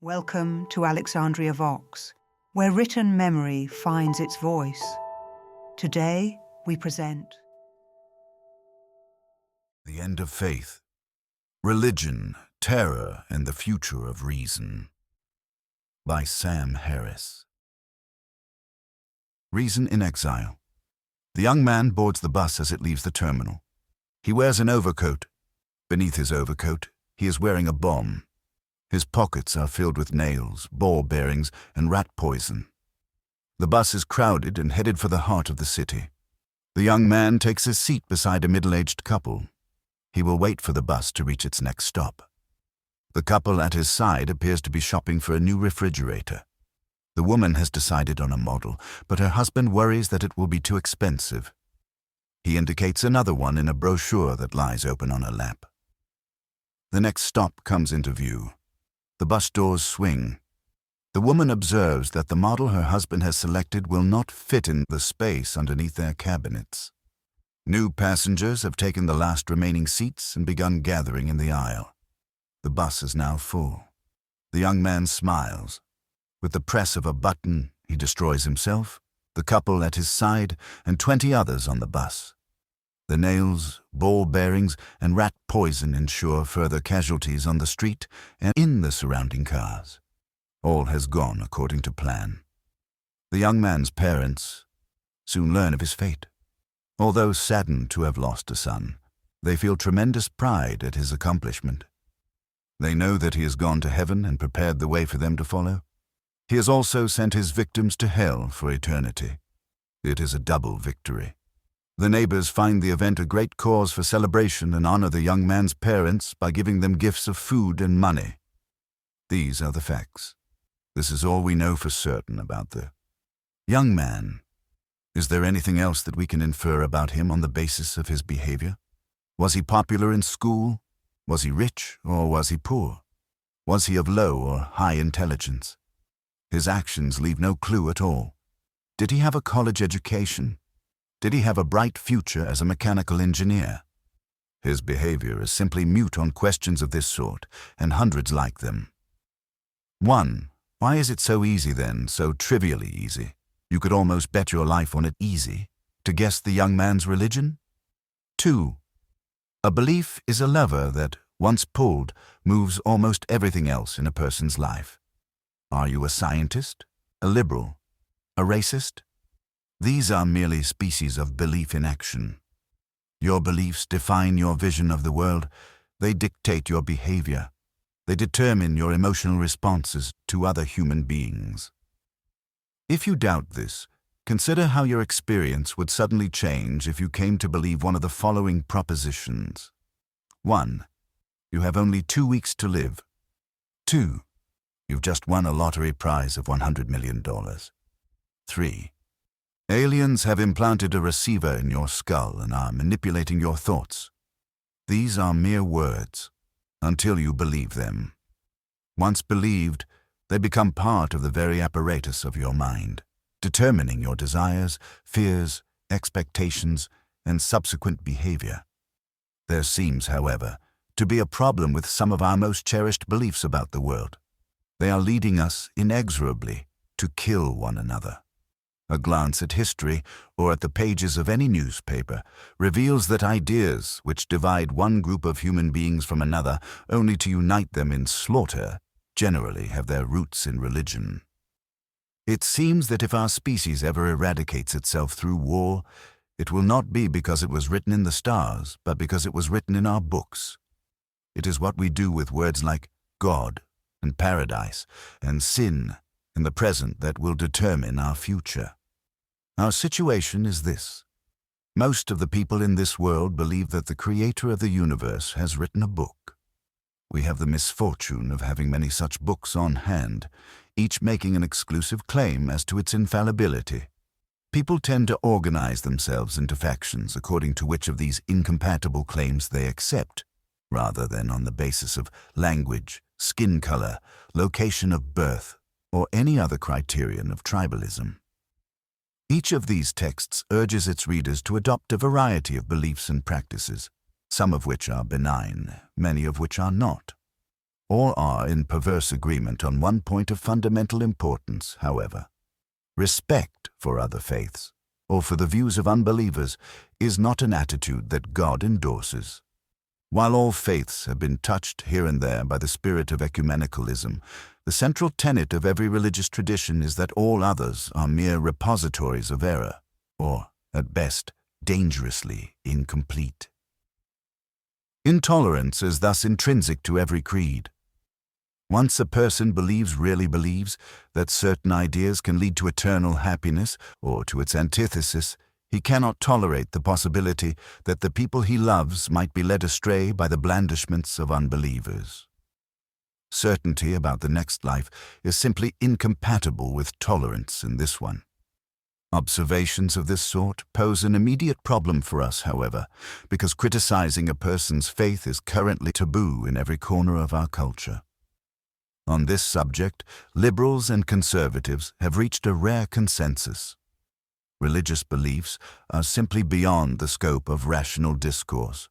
Welcome to Alexandria Vox, where written memory finds its voice. Today, we present The End of Faith, Religion, Terror, and the Future of Reason by Sam Harris. Reason in Exile. The young man boards the bus as it leaves the terminal. He wears an overcoat. Beneath his overcoat, he is wearing a bomb. His pockets are filled with nails, ball bearings, and rat poison. The bus is crowded and headed for the heart of the city. The young man takes his seat beside a middle-aged couple. He will wait for the bus to reach its next stop. The couple at his side appears to be shopping for a new refrigerator. The woman has decided on a model, but her husband worries that it will be too expensive. He indicates another one in a brochure that lies open on her lap. The next stop comes into view. The bus doors swing. The woman observes that the model her husband has selected will not fit in the space underneath their cabinets. New passengers have taken the last remaining seats and begun gathering in the aisle. The bus is now full. The young man smiles. With the press of a button, he destroys himself, the couple at his side, and 20 others on the bus. The nails, ball bearings, and rat poison ensure further casualties on the street and in the surrounding cars. All has gone according to plan. The young man's parents soon learn of his fate. Although saddened to have lost a son, they feel tremendous pride at his accomplishment. They know that he has gone to heaven and prepared the way for them to follow. He has also sent his victims to hell for eternity. It is a double victory. The neighbors find the event a great cause for celebration and honor the young man's parents by giving them gifts of food and money. These are the facts. This is all we know for certain about the young man. Is there anything else that we can infer about him on the basis of his behavior? Was he popular in school? Was he rich or was he poor? Was he of low or high intelligence? His actions leave no clue at all. Did he have a college education? Did he have a bright future as a mechanical engineer? His behavior is simply mute on questions of this sort, and hundreds like them. 1. Why is it so easy then, so trivially easy? You could almost bet your life on it easy, to guess the young man's religion? 2. A belief is a lever that, once pulled, moves almost everything else in a person's life. Are you a scientist, a liberal, a racist? These are merely species of belief in action. Your beliefs define your vision of the world. They dictate your behavior. They determine your emotional responses to other human beings. If you doubt this, consider how your experience would suddenly change if you came to believe one of the following propositions. 1. You have only 2 weeks to live. 2. You've just won a lottery prize of $100 million. 3. Aliens have implanted a receiver in your skull and are manipulating your thoughts. These are mere words, until you believe them. Once believed, they become part of the very apparatus of your mind, determining your desires, fears, expectations, and subsequent behavior. There seems, however, to be a problem with some of our most cherished beliefs about the world. They are leading us inexorably to kill one another. A glance at history or at the pages of any newspaper reveals that ideas which divide one group of human beings from another only to unite them in slaughter generally have their roots in religion. It seems that if our species ever eradicates itself through war, it will not be because it was written in the stars, but because it was written in our books. It is what we do with words like God and paradise and sin in the present that will determine our future. Our situation is this. Most of the people in this world believe that the creator of the universe has written a book. We have the misfortune of having many such books on hand, each making an exclusive claim as to its infallibility. People tend to organize themselves into factions according to which of these incompatible claims they accept, rather than on the basis of language, skin color, location of birth, or any other criterion of tribalism. Each of these texts urges its readers to adopt a variety of beliefs and practices, some of which are benign, many of which are not. All are in perverse agreement on one point of fundamental importance, however. Respect for other faiths, or for the views of unbelievers, is not an attitude that God endorses. While all faiths have been touched here and there by the spirit of ecumenicalism, the central tenet of every religious tradition is that all others are mere repositories of error, or, at best, dangerously incomplete. Intolerance is thus intrinsic to every creed. Once a person really believes that certain ideas can lead to eternal happiness or to its antithesis, he cannot tolerate the possibility that the people he loves might be led astray by the blandishments of unbelievers. Certainty about the next life is simply incompatible with tolerance in this one. Observations of this sort pose an immediate problem for us, however, because criticizing a person's faith is currently taboo in every corner of our culture. On this subject, liberals and conservatives have reached a rare consensus. Religious beliefs are simply beyond the scope of rational discourse.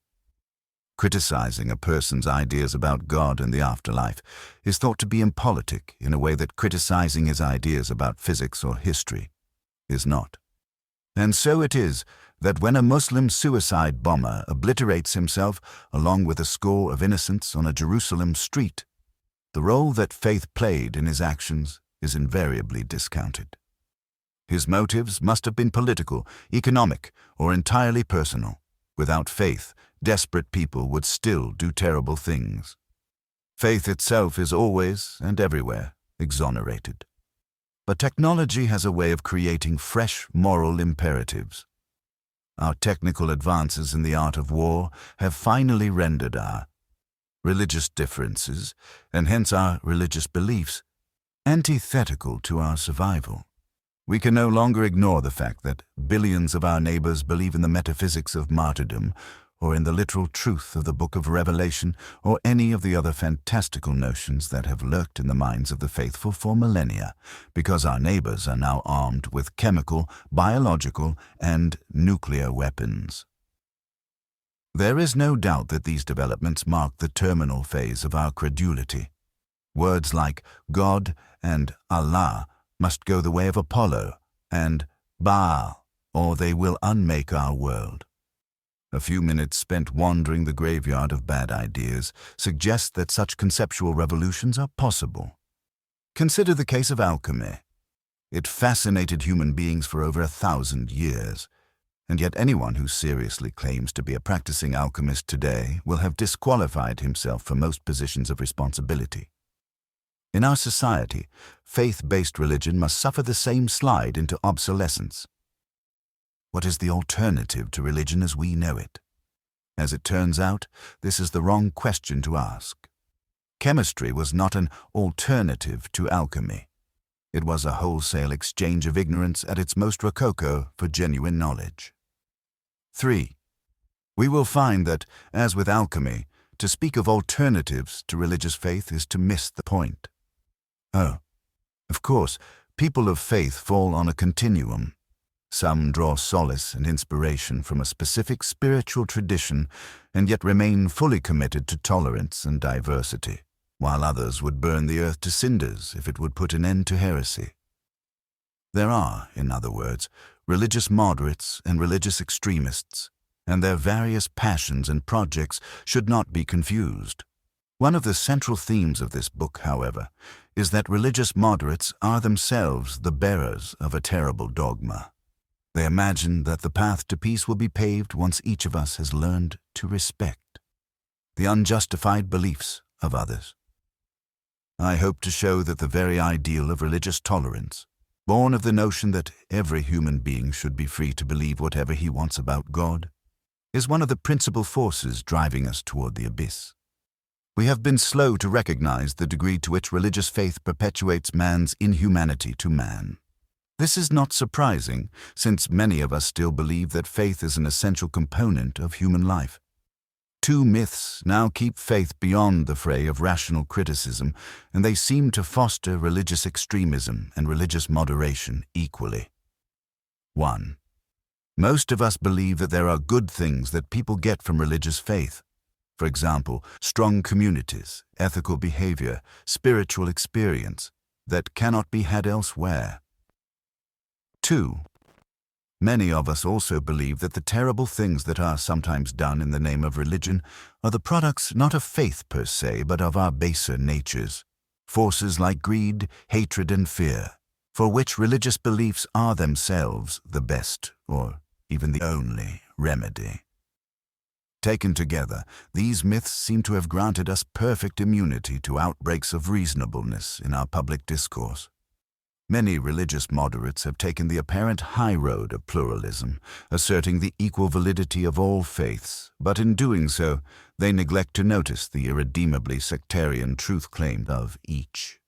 Criticizing a person's ideas about God and the afterlife is thought to be impolitic in a way that criticizing his ideas about physics or history is not. And so it is that when a Muslim suicide bomber obliterates himself along with a score of innocents on a Jerusalem street, the role that faith played in his actions is invariably discounted. His motives must have been political, economic, or entirely personal. Without faith, desperate people would still do terrible things. Faith itself is always and everywhere exonerated. But technology has a way of creating fresh moral imperatives. Our technical advances in the art of war have finally rendered our religious differences, and hence our religious beliefs, antithetical to our survival. We can no longer ignore the fact that billions of our neighbors believe in the metaphysics of martyrdom, or in the literal truth of the Book of Revelation, or any of the other fantastical notions that have lurked in the minds of the faithful for millennia, because our neighbors are now armed with chemical, biological, and nuclear weapons. There is no doubt that these developments mark the terminal phase of our credulity. Words like God and Allah must go the way of Apollo and Baal, or they will unmake our world. A few minutes spent wandering the graveyard of bad ideas suggest that such conceptual revolutions are possible. Consider the case of alchemy. It fascinated human beings for over 1,000 years, and yet anyone who seriously claims to be a practicing alchemist today will have disqualified himself for most positions of responsibility. In our society, faith-based religion must suffer the same slide into obsolescence. What is the alternative to religion as we know it? As it turns out, this is the wrong question to ask. Chemistry was not an alternative to alchemy. It was a wholesale exchange of ignorance at its most rococo for genuine knowledge. 3. We will find that, as with alchemy, to speak of alternatives to religious faith is to miss the point. Oh, of course, people of faith fall on a continuum. Some draw solace and inspiration from a specific spiritual tradition and yet remain fully committed to tolerance and diversity, while others would burn the earth to cinders if it would put an end to heresy. There are, in other words, religious moderates and religious extremists, and their various passions and projects should not be confused. One of the central themes of this book, however, is that religious moderates are themselves the bearers of a terrible dogma. They imagine that the path to peace will be paved once each of us has learned to respect the unjustified beliefs of others. I hope to show that the very ideal of religious tolerance, born of the notion that every human being should be free to believe whatever he wants about God, is one of the principal forces driving us toward the abyss. We have been slow to recognize the degree to which religious faith perpetuates man's inhumanity to man. This is not surprising, since many of us still believe that faith is an essential component of human life. Two myths now keep faith beyond the fray of rational criticism, and they seem to foster religious extremism and religious moderation equally. 1. Most of us believe that there are good things that people get from religious faith. For example, strong communities, ethical behavior, spiritual experience that cannot be had elsewhere. 2. Many of us also believe that the terrible things that are sometimes done in the name of religion are the products not of faith per se, but of our baser natures, forces like greed, hatred, and fear, for which religious beliefs are themselves the best, or even the only, remedy. Taken together, these myths seem to have granted us perfect immunity to outbreaks of reasonableness in our public discourse. Many religious moderates have taken the apparent high road of pluralism, asserting the equal validity of all faiths, but in doing so, they neglect to notice the irredeemably sectarian truth claimed of each.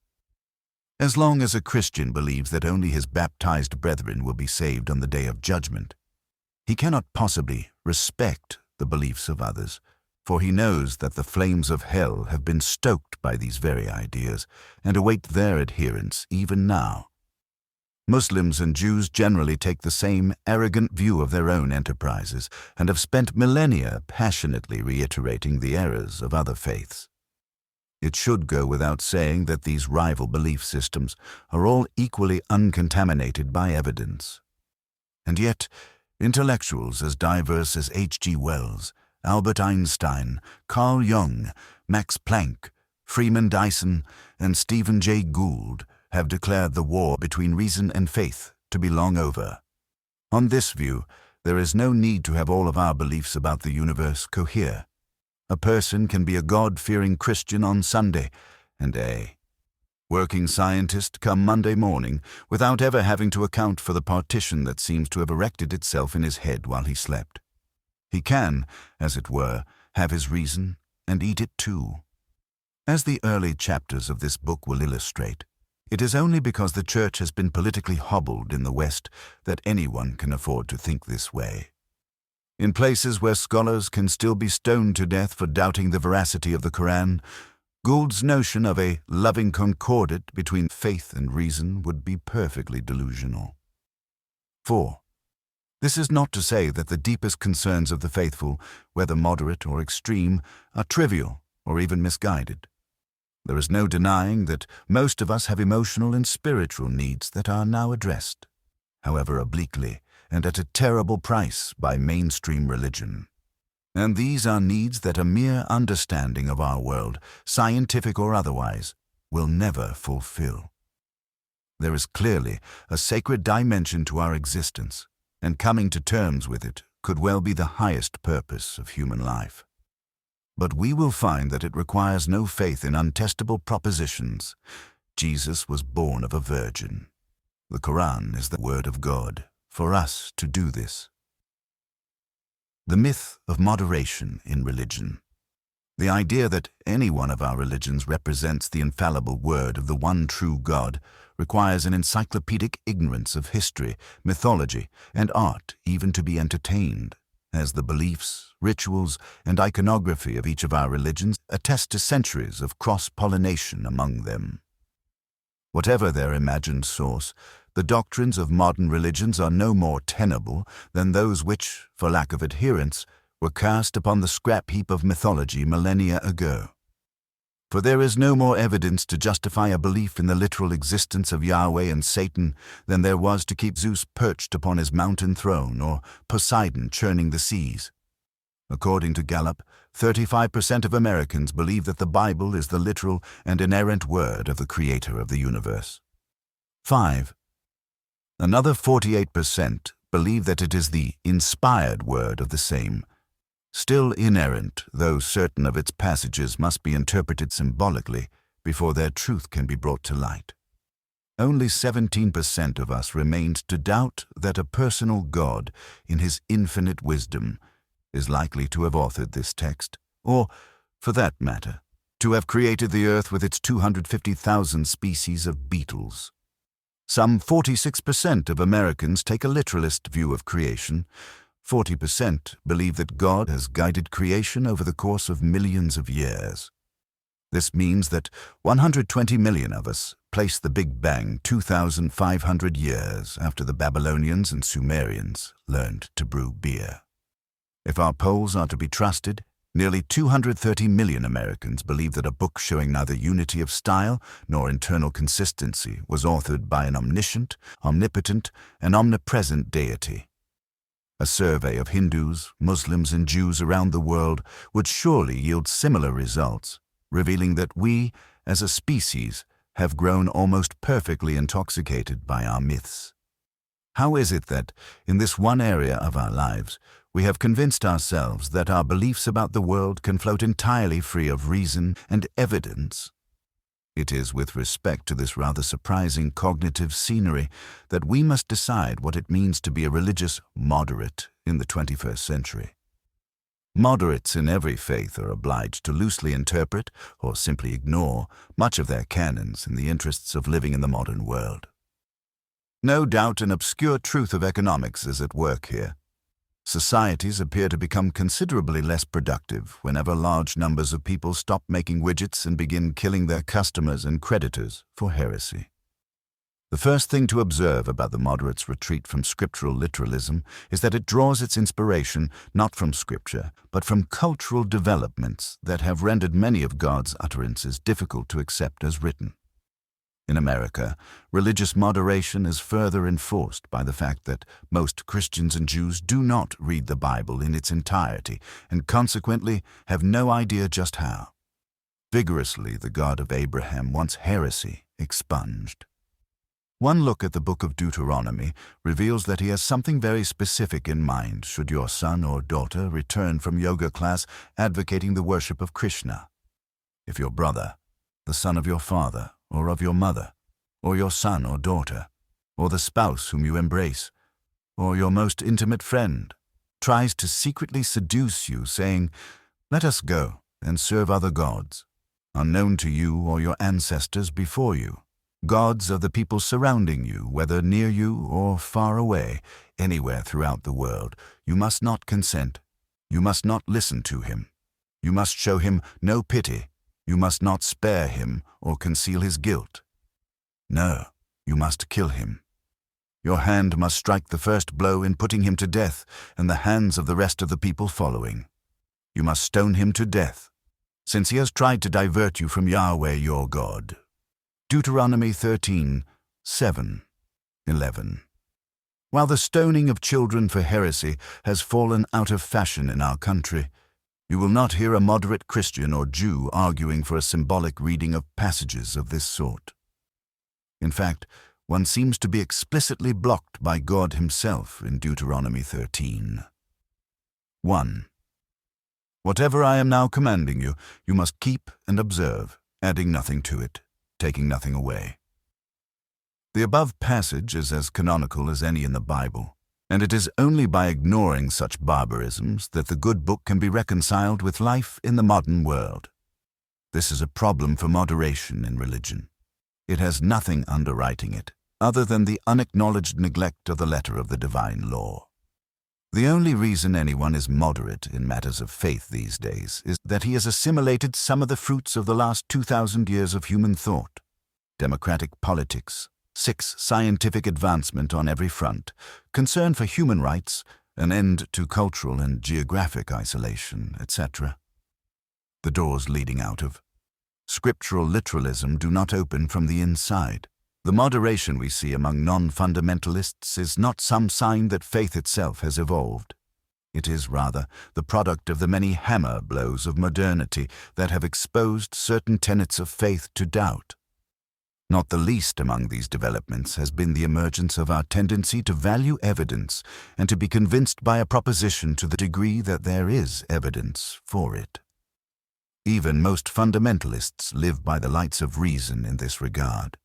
As long as a Christian believes that only his baptized brethren will be saved on the day of judgment, he cannot possibly respect the beliefs of others, for he knows that the flames of hell have been stoked by these very ideas and await their adherents even now. Muslims and Jews generally take the same arrogant view of their own enterprises and have spent millennia passionately reiterating the errors of other faiths. It should go without saying that these rival belief systems are all equally uncontaminated by evidence. And yet, intellectuals as diverse as H.G. Wells, Albert Einstein, Carl Jung, Max Planck, Freeman Dyson, and Stephen Jay Gould have declared the war between reason and faith to be long over. On this view, there is no need to have all of our beliefs about the universe cohere. A person can be a God-fearing Christian on Sunday and a working scientist come Monday morning without ever having to account for the partition that seems to have erected itself in his head while he slept. He can, as it were, have his reason and eat it too. As the early chapters of this book will illustrate, it is only because the Church has been politically hobbled in the West that anyone can afford to think this way. In places where scholars can still be stoned to death for doubting the veracity of the Quran, Gould's notion of a loving concordate between faith and reason would be perfectly delusional. 4. This is not to say that the deepest concerns of the faithful, whether moderate or extreme, are trivial or even misguided. There is no denying that most of us have emotional and spiritual needs that are now addressed, however obliquely, and at a terrible price by mainstream religion. And these are needs that a mere understanding of our world, scientific or otherwise, will never fulfill. There is clearly a sacred dimension to our existence, and coming to terms with it could well be the highest purpose of human life. But we will find that it requires no faith in untestable propositions. Jesus was born of a virgin. The Quran is the word of God for us to do this. The myth of moderation in religion. The idea that any one of our religions represents the infallible word of the one true God requires an encyclopedic ignorance of history, mythology, and art even to be entertained, as the beliefs, rituals, and iconography of each of our religions attest to centuries of cross-pollination among them. Whatever their imagined source, the doctrines of modern religions are no more tenable than those which, for lack of adherents, were cast upon the scrap heap of mythology millennia ago. For there is no more evidence to justify a belief in the literal existence of Yahweh and Satan than there was to keep Zeus perched upon his mountain throne or Poseidon churning the seas. According to Gallup, 35% of Americans believe that the Bible is the literal and inerrant word of the Creator of the universe. 5. Another 48% believe that it is the inspired word of the same, still inerrant, though certain of its passages must be interpreted symbolically before their truth can be brought to light. Only 17% of us remained to doubt that a personal God, in his infinite wisdom, is likely to have authored this text, or, for that matter, to have created the earth with its 250,000 species of beetles. Some 46% of Americans take a literalist view of creation. 40% believe that God has guided creation over the course of millions of years. This means that 120 million of us place the Big Bang 2,500 years after the Babylonians and Sumerians learned to brew beer. If our polls are to be trusted, Nearly 230 million Americans believe that a book showing neither unity of style nor internal consistency was authored by an omniscient, omnipotent, and omnipresent deity. A survey of Hindus, Muslims, and Jews around the world would surely yield similar results, revealing that we, as a species, have grown almost perfectly intoxicated by our myths. How is it that, in this one area of our lives, we have convinced ourselves that our beliefs about the world can float entirely free of reason and evidence? It is with respect to this rather surprising cognitive scenery that we must decide what it means to be a religious moderate in the 21st century. Moderates in every faith are obliged to loosely interpret, or simply ignore, much of their canons in the interests of living in the modern world. No doubt an obscure truth of economics is at work here. Societies appear to become considerably less productive whenever large numbers of people stop making widgets and begin killing their customers and creditors for heresy. The first thing to observe about the moderates' retreat from scriptural literalism is that it draws its inspiration not from scripture, but from cultural developments that have rendered many of God's utterances difficult to accept as written. In America, religious moderation is further enforced by the fact that most Christians and Jews do not read the Bible in its entirety and consequently have no idea just how vigorously the God of Abraham wants heresy expunged. One look at the book of Deuteronomy reveals that he has something very specific in mind should your son or daughter return from yoga class advocating the worship of Krishna. If your brother, the son of your father, or of your mother, or your son or daughter, or the spouse whom you embrace, or your most intimate friend, tries to secretly seduce you, saying, "Let us go and serve other gods, unknown to you or your ancestors before you, gods of the people surrounding you, whether near you or far away, anywhere throughout the world, you must not consent. You must not listen to him. You must show him no pity. You must not spare him or conceal his guilt. No, you must kill him. Your hand must strike the first blow in putting him to death, and the hands of the rest of the people following. You must stone him to death, since he has tried to divert you from Yahweh your God." Deuteronomy 13:7-11. While the stoning of children for heresy has fallen out of fashion in our country, you will not hear a moderate Christian or Jew arguing for a symbolic reading of passages of this sort. In fact, one seems to be explicitly blocked by God himself in Deuteronomy 13. 1. Whatever I am now commanding you, you must keep and observe, adding nothing to it, taking nothing away. The above passage is as canonical as any in the Bible, and it is only by ignoring such barbarisms that the good book can be reconciled with life in the modern world. This is a problem for moderation in religion. It has nothing underwriting it, other than the unacknowledged neglect of the letter of the divine law. The only reason anyone is moderate in matters of faith these days is that he has assimilated some of the fruits of the last 2,000 years of human thought: democratic politics, scientific advancement on every front, concern for human rights, an end to cultural and geographic isolation, etc. The doors leading out of scriptural literalism do not open from the inside. The moderation we see among non-fundamentalists is not some sign that faith itself has evolved. It is rather the product of the many hammer blows of modernity that have exposed certain tenets of faith to doubt. Not the least among these developments has been the emergence of our tendency to value evidence and to be convinced by a proposition to the degree that there is evidence for it. Even most fundamentalists live by the lights of reason in this regard.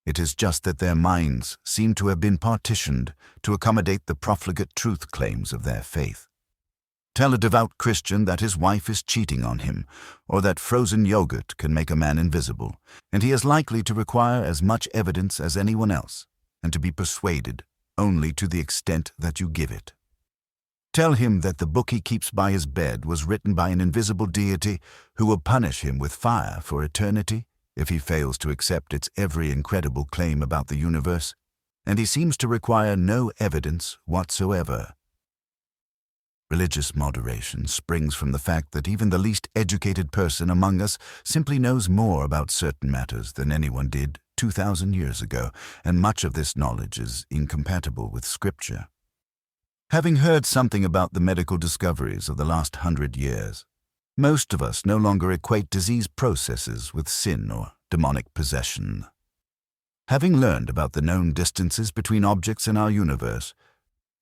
It is just that their minds seem to have been partitioned to accommodate the profligate truth claims of their faith. Tell a devout Christian that his wife is cheating on him, or that frozen yogurt can make a man invisible, and he is likely to require as much evidence as anyone else, and to be persuaded only to the extent that you give it. Tell him that the book he keeps by his bed was written by an invisible deity who will punish him with fire for eternity if he fails to accept its every incredible claim about the universe, and he seems to require no evidence whatsoever. Religious moderation springs from the fact that even the least educated person among us simply knows more about certain matters than anyone did 2,000 years ago, and much of this knowledge is incompatible with Scripture. Having heard something about the medical discoveries of the last 100 years, most of us no longer equate disease processes with sin or demonic possession. Having learned about the known distances between objects in our universe,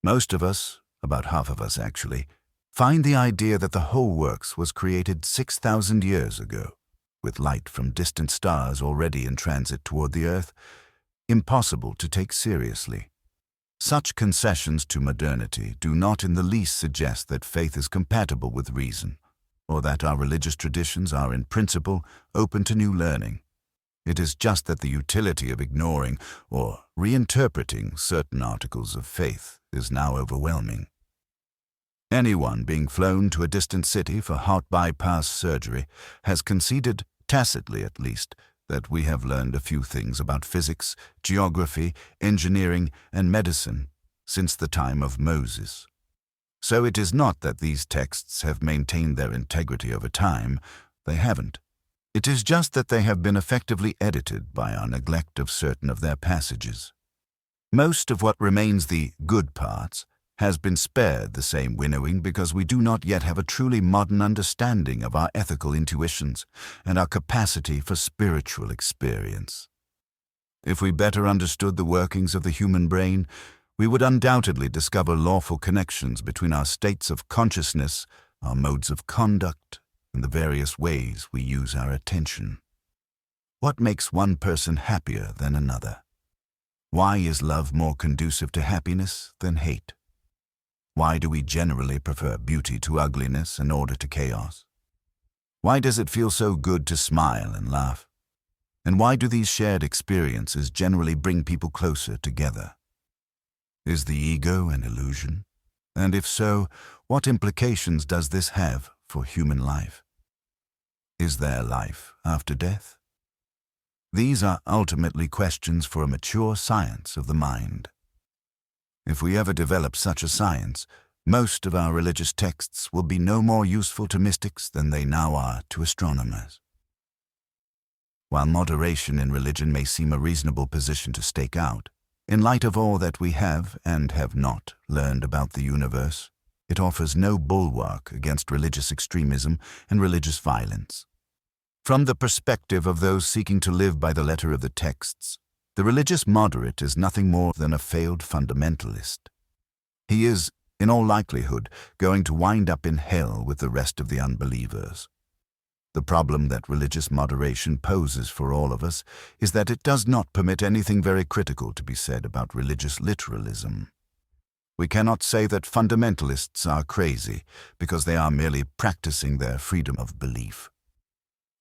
most of us, about half of us actually, find the idea that the whole works was created 6,000 years ago, with light from distant stars already in transit toward the Earth, impossible to take seriously. Such concessions to modernity do not in the least suggest that faith is compatible with reason, or that our religious traditions are in principle open to new learning. It is just that the utility of ignoring or reinterpreting certain articles of faith is now overwhelming. Anyone being flown to a distant city for heart bypass surgery has conceded, tacitly at least, that we have learned a few things about physics, geography, engineering, and medicine since the time of Moses. So it is not that these texts have maintained their integrity over time. They haven't. It is just that they have been effectively edited by our neglect of certain of their passages. Most of what remains the good parts has been spared the same winnowing because we do not yet have a truly modern understanding of our ethical intuitions and our capacity for spiritual experience. If we better understood the workings of the human brain, we would undoubtedly discover lawful connections between our states of consciousness, our modes of conduct, and the various ways we use our attention. What makes one person happier than another? Why is love more conducive to happiness than hate? Why do we generally prefer beauty to ugliness and order to chaos? Why does it feel so good to smile and laugh? And why do these shared experiences generally bring people closer together? Is the ego an illusion? And if so, what implications does this have for human life? Is there life after death? These are ultimately questions for a mature science of the mind. If we ever develop such a science, most of our religious texts will be no more useful to mystics than they now are to astronomers. While moderation in religion may seem a reasonable position to stake out, in light of all that we have and have not learned about the universe, it offers no bulwark against religious extremism and religious violence. From the perspective of those seeking to live by the letter of the texts, the religious moderate is nothing more than a failed fundamentalist. He is, in all likelihood, going to wind up in hell with the rest of the unbelievers. The problem that religious moderation poses for all of us is that it does not permit anything very critical to be said about religious literalism. We cannot say that fundamentalists are crazy because they are merely practicing their freedom of belief.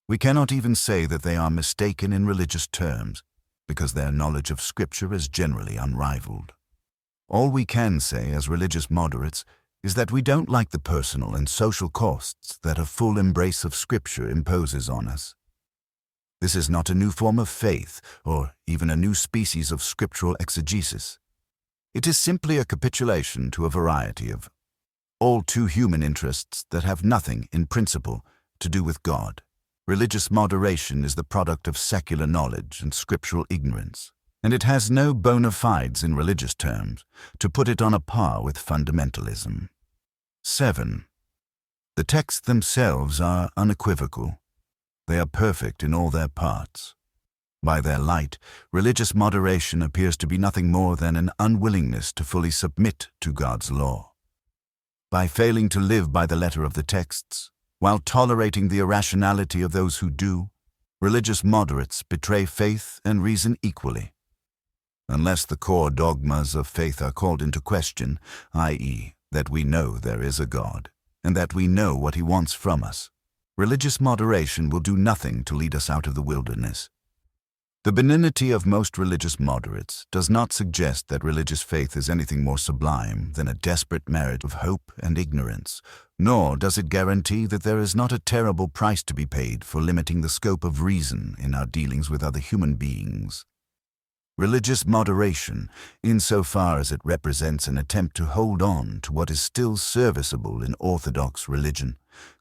We cannot even say that they are mistaken in religious terms because their knowledge of Scripture is generally unrivaled. All we can say as religious moderates is that we don't like the personal and social costs that a full embrace of Scripture imposes on us. This is not a new form of faith or even a new species of scriptural exegesis. It is simply a capitulation to a variety of all too human interests that have nothing, in principle, to do with God. Religious moderation is the product of secular knowledge and scriptural ignorance, and it has no bona fides in religious terms to put it on a par with fundamentalism. 7. The texts themselves are unequivocal. They are perfect in all their parts. By their light, religious moderation appears to be nothing more than an unwillingness to fully submit to God's law. By failing to live by the letter of the texts, while tolerating the irrationality of those who do, religious moderates betray faith and reason equally. Unless the core dogmas of faith are called into question, i.e., that we know there is a God, and that we know what He wants from us, religious moderation will do nothing to lead us out of the wilderness. The benignity of most religious moderates does not suggest that religious faith is anything more sublime than a desperate marriage of hope and ignorance, nor does it guarantee that there is not a terrible price to be paid for limiting the scope of reason in our dealings with other human beings. Religious moderation, insofar as it represents an attempt to hold on to what is still serviceable in orthodox religion,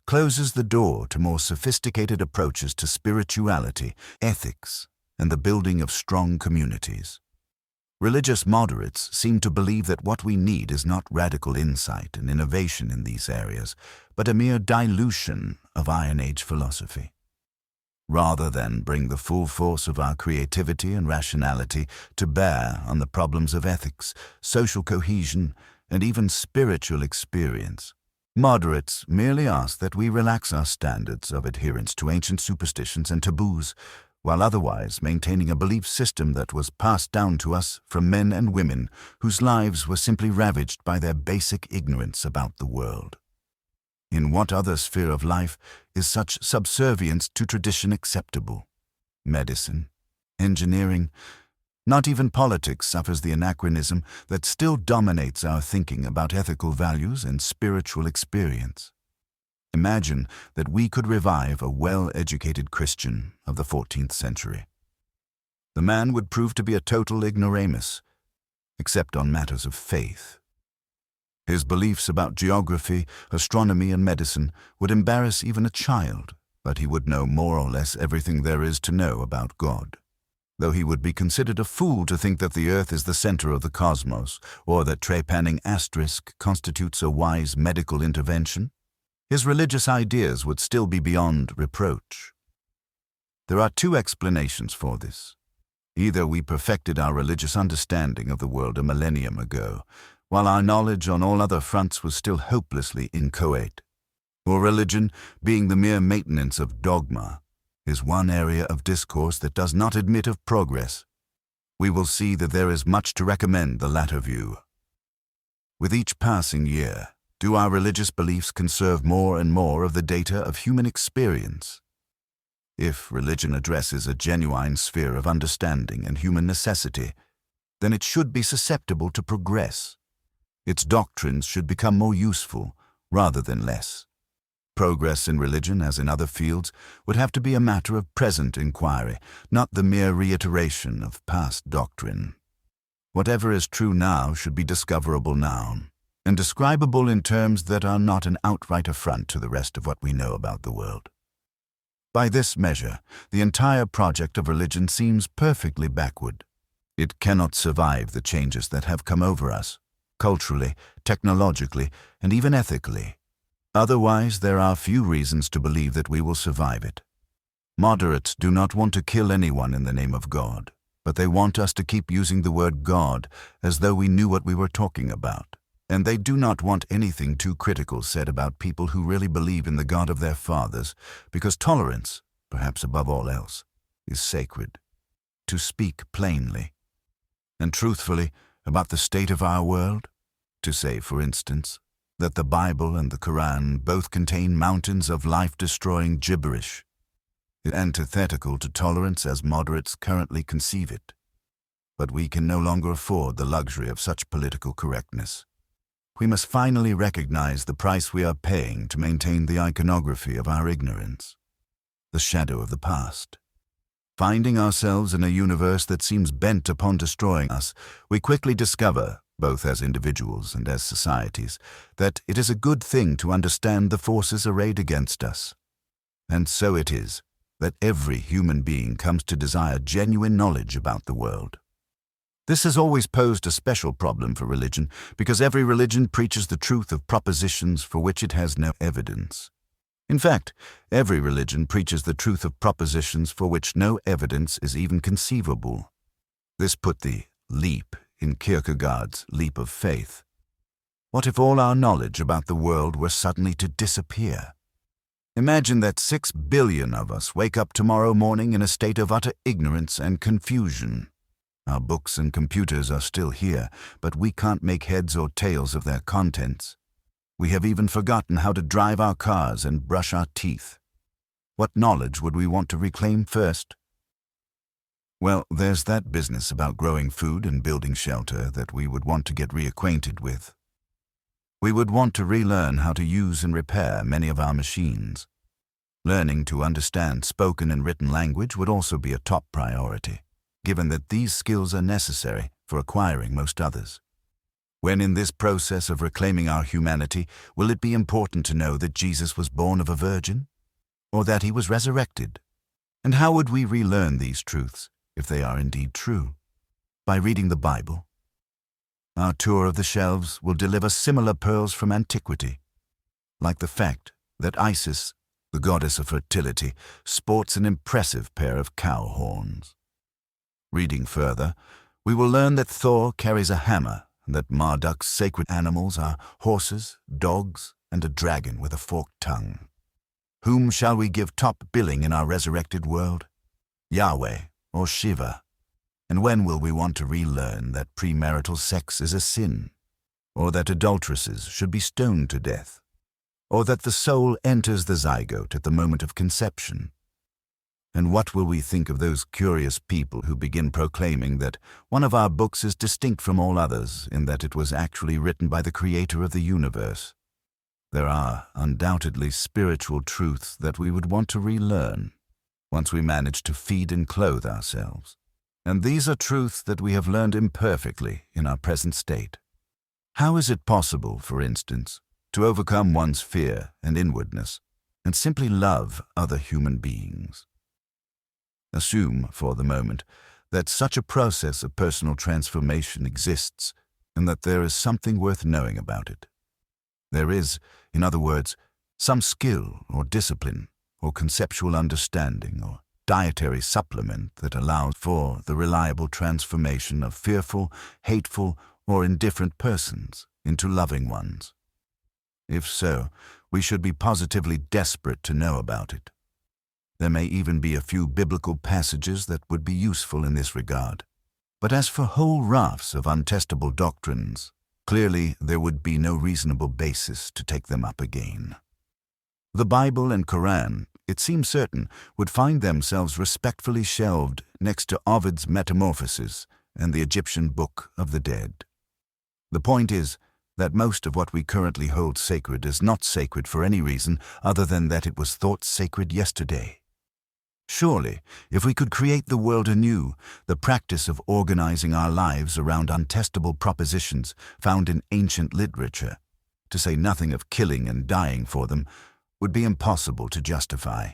closes the door to more sophisticated approaches to spirituality, ethics, and the building of strong communities. Religious moderates seem to believe that what we need is not radical insight and innovation in these areas, but a mere dilution of Iron Age philosophy. Rather than bring the full force of our creativity and rationality to bear on the problems of ethics, social cohesion, and even spiritual experience, moderates merely ask that we relax our standards of adherence to ancient superstitions and taboos, while otherwise maintaining a belief system that was passed down to us from men and women whose lives were simply ravaged by their basic ignorance about the world. In what other sphere of life is such subservience to tradition acceptable? Medicine, engineering, not even politics suffers the anachronism that still dominates our thinking about ethical values and spiritual experience. Imagine that we could revive a well-educated Christian of the 14th century. The man would prove to be a total ignoramus, except on matters of faith. His beliefs about geography, astronomy, and medicine would embarrass even a child, but he would know more or less everything there is to know about God. Though he would be considered a fool to think that the earth is the center of the cosmos, or that trepanning asterisk constitutes a wise medical intervention, his religious ideas would still be beyond reproach. There are two explanations for this. Either we perfected our religious understanding of the world a millennium ago, while our knowledge on all other fronts was still hopelessly inchoate, or religion, being the mere maintenance of dogma, is one area of discourse that does not admit of progress. We will see that there is much to recommend the latter view. With each passing year, do our religious beliefs conserve more and more of the data of human experience? If religion addresses a genuine sphere of understanding and human necessity, then it should be susceptible to progress. Its doctrines should become more useful rather than less. Progress in religion, as in other fields, would have to be a matter of present inquiry, not the mere reiteration of past doctrine. Whatever is true now should be discoverable now, and describable in terms that are not an outright affront to the rest of what we know about the world. By this measure, the entire project of religion seems perfectly backward. It cannot survive the changes that have come over us, culturally, technologically, and even ethically. Otherwise, there are few reasons to believe that we will survive it. Moderates do not want to kill anyone in the name of God, but they want us to keep using the word God as though we knew what we were talking about. And they do not want anything too critical said about people who really believe in the God of their fathers, because tolerance, perhaps above all else, is sacred. To speak plainly and truthfully about the state of our world, to say, for instance, that the Bible and the Quran both contain mountains of life-destroying gibberish, is antithetical to tolerance as moderates currently conceive it. But we can no longer afford the luxury of such political correctness. We must finally recognize the price we are paying to maintain the iconography of our ignorance, the shadow of the past. Finding ourselves in a universe that seems bent upon destroying us, we quickly discover, both as individuals and as societies, that it is a good thing to understand the forces arrayed against us. And so it is that every human being comes to desire genuine knowledge about the world. This has always posed a special problem for religion, because every religion preaches the truth of propositions for which it has no evidence. In fact, every religion preaches the truth of propositions for which no evidence is even conceivable. This put the leap in Kierkegaard's Leap of Faith. What if all our knowledge about the world were suddenly to disappear? Imagine that 6 billion of us wake up tomorrow morning in a state of utter ignorance and confusion. Our books and computers are still here, but we can't make heads or tails of their contents. We have even forgotten how to drive our cars and brush our teeth. What knowledge would we want to reclaim first? Well, there's that business about growing food and building shelter that we would want to get reacquainted with. We would want to relearn how to use and repair many of our machines. Learning to understand spoken and written language would also be a top priority. given that these skills are necessary for acquiring most others. When in this process of reclaiming our humanity, will it be important to know that Jesus was born of a virgin, or that he was resurrected? And how would we relearn these truths, if they are indeed true? By reading the Bible. Our tour of the shelves will deliver similar pearls from antiquity, like the fact that Isis, the goddess of fertility, sports an impressive pair of cow horns. Reading further, we will learn that Thor carries a hammer and that Marduk's sacred animals are horses, dogs, and a dragon with a forked tongue. Whom shall we give top billing in our resurrected world? Yahweh or Shiva? And when will we want to relearn that premarital sex is a sin, or that adulteresses should be stoned to death, or that the soul enters the zygote at the moment of conception? And what will we think of those curious people who begin proclaiming that one of our books is distinct from all others in that it was actually written by the creator of the universe? There are undoubtedly spiritual truths that we would want to relearn once we manage to feed and clothe ourselves. And these are truths that we have learned imperfectly in our present state. How is it possible, for instance, to overcome one's fear and inwardness and simply love other human beings? Assume, for the moment, that such a process of personal transformation exists and that there is something worth knowing about it. There is, in other words, some skill or discipline or conceptual understanding or dietary supplement that allows for the reliable transformation of fearful, hateful, or indifferent persons into loving ones. If so, we should be positively desperate to know about it. There may even be a few biblical passages that would be useful in this regard. But as for whole rafts of untestable doctrines, clearly there would be no reasonable basis to take them up again. The Bible and Quran, it seems certain, would find themselves respectfully shelved next to Ovid's Metamorphoses and the Egyptian Book of the Dead. The point is that most of what we currently hold sacred is not sacred for any reason other than that it was thought sacred yesterday. Surely, if we could create the world anew, the practice of organizing our lives around untestable propositions found in ancient literature, to say nothing of killing and dying for them, would be impossible to justify.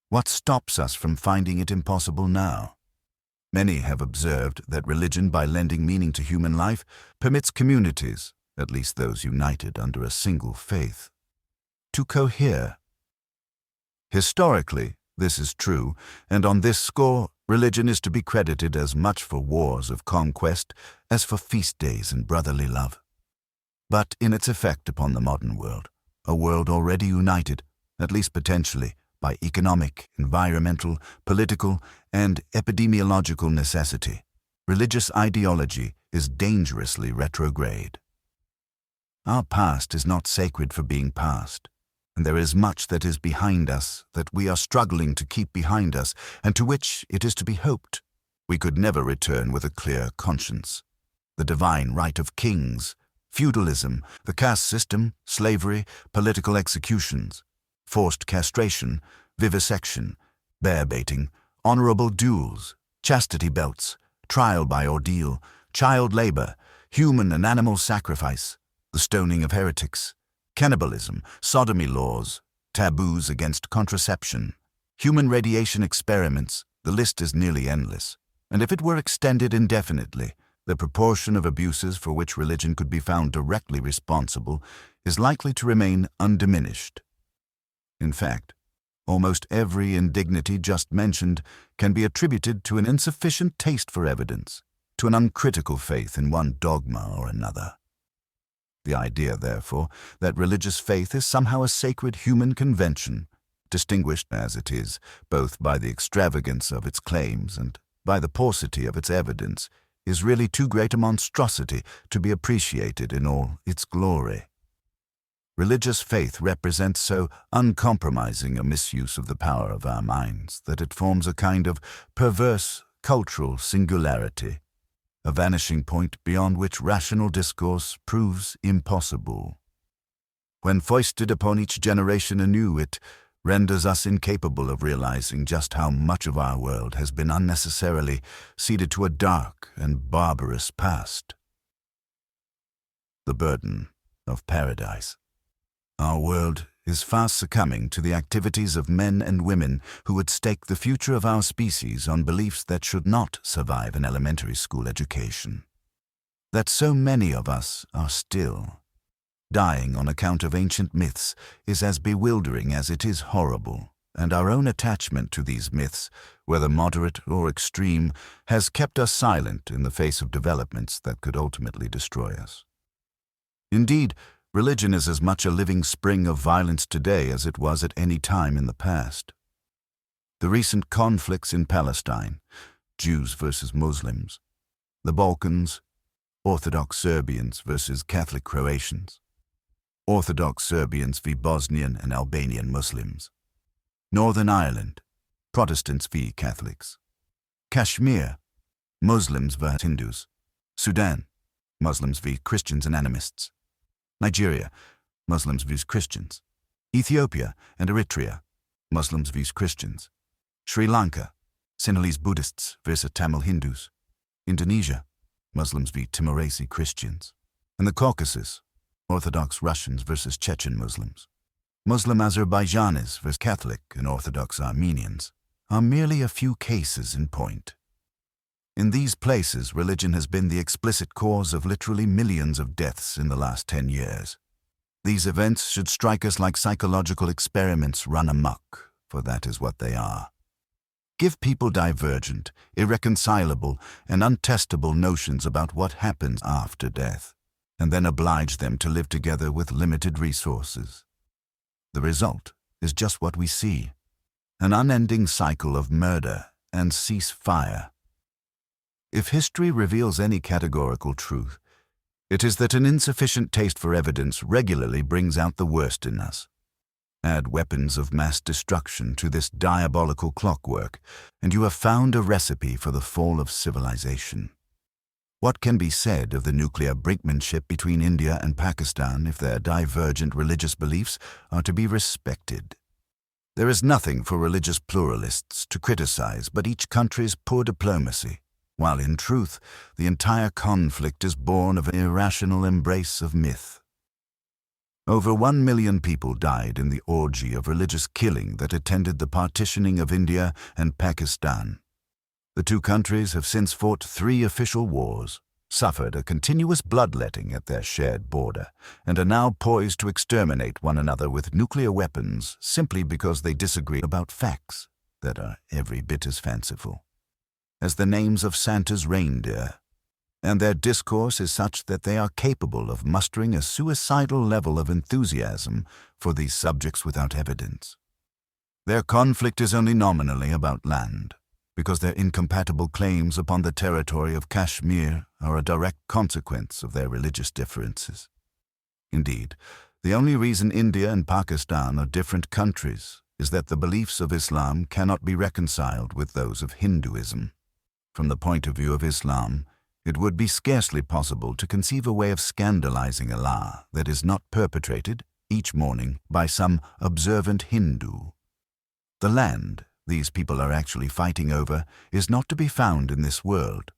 What stops us from finding it impossible now? Many have observed that religion, by lending meaning to human life, permits communities, at least those united under a single faith, to cohere. Historically, this is true, and on this score, religion is to be credited as much for wars of conquest as for feast days and brotherly love. But in its effect upon the modern world, a world already united, at least potentially, by economic, environmental, political, and epidemiological necessity, religious ideology is dangerously retrograde. Our past is not sacred for being past, and there is much that is behind us that we are struggling to keep behind us, and to which, it is to be hoped, we could never return with a clear conscience. The divine right of kings, feudalism, the caste system, slavery, political executions, forced castration, vivisection, bear-baiting, honorable duels, chastity belts, trial by ordeal, child labor, human and animal sacrifice, the stoning of heretics, cannibalism, sodomy laws, taboos against contraception, human radiation experiments, the list is nearly endless. And if it were extended indefinitely, the proportion of abuses for which religion could be found directly responsible is likely to remain undiminished. In fact, almost every indignity just mentioned can be attributed to an insufficient taste for evidence, to an uncritical faith in one dogma or another. The idea, therefore, that religious faith is somehow a sacred human convention, distinguished as it is both by the extravagance of its claims and by the paucity of its evidence, is really too great a monstrosity to be appreciated in all its glory. Religious faith represents so uncompromising a misuse of the power of our minds that it forms a kind of perverse cultural singularity, a vanishing point beyond which rational discourse proves impossible. When foisted upon each generation anew, it renders us incapable of realizing just how much of our world has been unnecessarily ceded to a dark and barbarous past. The burden of paradise. Our world is fast succumbing to the activities of men and women who would stake the future of our species on beliefs that should not survive an elementary school education. That so many of us are still dying on account of ancient myths is as bewildering as it is horrible, and our own attachment to these myths, whether moderate or extreme, has kept us silent in the face of developments that could ultimately destroy us. Indeed, religion is as much a living spring of violence today as it was at any time in the past. The recent conflicts in Palestine, Jews versus Muslims, the Balkans, Orthodox Serbians versus Catholic Croatians, Orthodox Serbians v Bosnian and Albanian Muslims, Northern Ireland, Protestants v Catholics, Kashmir, Muslims v Hindus, Sudan, Muslims v Christians and animists, Nigeria, Muslims v Christians, Ethiopia and Eritrea, Muslims v Christians, Sri Lanka, Sinhalese Buddhists versus Tamil Hindus, Indonesia, Muslims v Timorese Christians, and the Caucasus, Orthodox Russians versus Chechen Muslims, Muslim Azerbaijanis versus Catholic and Orthodox Armenians, are merely a few cases in point. In these places, religion has been the explicit cause of literally millions of deaths in the last 10 years. These events should strike us like psychological experiments run amok, for that is what they are. Give people divergent, irreconcilable, and untestable notions about what happens after death, and then oblige them to live together with limited resources. The result is just what we see: an unending cycle of murder and ceasefire. If history reveals any categorical truth, it is that an insufficient taste for evidence regularly brings out the worst in us. Add weapons of mass destruction to this diabolical clockwork, and you have found a recipe for the fall of civilization. What can be said of the nuclear brinkmanship between India and Pakistan if their divergent religious beliefs are to be respected? There is nothing for religious pluralists to criticize but each country's poor diplomacy, while in truth the entire conflict is born of an irrational embrace of myth. Over 1 million people died in the orgy of religious killing that attended the partitioning of India and Pakistan. The two countries have since fought 3 official wars, suffered a continuous bloodletting at their shared border, and are now poised to exterminate one another with nuclear weapons simply because they disagree about facts that are every bit as fanciful as the names of Santa's reindeer, and their discourse is such that they are capable of mustering a suicidal level of enthusiasm for these subjects without evidence. Their conflict is only nominally about land, because their incompatible claims upon the territory of Kashmir are a direct consequence of their religious differences. Indeed, the only reason India and Pakistan are different countries is that the beliefs of Islam cannot be reconciled with those of Hinduism. From the point of view of Islam, it would be scarcely possible to conceive a way of scandalizing Allah that is not perpetrated each morning by some observant Hindu. The land these people are actually fighting over is not to be found in this world.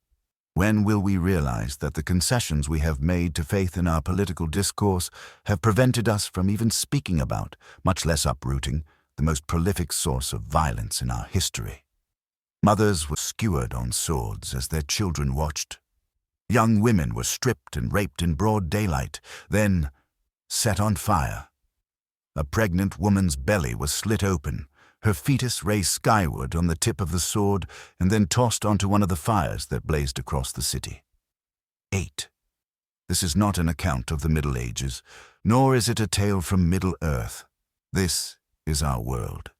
When will we realize that the concessions we have made to faith in our political discourse have prevented us from even speaking about, much less uprooting, the most prolific source of violence in our history? Mothers were skewered on swords as their children watched. Young women were stripped and raped in broad daylight, then set on fire. A pregnant woman's belly was slit open, her fetus raised skyward on the tip of the sword, and then tossed onto one of the fires that blazed across the city. 8. This is not an account of the Middle Ages, nor is it a tale from Middle Earth. This is our world.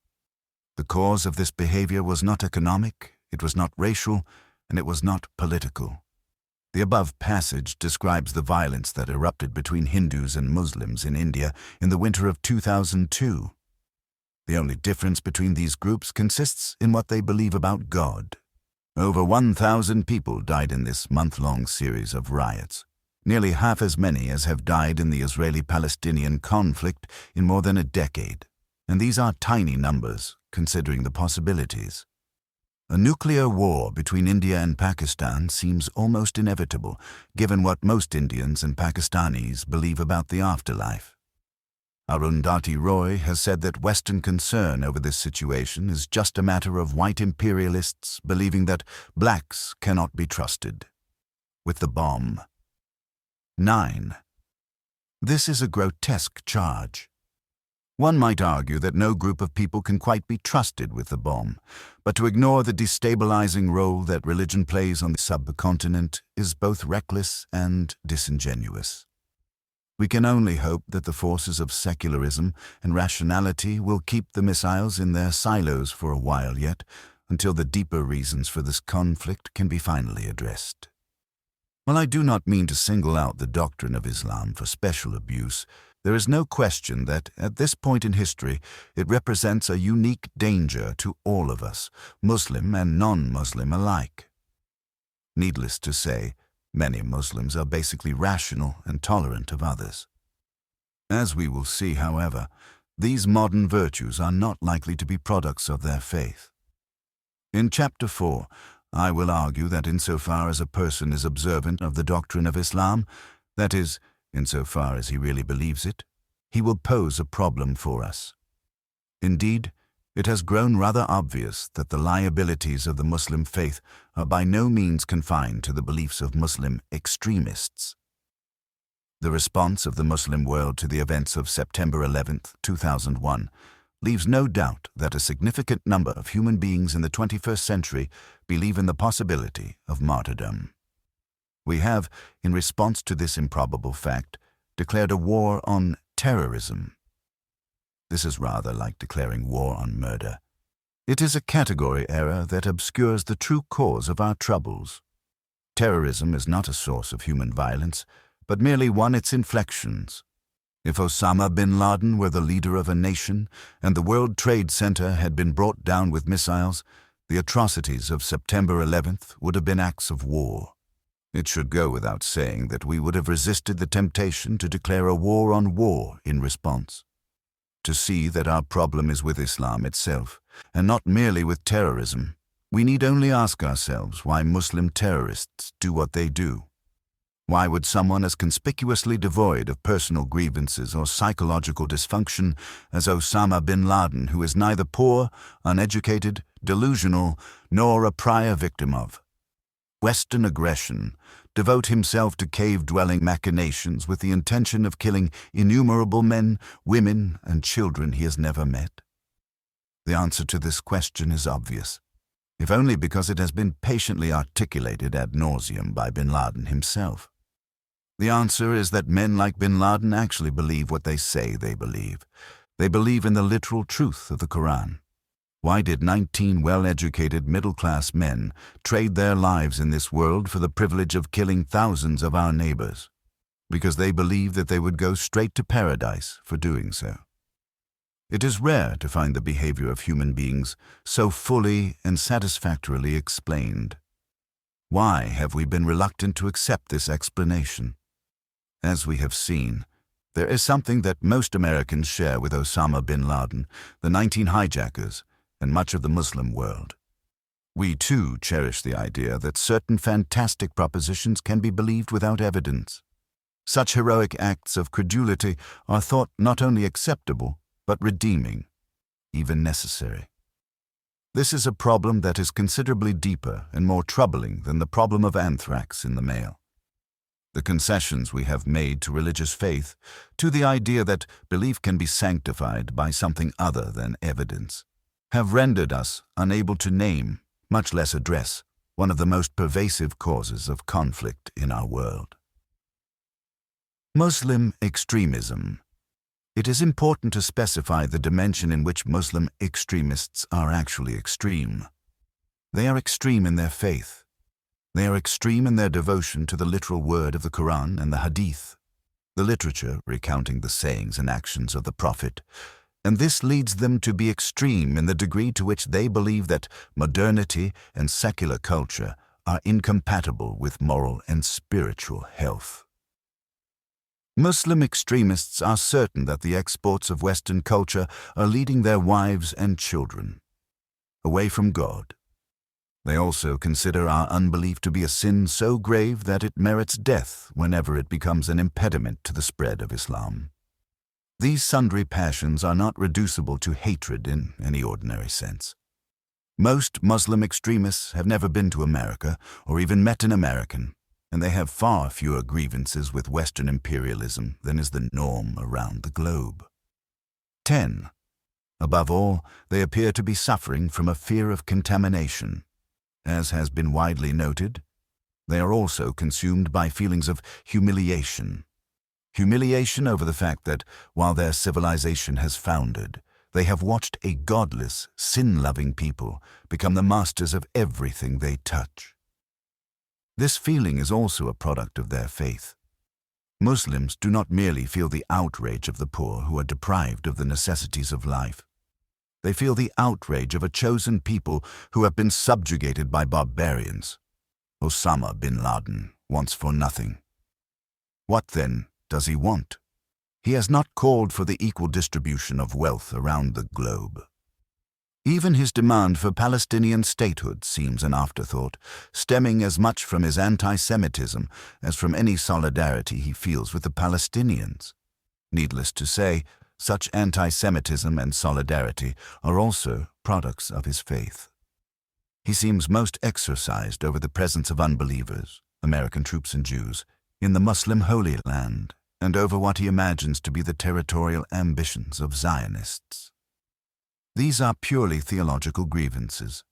The cause of this behavior was not economic, it was not racial, and it was not political. The above passage describes the violence that erupted between Hindus and Muslims in India in the winter of 2002. The only difference between these groups consists in what they believe about God. Over 1,000 people died in this month-long series of riots, nearly half as many as have died in the Israeli-Palestinian conflict in more than a decade, and these are tiny numbers, considering the possibilities. A nuclear war between India and Pakistan seems almost inevitable, given what most Indians and Pakistanis believe about the afterlife. Arundhati Roy has said that Western concern over this situation is just a matter of white imperialists believing that blacks cannot be trusted. With the bomb. 9. This is a grotesque charge. One might argue that no group of people can quite be trusted with the bomb, but to ignore the destabilizing role that religion plays on the subcontinent is both reckless and disingenuous. We can only hope that the forces of secularism and rationality will keep the missiles in their silos for a while yet, until the deeper reasons for this conflict can be finally addressed. While I do not mean to single out the doctrine of Islam for special abuse, there is no question that, at this point in history, it represents a unique danger to all of us, Muslim and non-Muslim alike. Needless to say, many Muslims are basically rational and tolerant of others. As we will see, however, these modern virtues are not likely to be products of their faith. In Chapter 4, I will argue that insofar as a person is observant of the doctrine of Islam, that is, insofar as he really believes it, he will pose a problem for us. Indeed, it has grown rather obvious that the liabilities of the Muslim faith are by no means confined to the beliefs of Muslim extremists. The response of the Muslim world to the events of September 11, 2001, leaves no doubt that a significant number of human beings in the 21st century believe in the possibility of martyrdom. We have, in response to this improbable fact, declared a war on terrorism. This is rather like declaring war on murder. It is a category error that obscures the true cause of our troubles. Terrorism is not a source of human violence, but merely its inflections. If Osama bin Laden were the leader of a nation and the World Trade Center had been brought down with missiles, the atrocities of September 11th would have been acts of war. It should go without saying that we would have resisted the temptation to declare a war on war in response. To see that our problem is with Islam itself, and not merely with terrorism, we need only ask ourselves why Muslim terrorists do what they do. Why would someone as conspicuously devoid of personal grievances or psychological dysfunction as Osama bin Laden, who is neither poor, uneducated, delusional, nor a prior victim of Western aggression, devote himself to cave-dwelling machinations with the intention of killing innumerable men, women, and children he has never met? The answer to this question is obvious, if only because it has been patiently articulated ad nauseum by bin Laden himself. The answer is that men like bin Laden actually believe what they say they believe. They believe in the literal truth of the Quran. Why did 19 well-educated middle-class men trade their lives in this world for the privilege of killing thousands of our neighbors? Because they believed that they would go straight to paradise for doing so. It is rare to find the behavior of human beings so fully and satisfactorily explained. Why have we been reluctant to accept this explanation? As we have seen, there is something that most Americans share with Osama bin Laden, the 19 hijackers, and much of the Muslim world. We too cherish the idea that certain fantastic propositions can be believed without evidence. Such heroic acts of credulity are thought not only acceptable, but redeeming, even necessary. This is a problem that is considerably deeper and more troubling than the problem of anthrax in the male. The concessions we have made to religious faith, to the idea that belief can be sanctified by something other than evidence, have rendered us unable to name, much less address, one of the most pervasive causes of conflict in our world. Muslim extremism. It is important to specify the dimension in which Muslim extremists are actually extreme. They are extreme in their faith. They are extreme in their devotion to the literal word of the Quran and the Hadith, the literature recounting the sayings and actions of the Prophet, and this leads them to be extreme in the degree to which they believe that modernity and secular culture are incompatible with moral and spiritual health. Muslim extremists are certain that the exports of Western culture are leading their wives and children away from God. They also consider our unbelief to be a sin so grave that it merits death whenever it becomes an impediment to the spread of Islam. These sundry passions are not reducible to hatred in any ordinary sense. Most Muslim extremists have never been to America or even met an American, and they have far fewer grievances with Western imperialism than is the norm around the globe. 10. Above all, they appear to be suffering from a fear of contamination. As has been widely noted, they are also consumed by feelings of humiliation. Humiliation over the fact that, while their civilization has foundered, they have watched a godless, sin-loving people become the masters of everything they touch. This feeling is also a product of their faith. Muslims do not merely feel the outrage of the poor who are deprived of the necessities of life. They feel the outrage of a chosen people who have been subjugated by barbarians. Osama bin Laden wants for nothing. What, then, does he want? He has not called for the equal distribution of wealth around the globe. Even his demand for Palestinian statehood seems an afterthought, stemming as much from his anti-Semitism as from any solidarity he feels with the Palestinians. Needless to say, such anti-Semitism and solidarity are also products of his faith. He seems most exercised over the presence of unbelievers, American troops and Jews, in the Muslim Holy Land, and over what he imagines to be the territorial ambitions of Zionists. These are purely theological grievances.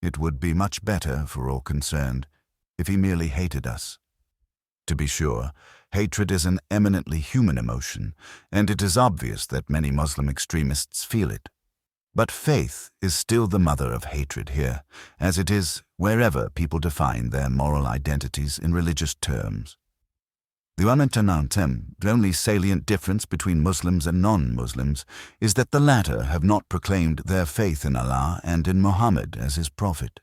It would be much better for all concerned if he merely hated us. To be sure, hatred is an eminently human emotion, and it is obvious that many Muslim extremists feel it. But faith is still the mother of hatred here, as it is wherever people define their moral identities in religious terms. The unintentionally, the only salient difference between Muslims and non-Muslims is that the latter have not proclaimed their faith in Allah and in Muhammad as his prophet.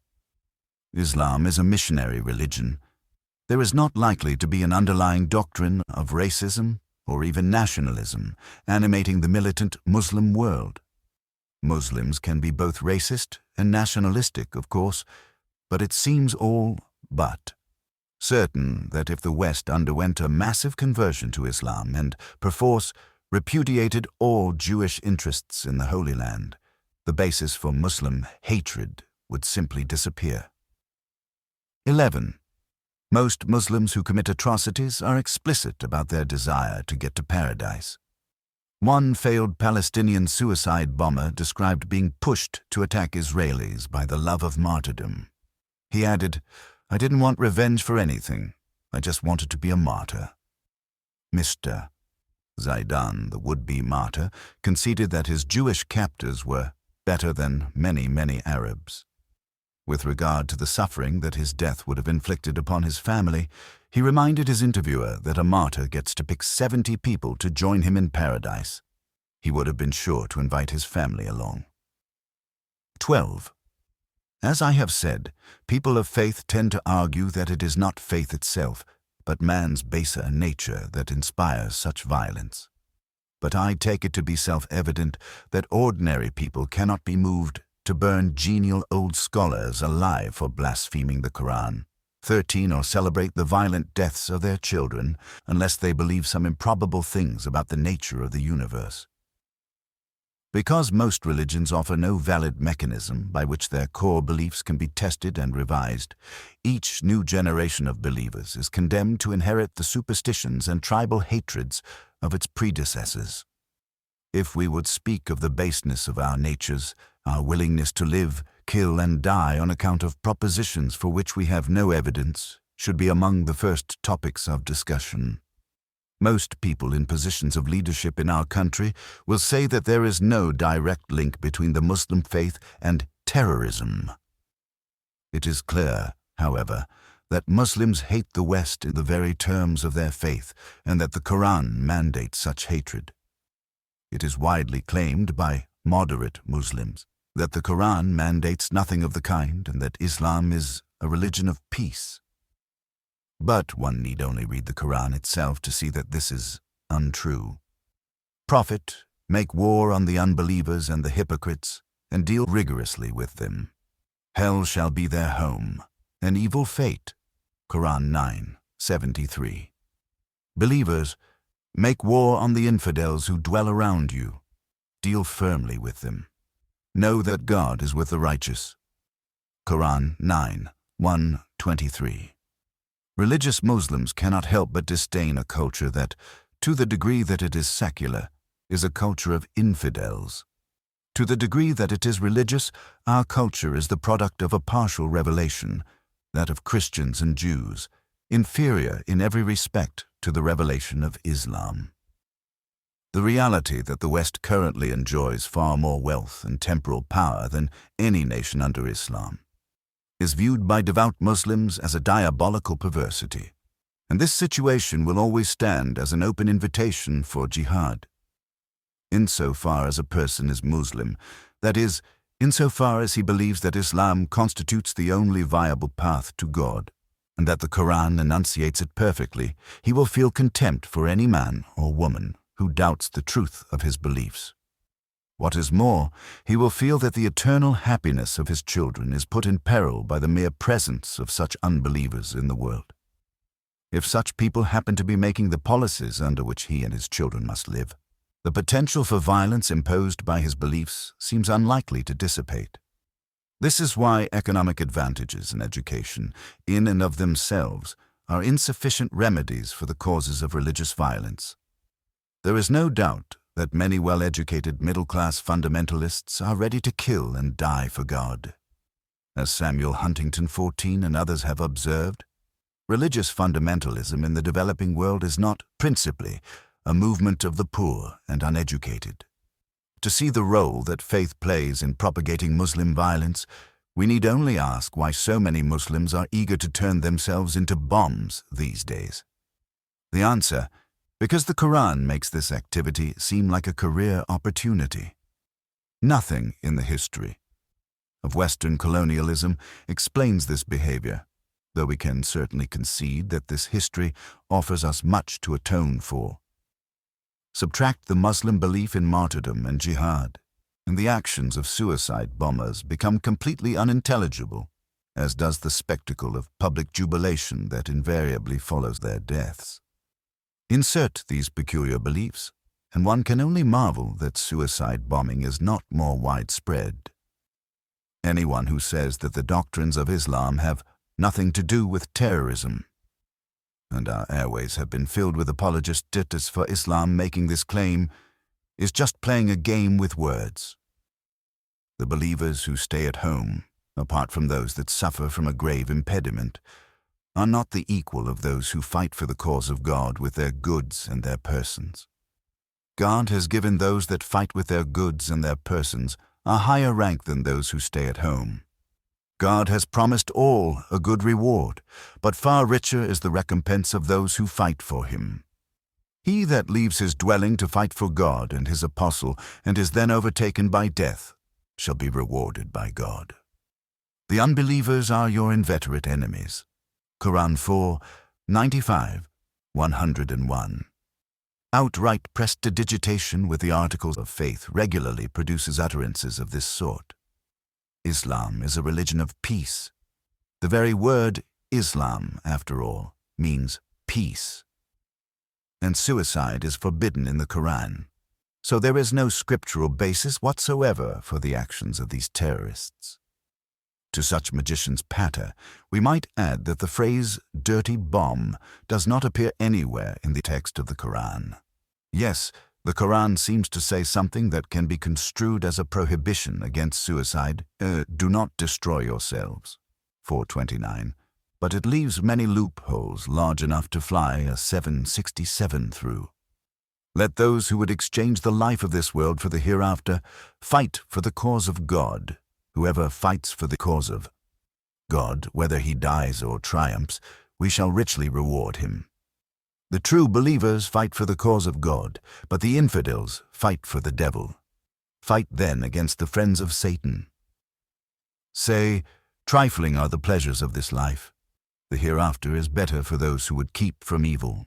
Islam is a missionary religion. There is not likely to be an underlying doctrine of racism or even nationalism animating the militant Muslim world. Muslims can be both racist and nationalistic, of course, but it seems all but certain that if the West underwent a massive conversion to Islam and, perforce, repudiated all Jewish interests in the Holy Land, the basis for Muslim hatred would simply disappear. 11. Most Muslims who commit atrocities are explicit about their desire to get to paradise. One failed Palestinian suicide bomber described being pushed to attack Israelis by the love of martyrdom. He added, "I didn't want revenge for anything. I just wanted to be a martyr." Mr. Zaidan, the would-be martyr, conceded that his Jewish captors were better than many Arabs. With regard to the suffering that his death would have inflicted upon his family, he reminded his interviewer that a martyr gets to pick 70 people to join him in paradise. He would have been sure to invite his family along. 12. As I have said, people of faith tend to argue that it is not faith itself, but man's baser nature that inspires such violence. But I take it to be self-evident that ordinary people cannot be moved to burn genial old scholars alive for blaspheming the Quran, 13, or celebrate the violent deaths of their children, unless they believe some improbable things about the nature of the universe. Because most religions offer no valid mechanism by which their core beliefs can be tested and revised, each new generation of believers is condemned to inherit the superstitions and tribal hatreds of its predecessors. If we would speak of the baseness of our natures, our willingness to live, kill, and die on account of propositions for which we have no evidence should be among the first topics of discussion. Most people in positions of leadership in our country will say that there is no direct link between the Muslim faith and terrorism. It is clear, however, that Muslims hate the West in the very terms of their faith, and that the Quran mandates such hatred. It is widely claimed by moderate Muslims that the Quran mandates nothing of the kind and that Islam is a religion of peace. But one need only read the Quran itself to see that this is untrue. Prophet, make war on the unbelievers and the hypocrites, and deal rigorously with them. Hell shall be their home, an evil fate. Quran 9:73. Believers, make war on the infidels who dwell around you. Deal firmly with them. Know that God is with the righteous. Quran 9:1-23. Religious Muslims cannot help but disdain a culture that, to the degree that it is secular, is a culture of infidels. To the degree that it is religious, our culture is the product of a partial revelation, that of Christians and Jews, inferior in every respect to the revelation of Islam. The reality that the West currently enjoys far more wealth and temporal power than any nation under Islam is viewed by devout Muslims as a diabolical perversity, and this situation will always stand as an open invitation for jihad. Insofar as a person is Muslim, that is, insofar as he believes that Islam constitutes the only viable path to God, and that the Quran enunciates it perfectly, he will feel contempt for any man or woman who doubts the truth of his beliefs. What is more, he will feel that the eternal happiness of his children is put in peril by the mere presence of such unbelievers in the world. If such people happen to be making the policies under which he and his children must live, the potential for violence imposed by his beliefs seems unlikely to dissipate. This is why economic advantages in education, in and of themselves, are insufficient remedies for the causes of religious violence. There is no doubt that many well-educated middle-class fundamentalists are ready to kill and die for God. As Samuel Huntington 14 and others have observed, religious fundamentalism in the developing world is not, principally, a movement of the poor and uneducated. To see the role that faith plays in propagating Muslim violence, we need only ask why so many Muslims are eager to turn themselves into bombs these days. The answer: because the Quran makes this activity seem like a career opportunity. Nothing in the history of Western colonialism explains this behavior, though we can certainly concede that this history offers us much to atone for. Subtract the Muslim belief in martyrdom and jihad, and the actions of suicide bombers become completely unintelligible, as does the spectacle of public jubilation that invariably follows their deaths. Insert these peculiar beliefs, and one can only marvel that suicide bombing is not more widespread. Anyone who says that the doctrines of Islam have nothing to do with terrorism, and our airways have been filled with apologists for Islam making this claim, is just playing a game with words. The believers who stay at home, apart from those that suffer from a grave impediment, are not the equal of those who fight for the cause of God with their goods and their persons. God has given those that fight with their goods and their persons a higher rank than those who stay at home. God has promised all a good reward, but far richer is the recompense of those who fight for him. He that leaves his dwelling to fight for God and his apostle, and is then overtaken by death, shall be rewarded by God. The unbelievers are your inveterate enemies. Quran 4:95-101. Outright prestidigitation with the articles of faith regularly produces utterances of this sort. Islam is a religion of peace. The very word Islam, after all, means peace. And suicide is forbidden in the Quran, so there is no scriptural basis whatsoever for the actions of these terrorists. To such magicians' patter, we might add that the phrase dirty bomb does not appear anywhere in the text of the Quran. Yes, the Quran seems to say something that can be construed as a prohibition against suicide. Do not destroy yourselves, 429, but it leaves many loopholes large enough to fly a 767 through. Let those who would exchange the life of this world for the hereafter fight for the cause of God. Whoever fights for the cause of God, whether he dies or triumphs, we shall richly reward him. The true believers fight for the cause of God, but the infidels fight for the devil. Fight then against the friends of Satan. Say, trifling are the pleasures of this life. The hereafter is better for those who would keep from evil.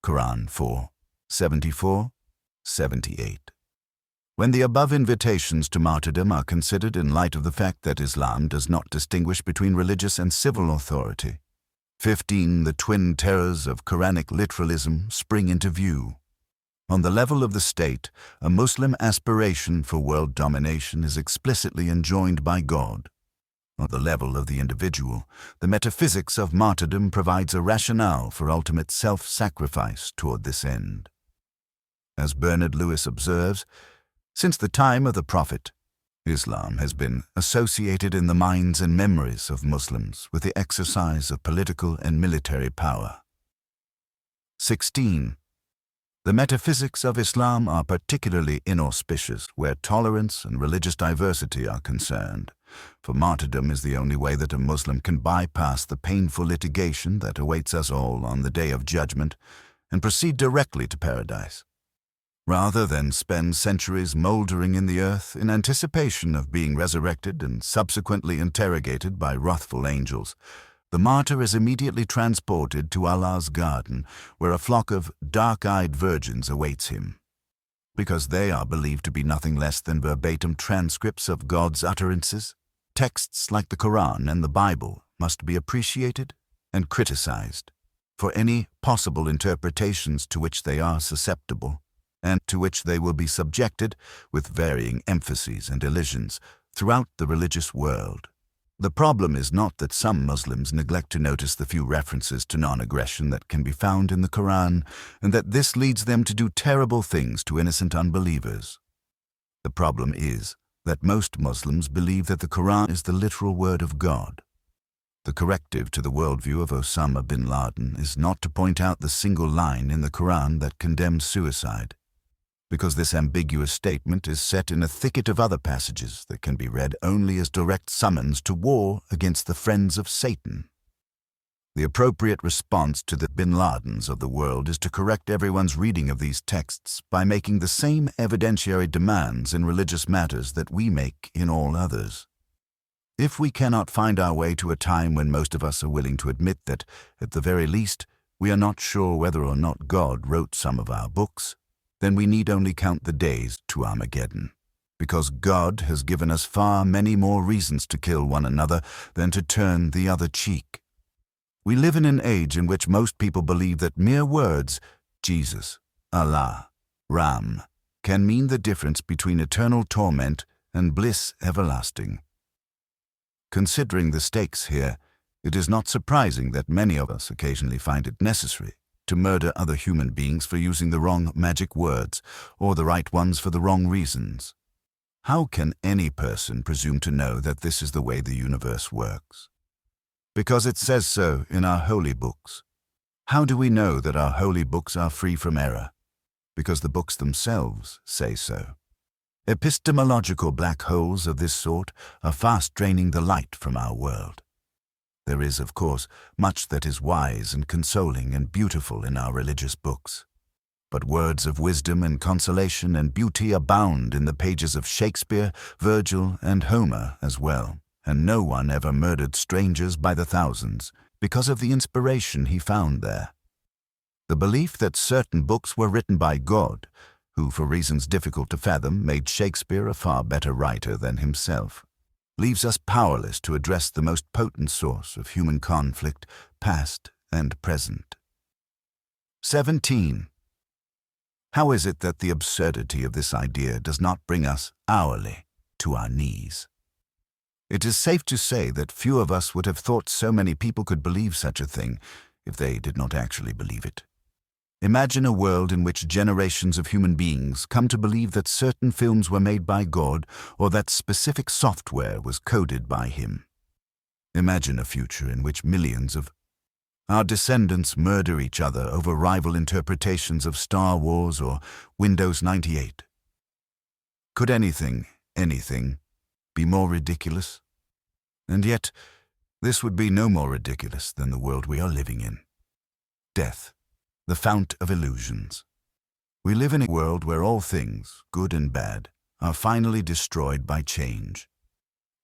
Quran 4, 74, 78. When the above invitations to martyrdom are considered in light of the fact that Islam does not distinguish between religious and civil authority, 15. The twin terrors of Quranic literalism spring into view. On the level of the state, a Muslim aspiration for world domination is explicitly enjoined by God. On the level of the individual, the metaphysics of martyrdom provides a rationale for ultimate self-sacrifice toward this end. As Bernard Lewis observes, since the time of the Prophet, Islam has been associated in the minds and memories of Muslims with the exercise of political and military power. 16. The metaphysics of Islam are particularly inauspicious where tolerance and religious diversity are concerned, for martyrdom is the only way that a Muslim can bypass the painful litigation that awaits us all on the Day of Judgment and proceed directly to paradise. Rather than spend centuries mouldering in the earth in anticipation of being resurrected and subsequently interrogated by wrathful angels, the martyr is immediately transported to Allah's garden, where a flock of dark-eyed virgins awaits him. Because they are believed to be nothing less than verbatim transcripts of God's utterances, texts like the Quran and the Bible must be appreciated and criticized for any possible interpretations to which they are susceptible, and to which they will be subjected with varying emphases and elisions throughout the religious world. The problem is not that some Muslims neglect to notice the few references to non-aggression that can be found in the Quran, and that this leads them to do terrible things to innocent unbelievers. The problem is that most Muslims believe that the Quran is the literal word of God. The corrective to the worldview of Osama bin Laden is not to point out the single line in the Quran that condemns suicide, because this ambiguous statement is set in a thicket of other passages that can be read only as direct summons to war against the friends of Satan. The appropriate response to the bin Ladens of the world is to correct everyone's reading of these texts by making the same evidentiary demands in religious matters that we make in all others. If we cannot find our way to a time when most of us are willing to admit that, at the very least, we are not sure whether or not God wrote some of our books, then we need only count the days to Armageddon, because God has given us far many more reasons to kill one another than to turn the other cheek. We live in an age in which most people believe that mere words, Jesus, Allah, Ram, can mean the difference between eternal torment and bliss everlasting. Considering the stakes here, it is not surprising that many of us occasionally find it necessary to murder other human beings for using the wrong magic words or the right ones for the wrong reasons. How can any person presume to know that this is the way the universe works? Because it says so in our holy books. How do we know that our holy books are free from error? Because the books themselves say so. Epistemological black holes of this sort are fast draining the light from our world. There is, of course, much that is wise and consoling and beautiful in our religious books. But words of wisdom and consolation and beauty abound in the pages of Shakespeare, Virgil, and Homer as well, and no one ever murdered strangers by the thousands because of the inspiration he found there. The belief that certain books were written by God, who for reasons difficult to fathom made Shakespeare a far better writer than himself, leaves us powerless to address the most potent source of human conflict, past and present. 17. How is it that the absurdity of this idea does not bring us hourly to our knees? It is safe to say that few of us would have thought so many people could believe such a thing if they did not actually believe it. Imagine a world in which generations of human beings come to believe that certain films were made by God or that specific software was coded by Him. Imagine a future in which millions of our descendants murder each other over rival interpretations of Star Wars or Windows 98. Could anything be more ridiculous? And yet, this would be no more ridiculous than the world we are living in. Death, the fount of illusions. We live in a world where all things, good and bad, are finally destroyed by change.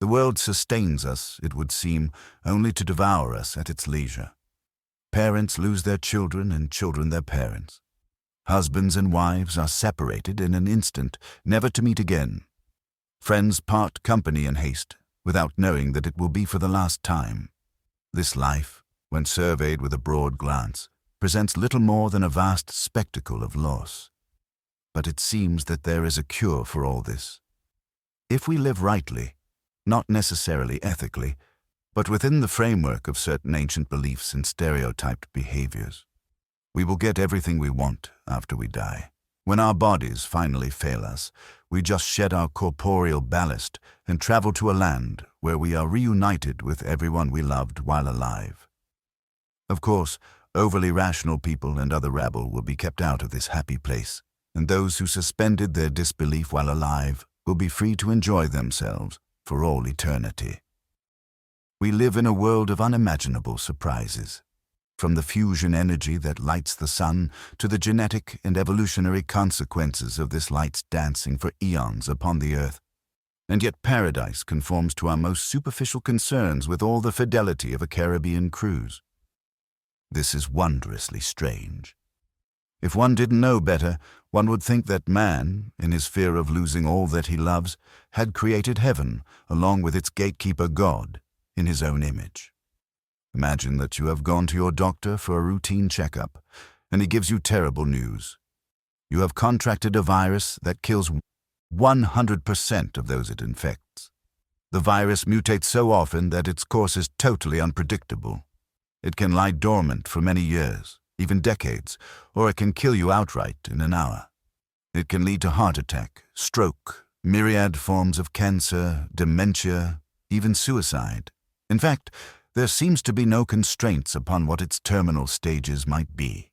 The world sustains us, it would seem, only to devour us at its leisure. Parents lose their children and children their parents. Husbands and wives are separated in an instant, never to meet again. Friends part company in haste, without knowing that it will be for the last time. This life, when surveyed with a broad glance, presents little more than a vast spectacle of loss. But it seems that there is a cure for all this. If we live rightly, not necessarily ethically, but within the framework of certain ancient beliefs and stereotyped behaviors, we will get everything we want after we die. When our bodies finally fail us, we just shed our corporeal ballast and travel to a land where we are reunited with everyone we loved while alive. Of course, overly rational people and other rabble will be kept out of this happy place, and those who suspended their disbelief while alive will be free to enjoy themselves for all eternity. We live in a world of unimaginable surprises. From the fusion energy that lights the sun to the genetic and evolutionary consequences of this light's dancing for eons upon the earth. And yet paradise conforms to our most superficial concerns with all the fidelity of a Caribbean cruise. This is wondrously strange. If one didn't know better, one would think that man, in his fear of losing all that he loves, had created heaven, along with its gatekeeper God, in his own image. Imagine that you have gone to your doctor for a routine checkup, and he gives you terrible news. You have contracted a virus that kills 100% of those it infects. The virus mutates so often that its course is totally unpredictable. It can lie dormant for many years, even decades, or it can kill you outright in an hour. It can lead to heart attack, stroke, myriad forms of cancer, dementia, even suicide. In fact, there seems to be no constraints upon what its terminal stages might be.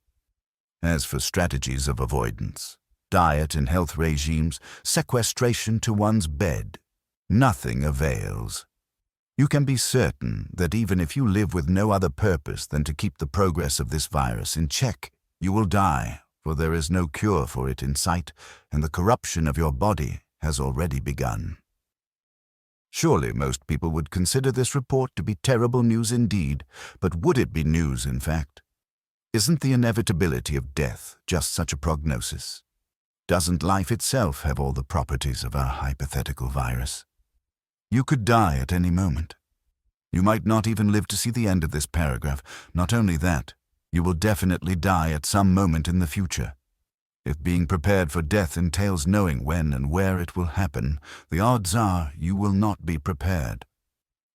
As for strategies of avoidance, diet and health regimes, sequestration to one's bed, nothing avails. You can be certain that even if you live with no other purpose than to keep the progress of this virus in check, you will die, for there is no cure for it in sight, and the corruption of your body has already begun. Surely most people would consider this report to be terrible news indeed, but would it be news in fact? Isn't the inevitability of death just such a prognosis? Doesn't life itself have all the properties of our hypothetical virus? You could die at any moment. You might not even live to see the end of this paragraph. Not only that, you will definitely die at some moment in the future. If being prepared for death entails knowing when and where it will happen, the odds are you will not be prepared.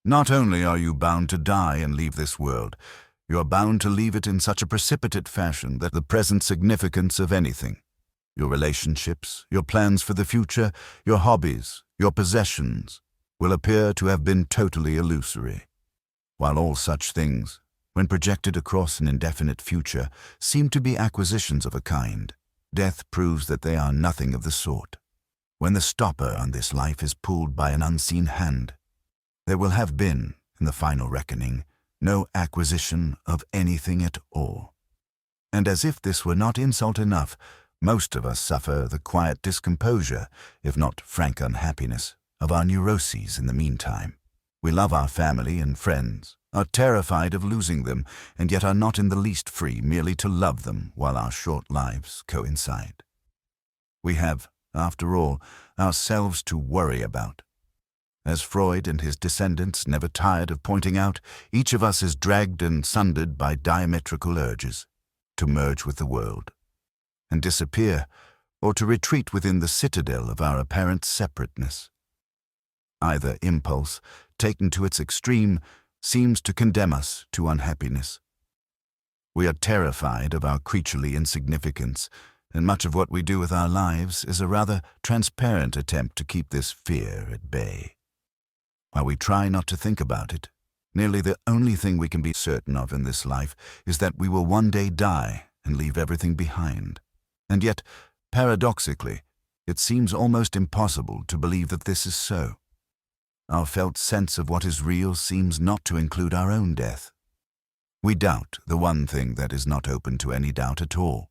Not only are you bound to die and leave this world, you are bound to leave it in such a precipitate fashion that the present significance of anything, your relationships, your plans for the future, your hobbies, your possessions, will appear to have been totally illusory. While all such things, when projected across an indefinite future, seem to be acquisitions of a kind, death proves that they are nothing of the sort. When the stopper on this life is pulled by an unseen hand, there will have been, in the final reckoning, no acquisition of anything at all. And as if this were not insult enough, most of us suffer the quiet discomposure, if not frank unhappiness, of our neuroses in the meantime. We love our family and friends, are terrified of losing them, and yet are not in the least free merely to love them while our short lives coincide. We have, after all, ourselves to worry about. As Freud and his descendants never tired of pointing out, each of us is dragged and sundered by diametrical urges, to merge with the world, and disappear, or to retreat within the citadel of our apparent separateness. Either impulse, taken to its extreme, seems to condemn us to unhappiness. We are terrified of our creaturely insignificance, and much of what we do with our lives is a rather transparent attempt to keep this fear at bay. While we try not to think about it, nearly the only thing we can be certain of in this life is that we will one day die and leave everything behind. And yet, paradoxically, it seems almost impossible to believe that this is so. Our felt sense of what is real seems not to include our own death. We doubt the one thing that is not open to any doubt at all.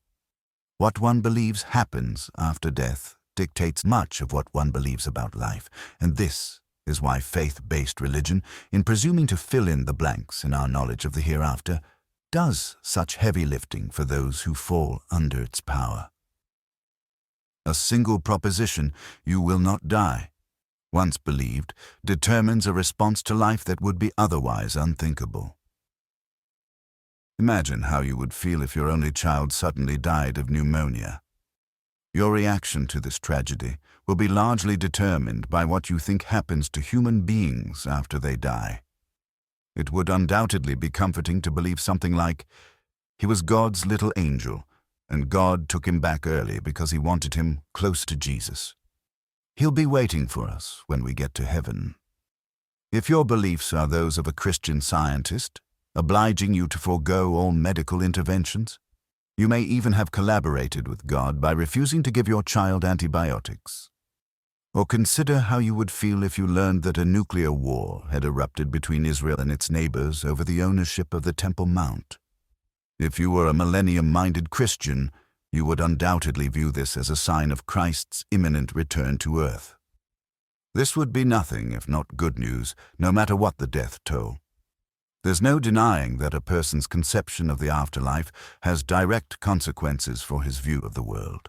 What one believes happens after death dictates much of what one believes about life, and this is why faith-based religion, in presuming to fill in the blanks in our knowledge of the hereafter, does such heavy lifting for those who fall under its power. A single proposition, "you will not die," once believed, determines a response to life that would be otherwise unthinkable. Imagine how you would feel if your only child suddenly died of pneumonia. Your reaction to this tragedy will be largely determined by what you think happens to human beings after they die. It would undoubtedly be comforting to believe something like, "He was God's little angel, and God took him back early because he wanted him close to Jesus. He'll be waiting for us when we get to heaven." If your beliefs are those of a Christian Scientist, obliging you to forego all medical interventions, you may even have collaborated with God by refusing to give your child antibiotics. Or consider how you would feel if you learned that a nuclear war had erupted between Israel and its neighbors over the ownership of the Temple Mount. If you were a millennium-minded Christian, you would undoubtedly view this as a sign of Christ's imminent return to earth. This would be nothing if not good news, no matter what the death toll. There's no denying that a person's conception of the afterlife has direct consequences for his view of the world.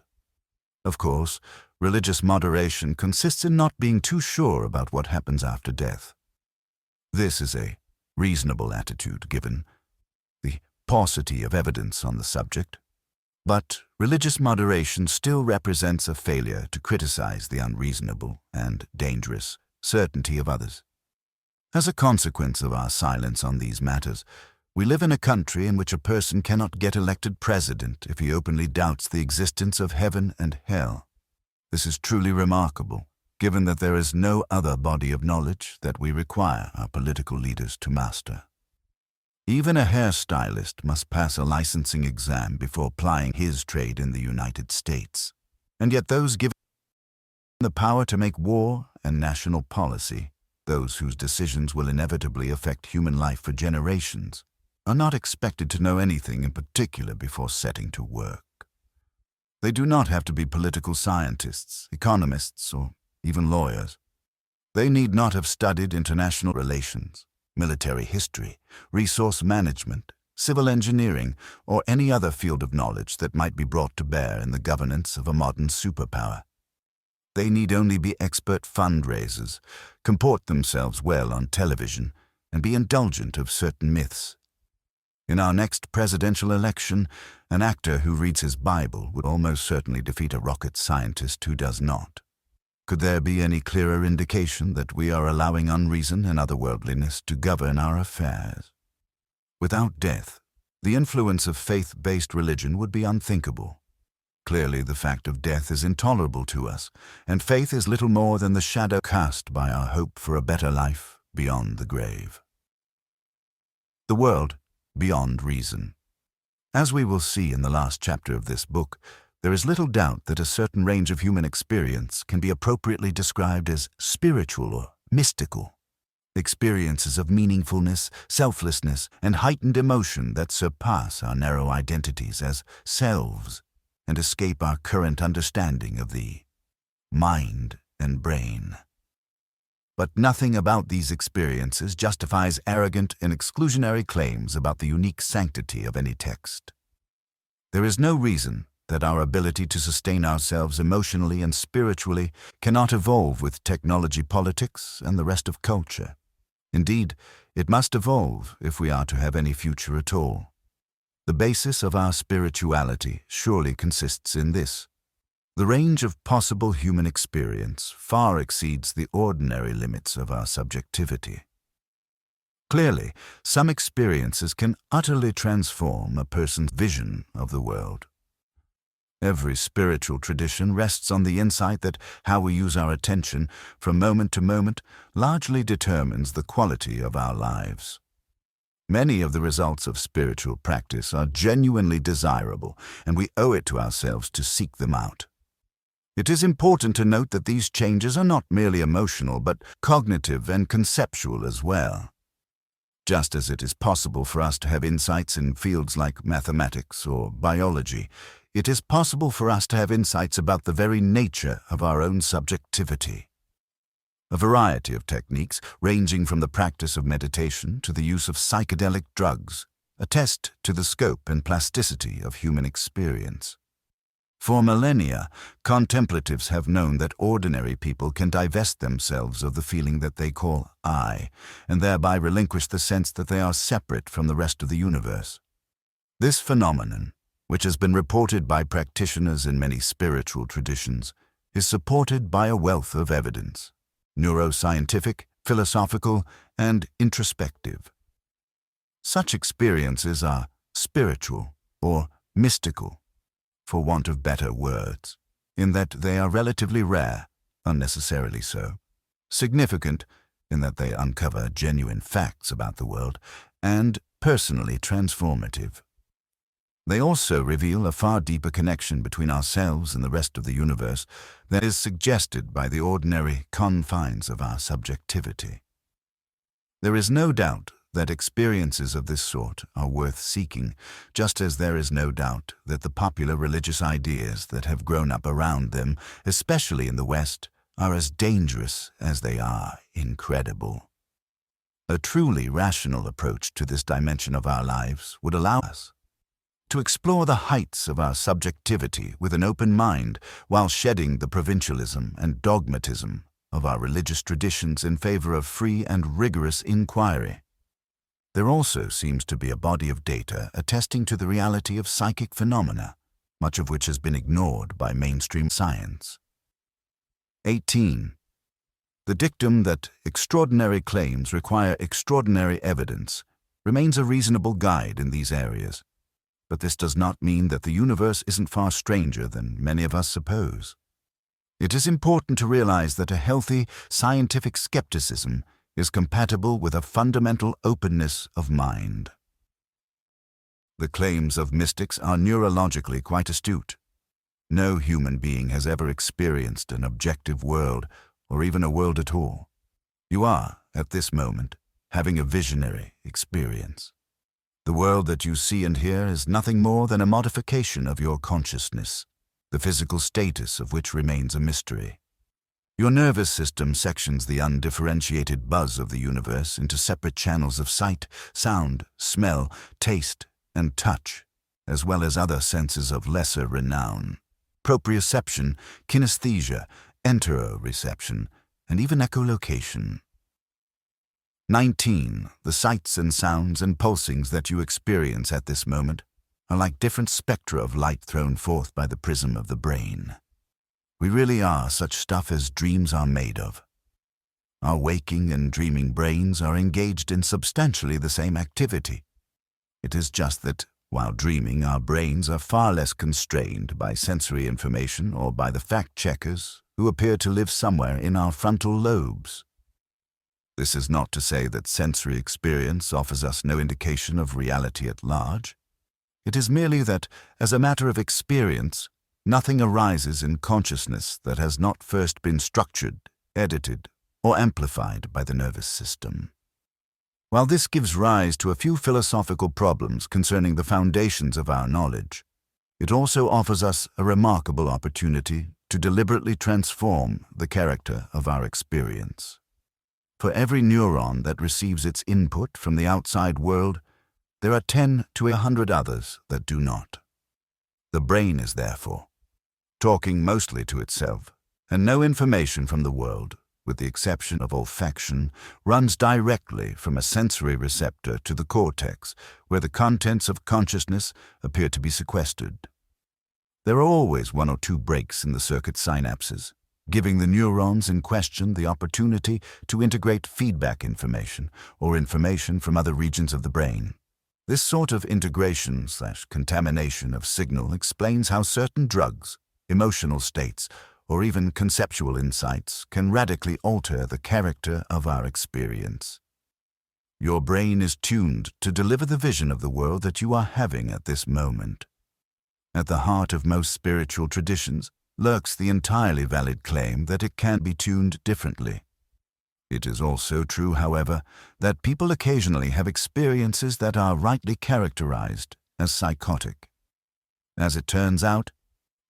Of course, religious moderation consists in not being too sure about what happens after death. This is a reasonable attitude given the paucity of evidence on the subject. But religious moderation still represents a failure to criticize the unreasonable and dangerous certainty of others. As a consequence of our silence on these matters, we live in a country in which a person cannot get elected president if he openly doubts the existence of heaven and hell. This is truly remarkable, given that there is no other body of knowledge that we require our political leaders to master. Even a hairstylist must pass a licensing exam before plying his trade in the United States. And yet those given the power to make war and national policy, those whose decisions will inevitably affect human life for generations, are not expected to know anything in particular before setting to work. They do not have to be political scientists, economists, or even lawyers. They need not have studied international relations, military history, resource management, civil engineering, or any other field of knowledge that might be brought to bear in the governance of a modern superpower. They need only be expert fundraisers, comport themselves well on television, and be indulgent of certain myths. In our next presidential election, an actor who reads his Bible would almost certainly defeat a rocket scientist who does not. Could there be any clearer indication that we are allowing unreason and otherworldliness to govern our affairs? Without death, the influence of faith-based religion would be unthinkable. Clearly, the fact of death is intolerable to us, and faith is little more than the shadow cast by our hope for a better life beyond the grave. The world beyond reason. As we will see in the last chapter of this book, there is little doubt that a certain range of human experience can be appropriately described as spiritual or mystical. Experiences of meaningfulness, selflessness, and heightened emotion that surpass our narrow identities as selves and escape our current understanding of the mind and brain. But nothing about these experiences justifies arrogant and exclusionary claims about the unique sanctity of any text. There is no reason that our ability to sustain ourselves emotionally and spiritually cannot evolve with technology, politics, and the rest of culture. Indeed, it must evolve if we are to have any future at all. The basis of our spirituality surely consists in this: the range of possible human experience far exceeds the ordinary limits of our subjectivity. Clearly, some experiences can utterly transform a person's vision of the world. Every spiritual tradition rests on the insight that how we use our attention from moment to moment largely determines the quality of our lives. Many of the results of spiritual practice are genuinely desirable, and we owe it to ourselves to seek them out. It is important to note that these changes are not merely emotional, but cognitive and conceptual as well. Just as it is possible for us to have insights in fields like mathematics or biology, it is possible for us to have insights about the very nature of our own subjectivity. A variety of techniques, ranging from the practice of meditation to the use of psychedelic drugs, attest to the scope and plasticity of human experience. For millennia, contemplatives have known that ordinary people can divest themselves of the feeling that they call I, and thereby relinquish the sense that they are separate from the rest of the universe. This phenomenon, which has been reported by practitioners in many spiritual traditions, is supported by a wealth of evidence, neuroscientific, philosophical, and introspective. Such experiences are spiritual or mystical, for want of better words, in that they are relatively rare, unnecessarily so, significant in that they uncover genuine facts about the world, and personally transformative. They also reveal a far deeper connection between ourselves and the rest of the universe than is suggested by the ordinary confines of our subjectivity. There is no doubt that experiences of this sort are worth seeking, just as there is no doubt that the popular religious ideas that have grown up around them, especially in the West, are as dangerous as they are incredible. A truly rational approach to this dimension of our lives would allow us to explore the heights of our subjectivity with an open mind while shedding the provincialism and dogmatism of our religious traditions in favor of free and rigorous inquiry. There also seems to be a body of data attesting to the reality of psychic phenomena, much of which has been ignored by mainstream science. 18. The dictum that extraordinary claims require extraordinary evidence remains a reasonable guide in these areas, but this does not mean that the universe isn't far stranger than many of us suppose. It is important to realize that a healthy scientific skepticism is compatible with a fundamental openness of mind. The claims of mystics are neurologically quite astute. No human being has ever experienced an objective world, or even a world at all. You are, at this moment, having a visionary experience. The world that you see and hear is nothing more than a modification of your consciousness, the physical status of which remains a mystery. Your nervous system sections the undifferentiated buzz of the universe into separate channels of sight, sound, smell, taste, and touch, as well as other senses of lesser renown: proprioception, kinesthesia, enteroreception, and even echolocation. 19. The sights and sounds and pulsings that you experience at this moment are like different spectra of light thrown forth by the prism of the brain. We really are such stuff as dreams are made of. Our waking and dreaming brains are engaged in substantially the same activity. It is just that, while dreaming, our brains are far less constrained by sensory information or by the fact-checkers who appear to live somewhere in our frontal lobes. This is not to say that sensory experience offers us no indication of reality at large. It is merely that, as a matter of experience, nothing arises in consciousness that has not first been structured, edited, or amplified by the nervous system. While this gives rise to a few philosophical problems concerning the foundations of our knowledge, it also offers us a remarkable opportunity to deliberately transform the character of our experience. For every neuron that receives its input from the outside world, there are 10 to 100 others that do not. The brain is therefore talking mostly to itself, and no information from the world, with the exception of olfaction, runs directly from a sensory receptor to the cortex, where the contents of consciousness appear to be sequestered. There are always one or two breaks in the circuit synapses, giving the neurons in question the opportunity to integrate feedback information or information from other regions of the brain. This sort of integration/contamination of signal explains how certain drugs, emotional states, or even conceptual insights can radically alter the character of our experience. Your brain is tuned to deliver the vision of the world that you are having at this moment. At the heart of most spiritual traditions lurks the entirely valid claim that it can be tuned differently. It is also true, however, that people occasionally have experiences that are rightly characterized as psychotic. As it turns out,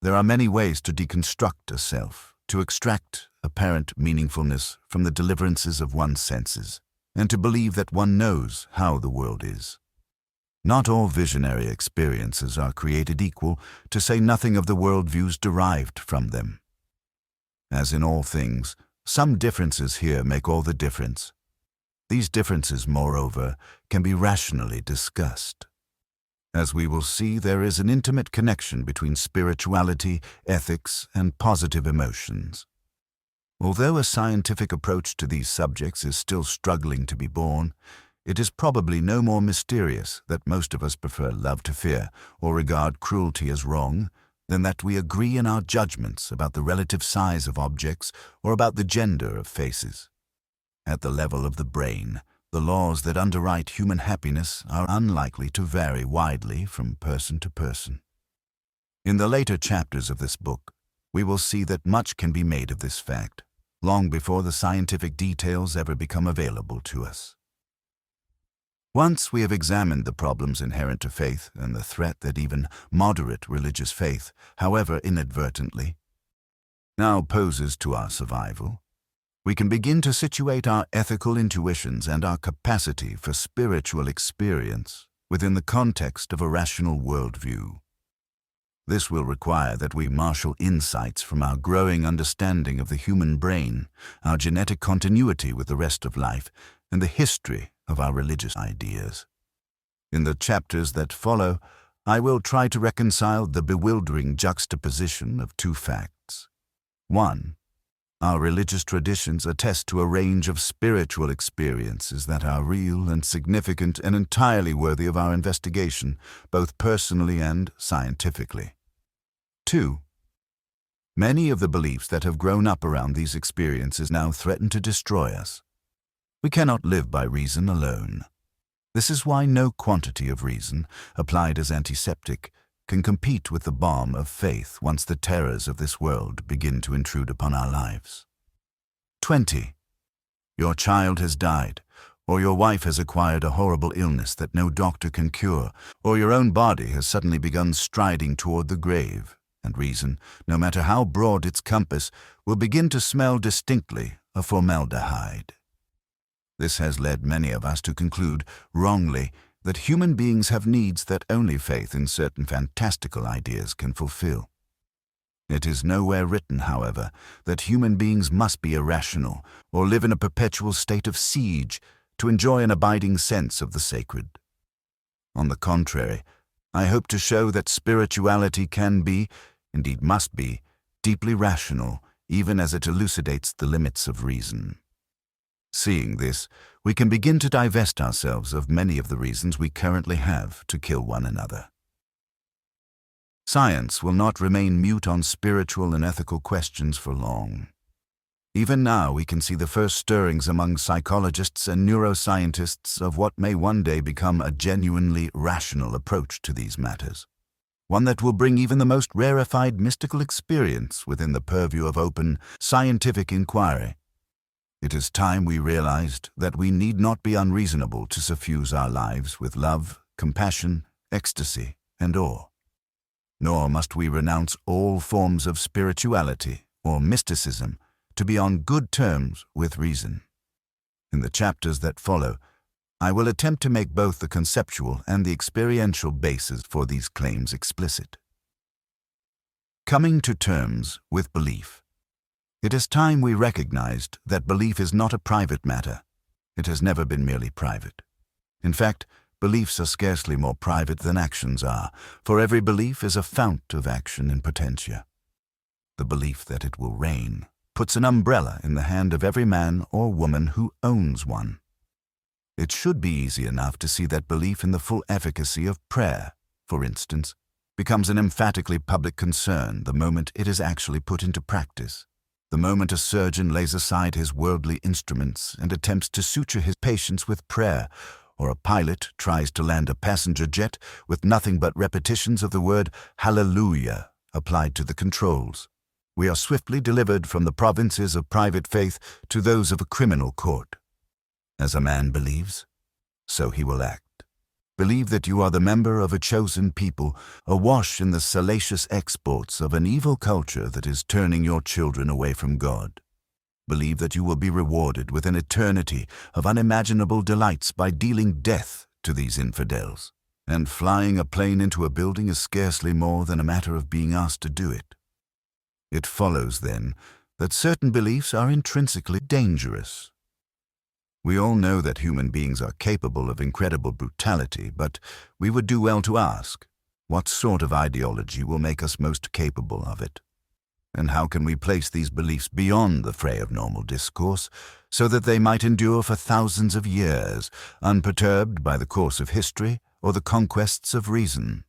there are many ways to deconstruct a self, to extract apparent meaningfulness from the deliverances of one's senses, and to believe that one knows how the world is. Not all visionary experiences are created equal, to say nothing of the worldviews derived from them. As in all things, some differences here make all the difference. These differences, moreover, can be rationally discussed. As we will see, there is an intimate connection between spirituality, ethics, and positive emotions. Although a scientific approach to these subjects is still struggling to be born, it is probably no more mysterious that most of us prefer love to fear or regard cruelty as wrong than that we agree in our judgments about the relative size of objects or about the gender of faces. At the level of the brain, the laws that underwrite human happiness are unlikely to vary widely from person to person. In the later chapters of this book, we will see that much can be made of this fact, long before the scientific details ever become available to us. Once we have examined the problems inherent to faith and the threat that even moderate religious faith, however inadvertently, now poses to our survival, we can begin to situate our ethical intuitions and our capacity for spiritual experience within the context of a rational worldview. This will require that we marshal insights from our growing understanding of the human brain, our genetic continuity with the rest of life, and the history of our religious ideas. In the chapters that follow, I will try to reconcile the bewildering juxtaposition of two facts. 1. Our religious traditions attest to a range of spiritual experiences that are real and significant and entirely worthy of our investigation, both personally and scientifically. 2. Many of the beliefs that have grown up around these experiences now threaten to destroy us. We cannot live by reason alone. This is why no quantity of reason, applied as antiseptic, can compete with the balm of faith once the terrors of this world begin to intrude upon our lives. 20. Your child has died, or your wife has acquired a horrible illness that no doctor can cure, or your own body has suddenly begun striding toward the grave, and reason, no matter how broad its compass, will begin to smell distinctly of formaldehyde. This has led many of us to conclude, wrongly, that human beings have needs that only faith in certain fantastical ideas can fulfill. It is nowhere written, however, that human beings must be irrational or live in a perpetual state of siege to enjoy an abiding sense of the sacred. On the contrary, I hope to show that spirituality can be, indeed must be, deeply rational, even as it elucidates the limits of reason. Seeing this, we can begin to divest ourselves of many of the reasons we currently have to kill one another. Science will not remain mute on spiritual and ethical questions for long. Even now we can see the first stirrings among psychologists and neuroscientists of what may one day become a genuinely rational approach to these matters, one that will bring even the most rarefied mystical experience within the purview of open, scientific inquiry. It is time we realized that we need not be unreasonable to suffuse our lives with love, compassion, ecstasy, and awe. Nor must we renounce all forms of spirituality or mysticism to be on good terms with reason. In the chapters that follow, I will attempt to make both the conceptual and the experiential basis for these claims explicit. Coming to terms with belief. It is time we recognized that belief is not a private matter. It has never been merely private. In fact, beliefs are scarcely more private than actions are, for every belief is a fount of action in potentia. The belief that it will rain puts an umbrella in the hand of every man or woman who owns one. It should be easy enough to see that belief in the full efficacy of prayer, for instance, becomes an emphatically public concern the moment it is actually put into practice. The moment a surgeon lays aside his worldly instruments and attempts to suture his patients with prayer, or a pilot tries to land a passenger jet with nothing but repetitions of the word hallelujah applied to the controls, we are swiftly delivered from the provinces of private faith to those of a criminal court. As a man believes, so he will act. Believe that you are the member of a chosen people, awash in the salacious exports of an evil culture that is turning your children away from God. Believe that you will be rewarded with an eternity of unimaginable delights by dealing death to these infidels. and flying a plane into a building is scarcely more than a matter of being asked to do it. It follows, then, that certain beliefs are intrinsically dangerous. We all know that human beings are capable of incredible brutality, but we would do well to ask, what sort of ideology will make us most capable of it? And how can we place these beliefs beyond the fray of normal discourse, so that they might endure for thousands of years, unperturbed by the course of history or the conquests of reason?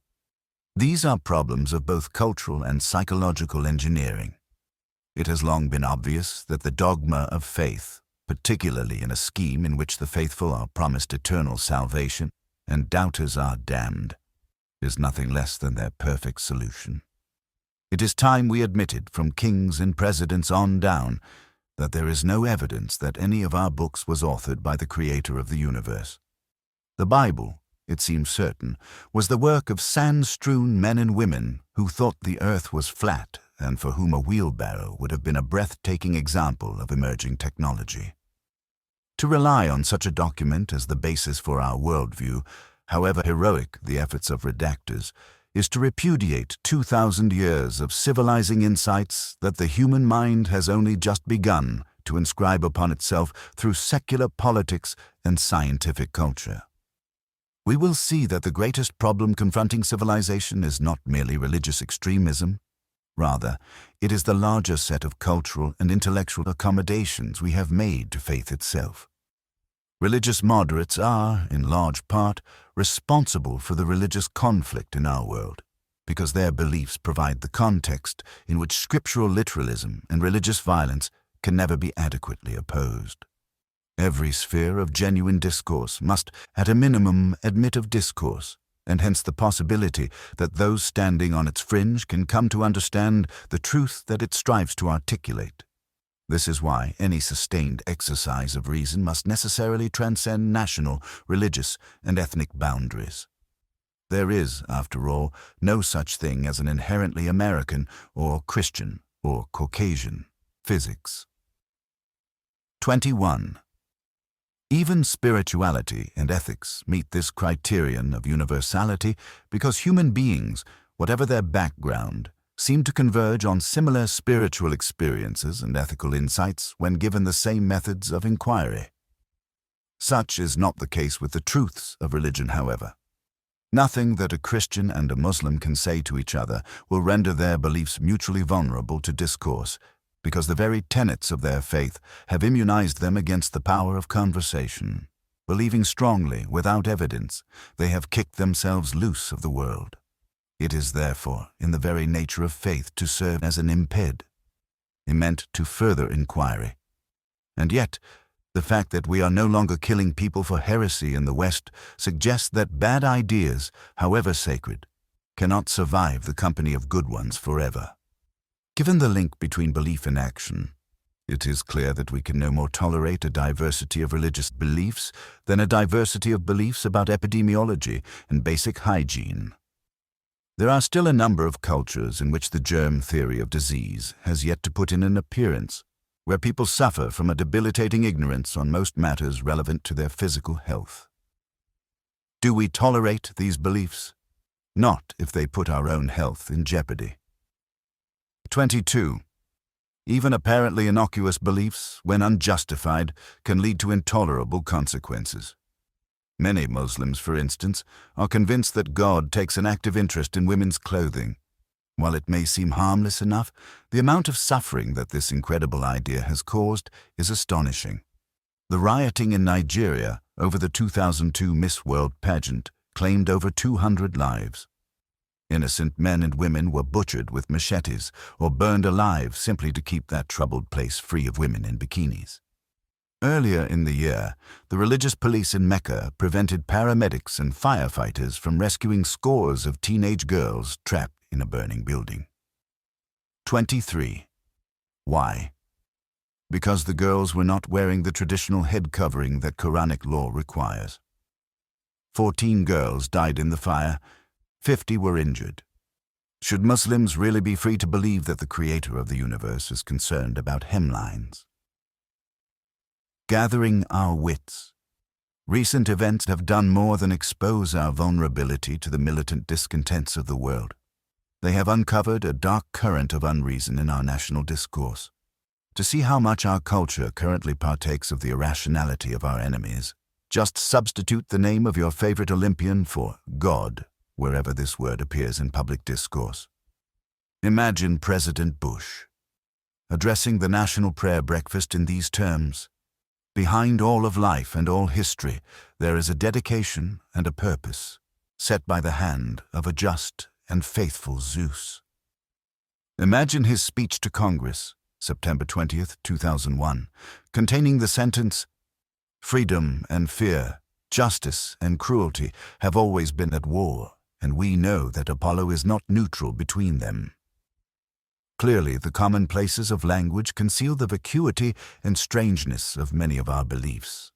These are problems of both cultural and psychological engineering. It has long been obvious that the dogma of faith, particularly in a scheme in which the faithful are promised eternal salvation and doubters are damned, is nothing less than their perfect solution. It is time we admitted, from kings and presidents on down, that there is no evidence that any of our books was authored by the creator of the universe. The Bible, it seems certain, was the work of sand-strewn men and women who thought the earth was flat and for whom a wheelbarrow would have been a breathtaking example of emerging technology. To rely on such a document as the basis for our worldview, however heroic the efforts of redactors, is to repudiate 2,000 years of civilizing insights that the human mind has only just begun to inscribe upon itself through secular politics and scientific culture. We will see that the greatest problem confronting civilization is not merely religious extremism. Rather, it is the larger set of cultural and intellectual accommodations we have made to faith itself. Religious moderates are, in large part, responsible for the religious conflict in our world, because their beliefs provide the context in which scriptural literalism and religious violence can never be adequately opposed. Every sphere of genuine discourse must, at a minimum, admit of discourse, and hence the possibility that those standing on its fringe can come to understand the truth that it strives to articulate. This is why any sustained exercise of reason must necessarily transcend national, religious, and ethnic boundaries. There is, after all, no such thing as an inherently American or Christian or Caucasian physics. 21. Even spirituality and ethics meet this criterion of universality because human beings, whatever their background, seem to converge on similar spiritual experiences and ethical insights when given the same methods of inquiry. Such is not the case with the truths of religion, however. Nothing that a Christian and a Muslim can say to each other will render their beliefs mutually vulnerable to discourse, because the very tenets of their faith have immunized them against the power of conversation. Believing strongly, without evidence, they have kicked themselves loose of the world. It is therefore in the very nature of faith to serve as an imped, meant to further inquiry. And yet, the fact that we are no longer killing people for heresy in the West suggests that bad ideas, however sacred, cannot survive the company of good ones forever. Given the link between belief and action, it is clear that we can no more tolerate a diversity of religious beliefs than a diversity of beliefs about epidemiology and basic hygiene. There are still a number of cultures in which the germ theory of disease has yet to put in an appearance, where people suffer from a debilitating ignorance on most matters relevant to their physical health. Do we tolerate these beliefs? Not if they put our own health in jeopardy. 22. Even apparently innocuous beliefs, when unjustified, can lead to intolerable consequences. Many Muslims, for instance, are convinced that God takes an active interest in women's clothing. While it may seem harmless enough, the amount of suffering that this incredible idea has caused is astonishing. The rioting in Nigeria over the 2002 Miss World pageant claimed over 200 lives. Innocent men and women were butchered with machetes or burned alive simply to keep that troubled place free of women in bikinis. Earlier in the year, the religious police in Mecca prevented paramedics and firefighters from rescuing scores of teenage girls trapped in a burning building. 23. Why? Because the girls were not wearing the traditional head covering that Quranic law requires. 14 girls died in the fire, 50 were injured. Should Muslims really be free to believe that the creator of the universe is concerned about hemlines? Gathering our wits. Recent events have done more than expose our vulnerability to the militant discontents of the world. They have uncovered a dark current of unreason in our national discourse. To see how much our culture currently partakes of the irrationality of our enemies, just substitute the name of your favorite Olympian for God wherever this word appears in public discourse. Imagine President Bush addressing the National Prayer Breakfast in these terms: "Behind all of life and all history, there is a dedication and a purpose, set by the hand of a just and faithful Zeus." Imagine his speech to Congress, September 20th, 2001, containing the sentence, "Freedom and fear, justice and cruelty have always been at war, and we know that Apollo is not neutral between them." Clearly, the commonplaces of language conceal the vacuity and strangeness of many of our beliefs.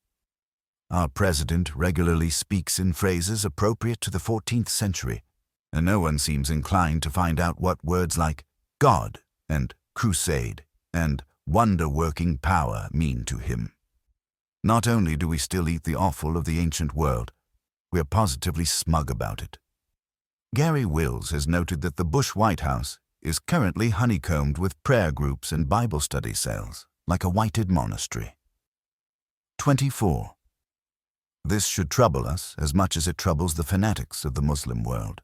Our president regularly speaks in phrases appropriate to the 14th century, and no one seems inclined to find out what words like God and crusade and wonder-working power mean to him. Not only do we still eat the offal of the ancient world, we are positively smug about it. Gary Wills has noted that the Bush White House is currently honeycombed with prayer groups and Bible study cells, like a whited monastery. 24. This should trouble us as much as it troubles the fanatics of the Muslim world.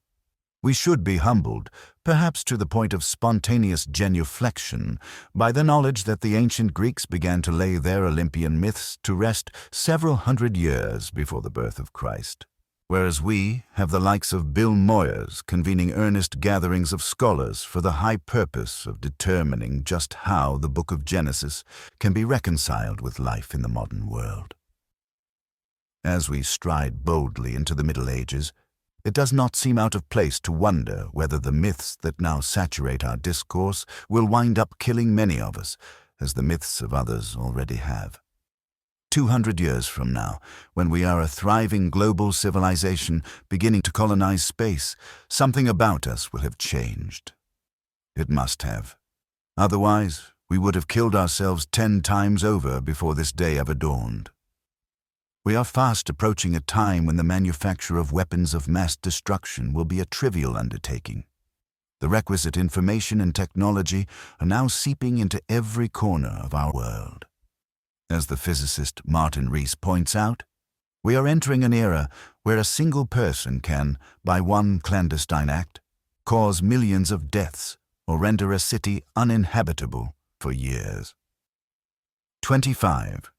We should be humbled, perhaps to the point of spontaneous genuflection, by the knowledge that the ancient Greeks began to lay their Olympian myths to rest several hundred years before the birth of Christ, whereas we have the likes of Bill Moyers convening earnest gatherings of scholars for the high purpose of determining just how the book of Genesis can be reconciled with life in the modern world. As we stride boldly into the Middle Ages, it does not seem out of place to wonder whether the myths that now saturate our discourse will wind up killing many of us, as the myths of others already have. 200 years from now, when we are a thriving global civilization beginning to colonize space, something about us will have changed. It must have. Otherwise, we would have killed ourselves 10 times over before this day ever dawned. We are fast approaching a time when the manufacture of weapons of mass destruction will be a trivial undertaking. The requisite information and technology are now seeping into every corner of our world. As the physicist Martin Rees points out, we are entering an era where a single person can, by one clandestine act, cause millions of deaths or render a city uninhabitable for years. 25.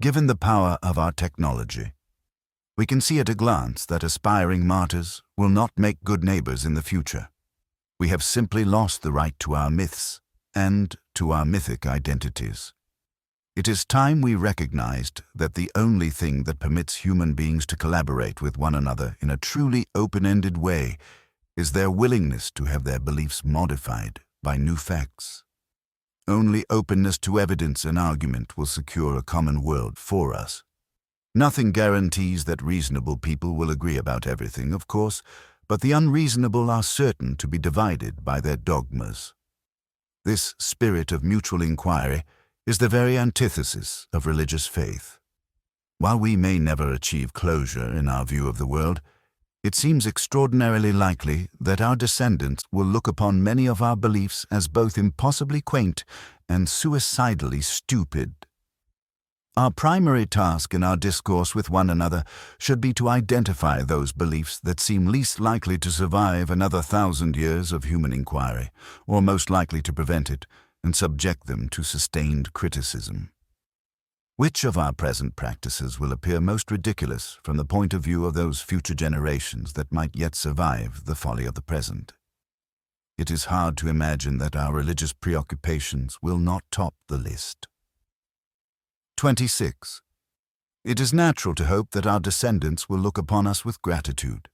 Given the power of our technology, we can see at a glance that aspiring martyrs will not make good neighbors in the future. We have simply lost the right to our myths and to our mythic identities. It is time we recognized that the only thing that permits human beings to collaborate with one another in a truly open-ended way is their willingness to have their beliefs modified by new facts. Only openness to evidence and argument will secure a common world for us. Nothing guarantees that reasonable people will agree about everything, of course, but the unreasonable are certain to be divided by their dogmas. This spirit of mutual inquiry is the very antithesis of religious faith. While we may never achieve closure in our view of the world, it seems extraordinarily likely that our descendants will look upon many of our beliefs as both impossibly quaint and suicidally stupid. Our primary task in our discourse with one another should be to identify those beliefs that seem least likely to survive another 1,000 years of human inquiry, or most likely to prevent it, and subject them to sustained criticism. Which of our present practices will appear most ridiculous from the point of view of those future generations that might yet survive the folly of the present? It is hard to imagine that our religious preoccupations will not top the list. 26. It is natural to hope that our descendants will look upon us with gratitude,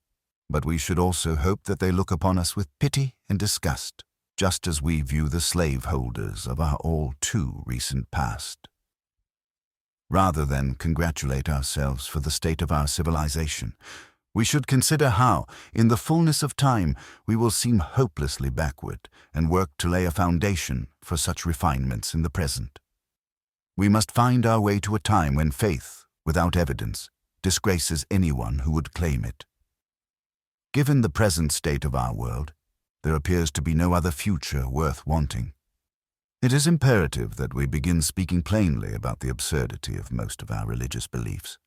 but we should also hope that they look upon us with pity and disgust, just as we view the slaveholders of our all too recent past. Rather than congratulate ourselves for the state of our civilization, we should consider how, in the fullness of time, we will seem hopelessly backward and work to lay a foundation for such refinements in the present. We must find our way to a time when faith without evidence, disgraces anyone who would claim it. Given the present state of our world, there appears to be no other future worth wanting. It is imperative that we begin speaking plainly about the absurdity of most of our religious beliefs.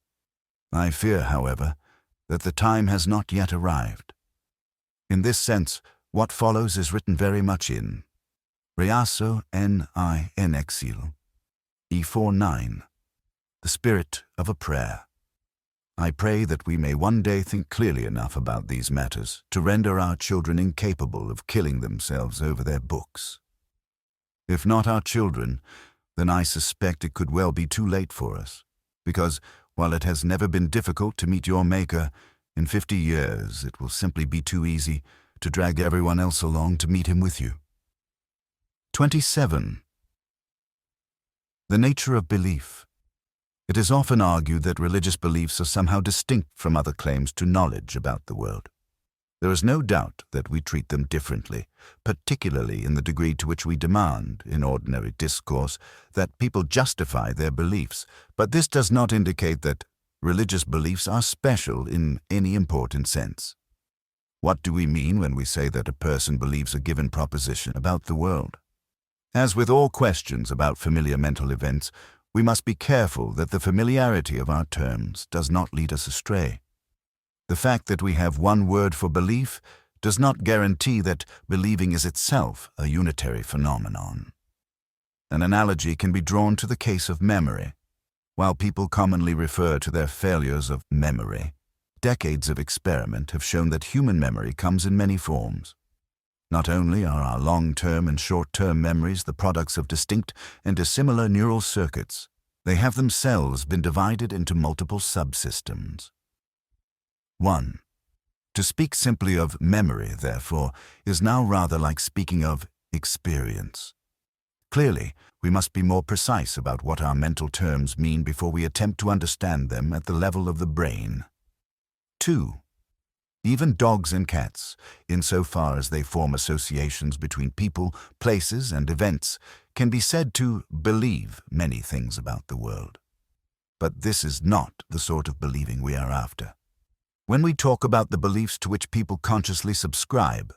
I fear, however, that the time has not yet arrived. In this sense, what follows is written very much in Reaso en exil, E49, the spirit of a prayer. I pray that we may one day think clearly enough about these matters to render our children incapable of killing themselves over their books. If not our children, then I suspect it could well be too late for us, because while it has never been difficult to meet your Maker, in 50 years it will simply be too easy to drag everyone else along to meet him with you. 27. The nature of belief. It is often argued that religious beliefs are somehow distinct from other claims to knowledge about the world. There is no doubt that we treat them differently, particularly in the degree to which we demand, in ordinary discourse, that people justify their beliefs, but this does not indicate that religious beliefs are special in any important sense. What do we mean when we say that a person believes a given proposition about the world? As with all questions about familiar mental events, we must be careful that the familiarity of our terms does not lead us astray. The fact that we have one word for belief does not guarantee that believing is itself a unitary phenomenon. An analogy can be drawn to the case of memory. While people commonly refer to their failures of memory, decades of experiment have shown that human memory comes in many forms. Not only are our long-term and short-term memories the products of distinct and dissimilar neural circuits, they have themselves been divided into multiple subsystems. 1. To speak simply of memory, therefore, is now rather like speaking of experience. Clearly, we must be more precise about what our mental terms mean before we attempt to understand them at the level of the brain. 2. Even dogs and cats, insofar as they form associations between people, places, and events, can be said to believe many things about the world. But this is not the sort of believing we are after. When we talk about the beliefs to which people consciously subscribe,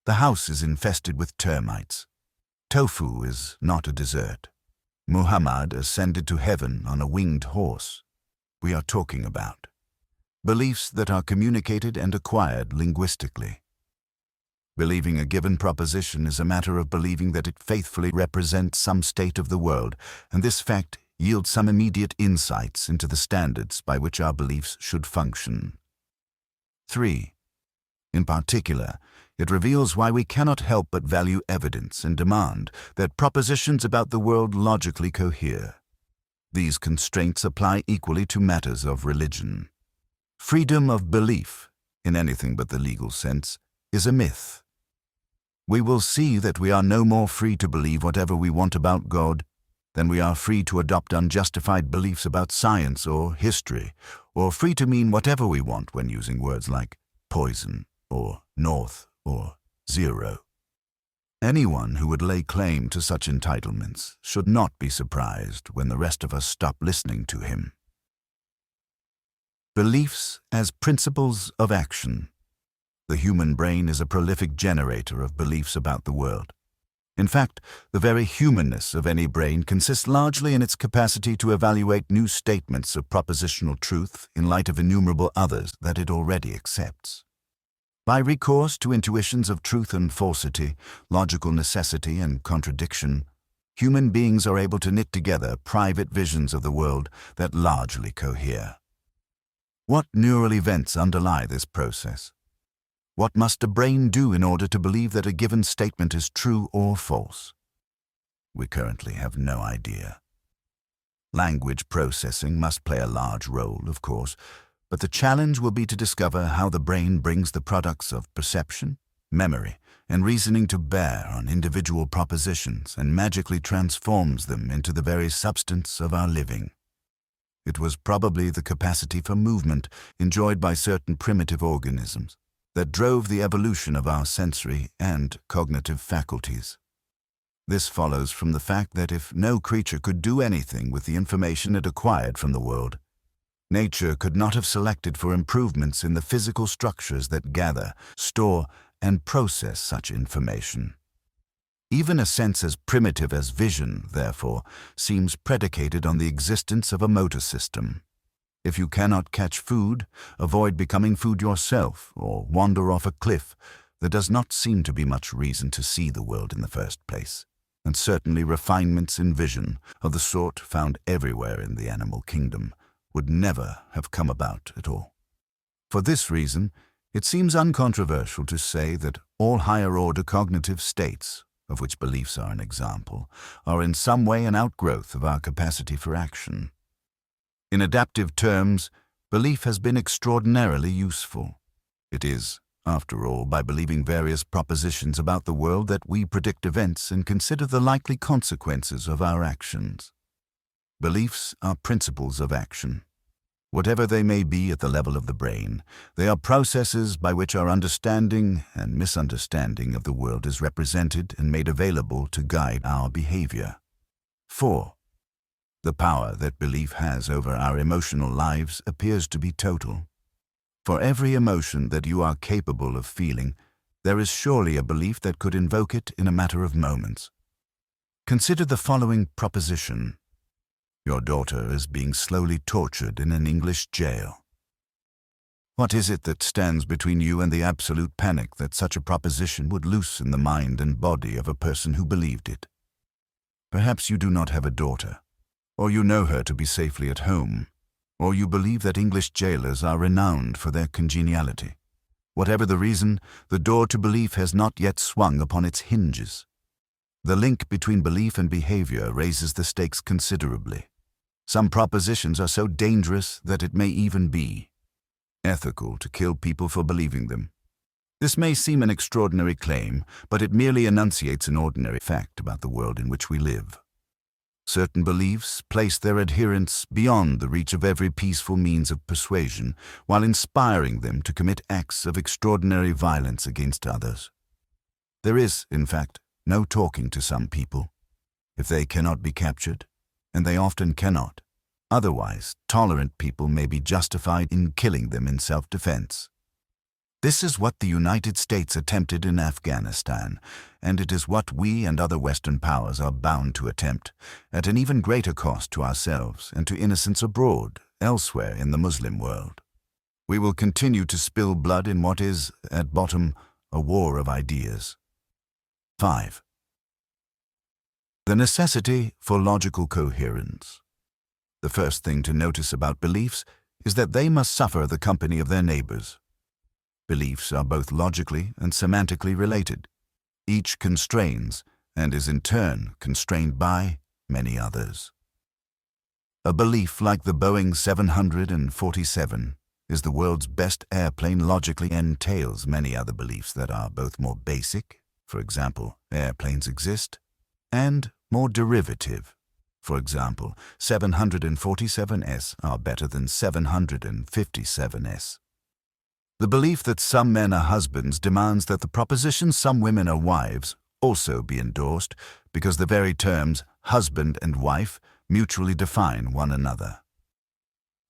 the house is infested with termites. Tofu is not a dessert. Muhammad ascended to heaven on a winged horse. We are talking about beliefs that are communicated and acquired linguistically. Believing a given proposition is a matter of believing that it faithfully represents some state of the world, and this fact yields some immediate insights into the standards by which our beliefs should function. 3. In particular, it reveals why we cannot help but value evidence and demand that propositions about the world logically cohere. These constraints apply equally to matters of religion. Freedom of belief, in anything but the legal sense, is a myth. We will see that we are no more free to believe whatever we want about God than we are free to adopt unjustified beliefs about science or history, or free to mean whatever we want when using words like poison or north or zero. Anyone who would lay claim to such entitlements should not be surprised when the rest of us stop listening to him. Beliefs as principles of action. The human brain is a prolific generator of beliefs about the world. In fact, the very humanness of any brain consists largely in its capacity to evaluate new statements of propositional truth in light of innumerable others that it already accepts. By recourse to intuitions of truth and falsity, logical necessity and contradiction, human beings are able to knit together private visions of the world that largely cohere. What neural events underlie this process? What must a brain do in order to believe that a given statement is true or false? We currently have no idea. Language processing must play a large role, of course, but the challenge will be to discover how the brain brings the products of perception, memory, and reasoning to bear on individual propositions and magically transforms them into the very substance of our living. It was probably the capacity for movement enjoyed by certain primitive organisms that drove the evolution of our sensory and cognitive faculties. This follows from the fact that if no creature could do anything with the information it acquired from the world, Nature could not have selected for improvements in the physical structures that gather, store, and process such information. Even a sense as primitive as vision, therefore, seems predicated on the existence of a motor system. If you cannot catch food, avoid becoming food yourself, or wander off a cliff, there does not seem to be much reason to see the world in the first place, and certainly refinements in vision, of the sort found everywhere in the animal kingdom, would never have come about at all. For this reason, it seems uncontroversial to say that all higher-order cognitive states, of which beliefs are an example, are in some way an outgrowth of our capacity for action. In adaptive terms, belief has been extraordinarily useful. It is, after all, by believing various propositions about the world that we predict events and consider the likely consequences of our actions. Beliefs are principles of action. Whatever they may be at the level of the brain, they are processes by which our understanding and misunderstanding of the world is represented and made available to guide our behavior. 4. The power that belief has over our emotional lives appears to be total. For every emotion that you are capable of feeling, there is surely a belief that could invoke it in a matter of moments. Consider the following proposition. Your daughter is being slowly tortured in an English jail. What is it that stands between you and the absolute panic that such a proposition would loose in the mind and body of a person who believed it? Perhaps you do not have a daughter, or you know her to be safely at home, or you believe that English jailers are renowned for their congeniality. Whatever the reason, the door to belief has not yet swung upon its hinges. The link between belief and behavior raises the stakes considerably. Some propositions are so dangerous that it may even be ethical to kill people for believing them. This may seem an extraordinary claim, but it merely enunciates an ordinary fact about the world in which we live. Certain beliefs place their adherents beyond the reach of every peaceful means of persuasion, while inspiring them to commit acts of extraordinary violence against others. There is, in fact, no talking to some people. If they cannot be captured, and they often cannot, otherwise tolerant people may be justified in killing them in self-defense. This is what the United States attempted in Afghanistan, and it is what we and other Western powers are bound to attempt, at an even greater cost to ourselves and to innocents abroad, elsewhere in the Muslim world. We will continue to spill blood in what is, at bottom, a war of ideas. 5. The necessity for logical coherence. The first thing to notice about beliefs is that they must suffer the company of their neighbors. Beliefs are both logically and semantically related. Each constrains, and is in turn constrained by, many others. A belief like the Boeing 747 is the world's best airplane logically entails many other beliefs that are both more basic, for example, airplanes exist, and more derivative. For example, 747s are better than 757s. The belief that some men are husbands demands that the proposition some women are wives also be endorsed, because the very terms husband and wife mutually define one another.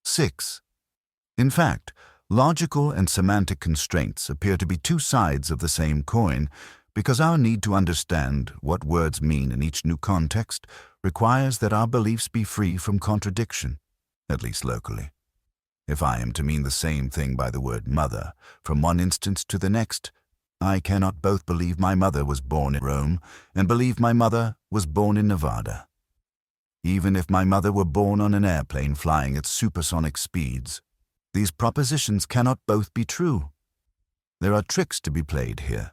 6. In fact, logical and semantic constraints appear to be two sides of the same coin, because our need to understand what words mean in each new context requires that our beliefs be free from contradiction, at least locally. If I am to mean the same thing by the word mother, from one instance to the next, I cannot both believe my mother was born in Rome and believe my mother was born in Nevada. Even if my mother were born on an airplane flying at supersonic speeds, these propositions cannot both be true. There are tricks to be played here.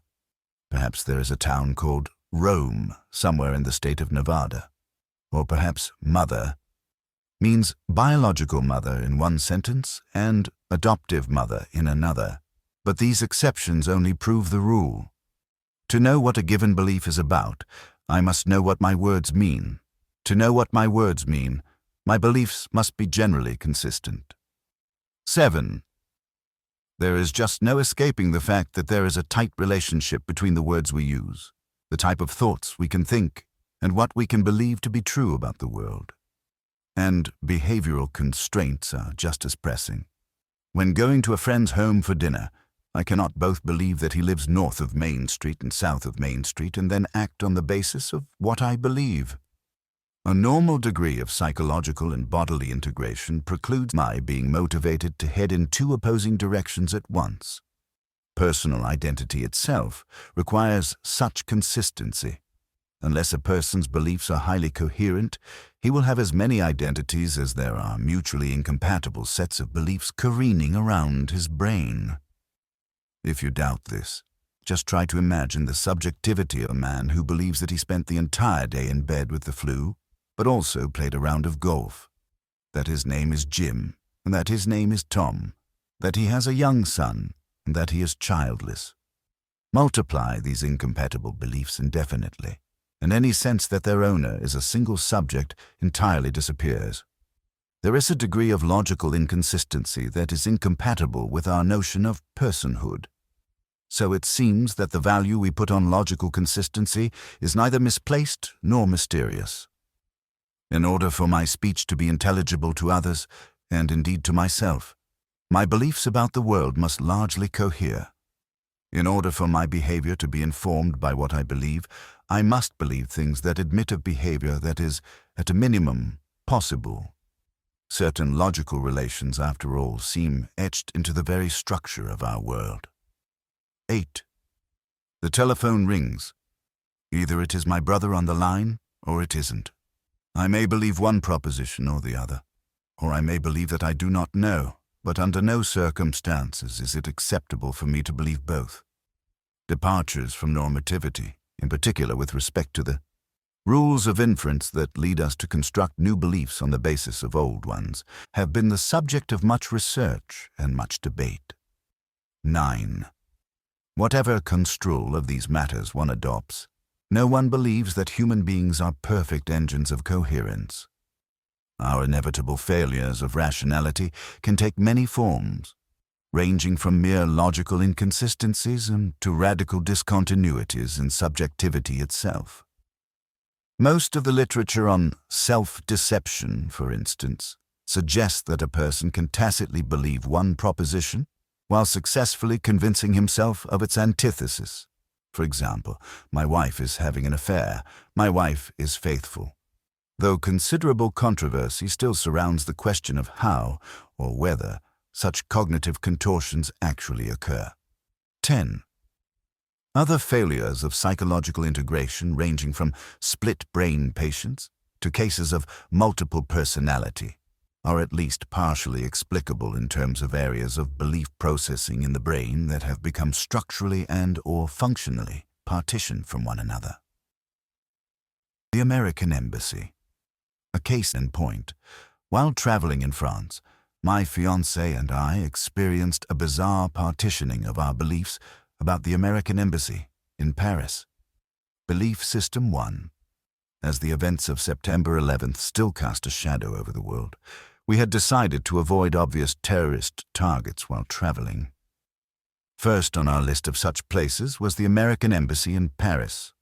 Perhaps there is a town called Rome somewhere in the state of Nevada. Or perhaps mother means biological mother in one sentence and adoptive mother in another. But these exceptions only prove the rule. To know what a given belief is about, I must know what my words mean. To know what my words mean, my beliefs must be generally consistent. 7. There is just no escaping the fact that there is a tight relationship between the words we use, the type of thoughts we can think, and what we can believe to be true about the world. And behavioral constraints are just as pressing. When going to a friend's home for dinner, I cannot both believe that he lives north of Main Street and south of Main Street and then act on the basis of what I believe. A normal degree of psychological and bodily integration precludes my being motivated to head in two opposing directions at once. Personal identity itself requires such consistency. Unless a person's beliefs are highly coherent, he will have as many identities as there are mutually incompatible sets of beliefs careening around his brain. If you doubt this, just try to imagine the subjectivity of a man who believes that he spent the entire day in bed with the flu, but also played a round of golf, that his name is Jim, and that his name is Tom, that he has a young son, and that he is childless. Multiply these incompatible beliefs indefinitely, and any sense that their owner is a single subject entirely disappears. There is a degree of logical inconsistency that is incompatible with our notion of personhood. So it seems that the value we put on logical consistency is neither misplaced nor mysterious. In order for my speech to be intelligible to others, and indeed to myself, my beliefs about the world must largely cohere. In order for my behavior to be informed by what I believe, I must believe things that admit of behavior that is, at a minimum, possible. Certain logical relations, after all, seem etched into the very structure of our world. 8. The telephone rings. Either it is my brother on the line, or it isn't. I may believe one proposition or the other, or I may believe that I do not know, but under no circumstances is it acceptable for me to believe both. Departures from normativity, in particular with respect to the rules of inference that lead us to construct new beliefs on the basis of old ones, have been the subject of much research and much debate. 9. Whatever construal of these matters one adopts, no one believes that human beings are perfect engines of coherence. Our inevitable failures of rationality can take many forms, ranging from mere logical inconsistencies to radical discontinuities in subjectivity itself. Most of the literature on self-deception, for instance, suggests that a person can tacitly believe one proposition while successfully convincing himself of its antithesis. For example, my wife is having an affair, my wife is faithful, though considerable controversy still surrounds the question of how or whether such cognitive contortions actually occur. 10. Other failures of psychological integration, ranging from split brain patients to cases of multiple personality, are at least partially explicable in terms of areas of belief processing in the brain that have become structurally and/or functionally partitioned from one another. The American Embassy. A case in point. While traveling in France, my fiancée and I experienced a bizarre partitioning of our beliefs about the American Embassy in Paris. Belief System 1. As the events of September 11th still cast a shadow over the world, we had decided to avoid obvious terrorist targets while traveling. First on our list of such places was the American Embassy in Paris.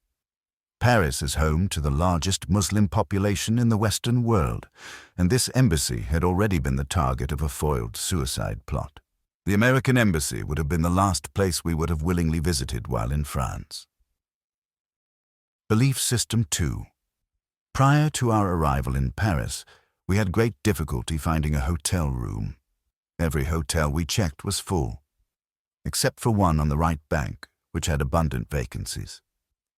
Paris is home to the largest Muslim population in the Western world, and this embassy had already been the target of a foiled suicide plot. The American Embassy would have been the last place we would have willingly visited while in France. Belief System 2. Prior to our arrival in Paris, we had great difficulty finding a hotel room. Every hotel we checked was full, except for one on the right bank, which had abundant vacancies.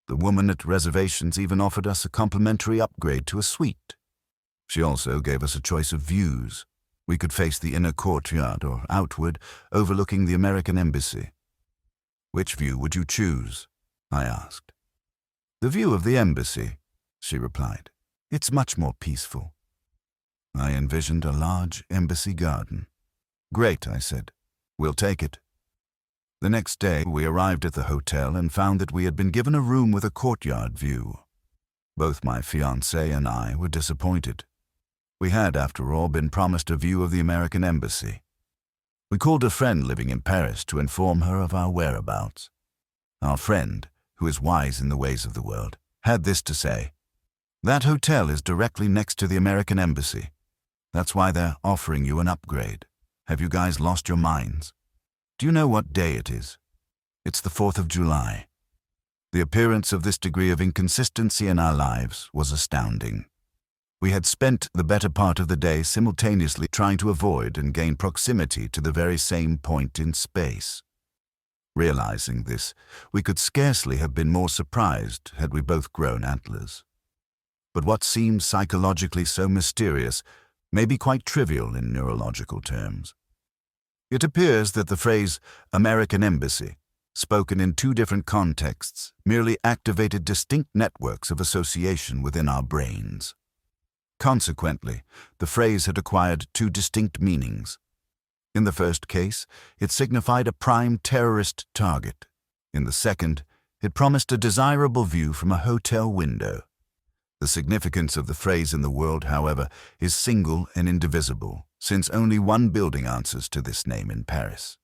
The woman at reservations even offered us a complimentary upgrade to a suite. She also gave us a choice of views. We could face the inner courtyard or outward, overlooking the American Embassy. "Which view would you choose?" I asked. "The view of the embassy," she replied. "It's much more peaceful." I envisioned a large embassy garden. "Great," I said. "We'll take it." The next day, we arrived at the hotel and found that we had been given a room with a courtyard view. Both my fiancée and I were disappointed. We had, after all, been promised a view of the American Embassy. We called a friend living in Paris to inform her of our whereabouts. Our friend, who is wise in the ways of the world, had this to say: "That hotel is directly next to the American Embassy. That's why they're offering you an upgrade. Have you guys lost your minds? Do you know what day it is? It's the 4th of July. The appearance of this degree of inconsistency in our lives was astounding. We had spent the better part of the day simultaneously trying to avoid and gain proximity to the very same point in space. Realizing this, we could scarcely have been more surprised had we both grown antlers. But what seems psychologically so mysterious may be quite trivial in neurological terms. It appears that the phrase American Embassy, spoken in two different contexts, merely activated distinct networks of association within our brains. Consequently, the phrase had acquired two distinct meanings. In the first case, it signified a prime terrorist target. In the second, it promised a desirable view from a hotel window. The significance of the phrase in the world, however, is single and indivisible, since only one building answers to this name in Paris.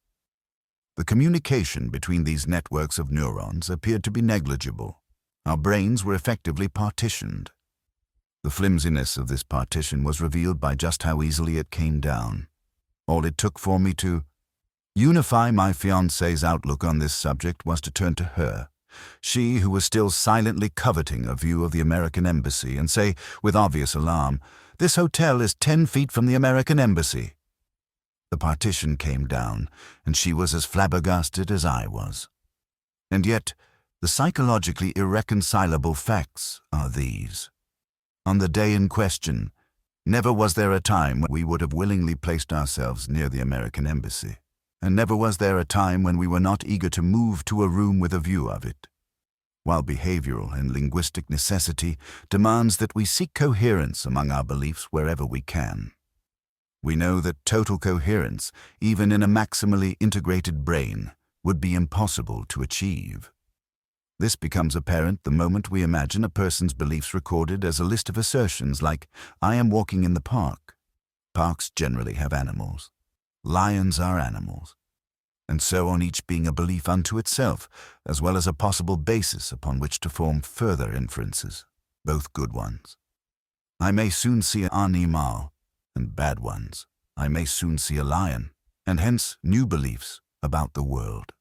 The communication between these networks of neurons appeared to be negligible. Our brains were effectively partitioned. The flimsiness of this partition was revealed by just how easily it came down. All it took for me to unify my fiancée's outlook on this subject was to turn to her, she who was still silently coveting a view of the American Embassy, and say, with obvious alarm, "This hotel is 10 feet from the American Embassy." The partition came down, and she was as flabbergasted as I was. And yet, the psychologically irreconcilable facts are these. On the day in question, never was there a time when we would have willingly placed ourselves near the American Embassy, and never was there a time when we were not eager to move to a room with a view of it. While behavioral and linguistic necessity demands that we seek coherence among our beliefs wherever we can, we know that total coherence, even in a maximally integrated brain, would be impossible to achieve. This becomes apparent the moment we imagine a person's beliefs recorded as a list of assertions like, "I am walking in the park." Parks generally have animals. Lions are animals. And so on, each being a belief unto itself, as well as a possible basis upon which to form further inferences, both good ones. I may soon see an animal, and bad ones. I may soon see a lion, and hence new beliefs about the world.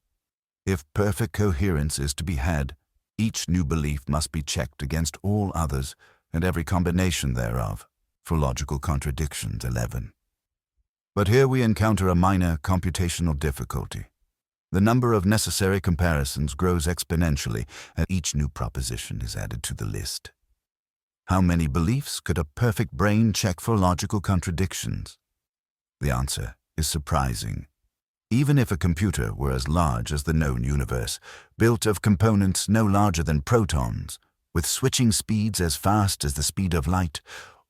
If perfect coherence is to be had, each new belief must be checked against all others and every combination thereof, for logical contradictions 11. But here we encounter a minor computational difficulty. The number of necessary comparisons grows exponentially as each new proposition is added to the list. How many beliefs could a perfect brain check for logical contradictions? The answer is surprising. Even if a computer were as large as the known universe, built of components no larger than protons, with switching speeds as fast as the speed of light,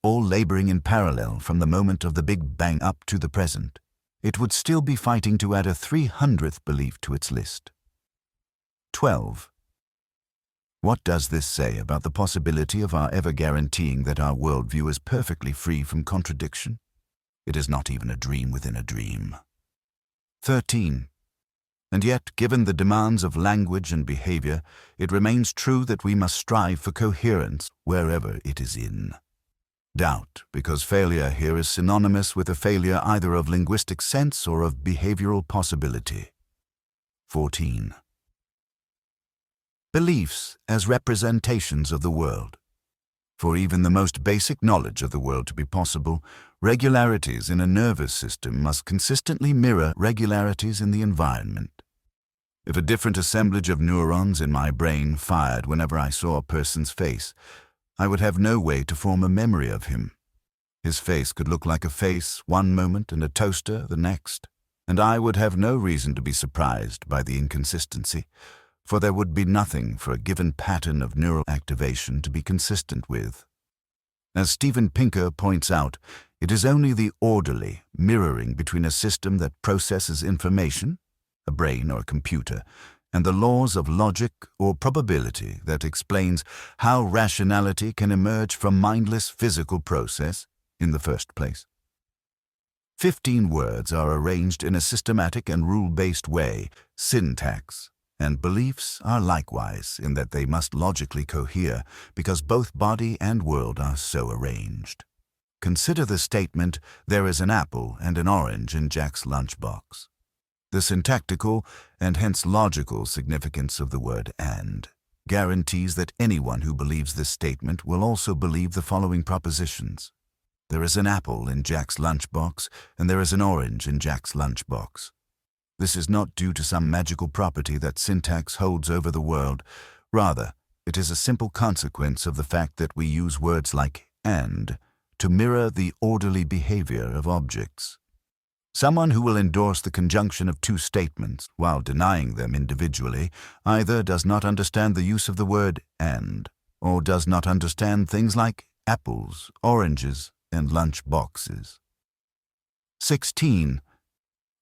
all laboring in parallel from the moment of the Big Bang up to the present, it would still be fighting to add a 300th belief to its list. 12. What does this say about the possibility of our ever guaranteeing that our worldview is perfectly free from contradiction? It is not even a dream within a dream. 13. And yet, given the demands of language and behavior, it remains true that we must strive for coherence wherever it is in. Doubt, because failure here is synonymous with a failure either of linguistic sense or of behavioral possibility. 14. Beliefs as representations of the world. For even the most basic knowledge of the world to be possible, regularities in a nervous system must consistently mirror regularities in the environment. If a different assemblage of neurons in my brain fired whenever I saw a person's face, I would have no way to form a memory of him. His face could look like a face one moment and a toaster the next, and I would have no reason to be surprised by the inconsistency, for there would be nothing for a given pattern of neural activation to be consistent with. As Steven Pinker points out, it is only the orderly mirroring between a system that processes information, a brain or a computer, and the laws of logic or probability that explains how rationality can emerge from mindless physical process in the first place. 15 words are arranged in a systematic and rule-based way, syntax, and beliefs are likewise in that they must logically cohere because both body and world are so arranged. Consider the statement, "There is an apple and an orange in Jack's lunchbox." The syntactical and hence logical significance of the word "and" guarantees that anyone who believes this statement will also believe the following propositions. There is an apple in Jack's lunchbox, and there is an orange in Jack's lunchbox. This is not due to some magical property that syntax holds over the world. Rather, it is a simple consequence of the fact that we use words like "and" to mirror the orderly behavior of objects. Someone who will endorse the conjunction of two statements while denying them individually either does not understand the use of the word "and" or does not understand things like apples, oranges, and lunch boxes. 16.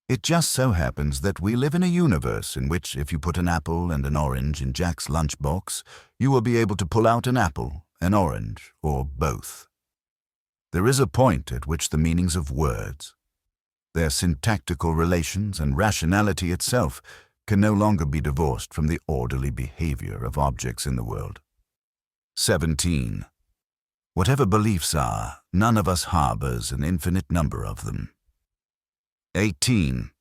It just so happens that we live in a universe in which if you put an apple and an orange in Jack's lunchbox, you will be able to pull out an apple, an orange, or both. There is a point at which the meanings of words, their syntactical relations and rationality itself, can no longer be divorced from the orderly behavior of objects in the world. 17. Whatever beliefs are, none of us harbors an infinite number of them. 18.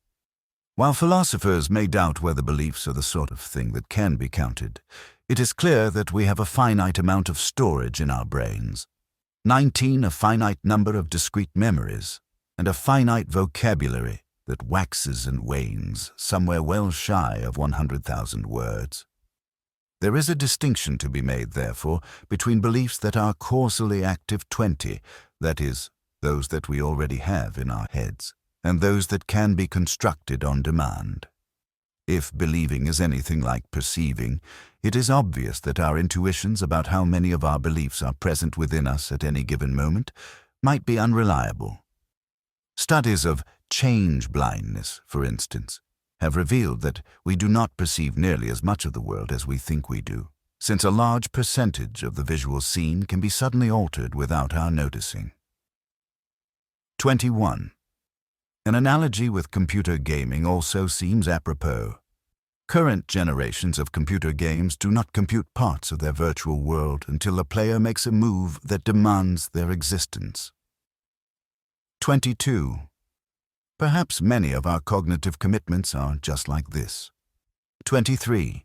While philosophers may doubt whether beliefs are the sort of thing that can be counted, it is clear that we have a finite amount of storage in our brains. 19, a finite number of discrete memories, and a finite vocabulary that waxes and wanes somewhere well shy of 100,000 words. There is a distinction to be made, therefore, between beliefs that are causally active 20, that is, those that we already have in our heads, and those that can be constructed on demand. If believing is anything like perceiving, it is obvious that our intuitions about how many of our beliefs are present within us at any given moment might be unreliable. Studies of change blindness, for instance, have revealed that we do not perceive nearly as much of the world as we think we do, since a large percentage of the visual scene can be suddenly altered without our noticing. 21. An analogy with computer gaming also seems apropos. Current generations of computer games do not compute parts of their virtual world until the player makes a move that demands their existence. 22. Perhaps many of our cognitive commitments are just like this. 23.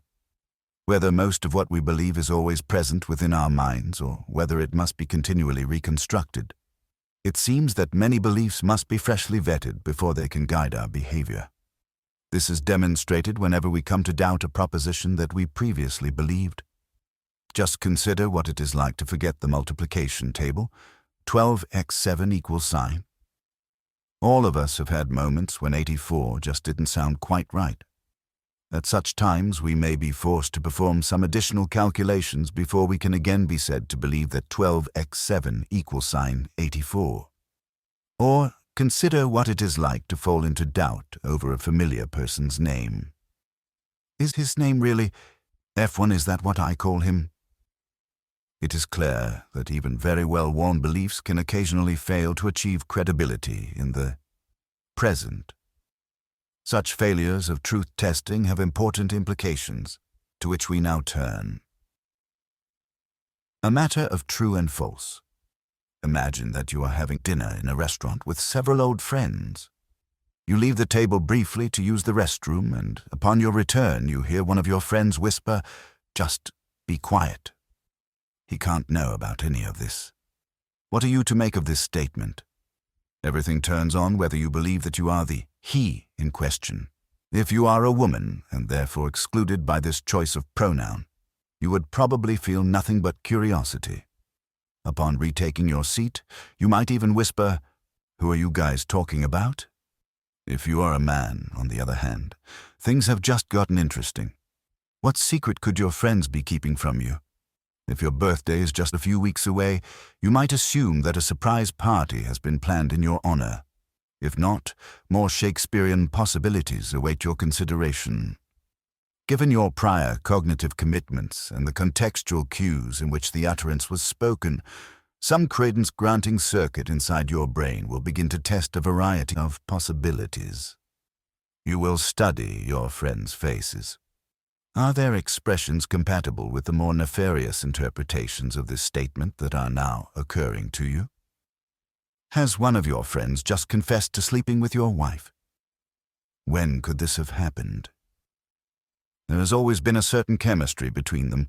Whether most of what we believe is always present within our minds or whether it must be continually reconstructed, it seems that many beliefs must be freshly vetted before they can guide our behavior. This is demonstrated whenever we come to doubt a proposition that we previously believed. Just consider what it is like to forget the multiplication table, 12x7 equals sign. All of us have had moments when 84 just didn't sound quite right. At such times, we may be forced to perform some additional calculations before we can again be said to believe that 12x7 equals sign 84. Or consider what it is like to fall into doubt over a familiar person's name. Is his name really F1? Is that what I call him? It is clear that even very well-worn beliefs can occasionally fail to achieve credibility in the present. Such failures of truth testing have important implications, to which we now turn. A matter of true and false. Imagine that you are having dinner in a restaurant with several old friends. You leave the table briefly to use the restroom, and upon your return you hear one of your friends whisper, "Just be quiet." He can't know about any of this. What are you to make of this statement? Everything turns on whether you believe that you are the he in question. If you are a woman, and therefore excluded by this choice of pronoun, you would probably feel nothing but curiosity. Upon retaking your seat, you might even whisper, "Who are you guys talking about?" If you are a man, on the other hand, things have just gotten interesting. What secret could your friends be keeping from you? If your birthday is just a few weeks away, you might assume that a surprise party has been planned in your honor. If not, more Shakespearean possibilities await your consideration. Given your prior cognitive commitments and the contextual cues in which the utterance was spoken, some credence-granting circuit inside your brain will begin to test a variety of possibilities. You will study your friends' faces. Are their expressions compatible with the more nefarious interpretations of this statement that are now occurring to you? Has one of your friends just confessed to sleeping with your wife? When could this have happened? There has always been a certain chemistry between them.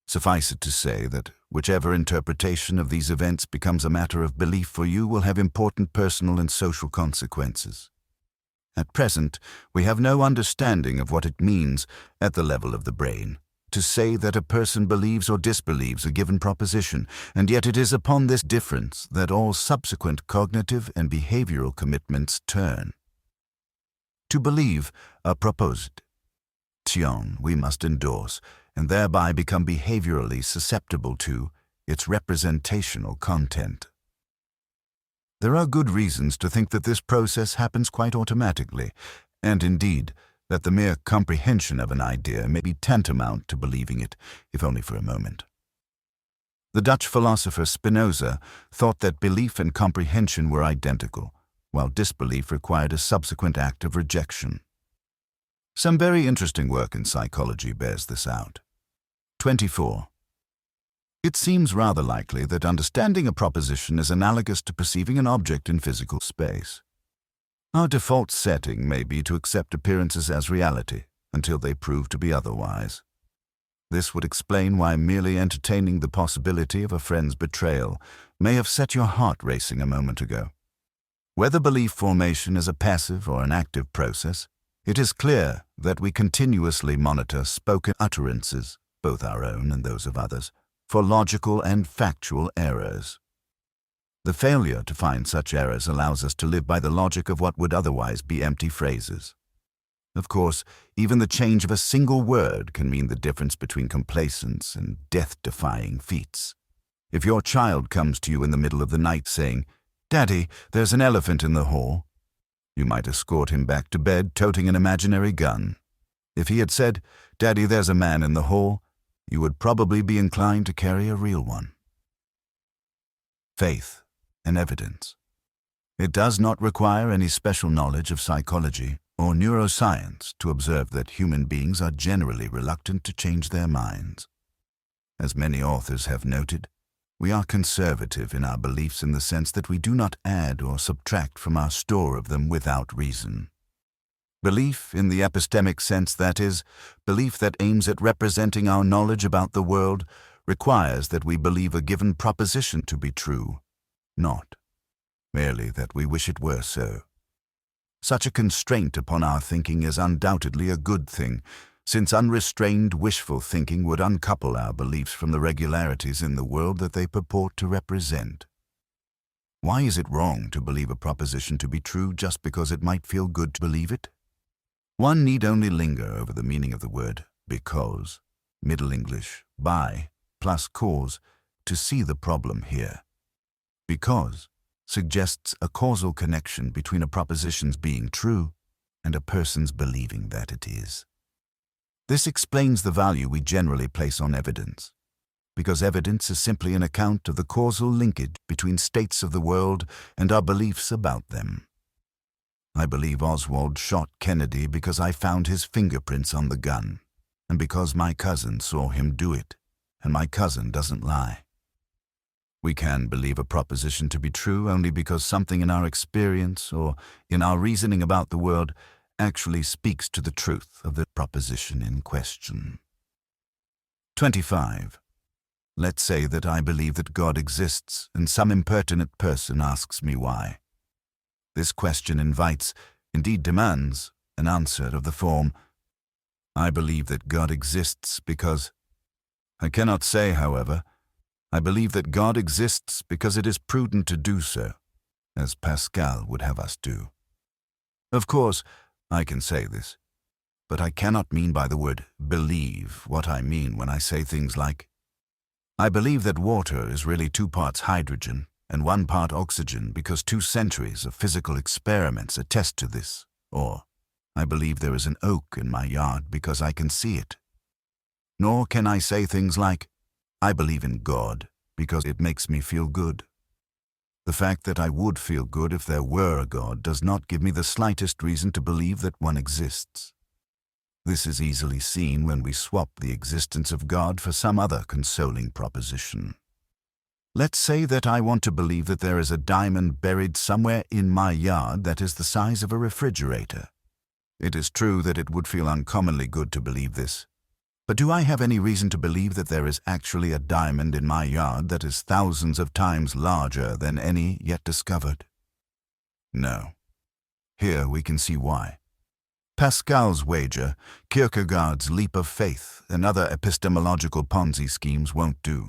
Suffice it to say that whichever interpretation of these events becomes a matter of belief for you will have important personal and social consequences. At present, we have no understanding of what it means at the level of the brain to say that a person believes or disbelieves a given proposition, and yet it is upon this difference that all subsequent cognitive and behavioral commitments turn. To believe a proposition we must endorse, and thereby become behaviorally susceptible to its representational content. There are good reasons to think that this process happens quite automatically, and indeed that the mere comprehension of an idea may be tantamount to believing it, if only for a moment. The Dutch philosopher Spinoza thought that belief and comprehension were identical, while disbelief required a subsequent act of rejection. Some very interesting work in psychology bears this out. 24. It seems rather likely that understanding a proposition is analogous to perceiving an object in physical space. Our default setting may be to accept appearances as reality until they prove to be otherwise. This would explain why merely entertaining the possibility of a friend's betrayal may have set your heart racing a moment ago. Whether belief formation is a passive or an active process, it is clear that we continuously monitor spoken utterances, both our own and those of others, for logical and factual errors. The failure to find such errors allows us to live by the logic of what would otherwise be empty phrases. Of course, even the change of a single word can mean the difference between complacence and death-defying feats. If your child comes to you in the middle of the night saying, "Daddy, there's an elephant in the hall," you might escort him back to bed toting an imaginary gun. If he had said, "Daddy, there's a man in the hall," you would probably be inclined to carry a real one. Faith and evidence. It does not require any special knowledge of psychology or neuroscience to observe that human beings are generally reluctant to change their minds. As many authors have noted, we are conservative in our beliefs in the sense that we do not add or subtract from our store of them without reason. Belief in the epistemic sense, that is, belief that aims at representing our knowledge about the world, requires that we believe a given proposition to be true, not merely that we wish it were so. Such a constraint upon our thinking is undoubtedly a good thing, since unrestrained, wishful thinking would uncouple our beliefs from the regularities in the world that they purport to represent. Why is it wrong to believe a proposition to be true just because it might feel good to believe it? One need only linger over the meaning of the word because, Middle English, by, plus cause, to see the problem here. Because suggests a causal connection between a proposition's being true and a person's believing that it is. This explains the value we generally place on evidence, because evidence is simply an account of the causal linkage between states of the world and our beliefs about them. I believe Oswald shot Kennedy because I found his fingerprints on the gun, and because my cousin saw him do it, and my cousin doesn't lie. We can believe a proposition to be true only because something in our experience or in our reasoning about the world actually speaks to the truth of the proposition in question. 25. Let's say that I believe that God exists, and some impertinent person asks me why. This question invites, indeed demands, an answer of the form, "I believe that God exists because..." I cannot say, however, "I believe that God exists because it is prudent to do so," as Pascal would have us do. Of course, I can say this, but I cannot mean by the word believe what I mean when I say things like, "I believe that water is really 2 parts hydrogen and 1 part oxygen because 2 centuries of physical experiments attest to this," or, "I believe there is an oak in my yard because I can see it." Nor can I say things like, "I believe in God because it makes me feel good." The fact that I would feel good if there were a God does not give me the slightest reason to believe that one exists. This is easily seen when we swap the existence of God for some other consoling proposition. Let's say that I want to believe that there is a diamond buried somewhere in my yard that is the size of a refrigerator. It is true that it would feel uncommonly good to believe this. But do I have any reason to believe that there is actually a diamond in my yard that is thousands of times larger than any yet discovered? No. Here we can see why. Pascal's wager, Kierkegaard's leap of faith, and other epistemological Ponzi schemes won't do.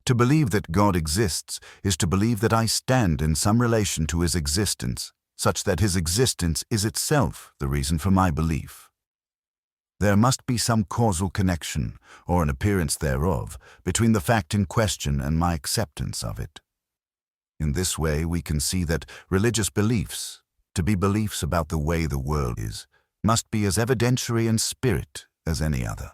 To believe that God exists is to believe that I stand in some relation to his existence, such that his existence is itself the reason for my belief. There must be some causal connection, or an appearance thereof, between the fact in question and my acceptance of it. In this way we can see that religious beliefs, to be beliefs about the way the world is, must be as evidentiary in spirit as any other.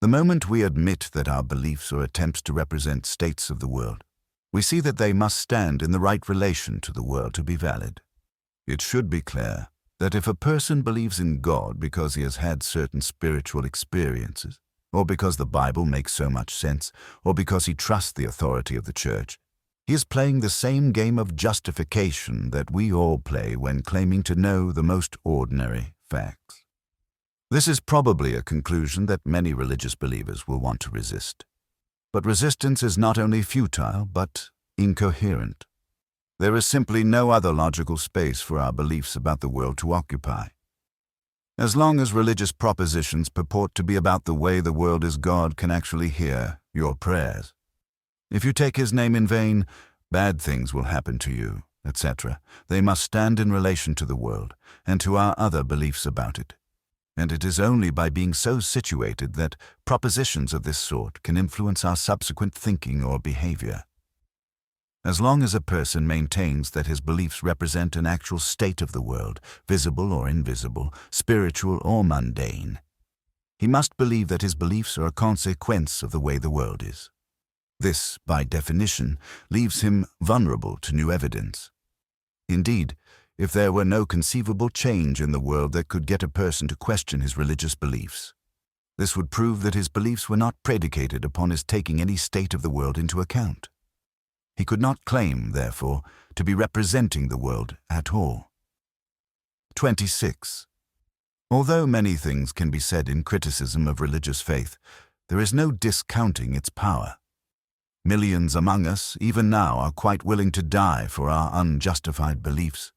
The moment we admit that our beliefs are attempts to represent states of the world, we see that they must stand in the right relation to the world to be valid. It should be clear that if a person believes in God because he has had certain spiritual experiences, or because the Bible makes so much sense, or because he trusts the authority of the church, he is playing the same game of justification that we all play when claiming to know the most ordinary facts. This is probably a conclusion that many religious believers will want to resist. But resistance is not only futile, but incoherent. There is simply no other logical space for our beliefs about the world to occupy. As long as religious propositions purport to be about the way the world is, God can actually hear your prayers. If you take his name in vain, bad things will happen to you, etc. They must stand in relation to the world and to our other beliefs about it. And it is only by being so situated that propositions of this sort can influence our subsequent thinking or behavior. As long as a person maintains that his beliefs represent an actual state of the world, visible or invisible, spiritual or mundane, he must believe that his beliefs are a consequence of the way the world is. This, by definition, leaves him vulnerable to new evidence. Indeed, if there were no conceivable change in the world that could get a person to question his religious beliefs, this would prove that his beliefs were not predicated upon his taking any state of the world into account. He could not claim, therefore, to be representing the world at all. 26. Although many things can be said in criticism of religious faith, there is no discounting its power. Millions among us, even now, are quite willing to die for our unjustified beliefs,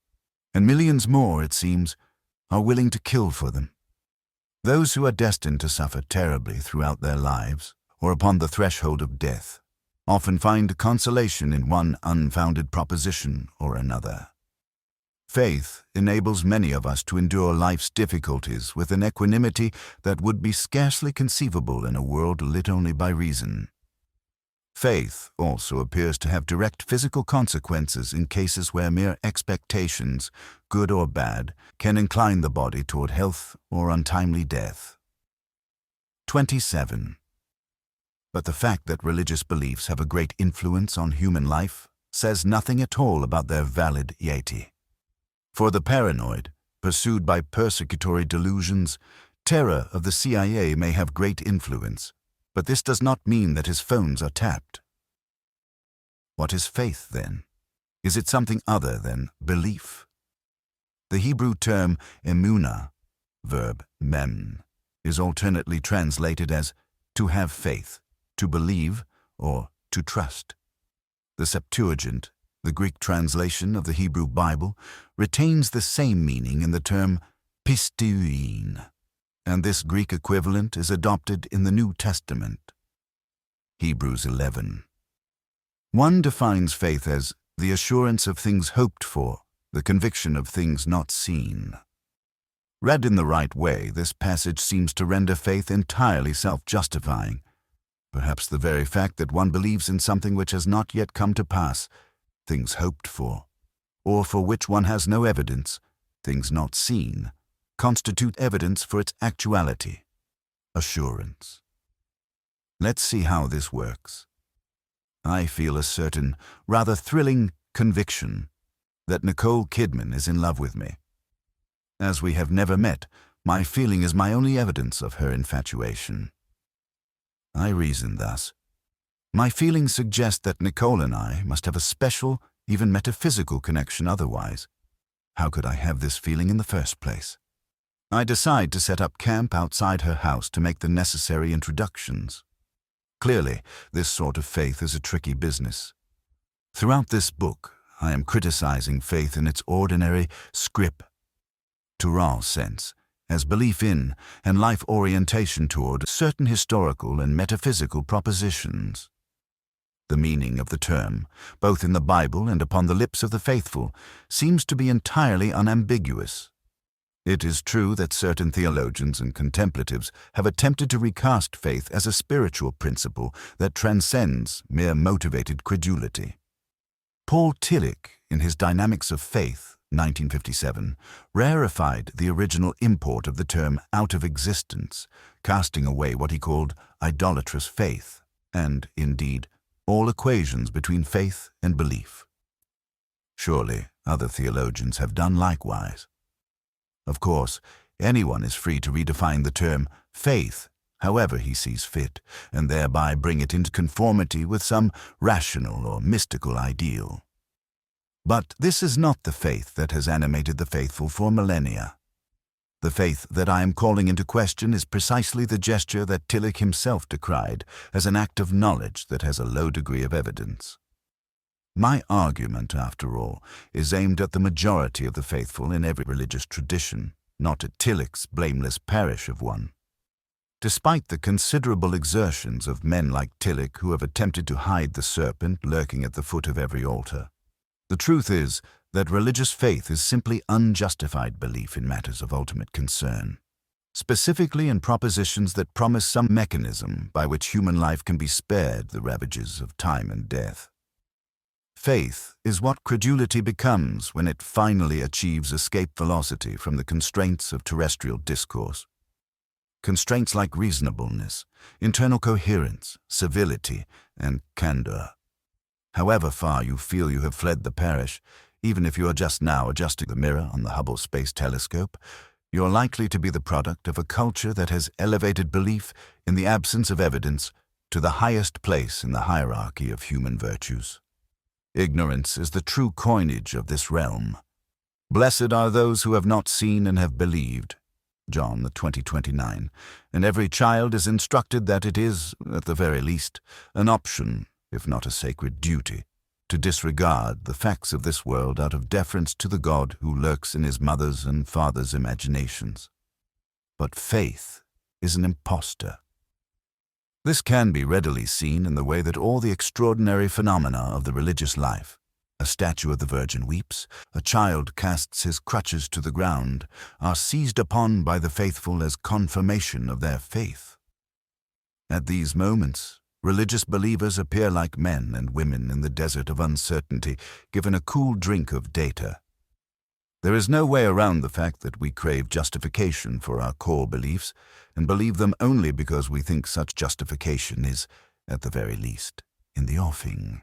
and millions more, it seems, are willing to kill for them. Those who are destined to suffer terribly throughout their lives, or upon the threshold of death, often find consolation in one unfounded proposition or another. Faith enables many of us to endure life's difficulties with an equanimity that would be scarcely conceivable in a world lit only by reason. Faith also appears to have direct physical consequences in cases where mere expectations, good or bad, can incline the body toward health or untimely death. 27. But the fact that religious beliefs have a great influence on human life says nothing at all about their validity. For the paranoid, pursued by persecutory delusions, terror of the CIA may have great influence, but this does not mean that his phones are tapped. What is faith, then? Is it something other than belief? The Hebrew term emunah, verb mem, is alternately translated as to have faith, to believe, or to trust. The Septuagint, the Greek translation of the Hebrew Bible, retains the same meaning in the term pisteuin, and this Greek equivalent is adopted in the New Testament. Hebrews 11. One defines faith as the assurance of things hoped for, the conviction of things not seen. Read in the right way, this passage seems to render faith entirely self-justifying. Perhaps the very fact that one believes in something which has not yet come to pass, things hoped for, or for which one has no evidence, things not seen, constitute evidence for its actuality, assurance. Let's see how this works. I feel a certain, rather thrilling conviction that Nicole Kidman is in love with me. As we have never met, my feeling is my only evidence of her infatuation. I reason thus. My feelings suggest that Nicole and I must have a special, even metaphysical connection otherwise. How could I have this feeling in the first place? I decide to set up camp outside her house to make the necessary introductions. Clearly, this sort of faith is a tricky business. Throughout this book, I am criticizing faith in its ordinary scriptural sense, as belief in and life orientation toward certain historical and metaphysical propositions. The meaning of the term, both in the Bible and upon the lips of the faithful, seems to be entirely unambiguous. It is true that certain theologians and contemplatives have attempted to recast faith as a spiritual principle that transcends mere motivated credulity. Paul Tillich, in his Dynamics of Faith, 1957, rarefied the original import of the term out of existence, casting away what he called idolatrous faith, and, indeed, all equations between faith and belief. Surely other theologians have done likewise. Of course, anyone is free to redefine the term faith however he sees fit, and thereby bring it into conformity with some rational or mystical ideal. But this is not the faith that has animated the faithful for millennia. The faith that I am calling into question is precisely the gesture that Tillich himself decried as an act of knowledge that has a low degree of evidence. My argument, after all, is aimed at the majority of the faithful in every religious tradition, not at Tillich's blameless parish of one. Despite the considerable exertions of men like Tillich who have attempted to hide the serpent lurking at the foot of every altar, the truth is that religious faith is simply unjustified belief in matters of ultimate concern, specifically in propositions that promise some mechanism by which human life can be spared the ravages of time and death. Faith is what credulity becomes when it finally achieves escape velocity from the constraints of terrestrial discourse. Constraints like reasonableness, internal coherence, civility, and candor. However far you feel you have fled the parish, even if you are just now adjusting the mirror on the Hubble Space Telescope, you're likely to be the product of a culture that has elevated belief in the absence of evidence to the highest place in the hierarchy of human virtues. Ignorance is the true coinage of this realm. Blessed are those who have not seen and have believed. John 20:29, and every child is instructed that it is, at the very least, an option, if not a sacred duty, to disregard the facts of this world out of deference to the God who lurks in his mother's and father's imaginations. But faith is an impostor. This can be readily seen in the way that all the extraordinary phenomena of the religious life, a statue of the Virgin weeps, a child casts his crutches to the ground, are seized upon by the faithful as confirmation of their faith. At these moments, religious believers appear like men and women in the desert of uncertainty, given a cool drink of data. There is no way around the fact that we crave justification for our core beliefs and believe them only because we think such justification is, at the very least, in the offing.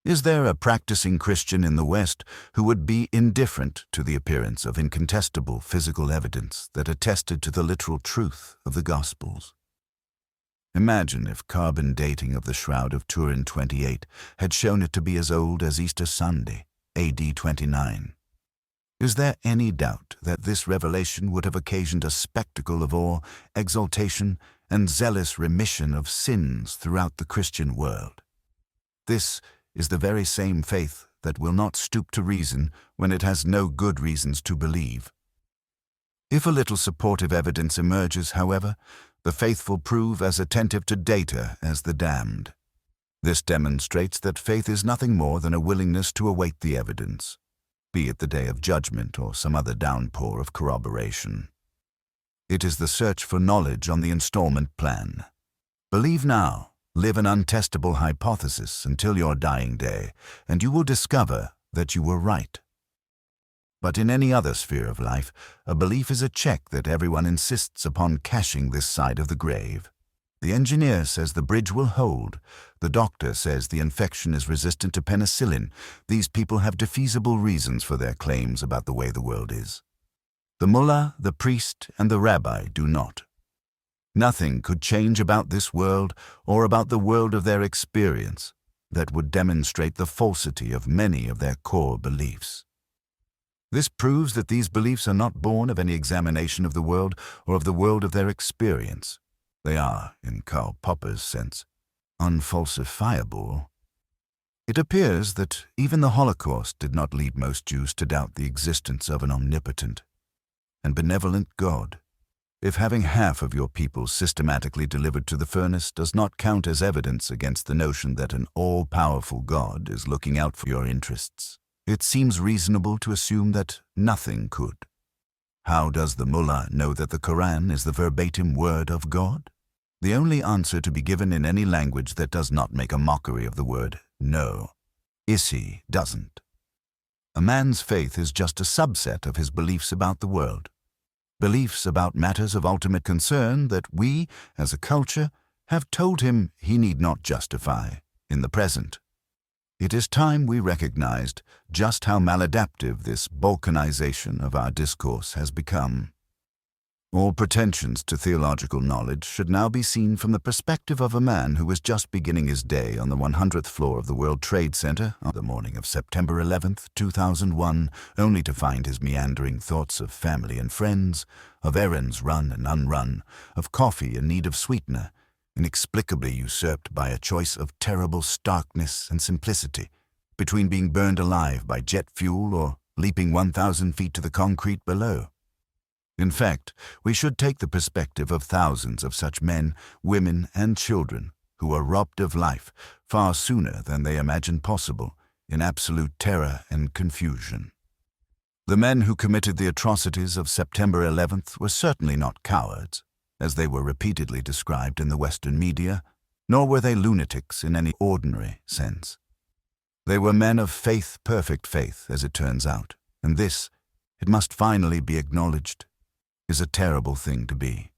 Is there a practicing Christian in the West who would be indifferent to the appearance of incontestable physical evidence that attested to the literal truth of the Gospels? Imagine if carbon dating of the Shroud of Turin 28 had shown it to be as old as Easter Sunday, AD 29. Is there any doubt that this revelation would have occasioned a spectacle of awe, exaltation, and zealous remission of sins throughout the Christian world? This is the very same faith that will not stoop to reason when it has no good reasons to believe. If a little supportive evidence emerges, however, the faithful prove as attentive to data as the damned. This demonstrates that faith is nothing more than a willingness to await the evidence, be it the day of judgment or some other downpour of corroboration. It is the search for knowledge on the installment plan. Believe now, live an untestable hypothesis until your dying day, and you will discover that you were right. But in any other sphere of life, a belief is a check that everyone insists upon cashing this side of the grave. The engineer says the bridge will hold. The doctor says the infection is resistant to penicillin. These people have defeasible reasons for their claims about the way the world is. The mullah, the priest, and the rabbi do not. Nothing could change about this world or about the world of their experience that would demonstrate the falsity of many of their core beliefs. This proves that these beliefs are not born of any examination of the world or of the world of their experience. They are, in Karl Popper's sense, unfalsifiable. It appears that even the Holocaust did not lead most Jews to doubt the existence of an omnipotent and benevolent God. If having half of your people systematically delivered to the furnace does not count as evidence against the notion that an all-powerful God is looking out for your interests, it seems reasonable to assume that nothing could. How does the mullah know that the Quran is the verbatim word of God? The only answer to be given in any language that does not make a mockery of the word no. Isi doesn't. A man's faith is just a subset of his beliefs about the world. Beliefs about matters of ultimate concern that we, as a culture, have told him he need not justify in the present. It is time we recognized just how maladaptive this balkanization of our discourse has become. All pretensions to theological knowledge should now be seen from the perspective of a man who was just beginning his day on the 100th floor of the World Trade Center on the morning of September 11th, 2001, only to find his meandering thoughts of family and friends, of errands run and unrun, of coffee in need of sweetener, inexplicably usurped by a choice of terrible starkness and simplicity, between being burned alive by jet fuel or leaping 1,000 feet to the concrete below. In fact, we should take the perspective of thousands of such men, women, and children who are robbed of life far sooner than they imagined possible, in absolute terror and confusion. The men who committed the atrocities of September 11th were certainly not cowards, as they were repeatedly described in the Western media, nor were they lunatics in any ordinary sense. They were men of faith, perfect faith, as it turns out, and this, it must finally be acknowledged, is a terrible thing to be.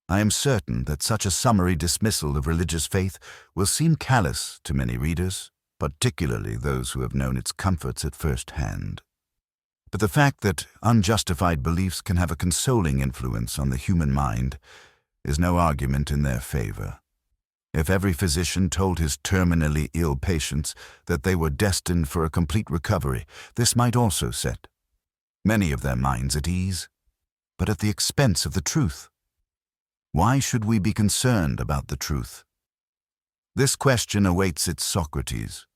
I am certain that such a summary dismissal of religious faith will seem callous to many readers, particularly those who have known its comforts at first hand. But the fact that unjustified beliefs can have a consoling influence on the human mind is no argument in their favor. If every physician told his terminally ill patients that they were destined for a complete recovery, this might also set many of their minds at ease, but at the expense of the truth. Why should we be concerned about the truth? This question awaits its Socrates.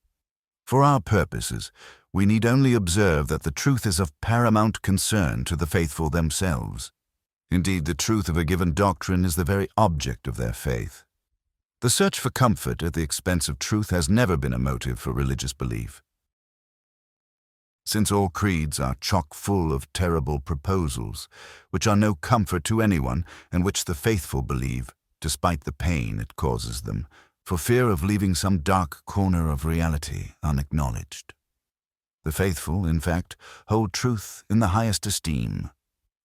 For our purposes, we need only observe that the truth is of paramount concern to the faithful themselves. Indeed, the truth of a given doctrine is the very object of their faith. The search for comfort at the expense of truth has never been a motive for religious belief. Since all creeds are chock full of terrible proposals, which are no comfort to anyone and which the faithful believe, despite the pain it causes them, for fear of leaving some dark corner of reality unacknowledged. The faithful, in fact, hold truth in the highest esteem,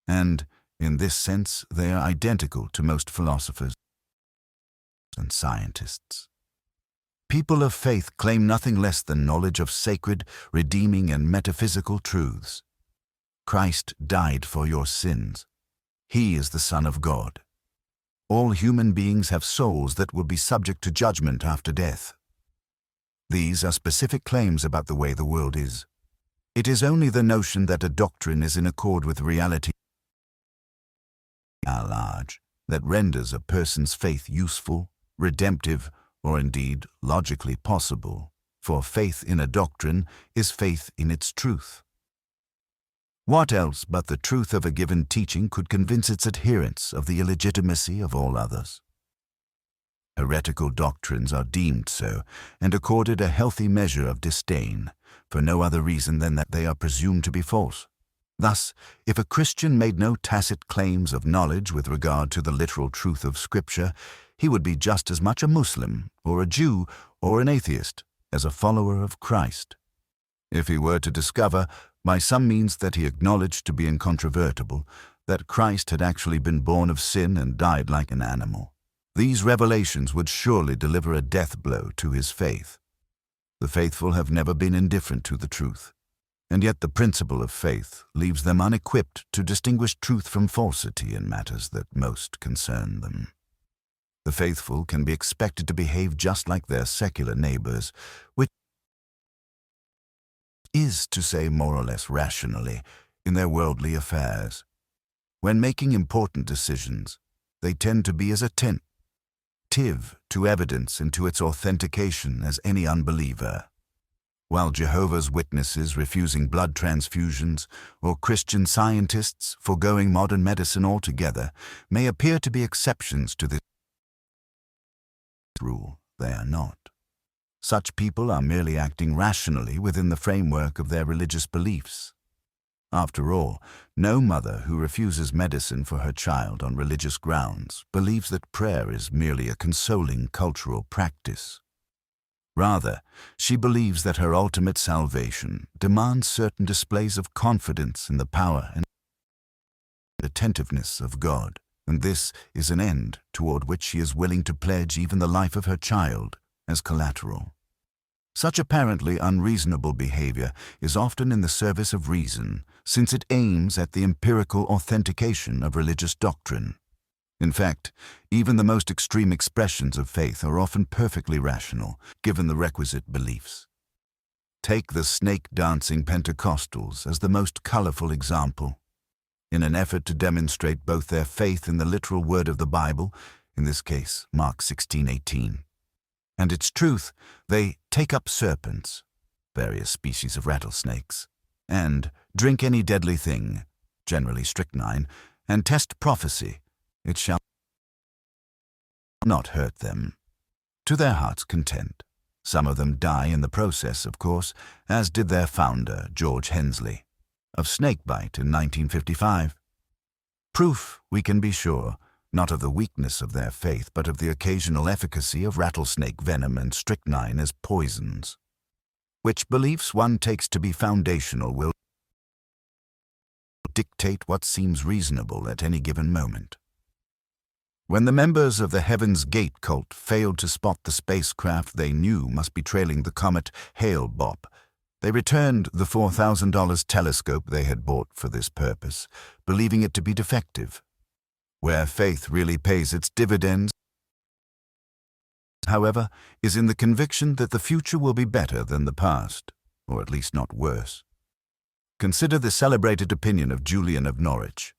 and, in this sense, they are identical to most philosophers and scientists. People of faith claim nothing less than knowledge of sacred, redeeming, and metaphysical truths. Christ died for your sins. He is the Son of God. All human beings have souls that will be subject to judgment after death. These are specific claims about the way the world is. It is only the notion that a doctrine is in accord with reality at large that renders a person's faith useful, redemptive, or indeed logically possible, for faith in a doctrine is faith in its truth. What else but the truth of a given teaching could convince its adherents of the illegitimacy of all others? Heretical doctrines are deemed so and accorded a healthy measure of disdain, for no other reason than that they are presumed to be false. Thus, if a Christian made no tacit claims of knowledge with regard to the literal truth of Scripture, he would be just as much a Muslim, or a Jew, or an atheist, as a follower of Christ. If he were to discover, by some means that he acknowledged to be incontrovertible, that Christ had actually been born of sin and died like an animal, these revelations would surely deliver a death blow to his faith. The faithful have never been indifferent to the truth, and yet the principle of faith leaves them unequipped to distinguish truth from falsity in matters that most concern them. The faithful can be expected to behave just like their secular neighbors, which is to say more or less rationally, in their worldly affairs. When making important decisions, they tend to be as attentive to evidence and to its authentication as any unbeliever. While Jehovah's Witnesses refusing blood transfusions or Christian scientists foregoing modern medicine altogether may appear to be exceptions to this rule, they are not. Such people are merely acting rationally within the framework of their religious beliefs. After all, no mother who refuses medicine for her child on religious grounds believes that prayer is merely a consoling cultural practice. Rather, she believes that her ultimate salvation demands certain displays of confidence in the power and attentiveness of God, and this is an end toward which she is willing to pledge even the life of her child as collateral. Such apparently unreasonable behavior is often in the service of reason, since it aims at the empirical authentication of religious doctrine. In fact, even the most extreme expressions of faith are often perfectly rational, given the requisite beliefs. Take the snake-dancing Pentecostals as the most colorful example. In an effort to demonstrate both their faith in the literal word of the Bible, in this case Mark 16:18, and its truth, they take up serpents, various species of rattlesnakes, and drink any deadly thing, generally strychnine, and test prophecy, it shall not hurt them. To their heart's content. Some of them die in the process, of course, as did their founder, George Hensley, of snakebite in 1955. Proof, we can be sure, not of the weakness of their faith, but of the occasional efficacy of rattlesnake venom and strychnine as poisons. Which beliefs one takes to be foundational will dictate what seems reasonable at any given moment. When the members of the Heaven's Gate cult failed to spot the spacecraft they knew must be trailing the comet Hale-Bopp, they returned the $4,000 telescope they had bought for this purpose, believing it to be defective. Where faith really pays its dividends, however, is in the conviction that the future will be better than the past, or at least not worse. Consider the celebrated opinion of Julian of Norwich,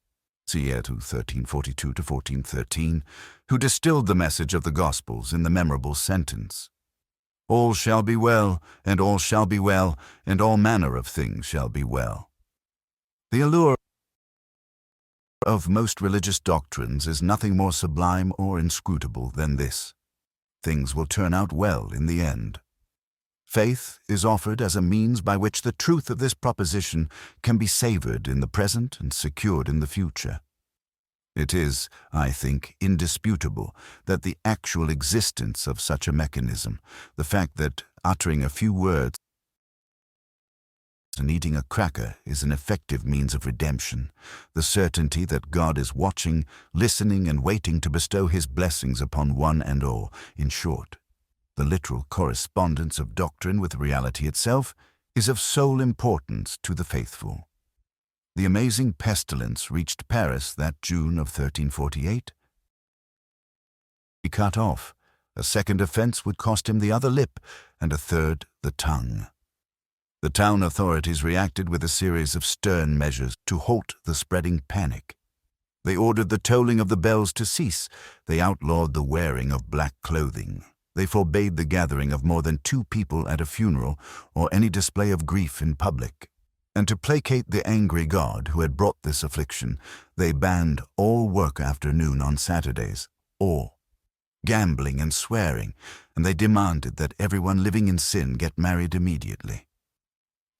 c. 1342 to 1413, who distilled the message of the Gospels in the memorable sentence, "All shall be well, and all shall be well, and all manner of things shall be well." The allure of most religious doctrines is nothing more sublime or inscrutable than this: things will turn out well in the end. Faith is offered as a means by which the truth of this proposition can be savored in the present and secured in the future. It is, I think, indisputable that the actual existence of such a mechanism, the fact that uttering a few words and eating a cracker is an effective means of redemption, the certainty that God is watching, listening, and waiting to bestow His blessings upon one and all, in short, the literal correspondence of doctrine with reality itself, is of sole importance to the faithful. The amazing pestilence reached Paris that June of 1348. He cut off. A second offense would cost him the other lip, and a third the tongue. The town authorities reacted with a series of stern measures to halt the spreading panic. They ordered the tolling of the bells to cease. They outlawed the wearing of black clothing. They forbade the gathering of more than 2 people at a funeral or any display of grief in public. And to placate the angry God who had brought this affliction, they banned all work after noon on Saturdays, all gambling and swearing, and they demanded that everyone living in sin get married immediately.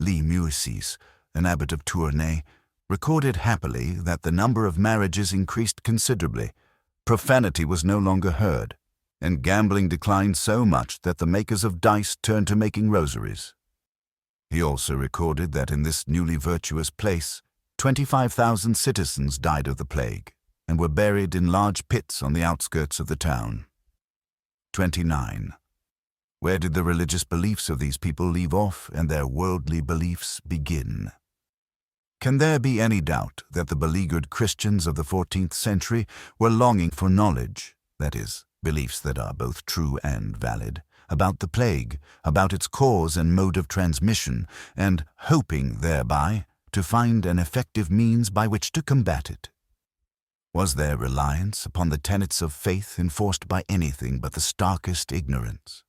Lee Muissis, an abbot of Tournai, recorded happily that the number of marriages increased considerably, profanity was no longer heard, and gambling declined so much that the makers of dice turned to making rosaries. He also recorded that in this newly virtuous place, 25,000 citizens died of the plague and were buried in large pits on the outskirts of the town. 29. Where did the religious beliefs of these people leave off and their worldly beliefs begin? Can there be any doubt that the beleaguered Christians of the 14th century were longing for knowledge, that is, beliefs that are both true and valid, about the plague, about its cause and mode of transmission, and hoping thereby to find an effective means by which to combat it. Was their reliance upon the tenets of faith enforced by anything but the starkest ignorance?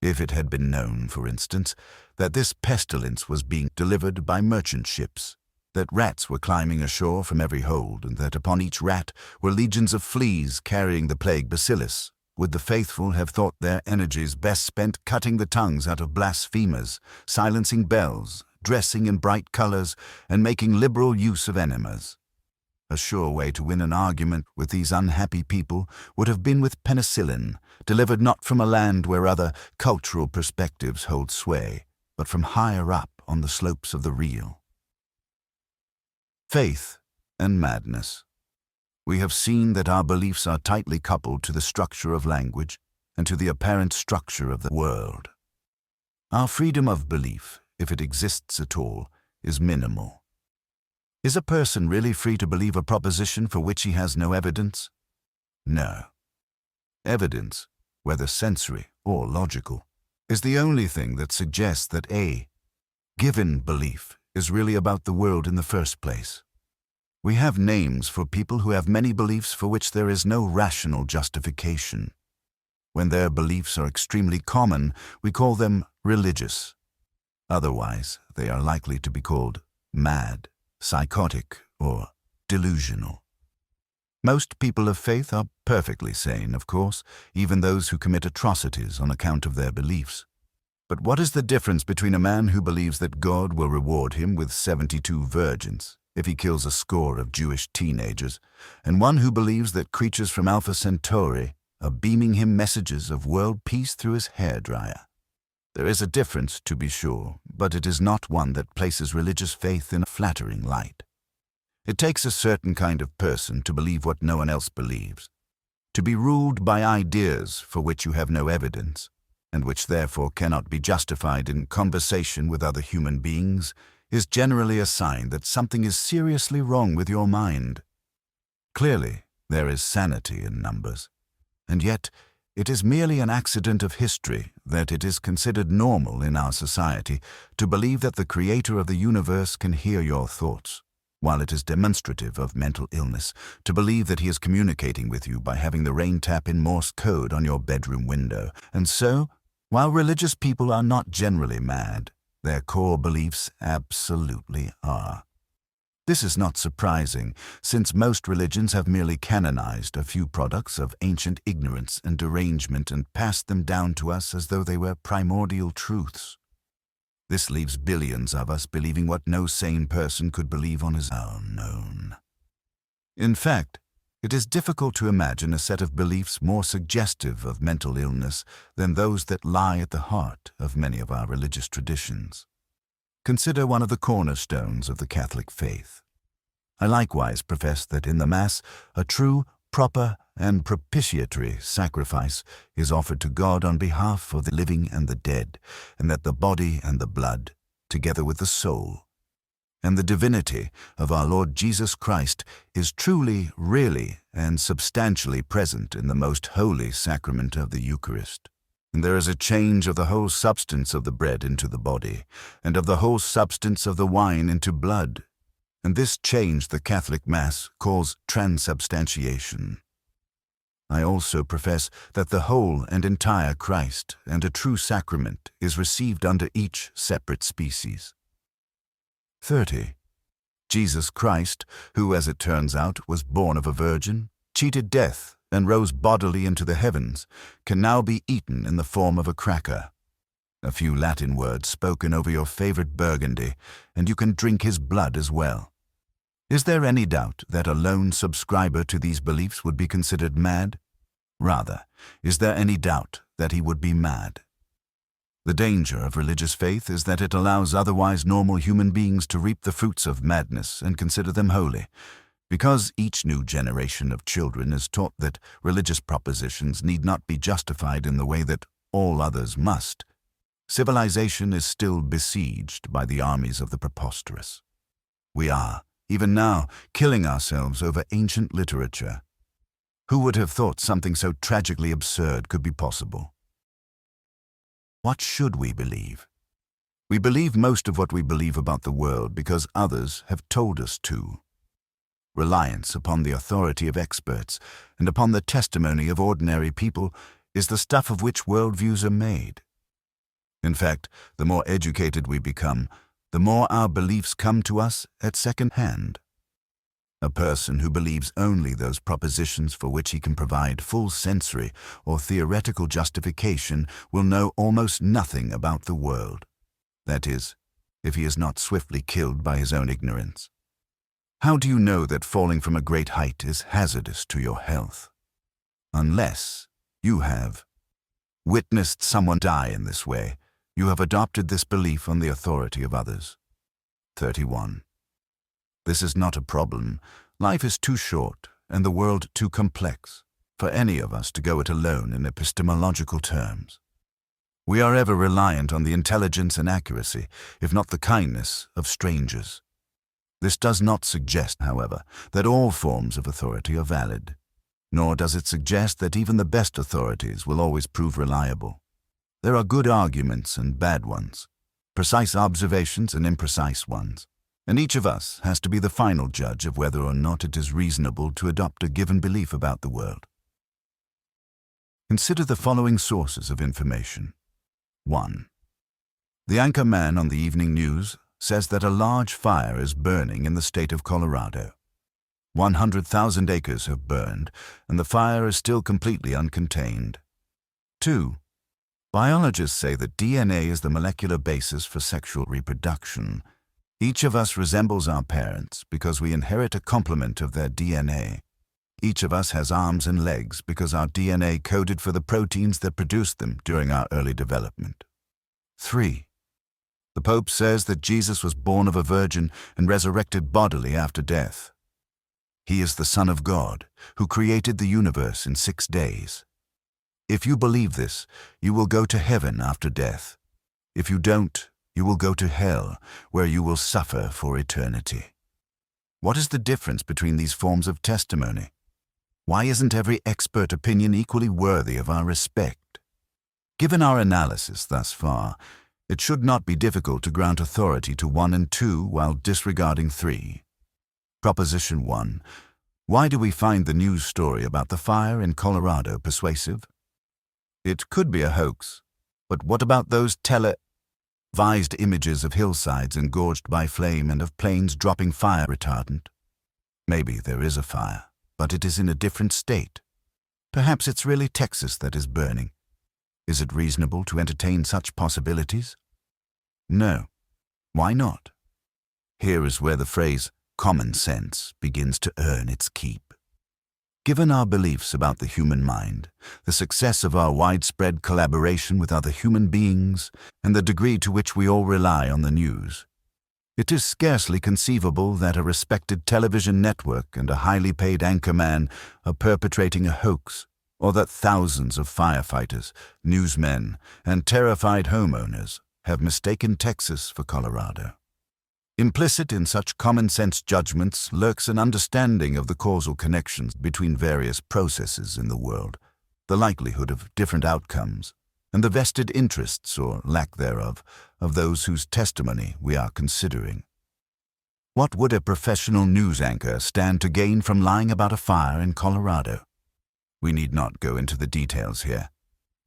If it had been known, for instance, that this pestilence was being delivered by merchant ships, that rats were climbing ashore from every hold, and that upon each rat were legions of fleas carrying the plague bacillus, would the faithful have thought their energies best spent cutting the tongues out of blasphemers, silencing bells, dressing in bright colors, and making liberal use of enemas? A sure way to win an argument with these unhappy people would have been with penicillin, delivered not from a land where other cultural perspectives hold sway, but from higher up on the slopes of the real. Faith and madness. We have seen that our beliefs are tightly coupled to the structure of language and to the apparent structure of the world. Our freedom of belief, if it exists at all, is minimal. Is a person really free to believe a proposition for which he has no evidence? No. Evidence, whether sensory or logical, is the only thing that suggests that a given belief is really about the world in the first place. We have names for people who have many beliefs for which there is no rational justification. When their beliefs are extremely common, we call them religious. Otherwise, they are likely to be called mad, psychotic, or delusional. Most people of faith are perfectly sane, of course, even those who commit atrocities on account of their beliefs. But what is the difference between a man who believes that God will reward him with 72 virgins if he kills a score of Jewish teenagers, and one who believes that creatures from Alpha Centauri are beaming him messages of world peace through his hairdryer? There is a difference, to be sure, but it is not one that places religious faith in a flattering light. It takes a certain kind of person to believe what no one else believes, to be ruled by ideas for which you have no evidence, and which therefore cannot be justified in conversation with other human beings, is generally a sign that something is seriously wrong with your mind. Clearly, there is sanity in numbers, and yet it is merely an accident of history that it is considered normal in our society to believe that the Creator of the universe can hear your thoughts, while it is demonstrative of mental illness to believe that he is communicating with you by having the rain tap in Morse code on your bedroom window. And so, while religious people are not generally mad, their core beliefs absolutely are. This is not surprising, since most religions have merely canonized a few products of ancient ignorance and derangement and passed them down to us as though they were primordial truths. This leaves billions of us believing what no sane person could believe on his own. In fact, it is difficult to imagine a set of beliefs more suggestive of mental illness than those that lie at the heart of many of our religious traditions. Consider one of the cornerstones of the Catholic faith. I likewise profess that in the Mass, a true, proper, and propitiatory sacrifice is offered to God on behalf of the living and the dead, and that the body and the blood, together with the soul, and the divinity of our Lord Jesus Christ is truly, really, and substantially present in the most holy sacrament of the Eucharist. And there is a change of the whole substance of the bread into the body, and of the whole substance of the wine into blood. And this change the Catholic Mass calls transubstantiation. I also profess that the whole and entire Christ and a true sacrament is received under each separate species. 30. Jesus Christ, who, as it turns out, was born of a virgin, cheated death, and rose bodily into the heavens, can now be eaten in the form of a cracker. A few Latin words spoken over your favorite Burgundy, and you can drink his blood as well. Is there any doubt that a lone subscriber to these beliefs would be considered mad? Rather, is there any doubt that he would be mad? The danger of religious faith is that it allows otherwise normal human beings to reap the fruits of madness and consider them holy. Because each new generation of children is taught that religious propositions need not be justified in the way that all others must, civilization is still besieged by the armies of the preposterous. We are, even now, killing ourselves over ancient literature. Who would have thought something so tragically absurd could be possible? What should we believe? We believe most of what we believe about the world because others have told us to. Reliance upon the authority of experts and upon the testimony of ordinary people is the stuff of which worldviews are made. In fact, the more educated we become, the more our beliefs come to us at second hand. A person who believes only those propositions for which he can provide full sensory or theoretical justification will know almost nothing about the world. That is, if he is not swiftly killed by his own ignorance. How do you know that falling from a great height is hazardous to your health? Unless you have witnessed someone die in this way, you have adopted this belief on the authority of others. 31. This is not a problem. Life is too short and the world too complex for any of us to go it alone in epistemological terms. We are ever reliant on the intelligence and accuracy, if not the kindness, of strangers. This does not suggest, however, that all forms of authority are valid, nor does it suggest that even the best authorities will always prove reliable. There are good arguments and bad ones, precise observations and imprecise ones, and each of us has to be the final judge of whether or not it is reasonable to adopt a given belief about the world. Consider the following sources of information. 1. The anchor man on the evening news says that a large fire is burning in the state of Colorado. 100,000 acres have burned, and the fire is still completely uncontained. 2. Biologists say that DNA is the molecular basis for sexual reproduction. Each of us resembles our parents because we inherit a complement of their DNA. Each of us has arms and legs because our DNA coded for the proteins that produced them during our early development. 3. The Pope says that Jesus was born of a virgin and resurrected bodily after death. He is the Son of God, who created the universe in 6 days. If you believe this, you will go to heaven after death. If you don't, you will go to hell, where you will suffer for eternity. What is the difference between these forms of testimony? Why isn't every expert opinion equally worthy of our respect? Given our analysis thus far, it should not be difficult to grant authority to 1 and 2 while disregarding 3. Proposition 1. Why do we find the news story about the fire in Colorado persuasive? It could be a hoax, but what about those televised images of hillsides engorged by flame and of planes dropping fire retardant? Maybe there is a fire, but it is in a different state. Perhaps it's really Texas that is burning. Is it reasonable to entertain such possibilities? No. Why not? Here is where the phrase common sense begins to earn its keep. Given our beliefs about the human mind, the success of our widespread collaboration with other human beings, and the degree to which we all rely on the news, it is scarcely conceivable that a respected television network and a highly paid anchorman are perpetrating a hoax, or that thousands of firefighters, newsmen, and terrified homeowners have mistaken Texas for Colorado. Implicit in such common-sense judgments lurks an understanding of the causal connections between various processes in the world, the likelihood of different outcomes, and the vested interests, or lack thereof, of those whose testimony we are considering. What would a professional news anchor stand to gain from lying about a fire in Colorado? We need not go into the details here.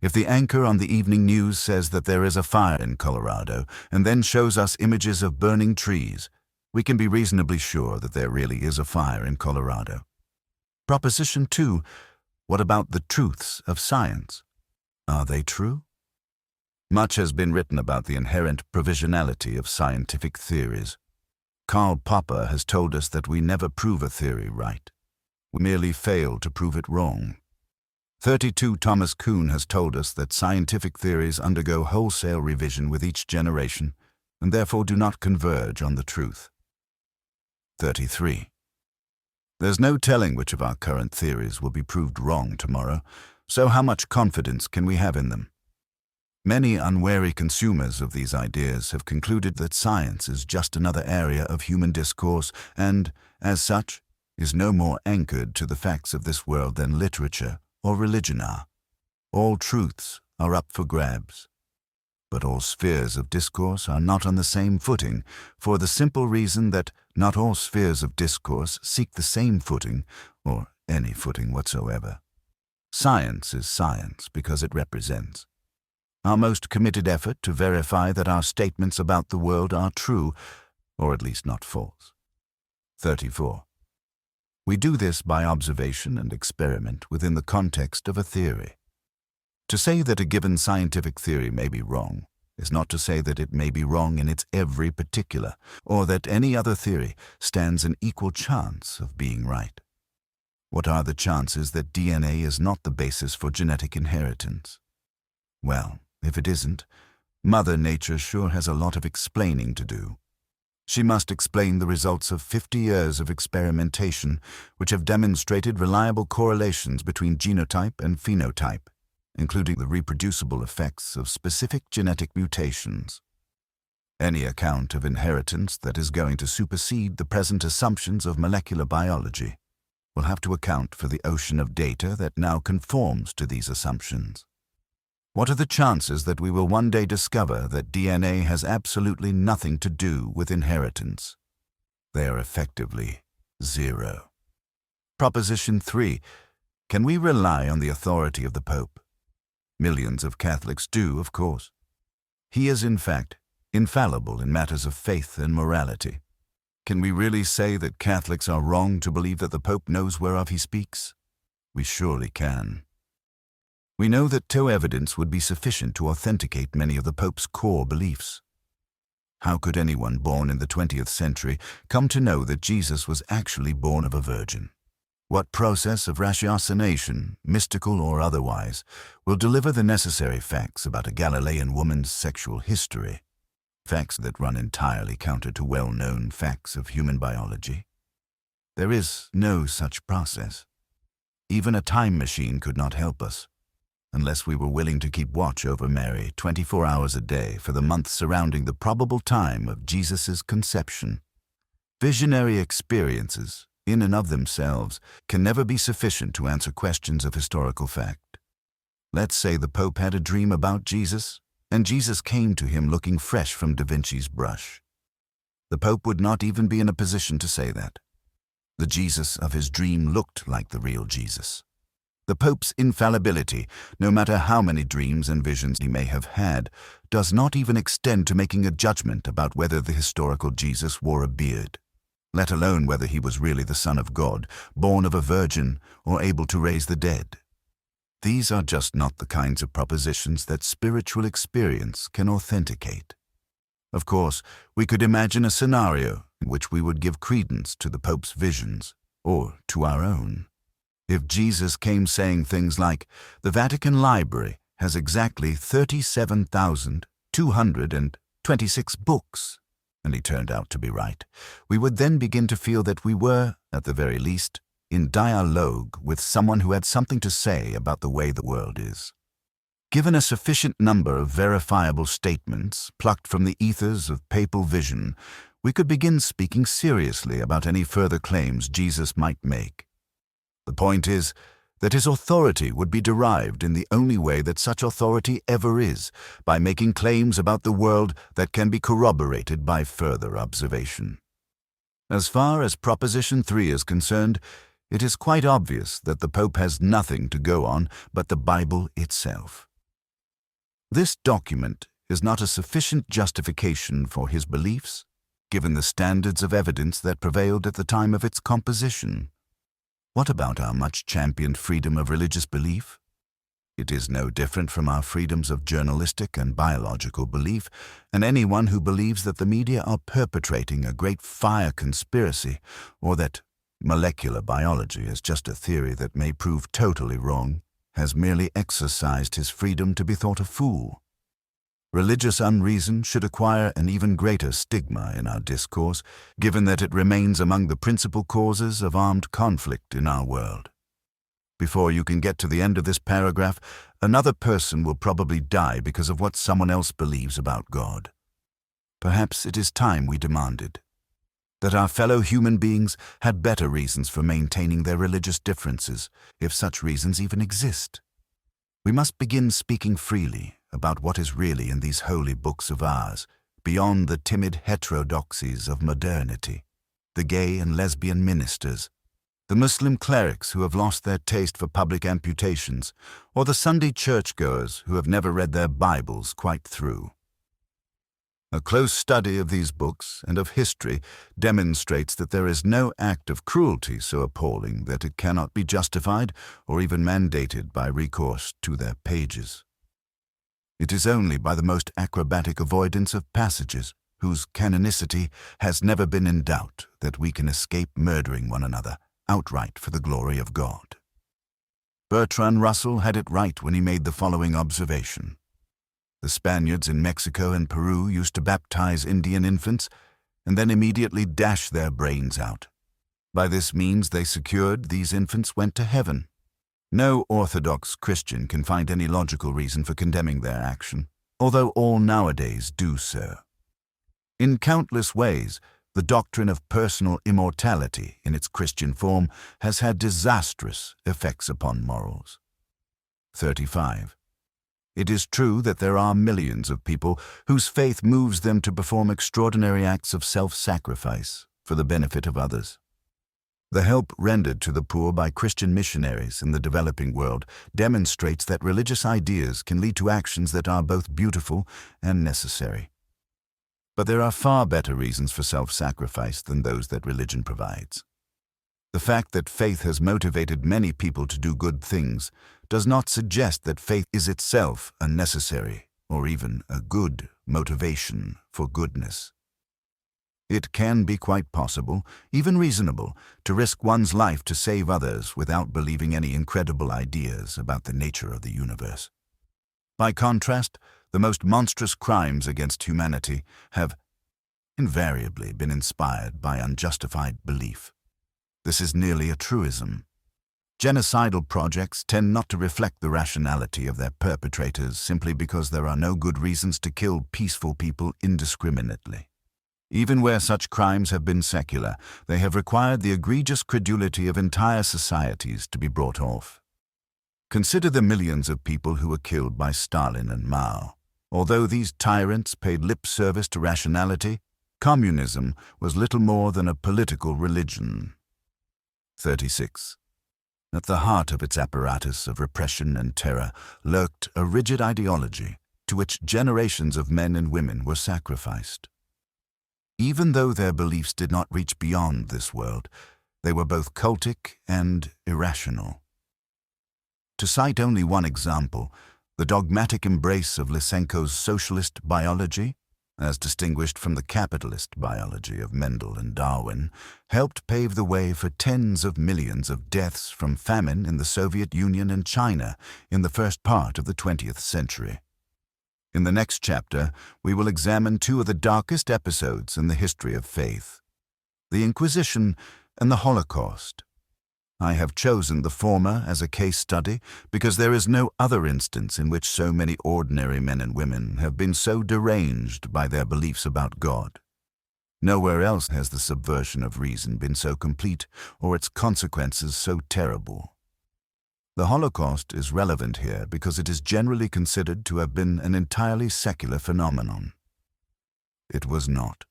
If the anchor on the evening news says that there is a fire in Colorado and then shows us images of burning trees, we can be reasonably sure that there really is a fire in Colorado. Proposition 2. What about the truths of science? Are they true? Much has been written about the inherent provisionality of scientific theories. Karl Popper has told us that we never prove a theory right. We merely fail to prove it wrong. 32 Thomas Kuhn has told us that scientific theories undergo wholesale revision with each generation and therefore do not converge on the truth. 33. There's no telling which of our current theories will be proved wrong tomorrow, so how much confidence can we have in them? Many unwary consumers of these ideas have concluded that science is just another area of human discourse and, as such, is no more anchored to the facts of this world than literature or religion are. All truths are up for grabs. But all spheres of discourse are not on the same footing, for the simple reason that not all spheres of discourse seek the same footing, or any footing whatsoever. Science is science because it represents our most committed effort to verify that our statements about the world are true, or at least not false. 34. We do this by observation and experiment within the context of a theory. To say that a given scientific theory may be wrong is not to say that it may be wrong in its every particular, or that any other theory stands an equal chance of being right. What are the chances that DNA is not the basis for genetic inheritance? Well, if it isn't, Mother Nature sure has a lot of explaining to do. She must explain the results of 50 years of experimentation, which have demonstrated reliable correlations between genotype and phenotype, including the reproducible effects of specific genetic mutations. Any account of inheritance that is going to supersede the present assumptions of molecular biology will have to account for the ocean of data that now conforms to these assumptions. What are the chances that we will one day discover that DNA has absolutely nothing to do with inheritance? They are effectively zero. Proposition 3. Can we rely on the authority of the Pope? Millions of Catholics do, of course. He is, in fact, infallible in matters of faith and morality. Can we really say that Catholics are wrong to believe that the Pope knows whereof he speaks? We surely can. We know that toe evidence would be sufficient to authenticate many of the Pope's core beliefs. How could anyone born in the 20th century come to know that Jesus was actually born of a virgin? What process of ratiocination, mystical or otherwise, will deliver the necessary facts about a Galilean woman's sexual history? Facts that run entirely counter to well-known facts of human biology. There is no such process. Even a time machine could not help us, unless we were willing to keep watch over Mary 24 hours a day for the months surrounding the probable time of Jesus' conception. Visionary experiences, in and of themselves, can never be sufficient to answer questions of historical fact. Let's say the Pope had a dream about Jesus, and Jesus came to him looking fresh from Da Vinci's brush. The Pope would not even be in a position to say that. The Jesus of his dream looked like the real Jesus. The Pope's infallibility, no matter how many dreams and visions he may have had, does not even extend to making a judgment about whether the historical Jesus wore a beard, let alone whether he was really the Son of God, born of a virgin, or able to raise the dead. These are just not the kinds of propositions that spiritual experience can authenticate. Of course, we could imagine a scenario in which we would give credence to the Pope's visions, or to our own. If Jesus came saying things like, "The Vatican Library has exactly 37,226 books," and he turned out to be right, we would then begin to feel that we were, at the very least, in dialogue with someone who had something to say about the way the world is. Given a sufficient number of verifiable statements plucked from the ethers of papal vision, we could begin speaking seriously about any further claims Jesus might make. The point is that his authority would be derived in the only way that such authority ever is, by making claims about the world that can be corroborated by further observation. As far as Proposition 3 is concerned, it is quite obvious that the Pope has nothing to go on but the Bible itself. This document is not a sufficient justification for his beliefs, given the standards of evidence that prevailed at the time of its composition. What about our much-championed freedom of religious belief? It is no different from our freedoms of journalistic and biological belief, and anyone who believes that the media are perpetrating a great fire conspiracy, or that molecular biology is just a theory that may prove totally wrong, has merely exercised his freedom to be thought a fool. Religious unreason should acquire an even greater stigma in our discourse, given that it remains among the principal causes of armed conflict in our world. Before you can get to the end of this paragraph, another person will probably die because of what someone else believes about God. Perhaps it is time we demanded, that our fellow human beings had better reasons for maintaining their religious differences, if such reasons even exist. We must begin speaking freely about what is really in these holy books of ours, beyond the timid heterodoxies of modernity, the gay and lesbian ministers, the Muslim clerics who have lost their taste for public amputations, or the Sunday churchgoers who have never read their Bibles quite through. A close study of these books and of history demonstrates that there is no act of cruelty so appalling that it cannot be justified or even mandated by recourse to their pages. It is only by the most acrobatic avoidance of passages whose canonicity has never been in doubt that we can escape murdering one another outright for the glory of God. Bertrand Russell had it right when he made the following observation. The Spaniards in Mexico and Peru used to baptize Indian infants and then immediately dash their brains out. By this means they secured these infants went to heaven. No Orthodox Christian can find any logical reason for condemning their action, although all nowadays do so. In countless ways, the doctrine of personal immortality in its Christian form has had disastrous effects upon morals. 35. It is true that there are millions of people whose faith moves them to perform extraordinary acts of self-sacrifice for the benefit of others. The help rendered to the poor by Christian missionaries in the developing world demonstrates that religious ideas can lead to actions that are both beautiful and necessary. But there are far better reasons for self-sacrifice than those that religion provides. The fact that faith has motivated many people to do good things does not suggest that faith is itself a necessary or even a good motivation for goodness. It can be quite possible, even reasonable, to risk one's life to save others without believing any incredible ideas about the nature of the universe. By contrast, the most monstrous crimes against humanity have invariably been inspired by unjustified belief. This is nearly a truism. Genocidal projects tend not to reflect the rationality of their perpetrators simply because there are no good reasons to kill peaceful people indiscriminately. Even where such crimes have been secular, they have required the egregious credulity of entire societies to be brought off. Consider the millions of people who were killed by Stalin and Mao. Although these tyrants paid lip service to rationality, communism was little more than a political religion. 36. At the heart of its apparatus of repression and terror lurked a rigid ideology to which generations of men and women were sacrificed. Even though their beliefs did not reach beyond this world, they were both cultic and irrational. To cite only one example, the dogmatic embrace of Lysenko's socialist biology, as distinguished from the capitalist biology of Mendel and Darwin, helped pave the way for tens of millions of deaths from famine in the Soviet Union and China in the first part of the 20th century. In the next chapter, we will examine two of the darkest episodes in the history of faith: the Inquisition and the Holocaust. I have chosen the former as a case study because there is no other instance in which so many ordinary men and women have been so deranged by their beliefs about God. Nowhere else has the subversion of reason been so complete or its consequences so terrible. The Holocaust is relevant here because it is generally considered to have been an entirely secular phenomenon. It was not.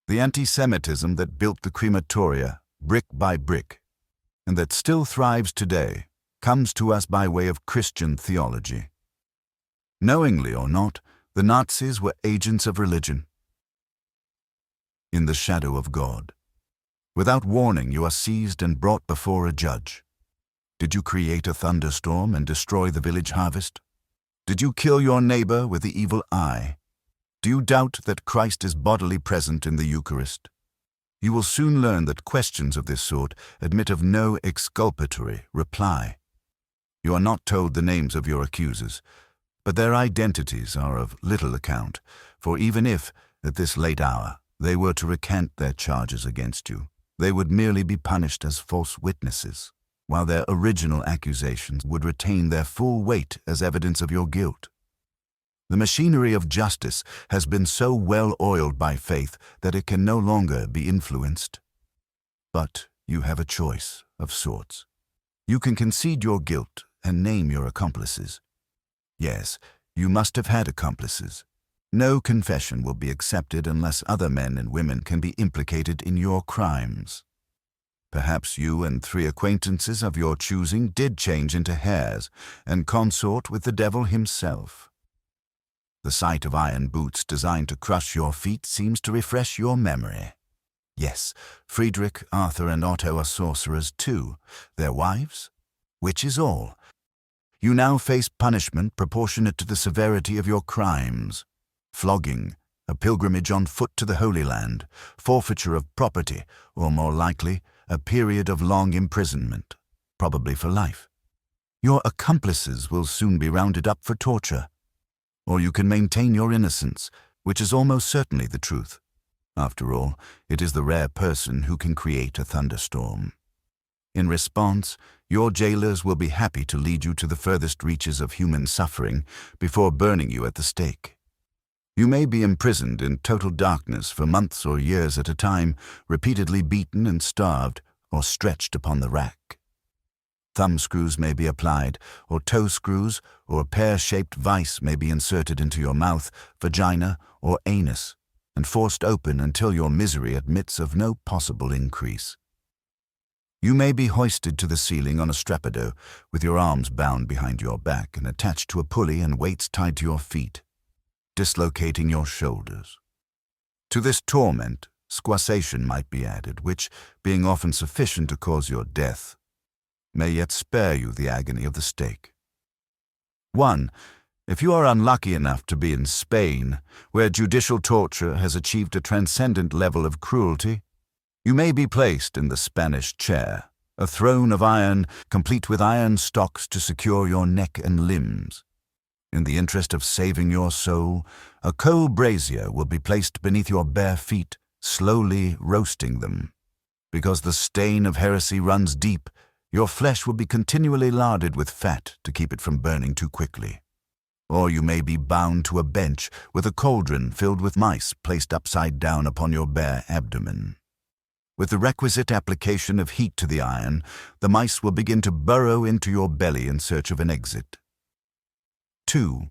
The anti-Semitism that built the crematoria, brick by brick, and that still thrives today, comes to us by way of Christian theology. Knowingly or not, the Nazis were agents of religion. In the shadow of God. Without warning, you are seized and brought before a judge. Did you create a thunderstorm and destroy the village harvest? Did you kill your neighbor with the evil eye? Do you doubt that Christ is bodily present in the Eucharist? You will soon learn that questions of this sort admit of no exculpatory reply. You are not told the names of your accusers, but their identities are of little account, for even if, at this late hour, they were to recant their charges against you, they would merely be punished as false witnesses, while their original accusations would retain their full weight as evidence of your guilt. The machinery of justice has been so well oiled by faith that it can no longer be influenced. But you have a choice of sorts. You can concede your guilt and name your accomplices. Yes, you must have had accomplices. No confession will be accepted unless other men and women can be implicated in your crimes. Perhaps you and 3 acquaintances of your choosing did change into hares and consort with the devil himself. The sight of iron boots designed to crush your feet seems to refresh your memory. Yes, Friedrich, Arthur, and Otto are sorcerers too. Their wives? Witches all. You now face punishment proportionate to the severity of your crimes. Flogging, a pilgrimage on foot to the Holy Land, forfeiture of property, or more likely, a period of long imprisonment, probably for life. Your accomplices will soon be rounded up for torture. Or you can maintain your innocence, which is almost certainly the truth. After all, it is the rare person who can create a thunderstorm. In response, your jailers will be happy to lead you to the furthest reaches of human suffering before burning you at the stake. You may be imprisoned in total darkness for months or years at a time, repeatedly beaten and starved, or stretched upon the rack. Thumb screws may be applied, or toe screws, or a pear-shaped vice may be inserted into your mouth, vagina, or anus, and forced open until your misery admits of no possible increase. You may be hoisted to the ceiling on a strappado, with your arms bound behind your back and attached to a pulley and weights tied to your feet, dislocating your shoulders. To this torment, squassation might be added, which, being often sufficient to cause your death, may yet spare you the agony of the stake. 1. If you are unlucky enough to be in Spain, where judicial torture has achieved a transcendent level of cruelty, you may be placed in the Spanish chair, a throne of iron, complete with iron stocks to secure your neck and limbs. In the interest of saving your soul, a coal brazier will be placed beneath your bare feet, slowly roasting them. Because the stain of heresy runs deep, your flesh will be continually larded with fat to keep it from burning too quickly. Or you may be bound to a bench with a cauldron filled with mice placed upside down upon your bare abdomen. With the requisite application of heat to the iron, the mice will begin to burrow into your belly in search of an exit. 2.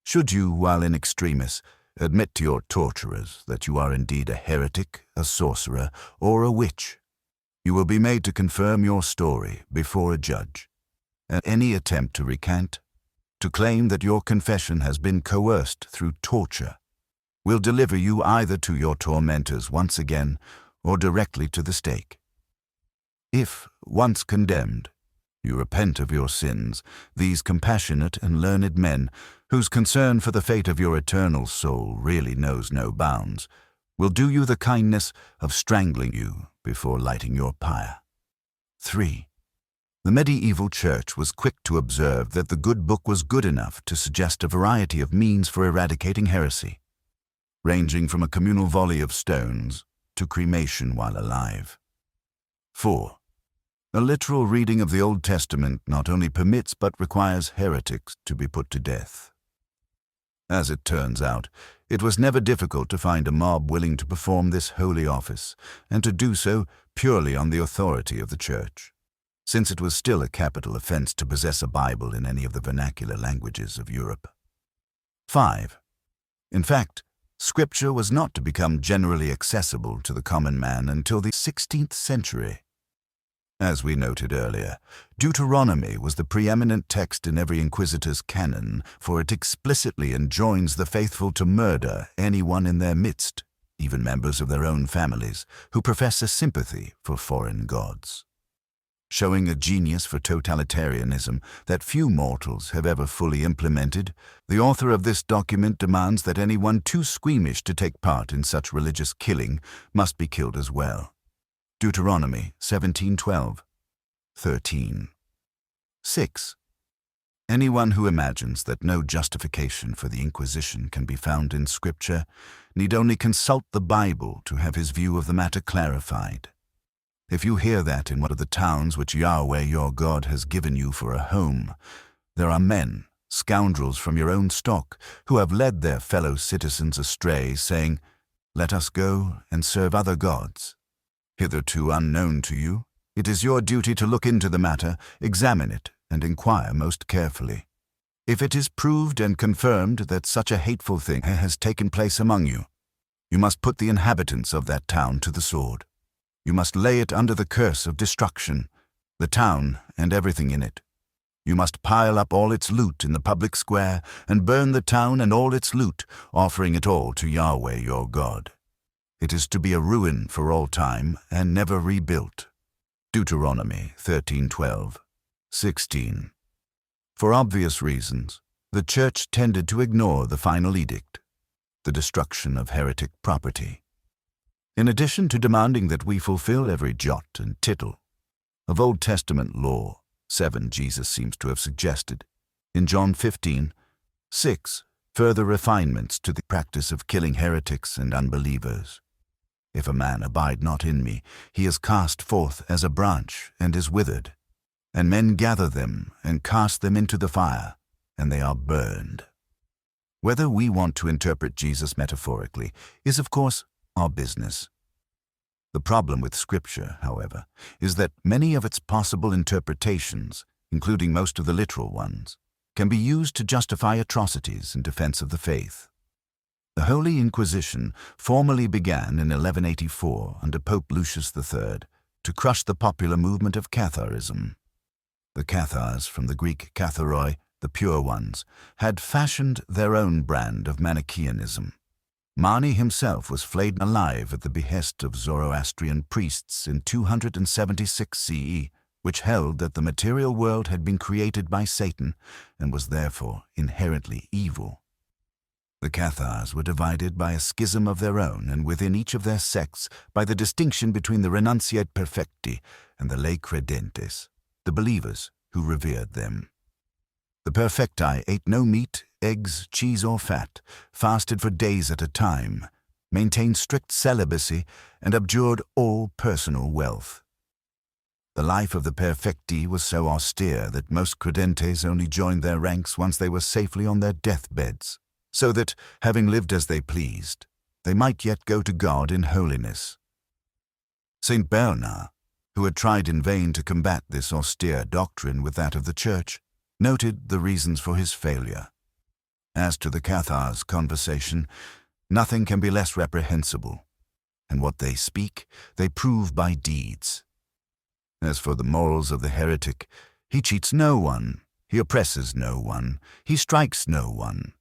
Should you, while in extremis, admit to your torturers that you are indeed a heretic, a sorcerer, or a witch, you will be made to confirm your story before a judge, and any attempt to recant, to claim that your confession has been coerced through torture, will deliver you either to your tormentors once again or directly to the stake. If, once condemned, you repent of your sins, these compassionate and learned men, whose concern for the fate of your eternal soul really knows no bounds, will do you the kindness of strangling you before lighting your pyre. 3. The medieval church was quick to observe that the good book was good enough to suggest a variety of means for eradicating heresy, ranging from a communal volley of stones to cremation while alive. 4. A literal reading of the Old Testament not only permits but requires heretics to be put to death. As it turns out, it was never difficult to find a mob willing to perform this holy office, and to do so purely on the authority of the Church, since it was still a capital offense to possess a Bible in any of the vernacular languages of Europe. 5. In fact, Scripture was not to become generally accessible to the common man until the 16th century. As we noted earlier, Deuteronomy was the preeminent text in every inquisitor's canon, for it explicitly enjoins the faithful to murder anyone in their midst, even members of their own families, who profess a sympathy for foreign gods. Showing a genius for totalitarianism that few mortals have ever fully implemented, the author of this document demands that anyone too squeamish to take part in such religious killing must be killed as well. Deuteronomy 17:12, 13. 6. Anyone who imagines that no justification for the Inquisition can be found in Scripture need only consult the Bible to have his view of the matter clarified. If you hear that in one of the towns which Yahweh your God has given you for a home, there are men, scoundrels from your own stock who have led their fellow citizens astray, saying, "Let us go and serve other gods." Hitherto unknown to you, it is your duty to look into the matter, examine it, and inquire most carefully. If it is proved and confirmed that such a hateful thing has taken place among you, you must put the inhabitants of that town to the sword. You must lay it under the curse of destruction, the town and everything in it. You must pile up all its loot in the public square and burn the town and all its loot, offering it all to Yahweh your God. It is to be a ruin for all time and never rebuilt. Deuteronomy 13:12, 16. For obvious reasons, the Church tended to ignore the final edict, the destruction of heretic property. In addition to demanding that we fulfill every jot and tittle of Old Testament law, 7 Jesus seems to have suggested, in John 15:6, further refinements to the practice of killing heretics and unbelievers. If a man abide not in me, he is cast forth as a branch and is withered, and men gather them and cast them into the fire, and they are burned. Whether we want to interpret Jesus metaphorically is, of course, our business. The problem with Scripture, however, is that many of its possible interpretations, including most of the literal ones, can be used to justify atrocities in defense of the faith. The Holy Inquisition formally began in 1184 under Pope Lucius III to crush the popular movement of Catharism. The Cathars, from the Greek katharoi, the pure ones, had fashioned their own brand of Manichaeanism. Mani himself was flayed alive at the behest of Zoroastrian priests in 276 CE, which held that the material world had been created by Satan and was therefore inherently evil. The Cathars were divided by a schism of their own, and within each of their sects by the distinction between the renunciate perfecti and the lay credentes, the believers who revered them. The perfecti ate no meat, eggs, cheese, or fat, fasted for days at a time, maintained strict celibacy, and abjured all personal wealth. The life of the perfecti was so austere that most credentes only joined their ranks once they were safely on their deathbeds, so that, having lived as they pleased, they might yet go to God in holiness. St. Bernard, who had tried in vain to combat this austere doctrine with that of the Church, noted the reasons for his failure. As to the Cathars' conversation, nothing can be less reprehensible, and what they speak, they prove by deeds. As for the morals of the heretic, he cheats no one, he oppresses no one, he strikes no one.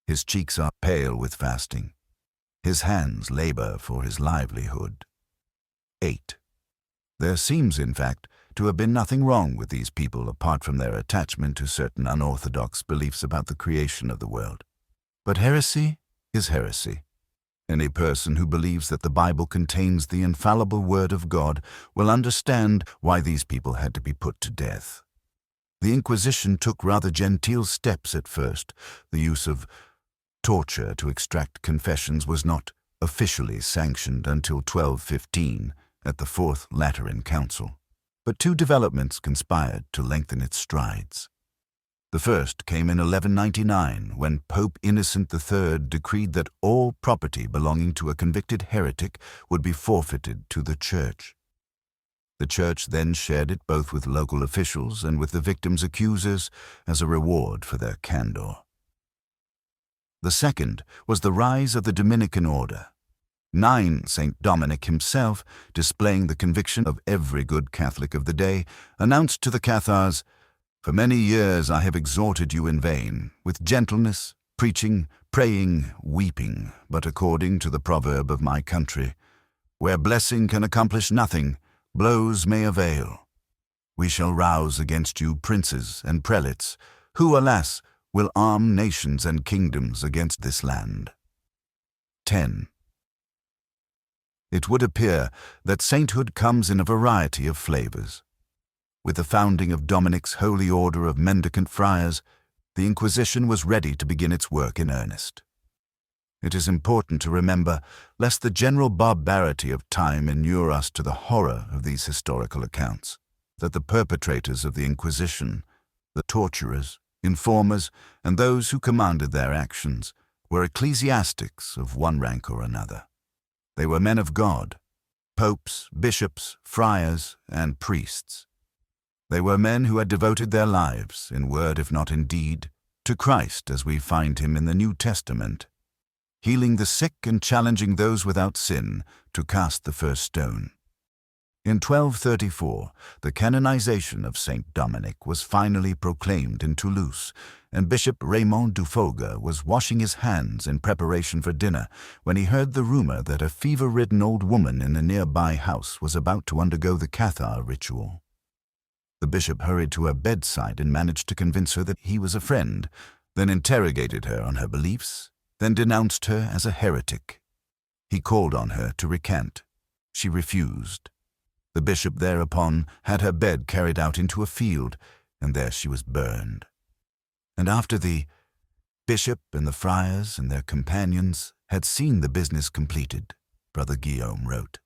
His cheeks are pale with fasting. His hands labor for his livelihood. 8. There seems, in fact, to have been nothing wrong with these people apart from their attachment to certain unorthodox beliefs about the creation of the world. But heresy is heresy. Any person who believes that the Bible contains the infallible Word of God will understand why these people had to be put to death. The Inquisition took rather genteel steps at first. The use of torture to extract confessions was not officially sanctioned until 1215 at the Fourth Lateran Council. But two developments conspired to lengthen its strides. The first came in 1199, when Pope Innocent III decreed that all property belonging to a convicted heretic would be forfeited to the Church. The Church then shared it both with local officials and with the victims' accusers as a reward for their candor. The second was the rise of the Dominican order. St. Dominic himself, displaying the conviction of every good Catholic of the day, announced to the Cathars, "For many years I have exhorted you in vain, with gentleness, preaching, praying, weeping, but according to the proverb of my country, where blessing can accomplish nothing, blows may avail. We shall rouse against you princes and prelates, who, alas, will arm nations and kingdoms against this land." 10. It would appear that sainthood comes in a variety of flavors. With the founding of Dominic's Holy Order of Mendicant Friars, the Inquisition was ready to begin its work in earnest. It is important to remember, lest the general barbarity of time inure us to the horror of these historical accounts, that the perpetrators of the Inquisition, the torturers, Informers, and those who commanded their actions, were ecclesiastics of one rank or another. They were men of God, popes, bishops, friars, and priests. They were men who had devoted their lives, in word if not in deed, to Christ as we find him in the New Testament, healing the sick and challenging those without sin to cast the first stone. In 1234, the canonization of Saint Dominic was finally proclaimed in Toulouse, and Bishop Raymond Dufoga was washing his hands in preparation for dinner when he heard the rumor that a fever-ridden old woman in a nearby house was about to undergo the Cathar ritual. The bishop hurried to her bedside and managed to convince her that he was a friend, then interrogated her on her beliefs, then denounced her as a heretic. He called on her to recant. She refused. The bishop thereupon had her bed carried out into a field, and there she was burned. And after the bishop and the friars and their companions had seen the business completed, Brother Guillaume wrote,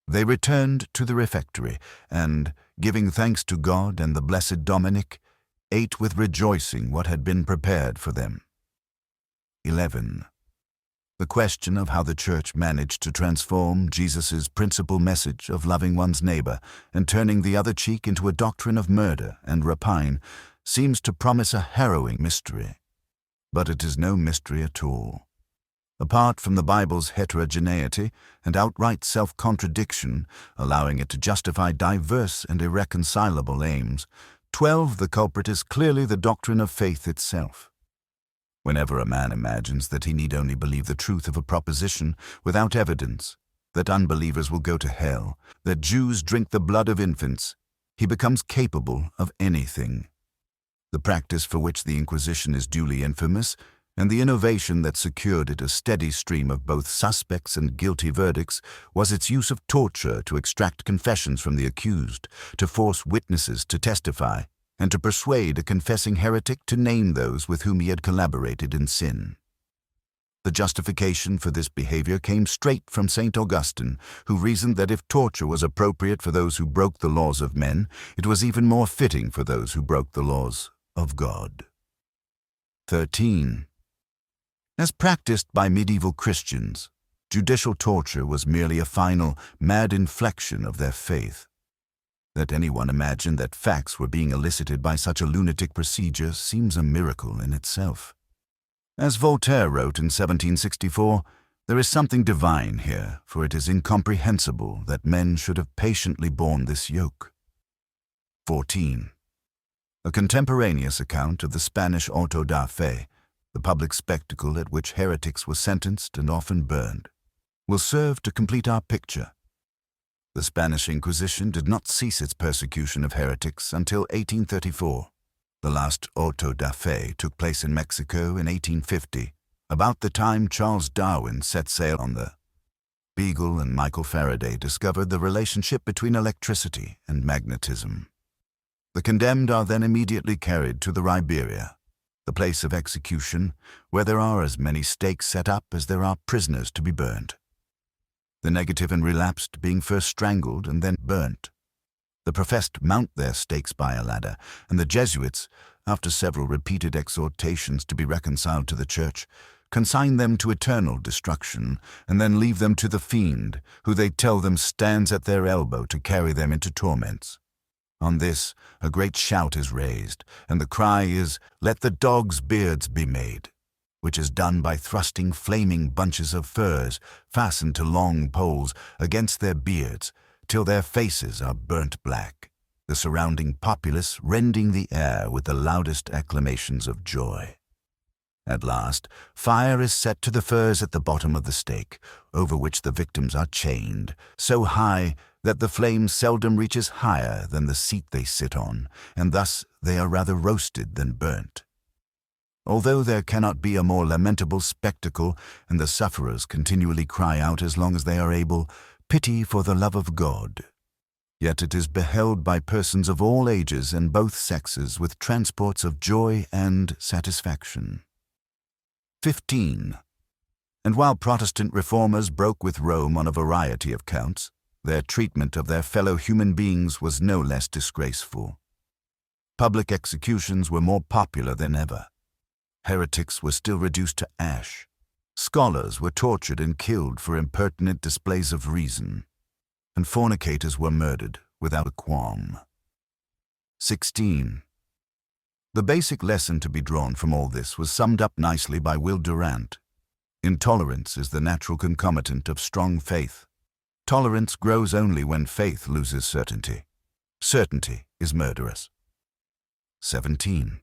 they returned to the refectory, and, giving thanks to God and the blessed Dominic, ate with rejoicing what had been prepared for them. 11. The question of how the Church managed to transform Jesus' principal message of loving one's neighbor and turning the other cheek into a doctrine of murder and rapine seems to promise a harrowing mystery. But it is no mystery at all. Apart from the Bible's heterogeneity and outright self-contradiction, allowing it to justify diverse and irreconcilable aims, 12. The culprit is clearly the doctrine of faith itself. Whenever a man imagines that he need only believe the truth of a proposition without evidence, that unbelievers will go to hell, that Jews drink the blood of infants, he becomes capable of anything. The practice for which the Inquisition is duly infamous, and the innovation that secured it a steady stream of both suspects and guilty verdicts, was its use of torture to extract confessions from the accused, to force witnesses to testify, and to persuade a confessing heretic to name those with whom he had collaborated in sin. The justification for this behavior came straight from St. Augustine, who reasoned that if torture was appropriate for those who broke the laws of men, it was even more fitting for those who broke the laws of God. 13. As practiced by medieval Christians, judicial torture was merely a final, mad inflection of their faith. That anyone imagined that facts were being elicited by such a lunatic procedure seems a miracle in itself. As Voltaire wrote in 1764, there is something divine here, for it is incomprehensible that men should have patiently borne this yoke. 14. A contemporaneous account of the Spanish auto da fe, the public spectacle at which heretics were sentenced and often burned, will serve to complete our picture. The Spanish Inquisition did not cease its persecution of heretics until 1834. The last auto da fe took place in Mexico in 1850, about the time Charles Darwin set sail on the Beagle and Michael Faraday discovered the relationship between electricity and magnetism. The condemned are then immediately carried to the Ribeira, the place of execution, where there are as many stakes set up as there are prisoners to be burned. The negative and relapsed being first strangled and then burnt. The professed mount their stakes by a ladder, and the Jesuits, after several repeated exhortations to be reconciled to the Church, consign them to eternal destruction, and then leave them to the fiend, who they tell them stands at their elbow to carry them into torments. On this, a great shout is raised, and the cry is, "Let the dogs' beards be made," which is done by thrusting flaming bunches of furze, fastened to long poles, against their beards, till their faces are burnt black, the surrounding populace rending the air with the loudest acclamations of joy. At last, fire is set to the furze at the bottom of the stake, over which the victims are chained, so high that the flame seldom reaches higher than the seat they sit on, and thus they are rather roasted than burnt. Although there cannot be a more lamentable spectacle, and the sufferers continually cry out as long as they are able, "Pity for the love of God," yet it is beheld by persons of all ages and both sexes with transports of joy and satisfaction. 15. And while Protestant reformers broke with Rome on a variety of counts, their treatment of their fellow human beings was no less disgraceful. Public executions were more popular than ever. Heretics were still reduced to ash. Scholars were tortured and killed for impertinent displays of reason, and fornicators were murdered without a qualm. 16. The basic lesson to be drawn from all this was summed up nicely by Will Durant. Intolerance is the natural concomitant of strong faith. Tolerance grows only when faith loses certainty. Certainty is murderous. 17.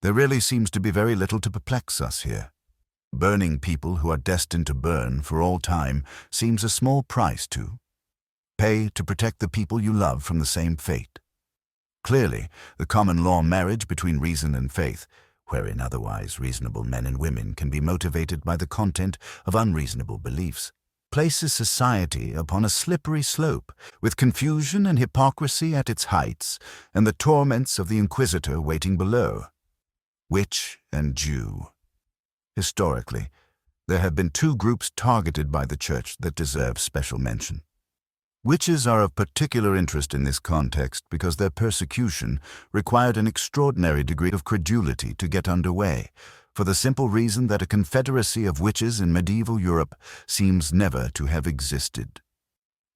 There really seems to be very little to perplex us here. Burning people who are destined to burn for all time seems a small price to pay to protect the people you love from the same fate. Clearly, the common law marriage between reason and faith, wherein otherwise reasonable men and women can be motivated by the content of unreasonable beliefs, places society upon a slippery slope, with confusion and hypocrisy at its heights, and the torments of the Inquisitor waiting below. Witch and Jew. Historically, there have been two groups targeted by the Church that deserve special mention. Witches are of particular interest in this context because their persecution required an extraordinary degree of credulity to get underway, for the simple reason that a confederacy of witches in medieval Europe seems never to have existed.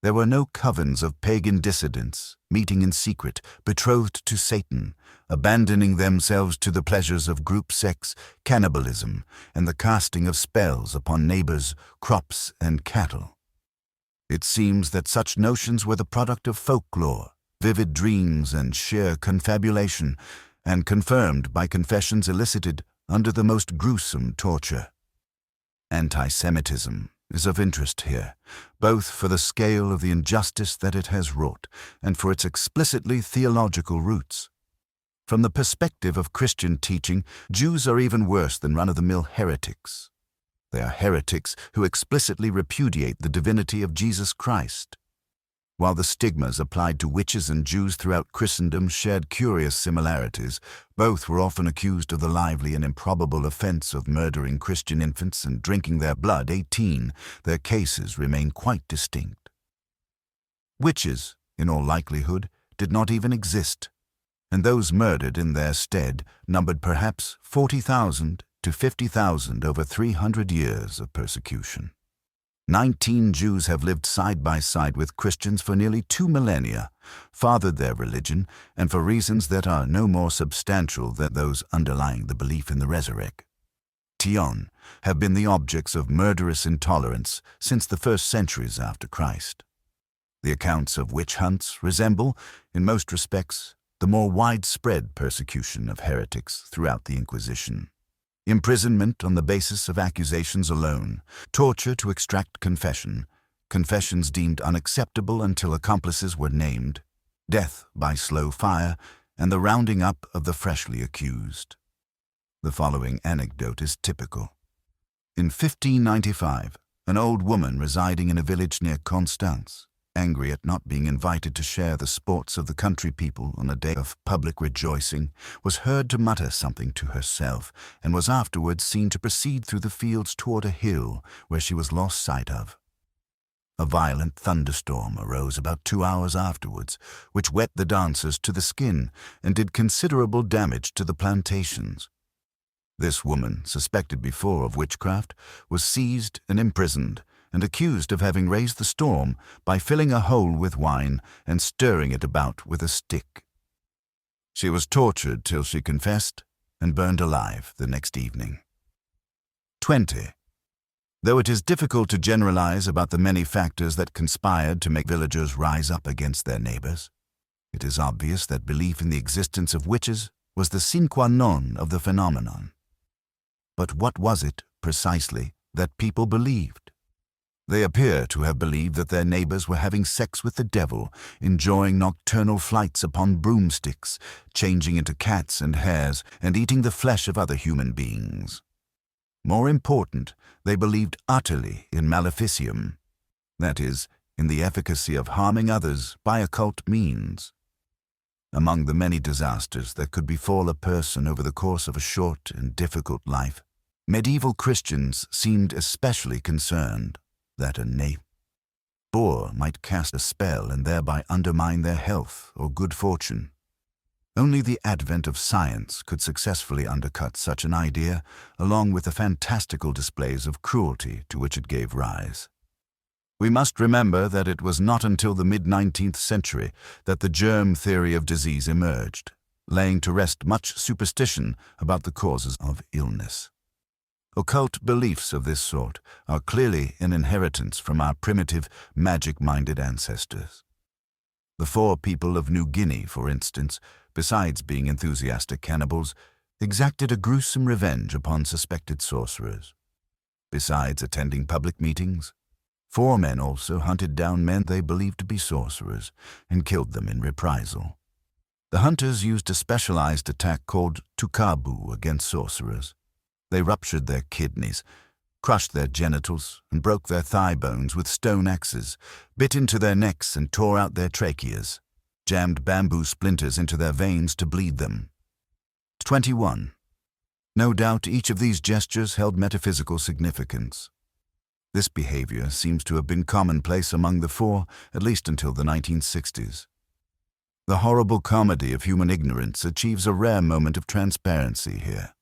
There were no covens of pagan dissidents, meeting in secret, betrothed to Satan, abandoning themselves to the pleasures of group sex, cannibalism, and the casting of spells upon neighbors, crops, and cattle. It seems that such notions were the product of folklore, vivid dreams, and sheer confabulation, and confirmed by confessions elicited under the most gruesome torture. Anti-Semitism is of interest here, both for the scale of the injustice that it has wrought and for its explicitly theological roots. From the perspective of Christian teaching, Jews are even worse than run-of-the-mill heretics. They are heretics who explicitly repudiate the divinity of Jesus Christ. While the stigmas applied to witches and Jews throughout Christendom shared curious similarities, both were often accused of the lively and improbable offense of murdering Christian infants and drinking their blood. 18. Their cases remain quite distinct. Witches, in all likelihood, did not even exist, and those murdered in their stead numbered perhaps 40,000 to 50,000 over 300 years of persecution. 19 Jews have lived side by side with Christians for nearly 2 millennia, fathered their religion, and for reasons that are no more substantial than those underlying the belief in the resurrection, have been the objects of murderous intolerance since the first centuries after Christ. The accounts of witch hunts resemble, in most respects, the more widespread persecution of heretics throughout the Inquisition. Imprisonment on the basis of accusations alone, torture to extract confession, confessions deemed unacceptable until accomplices were named, death by slow fire, and the rounding up of the freshly accused. The following anecdote is typical. In 1595, an old woman residing in a village near Constance, angry at not being invited to share the sports of the country people on a day of public rejoicing, was heard to mutter something to herself, and was afterwards seen to proceed through the fields toward a hill where she was lost sight of. A violent thunderstorm arose about 2 hours afterwards, which wet the dancers to the skin and did considerable damage to the plantations. This woman, suspected before of witchcraft, was seized and imprisoned, and accused of having raised the storm by filling a hole with wine and stirring it about with a stick. She was tortured till she confessed and burned alive the next evening. 20. Though it is difficult to generalize about the many factors that conspired to make villagers rise up against their neighbors, it is obvious that belief in the existence of witches was the sine qua non of the phenomenon. But what was it, precisely, that people believed? They appear to have believed that their neighbors were having sex with the devil, enjoying nocturnal flights upon broomsticks, changing into cats and hares, and eating the flesh of other human beings. More important, they believed utterly in maleficium, that is, in the efficacy of harming others by occult means. Among the many disasters that could befall a person over the course of a short and difficult life, medieval Christians seemed especially concerned that a neighbor might cast a spell and thereby undermine their health or good fortune. Only the advent of science could successfully undercut such an idea, along with the fantastical displays of cruelty to which it gave rise. We must remember that it was not until the mid-19th century that the germ theory of disease emerged, laying to rest much superstition about the causes of illness. Occult beliefs of this sort are clearly an inheritance from our primitive, magic-minded ancestors. The four people of New Guinea, for instance, besides being enthusiastic cannibals, exacted a gruesome revenge upon suspected sorcerers. Besides attending public meetings, 4 men also hunted down men they believed to be sorcerers and killed them in reprisal. The hunters used a specialized attack called tukabu against sorcerers. They ruptured their kidneys, crushed their genitals, and broke their thigh bones with stone axes, bit into their necks and tore out their tracheas, jammed bamboo splinters into their veins to bleed them. 21. No doubt each of these gestures held metaphysical significance. This behavior seems to have been commonplace among the 4, at least until the 1960s. The horrible comedy of human ignorance achieves a rare moment of transparency here.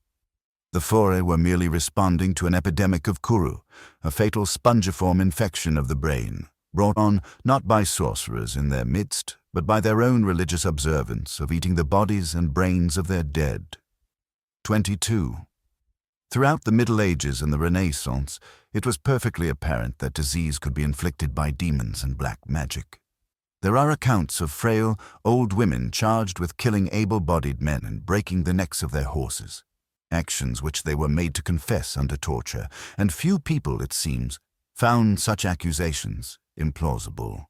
The 4 were merely responding to an epidemic of kuru, a fatal spongiform infection of the brain, brought on not by sorcerers in their midst, but by their own religious observance of eating the bodies and brains of their dead. 22. Throughout the Middle Ages and the Renaissance, it was perfectly apparent that disease could be inflicted by demons and black magic. There are accounts of frail, old women charged with killing able-bodied men and breaking the necks of their horses, actions which they were made to confess under torture, and few people, it seems, found such accusations implausible.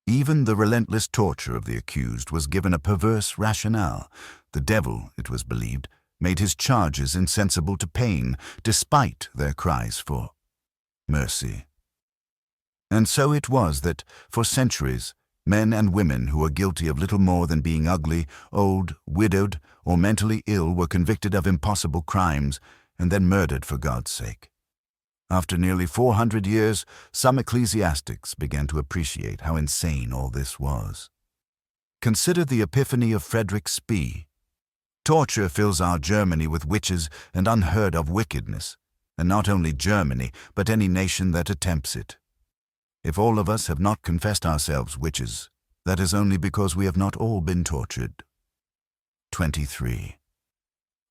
Even the relentless torture of the accused was given a perverse rationale. The devil, it was believed, made his charges insensible to pain, despite their cries for mercy. And so it was that, for centuries, men and women who were guilty of little more than being ugly, old, widowed, or mentally ill were convicted of impossible crimes and then murdered for God's sake. After nearly 400 years, some ecclesiastics began to appreciate how insane all this was. Consider the epiphany of Frederick Spee. Torture fills our Germany with witches and unheard-of wickedness, and not only Germany, but any nation that attempts it. If all of us have not confessed ourselves witches, that is only because we have not all been tortured. 23.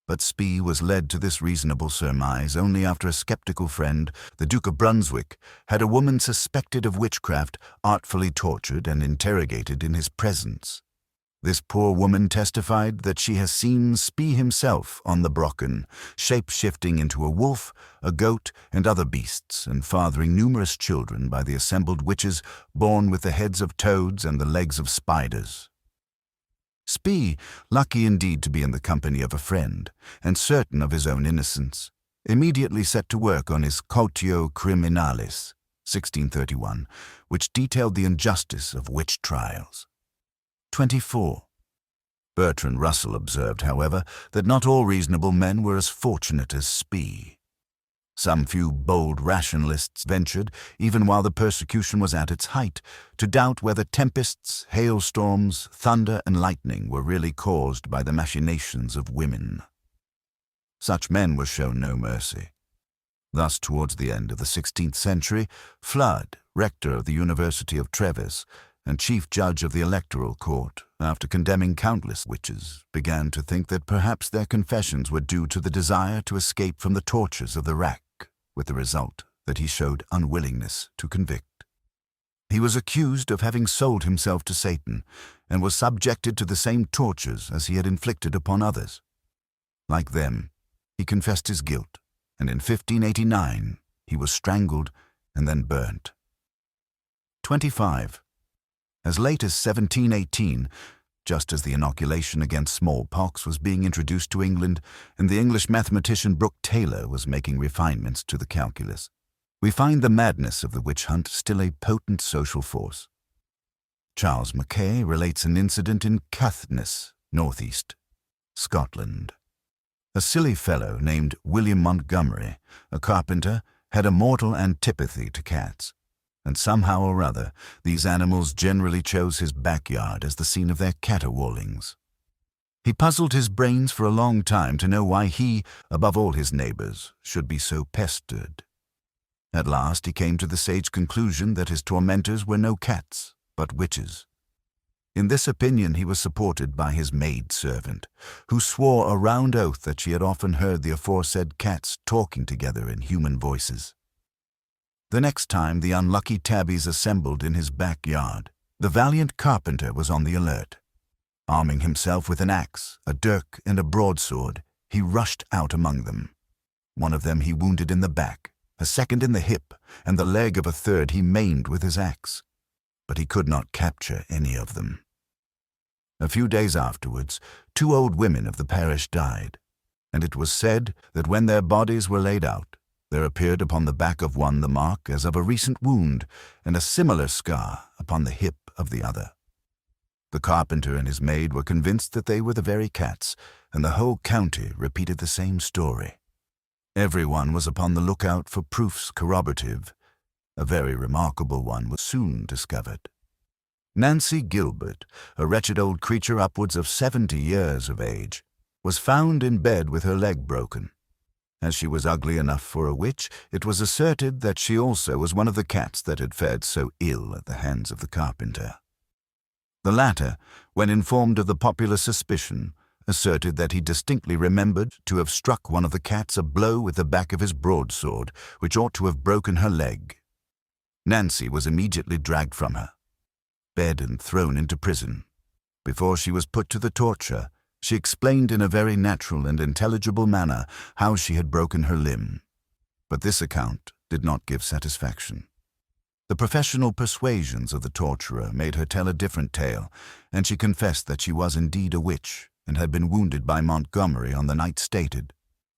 But Spee was led to this reasonable surmise only after a skeptical friend, the Duke of Brunswick, had a woman suspected of witchcraft artfully tortured and interrogated in his presence. This poor woman testified that she has seen Spee himself on the Brocken, shape-shifting into a wolf, a goat, and other beasts, and fathering numerous children by the assembled witches born with the heads of toads and the legs of spiders. Spee, lucky indeed to be in the company of a friend, and certain of his own innocence, immediately set to work on his Cautio Criminalis, 1631, which detailed the injustice of witch trials. 24. Bertrand Russell observed, however, that not all reasonable men were as fortunate as Spee. Some few bold rationalists ventured, even while the persecution was at its height, to doubt whether tempests, hailstorms, thunder, and lightning were really caused by the machinations of women. Such men were shown no mercy. Thus, towards the end of the 16th century, Flood, rector of the University of Treves, and chief judge of the electoral court, after condemning countless witches, began to think that perhaps their confessions were due to the desire to escape from the tortures of the rack, with the result that he showed unwillingness to convict. He was accused of having sold himself to Satan, and was subjected to the same tortures as he had inflicted upon others. Like them, he confessed his guilt, and in 1589 he was strangled and then burnt. 25. As late as 1718, just as the inoculation against smallpox was being introduced to England and the English mathematician Brooke Taylor was making refinements to the calculus, we find the madness of the witch hunt still a potent social force. Charles Mackay relates an incident in Caithness, northeast Scotland. A silly fellow named William Montgomery, a carpenter, had a mortal antipathy to cats, and somehow or other these animals generally chose his backyard as the scene of their caterwaulings. He puzzled his brains for a long time to know why he, above all his neighbors, should be so pestered. At last he came to the sage conclusion that his tormentors were no cats, but witches. In this opinion he was supported by his maid-servant, who swore a round oath that she had often heard the aforesaid cats talking together in human voices. The next time the unlucky tabbies assembled in his backyard, the valiant carpenter was on the alert. Arming himself with an axe, a dirk, and a broadsword, he rushed out among them. One of them he wounded in the back, a second in the hip, and the leg of a third he maimed with his axe. But he could not capture any of them. A few days afterwards, 2 old women of the parish died, and it was said that when their bodies were laid out, there appeared upon the back of one the mark as of a recent wound, and a similar scar upon the hip of the other. The carpenter and his maid were convinced that they were the very cats, and the whole county repeated the same story. Everyone was upon the lookout for proofs corroborative. A very remarkable one was soon discovered. Nancy Gilbert, a wretched old creature upwards of 70 years of age, was found in bed with her leg broken. As she was ugly enough for a witch, it was asserted that she also was one of the cats that had fared so ill at the hands of the carpenter. The latter, when informed of the popular suspicion, asserted that he distinctly remembered to have struck one of the cats a blow with the back of his broadsword, which ought to have broken her leg. Nancy was immediately dragged from her bed and thrown into prison. Before she was put to the torture, she explained in a very natural and intelligible manner how she had broken her limb. But this account did not give satisfaction. The professional persuasions of the torturer made her tell a different tale, and she confessed that she was indeed a witch and had been wounded by Montgomery on the night stated.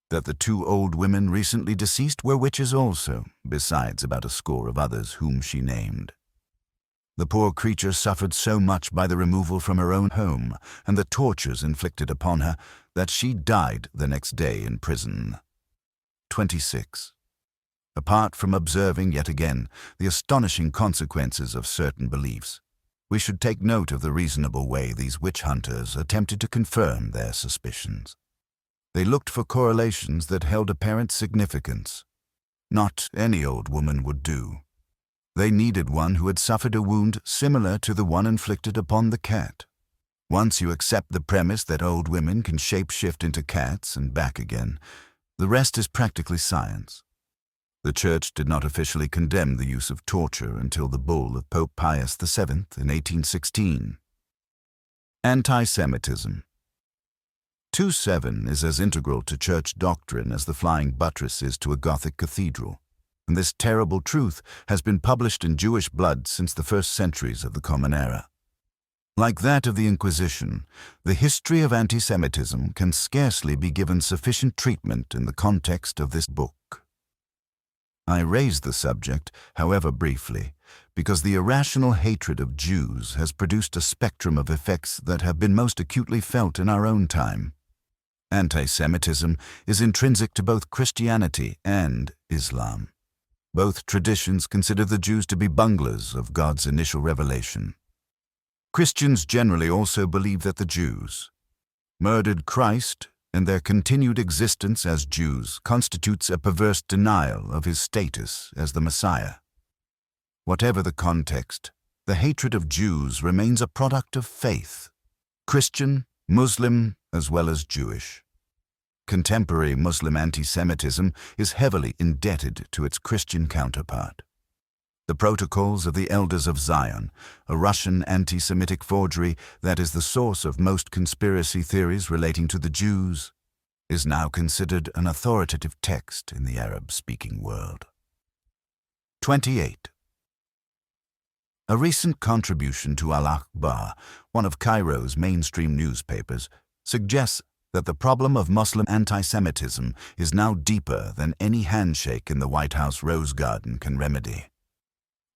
That the 2 old women recently deceased were witches also, besides about a score of others whom she named. The poor creature suffered so much by the removal from her own home and the tortures inflicted upon her that she died the next day in prison. 26. Apart from observing yet again the astonishing consequences of certain beliefs, we should take note of the reasonable way these witch hunters attempted to confirm their suspicions. They looked for correlations that held apparent significance. Not any old woman would do. They needed one who had suffered a wound similar to the one inflicted upon the cat. Once you accept the premise that old women can shape-shift into cats and back again, the rest is practically science. The Church did not officially condemn the use of torture until the bull of Pope Pius VII in 1816. Anti-Semitism. 2:7 is as integral to Church doctrine as the flying buttress is to a Gothic cathedral, and this terrible truth has been published in Jewish blood since the first centuries of the Common Era. Like that of the Inquisition, the history of anti-Semitism can scarcely be given sufficient treatment in the context of this book. I raise the subject, however briefly, because the irrational hatred of Jews has produced a spectrum of effects that have been most acutely felt in our own time. Anti-Semitism is intrinsic to both Christianity and Islam. Both traditions consider the Jews to be bunglers of God's initial revelation. Christians generally also believe that the Jews murdered Christ, and their continued existence as Jews constitutes a perverse denial of his status as the Messiah. Whatever the context, the hatred of Jews remains a product of faith, Christian, Muslim, as well as Jewish. Contemporary Muslim anti-Semitism is heavily indebted to its Christian counterpart. The Protocols of the Elders of Zion, a Russian anti-Semitic forgery that is the source of most conspiracy theories relating to the Jews, is now considered an authoritative text in the Arab-speaking world. 28. A recent contribution to Al-Akhbar, one of Cairo's mainstream newspapers, suggests that the problem of Muslim anti-Semitism is now deeper than any handshake in the White House Rose Garden can remedy.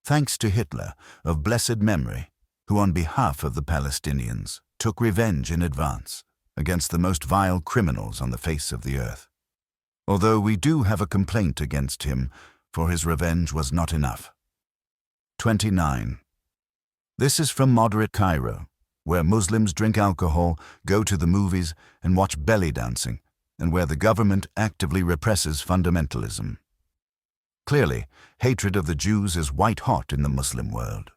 Thanks to Hitler, of blessed memory, who on behalf of the Palestinians took revenge in advance against the most vile criminals on the face of the earth. Although we do have a complaint against him, for his revenge was not enough. 29. This is from Moderate Cairo, where Muslims drink alcohol, go to the movies, and watch belly dancing, and where the government actively represses fundamentalism. Clearly, hatred of the Jews is white-hot in the Muslim world.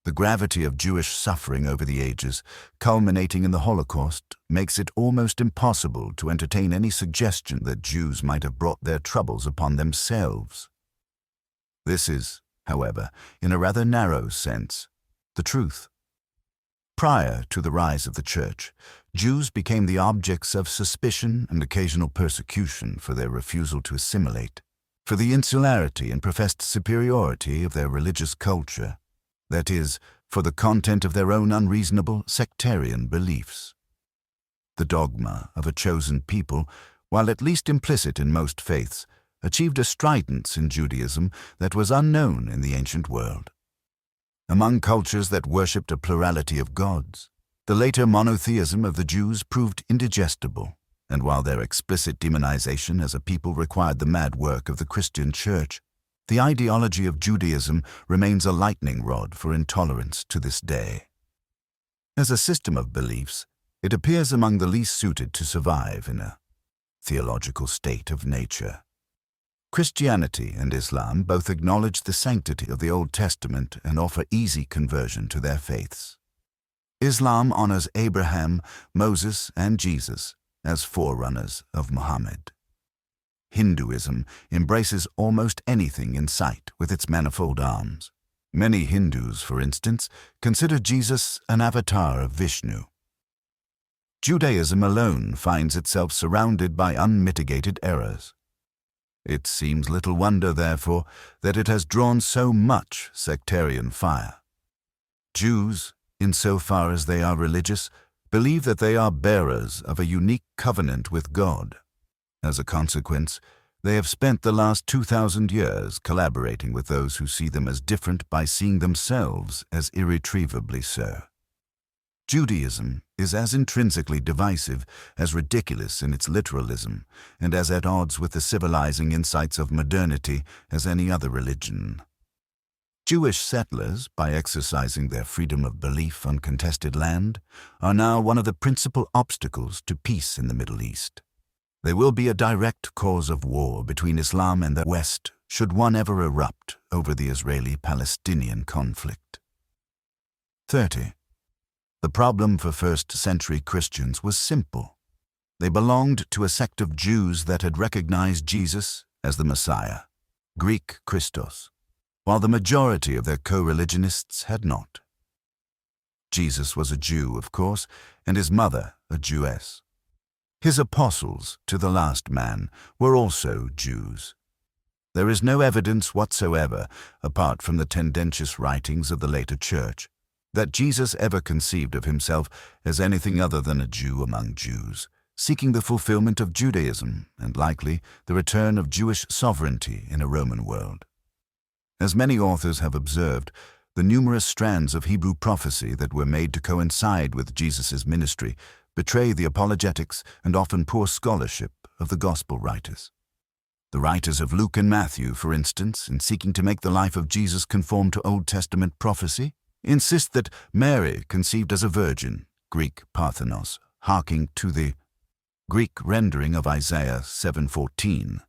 The gravity of Jewish suffering over the ages, culminating in the Holocaust, makes it almost impossible to entertain any suggestion that Jews might have brought their troubles upon themselves. This is, however, in a rather narrow sense, the truth. Prior to the rise of the Church, Jews became the objects of suspicion and occasional persecution for their refusal to assimilate, for the insularity and professed superiority of their religious culture, that is, for the content of their own unreasonable sectarian beliefs. The dogma of a chosen people, while at least implicit in most faiths, achieved a stridence in Judaism that was unknown in the ancient world. Among cultures that worshipped a plurality of gods, the later monotheism of the Jews proved indigestible, and while their explicit demonization as a people required the mad work of the Christian Church, the ideology of Judaism remains a lightning rod for intolerance to this day. As a system of beliefs, it appears among the least suited to survive in a theological state of nature. Christianity and Islam both acknowledge the sanctity of the Old Testament and offer easy conversion to their faiths. Islam honors Abraham, Moses, and Jesus as forerunners of Muhammad. Hinduism embraces almost anything in sight with its manifold arms. Many Hindus, for instance, consider Jesus an avatar of Vishnu. Judaism alone finds itself surrounded by unmitigated errors. It seems little wonder, therefore, that it has drawn so much sectarian fire. Jews, insofar as they are religious, believe that they are bearers of a unique covenant with God. As a consequence, they have spent the last 2,000 years collaborating with those who see them as different by seeing themselves as irretrievably so. Judaism is as intrinsically divisive, as ridiculous in its literalism, and as at odds with the civilizing insights of modernity as any other religion. Jewish settlers, by exercising their freedom of belief on contested land, are now one of the principal obstacles to peace in the Middle East. They will be a direct cause of war between Islam and the West should one ever erupt over the Israeli-Palestinian conflict. 30. The problem for first-century Christians was simple. They belonged to a sect of Jews that had recognized Jesus as the Messiah, Greek Christos, while the majority of their co-religionists had not. Jesus was a Jew, of course, and his mother a Jewess. His apostles, to the last man, were also Jews. There is no evidence whatsoever, apart from the tendentious writings of the later church, that Jesus ever conceived of himself as anything other than a Jew among Jews, seeking the fulfillment of Judaism and likely the return of Jewish sovereignty in a Roman world. As many authors have observed, the numerous strands of Hebrew prophecy that were made to coincide with Jesus' ministry betray the apologetics and often poor scholarship of the gospel writers. The writers of Luke and Matthew, for instance, in seeking to make the life of Jesus conform to Old Testament prophecy, insist that Mary conceived as a virgin, Greek Parthenos, harking to the Greek rendering of Isaiah 7:14.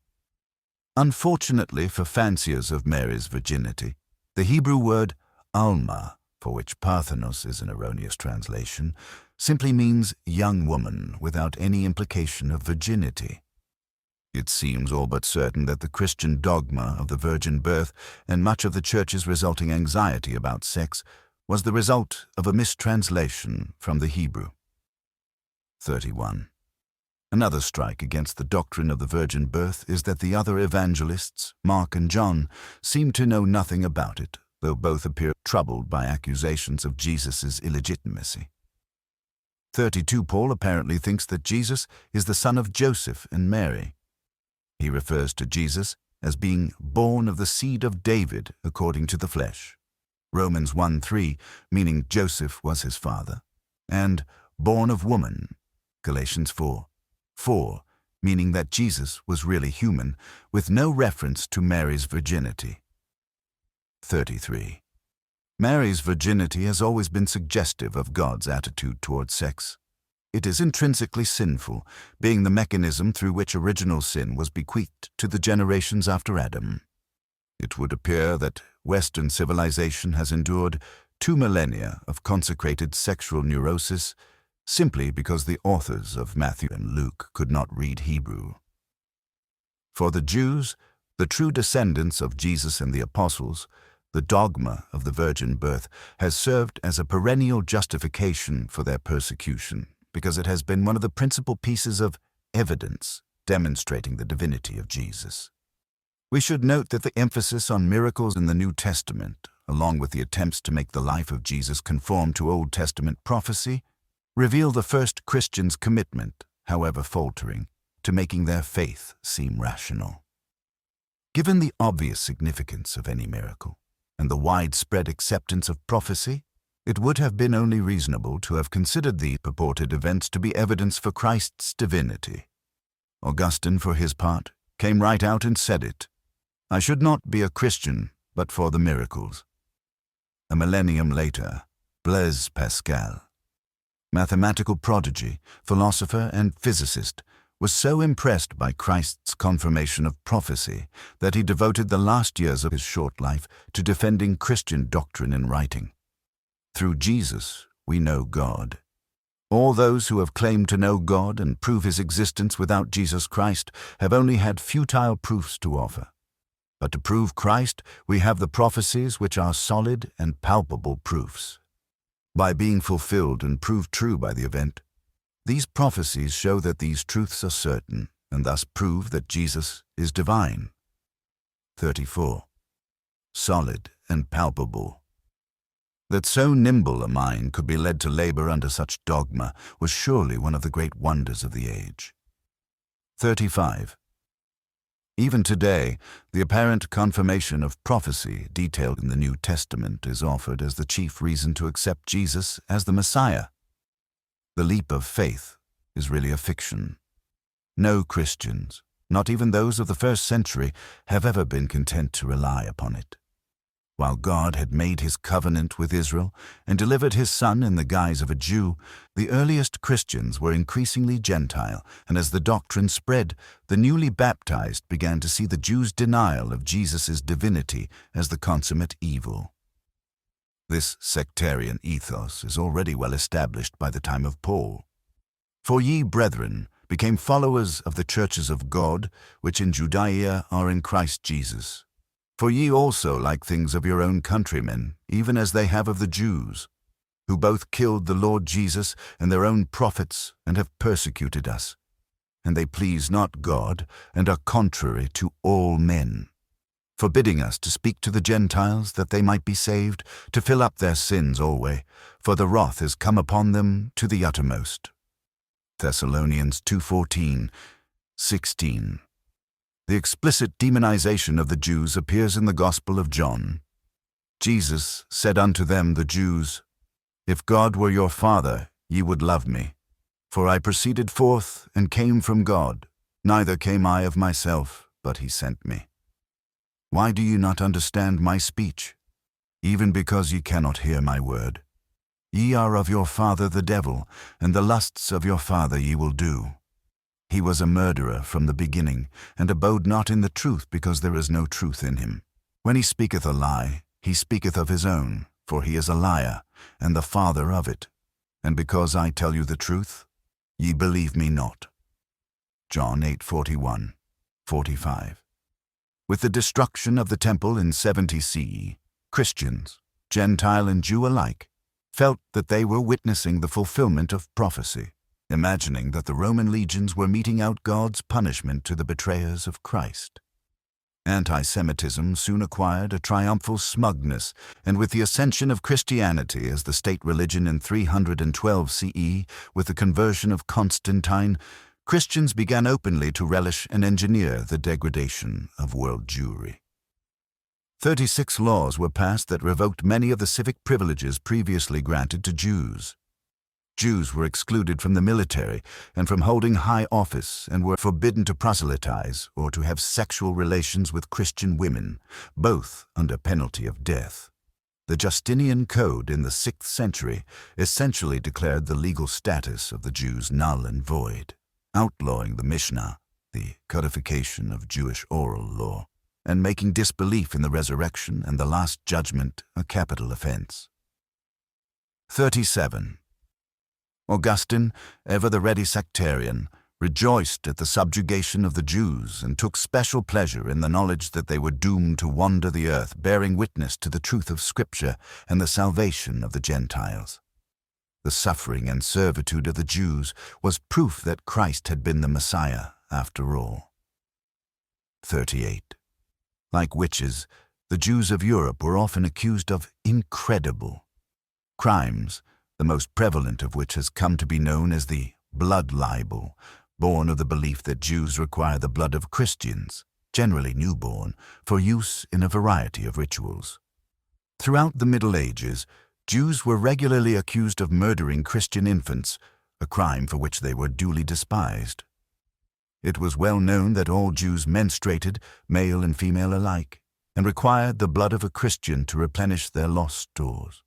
Unfortunately for fanciers of Mary's virginity, the Hebrew word Alma, for which Parthenos is an erroneous translation, simply means young woman without any implication of virginity. It seems all but certain that the Christian dogma of the virgin birth and much of the Church's resulting anxiety about sex was the result of a mistranslation from the Hebrew. 31. Another strike against the doctrine of the virgin birth is that the other evangelists, Mark and John, seem to know nothing about it, though both appear troubled by accusations of Jesus' illegitimacy. 32. Paul apparently thinks that Jesus is the son of Joseph and Mary. He refers to Jesus as being born of the seed of David according to the flesh, Romans 1:3, meaning Joseph was his father, and born of woman, Galatians 4:4, meaning that Jesus was really human, with no reference to Mary's virginity. 33. Mary's virginity has always been suggestive of God's attitude toward sex. It is intrinsically sinful, being the mechanism through which original sin was bequeathed to the generations after Adam. It would appear that Western civilization has endured 2 millennia of consecrated sexual neurosis simply because the authors of Matthew and Luke could not read Hebrew. For the Jews, the true descendants of Jesus and the apostles, the dogma of the virgin birth has served as a perennial justification for their persecution, because it has been one of the principal pieces of evidence demonstrating the divinity of Jesus. We should note that the emphasis on miracles in the New Testament, along with the attempts to make the life of Jesus conform to Old Testament prophecy, reveal the first Christians' commitment, however faltering, to making their faith seem rational. Given the obvious significance of any miracle, and the widespread acceptance of prophecy, it would have been only reasonable to have considered these purported events to be evidence for Christ's divinity. Augustine, for his part, came right out and said it. I should not be a Christian but for the miracles. A millennium later, Blaise Pascal, mathematical prodigy, philosopher, and physicist, was so impressed by Christ's confirmation of prophecy that he devoted the last years of his short life to defending Christian doctrine in writing. Through Jesus, we know God. All those who have claimed to know God and prove his existence without Jesus Christ have only had futile proofs to offer. But to prove Christ, we have the prophecies which are solid and palpable proofs. By being fulfilled and proved true by the event, these prophecies show that these truths are certain and thus prove that Jesus is divine. 34. Solid and palpable. That so nimble a mind could be led to labor under such dogma was surely one of the great wonders of the age. 35. Even today, the apparent confirmation of prophecy detailed in the New Testament is offered as the chief reason to accept Jesus as the Messiah. The leap of faith is really a fiction. No Christians, not even those of the first century, have ever been content to rely upon it. While God had made his covenant with Israel and delivered his Son in the guise of a Jew, the earliest Christians were increasingly Gentile, and as the doctrine spread, the newly baptized began to see the Jews' denial of Jesus' divinity as the consummate evil. This sectarian ethos is already well established by the time of Paul. For ye, brethren, became followers of the churches of God, which in Judea are in Christ Jesus. For ye also like things of your own countrymen, even as they have of the Jews, who both killed the Lord Jesus and their own prophets, and have persecuted us. And they please not God, and are contrary to all men, forbidding us to speak to the Gentiles that they might be saved, to fill up their sins alway, for the wrath is come upon them to the uttermost. Thessalonians 2:14, 16. The explicit demonization of the Jews appears in the Gospel of John. Jesus said unto them, the Jews, If God were your Father, ye would love me. For I proceeded forth and came from God, neither came I of myself, but he sent me. Why do ye not understand my speech? Even because ye cannot hear my word. Ye are of your father the devil, and the lusts of your father ye will do. He was a murderer from the beginning, and abode not in the truth, because there is no truth in him. When he speaketh a lie, he speaketh of his own, for he is a liar, and the father of it. And because I tell you the truth, ye believe me not. John 8:41, 45. With the destruction of the temple in 70 CE, Christians, Gentile and Jew alike, felt that they were witnessing the fulfillment of prophecy, imagining that the Roman legions were meting out God's punishment to the betrayers of Christ. Anti-Semitism soon acquired a triumphal smugness, and with the ascension of Christianity as the state religion in 312 CE, with the conversion of Constantine, Christians began openly to relish and engineer the degradation of world Jewry. 36 laws were passed that revoked many of the civic privileges previously granted to Jews. Jews were excluded from the military and from holding high office, and were forbidden to proselytize or to have sexual relations with Christian women, both under penalty of death. The Justinian Code in the 6th century essentially declared the legal status of the Jews null and void, outlawing the Mishnah, the codification of Jewish oral law, and making disbelief in the resurrection and the Last Judgment a capital offense. 37. Augustine, ever the ready sectarian, rejoiced at the subjugation of the Jews and took special pleasure in the knowledge that they were doomed to wander the earth, bearing witness to the truth of Scripture and the salvation of the Gentiles. The suffering and servitude of the Jews was proof that Christ had been the Messiah after all. 38. Like witches, the Jews of Europe were often accused of incredible crimes, the most prevalent of which has come to be known as the blood libel, born of the belief that Jews require the blood of Christians, generally newborn, for use in a variety of rituals. Throughout the Middle Ages, Jews were regularly accused of murdering Christian infants, a crime for which they were duly despised. It was well known that all Jews menstruated, male and female alike, and required the blood of a Christian to replenish their lost stores.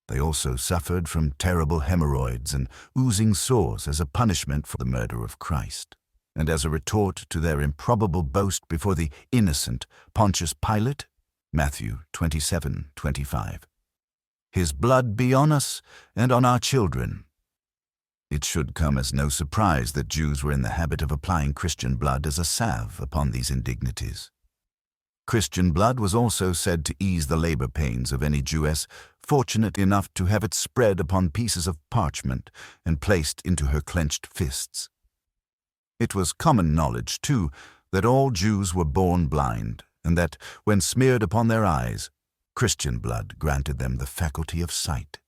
They also suffered from terrible hemorrhoids and oozing sores as a punishment for the murder of Christ, and as a retort to their improbable boast before the innocent Pontius Pilate, Matthew 27:25. His blood be on us and on our children. It should come as no surprise that Jews were in the habit of applying Christian blood as a salve upon these indignities. Christian blood was also said to ease the labor pains of any Jewess fortunate enough to have it spread upon pieces of parchment and placed into her clenched fists. It was common knowledge, too, that all Jews were born blind, and that, when smeared upon their eyes, Christian blood granted them the faculty of sight.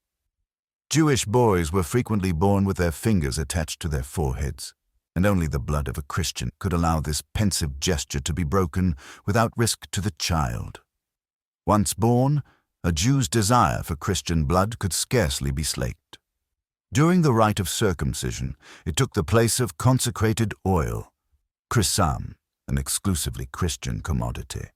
Jewish boys were frequently born with their fingers attached to their foreheads, and only the blood of a Christian could allow this pensive gesture to be broken without risk to the child. Once born, a Jew's desire for Christian blood could scarcely be slaked. During the rite of circumcision, it took the place of consecrated oil, chrisam, an exclusively Christian commodity.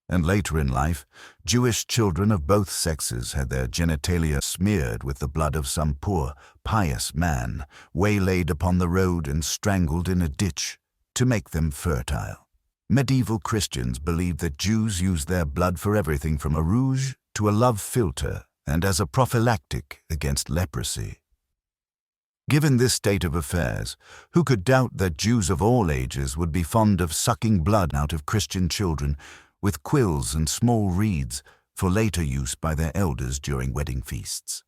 And later in life, Jewish children of both sexes had their genitalia smeared with the blood of some poor, pious man, waylaid upon the road and strangled in a ditch, to make them fertile. Medieval Christians believed that Jews used their blood for everything from a rouge to a love philter and as a prophylactic against leprosy. Given this state of affairs, who could doubt that Jews of all ages would be fond of sucking blood out of Christian children with quills and small reeds for later use by their elders during wedding feasts?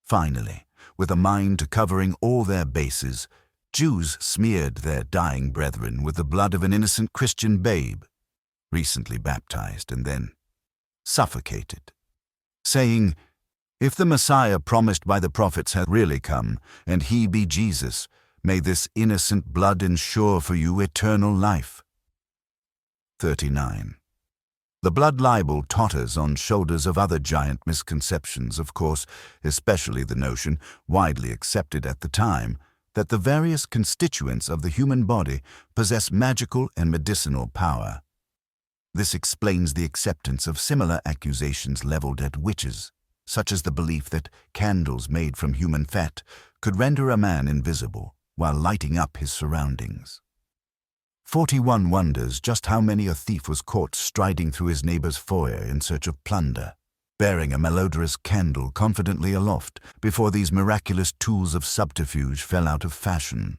Finally, with a mind to covering all their bases, Jews smeared their dying brethren with the blood of an innocent Christian babe, recently baptized and then suffocated, saying, "If the Messiah promised by the prophets hath really come, and he be Jesus, may this innocent blood ensure for you eternal life." 39. The blood libel totters on shoulders of other giant misconceptions, of course, especially the notion, widely accepted at the time, that the various constituents of the human body possess magical and medicinal power. This explains the acceptance of similar accusations leveled at witches, such as the belief that candles made from human fat could render a man invisible while lighting up his surroundings. 41 wonders just how many a thief was caught striding through his neighbor's foyer in search of plunder, bearing a malodorous candle confidently aloft before these miraculous tools of subterfuge fell out of fashion.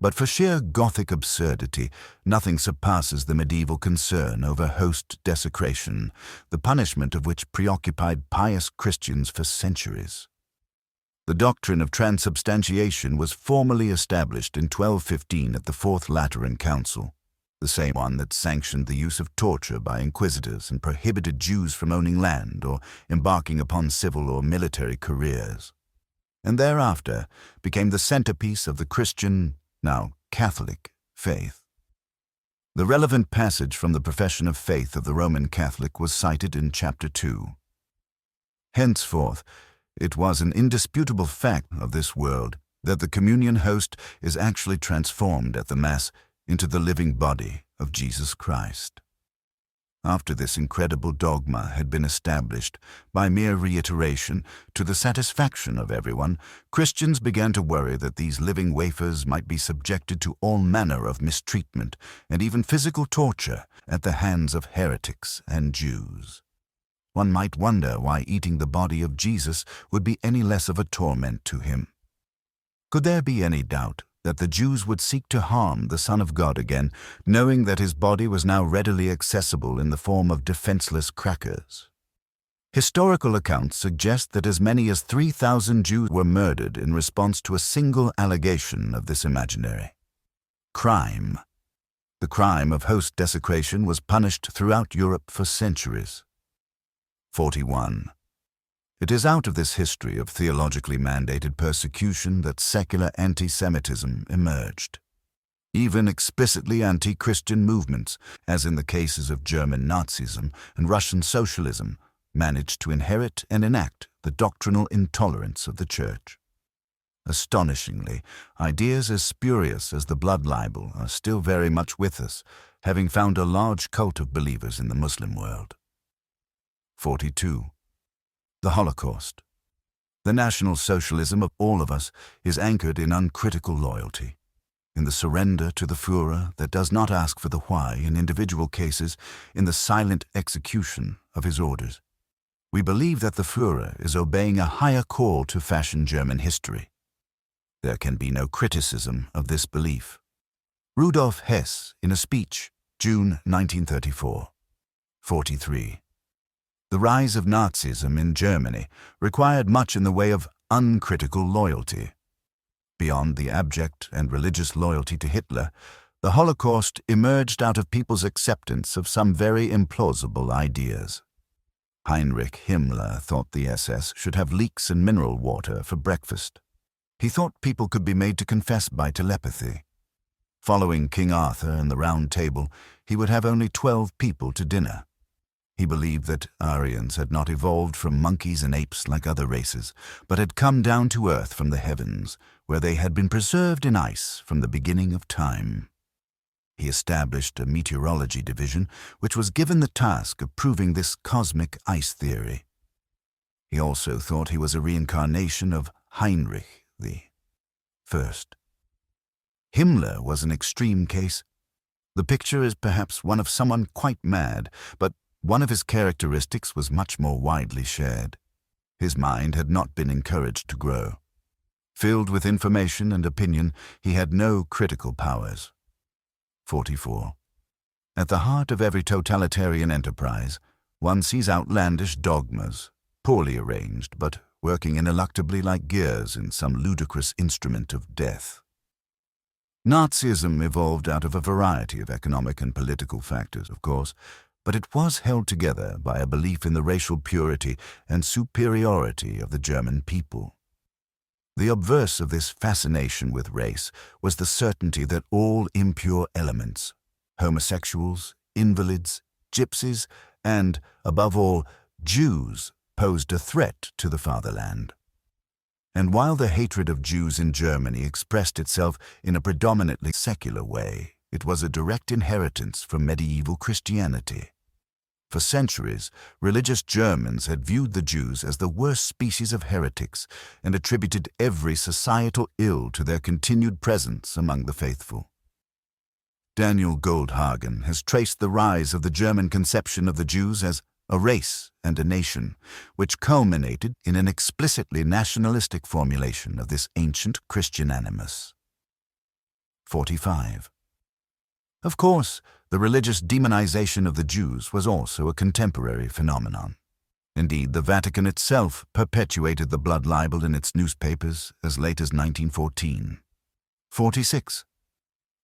But for sheer Gothic absurdity, nothing surpasses the medieval concern over host desecration, the punishment of which preoccupied pious Christians for centuries. The doctrine of transubstantiation was formally established in 1215 at the Fourth Lateran Council, the same one that sanctioned the use of torture by inquisitors and prohibited Jews from owning land or embarking upon civil or military careers, and thereafter became the centerpiece of the Christian, now Catholic, faith. The relevant passage from the Profession of Faith of the Roman Catholic was cited in Chapter 2. Henceforth, it was an indisputable fact of this world that the communion host is actually transformed at the Mass into the living body of Jesus Christ. After this incredible dogma had been established, by mere reiteration, to the satisfaction of everyone, Christians began to worry that these living wafers might be subjected to all manner of mistreatment and even physical torture at the hands of heretics and Jews. One might wonder why eating the body of Jesus would be any less of a torment to him. Could there be any doubt that the Jews would seek to harm the Son of God again, knowing that his body was now readily accessible in the form of defenseless crackers? Historical accounts suggest that as many as 3,000 Jews were murdered in response to a single allegation of this imaginary crime. The crime of host desecration was punished throughout Europe for centuries. 41. It is out of this history of theologically mandated persecution that secular anti-Semitism emerged. Even explicitly anti-Christian movements, as in the cases of German Nazism and Russian socialism, managed to inherit and enact the doctrinal intolerance of the Church. Astonishingly, ideas as spurious as the blood libel are still very much with us, having found a large cult of believers in the Muslim world. 42. The Holocaust. The National Socialism of all of us is anchored in uncritical loyalty, in the surrender to the Führer that does not ask for the why in individual cases, in the silent execution of his orders. We believe that the Führer is obeying a higher call to fashion German history. There can be no criticism of this belief. Rudolf Hess, in a speech, June 1934. 43. The rise of Nazism in Germany required much in the way of uncritical loyalty. Beyond the abject and religious loyalty to Hitler, the Holocaust emerged out of people's acceptance of some very implausible ideas. Heinrich Himmler thought the SS should have leeks and mineral water for breakfast. He thought people could be made to confess by telepathy. Following King Arthur and the Round Table, he would have only 12 people to dinner. He believed that Aryans had not evolved from monkeys and apes like other races, but had come down to earth from the heavens, where they had been preserved in ice from the beginning of time. He established a meteorology division, which was given the task of proving this cosmic ice theory. He also thought he was a reincarnation of Heinrich the First. Himmler was an extreme case. The picture is perhaps one of someone quite mad, but one of his characteristics was much more widely shared. His mind had not been encouraged to grow. Filled with information and opinion, he had no critical powers. 44. At the heart of every totalitarian enterprise, one sees outlandish dogmas, poorly arranged, but working ineluctably like gears in some ludicrous instrument of death. Nazism evolved out of a variety of economic and political factors, of course, but it was held together by a belief in the racial purity and superiority of the German people. The obverse of this fascination with race was the certainty that all impure elements, homosexuals, invalids, gypsies, and, above all, Jews, posed a threat to the fatherland. And while the hatred of Jews in Germany expressed itself in a predominantly secular way, it was a direct inheritance from medieval Christianity. For centuries, religious Germans had viewed the Jews as the worst species of heretics and attributed every societal ill to their continued presence among the faithful. Daniel Goldhagen has traced the rise of the German conception of the Jews as a race and a nation, which culminated in an explicitly nationalistic formulation of this ancient Christian animus. 45. Of course, the religious demonization of the Jews was also a contemporary phenomenon. Indeed, the Vatican itself perpetuated the blood libel in its newspapers as late as 1914. 46.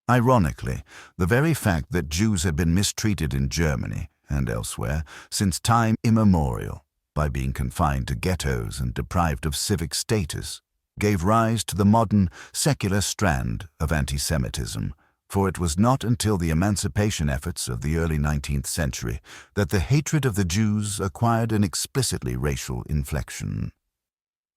Ironically, the very fact that Jews had been mistreated in Germany and elsewhere since time immemorial, by being confined to ghettos and deprived of civic status, gave rise to the modern secular strand of anti-Semitism, for it was not until the emancipation efforts of the early 19th century that the hatred of the Jews acquired an explicitly racial inflection.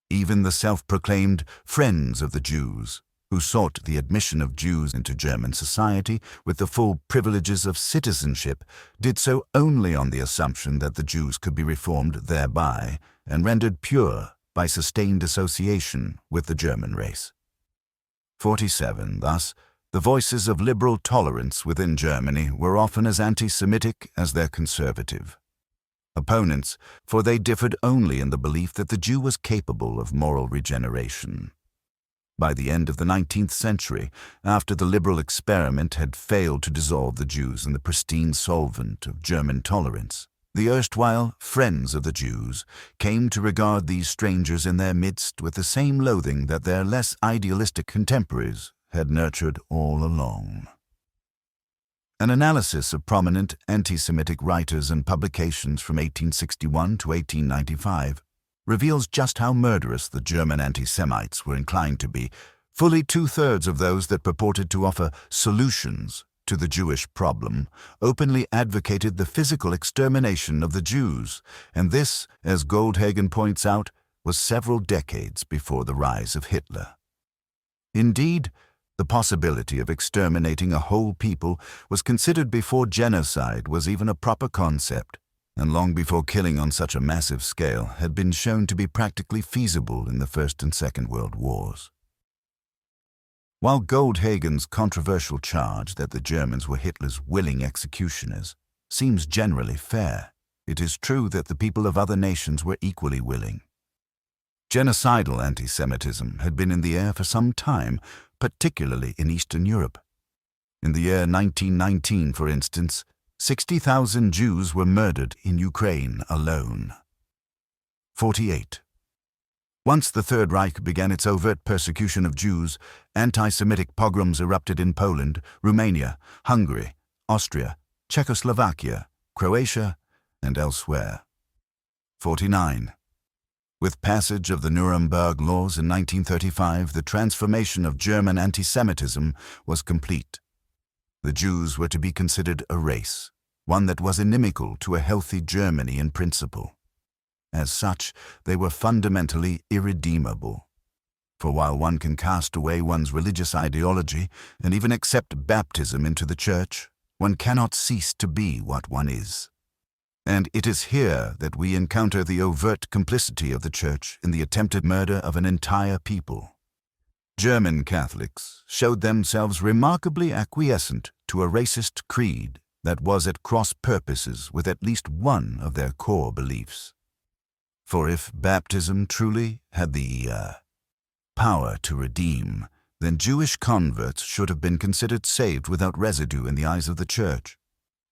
Even the self-proclaimed friends of the Jews, who sought the admission of Jews into German society with the full privileges of citizenship, did so only on the assumption that the Jews could be reformed thereby and rendered pure by sustained association with the German race. 47. Thus, the voices of liberal tolerance within Germany were often as anti-Semitic as their conservative opponents, for they differed only in the belief that the Jew was capable of moral regeneration. By the end of the 19th century, after the liberal experiment had failed to dissolve the Jews in the pristine solvent of German tolerance, the erstwhile friends of the Jews came to regard these strangers in their midst with the same loathing that their less idealistic contemporaries had nurtured all along. An analysis of prominent anti-Semitic writers and publications from 1861 to 1895 reveals just how murderous the German anti-Semites were inclined to be. Fully 2/3 of those that purported to offer solutions to the Jewish problem openly advocated the physical extermination of the Jews, and this, as Goldhagen points out, was several decades before the rise of Hitler. Indeed, the possibility of exterminating a whole people was considered before genocide was even a proper concept, and long before killing on such a massive scale had been shown to be practically feasible in the First and Second World Wars. While Goldhagen's controversial charge that the Germans were Hitler's willing executioners seems generally fair, it is true that the people of other nations were equally willing. Genocidal anti-Semitism had been in the air for some time, particularly in Eastern Europe. In the year 1919, for instance, 60,000 Jews were murdered in Ukraine alone. 48. Once the Third Reich began its overt persecution of Jews, anti-Semitic pogroms erupted in Poland, Romania, Hungary, Austria, Czechoslovakia, Croatia, and elsewhere. 49. With passage of the Nuremberg Laws in 1935, the transformation of German anti-Semitism was complete. The Jews were to be considered a race, one that was inimical to a healthy Germany in principle. As such, they were fundamentally irredeemable. For while one can cast away one's religious ideology and even accept baptism into the church, one cannot cease to be what one is. And it is here that we encounter the overt complicity of the Church in the attempted murder of an entire people. German Catholics showed themselves remarkably acquiescent to a racist creed that was at cross purposes with at least one of their core beliefs. For if baptism truly had the power to redeem, then Jewish converts should have been considered saved without residue in the eyes of the Church.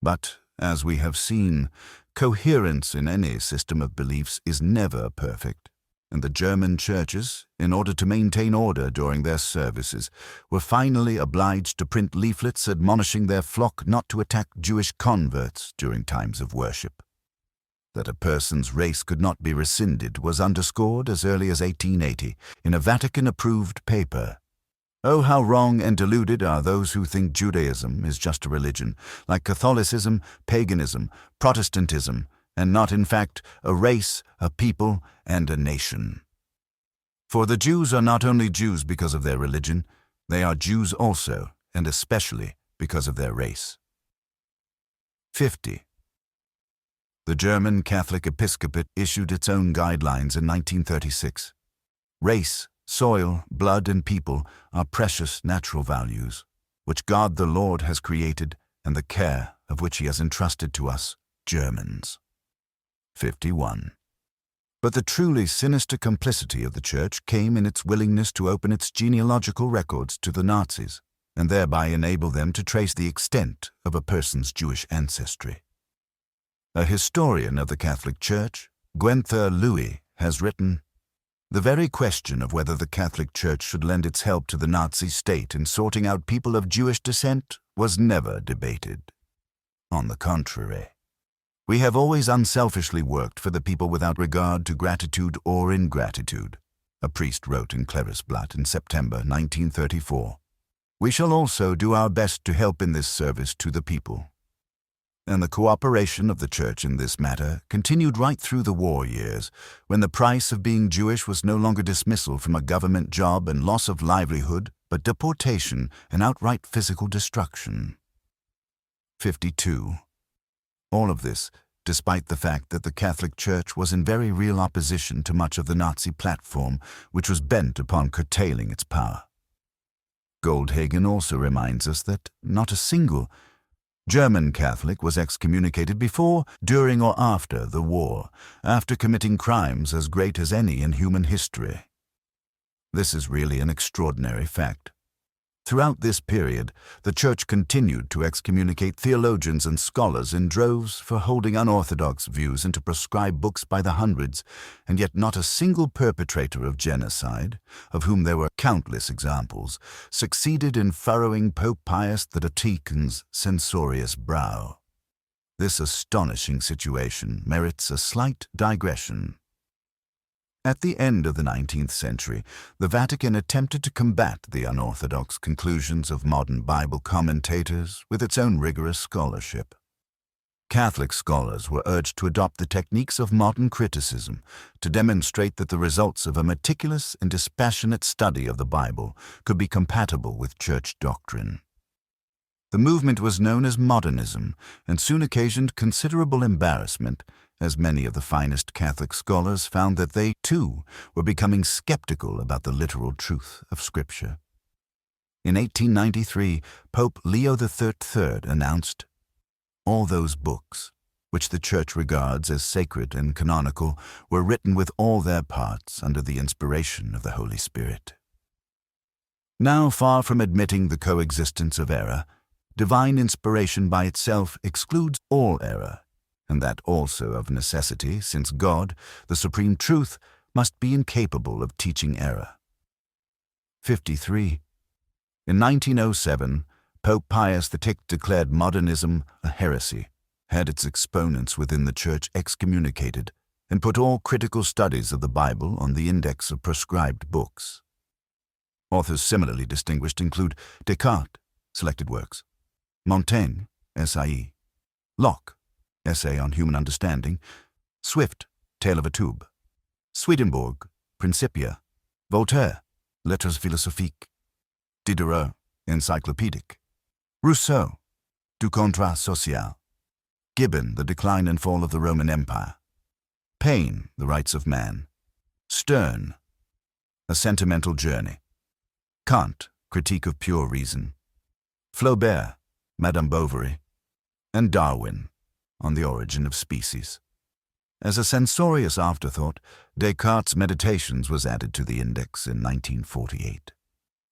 But, as we have seen, coherence in any system of beliefs is never perfect, and the German churches, in order to maintain order during their services, were finally obliged to print leaflets admonishing their flock not to attack Jewish converts during times of worship. That a person's race could not be rescinded was underscored as early as 1880 in a Vatican-approved paper. Oh, how wrong and deluded are those who think Judaism is just a religion, like Catholicism, paganism, Protestantism, and not in fact a race, a people, and a nation. For the Jews are not only Jews because of their religion, they are Jews also, and especially because of their race. 50. The German Catholic Episcopate issued its own guidelines in 1936. Race, soil, blood, and people are precious natural values, which God the Lord has created and the care of which He has entrusted to us, Germans. 51. But the truly sinister complicity of the Church came in its willingness to open its genealogical records to the Nazis, and thereby enable them to trace the extent of a person's Jewish ancestry. A historian of the Catholic Church, Guenther Louis, has written, "The very question of whether the Catholic Church should lend its help to the Nazi state in sorting out people of Jewish descent was never debated. On the contrary, we have always unselfishly worked for the people without regard to gratitude or ingratitude," a priest wrote in Clarisblatt in September 1934. "We shall also do our best to help in this service to the people." And the cooperation of the Church in this matter continued right through the war years, when the price of being Jewish was no longer dismissal from a government job and loss of livelihood, but deportation and outright physical destruction. 52. All of this, despite the fact that the Catholic Church was in very real opposition to much of the Nazi platform, which was bent upon curtailing its power. Goldhagen also reminds us that not a single German Catholic was excommunicated before, during, or after the war, after committing crimes as great as any in human history. This is really an extraordinary fact. Throughout this period, the Church continued to excommunicate theologians and scholars in droves for holding unorthodox views and to proscribe books by the hundreds, and yet not a single perpetrator of genocide, of whom there were countless examples, succeeded in furrowing Pope Pius XII's censorious brow. This astonishing situation merits a slight digression. At the end of the 19th century, the Vatican attempted to combat the unorthodox conclusions of modern Bible commentators with its own rigorous scholarship. Catholic scholars were urged to adopt the techniques of modern criticism to demonstrate that the results of a meticulous and dispassionate study of the Bible could be compatible with church doctrine. The movement was known as modernism and soon occasioned considerable embarrassment, as many of the finest Catholic scholars found that they, too, were becoming skeptical about the literal truth of Scripture. In 1893, Pope Leo XIII announced, "All those books, which the Church regards as sacred and canonical, were written with all their parts under the inspiration of the Holy Spirit." Now, far from admitting the coexistence of error, divine inspiration by itself excludes all error, and that also of necessity, since God, the supreme truth, must be incapable of teaching error. 53. In 1907, Pope Pius VI declared modernism a heresy, had its exponents within the Church excommunicated, and put all critical studies of the Bible on the index of proscribed books. Authors similarly distinguished include Descartes, Selected Works; Montaigne, S.I.E.; Locke, Essay on Human Understanding; Swift, Tale of a Tube; Swedenborg, Principia; Voltaire, Lettres philosophiques; Diderot, Encyclopédique; Rousseau, Du Contrat Social; Gibbon, The Decline and Fall of the Roman Empire; Paine, The Rights of Man; Sterne, A Sentimental Journey; Kant, Critique of Pure Reason; Flaubert, Madame Bovary; and Darwin, On the Origin of Species. As a censorious afterthought, Descartes' Meditations was added to the index in 1948.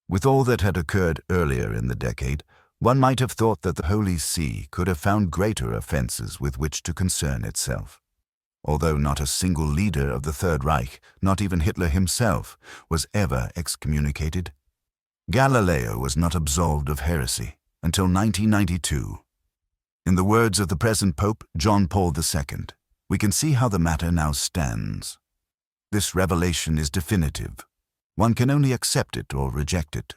With all that had occurred earlier in the decade, one might have thought that the Holy See could have found greater offenses with which to concern itself. Although not a single leader of the Third Reich, not even Hitler himself, was ever excommunicated, Galileo was not absolved of heresy until 1992. In the words of the present Pope, John Paul II, we can see how the matter now stands. This revelation is definitive. One can only accept it or reject it.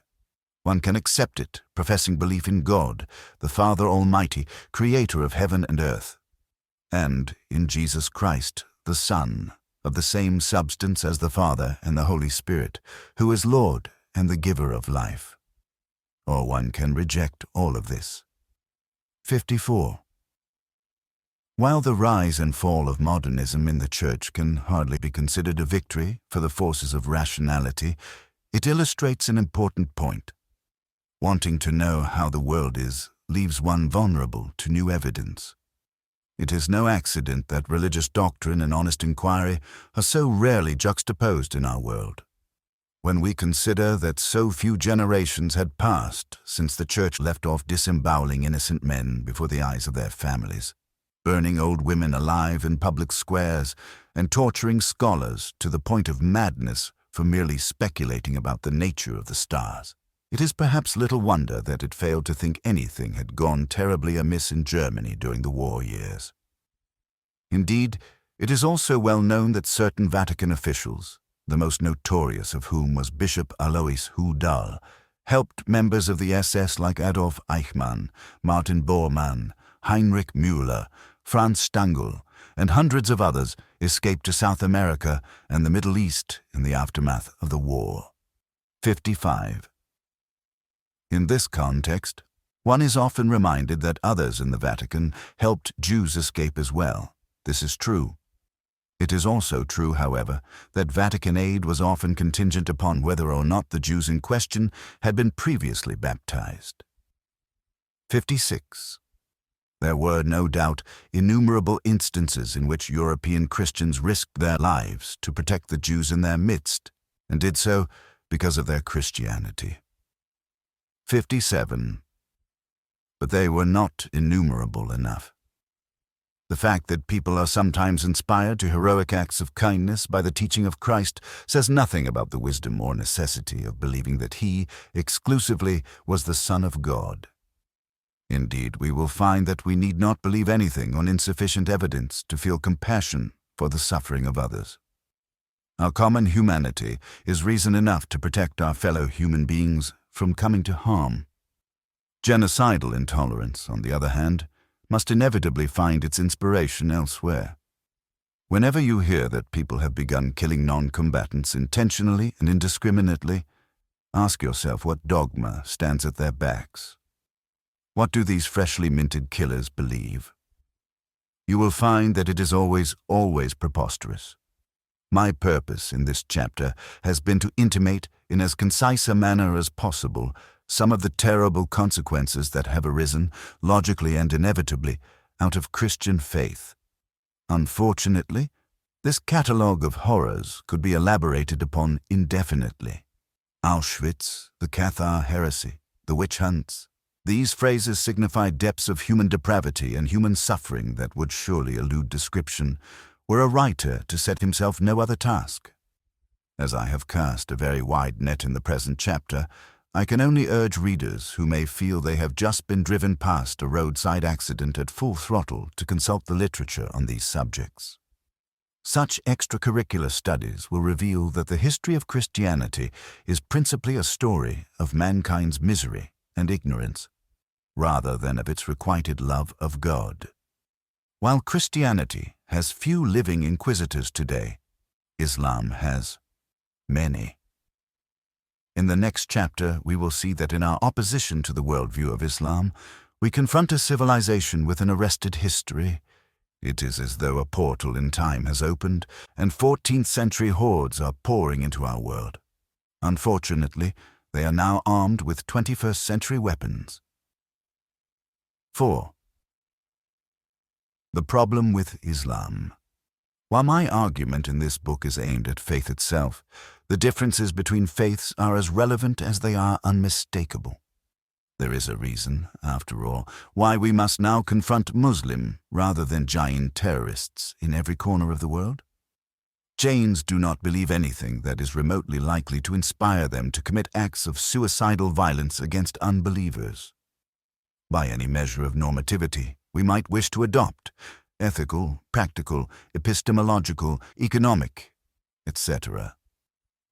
One can accept it, professing belief in God, the Father Almighty, creator of heaven and earth, and in Jesus Christ, the Son, of the same substance as the Father and the Holy Spirit, who is Lord and the giver of life. Or one can reject all of this. 54. While the rise and fall of modernism in the Church can hardly be considered a victory for the forces of rationality, it illustrates an important point. Wanting to know how the world is leaves one vulnerable to new evidence. It is no accident that religious doctrine and honest inquiry are so rarely juxtaposed in our world. When we consider that so few generations had passed since the Church left off disemboweling innocent men before the eyes of their families, burning old women alive in public squares, and torturing scholars to the point of madness for merely speculating about the nature of the stars, it is perhaps little wonder that it failed to think anything had gone terribly amiss in Germany during the war years. Indeed, it is also well known that certain Vatican officials, the most notorious of whom was Bishop Alois Hudal, helped members of the SS like Adolf Eichmann, Martin Bormann, Heinrich Müller, Franz Stangl, and hundreds of others escaped to South America and the Middle East in the aftermath of the war. 55. In this context, one is often reminded that others in the Vatican helped Jews escape as well. This is true. It is also true, however, that Vatican aid was often contingent upon whether or not the Jews in question had been previously baptized. 56. There were, no doubt, innumerable instances in which European Christians risked their lives to protect the Jews in their midst, and did so because of their Christianity. 57. But they were not innumerable enough. The fact that people are sometimes inspired to heroic acts of kindness by the teaching of Christ says nothing about the wisdom or necessity of believing that he, exclusively, was the Son of God. Indeed, we will find that we need not believe anything on insufficient evidence to feel compassion for the suffering of others. Our common humanity is reason enough to protect our fellow human beings from coming to harm. Genocidal intolerance, on the other hand, must inevitably find its inspiration elsewhere. Whenever you hear that people have begun killing non-combatants intentionally and indiscriminately, ask yourself what dogma stands at their backs. What do these freshly minted killers believe? You will find that it is always preposterous. My purpose in this chapter has been to intimate in as concise a manner as possible some of the terrible consequences that have arisen, logically and inevitably, out of Christian faith. Unfortunately, this catalogue of horrors could be elaborated upon indefinitely. Auschwitz, the Cathar heresy, the witch hunts. These phrases signify depths of human depravity and human suffering that would surely elude description, were a writer to set himself no other task. As I have cast a very wide net in the present chapter, I can only urge readers who may feel they have just been driven past a roadside accident at full throttle to consult the literature on these subjects. Such extracurricular studies will reveal that the history of Christianity is principally a story of mankind's misery and ignorance, rather than of its requited love of God. While Christianity has few living inquisitors today, Islam has many. In the next chapter, we will see that in our opposition to the worldview of Islam, we confront a civilization with an arrested history. It is as though a portal in time has opened, and 14th century hordes are pouring into our world. Unfortunately, they are now armed with 21st century weapons. 4. The problem with Islam. While my argument in this book is aimed at faith itself, the differences between faiths are as relevant as they are unmistakable. There is a reason, after all, why we must now confront Muslim rather than Jain terrorists in every corner of the world. Jains do not believe anything that is remotely likely to inspire them to commit acts of suicidal violence against unbelievers. By any measure of normativity, we might wish to adopt ethical, practical, epistemological, economic, etc.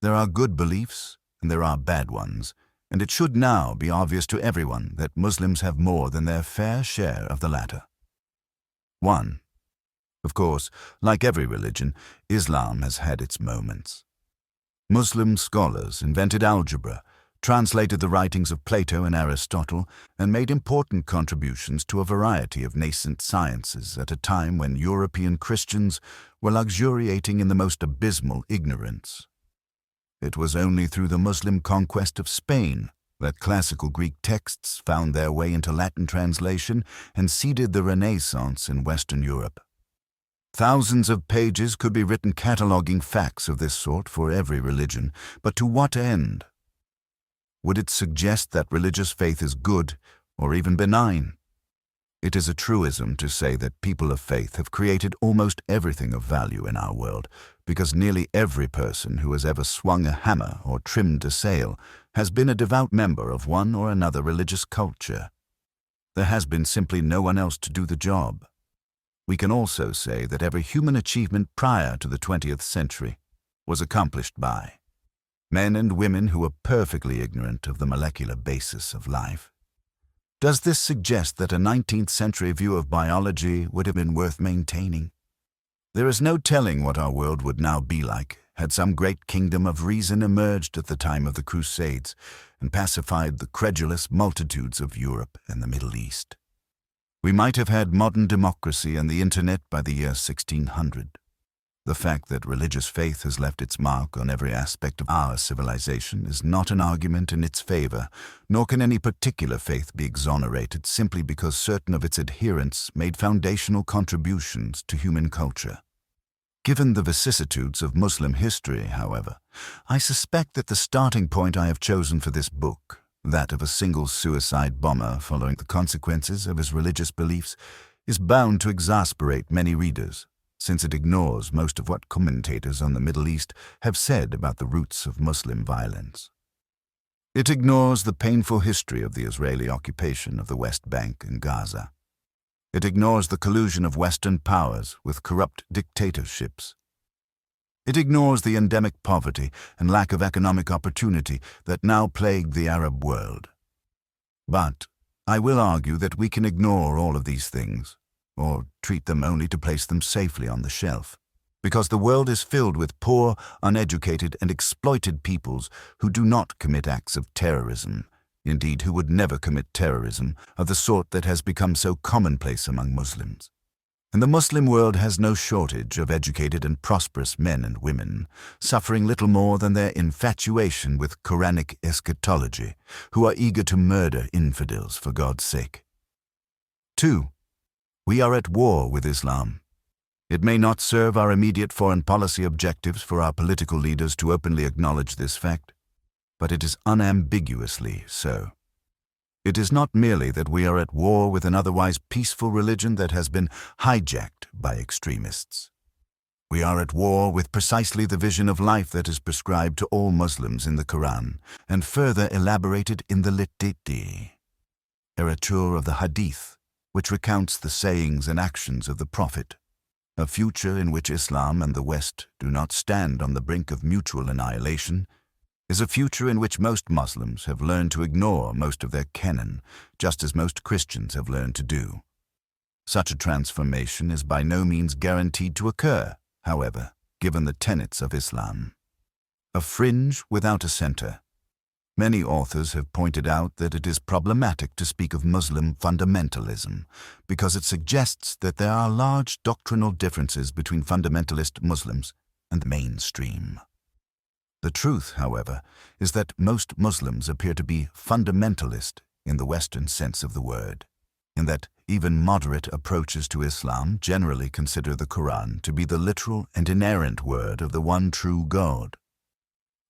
There are good beliefs and there are bad ones, and it should now be obvious to everyone that Muslims have more than their fair share of the latter. 1. Of course, like every religion, Islam has had its moments. Muslim scholars invented algebra, translated the writings of Plato and Aristotle, and made important contributions to a variety of nascent sciences at a time when European Christians were luxuriating in the most abysmal ignorance. It was only through the Muslim conquest of Spain that classical Greek texts found their way into Latin translation and seeded the Renaissance in Western Europe. Thousands of pages could be written cataloguing facts of this sort for every religion, but to what end? Would it suggest that religious faith is good or even benign? It is a truism to say that people of faith have created almost everything of value in our world, because nearly every person who has ever swung a hammer or trimmed a sail has been a devout member of one or another religious culture. There has been simply no one else to do the job. We can also say that every human achievement prior to the 20th century was accomplished by men and women who were perfectly ignorant of the molecular basis of life. Does this suggest that a 19th century view of biology would have been worth maintaining? There is no telling what our world would now be like had some great kingdom of reason emerged at the time of the Crusades and pacified the credulous multitudes of Europe and the Middle East. We might have had modern democracy and the internet by the year 1600. The fact that religious faith has left its mark on every aspect of our civilization is not an argument in its favor, nor can any particular faith be exonerated simply because certain of its adherents made foundational contributions to human culture. Given the vicissitudes of Muslim history, however, I suspect that the starting point I have chosen for this book, that of a single suicide bomber following the consequences of his religious beliefs, is bound to exasperate many readers, since it ignores most of what commentators on the Middle East have said about the roots of Muslim violence. It ignores the painful history of the Israeli occupation of the West Bank and Gaza. It ignores the collusion of Western powers with corrupt dictatorships. It ignores the endemic poverty and lack of economic opportunity that now plague the Arab world. But I will argue that we can ignore all of these things, or treat them only to place them safely on the shelf, because the world is filled with poor, uneducated, and exploited peoples who do not commit acts of terrorism, indeed who would never commit terrorism of the sort that has become so commonplace among Muslims. And the Muslim world has no shortage of educated and prosperous men and women, suffering little more than their infatuation with Quranic eschatology, who are eager to murder infidels for God's sake. 2. We are at war with Islam. It may not serve our immediate foreign policy objectives for our political leaders to openly acknowledge this fact, but it is unambiguously so. It is not merely that we are at war with an otherwise peaceful religion that has been hijacked by extremists. We are at war with precisely the vision of life that is prescribed to all Muslims in the Quran and further elaborated in the literature of the Hadith, which recounts the sayings and actions of the Prophet. A future in which Islam and the West do not stand on the brink of mutual annihilation is a future in which most Muslims have learned to ignore most of their canon, just as most Christians have learned to do. Such a transformation is by no means guaranteed to occur, however, given the tenets of Islam. A fringe without a center. Many authors have pointed out that it is problematic to speak of Muslim fundamentalism because it suggests that there are large doctrinal differences between fundamentalist Muslims and the mainstream. The truth, however, is that most Muslims appear to be fundamentalist in the Western sense of the word, in that even moderate approaches to Islam generally consider the Quran to be the literal and inerrant word of the one true God.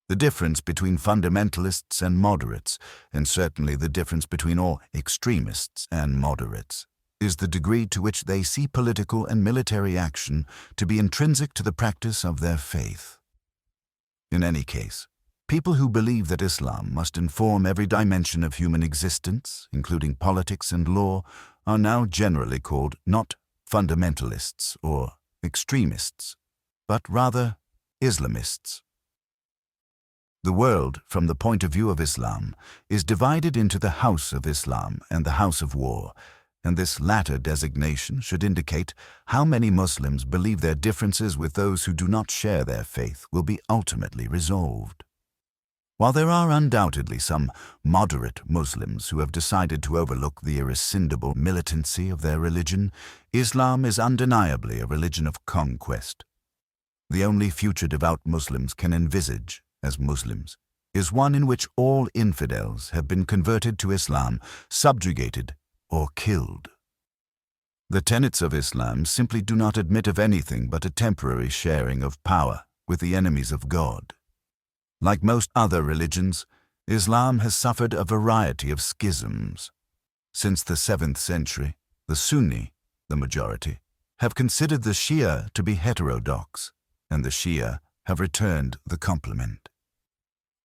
The difference between fundamentalists and moderates, and certainly the difference between all extremists and moderates, is the degree to which they see political and military action to be intrinsic to the practice of their faith. In any case, people who believe that Islam must inform every dimension of human existence, including politics and law, are now generally called not fundamentalists or extremists, but rather Islamists. The world, from the point of view of Islam, is divided into the House of Islam and the House of War, and this latter designation should indicate how many Muslims believe their differences with those who do not share their faith will be ultimately resolved. While there are undoubtedly some moderate Muslims who have decided to overlook the irrescindible militancy of their religion, Islam is undeniably a religion of conquest. The only future devout Muslims can envisage, as Muslims, is one in which all infidels have been converted to Islam, subjugated, or killed. The tenets of Islam simply do not admit of anything but a temporary sharing of power with the enemies of God. Like most other religions, Islam has suffered a variety of schisms. Since the 7th century, the Sunni, the majority, have considered the Shia to be heterodox, and the Shia have returned the compliment.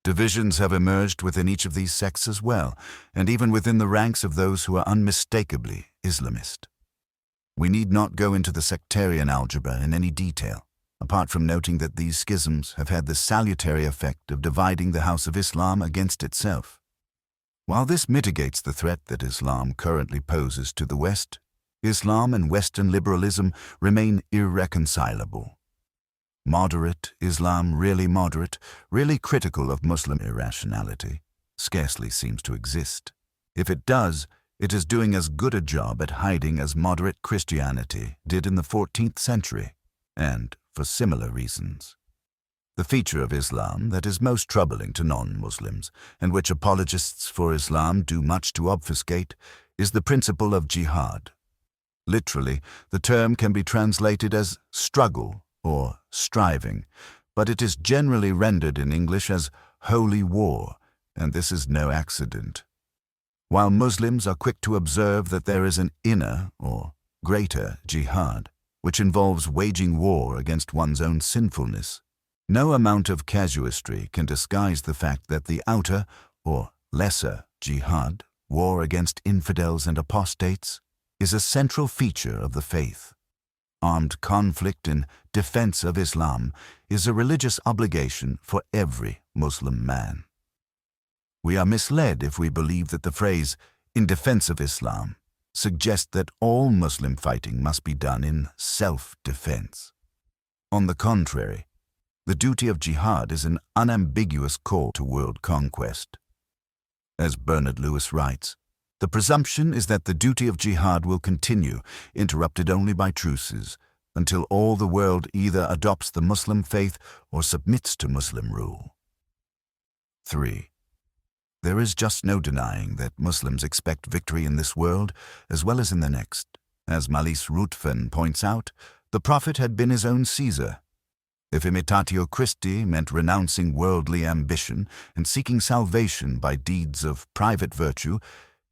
Divisions have emerged within each of these sects as well, and even within the ranks of those who are unmistakably Islamist. We need not go into the sectarian algebra in any detail, apart from noting that these schisms have had the salutary effect of dividing the House of Islam against itself. While this mitigates the threat that Islam currently poses to the West, Islam and Western liberalism remain irreconcilable. Moderate Islam, really critical of Muslim irrationality, scarcely seems to exist. If it does, it is doing as good a job at hiding as moderate Christianity did in the 14th century, and for similar reasons. The feature of Islam that is most troubling to non-Muslims, and which apologists for Islam do much to obfuscate, is the principle of jihad. Literally, the term can be translated as struggle or striving, but it is generally rendered in English as holy war, and this is no accident. While Muslims are quick to observe that there is an inner or greater jihad, which involves waging war against one's own sinfulness, no amount of casuistry can disguise the fact that the outer or lesser jihad, war against infidels and apostates, is a central feature of the faith. Armed conflict in defense of Islam is a religious obligation for every Muslim man. We are misled if we believe that the phrase, "in defense of Islam," suggests that all Muslim fighting must be done in self-defense. On the contrary, the duty of jihad is an unambiguous call to world conquest. As Bernard Lewis writes, the presumption is that the duty of jihad will continue, interrupted only by truces, until all the world either adopts the Muslim faith or submits to Muslim rule. 3. There is just no denying that Muslims expect victory in this world as well as in the next. As Malise Routven points out, the Prophet had been his own Caesar. If imitatio Christi meant renouncing worldly ambition and seeking salvation by deeds of private virtue,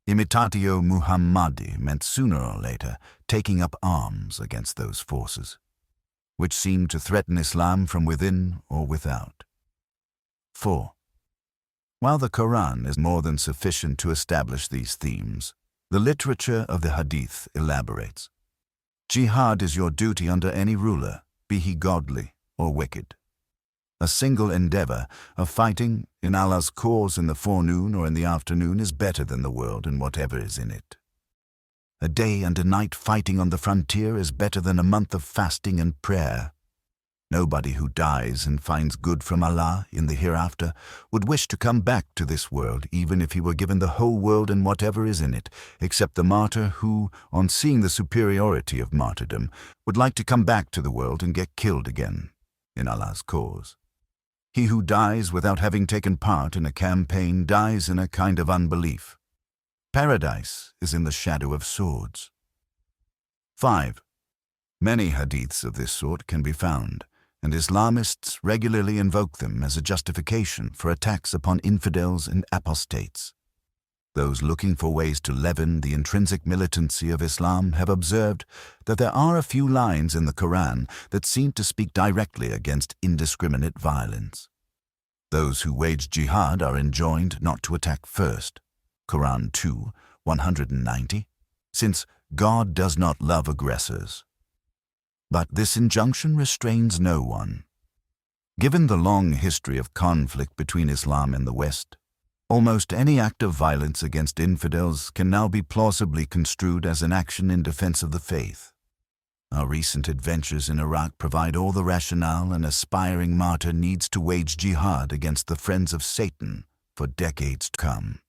imitatio Muhammadi meant sooner or later taking up arms against those forces, which seemed to threaten Islam from within or without. 4. While the Quran is more than sufficient to establish these themes, the literature of the Hadith elaborates. Jihad is your duty under any ruler, be he godly or wicked. A single endeavor of fighting in Allah's cause in the forenoon or in the afternoon is better than the world and whatever is in it. A day and a night fighting on the frontier is better than a month of fasting and prayer. Nobody who dies and finds good from Allah in the hereafter would wish to come back to this world, even if he were given the whole world and whatever is in it, except the martyr who, on seeing the superiority of martyrdom, would like to come back to the world and get killed again in Allah's cause. He who dies without having taken part in a campaign dies in a kind of unbelief. Paradise is in the shadow of swords. 5. Many hadiths of this sort can be found, and Islamists regularly invoke them as a justification for attacks upon infidels and apostates. Those looking for ways to leaven the intrinsic militancy of Islam have observed that there are a few lines in the Quran that seem to speak directly against indiscriminate violence. Those who wage jihad are enjoined not to attack first, Quran 2, 190, since God does not love aggressors. But this injunction restrains no one. Given the long history of conflict between Islam and the West, almost any act of violence against infidels can now be plausibly construed as an action in defense of the faith. Our recent adventures in Iraq provide all the rationale an aspiring martyr needs to wage jihad against the friends of Satan for decades to come.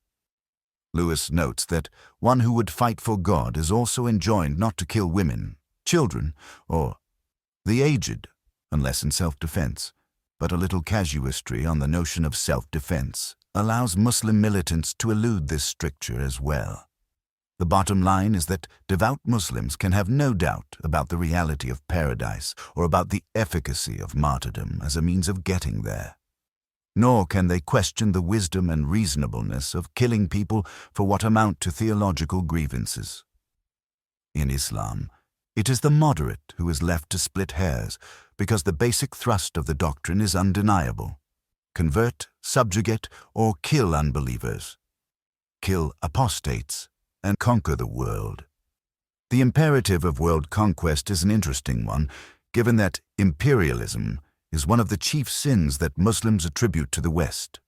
Lewis notes that one who would fight for God is also enjoined not to kill women, children, or the aged, unless in self-defense, but a little casuistry on the notion of self-defense allows Muslim militants to elude this stricture as well. The bottom line is that devout Muslims can have no doubt about the reality of paradise or about the efficacy of martyrdom as a means of getting there. Nor can they question the wisdom and reasonableness of killing people for what amount to theological grievances. In Islam, it is the moderate who is left to split hairs because the basic thrust of the doctrine is undeniable. Convert, subjugate, or kill unbelievers. Kill apostates and conquer the world. The imperative of world conquest is an interesting one, given that imperialism is one of the chief sins that Muslims attribute to the West.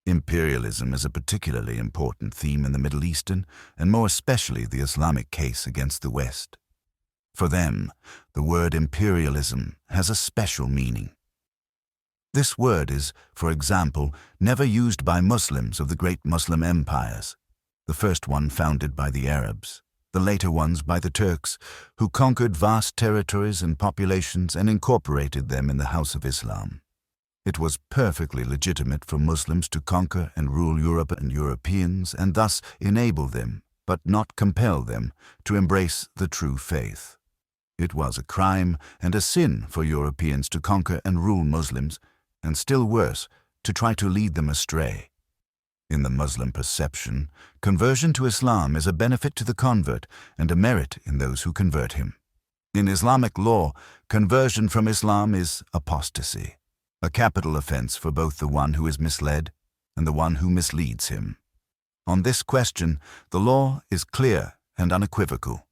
Imperialism is a particularly important theme in the Middle Eastern, and more especially the Islamic case against the West. For them, the word imperialism has a special meaning. This word is, for example, never used by Muslims of the great Muslim empires, the first one founded by the Arabs, the later ones by the Turks, who conquered vast territories and populations and incorporated them in the House of Islam. It was perfectly legitimate for Muslims to conquer and rule Europe and Europeans and thus enable them, but not compel them, to embrace the true faith. It was a crime and a sin for Europeans to conquer and rule Muslims, and still worse, to try to lead them astray. In the Muslim perception, conversion to Islam is a benefit to the convert and a merit in those who convert him. In Islamic law, conversion from Islam is apostasy, a capital offense for both the one who is misled and the one who misleads him. On this question, the law is clear and unequivocal.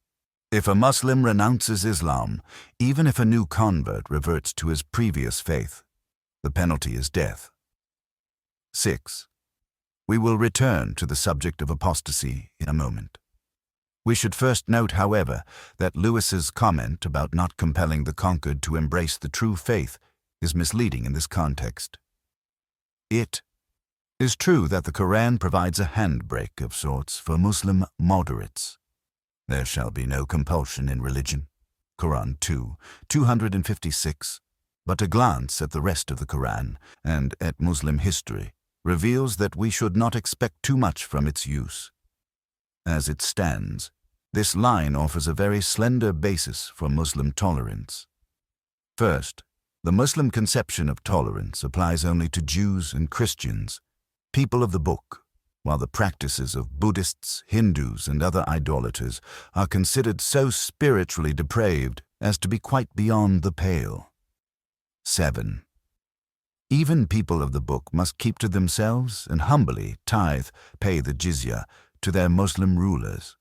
If a Muslim renounces Islam, even if a new convert reverts to his previous faith, the penalty is death. 6. We will return to the subject of apostasy in a moment. We should first note, however, that Lewis's comment about not compelling the conquered to embrace the true faith is misleading in this context. It is true that the Quran provides a handbrake of sorts for Muslim moderates. There shall be no compulsion in religion, Quran 2:256, but a glance at the rest of the Quran and at Muslim history reveals that we should not expect too much from its use. As it stands, this line offers a very slender basis for Muslim tolerance. First, the Muslim conception of tolerance applies only to Jews and Christians, people of the book, while the practices of Buddhists, Hindus, and other idolaters are considered so spiritually depraved as to be quite beyond the pale. 7. Even people of the book must keep to themselves and humbly pay the jizya to their Muslim rulers.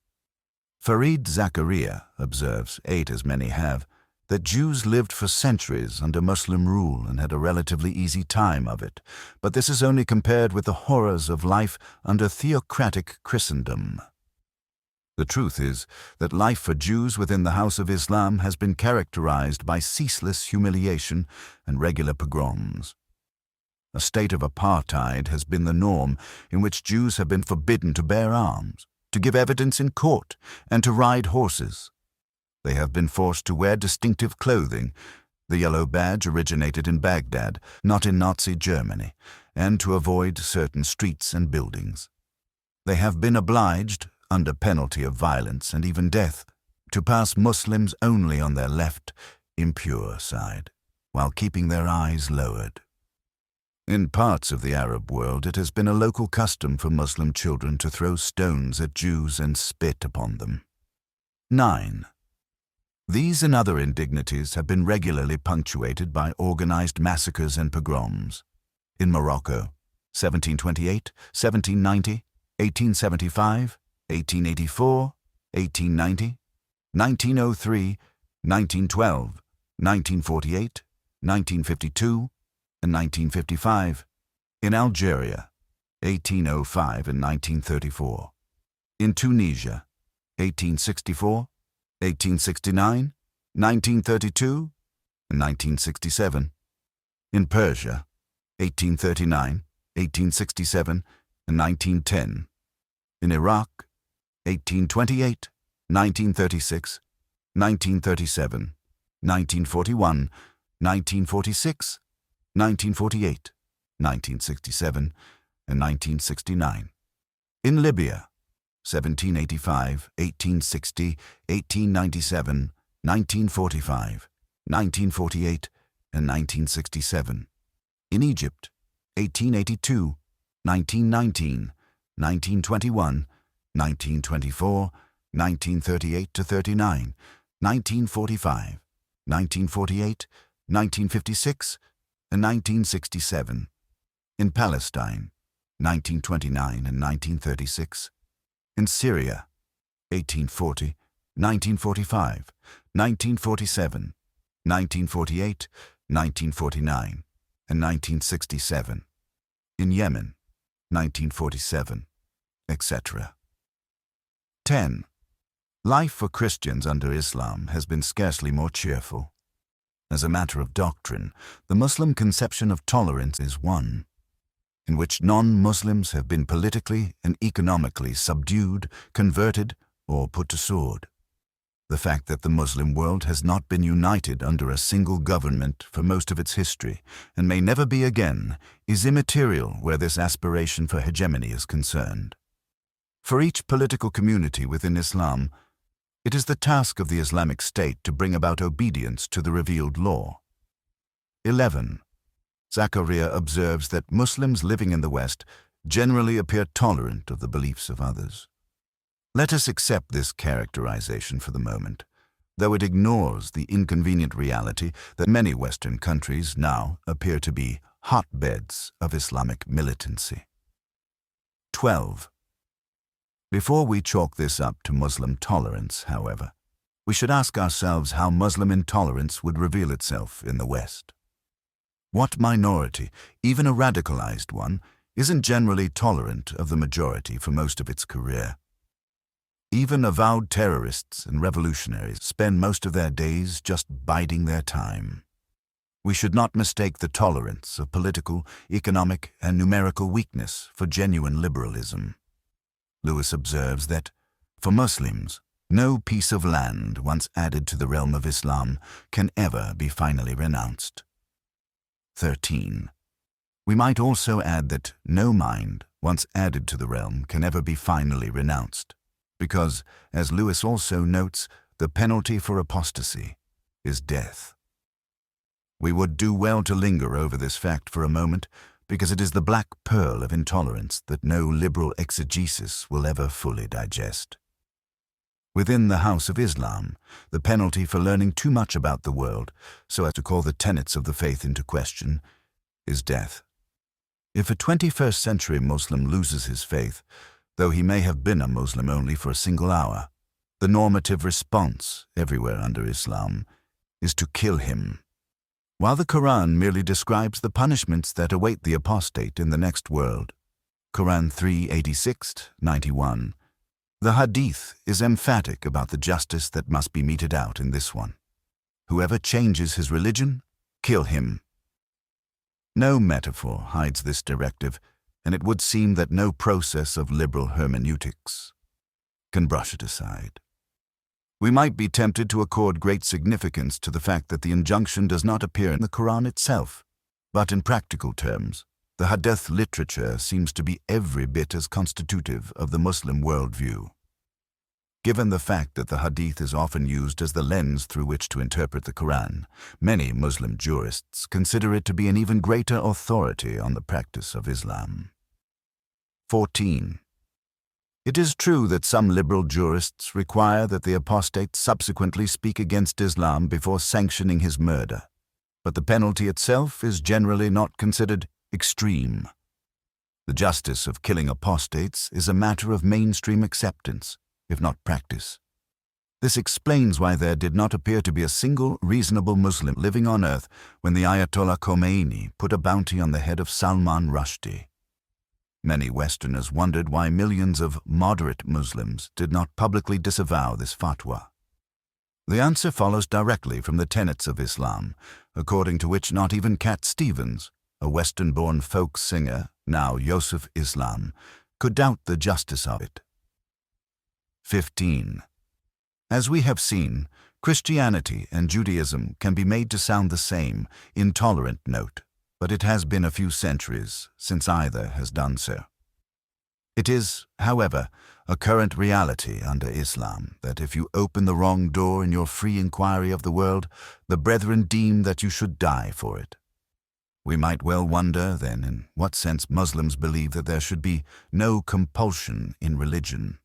Farid Zakaria observes, 8 as many have, that Jews lived for centuries under Muslim rule and had a relatively easy time of it, but this is only compared with the horrors of life under theocratic Christendom. The truth is that life for Jews within the House of Islam has been characterized by ceaseless humiliation and regular pogroms. A state of apartheid has been the norm, in which Jews have been forbidden to bear arms, to give evidence in court, and to ride horses. They have been forced to wear distinctive clothing. The yellow badge originated in Baghdad, not in Nazi Germany, and to avoid certain streets and buildings. They have been obliged, under penalty of violence and even death, to pass Muslims only on their left, impure side, while keeping their eyes lowered. In parts of the Arab world, it has been a local custom for Muslim children to throw stones at Jews and spit upon them. 9. These and other indignities have been regularly punctuated by organized massacres and pogroms. In Morocco, 1728, 1790, 1875, 1884, 1890, 1903, 1912, 1948, 1952, and 1955. In Algeria, 1805 and 1934. In Tunisia, 1864, 1869, 1932, and 1967. In Persia, 1839, 1867, and 1910. In Iraq, 1828, 1936, 1937, 1941, 1946, 1948, 1967, and 1969. In Libya, 1785, 1860, 1897, 1945, 1948, and 1967. In Egypt, 1882, 1919, 1921, 1924, 1938-39, 1945, 1948, 1956, and 1967. In Palestine, 1929 and 1936. In Syria, 1840, 1945, 1947, 1948, 1949, and 1967. In Yemen, 1947, etc. 10. Life for Christians under Islam has been scarcely more cheerful. As a matter of doctrine, the Muslim conception of tolerance is one in which non-Muslims have been politically and economically subdued, converted, or put to sword. The fact that the Muslim world has not been united under a single government for most of its history, and may never be again, is immaterial where this aspiration for hegemony is concerned. For each political community within Islam, it is the task of the Islamic State to bring about obedience to the revealed law. 11. Zakaria observes that Muslims living in the West generally appear tolerant of the beliefs of others. Let us accept this characterization for the moment, though it ignores the inconvenient reality that many Western countries now appear to be hotbeds of Islamic militancy. 12. Before we chalk this up to Muslim tolerance, however, we should ask ourselves how Muslim intolerance would reveal itself in the West. What minority, even a radicalized one, isn't generally tolerant of the majority for most of its career? Even avowed terrorists and revolutionaries spend most of their days just biding their time. We should not mistake the tolerance of political, economic, and numerical weakness for genuine liberalism. Lewis observes that, for Muslims, no piece of land once added to the realm of Islam can ever be finally renounced. 13. We might also add that no mind once added to the realm can ever be finally renounced, because, as Lewis also notes, the penalty for apostasy is death. We would do well to linger over this fact for a moment, because it is the black pearl of intolerance that no liberal exegesis will ever fully digest. Within the House of Islam, the penalty for learning too much about the world, so as to call the tenets of the faith into question, is death. If a 21st century Muslim loses his faith, though he may have been a Muslim only for a single hour, the normative response everywhere under Islam is to kill him. While the Quran merely describes the punishments that await the apostate in the next world, Quran 3:86-91, the Hadith is emphatic about the justice that must be meted out in this one. Whoever changes his religion, kill him. No metaphor hides this directive, and it would seem that no process of liberal hermeneutics can brush it aside. We might be tempted to accord great significance to the fact that the injunction does not appear in the Quran itself, but in practical terms, the Hadith literature seems to be every bit as constitutive of the Muslim worldview. Given the fact that the Hadith is often used as the lens through which to interpret the Quran, many Muslim jurists consider it to be an even greater authority on the practice of Islam. 14. It is true that some liberal jurists require that the apostate subsequently speak against Islam before sanctioning his murder, but the penalty itself is generally not considered extreme. The justice of killing apostates is a matter of mainstream acceptance, if not practice. This explains why there did not appear to be a single reasonable Muslim living on earth when the Ayatollah Khomeini put a bounty on the head of Salman Rushdie. Many Westerners wondered why millions of moderate Muslims did not publicly disavow this fatwa. The answer follows directly from the tenets of Islam, according to which not even Cat Stevens, a Western-born folk singer, now Yosef Islam, could doubt the justice of it. 15. As we have seen, Christianity and Judaism can be made to sound the same, intolerant note, but it has been a few centuries since either has done so. It is, however, a current reality under Islam that if you open the wrong door in your free inquiry of the world, the brethren deem that you should die for it. We might well wonder, then, in what sense Muslims believe that there should be no compulsion in religion.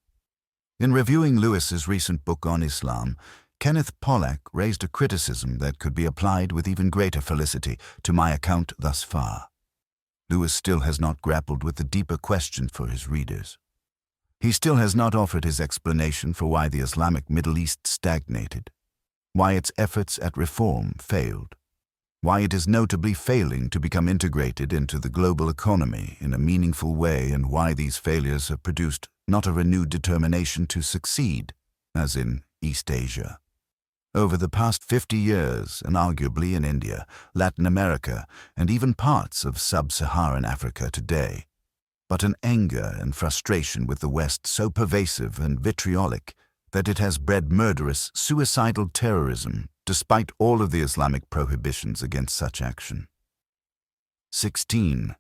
In reviewing Lewis's recent book on Islam, Kenneth Pollack raised a criticism that could be applied with even greater felicity to my account thus far. Lewis still has not grappled with the deeper question for his readers. He still has not offered his explanation for why the Islamic Middle East stagnated, why its efforts at reform failed, why it is notably failing to become integrated into the global economy in a meaningful way, and why these failures have produced not a renewed determination to succeed, as in East Asia. Over the past 50 years, and arguably in India, Latin America, and even parts of sub-Saharan Africa today, but an anger and frustration with the West so pervasive and vitriolic that it has bred murderous, suicidal terrorism, despite all of the Islamic prohibitions against such action. 16.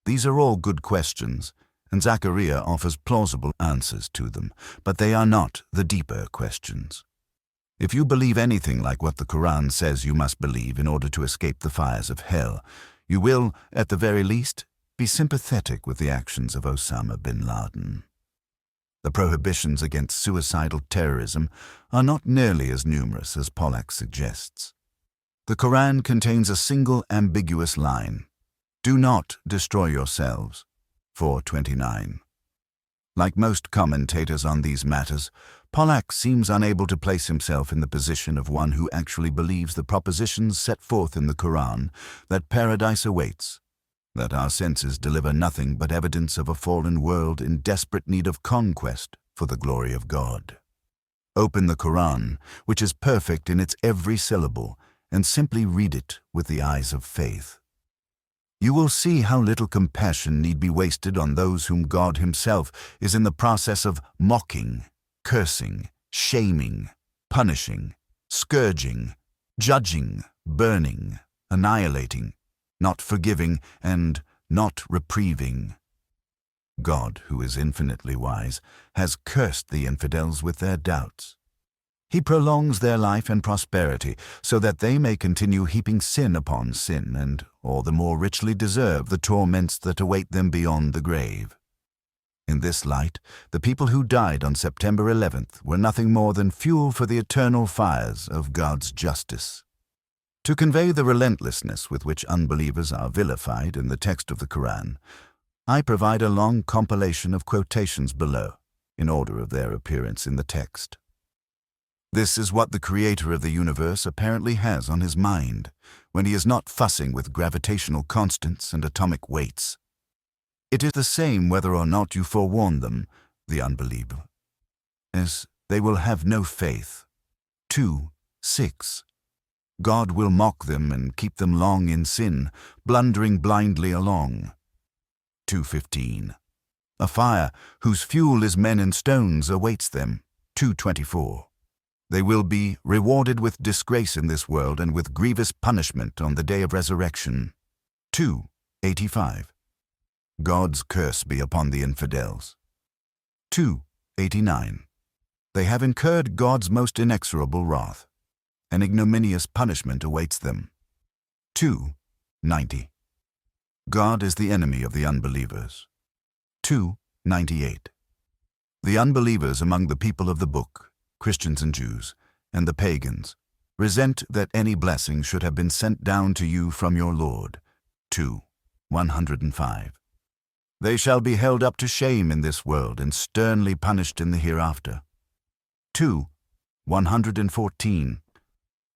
These are all good questions, and Zachariah offers plausible answers to them, but they are not the deeper questions. If you believe anything like what the Quran says you must believe in order to escape the fires of hell, you will, at the very least, be sympathetic with the actions of Osama bin Laden. The prohibitions against suicidal terrorism are not nearly as numerous as Pollack suggests. The Quran contains a single ambiguous line: "Do not destroy yourselves." 4:29. Like most commentators on these matters, Pollack seems unable to place himself in the position of one who actually believes the propositions set forth in the Quran, that paradise awaits, that our senses deliver nothing but evidence of a fallen world in desperate need of conquest for the glory of God. Open the Quran, which is perfect in its every syllable, and simply read it with the eyes of faith. You will see how little compassion need be wasted on those whom God Himself is in the process of mocking, cursing, shaming, punishing, scourging, judging, burning, annihilating, not forgiving, and not reprieving. God, who is infinitely wise, has cursed the infidels with their doubts. He prolongs their life and prosperity so that they may continue heaping sin upon sin, and all the more richly deserve the torments that await them beyond the grave. In this light, the people who died on September 11th were nothing more than fuel for the eternal fires of God's justice. To convey the relentlessness with which unbelievers are vilified in the text of the Quran, I provide a long compilation of quotations below, in order of their appearance in the text. This is what the Creator of the universe apparently has on his mind when he is not fussing with gravitational constants and atomic weights. It is the same whether or not you forewarn them, the unbeliever, as they will have no faith. 2:6. God will mock them and keep them long in sin, blundering blindly along. 2:15. A fire whose fuel is men and stones awaits them. 2:24. They will be rewarded with disgrace in this world and with grievous punishment on the day of resurrection. 2:85. God's curse be upon the infidels. 2:89. They have incurred God's most inexorable wrath. An ignominious punishment awaits them. 2:90. God is the enemy of the unbelievers. 2:98. The unbelievers among the people of the book, Christians and Jews, and the pagans, resent that any blessing should have been sent down to you from your Lord. 2:105. They shall be held up to shame in this world and sternly punished in the hereafter. 2:114.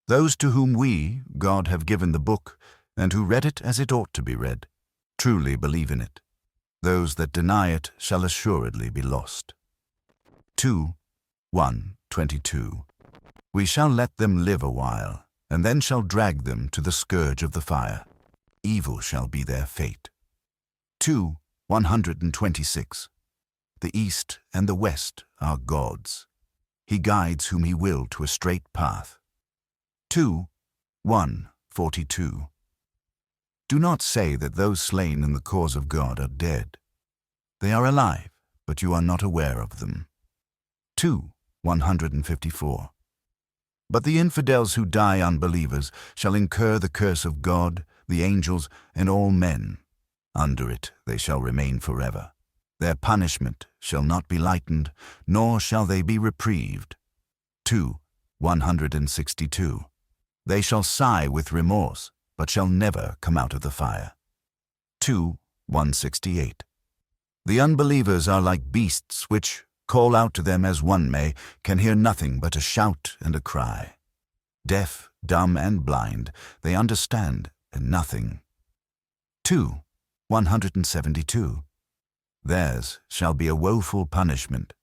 Those to whom we, God, have given the book, and who read it as it ought to be read, truly believe in it. Those that deny it shall assuredly be lost. 2:122. We shall let them live a while, and then shall drag them to the scourge of the fire. Evil shall be their fate. 2:126. The east and the west are God's. He guides whom he will to a straight path. 2:142. Do not say that those slain in the cause of God are dead. They are alive, but you are not aware of them. 2:154. But the infidels who die unbelievers shall incur the curse of God, the angels, and all men. Under it they shall remain forever. Their punishment shall not be lightened, nor shall they be reprieved. 2:162. They shall sigh with remorse, but shall never come out of the fire. 2:168. The unbelievers are like beasts which, call out to them as one may, can hear nothing but a shout and a cry. Deaf, dumb and blind, they understand nothing. 2. 172. Theirs shall be a woeful punishment.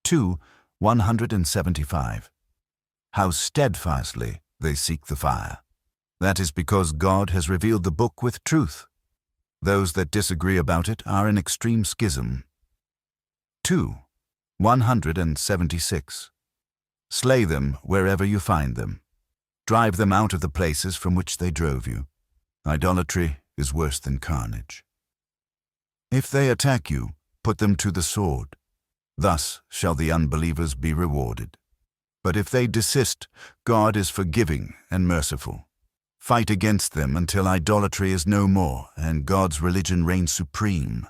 2. 175. How steadfastly they seek the fire. That is because God has revealed the book with truth. Those that disagree about it are in extreme schism. 2. 176. Slay them wherever you find them. Drive them out of the places from which they drove you. Idolatry is worse than carnage. If they attack you, put them to the sword. Thus shall the unbelievers be rewarded. But if they desist, God is forgiving and merciful. Fight against them until idolatry is no more and God's religion reigns supreme.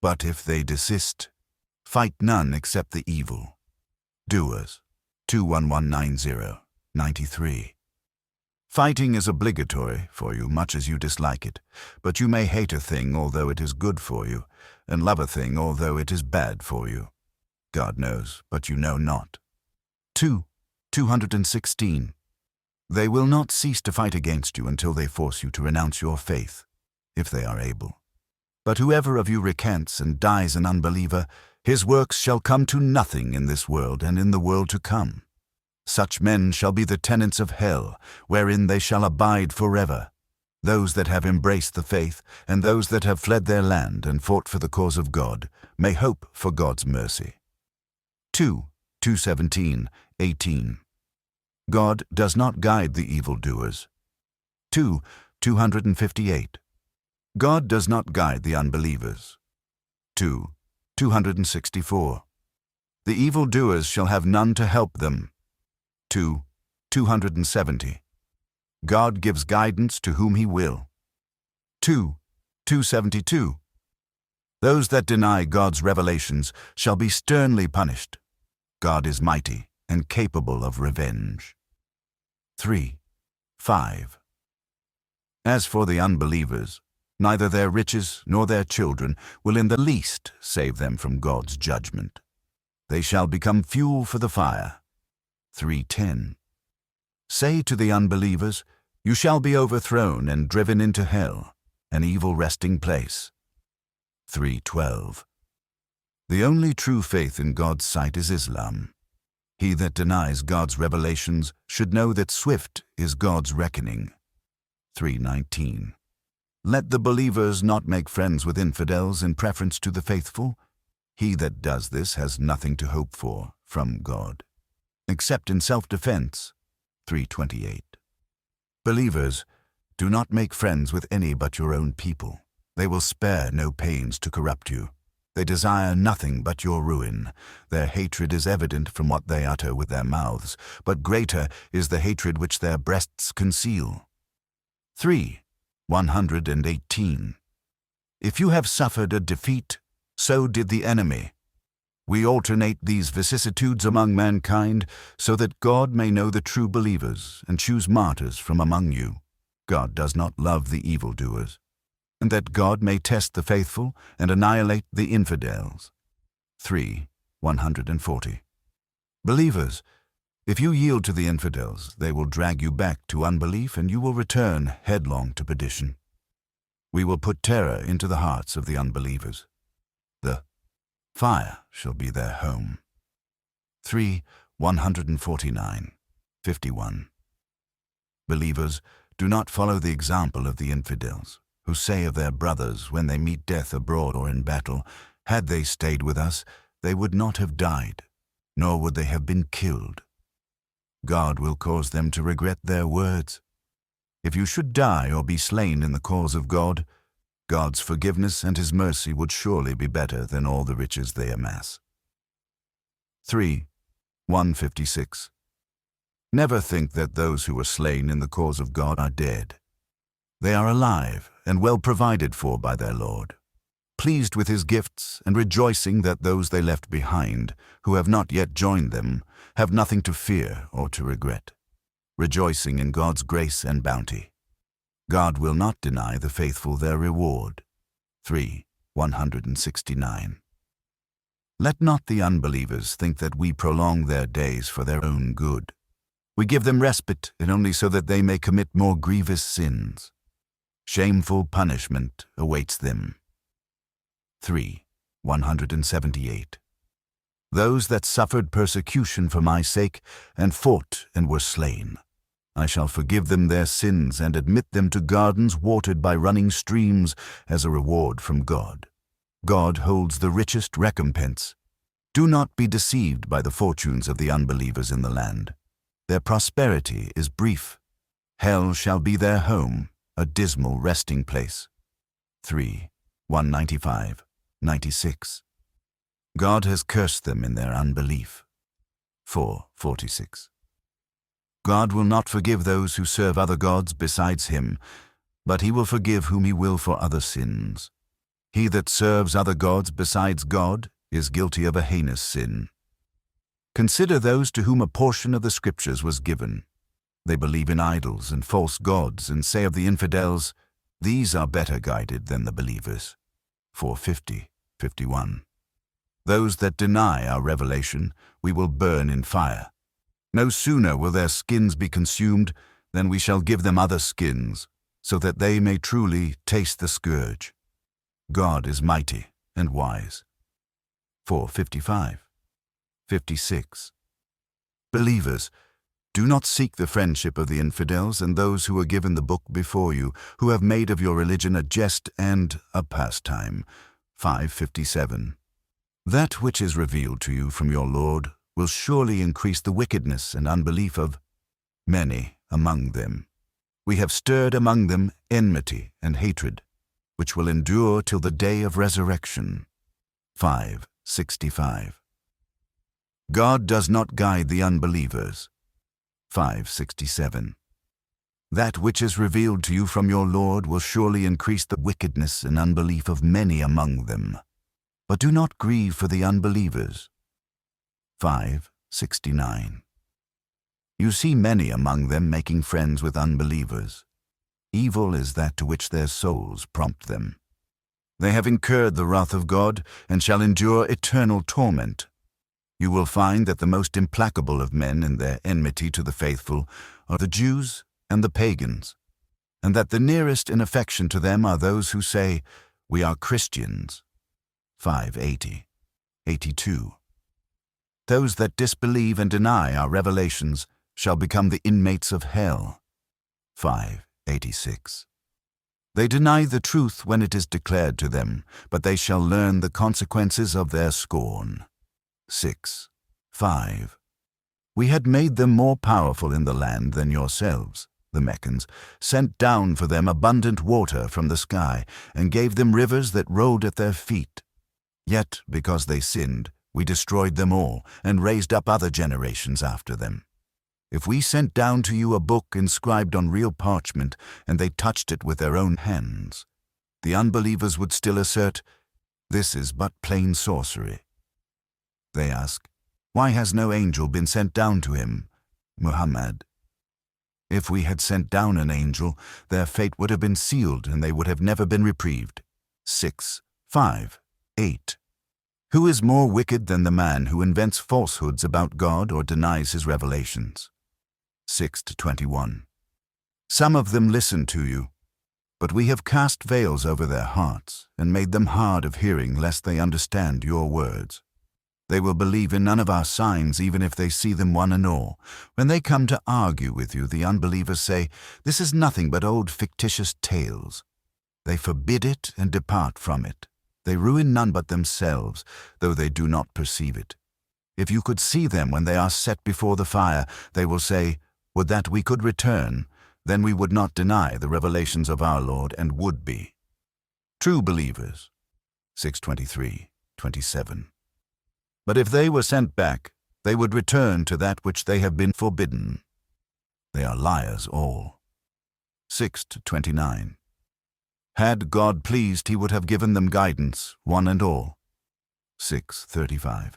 But if they desist, fight none except the evil. Doers. 21190, 93. Fighting is obligatory for you much as you dislike it, but you may hate a thing although it is good for you, and love a thing although it is bad for you. God knows, but you know not. 2. 216. They will not cease to fight against you until they force you to renounce your faith, if they are able. But whoever of you recants and dies an unbeliever, his works shall come to nothing in this world and in the world to come. Such men shall be the tenants of hell, wherein they shall abide forever. Those that have embraced the faith, and those that have fled their land and fought for the cause of God, may hope for God's mercy. 2. 217, 18. God does not guide the evildoers. 2. 258. God does not guide the unbelievers. 2. 264. The evildoers shall have none to help them. 2. 270. God gives guidance to whom he will. 2. 272. Those that deny God's revelations shall be sternly punished. God is mighty and capable of revenge. 3. 5. As for the unbelievers, neither their riches nor their children will in the least save them from God's judgment. They shall become fuel for the fire. 3:10. Say to the unbelievers, you shall be overthrown and driven into hell, an evil resting place. 3:12. The only true faith in God's sight is Islam. He that denies God's revelations should know that swift is God's reckoning. 3:19. Let the believers not make friends with infidels in preference to the faithful. He that does this has nothing to hope for from God, except in self-defense. 3:28. Believers, do not make friends with any but your own people. They will spare no pains to corrupt you. They desire nothing but your ruin. Their hatred is evident from what they utter with their mouths, but greater is the hatred which their breasts conceal. 3. 118. If you have suffered a defeat, so did the enemy. We alternate these vicissitudes among mankind so that God may know the true believers and choose martyrs from among you. God does not love the evildoers, and that God may test the faithful and annihilate the infidels. 3. 140. Believers, if you yield to the infidels, they will drag you back to unbelief and you will return headlong to perdition. We will put terror into the hearts of the unbelievers. The fire shall be their home. 3. 149, 51. Believers, do not follow the example of the infidels, who say of their brothers when they meet death abroad or in battle, had they stayed with us, they would not have died, nor would they have been killed. God will cause them to regret their words. If you should die or be slain in the cause of God, God's forgiveness and his mercy would surely be better than all the riches they amass. 3. 156. Never think that those who were slain in the cause of God are dead. They are alive and well provided for by their Lord, pleased with his gifts and rejoicing that those they left behind, who have not yet joined them, have nothing to fear or to regret, rejoicing in God's grace and bounty. God will not deny the faithful their reward. 3. 169. Let not the unbelievers think that we prolong their days for their own good. We give them respite, and only so that they may commit more grievous sins. Shameful punishment awaits them. 3. 178. Those that suffered persecution for my sake, and fought and were slain, I shall forgive them their sins and admit them to gardens watered by running streams as a reward from God. God holds the richest recompense. Do not be deceived by the fortunes of the unbelievers in the land. Their prosperity is brief. Hell shall be their home, a dismal resting place. 3. 195, 96. God has cursed them in their unbelief. 4. 46. God will not forgive those who serve other gods besides him, but he will forgive whom he will for other sins. He that serves other gods besides God is guilty of a heinous sin. Consider those to whom a portion of the Scriptures was given. They believe in idols and false gods, and say of the infidels, these are better guided than the believers. 450, 51. Those that deny our revelation, we will burn in fire. No sooner will their skins be consumed than we shall give them other skins, so that they may truly taste the scourge. God is mighty and wise. 455, 56. Believers, do not seek the friendship of the infidels and those who were given the book before you, who have made of your religion a jest and a pastime. 557. That which is revealed to you from your Lord will surely increase the wickedness and unbelief of many among them. We have stirred among them enmity and hatred, which will endure till the day of resurrection. 565. God does not guide the unbelievers. 567. That which is revealed to you from your Lord will surely increase the wickedness and unbelief of many among them. But do not grieve for the unbelievers. 569. You see many among them making friends with unbelievers. Evil is that to which their souls prompt them. They have incurred the wrath of God and shall endure eternal torment. You will find that the most implacable of men in their enmity to the faithful are the Jews and the pagans, and that the nearest in affection to them are those who say, "We are Christians." 580, 82. Those that disbelieve and deny our revelations shall become the inmates of hell. 586. They deny the truth when it is declared to them, but they shall learn the consequences of their scorn. 6. 5. We had made them more powerful in the land than yourselves, the Meccans, sent down for them abundant water from the sky, and gave them rivers that rolled at their feet. Yet, because they sinned, we destroyed them all, and raised up other generations after them. If we sent down to you a book inscribed on real parchment, and they touched it with their own hands, the unbelievers would still assert, "This is but plain sorcery." They ask, "Why has no angel been sent down to him, Muhammad?" If we had sent down an angel, their fate would have been sealed, and they would have never been reprieved. 6, 5, 8. Who is more wicked than the man who invents falsehoods about God or denies his revelations? 6-21. Some of them listen to you, but we have cast veils over their hearts and made them hard of hearing lest they understand your words. They will believe in none of our signs even if they see them one and all. When they come to argue with you, the unbelievers say, "This is nothing but old fictitious tales." They forbid it and depart from it. They ruin none but themselves, though they do not perceive it. If you could see them when they are set before the fire, they will say, "Would that we could return, then we would not deny the revelations of our Lord and would be." True believers. 6:23, 27. But if they were sent back, they would return to that which they have been forbidden. They are liars all. 6-29. Had God pleased, he would have given them guidance, one and all. 6:35.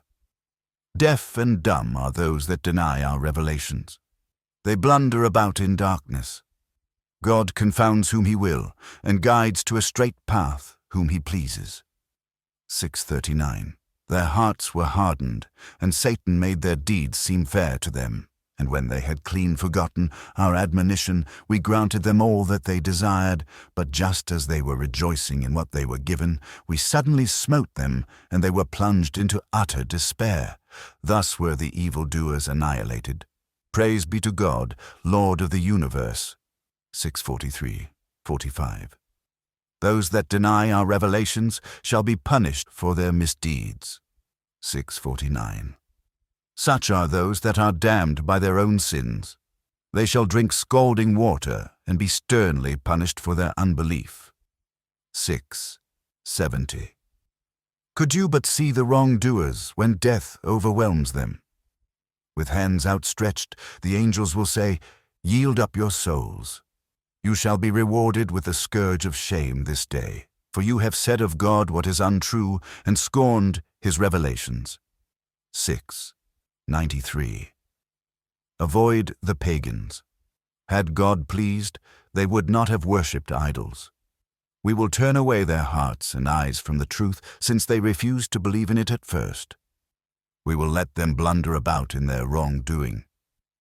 Deaf and dumb are those that deny our revelations. They blunder about in darkness. God confounds whom he will, and guides to a straight path whom he pleases. 6:39. Their hearts were hardened, and Satan made their deeds seem fair to them, And when they had clean forgotten our admonition, we granted them all that they desired. But just as they were rejoicing in what they were given, we suddenly smote them, and they were plunged into utter despair. Thus were the evildoers annihilated. Praise be to God, Lord of the universe. 6:43-45. Those that deny our revelations shall be punished for their misdeeds. 6:49. Such are those that are damned by their own sins. They shall drink scalding water and be sternly punished for their unbelief. 6:70. Could you but see the wrongdoers when death overwhelms them? With hands outstretched, the angels will say, "Yield up your souls. You shall be rewarded with the scourge of shame this day, for you have said of God what is untrue and scorned his revelations." 6:93. Avoid the pagans. Had God pleased, they would not have worshipped idols. We will turn away their hearts and eyes from the truth, since they refused to believe in it at first. We will let them blunder about in their wrongdoing.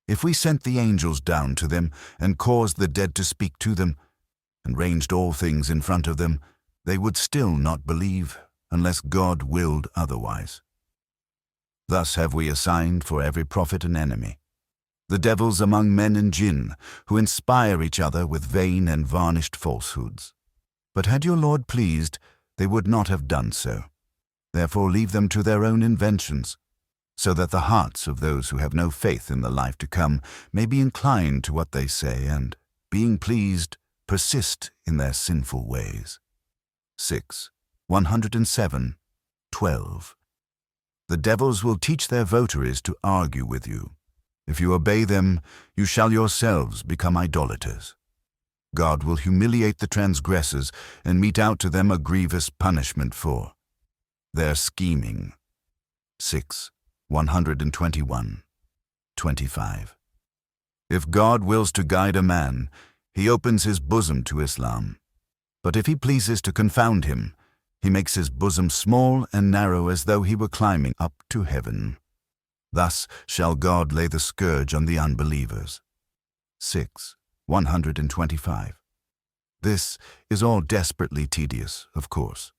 If we sent the angels down to them and caused the dead to speak to them, and ranged all things in front of them, they would still not believe, unless God willed otherwise. Thus have we assigned for every prophet an enemy, the devils among men and jinn, who inspire each other with vain and varnished falsehoods. But had your Lord pleased, they would not have done so. Therefore leave them to their own inventions, so that the hearts of those who have no faith in the life to come may be inclined to what they say, and, being pleased, persist in their sinful ways. 6:107-12. The devils will teach their votaries to argue with you. If you obey them, you shall yourselves become idolaters. God will humiliate the transgressors and mete out to them a grievous punishment for their scheming. 6:121-25. If God wills to guide a man, he opens his bosom to Islam. But if he pleases to confound him, he makes his bosom small and narrow as though he were climbing up to heaven. Thus shall God lay the scourge on the unbelievers. 6:125. This is all desperately tedious, of course.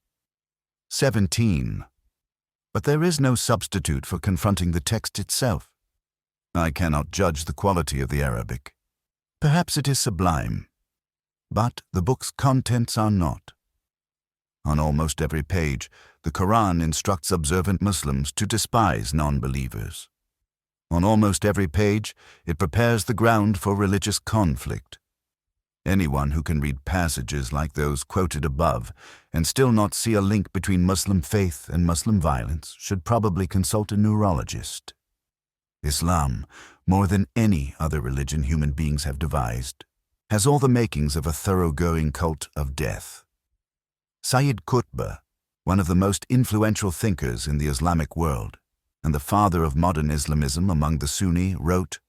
17. But there is no substitute for confronting the text itself. I cannot judge the quality of the Arabic. Perhaps it is sublime, but the book's contents are not. On almost every page, the Quran instructs observant Muslims to despise non-believers. On almost every page, it prepares the ground for religious conflict. Anyone who can read passages like those quoted above and still not see a link between Muslim faith and Muslim violence should probably consult a neurologist. Islam, more than any other religion human beings have devised, has all the makings of a thoroughgoing cult of death. Sayyid Qutb, one of the most influential thinkers in the Islamic world, and the father of modern Islamism among the Sunni, wrote,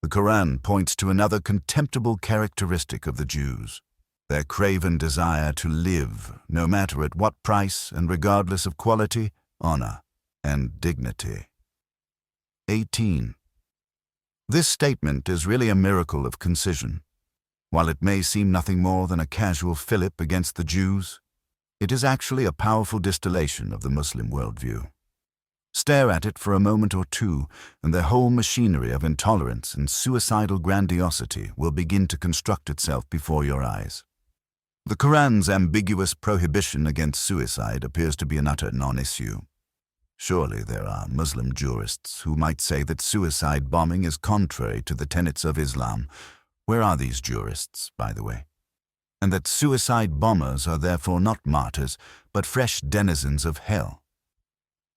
"The Quran points to another contemptible characteristic of the Jews, their craven desire to live, no matter at what price and regardless of quality, honor, and dignity." 18. This statement is really a miracle of concision. While it may seem nothing more than a casual fillip against the Jews, it is actually a powerful distillation of the Muslim worldview. Stare at it for a moment or two, and the whole machinery of intolerance and suicidal grandiosity will begin to construct itself before your eyes. The Quran's ambiguous prohibition against suicide appears to be an utter non-issue. Surely there are Muslim jurists who might say that suicide bombing is contrary to the tenets of Islam. Where are these jurists, by the way? And that suicide bombers are therefore not martyrs, but fresh denizens of hell.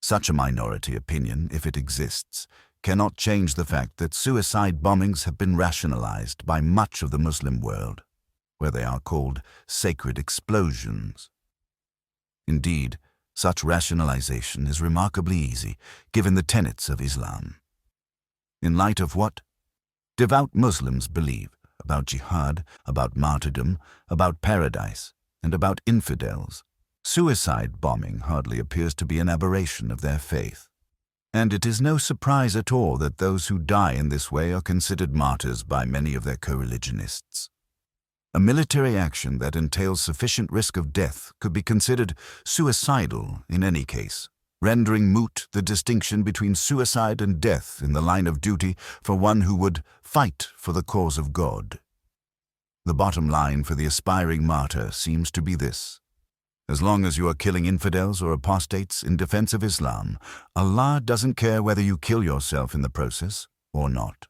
Such a minority opinion, if it exists, cannot change the fact that suicide bombings have been rationalized by much of the Muslim world, where they are called sacred explosions. Indeed, such rationalization is remarkably easy, given the tenets of Islam. In light of what devout Muslims believe about jihad, about martyrdom, about paradise, and about infidels, suicide bombing hardly appears to be an aberration of their faith. And it is no surprise at all that those who die in this way are considered martyrs by many of their co-religionists. A military action that entails sufficient risk of death could be considered suicidal in any case, rendering moot the distinction between suicide and death in the line of duty for one who would fight for the cause of God. The bottom line for the aspiring martyr seems to be this: as long as you are killing infidels or apostates in defense of Islam, Allah doesn't care whether you kill yourself in the process or not.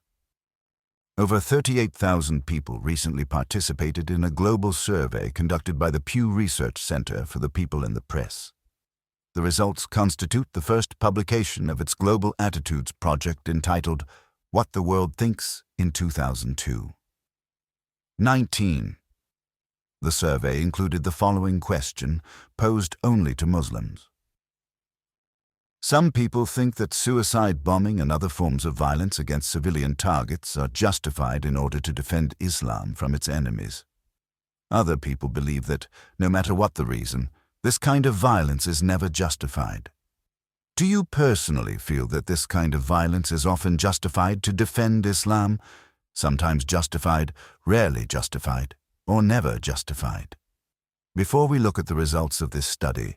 Over 38,000 people recently participated in a global survey conducted by the Pew Research Center for the People and the Press. The results constitute the first publication of its Global Attitudes project entitled What the World Thinks in 2002. 19. The survey included the following question, posed only to Muslims. Some people think that suicide bombing and other forms of violence against civilian targets are justified in order to defend Islam from its enemies. Other people believe that, no matter what the reason, this kind of violence is never justified. Do you personally feel that this kind of violence is often justified to defend Islam, sometimes justified, rarely justified, or never justified? Before we look at the results of this study,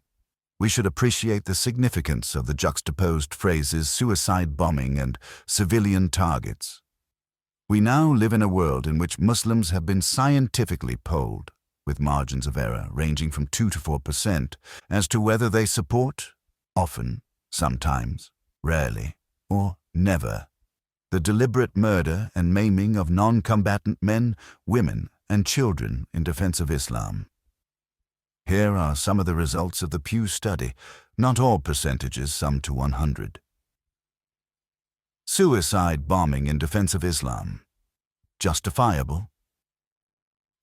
we should appreciate the significance of the juxtaposed phrases suicide bombing and civilian targets. We now live in a world in which Muslims have been scientifically polled, with margins of error ranging from 2 to 4%, as to whether they support, often, sometimes, rarely, or never, the deliberate murder and maiming of non-combatant men, women, and children in defense of Islam. Here are some of the results of the Pew study, not all percentages, sum to 100. Suicide bombing in defense of Islam. Justifiable?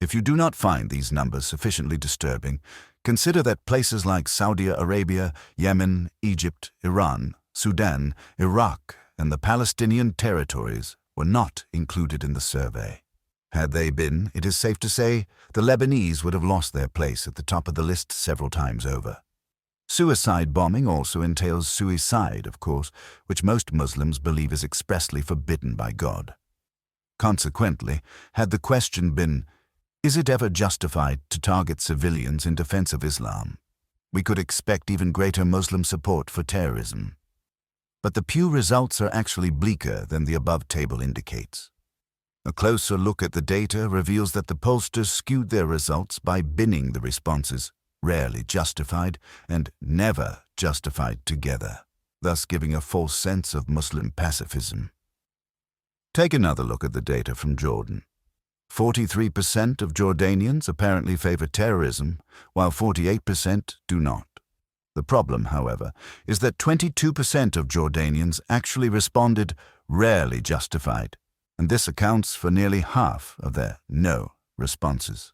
If you do not find these numbers sufficiently disturbing, consider that places like Saudi Arabia, Yemen, Egypt, Iran, Sudan, Iraq, and the Palestinian territories were not included in the survey. Had they been, it is safe to say, the Lebanese would have lost their place at the top of the list several times over. Suicide bombing also entails suicide, of course, which most Muslims believe is expressly forbidden by God. Consequently, had the question been, is it ever justified to target civilians in defense of Islam, we could expect even greater Muslim support for terrorism. But the Pew results are actually bleaker than the above table indicates. A closer look at the data reveals that the pollsters skewed their results by binning the responses rarely justified and never justified together, thus giving a false sense of Muslim pacifism. Take another look at the data from Jordan. 43% of Jordanians apparently favor terrorism, while 48% do not. The problem, however, is that 22% of Jordanians actually responded rarely justified, and this accounts for nearly half of their no responses.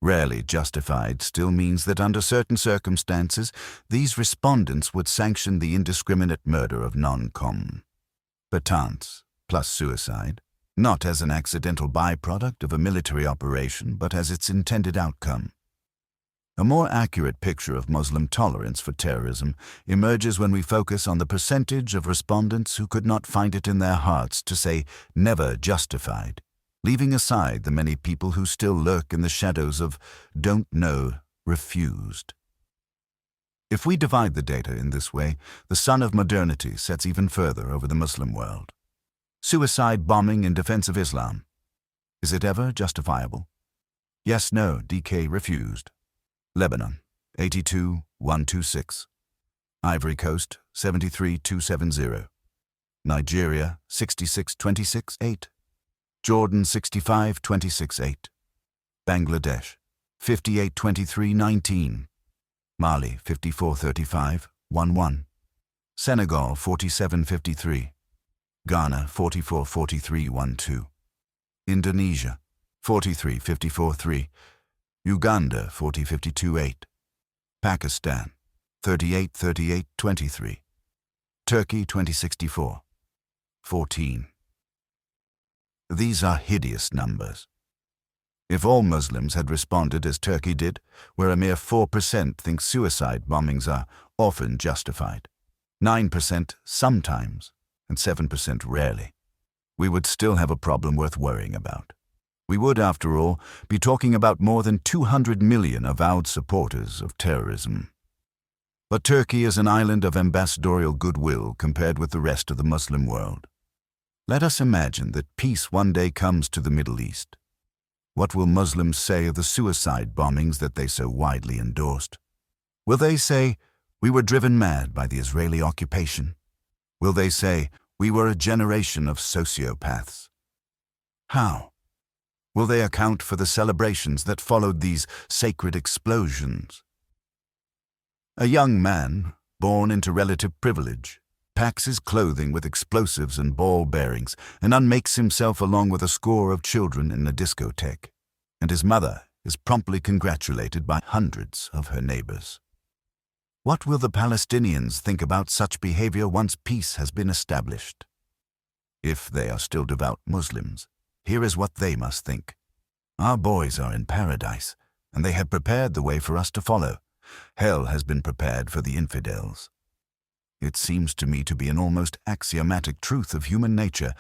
Rarely justified still means that under certain circumstances, these respondents would sanction the indiscriminate murder of non-combatants plus suicide, not as an accidental byproduct of a military operation, but as its intended outcome. A more accurate picture of Muslim tolerance for terrorism emerges when we focus on the percentage of respondents who could not find it in their hearts to say never justified, leaving aside the many people who still lurk in the shadows of don't know, refused. If we divide the data in this way, the sun of modernity sets even further over the Muslim world. Suicide bombing in defense of Islam. Is it ever justifiable? Yes, no, DK refused. Lebanon, 82,126. Ivory Coast, 73,270. Nigeria, 66,26,8. Jordan, 65,26,8. Bangladesh, 58,23,19. Mali, 54,35,11. Senegal, 47,53. Ghana, 44,43,12. Indonesia, 43,54,3. Uganda, 40,52,8. Pakistan, 38,38,23. Turkey, 20,64. 14. These are hideous numbers. If all Muslims had responded as Turkey did, where a mere 4% think suicide bombings are often justified, 9% sometimes, and 7% rarely, we would still have a problem worth worrying about. We would, after all, be talking about more than 200 million avowed supporters of terrorism. But Turkey is an island of ambassadorial goodwill compared with the rest of the Muslim world. Let us imagine that peace one day comes to the Middle East. What will Muslims say of the suicide bombings that they so widely endorsed? Will they say, "We were driven mad by the Israeli occupation"? Will they say, "We were a generation of sociopaths"? How? Will they account for the celebrations that followed these sacred explosions? A young man, born into relative privilege, packs his clothing with explosives and ball bearings and unmakes himself along with a score of children in a discotheque, and his mother is promptly congratulated by hundreds of her neighbors. What will the Palestinians think about such behavior once peace has been established? If they are still devout Muslims, here is what they must think. Our boys are in paradise, and they have prepared the way for us to follow. Hell has been prepared for the infidels. It seems to me to be an almost axiomatic truth of human nature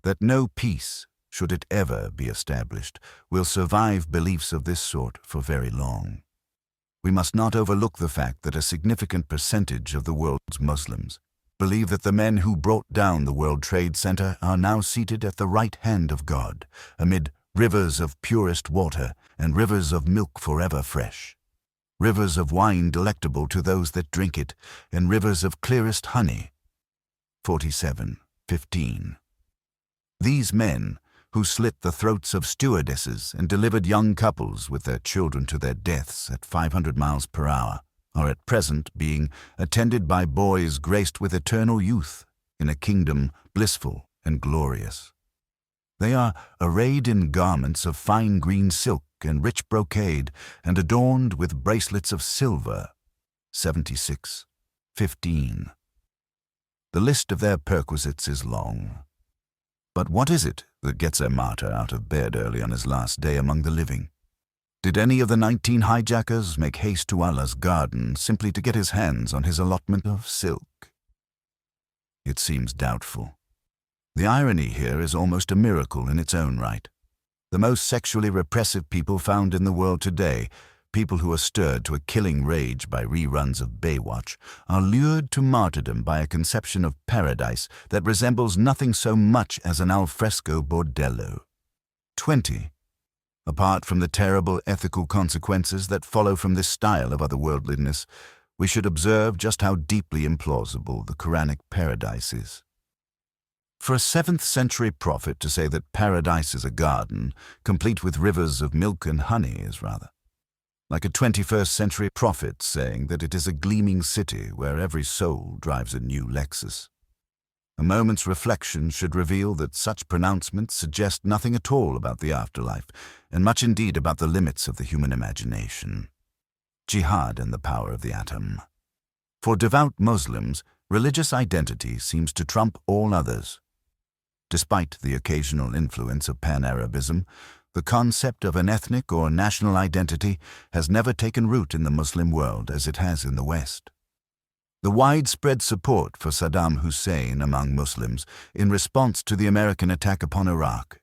that no peace, should it ever be established, will survive beliefs of this sort for very long. We must not overlook the fact that a significant percentage of the world's Muslims believe that the men who brought down the World Trade Center are now seated at the right hand of God, amid rivers of purest water and rivers of milk forever fresh, rivers of wine delectable to those that drink it, and rivers of clearest honey. 47:15. These men, who slit the throats of stewardesses and delivered young couples with their children to their deaths at 500 miles per hour, are at present being attended by boys graced with eternal youth in a kingdom blissful and glorious. They are arrayed in garments of fine green silk and rich brocade and adorned with bracelets of silver. 76:15. The list of their perquisites is long. But what is it that gets a martyr out of bed early on his last day among the living? Did any of the 19 hijackers make haste to Allah's garden simply to get his hands on his allotment of silk? It seems doubtful. The irony here is almost a miracle in its own right. The most sexually repressive people found in the world today, people who are stirred to a killing rage by reruns of Baywatch, are lured to martyrdom by a conception of paradise that resembles nothing so much as an alfresco bordello. 20. Apart from the terrible ethical consequences that follow from this style of otherworldliness, we should observe just how deeply implausible the Quranic paradise is. For a 7th century prophet to say that paradise is a garden, complete with rivers of milk and honey, is rather like a 21st century prophet saying that it is a gleaming city where every soul drives a new Lexus. A moment's reflection should reveal that such pronouncements suggest nothing at all about the afterlife, and much indeed about the limits of the human imagination. Jihad and the power of the atom. For devout Muslims, religious identity seems to trump all others. Despite the occasional influence of pan-Arabism, the concept of an ethnic or national identity has never taken root in the Muslim world as it has in the West. The widespread support for Saddam Hussein among Muslims in response to the American attack upon Iraq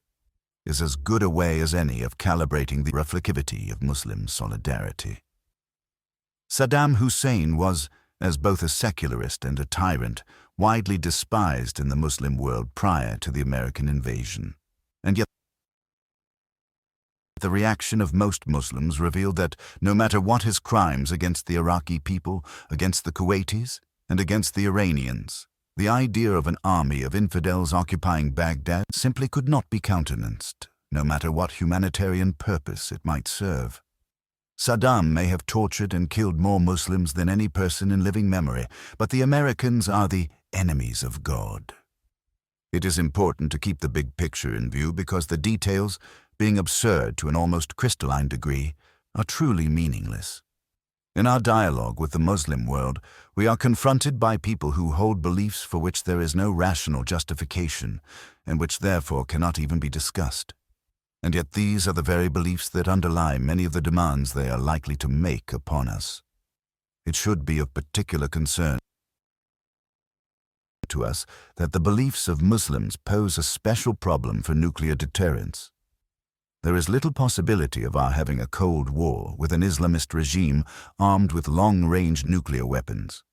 is as good a way as any of calibrating the reflexivity of Muslim solidarity. Saddam Hussein was, as both a secularist and a tyrant, widely despised in the Muslim world prior to the American invasion, and yet the reaction of most Muslims revealed that, no matter what his crimes against the Iraqi people, against the Kuwaitis, and against the Iranians, the idea of an army of infidels occupying Baghdad simply could not be countenanced, no matter what humanitarian purpose it might serve. Saddam may have tortured and killed more Muslims than any person in living memory, but the Americans are the enemies of God. It is important to keep the big picture in view because the details, being absurd to an almost crystalline degree, are truly meaningless. In our dialogue with the Muslim world, we are confronted by people who hold beliefs for which there is no rational justification, and which therefore cannot even be discussed. And yet these are the very beliefs that underlie many of the demands they are likely to make upon us. it should be of particular concern to us that the beliefs of Muslims pose a special problem for nuclear deterrence. There is little possibility of our having a Cold War with an Islamist regime armed with long-range nuclear weapons.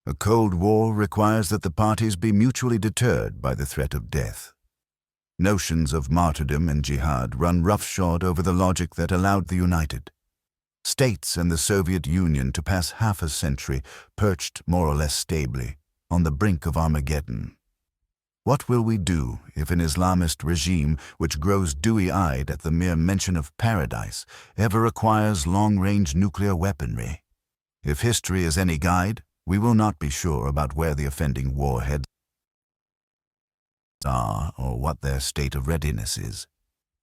A Cold War requires that the parties be mutually deterred by the threat of death. Notions of martyrdom and jihad run roughshod over the logic that allowed the United States and the Soviet Union to pass half a century perched more or less stably on the brink of Armageddon. What will we do if an Islamist regime which grows dewy-eyed at the mere mention of paradise ever acquires long-range nuclear weaponry? If history is any guide, we will not be sure about where the offending warheads are or what their state of readiness is,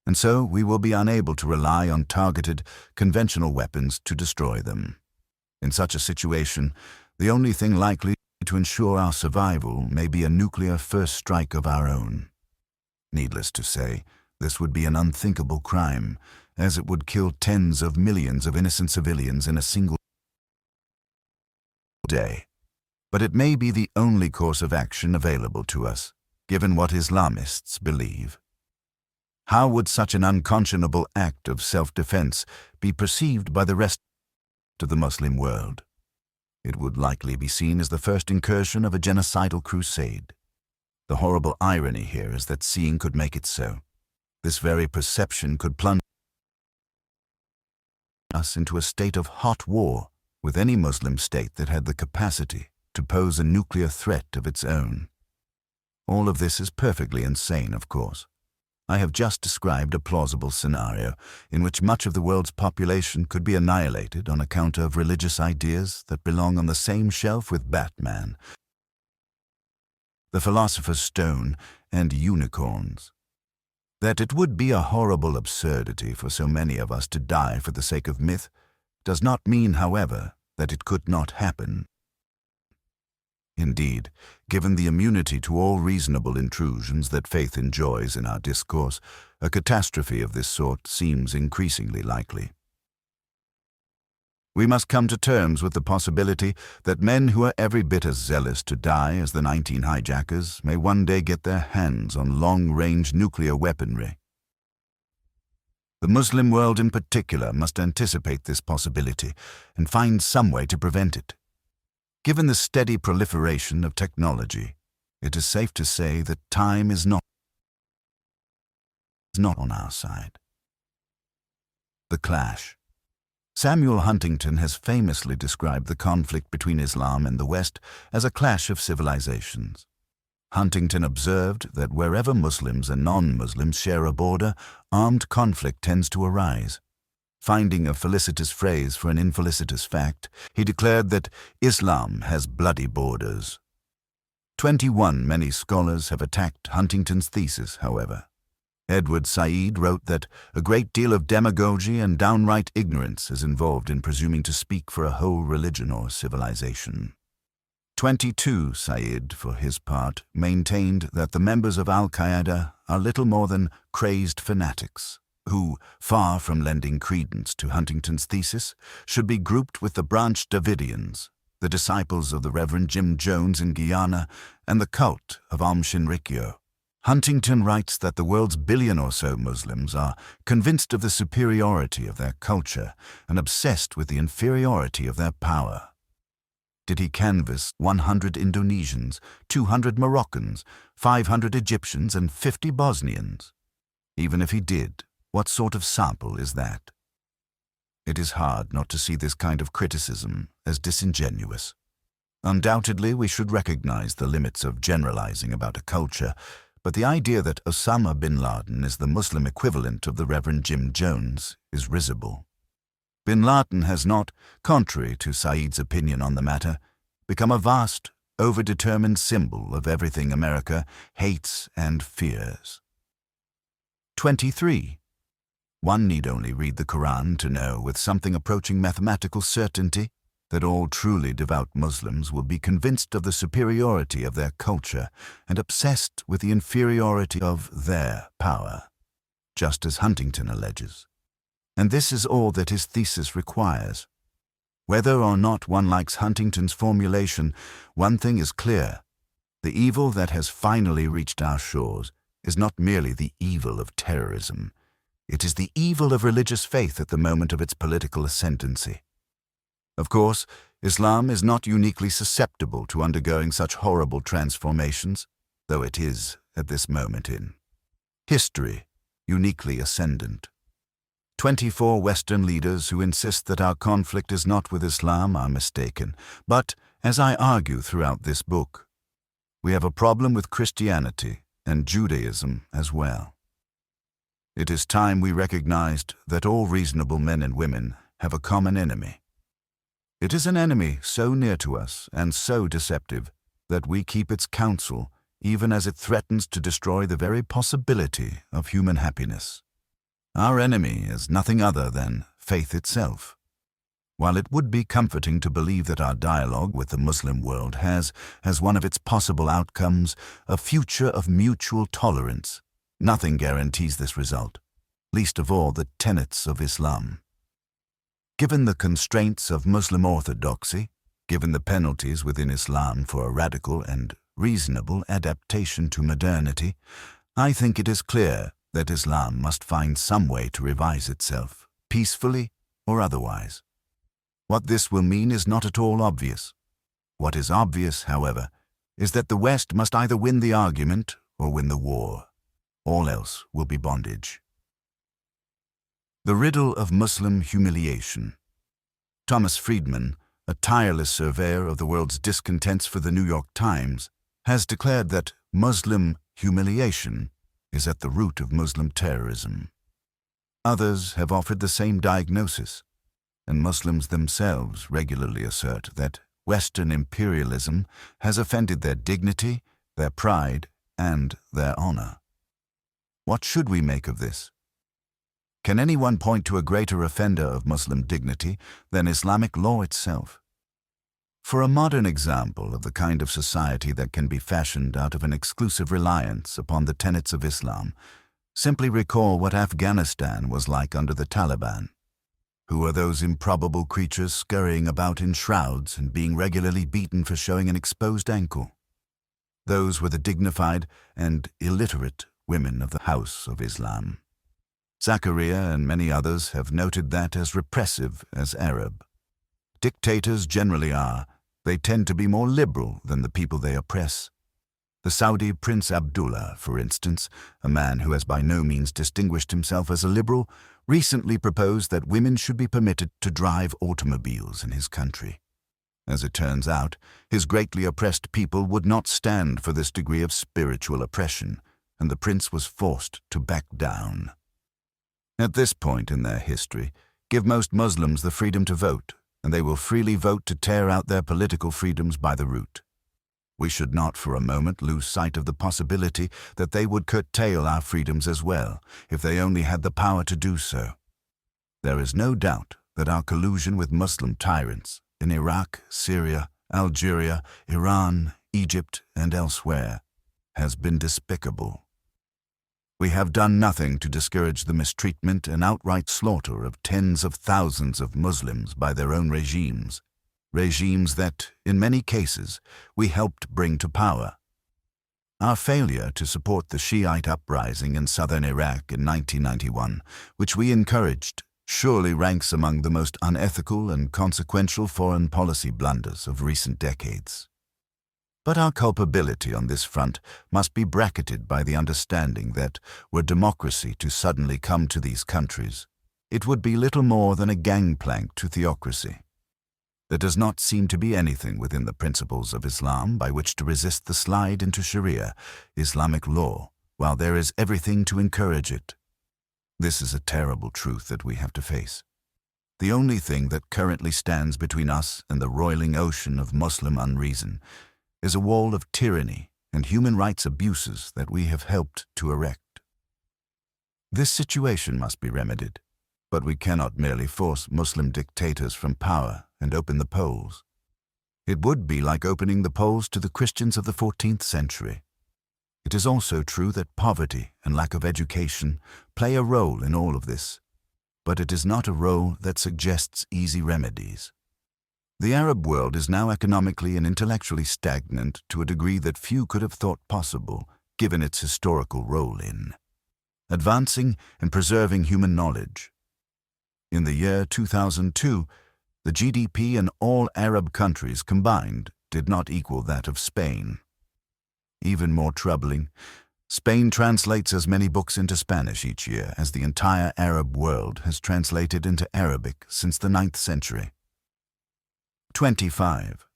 and so we will be unable to rely on targeted, conventional weapons to destroy them. In such a situation, the only thing likely to ensure our survival may be a nuclear first strike of our own. Needless to say, this would be an unthinkable crime, as it would kill tens of millions of innocent civilians in a single day. But it may be the only course of action available to us, given what Islamists believe. How would such an unconscionable act of self-defense be perceived by the rest of the Muslim world? It would likely be seen as the first incursion of a genocidal crusade. The horrible irony here is that seeing could make it so. This very perception could plunge us into a state of hot war with any Muslim state that had the capacity to pose a nuclear threat of its own. All of this is perfectly insane, of course. I have just described a plausible scenario in which much of the world's population could be annihilated on account of religious ideas that belong on the same shelf with Batman, the Philosopher's Stone, and unicorns. That it would be a horrible absurdity for so many of us to die for the sake of myth does not mean, however, that it could not happen. Indeed, given the immunity to all reasonable intrusions that faith enjoys in our discourse, a catastrophe of this sort seems increasingly likely. We must come to terms with the possibility that men who are every bit as zealous to die as the 19 hijackers may one day get their hands on long-range nuclear weaponry. The Muslim world in particular must anticipate this possibility and find some way to prevent it. Given the steady proliferation of technology, it is safe to say that time is not on our side. The clash. Samuel Huntington has famously described the conflict between Islam and the West as a clash of civilizations. Huntington observed that wherever Muslims and non-Muslims share a border, armed conflict tends to arise. Finding a felicitous phrase for an infelicitous fact, he declared that Islam has bloody borders. 21 many scholars have attacked Huntington's thesis, however. Edward Said wrote that a great deal of demagogy and downright ignorance is involved in presuming to speak for a whole religion or civilization. 22 Said, for his part, maintained that the members of Al-Qaeda are little more than crazed fanatics, who, far from lending credence to Huntington's thesis, should be grouped with the Branch Davidians, the disciples of the Reverend Jim Jones in Guyana, and the cult of Aum Shinrikyo. Huntington writes that the world's billion or so Muslims are convinced of the superiority of their culture and obsessed with the inferiority of their power. Did he canvass 100 Indonesians, 200 Moroccans, 500 Egyptians, and 50 Bosnians? Even if he did, what sort of sample is that? It is hard not to see this kind of criticism as disingenuous. Undoubtedly, we should recognize the limits of generalizing about a culture, but the idea that Osama bin Laden is the Muslim equivalent of the Reverend Jim Jones is risible. Bin Laden has not, contrary to Said's opinion on the matter, become a vast, overdetermined symbol of everything America hates and fears. 23. One need only read the Quran to know with something approaching mathematical certainty that all truly devout Muslims will be convinced of the superiority of their culture and obsessed with the inferiority of their power, just as Huntington alleges. And this is all that his thesis requires. Whether or not one likes Huntington's formulation, one thing is clear. The evil that has finally reached our shores is not merely the evil of terrorism. It is the evil of religious faith at the moment of its political ascendancy. Of course, Islam is not uniquely susceptible to undergoing such horrible transformations, though it is, at this moment in history, uniquely ascendant. 24 Western leaders who insist that our conflict is not with Islam are mistaken, but, as I argue throughout this book, we have a problem with Christianity and Judaism as well. It is time we recognized that all reasonable men and women have a common enemy. It is an enemy so near to us and so deceptive that we keep its counsel even as it threatens to destroy the very possibility of human happiness. Our enemy is nothing other than faith itself. While it would be comforting to believe that our dialogue with the Muslim world has, as one of its possible outcomes, a future of mutual tolerance, nothing guarantees this result, least of all the tenets of Islam. Given the constraints of Muslim orthodoxy, given the penalties within Islam for a radical and reasonable adaptation to modernity, I think it is clear that Islam must find some way to revise itself, peacefully or otherwise. What this will mean is not at all obvious. What is obvious, however, is that the West must either win the argument or win the war. All else will be bondage. The riddle of Muslim humiliation. Thomas Friedman, a tireless surveyor of the world's discontents for the New York Times, has declared that Muslim humiliation is at the root of Muslim terrorism. Others have offered the same diagnosis, and Muslims themselves regularly assert that Western imperialism has offended their dignity, their pride, and their honor. What should we make of this? Can anyone point to a greater offender of Muslim dignity than Islamic law itself? For a modern example of the kind of society that can be fashioned out of an exclusive reliance upon the tenets of Islam, simply recall what Afghanistan was like under the Taliban. Who are those improbable creatures scurrying about in shrouds and being regularly beaten for showing an exposed ankle? Those were the dignified and illiterate women of the House of Islam. Zakaria and many others have noted that as repressive as Arab. Dictators generally are. They tend to be more liberal than the people they oppress. The Saudi Prince Abdullah, for instance, a man who has by no means distinguished himself as a liberal, recently proposed that women should be permitted to drive automobiles in his country. As it turns out, his greatly oppressed people would not stand for this degree of spiritual oppression, and the prince was forced to back down. At this point in their history, give most Muslims the freedom to vote, and they will freely vote to tear out their political freedoms by the root. We should not for a moment lose sight of the possibility that they would curtail our freedoms as well, if they only had the power to do so. There is no doubt that our collusion with Muslim tyrants in Iraq, Syria, Algeria, Iran, Egypt, and elsewhere has been despicable. We have done nothing to discourage the mistreatment and outright slaughter of tens of thousands of Muslims by their own regimes that, in many cases, we helped bring to power. Our failure to support the Shiite uprising in southern Iraq in 1991, which we encouraged, surely ranks among the most unethical and consequential foreign policy blunders of recent decades. But our culpability on this front must be bracketed by the understanding that, were democracy to suddenly come to these countries, it would be little more than a gangplank to theocracy. There does not seem to be anything within the principles of Islam by which to resist the slide into Sharia, Islamic law, while there is everything to encourage it. This is a terrible truth that we have to face. The only thing that currently stands between us and the roiling ocean of Muslim unreason is a wall of tyranny and human rights abuses that we have helped to erect. This situation must be remedied, but we cannot merely force Muslim dictators from power and open the polls. It would be like opening the polls to the Christians of the 14th century. It is also true that poverty and lack of education play a role in all of this, but it is not a role that suggests easy remedies. The Arab world is now economically and intellectually stagnant to a degree that few could have thought possible, given its historical role in advancing and preserving human knowledge. In the year 2002, the GDP in all Arab countries combined did not equal that of Spain. Even more troubling, Spain translates as many books into Spanish each year as the entire Arab world has translated into Arabic since the 9th century. 25.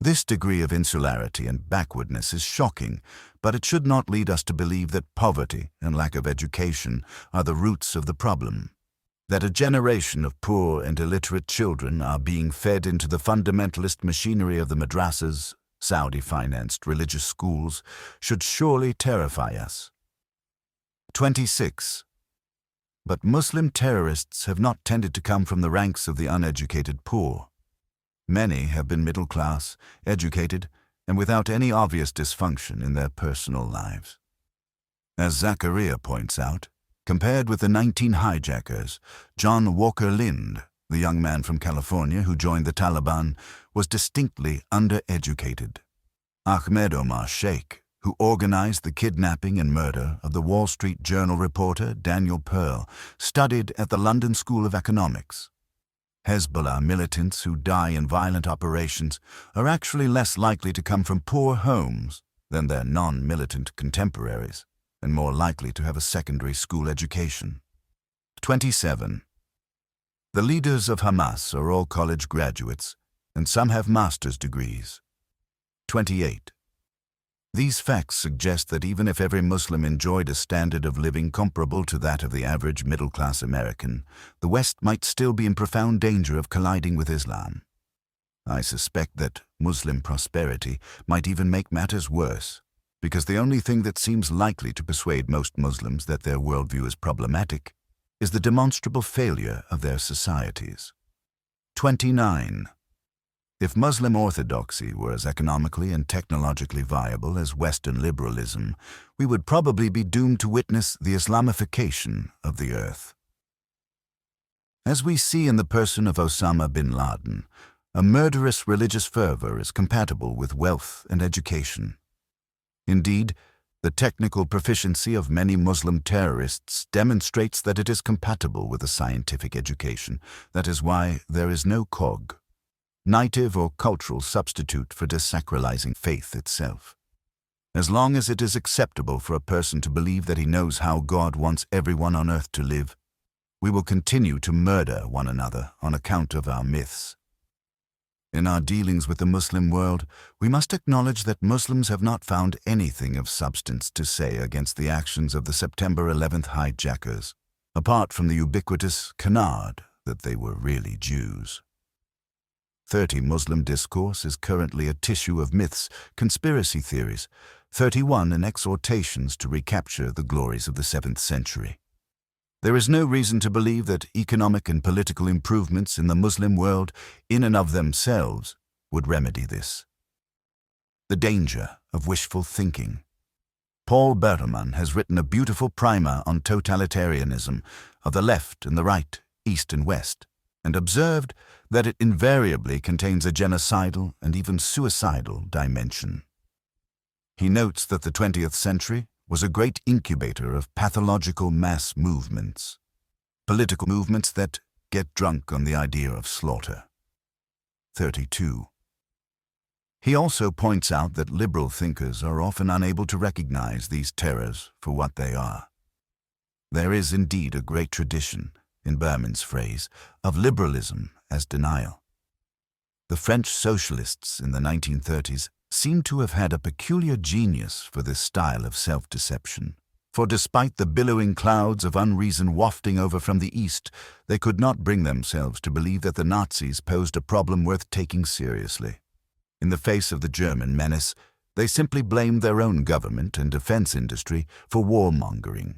This degree of insularity and backwardness is shocking, but it should not lead us to believe that poverty and lack of education are the roots of the problem. That a generation of poor and illiterate children are being fed into the fundamentalist machinery of the madrasas, Saudi-financed religious schools, should surely terrify us. 26. But Muslim terrorists have not tended to come from the ranks of the uneducated poor. Many have been middle class, educated, and without any obvious dysfunction in their personal lives. As Zachariah points out, compared with the 19 hijackers, John Walker Lind, the young man from California who joined the Taliban, was distinctly undereducated. Ahmed Omar Sheikh, who organized the kidnapping and murder of the Wall Street Journal reporter Daniel Pearl, studied at the London School of Economics. Hezbollah militants who die in violent operations are actually less likely to come from poor homes than their non-militant contemporaries, and more likely to have a secondary school education. 27. The leaders of Hamas are all college graduates, and some have master's degrees. 28. These facts suggest that even if every Muslim enjoyed a standard of living comparable to that of the average middle-class American, the West might still be in profound danger of colliding with Islam. I suspect that Muslim prosperity might even make matters worse, because the only thing that seems likely to persuade most Muslims that their worldview is problematic is the demonstrable failure of their societies. 29. If Muslim orthodoxy were as economically and technologically viable as Western liberalism, we would probably be doomed to witness the Islamification of the earth. As we see in the person of Osama bin Laden, a murderous religious fervor is compatible with wealth and education. Indeed, the technical proficiency of many Muslim terrorists demonstrates that it is compatible with a scientific education. That is why there is no cognitive or cultural substitute for desacralizing faith itself. As long as it is acceptable for a person to believe that he knows how God wants everyone on earth to live, we will continue to murder one another on account of our myths. In our dealings with the Muslim world, we must acknowledge that Muslims have not found anything of substance to say against the actions of the September 11th hijackers, apart from the ubiquitous canard that they were really Jews. 30. Muslim discourse is currently a tissue of myths, conspiracy theories. 31. And exhortations to recapture the glories of the 7th century. There is no reason to believe that economic and political improvements in the Muslim world, in and of themselves, would remedy this. The danger of wishful thinking. Paul Berman has written a beautiful primer on totalitarianism of the left and the right, east and west, and observed that it invariably contains a genocidal and even suicidal dimension. He notes that the 20th century was a great incubator of pathological mass movements, political movements that get drunk on the idea of slaughter. 32. He also points out that liberal thinkers are often unable to recognize these terrors for what they are. There is indeed a great tradition, in Berman's phrase, of liberalism as denial. The French socialists in the 1930s seem to have had a peculiar genius for this style of self-deception, for despite the billowing clouds of unreason wafting over from the east, they could not bring themselves to believe that the Nazis posed a problem worth taking seriously. In the face of the German menace, they simply blamed their own government and defense industry for warmongering.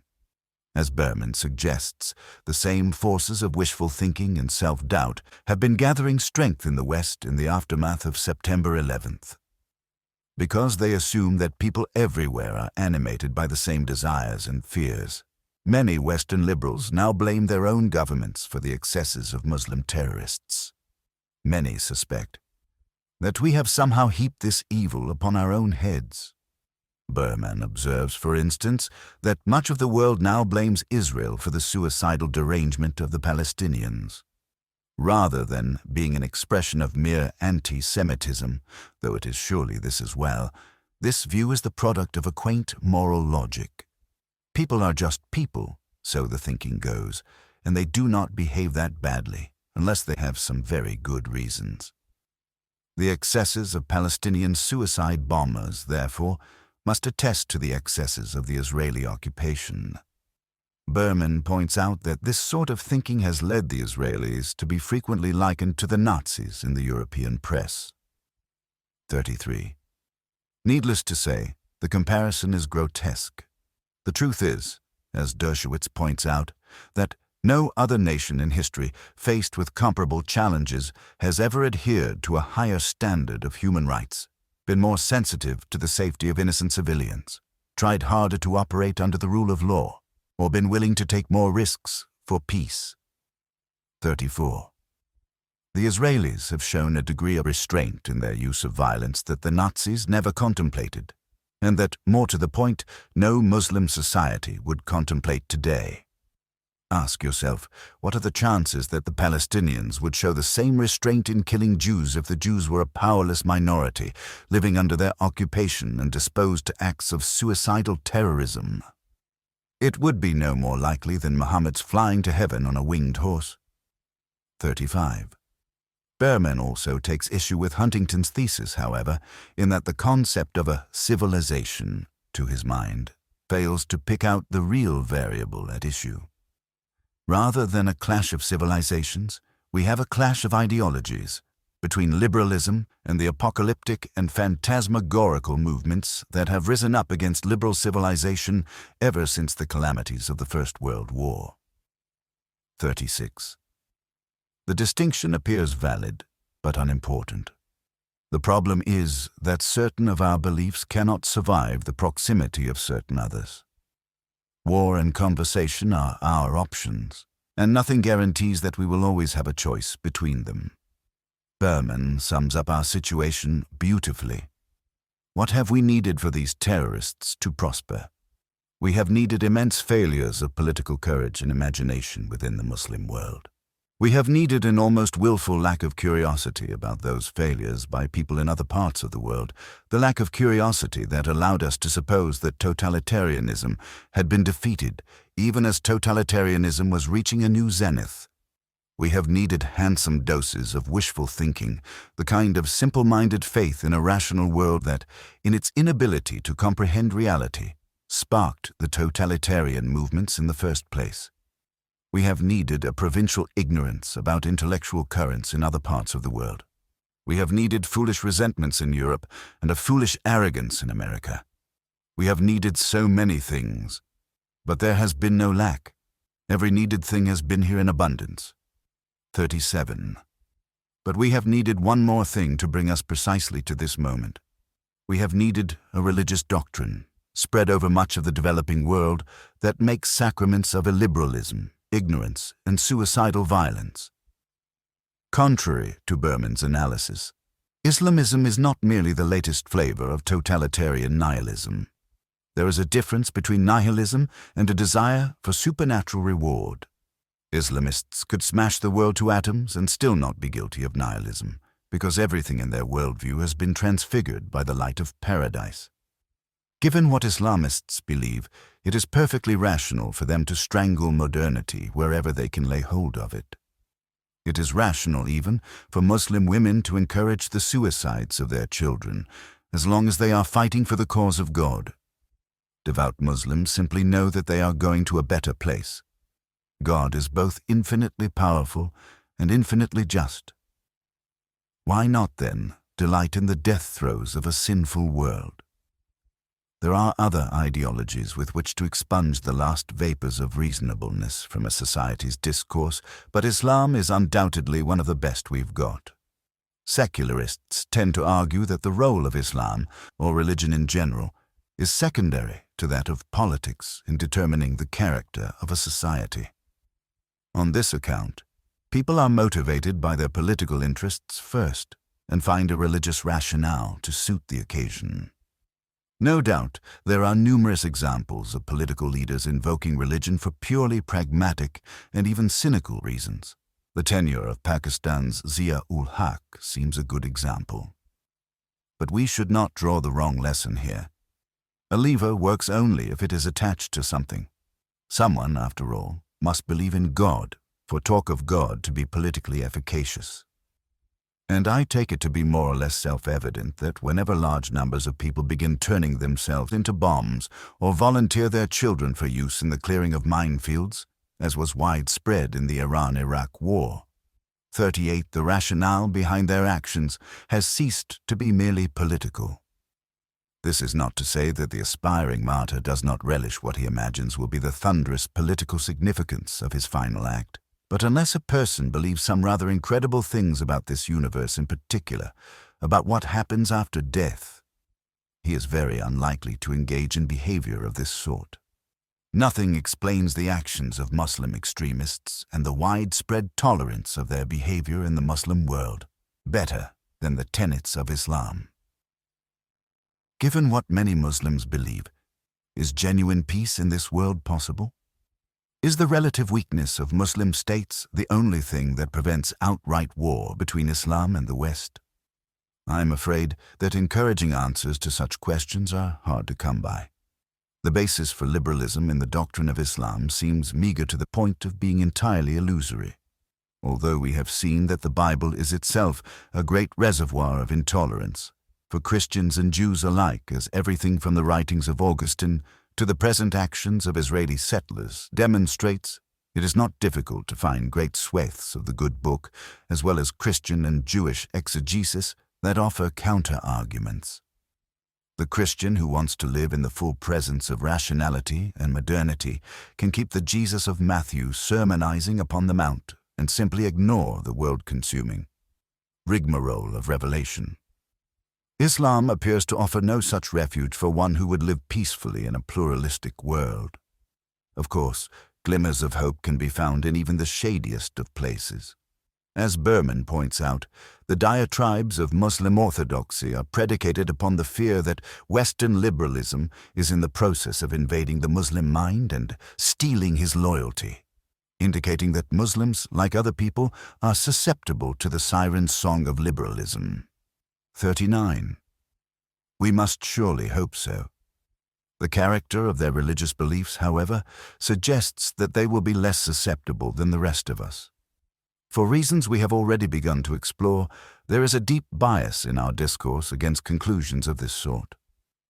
As Berman suggests, the same forces of wishful thinking and self-doubt have been gathering strength in the West in the aftermath of September 11th. Because they assume that people everywhere are animated by the same desires and fears, many Western liberals now blame their own governments for the excesses of Muslim terrorists. Many suspect that we have somehow heaped this evil upon our own heads. Berman observes, for instance, that much of the world now blames Israel for the suicidal derangement of the Palestinians. Rather than being an expression of mere anti-Semitism, though it is surely this as well, this view is the product of a quaint moral logic. People are just people, so the thinking goes, and they do not behave that badly, unless they have some very good reasons. The excesses of Palestinian suicide bombers, therefore, must attest to the excesses of the Israeli occupation. Berman points out that this sort of thinking has led the Israelis to be frequently likened to the Nazis in the European press. 33. Needless to say, the comparison is grotesque. The truth is, as Dershowitz points out, that no other nation in history faced with comparable challenges has ever adhered to a higher standard of human rights, been more sensitive to the safety of innocent civilians, tried harder to operate under the rule of law, or been willing to take more risks for peace. 34. The Israelis have shown a degree of restraint in their use of violence that the Nazis never contemplated, and that, more to the point, no Muslim society would contemplate today. Ask yourself, what are the chances that the Palestinians would show the same restraint in killing Jews if the Jews were a powerless minority, living under their occupation and disposed to acts of suicidal terrorism? It would be no more likely than Muhammad's flying to heaven on a winged horse. 35. Berman also takes issue with Huntington's thesis, however, in that the concept of a civilization, to his mind, fails to pick out the real variable at issue. Rather than a clash of civilizations, we have a clash of ideologies between liberalism and the apocalyptic and phantasmagorical movements that have risen up against liberal civilization ever since the calamities of the First World War. 36. The distinction appears valid, but unimportant. The problem is that certain of our beliefs cannot survive the proximity of certain others. War and conversation are our options, and nothing guarantees that we will always have a choice between them. Berman sums up our situation beautifully. What have we needed for these terrorists to prosper? We have needed immense failures of political courage and imagination within the Muslim world. We have needed an almost willful lack of curiosity about those failures by people in other parts of the world, the lack of curiosity that allowed us to suppose that totalitarianism had been defeated, even as totalitarianism was reaching a new zenith. We have needed handsome doses of wishful thinking, the kind of simple-minded faith in a rational world that, in its inability to comprehend reality, sparked the totalitarian movements in the first place. We have needed a provincial ignorance about intellectual currents in other parts of the world. We have needed foolish resentments in Europe and a foolish arrogance in America. We have needed so many things, but there has been no lack. Every needed thing has been here in abundance. 37. But we have needed one more thing to bring us precisely to this moment. We have needed a religious doctrine, spread over much of the developing world, that makes sacraments of illiberalism, ignorance, and suicidal violence. Contrary to Berman's analysis, Islamism is not merely the latest flavor of totalitarian nihilism. There is a difference between nihilism and a desire for supernatural reward. Islamists could smash the world to atoms and still not be guilty of nihilism, because everything in their worldview has been transfigured by the light of paradise. Given what Islamists believe, it is perfectly rational for them to strangle modernity wherever they can lay hold of it. It is rational even for Muslim women to encourage the suicides of their children, as long as they are fighting for the cause of God. Devout Muslims simply know that they are going to a better place. God is both infinitely powerful and infinitely just. Why not, then, delight in the death throes of a sinful world? There are other ideologies with which to expunge the last vapors of reasonableness from a society's discourse, but Islam is undoubtedly one of the best we've got. Secularists tend to argue that the role of Islam, or religion in general, is secondary to that of politics in determining the character of a society. On this account, People are motivated by their political interests first and find a religious rationale to suit the occasion. No doubt, there are numerous examples of political leaders invoking religion for purely pragmatic and even cynical reasons. The tenure of Pakistan's Zia-ul-Haq seems a good example. But we should not draw the wrong lesson here. A lever works only if it is attached to something. Someone, after all, must believe in God for talk of God to be politically efficacious. And I take it to be more or less self-evident that whenever large numbers of people begin turning themselves into bombs or volunteer their children for use in the clearing of minefields, as was widespread in the Iran-Iraq War, the rationale behind their actions has ceased to be merely political. This is not to say that the aspiring martyr does not relish what he imagines will be the thunderous political significance of his final act. But unless a person believes some rather incredible things about this universe in particular, about what happens after death, he is very unlikely to engage in behavior of this sort. Nothing explains the actions of Muslim extremists and the widespread tolerance of their behavior in the Muslim world better than the tenets of Islam. Given what many Muslims believe, is genuine peace in this world possible? Is the relative weakness of Muslim states the only thing that prevents outright war between Islam and the West? I am afraid that encouraging answers to such questions are hard to come by. The basis for liberalism in the doctrine of Islam seems meager to the point of being entirely illusory, although we have seen that the Bible is itself a great reservoir of intolerance, for Christians and Jews alike, as everything from the writings of Augustine to the present actions of Israeli settlers demonstrates. It is not difficult to find great swathes of the good book, as well as Christian and Jewish exegesis, that offer counter-arguments. The Christian who wants to live in the full presence of rationality and modernity can keep the Jesus of Matthew sermonizing upon the Mount and simply ignore the world-consuming rigmarole of Revelation. Islam appears to offer no such refuge for one who would live peacefully in a pluralistic world. Of course, glimmers of hope can be found in even the shadiest of places. As Berman points out, the diatribes of Muslim orthodoxy are predicated upon the fear that Western liberalism is in the process of invading the Muslim mind and stealing his loyalty, indicating that Muslims, like other people, are susceptible to the siren song of liberalism. 39. We must surely hope so. The character of their religious beliefs, however, suggests that they will be less susceptible than the rest of us. For reasons we have already begun to explore, there is a deep bias in our discourse against conclusions of this sort.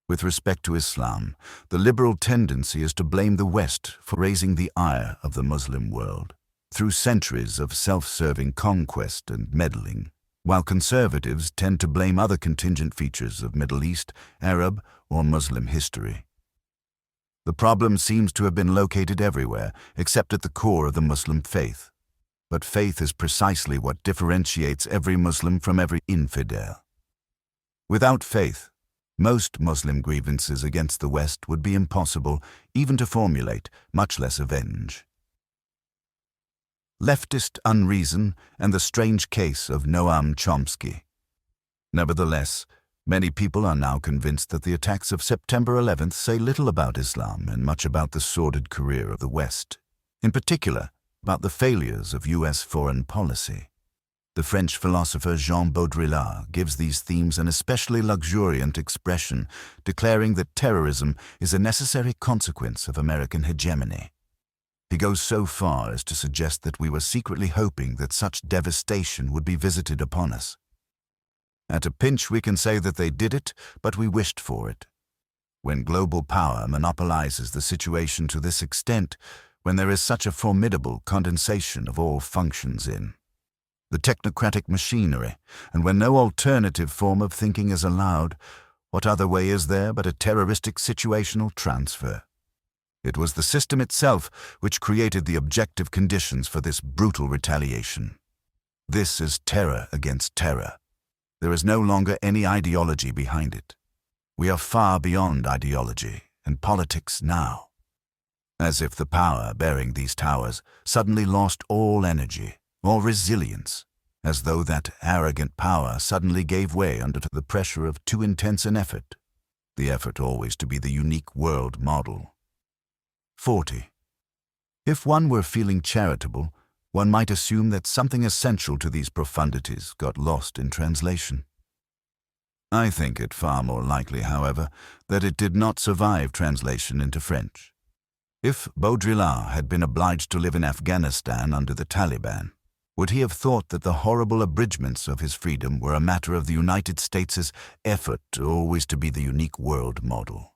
With respect to Islam, the liberal tendency is to blame the West for raising the ire of the Muslim world through centuries of self-serving conquest and meddling, while conservatives tend to blame other contingent features of Middle East, Arab, or Muslim history. The problem seems to have been located everywhere, except at the core of the Muslim faith. But faith is precisely what differentiates every Muslim from every infidel. Without faith, most Muslim grievances against the West would be impossible even to formulate, much less avenge. Leftist unreason and the strange case of Noam Chomsky. Nevertheless, many people are now convinced that the attacks of September 11th say little about Islam and much about the sordid career of the West, in particular about the failures of U.S. foreign policy. The French philosopher Jean Baudrillard gives these themes an especially luxuriant expression, declaring that terrorism is a necessary consequence of American hegemony. He goes so far as to suggest that we were secretly hoping that such devastation would be visited upon us. At a pinch, we can say that they did it, but we wished for it. When global power monopolizes the situation to this extent, when there is such a formidable condensation of all functions in the technocratic machinery, and when no alternative form of thinking is allowed, what other way is there but a terroristic situational transfer? It was the system itself which created the objective conditions for this brutal retaliation. This is terror against terror. There is no longer any ideology behind it. We are far beyond ideology and politics now. As if the power bearing these towers suddenly lost all energy, or resilience, as though that arrogant power suddenly gave way under the pressure of too intense an effort, the effort always to be the unique world model. 40. If one were feeling charitable, one might assume that something essential to these profundities got lost in translation. I think it far more likely, however, that it did not survive translation into French. If Baudrillard had been obliged to live in Afghanistan under the Taliban, would he have thought that the horrible abridgments of his freedom were a matter of the United States' effort always to be the unique world model?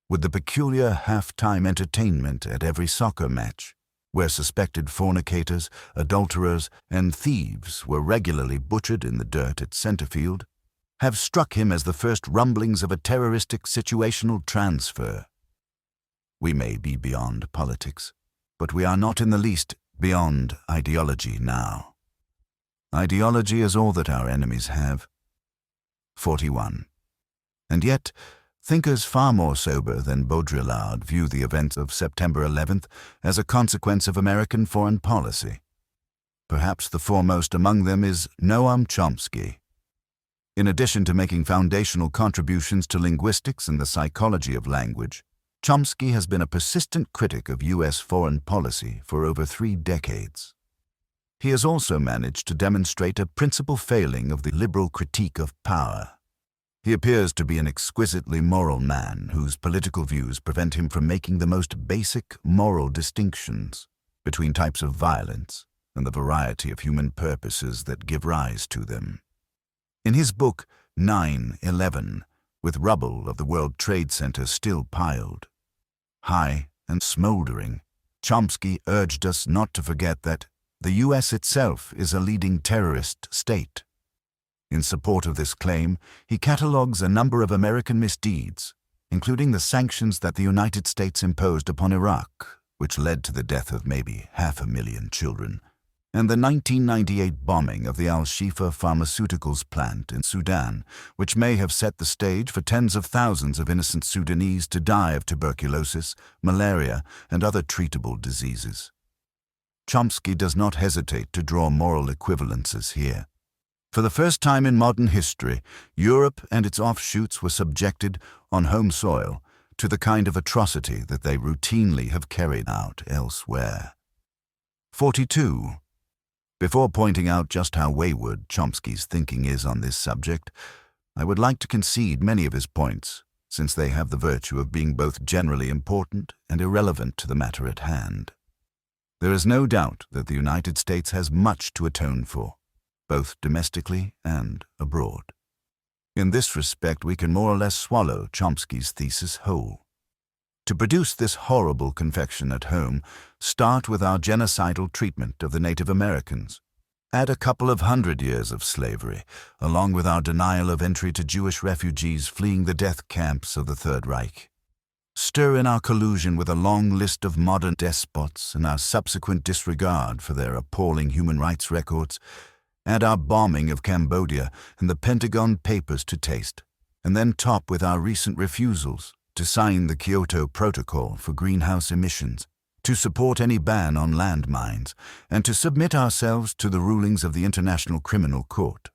Would the peculiar half-time entertainment at every soccer match, where suspected fornicators, adulterers, and thieves were regularly butchered in the dirt at Centerfield, have struck him as the first rumblings of a terroristic situational transfer? We may be beyond politics, but we are not in the least beyond ideology now. Ideology is all that our enemies have. 41. And yet, thinkers far more sober than Baudrillard view the events of September 11th as a consequence of American foreign policy. Perhaps the foremost among them is Noam Chomsky. In addition to making foundational contributions to linguistics and the psychology of language, Chomsky has been a persistent critic of U.S. foreign policy for over 3 decades. He has also managed to demonstrate a principal failing of the liberal critique of power. He appears to be an exquisitely moral man whose political views prevent him from making the most basic moral distinctions between types of violence and the variety of human purposes that give rise to them. In his book 9/11, with rubble of the World Trade Center still piled high and smoldering, Chomsky urged us not to forget that the U.S. itself is a leading terrorist state. In support of this claim, he catalogues a number of American misdeeds, including the sanctions that the United States imposed upon Iraq, which led to the death of maybe 500,000 children, and the 1998 bombing of the Al-Shifa Pharmaceuticals plant in Sudan, which may have set the stage for tens of thousands of innocent Sudanese to die of tuberculosis, malaria, and other treatable diseases. Chomsky does not hesitate to draw moral equivalences here. For the first time in modern history, Europe and its offshoots were subjected, on home soil, to the kind of atrocity that they routinely have carried out elsewhere. 42. Before pointing out just how wayward Chomsky's thinking is on this subject, I would like to concede many of his points, since they have the virtue of being both generally important and irrelevant to the matter at hand. There is no doubt that the United States has much to atone for, both domestically and abroad. In this respect, we can more or less swallow Chomsky's thesis whole. To produce this horrible confection at home, start with our genocidal treatment of the Native Americans. Add a couple of 100 years of slavery, along with our denial of entry to Jewish refugees fleeing the death camps of the Third Reich. Stir in our collusion with a long list of modern despots and our subsequent disregard for their appalling human rights records. Add our bombing of Cambodia and the Pentagon Papers to taste, and then top with our recent refusals to sign the Kyoto Protocol for greenhouse emissions, to support any ban on landmines, and to submit ourselves to the rulings of the International Criminal Court.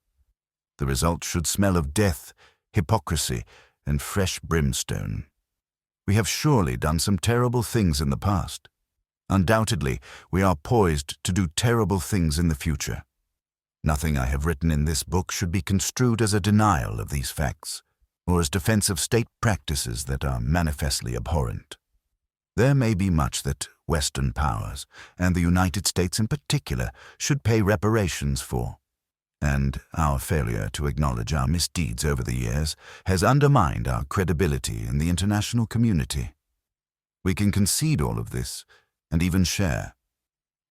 The result should smell of death, hypocrisy, and fresh brimstone. We have surely done some terrible things in the past. Undoubtedly, we are poised to do terrible things in the future. Nothing I have written in this book should be construed as a denial of these facts, or as defense of state practices that are manifestly abhorrent. There may be much that Western powers, and the United States in particular, should pay reparations for, and our failure to acknowledge our misdeeds over the years has undermined our credibility in the international community. We can concede all of this, and even share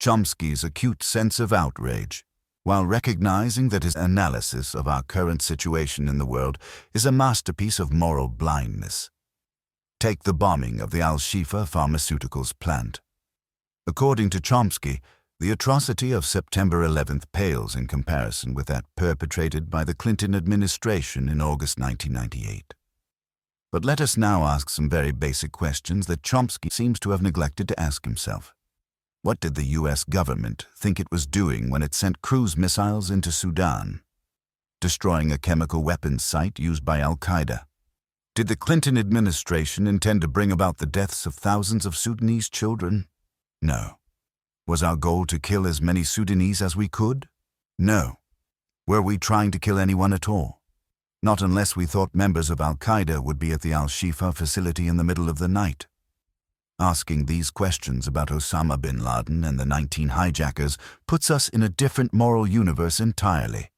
Chomsky's acute sense of outrage, while recognizing that his analysis of our current situation in the world is a masterpiece of moral blindness. Take the bombing of the Al-Shifa Pharmaceuticals plant. According to Chomsky, the atrocity of September 11th pales in comparison with that perpetrated by the Clinton administration in August 1998. But let us now ask some very basic questions that Chomsky seems to have neglected to ask himself. What did the US government think it was doing when it sent cruise missiles into Sudan, destroying a chemical weapons site used by Al-Qaeda? Did the Clinton administration intend to bring about the deaths of thousands of Sudanese children? No. Was our goal to kill as many Sudanese as we could? No. Were we trying to kill anyone at all? Not unless we thought members of Al-Qaeda would be at the Al-Shifa facility in the middle of the night. Asking these questions about Osama bin Laden and the 19 hijackers puts us in a different moral universe entirely.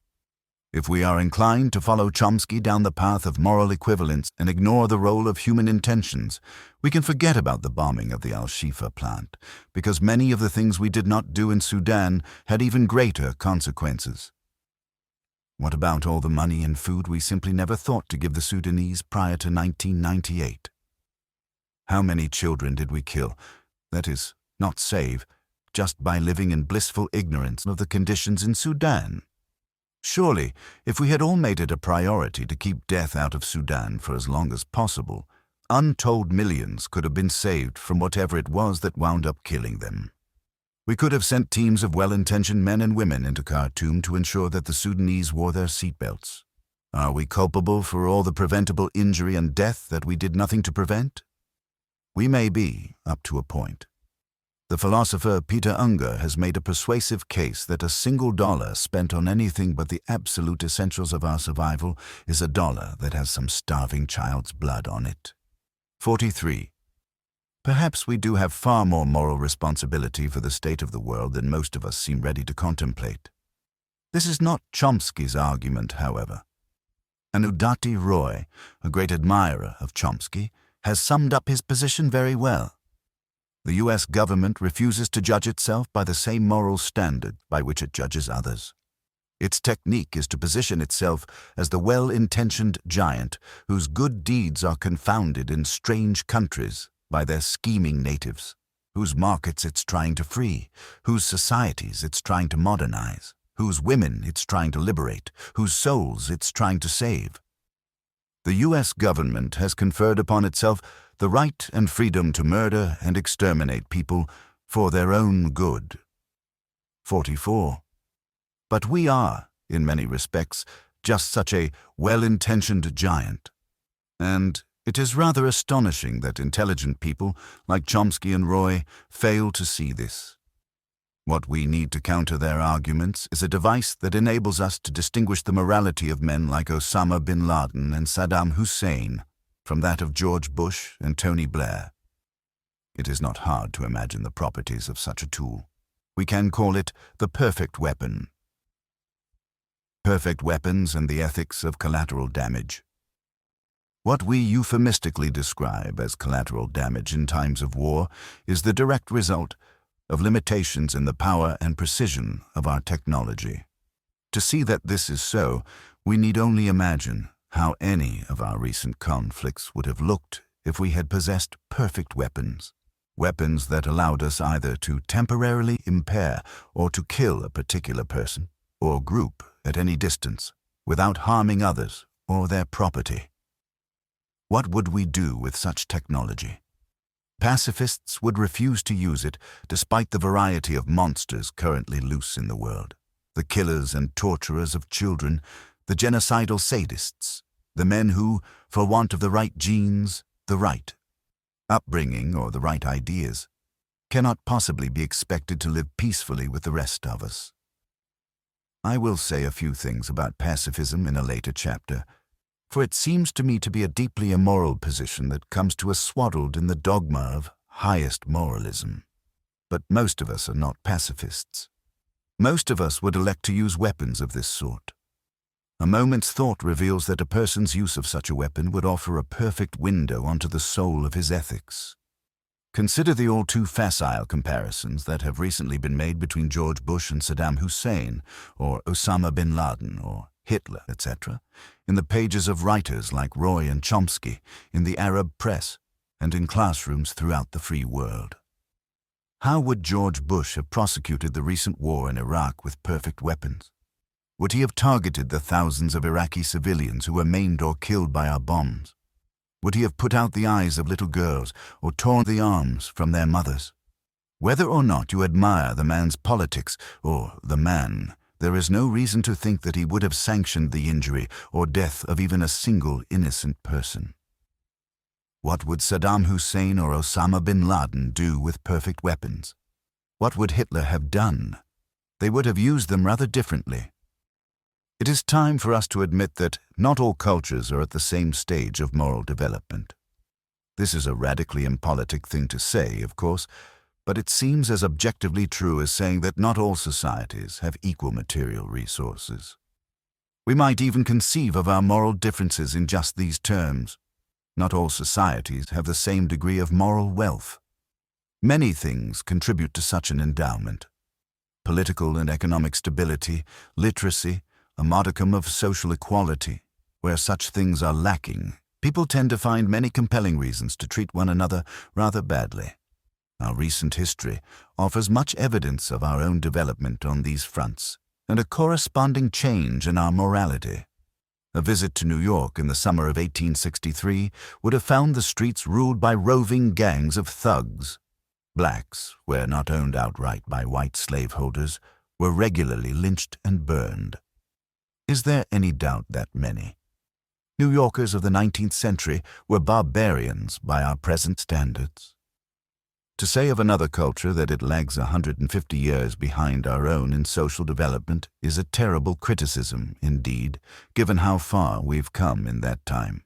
If we are inclined to follow Chomsky down the path of moral equivalence and ignore the role of human intentions, we can forget about the bombing of the Al-Shifa plant, because many of the things we did not do in Sudan had even greater consequences. What about all the money and food we simply never thought to give the Sudanese prior to 1998? How many children did we kill, that is, not save, just by living in blissful ignorance of the conditions in Sudan? Surely, if we had all made it a priority to keep death out of Sudan for as long as possible, untold millions could have been saved from whatever it was that wound up killing them. We could have sent teams of well-intentioned men and women into Khartoum to ensure that the Sudanese wore their seatbelts. Are we culpable for all the preventable injury and death that we did nothing to prevent? We may be, up to a point. The philosopher Peter Unger has made a persuasive case that a single dollar spent on anything but the absolute essentials of our survival is a dollar that has some starving child's blood on it. 43. Perhaps we do have far more moral responsibility for the state of the world than most of us seem ready to contemplate. This is not Chomsky's argument, however. Anudati Roy, a great admirer of Chomsky, has summed up his position very well. The US government refuses to judge itself by the same moral standard by which it judges others. Its technique is to position itself as the well-intentioned giant whose good deeds are confounded in strange countries by their scheming natives, whose markets it's trying to free, whose societies it's trying to modernize, whose women it's trying to liberate, whose souls it's trying to save. The US government has conferred upon itself the right and freedom to murder and exterminate people for their own good. 44. But we are, in many respects, just such a well-intentioned giant. And it is rather astonishing that intelligent people like Chomsky and Roy fail to see this. What we need to counter their arguments is a device that enables us to distinguish the morality of men like Osama bin Laden and Saddam Hussein from that of George Bush and Tony Blair. It is not hard to imagine the properties of such a tool. We can call it the perfect weapon. Perfect weapons and the ethics of collateral damage. What we euphemistically describe as collateral damage in times of war is the direct result of limitations in the power and precision of our technology. To see that this is so, we need only imagine how any of our recent conflicts would have looked if we had possessed perfect weapons, weapons that allowed us either to temporarily impair or to kill a particular person or group at any distance without harming others or their property. What would we do with such technology? Pacifists would refuse to use it despite the variety of monsters currently loose in the world. The killers and torturers of children, the genocidal sadists, the men who, for want of the right genes, the right upbringing or the right ideas, cannot possibly be expected to live peacefully with the rest of us. I will say a few things about pacifism in a later chapter, for it seems to me to be a deeply immoral position that comes to us swaddled in the dogma of highest moralism. But most of us are not pacifists. Most of us would elect to use weapons of this sort. A moment's thought reveals that a person's use of such a weapon would offer a perfect window onto the soul of his ethics. Consider the all too facile comparisons that have recently been made between George Bush and Saddam Hussein, or Osama bin Laden, or Hitler, etc., in the pages of writers like Roy and Chomsky, in the Arab press, and in classrooms throughout the free world. How would George Bush have prosecuted the recent war in Iraq with perfect weapons? Would he have targeted the thousands of Iraqi civilians who were maimed or killed by our bombs? Would he have put out the eyes of little girls or torn the arms from their mothers? Whether or not you admire the man's politics or the man, there is no reason to think that he would have sanctioned the injury or death of even a single innocent person. What would Saddam Hussein or Osama bin Laden do with perfect weapons? What would Hitler have done? They would have used them rather differently. It is time for us to admit that not all cultures are at the same stage of moral development. This is a radically impolitic thing to say, of course, but it seems as objectively true as saying that not all societies have equal material resources. We might even conceive of our moral differences in just these terms. Not all societies have the same degree of moral wealth. Many things contribute to such an endowment. Political and economic stability, literacy, a modicum of social equality. Where such things are lacking, people tend to find many compelling reasons to treat one another rather badly. Our recent history offers much evidence of our own development on these fronts, and a corresponding change in our morality. A visit to New York in the summer of 1863 would have found the streets ruled by roving gangs of thugs. Blacks, where not owned outright by white slaveholders, were regularly lynched and burned. Is there any doubt that many New Yorkers of the 19th century were barbarians by our present standards? To say of another culture that it lags 150 years behind our own in social development is a terrible criticism, indeed, given how far we've come in that time.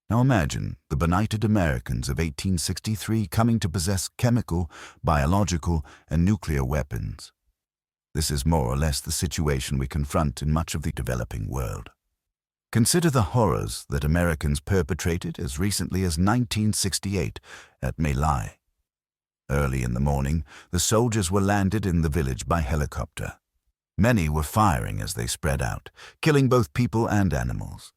Now imagine the benighted Americans of 1863 coming to possess chemical, biological, and nuclear weapons. This is more or less the situation we confront in much of the developing world. Consider the horrors that Americans perpetrated as recently as 1968 at My Lai. Early in the morning, the soldiers were landed in the village by helicopter. Many were firing as they spread out, killing both people and animals.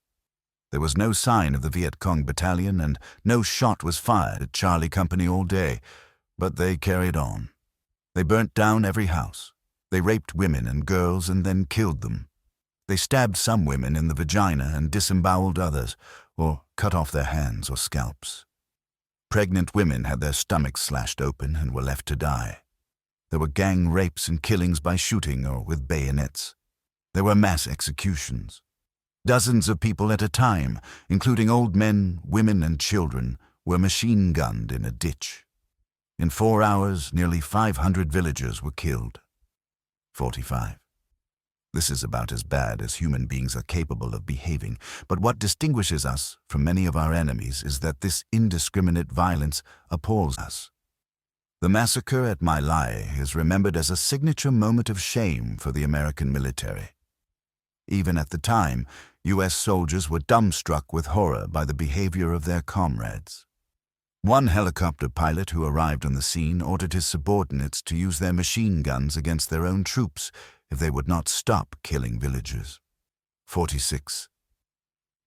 There was no sign of the Viet Cong battalion, and no shot was fired at Charlie Company all day, but they carried on. They burnt down every house. They raped women and girls and then killed them. They stabbed some women in the vagina and disemboweled others, or cut off their hands or scalps. Pregnant women had their stomachs slashed open and were left to die. There were gang rapes and killings by shooting or with bayonets. There were mass executions. Dozens of people at a time, including old men, women, and children, were machine-gunned in a ditch. In 4 hours, nearly 500 villagers were killed. 45. This is about as bad as human beings are capable of behaving, but what distinguishes us from many of our enemies is that this indiscriminate violence appalls us. The massacre at My Lai is remembered as a signature moment of shame for the American military. Even at the time, U.S. soldiers were dumbstruck with horror by the behavior of their comrades. One helicopter pilot who arrived on the scene ordered his subordinates to use their machine guns against their own troops if they would not stop killing villagers. 46.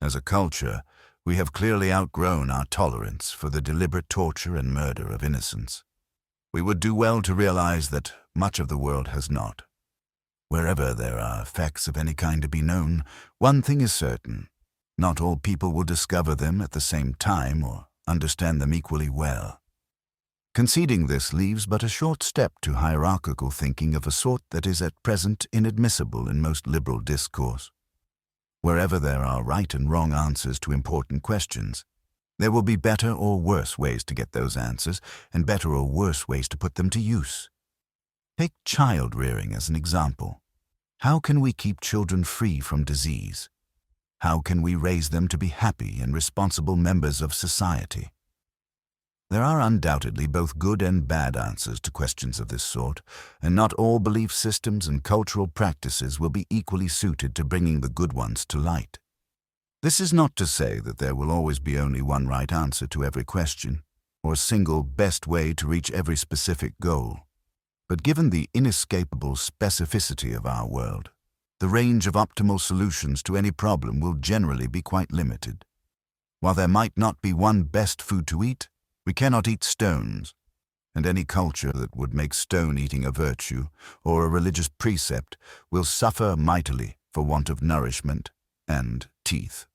As a culture, we have clearly outgrown our tolerance for the deliberate torture and murder of innocents. We would do well to realize that much of the world has not. Wherever there are facts of any kind to be known, one thing is certain: not all people will discover them at the same time or understand them equally well. Conceding this leaves but a short step to hierarchical thinking of a sort that is at present inadmissible in most liberal discourse. Wherever there are right and wrong answers to important questions, there will be better or worse ways to get those answers, and better or worse ways to put them to use. Take child rearing as an example. How can we keep children free from disease? How can we raise them to be happy and responsible members of society? There are undoubtedly both good and bad answers to questions of this sort, and not all belief systems and cultural practices will be equally suited to bringing the good ones to light. This is not to say that there will always be only one right answer to every question, or a single best way to reach every specific goal. But given the inescapable specificity of our world, the range of optimal solutions to any problem will generally be quite limited. While there might not be one best food to eat, we cannot eat stones, and any culture that would make stone eating a virtue or a religious precept will suffer mightily for want of nourishment and teeth.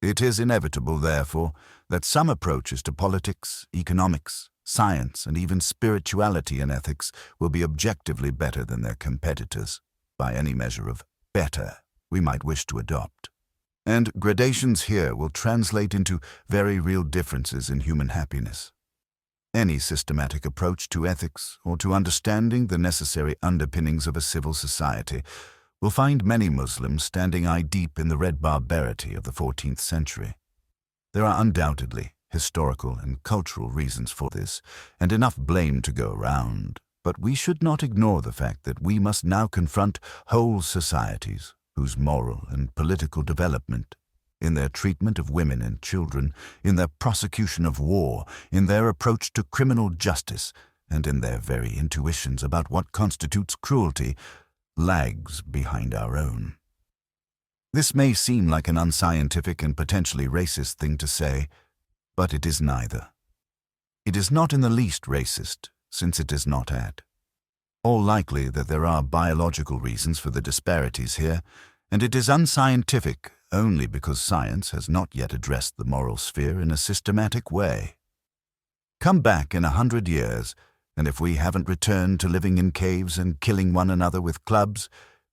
It is inevitable, therefore, that some approaches to politics, economics, science, and even spirituality in ethics will be objectively better than their competitors, by any measure of better we might wish to adopt. And gradations here will translate into very real differences in human happiness. Any systematic approach to ethics or to understanding the necessary underpinnings of a civil society will find many Muslims standing eye-deep in the red barbarity of the 14th century. There are undoubtedly historical and cultural reasons for this, and enough blame to go around, but we should not ignore the fact that we must now confront whole societies whose moral and political development, in their treatment of women and children, in their prosecution of war, in their approach to criminal justice, and in their very intuitions about what constitutes cruelty, lags behind our own. This may seem like an unscientific and potentially racist thing to say, but it is neither. It is not in the least racist, since it is not at all likely that there are biological reasons for the disparities here, and it is unscientific only because science has not yet addressed the moral sphere in a systematic way. Come back in 100 years, and if we haven't returned to living in caves and killing one another with clubs,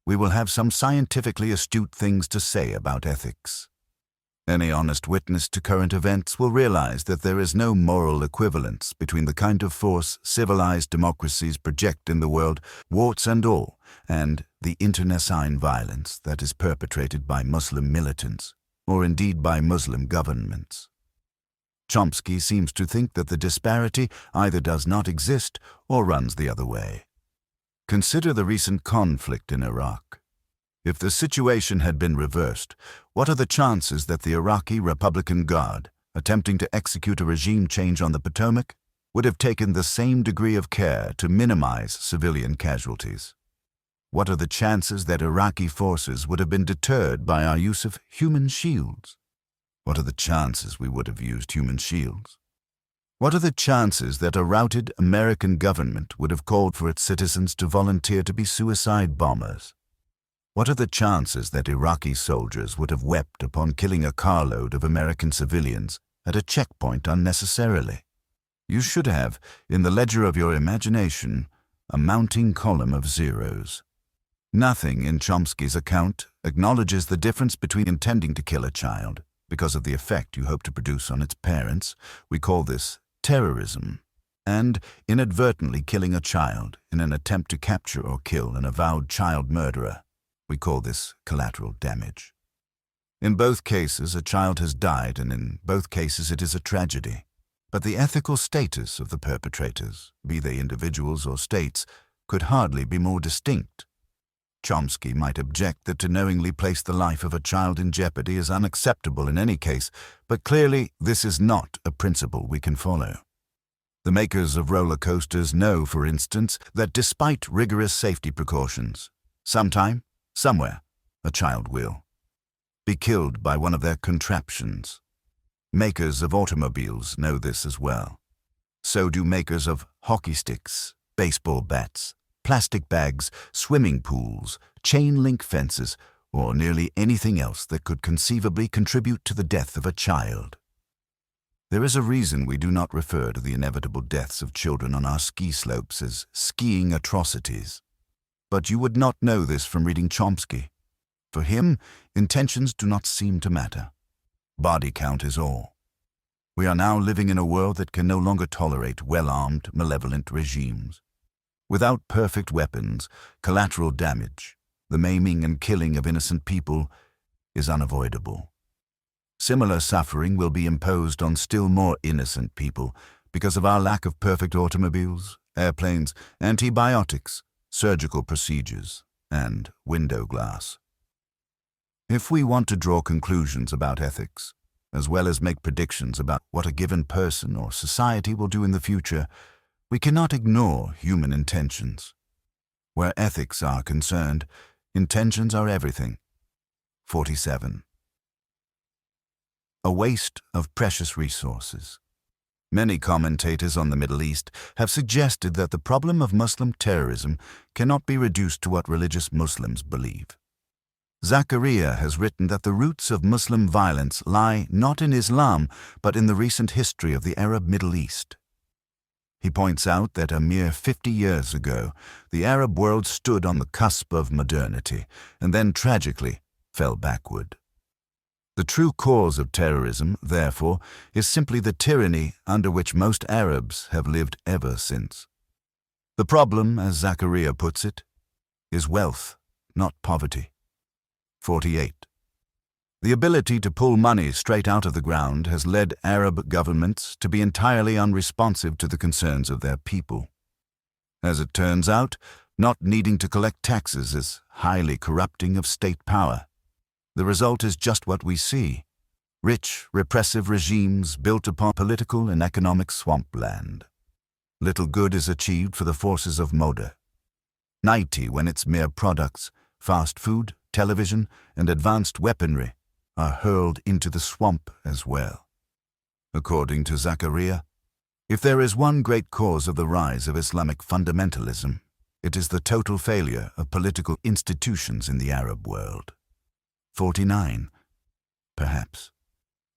we will have some scientifically astute things to say about ethics. Any honest witness to current events will realize that there is no moral equivalence between the kind of force civilized democracies project in the world, warts and all, and the internecine violence that is perpetrated by Muslim militants, or indeed by Muslim governments. Chomsky seems to think that the disparity either does not exist or runs the other way. Consider the recent conflict in Iraq. If the situation had been reversed, what are the chances that the Iraqi Republican Guard, attempting to execute a regime change on the Potomac, would have taken the same degree of care to minimize civilian casualties? What are the chances that Iraqi forces would have been deterred by our use of human shields? What are the chances we would have used human shields? What are the chances that a routed American government would have called for its citizens to volunteer to be suicide bombers? What are the chances that Iraqi soldiers would have wept upon killing a carload of American civilians at a checkpoint unnecessarily? You should have, in the ledger of your imagination, a mounting column of zeros. Nothing in Chomsky's account acknowledges the difference between intending to kill a child because of the effect you hope to produce on its parents, we call this terrorism, and inadvertently killing a child in an attempt to capture or kill an avowed child murderer. We call this collateral damage. In both cases, a child has died, and in both cases it is a tragedy. But the ethical status of the perpetrators, be they individuals or states, could hardly be more distinct. Chomsky might object that to knowingly place the life of a child in jeopardy is unacceptable in any case, but clearly this is not a principle we can follow. The makers of roller coasters know, for instance, that despite rigorous safety precautions, sometime, somewhere, a child will be killed by one of their contraptions. Makers of automobiles know this as well. So do makers of hockey sticks, baseball bats, plastic bags, swimming pools, chain link fences, or nearly anything else that could conceivably contribute to the death of a child. There is a reason we do not refer to the inevitable deaths of children on our ski slopes as skiing atrocities. But you would not know this from reading Chomsky. For him, intentions do not seem to matter. Body count is all. We are now living in a world that can no longer tolerate well-armed, malevolent regimes. Without perfect weapons, collateral damage, the maiming and killing of innocent people, is unavoidable. Similar suffering will be imposed on still more innocent people because of our lack of perfect automobiles, airplanes, antibiotics, surgical procedures, and window glass. If we want to draw conclusions about ethics, as well as make predictions about what a given person or society will do in the future, we cannot ignore human intentions. Where ethics are concerned, intentions are everything. 47. A waste of precious resources. Many commentators on the Middle East have suggested that the problem of Muslim terrorism cannot be reduced to what religious Muslims believe. Zakaria has written that the roots of Muslim violence lie not in Islam, but in the recent history of the Arab Middle East. He points out that a mere 50 years ago, the Arab world stood on the cusp of modernity and then tragically fell backward. The true cause of terrorism, therefore, is simply the tyranny under which most Arabs have lived ever since. The problem, as Zakaria puts it, is wealth, not poverty. 48. The ability to pull money straight out of the ground has led Arab governments to be entirely unresponsive to the concerns of their people. As it turns out, not needing to collect taxes is highly corrupting of state power. The result is just what we see: rich, repressive regimes built upon political and economic swampland. Little good is achieved for the forces of Moda. 90 when its mere products, fast food, television, and advanced weaponry, are hurled into the swamp as well. According to Zakaria, if there is one great cause of the rise of Islamic fundamentalism, it is the total failure of political institutions in the Arab world. 49. Perhaps.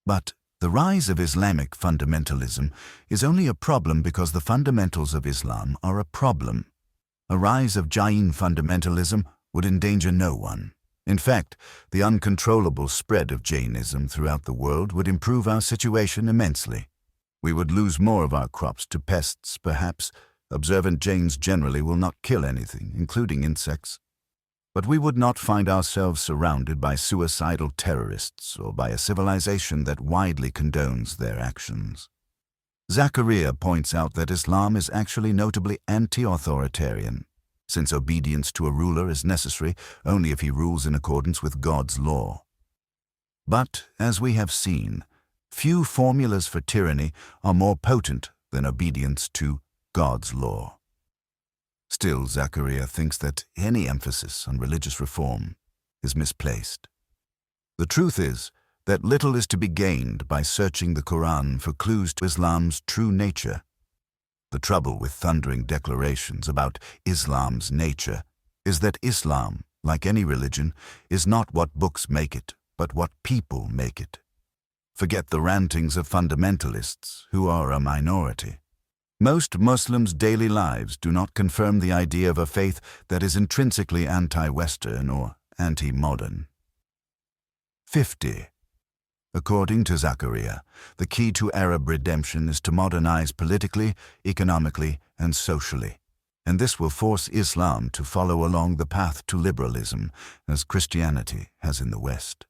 But the rise of Islamic fundamentalism is only a problem because the fundamentals of Islam are a problem. A rise of Jain fundamentalism would endanger no one. In fact, the uncontrollable spread of Jainism throughout the world would improve our situation immensely. We would lose more of our crops to pests, perhaps. Observant Jains generally will not kill anything, including insects. But we would not find ourselves surrounded by suicidal terrorists or by a civilization that widely condones their actions. Zakaria points out that Islam is actually notably anti-authoritarian, since obedience to a ruler is necessary only if he rules in accordance with God's law. But, as we have seen, few formulas for tyranny are more potent than obedience to God's law. Still, Zakaria thinks that any emphasis on religious reform is misplaced. The truth is that little is to be gained by searching the Quran for clues to Islam's true nature. The trouble with thundering declarations about Islam's nature is that Islam, like any religion, is not what books make it, but what people make it. Forget the rantings of fundamentalists, who are a minority. Most Muslims' daily lives do not confirm the idea of a faith that is intrinsically anti-Western or anti-modern. 50. According to Zakaria, the key to Arab redemption is to modernize politically, economically, and socially, and this will force Islam to follow along the path to liberalism, as Christianity has in the West.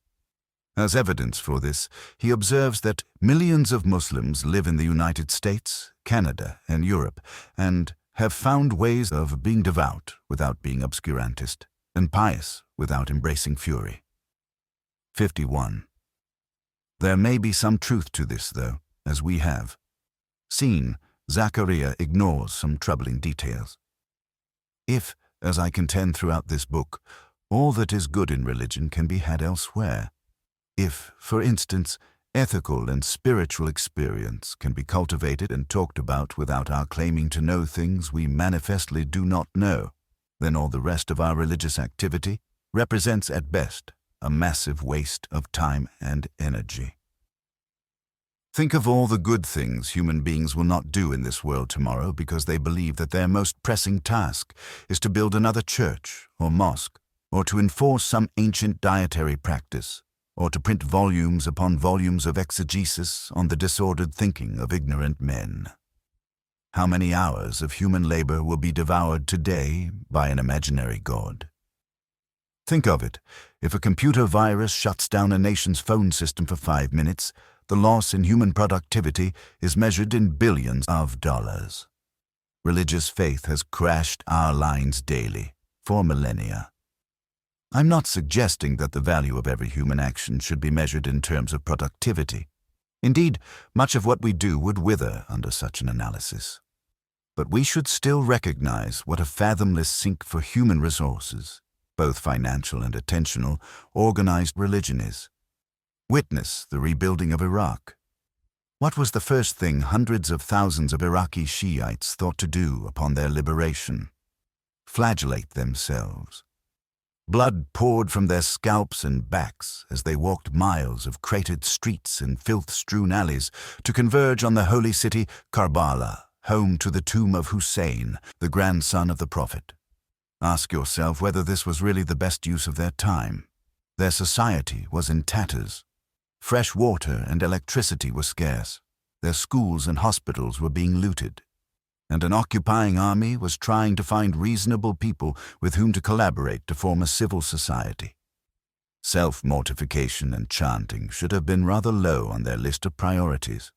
As evidence for this, he observes that millions of Muslims live in the United States, Canada, and Europe, and have found ways of being devout without being obscurantist, and pious without embracing fury. 51. There may be some truth to this, though, as we have seen. Zakaria ignores some troubling details. If, as I contend throughout this book, all that is good in religion can be had elsewhere, if, for instance, ethical and spiritual experience can be cultivated and talked about without our claiming to know things we manifestly do not know, then all the rest of our religious activity represents at best a massive waste of time and energy. Think of all the good things human beings will not do in this world tomorrow because they believe that their most pressing task is to build another church or mosque, or to enforce some ancient dietary practice, or to print volumes upon volumes of exegesis on the disordered thinking of ignorant men. How many hours of human labor will be devoured today by an imaginary God? Think of it. If a computer virus shuts down a nation's phone system for 5 minutes, the loss in human productivity is measured in billions of dollars. Religious faith has crashed our lines daily for millennia. I'm not suggesting that the value of every human action should be measured in terms of productivity. Indeed, much of what we do would wither under such an analysis. But we should still recognize what a fathomless sink for human resources, both financial and attentional, organized religion is. Witness the rebuilding of Iraq. What was the first thing hundreds of thousands of Iraqi Shiites thought to do upon their liberation? Flagellate themselves. Blood poured from their scalps and backs as they walked miles of cratered streets and filth-strewn alleys to converge on the holy city Karbala home to the tomb of Hussein, the grandson of the Prophet. Ask yourself whether this was really the best use of their time. Their society was in tatters. Fresh water and electricity were scarce. Their schools and hospitals were being looted. And an occupying army was trying to find reasonable people with whom to collaborate to form a civil society. Self-mortification and chanting should have been rather low on their list of priorities.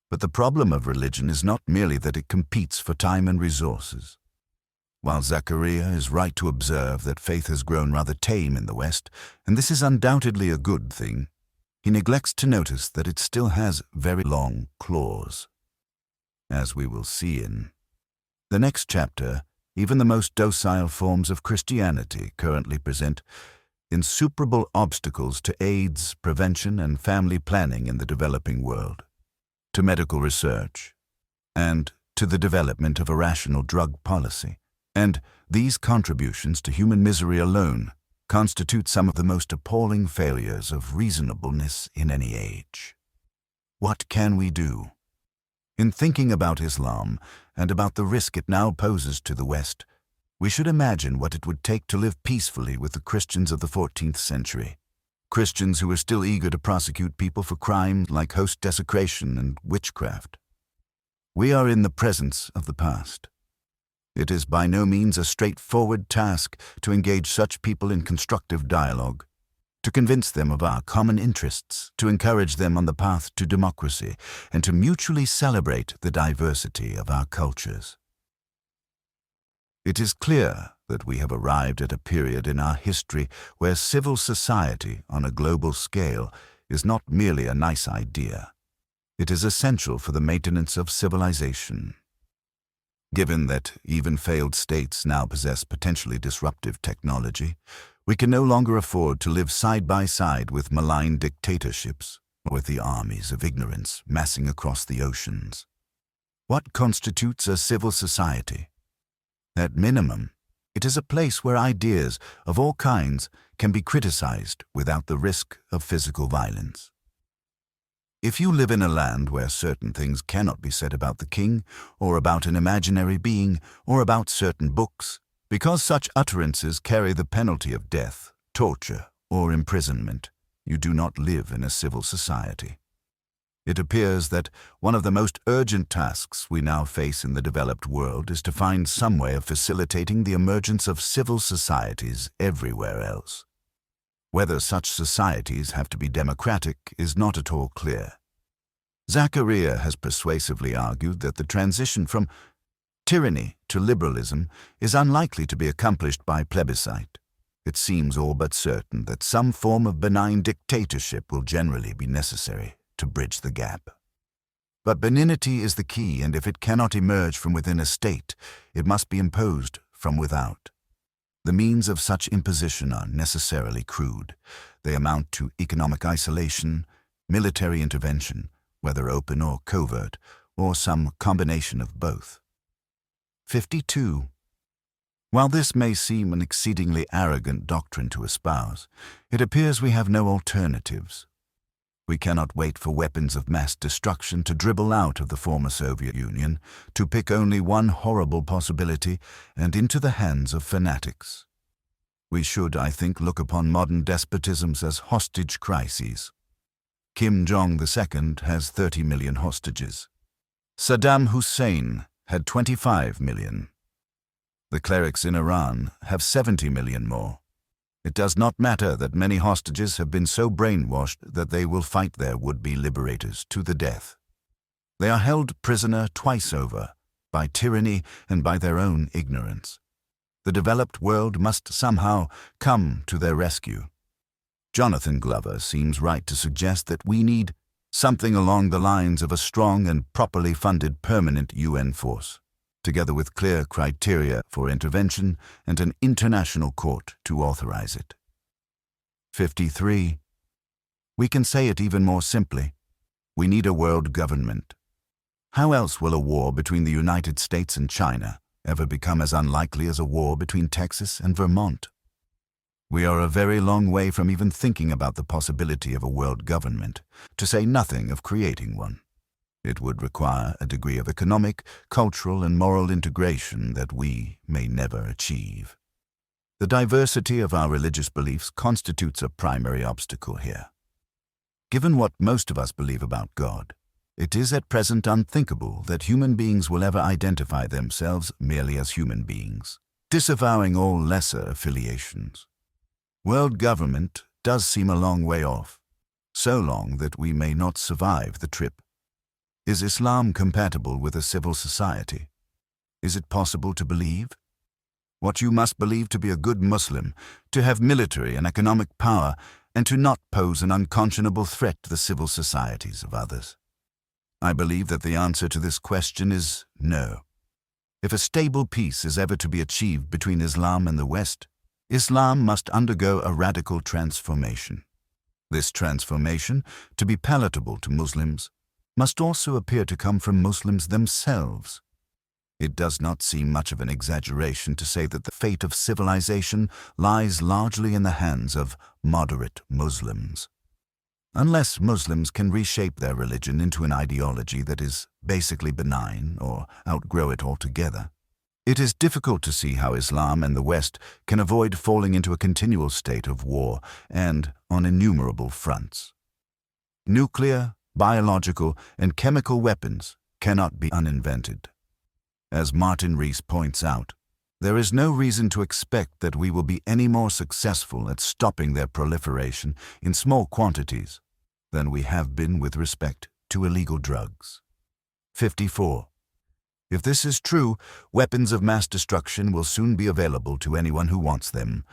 But the problem of religion is not merely that it competes for time and resources. While Zachariah is right to observe that faith has grown rather tame in the West, and this is undoubtedly a good thing, he neglects to notice that it still has very long claws. As we will see in the next chapter, even the most docile forms of Christianity currently present insuperable obstacles to AIDS, prevention, and family planning in the developing world, to medical research, and to the development of a rational drug policy. And these contributions to human misery alone constitute some of the most appalling failures of reasonableness in any age. What can we do? In thinking about Islam and about the risk it now poses to the West, we should imagine what it would take to live peacefully with the Christians of the 14th century. Christians who were still eager to prosecute people for crimes like host desecration and witchcraft. We are in the presence of the past. It is by no means a straightforward task to engage such people in constructive dialogue, to convince them of our common interests, to encourage them on the path to democracy, and to mutually celebrate the diversity of our cultures. It is clear that we have arrived at a period in our history where civil society on a global scale is not merely a nice idea. It is essential for the maintenance of civilization. Given that even failed states now possess potentially disruptive technology, we can no longer afford to live side by side with malign dictatorships or with the armies of ignorance massing across the oceans. What constitutes a civil society? At minimum, it is a place where ideas of all kinds can be criticized without the risk of physical violence. If you live in a land where certain things cannot be said about the king, or about an imaginary being, or about certain books, because such utterances carry the penalty of death, torture, or imprisonment, you do not live in a civil society. It appears that one of the most urgent tasks we now face in the developed world is to find some way of facilitating the emergence of civil societies everywhere else. Whether such societies have to be democratic is not at all clear. Zachariah has persuasively argued that the transition from tyranny to liberalism is unlikely to be accomplished by plebiscite. It seems all but certain that some form of benign dictatorship will generally be necessary to bridge the gap. But benignity is the key, and if it cannot emerge from within a state, it must be imposed from without. The means of such imposition are necessarily crude. They amount to economic isolation, military intervention, whether open or covert, or some combination of both. 52. While this may seem an exceedingly arrogant doctrine to espouse, it appears we have no alternatives. We cannot wait for weapons of mass destruction to dribble out of the former Soviet Union, to pick only one horrible possibility, and into the hands of fanatics. We should, I think, look upon modern despotisms as hostage crises. Kim Jong-II has 30 million hostages. Saddam Hussein had 25 million. The clerics in Iran have 70 million more. It does not matter that many hostages have been so brainwashed that they will fight their would-be liberators to the death. They are held prisoner twice over, by tyranny and by their own ignorance. The developed world must somehow come to their rescue. Jonathan Glover seems right to suggest that we need something along the lines of a strong and properly funded permanent UN force, together with clear criteria for intervention and an international court to authorize it. 53. We can say it even more simply. We need a world government. How else will a war between the United States and China ever become as unlikely as a war between Texas and Vermont? We are a very long way from even thinking about the possibility of a world government, to say nothing of creating one. It would require a degree of economic, cultural, and moral integration that we may never achieve. The diversity of our religious beliefs constitutes a primary obstacle here. Given what most of us believe about God, it is at present unthinkable that human beings will ever identify themselves merely as human beings, disavowing all lesser affiliations. World government does seem a long way off, so long that we may not survive the trip. Is Islam compatible with a civil society? Is it possible to believe? What you must believe to be a good Muslim, to have military and economic power, and to not pose an unconscionable threat to the civil societies of others? I believe that the answer to this question is no. If a stable peace is ever to be achieved between Islam and the West, Islam must undergo a radical transformation. This transformation, to be palatable to Muslims, must also appear to come from Muslims themselves. It does not seem much of an exaggeration to say that the fate of civilization lies largely in the hands of moderate Muslims. Unless Muslims can reshape their religion into an ideology that is basically benign or outgrow it altogether, it is difficult to see how Islam and the West can avoid falling into a continual state of war and on innumerable fronts. Nuclear, biological, and chemical weapons cannot be uninvented. As Martin Rees points out, there is no reason to expect that we will be any more successful at stopping their proliferation in small quantities than we have been with respect to illegal drugs. 54. If this is true, weapons of mass destruction will soon be available to anyone who wants them.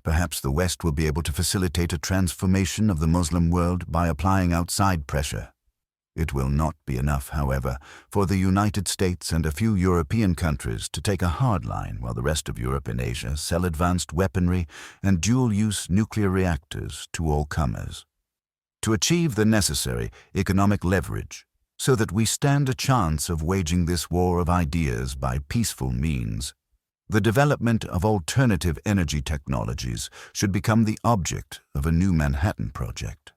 Perhaps the West will be able to facilitate a transformation of the Muslim world by applying outside pressure. It will not be enough, however, for the United States and a few European countries to take a hard line while the rest of Europe and Asia sell advanced weaponry and dual-use nuclear reactors to all comers. To achieve the necessary economic leverage, so that we stand a chance of waging this war of ideas by peaceful means, the development of alternative energy technologies should become the object of a new Manhattan Project.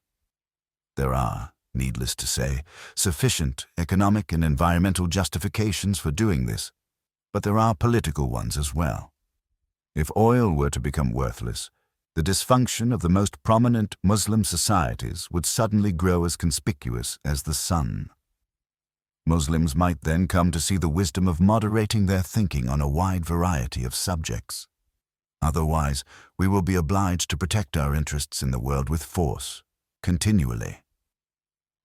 There are, needless to say, sufficient economic and environmental justifications for doing this, but there are political ones as well. If oil were to become worthless, the dysfunction of the most prominent Muslim societies would suddenly grow as conspicuous as the sun. Muslims might then come to see the wisdom of moderating their thinking on a wide variety of subjects. Otherwise, we will be obliged to protect our interests in the world with force, continually.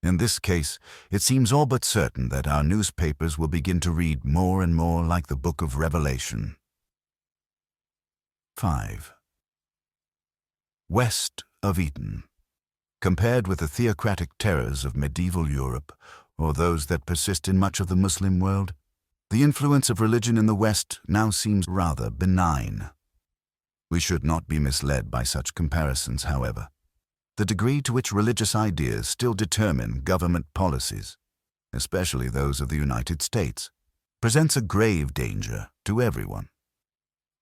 In this case, it seems all but certain that our newspapers will begin to read more and more like the Book of Revelation. 5. West of Eden. Compared with the theocratic terrors of medieval Europe, or those that persist in much of the Muslim world, the influence of religion in the West now seems rather benign. We should not be misled by such comparisons, however. The degree to which religious ideas still determine government policies, especially those of the United States, presents a grave danger to everyone.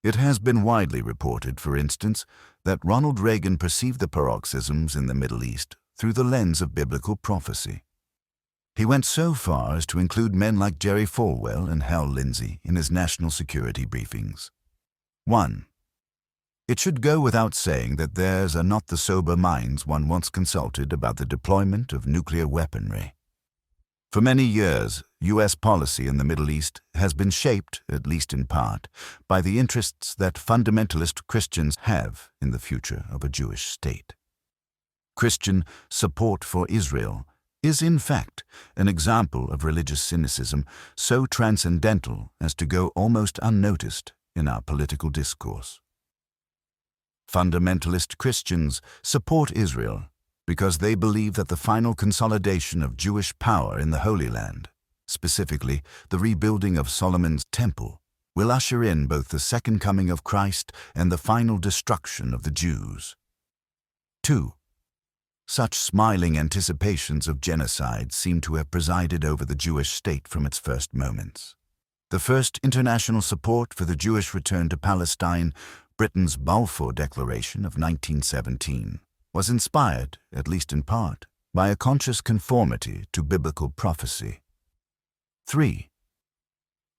It has been widely reported, for instance, that Ronald Reagan perceived the paroxysms in the Middle East through the lens of biblical prophecy. He went so far as to include men like Jerry Falwell and Hal Lindsey in his national security briefings. 1. It should go without saying that theirs are not the sober minds one once consulted about the deployment of nuclear weaponry. For many years, U.S. policy in the Middle East has been shaped, at least in part, by the interests that fundamentalist Christians have in the future of a Jewish state. Christian support for Israel is in fact an example of religious cynicism so transcendental as to go almost unnoticed in our political discourse. Fundamentalist Christians support Israel because they believe that the final consolidation of Jewish power in the Holy Land, specifically the rebuilding of Solomon's temple, will usher in both the second coming of Christ and the final destruction of the Jews. 2. Such smiling anticipations of genocide seem to have presided over the Jewish state from its first moments. The first international support for the Jewish return to Palestine, Britain's Balfour Declaration of 1917, was inspired, at least in part, by a conscious conformity to biblical prophecy. 3.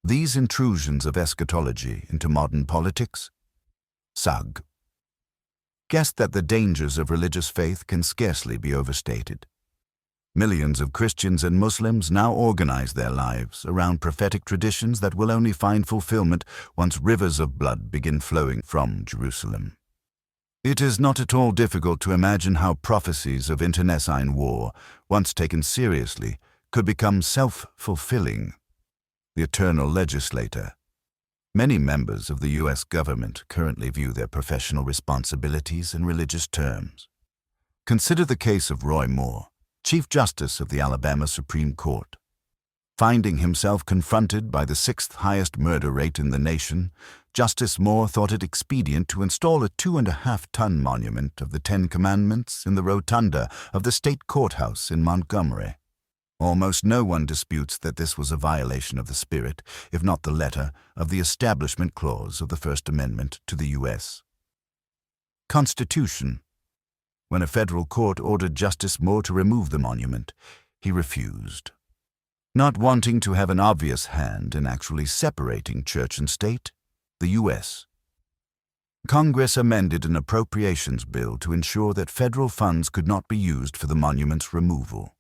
These intrusions of eschatology into modern politics. Sugg guessed that the dangers of religious faith can scarcely be overstated. Millions of Christians and Muslims now organize their lives around prophetic traditions that will only find fulfillment once rivers of blood begin flowing from Jerusalem. It is not at all difficult to imagine how prophecies of internecine war, once taken seriously, could become self-fulfilling. The eternal legislator. Many members of the U.S. government currently view their professional responsibilities in religious terms. Consider the case of Roy Moore, Chief Justice of the Alabama Supreme Court. Finding himself confronted by the sixth highest murder rate in the nation, Justice Moore thought it expedient to install a 2.5-ton monument of the Ten Commandments in the rotunda of the state courthouse in Montgomery. Almost no one disputes that this was a violation of the spirit, if not the letter, of the Establishment Clause of the First Amendment to the U.S. Constitution. When a federal court ordered Justice Moore to remove the monument, he refused. Not wanting to have an obvious hand in actually separating church and state, the U.S. Congress amended an appropriations bill to ensure that federal funds could not be used for the monument's removal.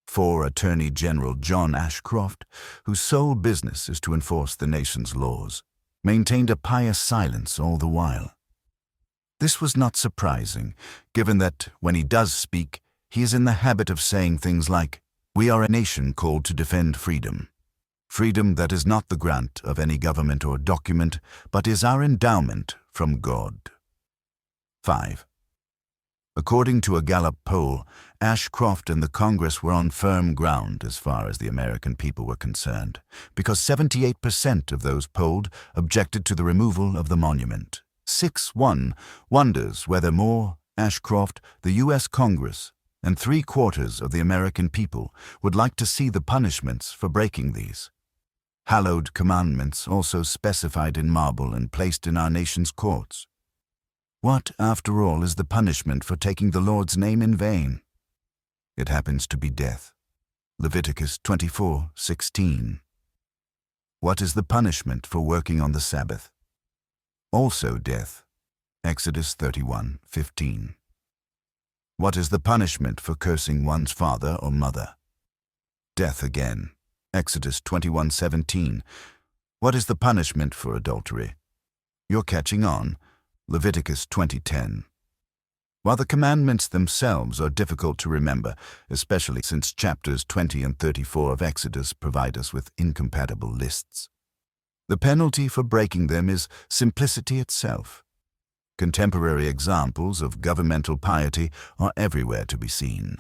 For Attorney General John Ashcroft, whose sole business is to enforce the nation's laws, maintained a pious silence all the while. This was not surprising, given that, when he does speak, he is in the habit of saying things like, "We are a nation called to defend freedom. Freedom that is not the grant of any government or document, but is our endowment from God." 5. According to a Gallup poll, Ashcroft and the Congress were on firm ground as far as the American people were concerned, because 78% of those polled objected to the removal of the monument. 6-1 wonders whether Moore, Ashcroft, the U.S. Congress, and 3/4 of the American people would like to see the punishments for breaking these hallowed commandments also specified in marble and placed in our nation's courts. What, after all, is the punishment for taking the Lord's name in vain? It happens to be death. Leviticus 24:16. What is the punishment for working on the Sabbath? Also death. Exodus 31:15. What is the punishment for cursing one's father or mother? Death again. Exodus 21:17. What is the punishment for adultery? You're catching on. Leviticus 20:10. While the commandments themselves are difficult to remember, especially since chapters 20 and 34 of Exodus provide us with incompatible lists, the penalty for breaking them is simplicity itself. Contemporary examples of governmental piety are everywhere to be seen.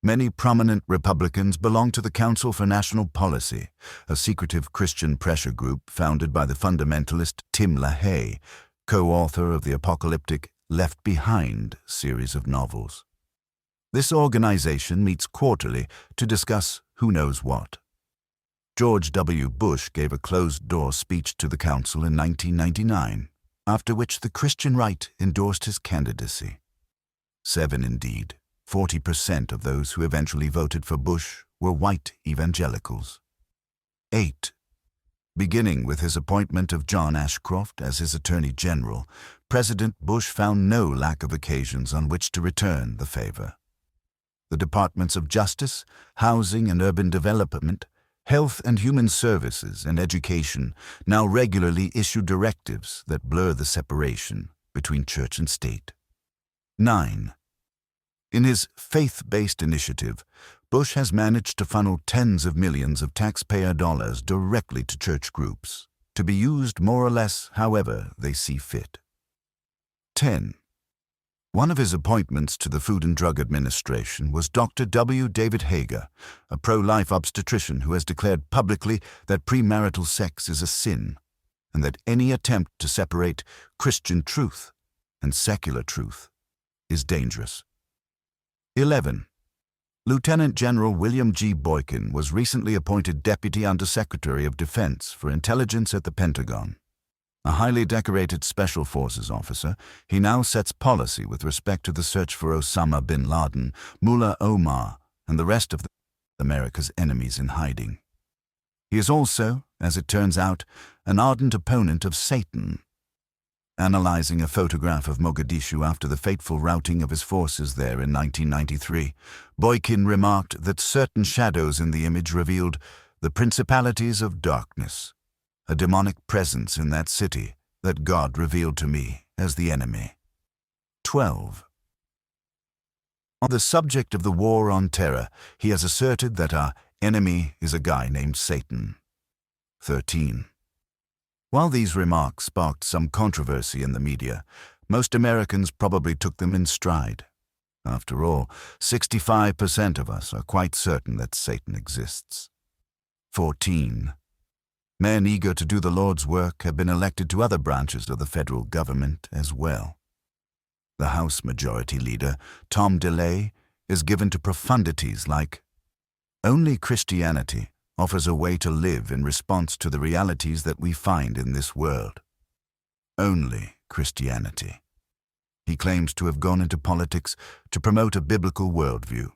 Many prominent Republicans belong to the Council for National Policy, a secretive Christian pressure group founded by the fundamentalist Tim LaHaye, co-author of the apocalyptic Left Behind series of novels. This organization meets quarterly to discuss who knows what. George W. Bush gave a closed-door speech to the council in 1999, after which the Christian right endorsed his candidacy. 7 indeed, 40% of those who eventually voted for Bush were white evangelicals. 8. Beginning with his appointment of John Ashcroft as his Attorney General, President Bush found no lack of occasions on which to return the favor. The Departments of Justice, Housing and Urban Development, Health and Human Services, and Education now regularly issue directives that blur the separation between church and state. 9. In his faith-based initiative, Bush has managed to funnel tens of millions of taxpayer dollars directly to church groups, to be used more or less however they see fit. 10. One of his appointments to the Food and Drug Administration was Dr. W. David Hager, a pro-life obstetrician who has declared publicly that premarital sex is a sin, and that any attempt to separate Christian truth and secular truth is dangerous. 11. Lieutenant General William G. Boykin was recently appointed Deputy Undersecretary of Defense for Intelligence at the Pentagon. A highly decorated Special Forces officer, he now sets policy with respect to the search for Osama bin Laden, Mullah Omar, and the rest of America's enemies in hiding. He is also, as it turns out, an ardent opponent of Satan. Analyzing a photograph of Mogadishu after the fateful routing of his forces there in 1993, Boykin remarked that certain shadows in the image revealed the principalities of darkness, a demonic presence in that city that God revealed to me as the enemy. 12. On the subject of the war on terror, he has asserted that our enemy is a guy named Satan. 13. While these remarks sparked some controversy in the media, most Americans probably took them in stride. After all, 65% of us are quite certain that Satan exists. 14. Men eager to do the Lord's work have been elected to other branches of the federal government as well. The House Majority Leader, Tom DeLay, is given to profundities like, "Only Christianity offers a way to live in response to the realities that we find in this world." Only Christianity. He claims to have gone into politics to promote a biblical worldview,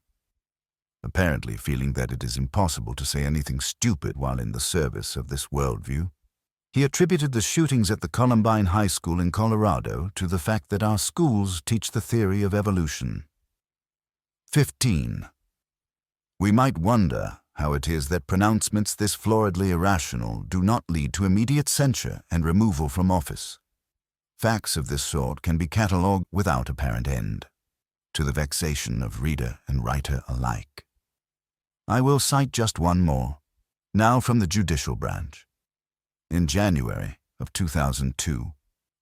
apparently feeling that it is impossible to say anything stupid while in the service of this worldview. He attributed the shootings at the Columbine High School in Colorado to the fact that our schools teach the theory of evolution. 15. We might wonder how it is that pronouncements this floridly irrational do not lead to immediate censure and removal from office. Facts of this sort can be catalogued without apparent end, to the vexation of reader and writer alike. I will cite just one more, now from the judicial branch. In January of 2002,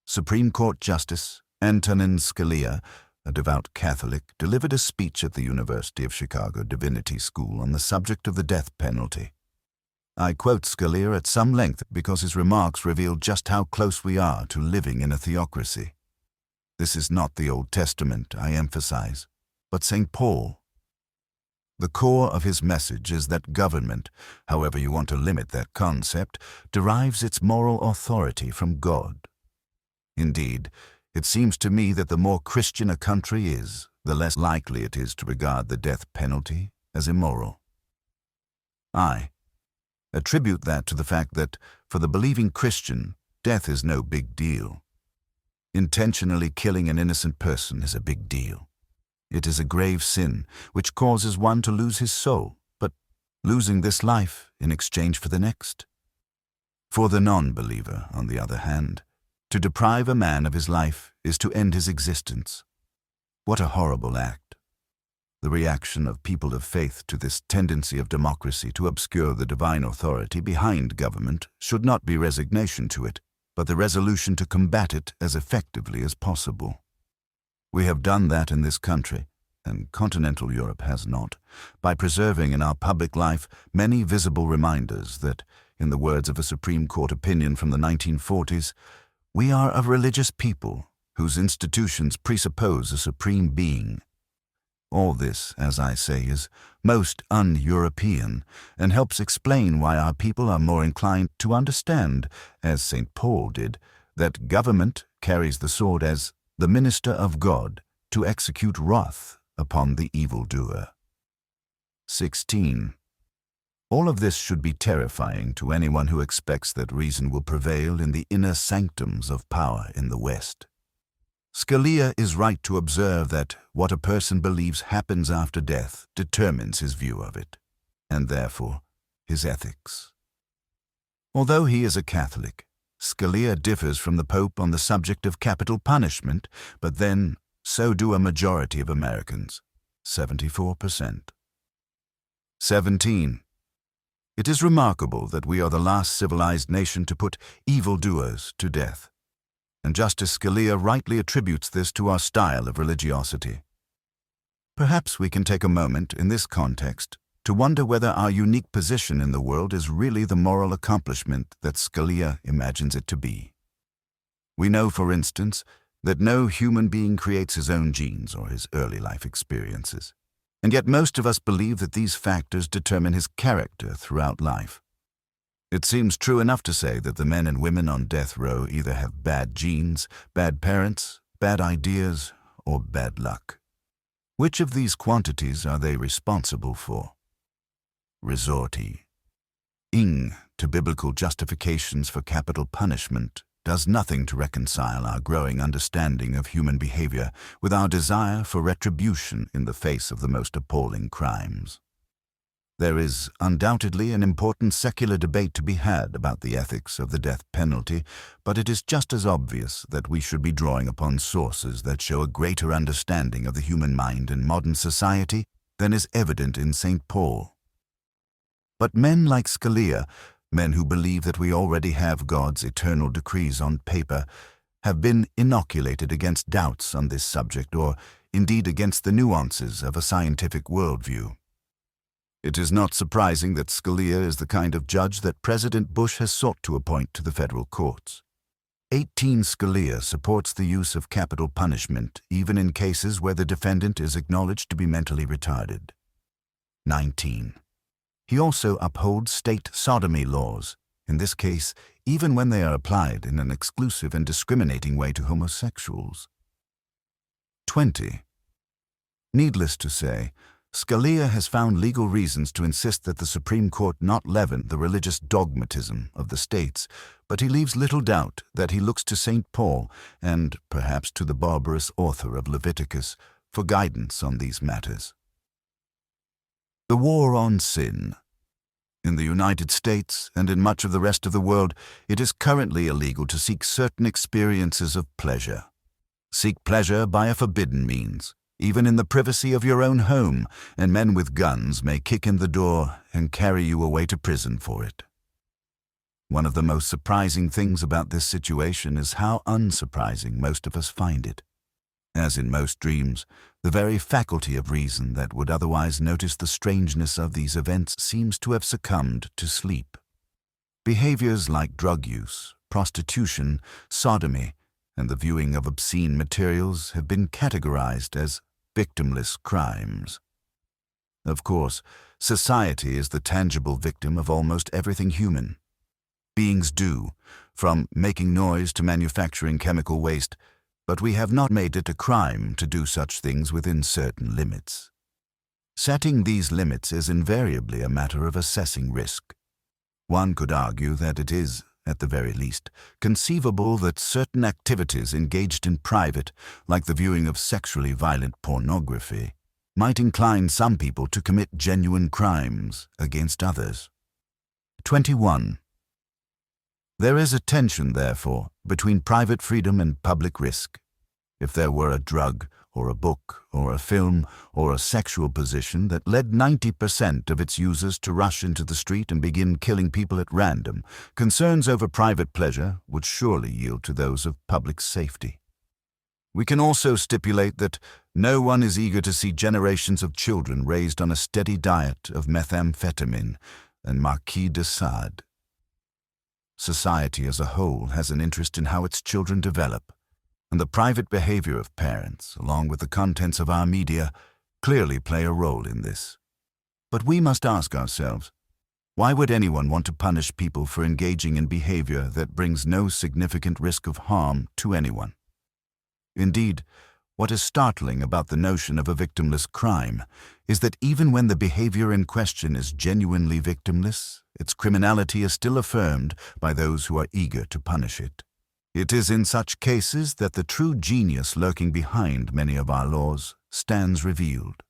Supreme Court Justice Antonin Scalia, a devout Catholic, delivered a speech at the University of Chicago Divinity School on the subject of the death penalty. I quote Scalia at some length because his remarks reveal just how close we are to living in a theocracy. This is not the Old Testament, I emphasize, but St. Paul. The core of his message is that government, however you want to limit that concept, derives its moral authority from God. Indeed, it seems to me that the more Christian a country is, the less likely it is to regard the death penalty as immoral. I attribute that to the fact that, for the believing Christian, death is no big deal. Intentionally killing an innocent person is a big deal. It is a grave sin which causes one to lose his soul, but losing this life in exchange for the next. For the non-believer, on the other hand, to deprive a man of his life is to end his existence. What a horrible act. The reaction of people of faith to this tendency of democracy to obscure the divine authority behind government should not be resignation to it, but the resolution to combat it as effectively as possible. We have done that in this country, and continental Europe has not, by preserving in our public life many visible reminders that, in the words of a Supreme Court opinion from the 1940s, we are a religious people whose institutions presuppose a supreme being. All this, as I say, is most un-European and helps explain why our people are more inclined to understand, as St. Paul did, that government carries the sword as the minister of God to execute wrath upon the evildoer. 16. All of this should be terrifying to anyone who expects that reason will prevail in the inner sanctums of power in the West. Scalia is right to observe that what a person believes happens after death determines his view of it, and therefore his ethics. Although he is a Catholic, Scalia differs from the Pope on the subject of capital punishment, but then so do a majority of Americans, 74%. 17. It is remarkable that we are the last civilized nation to put evildoers to death, and Justice Scalia rightly attributes this to our style of religiosity. Perhaps we can take a moment in this context to wonder whether our unique position in the world is really the moral accomplishment that Scalia imagines it to be. We know, for instance, that no human being creates his own genes or his early life experiences, and yet most of us believe that these factors determine his character throughout life. It seems true enough to say that the men and women on death row either have bad genes, bad parents, bad ideas, or bad luck. Which of these quantities are they responsible for? Resortee. Ing to biblical justifications for capital punishment does nothing to reconcile our growing understanding of human behavior with our desire for retribution in the face of the most appalling crimes. There is undoubtedly an important secular debate to be had about the ethics of the death penalty, but it is just as obvious that we should be drawing upon sources that show a greater understanding of the human mind in modern society than is evident in St. Paul. But men like Scalia, men who believe that we already have God's eternal decrees on paper, have been inoculated against doubts on this subject, or indeed against the nuances of a scientific worldview. It is not surprising that Scalia is the kind of judge that President Bush has sought to appoint to the federal courts. 18 Scalia supports the use of capital punishment even in cases where the defendant is acknowledged to be mentally retarded. 19. He also upholds state sodomy laws, in this case even when they are applied in an exclusive and discriminating way to homosexuals. 20. Needless to say, Scalia has found legal reasons to insist that the Supreme Court not leaven the religious dogmatism of the states, but he leaves little doubt that he looks to St. Paul and perhaps to the barbarous author of Leviticus for guidance on these matters. The war on sin. In the United States and in much of the rest of the world, it is currently illegal to seek certain experiences of pleasure. Seek pleasure by a forbidden means, even in the privacy of your own home, and men with guns may kick in the door and carry you away to prison for it. One of the most surprising things about this situation is how unsurprising most of us find it. As in most dreams, the very faculty of reason that would otherwise notice the strangeness of these events seems to have succumbed to sleep. Behaviors like drug use, prostitution, sodomy, and the viewing of obscene materials have been categorized as victimless crimes. Of course, society is the tangible victim of almost everything human. Beings do, from making noise to manufacturing chemical waste, but we have not made it a crime to do such things within certain limits. Setting these limits is invariably a matter of assessing risk. One could argue that it is, at the very least, conceivable that certain activities engaged in private, like the viewing of sexually violent pornography, might incline some people to commit genuine crimes against others. 21. There is a tension, therefore, between private freedom and public risk. If there were a drug, or a book, or a film, or a sexual position that led 90% of its users to rush into the street and begin killing people at random, concerns over private pleasure would surely yield to those of public safety. We can also stipulate that no one is eager to see generations of children raised on a steady diet of methamphetamine and Marquis de Sade. Society as a whole has an interest in how its children develop, and the private behavior of parents, along with the contents of our media, clearly play a role in this. But we must ask ourselves, why would anyone want to punish people for engaging in behavior that brings no significant risk of harm to anyone? Indeed, what is startling about the notion of a victimless crime is that even when the behavior in question is genuinely victimless, its criminality is still affirmed by those who are eager to punish it. It is in such cases that the true genius lurking behind many of our laws stands revealed.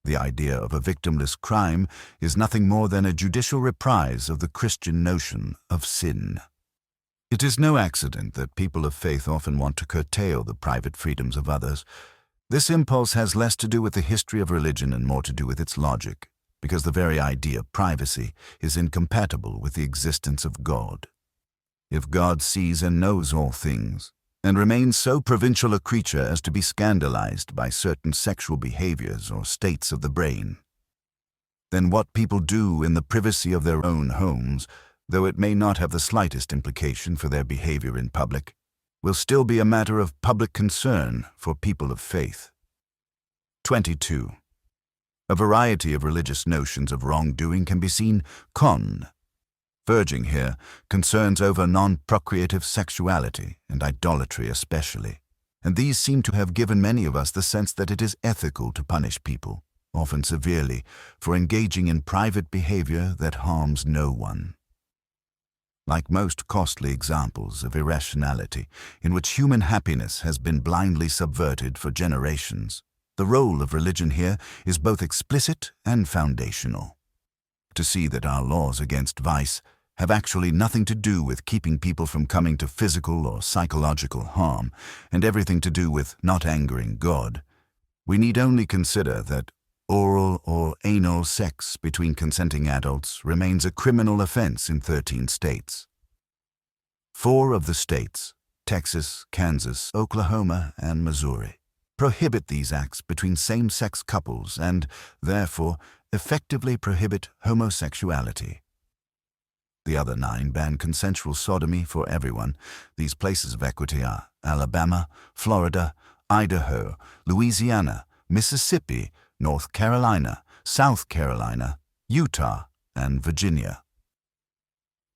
The idea of a victimless crime is nothing more than a judicial reprise of the Christian notion of sin. It is no accident that people of faith often want to curtail the private freedoms of others. This impulse has less to do with the history of religion and more to do with its logic, because the very idea of privacy is incompatible with the existence of God. If God sees and knows all things, and remains so provincial a creature as to be scandalized by certain sexual behaviors or states of the brain, then what people do in the privacy of their own homes, though it may not have the slightest implication for their behavior in public, will still be a matter of public concern for people of faith. 22. A variety of religious notions of wrongdoing can be seen con. Verging here concerns over non-procreative sexuality and idolatry especially, and these seem to have given many of us the sense that it is ethical to punish people, often severely, for engaging in private behavior that harms no one. Like most costly examples of irrationality in which human happiness has been blindly subverted for generations, the role of religion here is both explicit and foundational. To see that our laws against vice have actually nothing to do with keeping people from coming to physical or psychological harm, and everything to do with not angering God, we need only consider that oral or anal sex between consenting adults remains a criminal offense in 13 states. 4 of the states, Texas, Kansas, Oklahoma, and Missouri, prohibit these acts between same-sex couples and, therefore, effectively prohibit homosexuality. The other 9 ban consensual sodomy for everyone. These places of equity are Alabama, Florida, Idaho, Louisiana, Mississippi, North Carolina, South Carolina, Utah, and Virginia.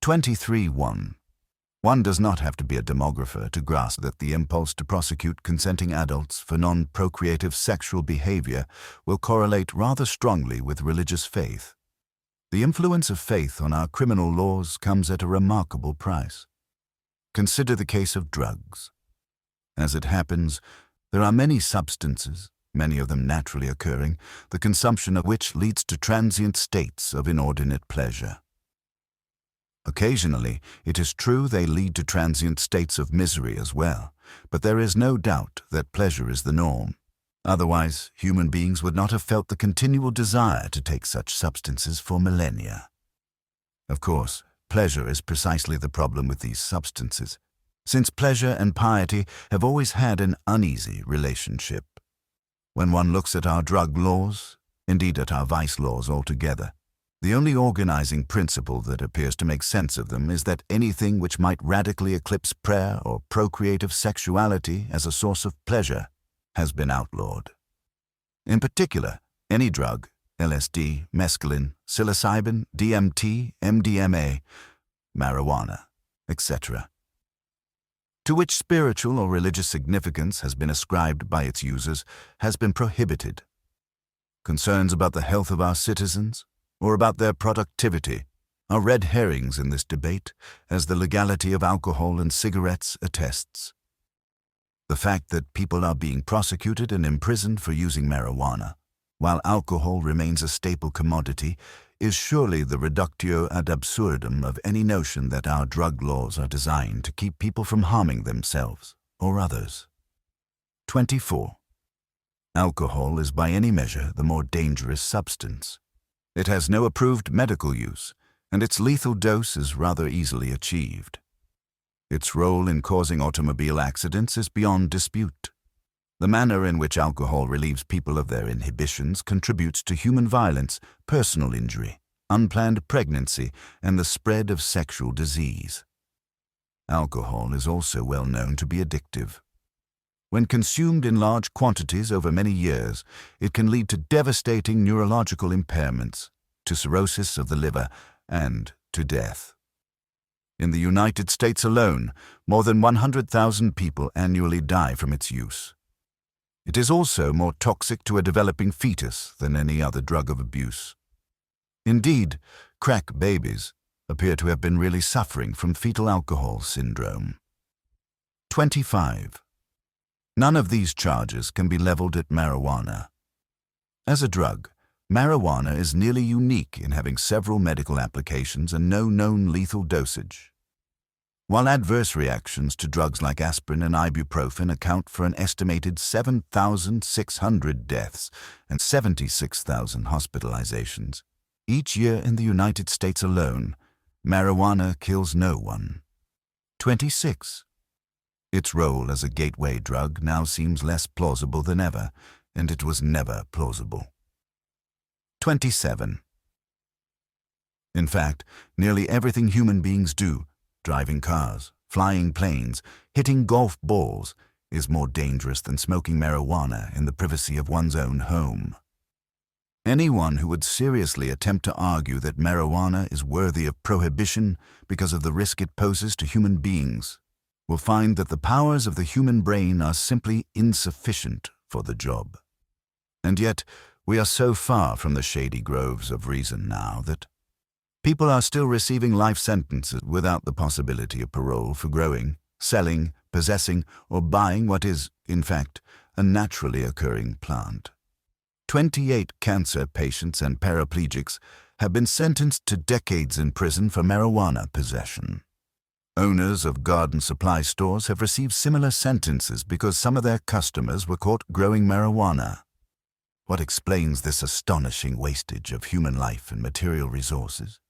23.1. One does not have to be a demographer to grasp that the impulse to prosecute consenting adults for non-procreative sexual behavior will correlate rather strongly with religious faith. The influence of faith on our criminal laws comes at a remarkable price. Consider the case of drugs. As it happens, there are many substances, many of them naturally occurring, the consumption of which leads to transient states of inordinate pleasure. Occasionally, it is true they lead to transient states of misery as well, but there is no doubt that pleasure is the norm. Otherwise, human beings would not have felt the continual desire to take such substances for millennia. Of course, pleasure is precisely the problem with these substances, since pleasure and piety have always had an uneasy relationship. When one looks at our drug laws, indeed at our vice laws altogether, the only organizing principle that appears to make sense of them is that anything which might radically eclipse prayer or procreative sexuality as a source of pleasure has been outlawed. In particular, any drug, LSD, mescaline, psilocybin, DMT, MDMA, marijuana, etc., to which spiritual or religious significance has been ascribed by its users, has been prohibited. Concerns about the health of our citizens, or about their productivity, are red herrings in this debate, as the legality of alcohol and cigarettes attests. The fact that people are being prosecuted and imprisoned for using marijuana, while alcohol remains a staple commodity, is surely the reductio ad absurdum of any notion that our drug laws are designed to keep people from harming themselves or others. 24. Alcohol is by any measure the more dangerous substance. It has no approved medical use, and its lethal dose is rather easily achieved. Its role in causing automobile accidents is beyond dispute. The manner in which alcohol relieves people of their inhibitions contributes to human violence, personal injury, unplanned pregnancy, and the spread of sexual disease. Alcohol is also well known to be addictive. When consumed in large quantities over many years, it can lead to devastating neurological impairments, to cirrhosis of the liver, and to death. In the United States alone, more than 100,000 people annually die from its use. It is also more toxic to a developing fetus than any other drug of abuse. Indeed, crack babies appear to have been really suffering from fetal alcohol syndrome. 25. None of these charges can be leveled at marijuana. As a drug, marijuana is nearly unique in having several medical applications and no known lethal dosage. While adverse reactions to drugs like aspirin and ibuprofen account for an estimated 7,600 deaths and 76,000 hospitalizations, each year in the United States alone, marijuana kills no one. 26. Its role as a gateway drug now seems less plausible than ever, and it was never plausible. 27. In fact, nearly everything human beings do, driving cars, flying planes, hitting golf balls, is more dangerous than smoking marijuana in the privacy of one's own home. Anyone who would seriously attempt to argue that marijuana is worthy of prohibition because of the risk it poses to human beings will find that the powers of the human brain are simply insufficient for the job. And yet, we are so far from the shady groves of reason now that people are still receiving life sentences without the possibility of parole for growing, selling, possessing, or buying what is, in fact, a naturally occurring plant. 28 cancer patients and paraplegics have been sentenced to decades in prison for marijuana possession. Owners of garden supply stores have received similar sentences because some of their customers were caught growing marijuana. What explains this astonishing wastage of human life and material resources?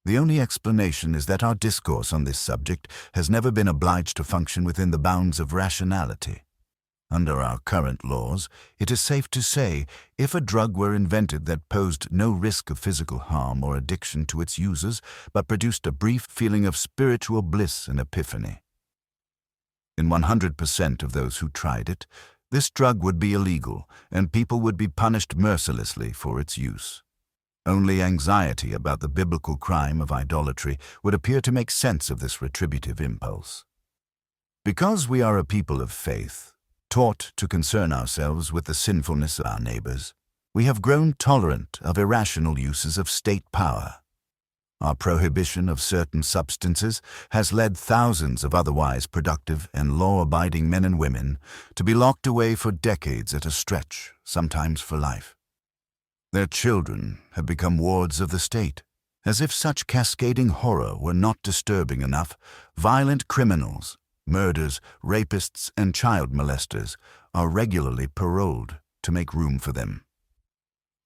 The only explanation is that our discourse on this subject has never been obliged to function within the bounds of rationality. Under our current laws, it is safe to say, if a drug were invented that posed no risk of physical harm or addiction to its users, but produced a brief feeling of spiritual bliss and epiphany. In 100% of those who tried it, this drug would be illegal, and people would be punished mercilessly for its use. Only anxiety about the biblical crime of idolatry would appear to make sense of this retributive impulse. Because we are a people of faith, taught to concern ourselves with the sinfulness of our neighbors, we have grown tolerant of irrational uses of state power. Our prohibition of certain substances has led thousands of otherwise productive and law-abiding men and women to be locked away for decades at a stretch, sometimes for life. Their children have become wards of the state. As if such cascading horror were not disturbing enough, violent criminals, murderers, rapists, and child molesters are regularly paroled to make room for them.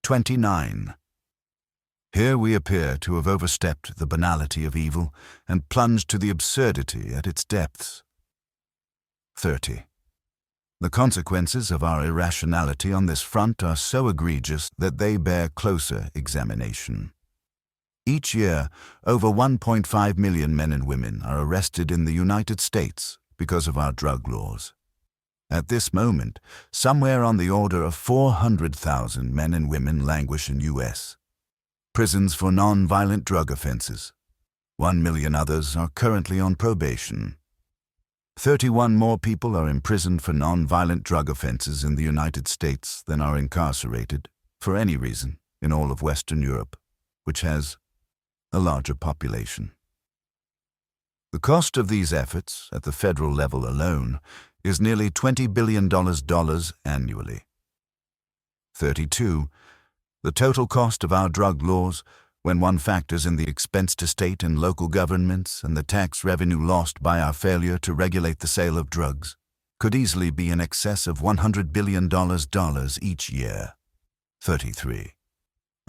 29. Here we appear to have overstepped the banality of evil and plunged to the absurdity at its depths. 30. The consequences of our irrationality on this front are so egregious that they bear closer examination. Each year, over 1.5 million men and women are arrested in the United States because of our drug laws. At this moment, somewhere on the order of 400,000 men and women languish in U.S. prisons for non-violent drug offenses. 1 million others are currently on probation. 31 more people are imprisoned for non-violent drug offenses in the United States than are incarcerated, for any reason, in all of Western Europe, which has a larger population. The cost of these efforts, at the federal level alone, is nearly $20 billion annually. 32. The total cost of our drug laws, when one factors in the expense to state and local governments and the tax revenue lost by our failure to regulate the sale of drugs, could easily be in excess of $100 billion each year. 33.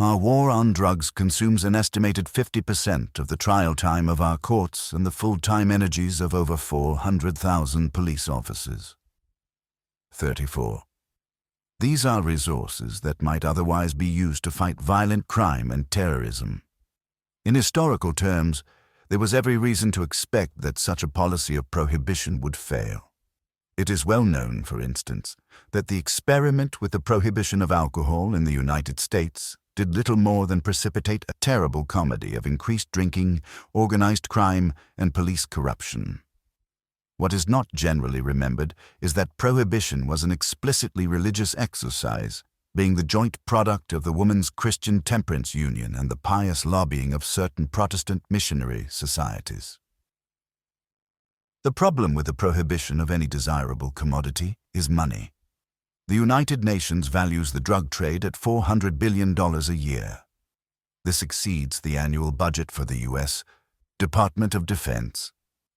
Our war on drugs consumes an estimated 50% of the trial time of our courts and the full-time energies of over 400,000 police officers. 34. These are resources that might otherwise be used to fight violent crime and terrorism. In historical terms, there was every reason to expect that such a policy of prohibition would fail. It is well known, for instance, that the experiment with the prohibition of alcohol in the United States did little more than precipitate a terrible comedy of increased drinking, organized crime, and police corruption. What is not generally remembered is that prohibition was an explicitly religious exercise, being the joint product of the Women's Christian Temperance Union and the pious lobbying of certain Protestant missionary societies. The problem with the prohibition of any desirable commodity is money. The United Nations values the drug trade at $400 billion a year. This exceeds the annual budget for the U.S. Department of Defense.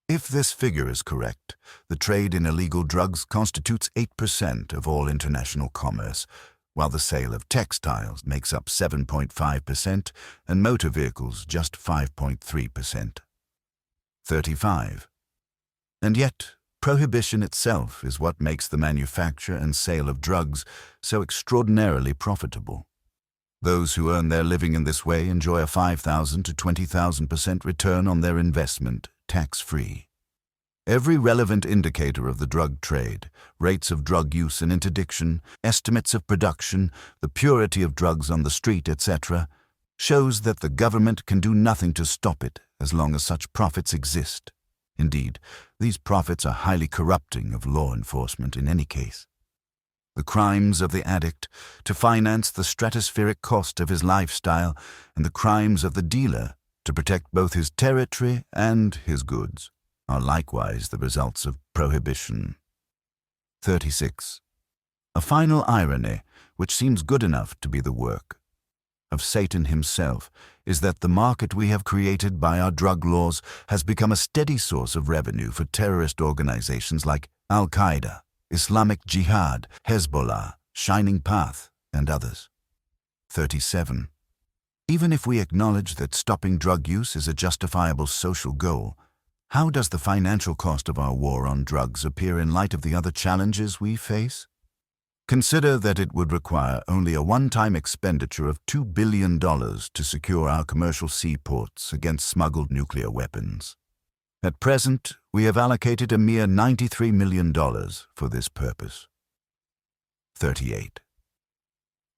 If this figure is correct, the trade in illegal drugs constitutes 8% of all international commerce, while the sale of textiles makes up 7.5% and motor vehicles just 5.3%. 35. And yet, prohibition itself is what makes the manufacture and sale of drugs so extraordinarily profitable. Those who earn their living in this way enjoy a 5,000 to 20,000% return on their investment, tax-free. Every relevant indicator of the drug trade, rates of drug use and interdiction, estimates of production, the purity of drugs on the street, etc., shows that the government can do nothing to stop it as long as such profits exist. Indeed, these profits are highly corrupting of law enforcement in any case. The crimes of the addict to finance the stratospheric cost of his lifestyle, and the crimes of the dealer to protect both his territory and his goods, are likewise the results of prohibition. 36. A final irony, which seems good enough to be the work of Satan himself, is that the market we have created by our drug laws has become a steady source of revenue for terrorist organizations like Al-Qaeda, Islamic Jihad, Hezbollah, Shining Path, and others. 37. Even if we acknowledge that stopping drug use is a justifiable social goal, how does the financial cost of our war on drugs appear in light of the other challenges we face? Consider that it would require only a one-time expenditure of $2 billion to secure our commercial seaports against smuggled nuclear weapons. At present, we have allocated a mere $93 million for this purpose. 38.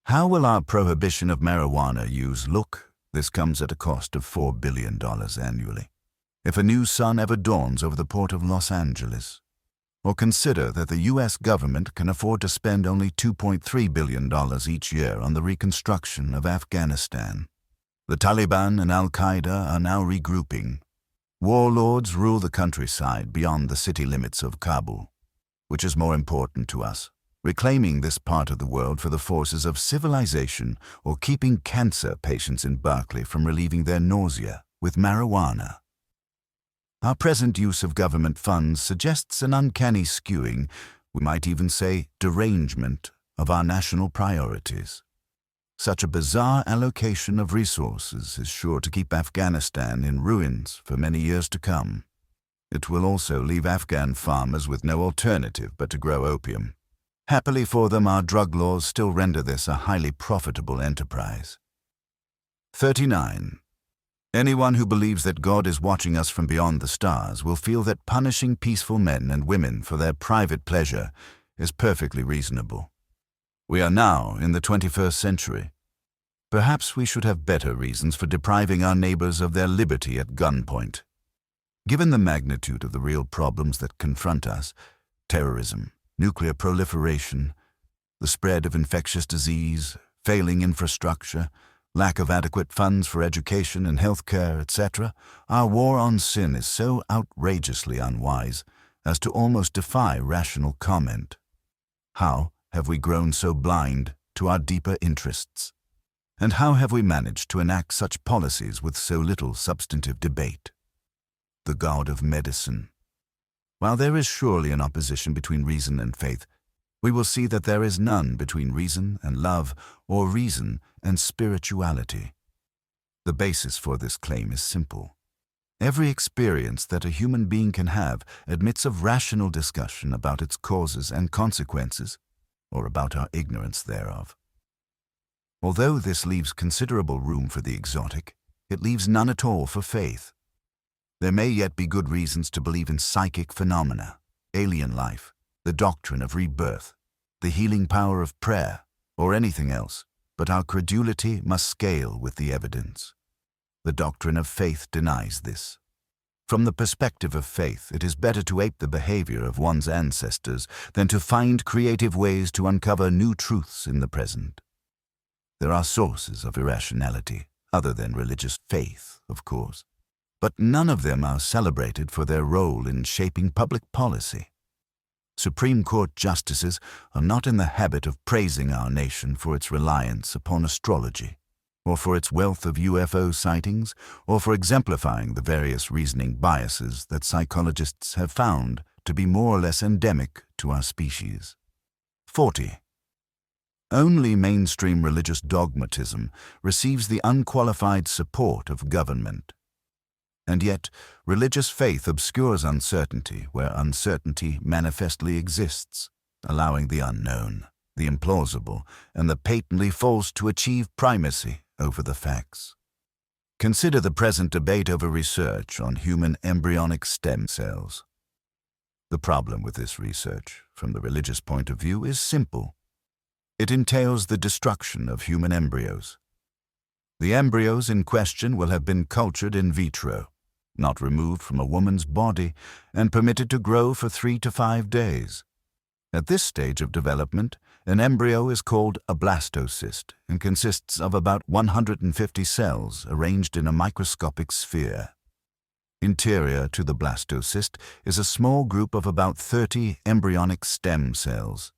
How will our prohibition of marijuana use look? This comes at a cost of $4 billion annually. If a new sun ever dawns over the port of Los Angeles, or consider that the U.S. government can afford to spend only $2.3 billion each year on the reconstruction of Afghanistan. The Taliban and Al-Qaeda are now regrouping. Warlords rule the countryside beyond the city limits of Kabul. Which is more important to us, reclaiming this part of the world for the forces of civilization or keeping cancer patients in Berkeley from relieving their nausea with marijuana? Our present use of government funds suggests an uncanny skewing, we might even say derangement, of our national priorities. Such a bizarre allocation of resources is sure to keep Afghanistan in ruins for many years to come. It will also leave Afghan farmers with no alternative but to grow opium. Happily for them, our drug laws still render this a highly profitable enterprise. 39. Anyone who believes that God is watching us from beyond the stars will feel that punishing peaceful men and women for their private pleasure is perfectly reasonable. We are now in the 21st century. Perhaps we should have better reasons for depriving our neighbors of their liberty at gunpoint. Given the magnitude of the real problems that confront us, terrorism, nuclear proliferation, the spread of infectious disease, failing infrastructure, lack of adequate funds for education and health care, etc., our war on sin is so outrageously unwise as to almost defy rational comment. How have we grown so blind to our deeper interests? And how have we managed to enact such policies with so little substantive debate? The God of medicine. While there is surely an opposition between reason and faith, we will see that there is none between reason and love or reason and spirituality. The basis for this claim is simple. Every experience that a human being can have admits of rational discussion about its causes and consequences, or about our ignorance thereof. Although this leaves considerable room for the exotic, it leaves none at all for faith. There may yet be good reasons to believe in psychic phenomena, alien life, the doctrine of rebirth, the healing power of prayer, or anything else, but our credulity must scale with the evidence. The doctrine of faith denies this. From the perspective of faith, it is better to ape the behavior of one's ancestors than to find creative ways to uncover new truths in the present. There are sources of irrationality, other than religious faith, of course, but none of them are celebrated for their role in shaping public policy. Supreme Court justices are not in the habit of praising our nation for its reliance upon astrology, or for its wealth of UFO sightings, or for exemplifying the various reasoning biases that psychologists have found to be more or less endemic to our species. 40. Only mainstream religious dogmatism receives the unqualified support of government. And yet, religious faith obscures uncertainty where uncertainty manifestly exists, allowing the unknown, the implausible, and the patently false to achieve primacy over the facts. Consider the present debate over research on human embryonic stem cells. The problem with this research, from the religious point of view, is simple. It entails the destruction of human embryos. The embryos in question will have been cultured in vitro, not removed from a woman's body, and permitted to grow for 3 to 5 days. At this stage of development, an embryo is called a blastocyst and consists of about 150 cells arranged in a microscopic sphere. Interior to the blastocyst is a small group of about 30 embryonic stem cells.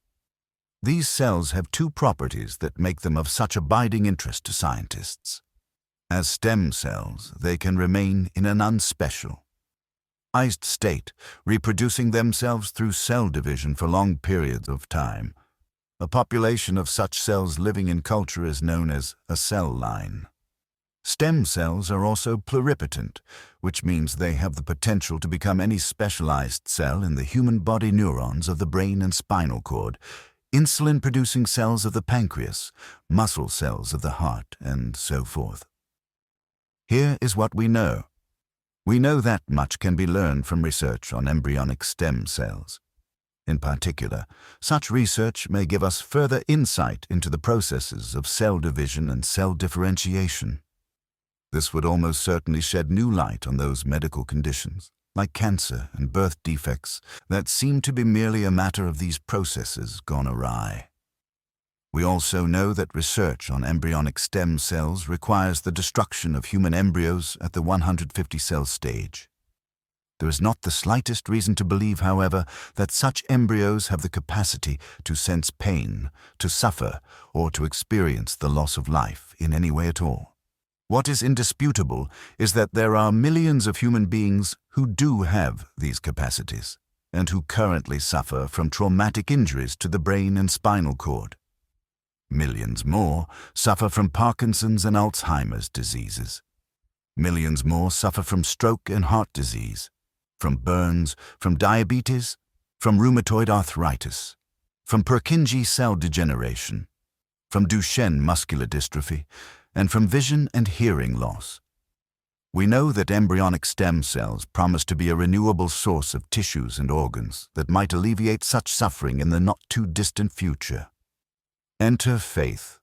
These cells have 2 properties that make them of such abiding interest to scientists. As stem cells, they can remain in an unspecialized state, reproducing themselves through cell division for long periods of time. A population of such cells living in culture is known as a cell line. Stem cells are also pluripotent, which means they have the potential to become any specialized cell in the human body neurons of the brain and spinal cord, insulin-producing cells of the pancreas, muscle cells of the heart, and so forth. Here is what we know. We know that much can be learned from research on embryonic stem cells. In particular, such research may give us further insight into the processes of cell division and cell differentiation. This would almost certainly shed new light on those medical conditions, like cancer and birth defects, that seem to be merely a matter of these processes gone awry. We also know that research on embryonic stem cells requires the destruction of human embryos at the 150-cell stage. There is not the slightest reason to believe, however, that such embryos have the capacity to sense pain, to suffer, or to experience the loss of life in any way at all. What is indisputable is that there are millions of human beings who do have these capacities, and who currently suffer from traumatic injuries to the brain and spinal cord. Millions more suffer from Parkinson's and Alzheimer's diseases. Millions more suffer from stroke and heart disease, from burns, from diabetes, from rheumatoid arthritis, from Purkinje cell degeneration, from Duchenne muscular dystrophy, and from vision and hearing loss. We know that embryonic stem cells promise to be a renewable source of tissues and organs that might alleviate such suffering in the not-too-distant future. Enter faith.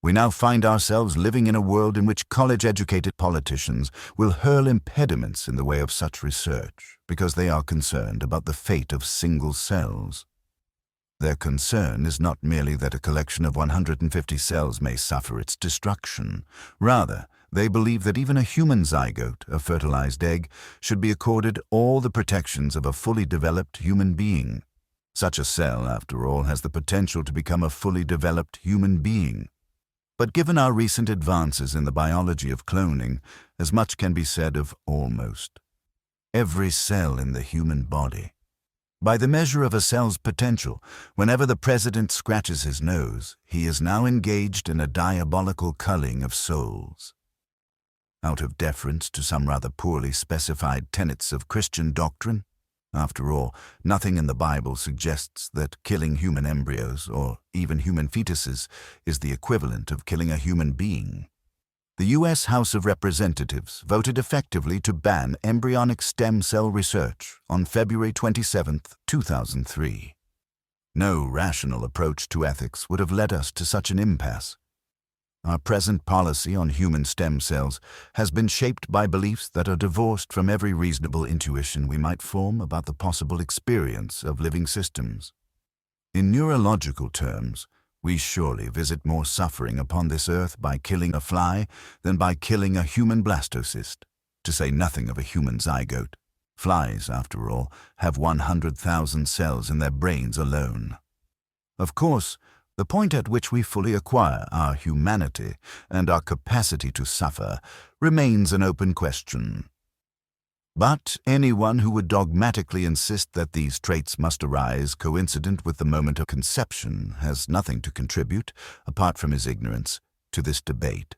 We now find ourselves living in a world in which college-educated politicians will hurl impediments in the way of such research because they are concerned about the fate of single cells. Their concern is not merely that a collection of 150 cells may suffer its destruction. Rather, they believe that even a human zygote, a fertilized egg, should be accorded all the protections of a fully developed human being. Such a cell, after all, has the potential to become a fully developed human being. But given our recent advances in the biology of cloning, as much can be said of almost every cell in the human body. By the measure of a cell's potential, whenever the president scratches his nose, he is now engaged in a diabolical culling of souls. Out of deference to some rather poorly specified tenets of Christian doctrine, after all, nothing in the Bible suggests that killing human embryos, or even human fetuses, is the equivalent of killing a human being. The U.S. House of Representatives voted effectively to ban embryonic stem cell research on February 27, 2003. No rational approach to ethics would have led us to such an impasse. Our present policy on human stem cells has been shaped by beliefs that are divorced from every reasonable intuition we might form about the possible experience of living systems. In neurological terms, we surely visit more suffering upon this earth by killing a fly than by killing a human blastocyst, to say nothing of a human zygote. Flies, after all, have 100,000 cells in their brains alone. Of course, the point at which we fully acquire our humanity and our capacity to suffer remains an open question. But anyone who would dogmatically insist that these traits must arise coincident with the moment of conception has nothing to contribute, apart from his ignorance, to this debate.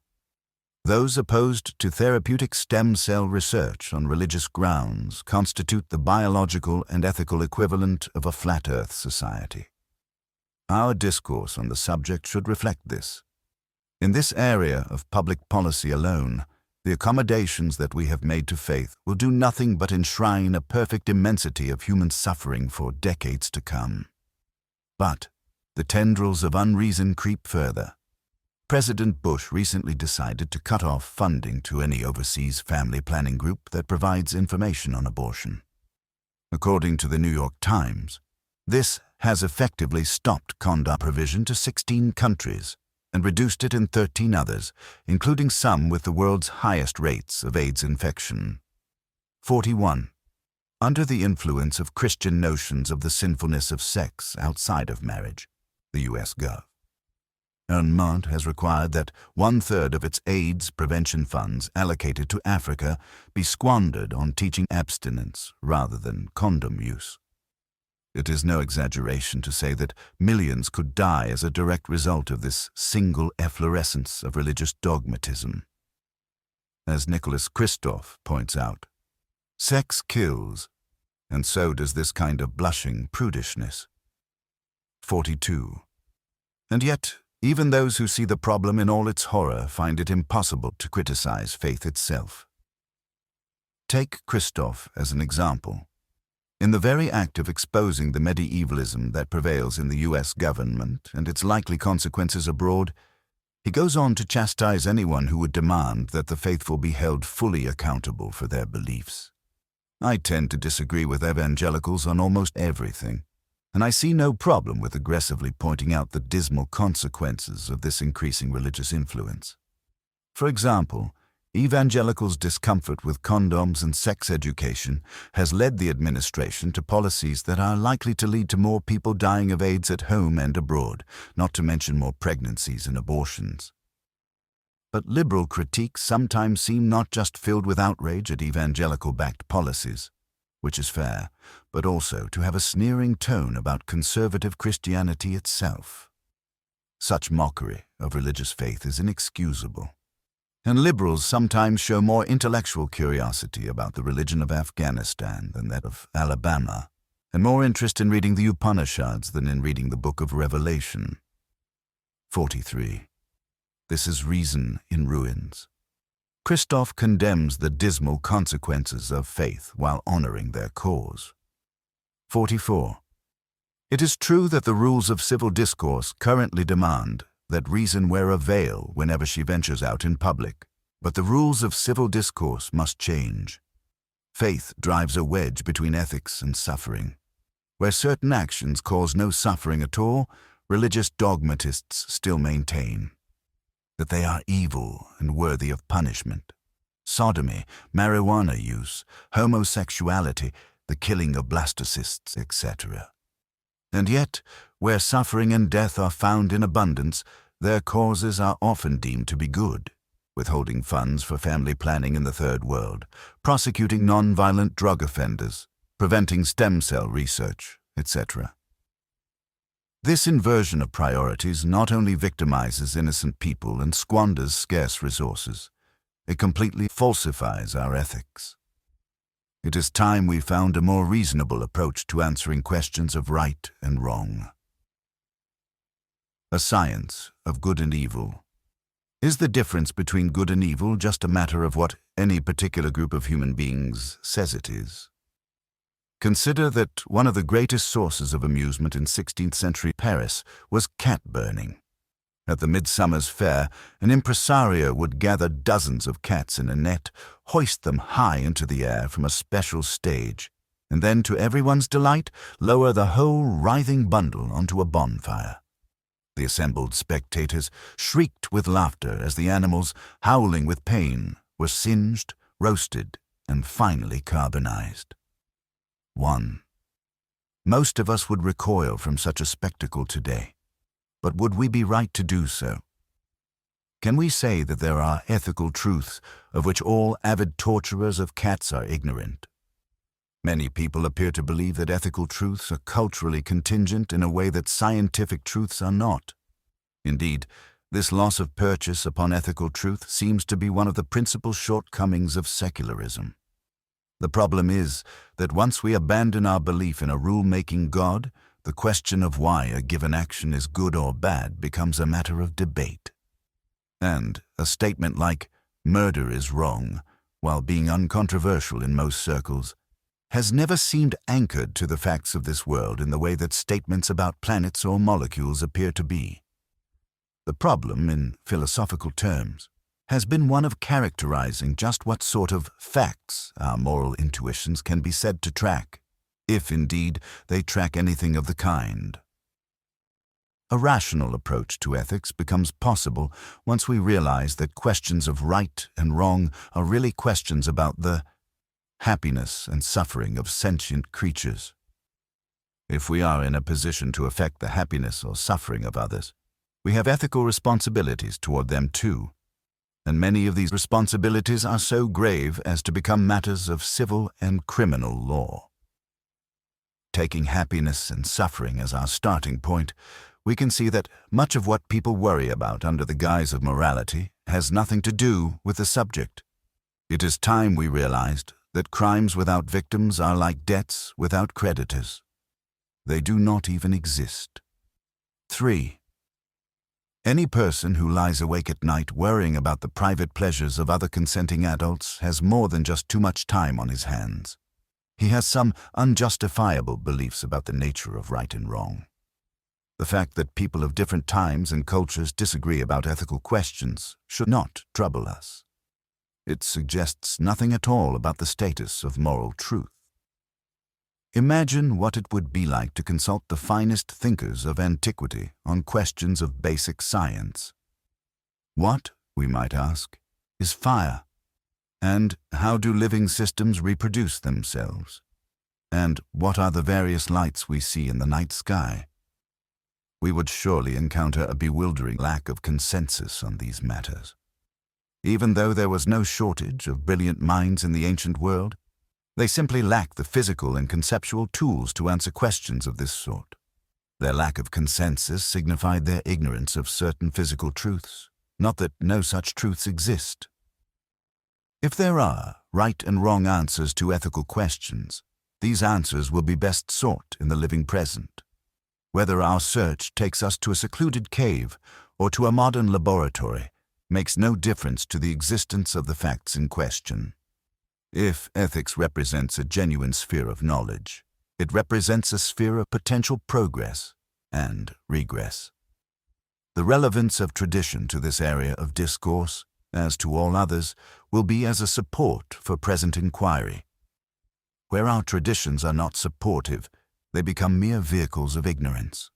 Those opposed to therapeutic stem cell research on religious grounds constitute the biological and ethical equivalent of a flat earth society. Our discourse on the subject should reflect this. In this area of public policy alone, The accommodations that we have made to faith will do nothing but enshrine a perfect immensity of human suffering for decades to come. But the tendrils of unreason creep further. President Bush recently decided to cut off funding to any overseas family planning group that provides information on abortion. According to the New York Times, this has effectively stopped condom provision to 16 countries and reduced it in 13 others, including some with the world's highest rates of AIDS infection. 41. Under the influence of Christian notions of the sinfulness of sex outside of marriage, the U.S. Gov. Vermont has required that 1/3 of its AIDS prevention funds allocated to Africa be squandered on teaching abstinence rather than condom use. It is no exaggeration to say that millions could die as a direct result of this single efflorescence of religious dogmatism. As Nicholas Kristof points out, sex kills, and so does this kind of blushing prudishness. 42. And yet, even those who see the problem in all its horror find it impossible to criticize faith itself. Take Kristof as an example. In the very act of exposing the medievalism that prevails in the U.S. government and its likely consequences abroad, he goes on to chastise anyone who would demand that the faithful be held fully accountable for their beliefs. I tend to disagree with evangelicals on almost everything, and I see no problem with aggressively pointing out the dismal consequences of this increasing religious influence. For example, evangelicals' discomfort with condoms and sex education has led the administration to policies that are likely to lead to more people dying of AIDS at home and abroad, not to mention more pregnancies and abortions. But liberal critiques sometimes seem not just filled with outrage at evangelical-backed policies, which is fair, but also to have a sneering tone about conservative Christianity itself. Such mockery of religious faith is inexcusable. And liberals sometimes show more intellectual curiosity about the religion of Afghanistan than that of Alabama, and more interest in reading the Upanishads than in reading the Book of Revelation. 43. This is reason in ruins. Kristof condemns the dismal consequences of faith while honoring their cause. 44. It is true that the rules of civil discourse currently demand that reason wear a veil whenever she ventures out in public, but the rules of civil discourse must change. Faith drives a wedge between ethics and suffering. Where certain actions cause no suffering at all, religious dogmatists still maintain that they are evil and worthy of punishment. Sodomy, marijuana use, homosexuality, the killing of blastocysts, etc. And yet, where suffering and death are found in abundance, their causes are often deemed to be good, withholding funds for family planning in the Third World, prosecuting non-violent drug offenders, preventing stem cell research, etc. This inversion of priorities not only victimizes innocent people and squanders scarce resources, it completely falsifies our ethics. It is time we found a more reasonable approach to answering questions of right and wrong. A science of good and evil. Is the difference between good and evil just a matter of what any particular group of human beings says it is? Consider that one of the greatest sources of amusement in 16th century Paris was cat burning. At the Midsummer's Fair, an impresario would gather dozens of cats in a net, hoist them high into the air from a special stage, and then, to everyone's delight, lower the whole writhing bundle onto a bonfire. The assembled spectators shrieked with laughter as the animals, howling with pain, were singed, roasted, and finally carbonized. 1. Most of us would recoil from such a spectacle today. But would we be right to do so? Can we say that there are ethical truths of which all avid torturers of cats are ignorant? Many people appear to believe that ethical truths are culturally contingent in a way that scientific truths are not. Indeed, this loss of purchase upon ethical truth seems to be one of the principal shortcomings of secularism. The problem is that once we abandon our belief in a rule-making God, the question of why a given action is good or bad becomes a matter of debate. And a statement like, Murder is wrong, while being uncontroversial in most circles, has never seemed anchored to the facts of this world in the way that statements about planets or molecules appear to be. The problem, in philosophical terms, has been one of characterizing just what sort of facts our moral intuitions can be said to track, if indeed they track anything of the kind. A rational approach to ethics becomes possible once we realize that questions of right and wrong are really questions about the happiness and suffering of sentient creatures. If we are in a position to affect the happiness or suffering of others, we have ethical responsibilities toward them too, and many of these responsibilities are so grave as to become matters of civil and criminal law. Taking happiness and suffering as our starting point, we can see that much of what people worry about under the guise of morality has nothing to do with the subject. It is time we realized that crimes without victims are like debts without creditors. They do not even exist. 3. Any person who lies awake at night worrying about the private pleasures of other consenting adults has more than just too much time on his hands. He has some unjustifiable beliefs about the nature of right and wrong. The fact that people of different times and cultures disagree about ethical questions should not trouble us. It suggests nothing at all about the status of moral truth. Imagine what it would be like to consult the finest thinkers of antiquity on questions of basic science. What, we might ask, is fire? And how do living systems reproduce themselves? And what are the various lights we see in the night sky? We would surely encounter a bewildering lack of consensus on these matters. Even though there was no shortage of brilliant minds in the ancient world, they simply lacked the physical and conceptual tools to answer questions of this sort. Their lack of consensus signified their ignorance of certain physical truths, not that no such truths exist. If there are right and wrong answers to ethical questions, these answers will be best sought in the living present. Whether our search takes us to a secluded cave or to a modern laboratory makes no difference to the existence of the facts in question. If ethics represents a genuine sphere of knowledge, it represents a sphere of potential progress and regress. The relevance of tradition to this area of discourse, as to all others, will be as a support for present inquiry. Where our traditions are not supportive, they become mere vehicles of ignorance.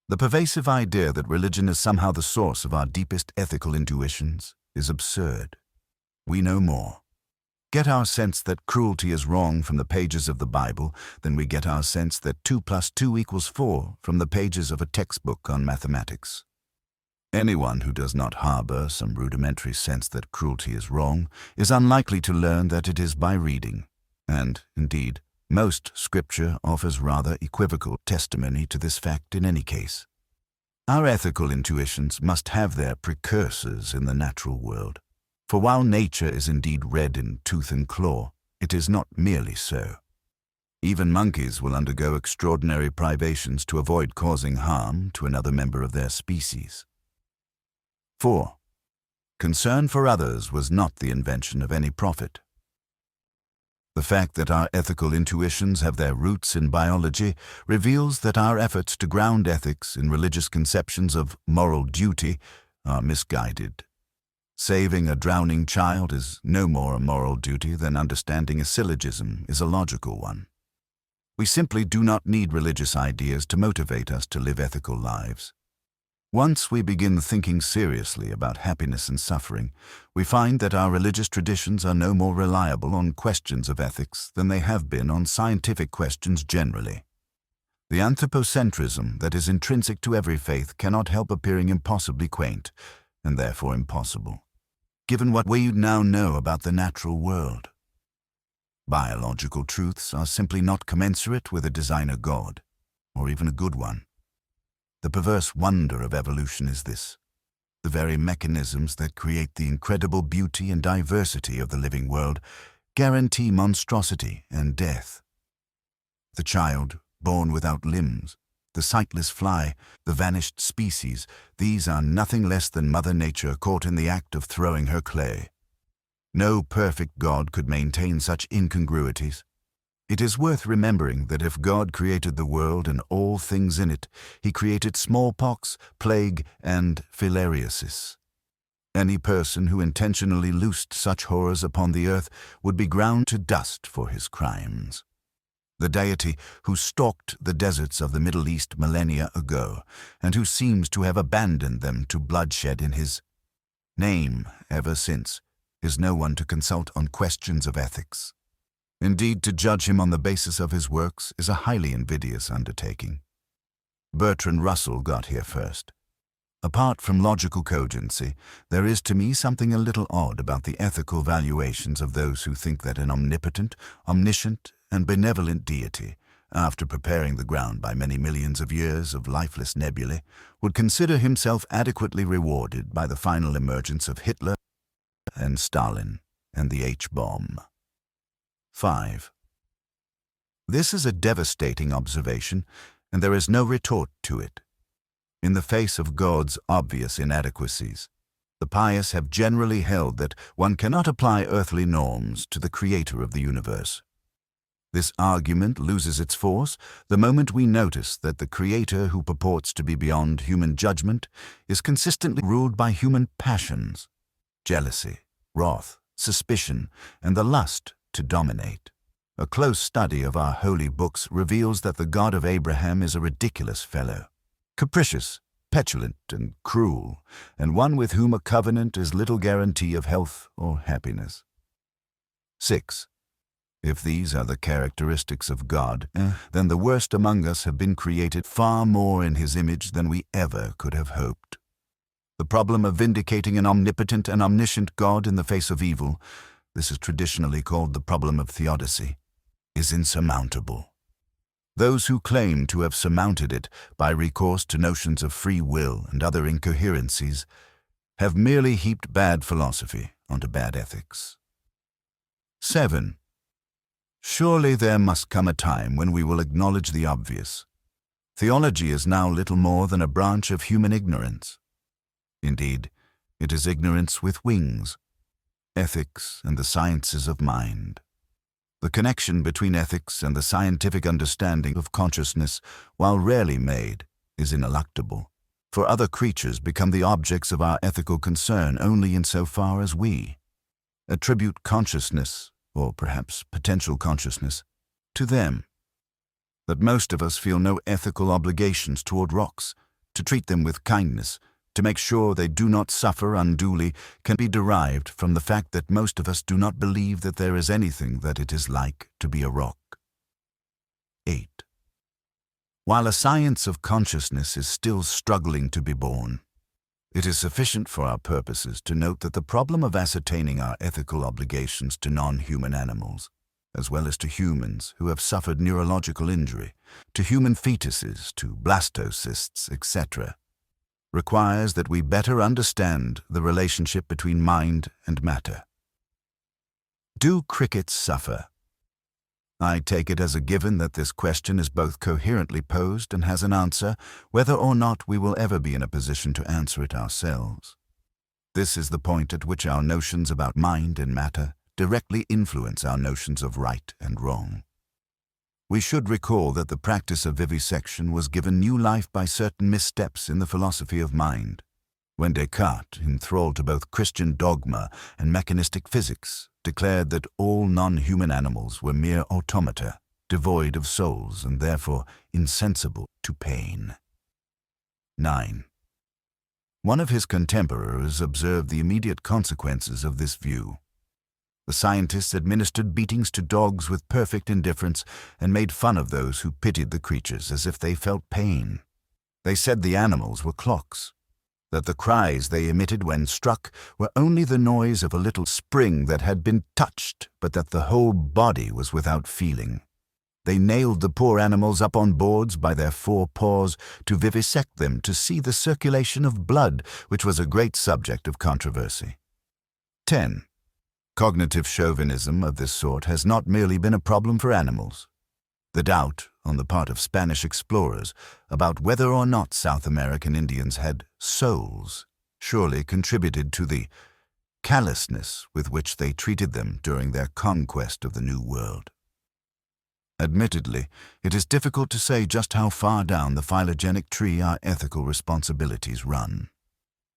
The pervasive idea that religion is somehow the source of our deepest ethical intuitions is absurd. We know more. Get our sense that cruelty is wrong from the pages of the Bible than we get our sense that 2 + 2 = 4 from the pages of a textbook on mathematics. Anyone who does not harbor some rudimentary sense that cruelty is wrong is unlikely to learn that it is by reading, and, indeed, most scripture offers rather equivocal testimony to this fact in any case. Our ethical intuitions must have their precursors in the natural world, for while nature is indeed red in tooth and claw, it is not merely so. Even monkeys will undergo extraordinary privations to avoid causing harm to another member of their species. 4. Concern for others was not the invention of any prophet. The fact that our ethical intuitions have their roots in biology reveals that our efforts to ground ethics in religious conceptions of moral duty are misguided. Saving a drowning child is no more a moral duty than understanding a syllogism is a logical one. We simply do not need religious ideas to motivate us to live ethical lives. Once we begin thinking seriously about happiness and suffering, we find that our religious traditions are no more reliable on questions of ethics than they have been on scientific questions generally. The anthropocentrism that is intrinsic to every faith cannot help appearing impossibly quaint, and therefore impossible, given what we now know about the natural world. Biological truths are simply not commensurate with a designer God, or even a good one. The perverse wonder of evolution is this: the very mechanisms that create the incredible beauty and diversity of the living world guarantee monstrosity and death. The child born without limbs, the sightless fly, the vanished species, these are nothing less than Mother Nature caught in the act of throwing her clay, No perfect God could maintain such incongruities. It is worth remembering that if God created the world and all things in it, he created smallpox, plague, and filariasis. Any person who intentionally loosed such horrors upon the earth would be ground to dust for his crimes. The deity who stalked the deserts of the Middle East millennia ago, and who seems to have abandoned them to bloodshed in his name ever since, is no one to consult on questions of ethics. Indeed, to judge him on the basis of his works is a highly invidious undertaking. Bertrand Russell got here first. Apart from logical cogency, there is to me something a little odd about the ethical valuations of those who think that an omnipotent, omniscient, and benevolent deity, after preparing the ground by many millions of years of lifeless nebulae, would consider himself adequately rewarded by the final emergence of Hitler and Stalin and the H-bomb. 5. This is a devastating observation, and there is no retort to it. In the face of God's obvious inadequacies, the pious have generally held that one cannot apply earthly norms to the Creator of the universe. This argument loses its force the moment we notice that the Creator, who purports to be beyond human judgment, is consistently ruled by human passions, jealousy, wrath, suspicion, and the lust to dominate. A close study of our holy books reveals that the God of Abraham is a ridiculous fellow, capricious, petulant, and cruel, and one with whom a covenant is little guarantee of health or happiness. 6. If these are the characteristics of God, then the worst among us have been created far more in his image than we ever could have hoped. The problem of vindicating an omnipotent and omniscient God in the face of evil, this is traditionally called the problem of theodicy, is insurmountable. Those who claim to have surmounted it by recourse to notions of free will and other incoherencies have merely heaped bad philosophy onto bad ethics. 7. Surely there must come a time when we will acknowledge the obvious. Theology is now little more than a branch of human ignorance. Indeed, it is ignorance with wings, ethics and the sciences of mind. The connection between ethics and the scientific understanding of consciousness, while rarely made, is ineluctable, for other creatures become the objects of our ethical concern only insofar as we attribute consciousness, or perhaps potential consciousness, to them. That most of us feel no ethical obligations toward rocks, to treat them with kindness, to make sure they do not suffer unduly, can be derived from the fact that most of us do not believe that there is anything that it is like to be a rock. 8. While a science of consciousness is still struggling to be born, it is sufficient for our purposes to note that the problem of ascertaining our ethical obligations to non-human animals, as well as to humans who have suffered neurological injury, to human fetuses, to blastocysts, etc., requires that we better understand the relationship between mind and matter. Do crickets suffer? I take it as a given that this question is both coherently posed and has an answer, whether or not we will ever be in a position to answer it ourselves. This is the point at which our notions about mind and matter directly influence our notions of right and wrong. We should recall that the practice of vivisection was given new life by certain missteps in the philosophy of mind. When Descartes, enthralled to both Christian dogma and mechanistic physics, declared that all non-human animals were mere automata, devoid of souls and therefore insensible to pain. 9. One of his contemporaries observed the immediate consequences of this view. The scientists administered beatings to dogs with perfect indifference and made fun of those who pitied the creatures as if they felt pain. They said the animals were clocks, that the cries they emitted when struck were only the noise of a little spring that had been touched, but that the whole body was without feeling. They nailed the poor animals up on boards by their four paws to vivisect them to see the circulation of blood, which was a great subject of controversy. 10. Cognitive chauvinism of this sort has not merely been a problem for animals. The doubt, on the part of Spanish explorers, about whether or not South American Indians had souls surely contributed to the callousness with which they treated them during their conquest of the New World. Admittedly, it is difficult to say just how far down the phylogenetic tree our ethical responsibilities run.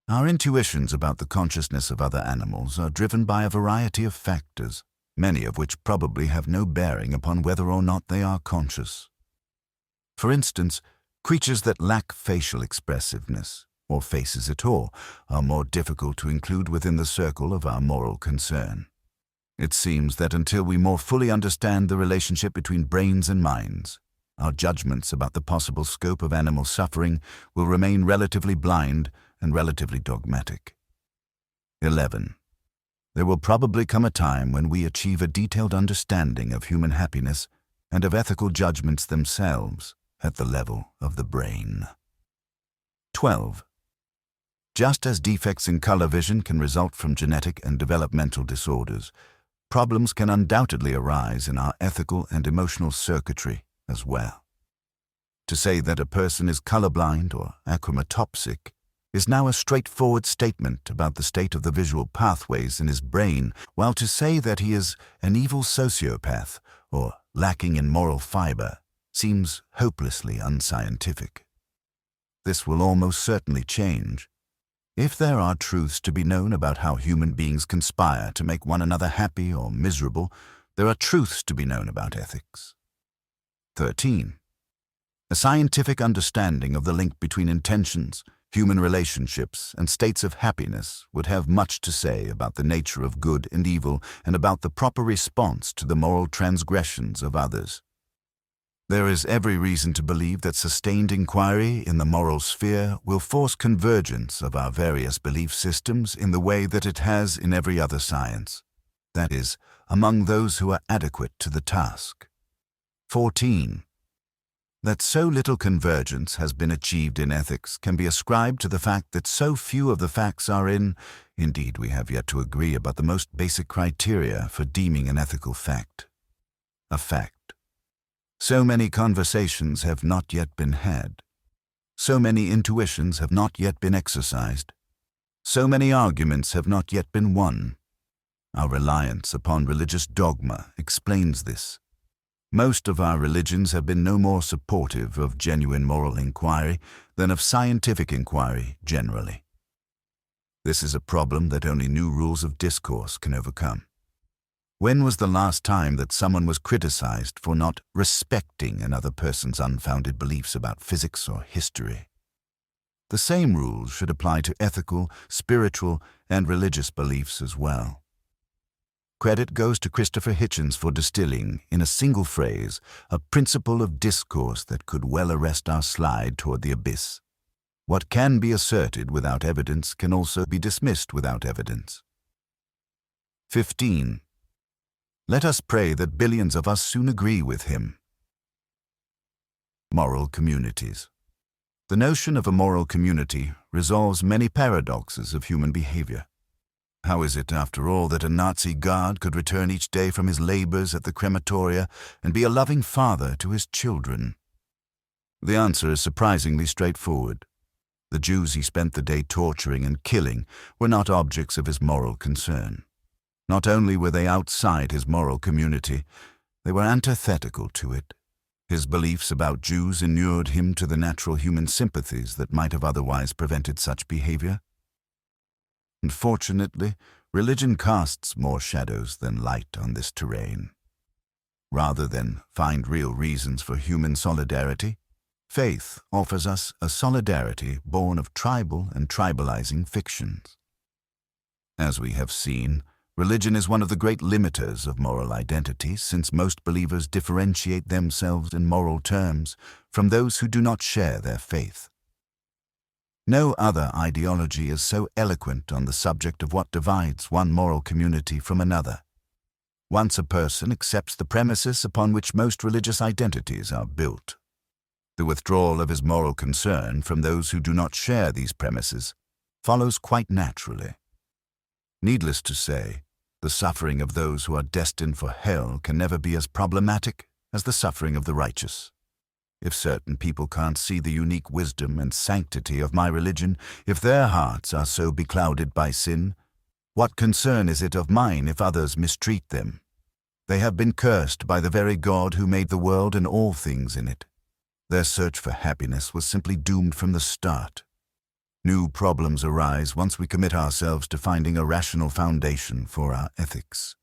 Our intuitions about the consciousness of other animals are driven by a variety of factors, many of which probably have no bearing upon whether or not they are conscious. For instance, creatures that lack facial expressiveness, or faces at all, are more difficult to include within the circle of our moral concern. It seems that until we more fully understand the relationship between brains and minds, our judgments about the possible scope of animal suffering will remain relatively blind and relatively dogmatic. 11. There will probably come a time when we achieve a detailed understanding of human happiness and of ethical judgments themselves at the level of the brain. 12. Just as defects in color vision can result from genetic and developmental disorders, problems can undoubtedly arise in our ethical and emotional circuitry as well. To say that a person is colorblind or achromatopsic is now a straightforward statement about the state of the visual pathways in his brain, while to say that he is an evil sociopath or lacking in moral fiber seems hopelessly unscientific. This will almost certainly change. If there are truths to be known about how human beings conspire to make one another happy or miserable, there are truths to be known about ethics. 13. A scientific understanding of the link between intentions, human relationships, and states of happiness would have much to say about the nature of good and evil and about the proper response to the moral transgressions of others. There is every reason to believe that sustained inquiry in the moral sphere will force convergence of our various belief systems in the way that it has in every other science, that is, among those who are adequate to the task. 14. That so little convergence has been achieved in ethics can be ascribed to the fact that so few of the facts are indeed we have yet to agree about the most basic criteria for deeming an ethical fact a fact. So many conversations have not yet been had. So many intuitions have not yet been exercised. So many arguments have not yet been won. Our reliance upon religious dogma explains this. Most of our religions have been no more supportive of genuine moral inquiry than of scientific inquiry generally. This is a problem that only new rules of discourse can overcome. When was the last time that someone was criticized for not respecting another person's unfounded beliefs about physics or history? The same rules should apply to ethical, spiritual, and religious beliefs as well. Credit goes to Christopher Hitchens for distilling, in a single phrase, a principle of discourse that could well arrest our slide toward the abyss. What can be asserted without evidence can also be dismissed without evidence. 15. Let us pray that billions of us soon agree with him. Moral communities. The notion of a moral community resolves many paradoxes of human behavior. How is it, after all, that a Nazi guard could return each day from his labors at the crematoria and be a loving father to his children? The answer is surprisingly straightforward. The Jews he spent the day torturing and killing were not objects of his moral concern. Not only were they outside his moral community, they were antithetical to it. His beliefs about Jews inured him to the natural human sympathies that might have otherwise prevented such behavior. Unfortunately, religion casts more shadows than light on this terrain. Rather than find real reasons for human solidarity, faith offers us a solidarity born of tribal and tribalizing fictions. As we have seen, religion is one of the great limiters of moral identity, since most believers differentiate themselves in moral terms from those who do not share their faith. No other ideology is so eloquent on the subject of what divides one moral community from another. Once a person accepts the premises upon which most religious identities are built, the withdrawal of his moral concern from those who do not share these premises follows quite naturally. Needless to say, the suffering of those who are destined for hell can never be as problematic as the suffering of the righteous. If certain people can't see the unique wisdom and sanctity of my religion, if their hearts are so beclouded by sin, What concern is it of mine if others mistreat them? They have been cursed by the very God who made the world and all things in it. Their search for happiness was simply doomed from the start. New problems arise once we commit ourselves to finding a rational foundation for our ethics.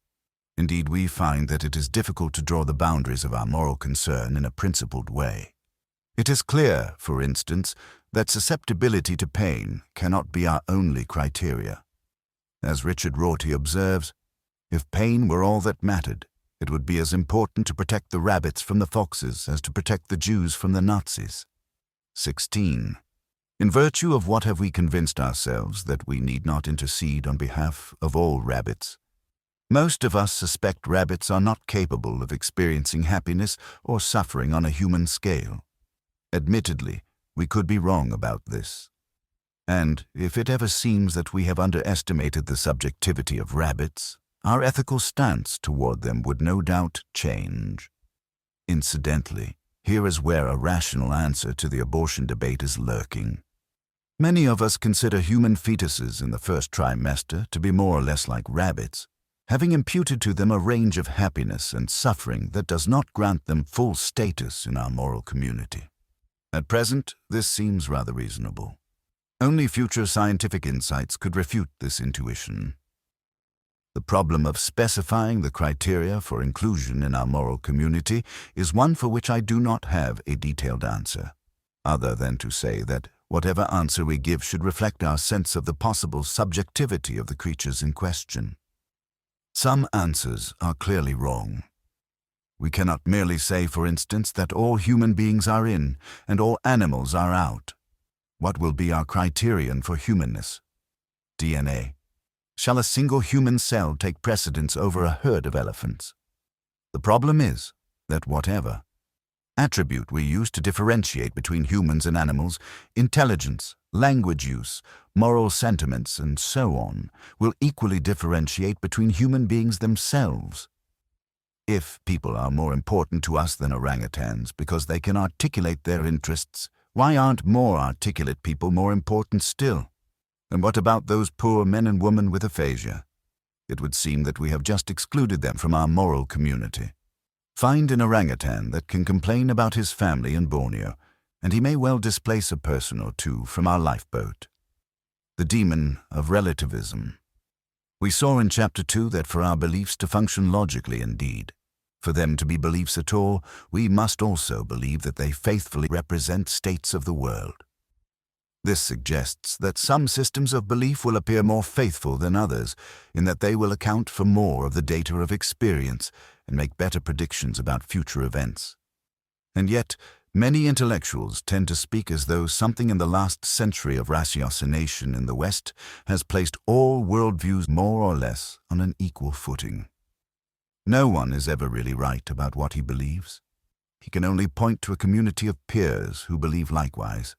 Indeed, we find that it is difficult to draw the boundaries of our moral concern in a principled way. It is clear, for instance, that susceptibility to pain cannot be our only criteria. As Richard Rorty observes, if pain were all that mattered, it would be as important to protect the rabbits from the foxes as to protect the Jews from the Nazis. 16. In virtue of what have we convinced ourselves that we need not intercede on behalf of all rabbits? Most of us suspect rabbits are not capable of experiencing happiness or suffering on a human scale. Admittedly, we could be wrong about this. And if it ever seems that we have underestimated the subjectivity of rabbits, our ethical stance toward them would no doubt change. Incidentally, here is where a rational answer to the abortion debate is lurking. Many of us consider human fetuses in the first trimester to be more or less like rabbits, having imputed to them a range of happiness and suffering that does not grant them full status in our moral community. At present, this seems rather reasonable. Only future scientific insights could refute this intuition. The problem of specifying the criteria for inclusion in our moral community is one for which I do not have a detailed answer, other than to say that whatever answer we give should reflect our sense of the possible subjectivity of the creatures in question. Some answers are clearly wrong. We cannot merely say, for instance, that all human beings are in and all animals are out. What will be our criterion for humanness? DNA. Shall a single human cell take precedence over a herd of elephants? The problem is that whatever attribute we use to differentiate between humans and animals, intelligence, language use, moral sentiments, and so on, will equally differentiate between human beings themselves. If people are more important to us than orangutans because they can articulate their interests, why aren't more articulate people more important still? And what about those poor men and women with aphasia? It would seem that we have just excluded them from our moral community. Find an orangutan that can complain about his family in Borneo, and he may well displace a person or two from our lifeboat. The demon of relativism. We saw in Chapter 2 that for our beliefs to function logically indeed, for them to be beliefs at all, we must also believe that they faithfully represent states of the world. This suggests that some systems of belief will appear more faithful than others, in that they will account for more of the data of experience and make better predictions about future events. And yet, many intellectuals tend to speak as though something in the last century of ratiocination in the West has placed all worldviews more or less on an equal footing. No one is ever really right about what he believes. He can only point to a community of peers who believe likewise.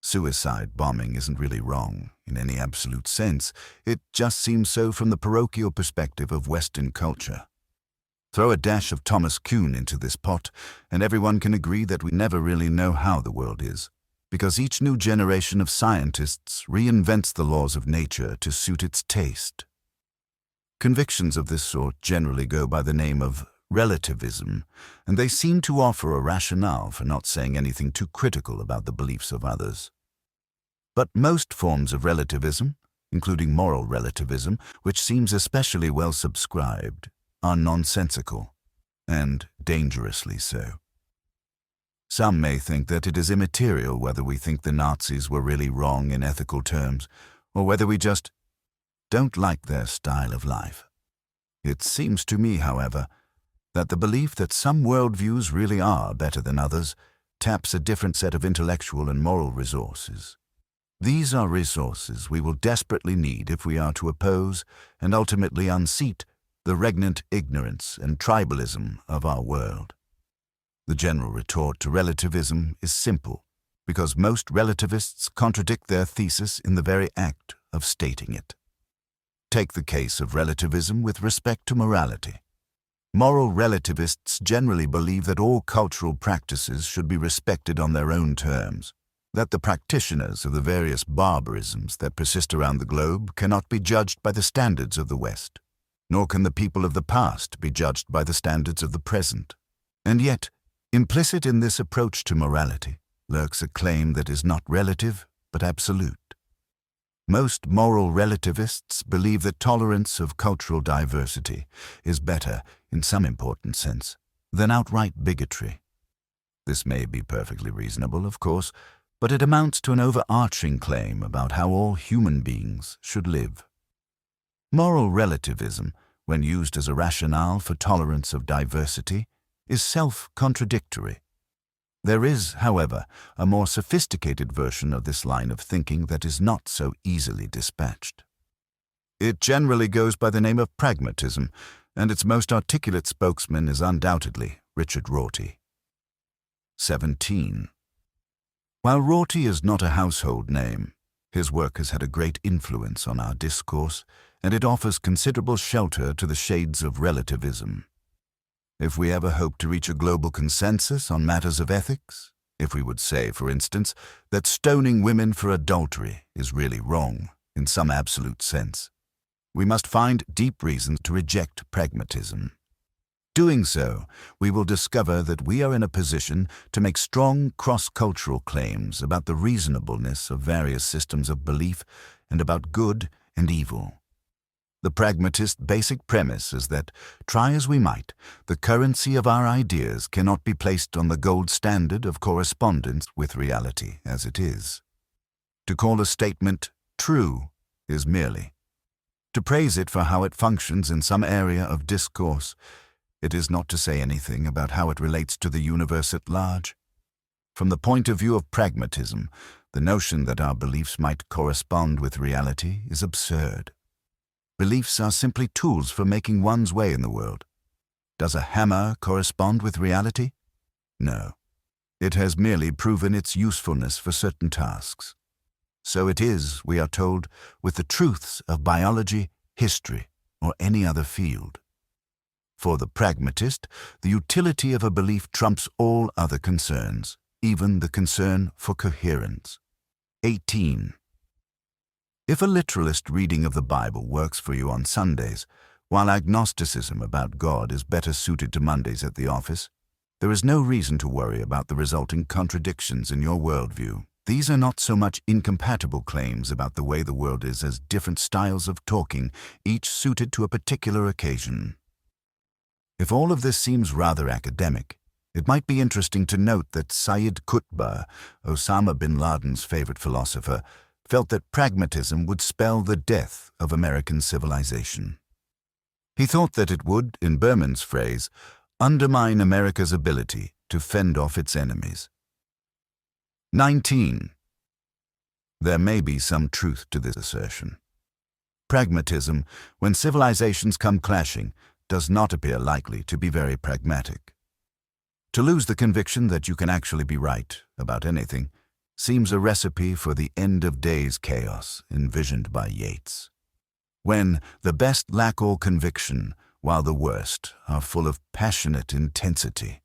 Suicide bombing isn't really wrong in any absolute sense. It just seems so from the parochial perspective of Western culture. Throw a dash of Thomas Kuhn into this pot, and everyone can agree that we never really know how the world is, because each new generation of scientists reinvents the laws of nature to suit its taste. Convictions of this sort generally go by the name of relativism, and they seem to offer a rationale for not saying anything too critical about the beliefs of others. But most forms of relativism, including moral relativism, which seems especially well subscribed, are nonsensical, and dangerously so. Some may think that it is immaterial whether we think the Nazis were really wrong in ethical terms, or whether we just don't like their style of life. It seems to me, however, that the belief that some worldviews really are better than others taps a different set of intellectual and moral resources. These are resources we will desperately need if we are to oppose and ultimately unseat the regnant ignorance and tribalism of our world. The general retort to relativism is simple, because most relativists contradict their thesis in the very act of stating it. Take the case of relativism with respect to morality. Moral relativists generally believe that all cultural practices should be respected on their own terms. that the practitioners of the various barbarisms that persist around the globe cannot be judged by the standards of the West, nor can the people of the past be judged by the standards of the present. And yet, implicit in this approach to morality lurks a claim that is not relative but absolute. Most moral relativists believe that tolerance of cultural diversity is better, in some important sense, than outright bigotry. This may be perfectly reasonable, of course, but it amounts to an overarching claim about how all human beings should live. Moral relativism, when used as a rationale for tolerance of diversity, is self-contradictory. There is, however, a more sophisticated version of this line of thinking that is not so easily dispatched. It generally goes by the name of pragmatism, and its most articulate spokesman is undoubtedly Richard Rorty. 17. While Rorty is not a household name, his work has had a great influence on our discourse, and it offers considerable shelter to the shades of relativism. If we ever hope to reach a global consensus on matters of ethics, if we would say, for instance, that stoning women for adultery is really wrong in some absolute sense, we must find deep reasons to reject pragmatism. Doing so, we will discover that we are in a position to make strong cross-cultural claims about the reasonableness of various systems of belief and about good and evil. The pragmatist basic premise is that, try as we might, the currency of our ideas cannot be placed on the gold standard of correspondence with reality as it is. To call a statement true is merely to praise it for how it functions in some area of discourse. It is not to say anything about how it relates to the universe at large. From the point of view of pragmatism, the notion that our beliefs might correspond with reality is absurd. Beliefs are simply tools for making one's way in the world. Does a hammer correspond with reality? No. It has merely proven its usefulness for certain tasks. So it is, we are told, with the truths of biology, history, or any other field. For the pragmatist, the utility of a belief trumps all other concerns, even the concern for coherence. 18. If a literalist reading of the Bible works for you on Sundays, while agnosticism about God is better suited to Mondays at the office, there is no reason to worry about the resulting contradictions in your worldview. These are not so much incompatible claims about the way the world is as different styles of talking, each suited to a particular occasion. If all of this seems rather academic, it might be interesting to note that Sayyid Qutb, Osama bin Laden's favorite philosopher, felt that pragmatism would spell the death of American civilization. He thought that it would, in Berman's phrase, undermine America's ability to fend off its enemies. 19. There may be some truth to this assertion. Pragmatism, when civilizations come clashing, does not appear likely to be very pragmatic. To lose the conviction that you can actually be right about anything seems a recipe for the end-of-days chaos envisioned by Yeats, when the best lack all conviction, while the worst are full of passionate intensity.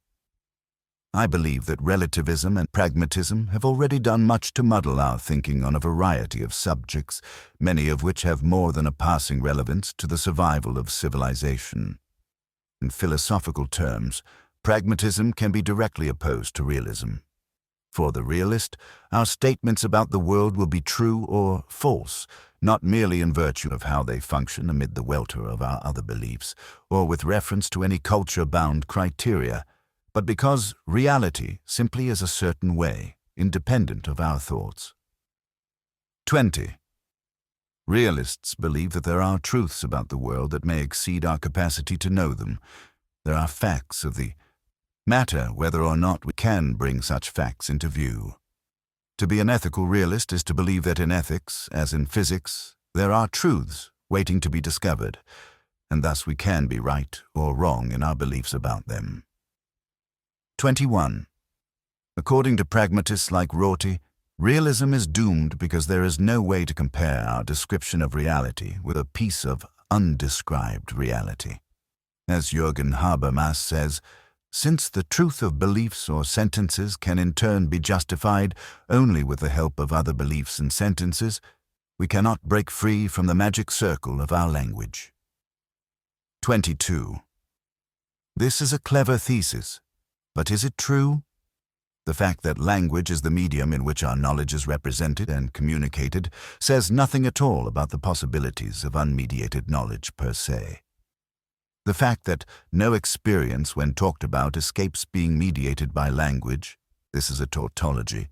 I believe that relativism and pragmatism have already done much to muddle our thinking on a variety of subjects, many of which have more than a passing relevance to the survival of civilization. In philosophical terms, pragmatism can be directly opposed to realism. For the realist, our statements about the world will be true or false, not merely in virtue of how they function amid the welter of our other beliefs, or with reference to any culture-bound criteria, but because reality simply is a certain way, independent of our thoughts. 20. Realists believe that there are truths about the world that may exceed our capacity to know them. There are facts of the matter whether or not we can bring such facts into view. To be an ethical realist is to believe that in ethics, as in physics, there are truths waiting to be discovered, and thus we can be right or wrong in our beliefs about them. 21. According to pragmatists like Rorty, realism is doomed because there is no way to compare our description of reality with a piece of undescribed reality. As Jürgen Habermas says, Since the truth of beliefs or sentences can in turn be justified only with the help of other beliefs and sentences, we cannot break free from the magic circle of our language. 22. This is a clever thesis, but is it true? The fact that language is the medium in which our knowledge is represented and communicated says nothing at all about the possibilities of unmediated knowledge per se. The fact that no experience, when talked about, escapes being mediated by language, this is a tautology,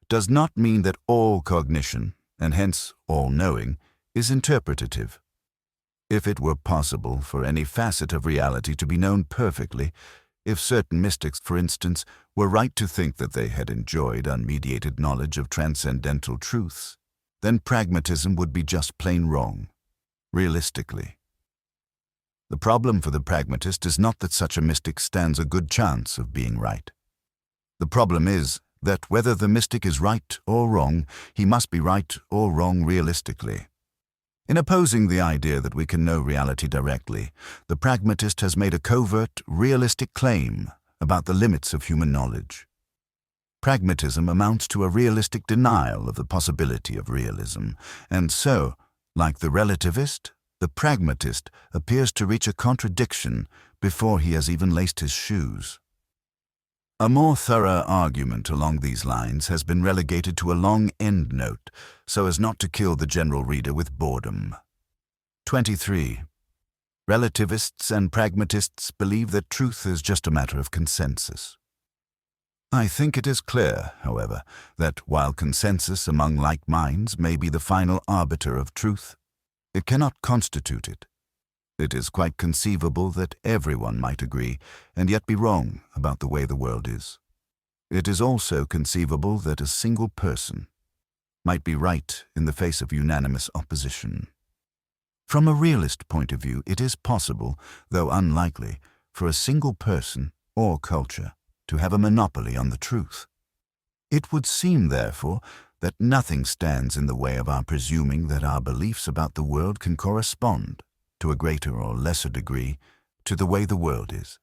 does not mean that all cognition, and hence all knowing, is interpretative. If it were possible for any facet of reality to be known perfectly, if certain mystics, for instance, were right to think that they had enjoyed unmediated knowledge of transcendental truths, then pragmatism would be just plain wrong, realistically. The problem for the pragmatist is not that such a mystic stands a good chance of being right. The problem is that whether the mystic is right or wrong, he must be right or wrong realistically. In opposing the idea that we can know reality directly, the pragmatist has made a covert, realistic claim about the limits of human knowledge. Pragmatism amounts to a realistic denial of the possibility of realism, and so, like the relativist, the pragmatist appears to reach a contradiction before he has even laced his shoes. A more thorough argument along these lines has been relegated to a long endnote so as not to kill the general reader with boredom. 23. Relativists and pragmatists believe that truth is just a matter of consensus. I think it is clear, however, that while consensus among like minds may be the final arbiter of truth, it cannot constitute it. It is quite conceivable that everyone might agree and yet be wrong about the way the world is. It is also conceivable that a single person might be right in the face of unanimous opposition. From a realist point of view, it is possible, though unlikely, for a single person or culture to have a monopoly on the truth. It would seem, therefore, that nothing stands in the way of our presuming that our beliefs about the world can correspond, to a greater or lesser degree, to the way the world is,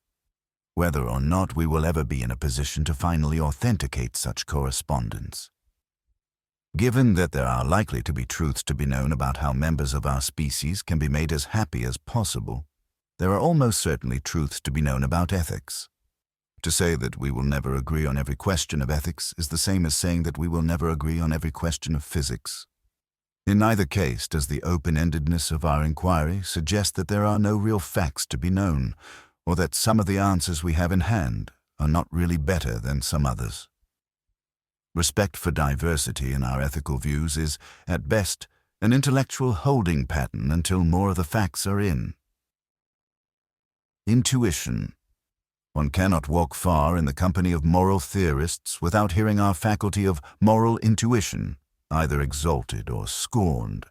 whether or not we will ever be in a position to finally authenticate such correspondence. Given that there are likely to be truths to be known about how members of our species can be made as happy as possible, there are almost certainly truths to be known about ethics. To say that we will never agree on every question of ethics is the same as saying that we will never agree on every question of physics. In neither case does the open-endedness of our inquiry suggest that there are no real facts to be known, or that some of the answers we have in hand are not really better than some others. Respect for diversity in our ethical views is, at best, an intellectual holding pattern until more of the facts are in. Intuition. One cannot walk far in the company of moral theorists without hearing our faculty of moral intuition either exalted or scorned.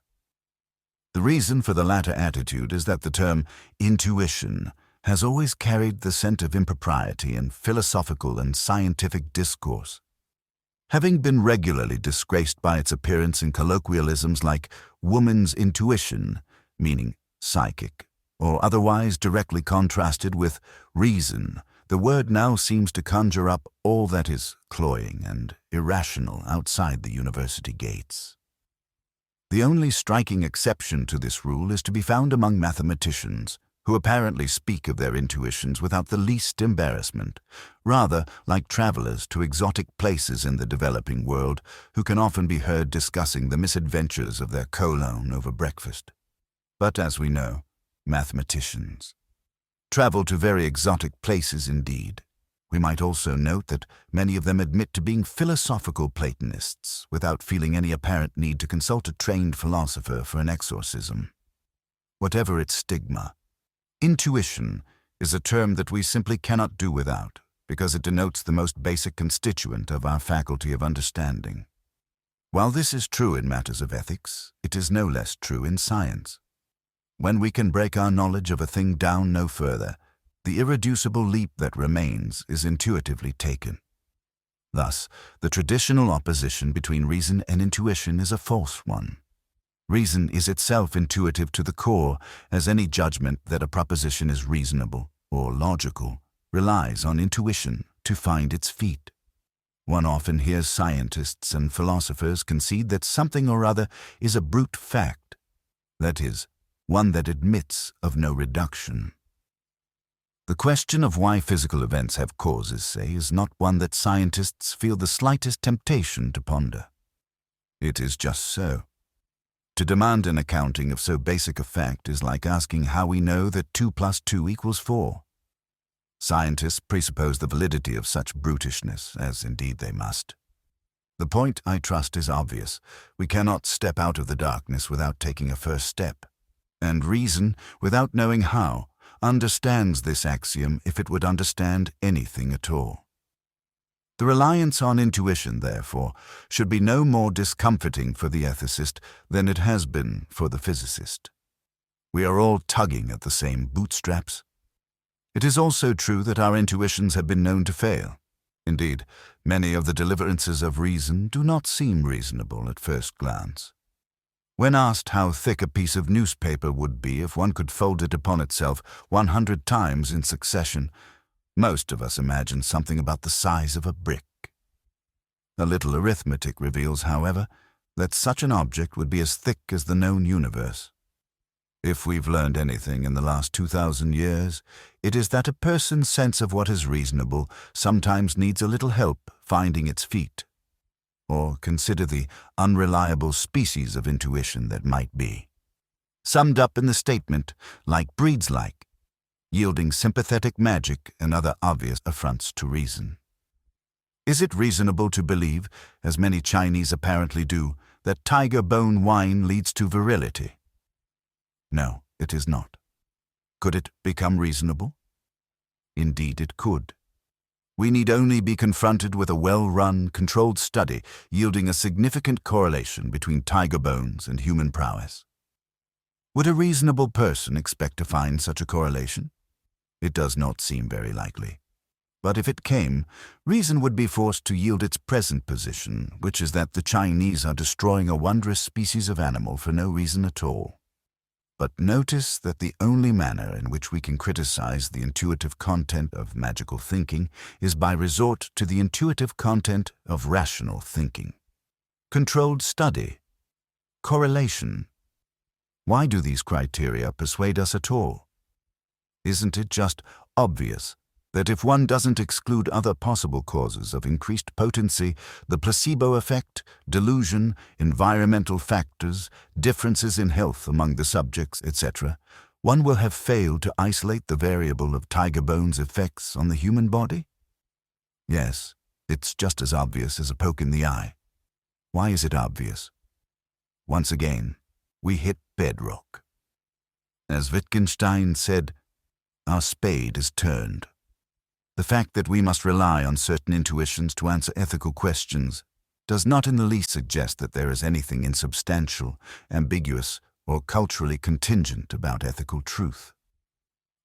The reason for the latter attitude is that the term intuition has always carried the scent of impropriety in philosophical and scientific discourse. Having been regularly disgraced by its appearance in colloquialisms like woman's intuition, meaning psychic, or otherwise directly contrasted with reason, the word now seems to conjure up all that is cloying and irrational outside the university gates. The only striking exception to this rule is to be found among mathematicians, who apparently speak of their intuitions without the least embarrassment, rather like travelers to exotic places in the developing world, who can often be heard discussing the misadventures of their colon over breakfast. But as we know, mathematicians travel to very exotic places indeed. We might also note that many of them admit to being philosophical Platonists without feeling any apparent need to consult a trained philosopher for an exorcism. Whatever its stigma, intuition is a term that we simply cannot do without, because it denotes the most basic constituent of our faculty of understanding. While this is true in matters of ethics, it is no less true in science. When we can break our knowledge of a thing down no further, the irreducible leap that remains is intuitively taken. Thus, the traditional opposition between reason and intuition is a false one. Reason is itself intuitive to the core, as any judgment that a proposition is reasonable or logical relies on intuition to find its feet. One often hears scientists and philosophers concede that something or other is a brute fact, that is, one that admits of no reduction. The question of why physical events have causes, say, is not one that scientists feel the slightest temptation to ponder. It is just so. To demand an accounting of so basic a fact is like asking how we know that 2 + 2 = 4. Scientists presuppose the validity of such brutishness, as indeed they must. The point, I trust, is obvious. We cannot step out of the darkness without taking a first step. And reason, without knowing how, understands this axiom if it would understand anything at all. The reliance on intuition, therefore, should be no more discomforting for the ethicist than it has been for the physicist. We are all tugging at the same bootstraps. It is also true that our intuitions have been known to fail. Indeed, many of the deliverances of reason do not seem reasonable at first glance. When asked how thick a piece of newspaper would be if one could fold it upon itself 100 times in succession, most of us imagine something about the size of a brick. A little arithmetic reveals, however, that such an object would be as thick as the known universe. If we've learned anything in the last 2,000 years, it is that a person's sense of what is reasonable sometimes needs a little help finding its feet. Or consider the unreliable species of intuition that might be. Summed up in the statement, like breeds like, yielding sympathetic magic and other obvious affronts to reason. Is it reasonable to believe, as many Chinese apparently do, that tiger bone wine leads to virility? No, it is not. Could it become reasonable? Indeed it could. We need only be confronted with a well-run, controlled study yielding a significant correlation between tiger bones and human prowess. Would a reasonable person expect to find such a correlation? It does not seem very likely. But if it came, reason would be forced to yield its present position, which is that the Chinese are destroying a wondrous species of animal for no reason at all. But notice that the only manner in which we can criticize the intuitive content of magical thinking is by resort to the intuitive content of rational thinking. Controlled study. Correlation. Why do these criteria persuade us at all? Isn't it just obvious that if one doesn't exclude other possible causes of increased potency, the placebo effect, delusion, environmental factors, differences in health among the subjects, etc., one will have failed to isolate the variable of tiger bones' effects on the human body? Yes, it's just as obvious as a poke in the eye. Why is it obvious? Once again, we hit bedrock. As Wittgenstein said, our spade is turned. The fact that we must rely on certain intuitions to answer ethical questions does not in the least suggest that there is anything insubstantial, ambiguous, or culturally contingent about ethical truth.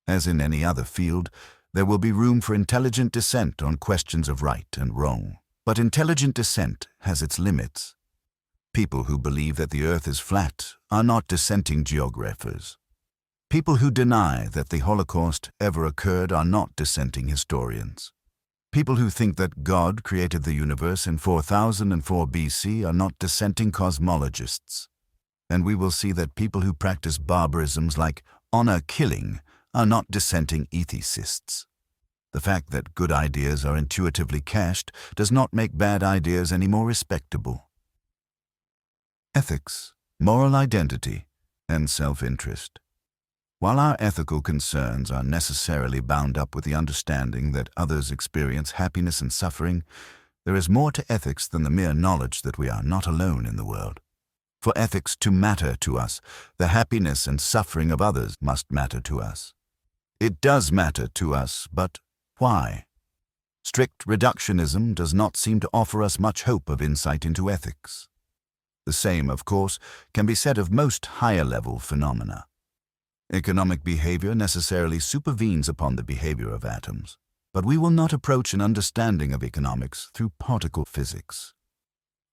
As in any other field, there will be room for intelligent dissent on questions of right and wrong. But intelligent dissent has its limits. People who believe that the earth is flat are not dissenting geographers. People who deny that the Holocaust ever occurred are not dissenting historians. People who think that God created the universe in 4004 BC are not dissenting cosmologists. And we will see that people who practice barbarisms like honor killing are not dissenting ethicists. The fact that good ideas are intuitively cached does not make bad ideas any more respectable. Ethics, moral identity, and self-interest. While our ethical concerns are necessarily bound up with the understanding that others experience happiness and suffering, there is more to ethics than the mere knowledge that we are not alone in the world. For ethics to matter to us, the happiness and suffering of others must matter to us. It does matter to us, but why? Strict reductionism does not seem to offer us much hope of insight into ethics. The same, of course, can be said of most higher-level phenomena. Economic behavior necessarily supervenes upon the behavior of atoms, but we will not approach an understanding of economics through particle physics.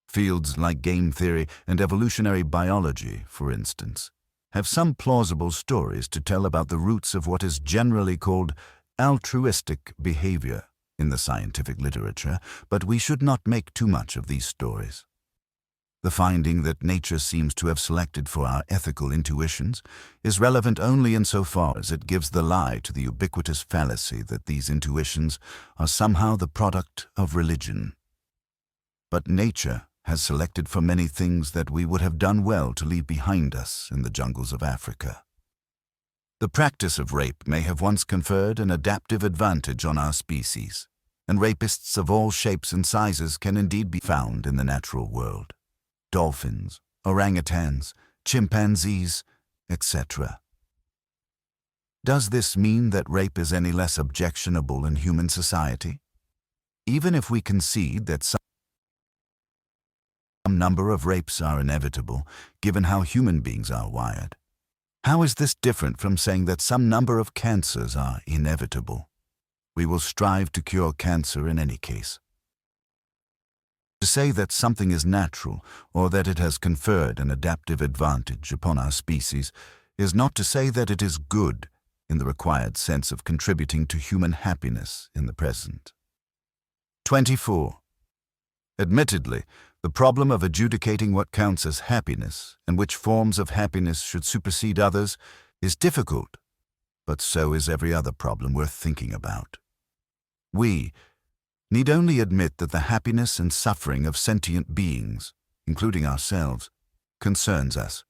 Fields like game theory and evolutionary biology, for instance, have some plausible stories to tell about the roots of what is generally called altruistic behavior in the scientific literature, but we should not make too much of these stories. The finding that nature seems to have selected for our ethical intuitions is relevant only insofar as it gives the lie to the ubiquitous fallacy that these intuitions are somehow the product of religion. But nature has selected for many things that we would have done well to leave behind us in the jungles of Africa. The practice of rape may have once conferred an adaptive advantage on our species, and rapists of all shapes and sizes can indeed be found in the natural world. Dolphins, orangutans, chimpanzees, etc. Does this mean that rape is any less objectionable in human society? Even if we concede that some number of rapes are inevitable, given how human beings are wired, how is this different from saying that some number of cancers are inevitable? We will strive to cure cancer in any case. To say that something is natural or that it has conferred an adaptive advantage upon our species is not to say that it is good in the required sense of contributing to human happiness in the present. 24. Admittedly, the problem of adjudicating what counts as happiness and which forms of happiness should supersede others is difficult, but so is every other problem worth thinking about. We need only admit that the happiness and suffering of sentient beings, including ourselves, concerns us.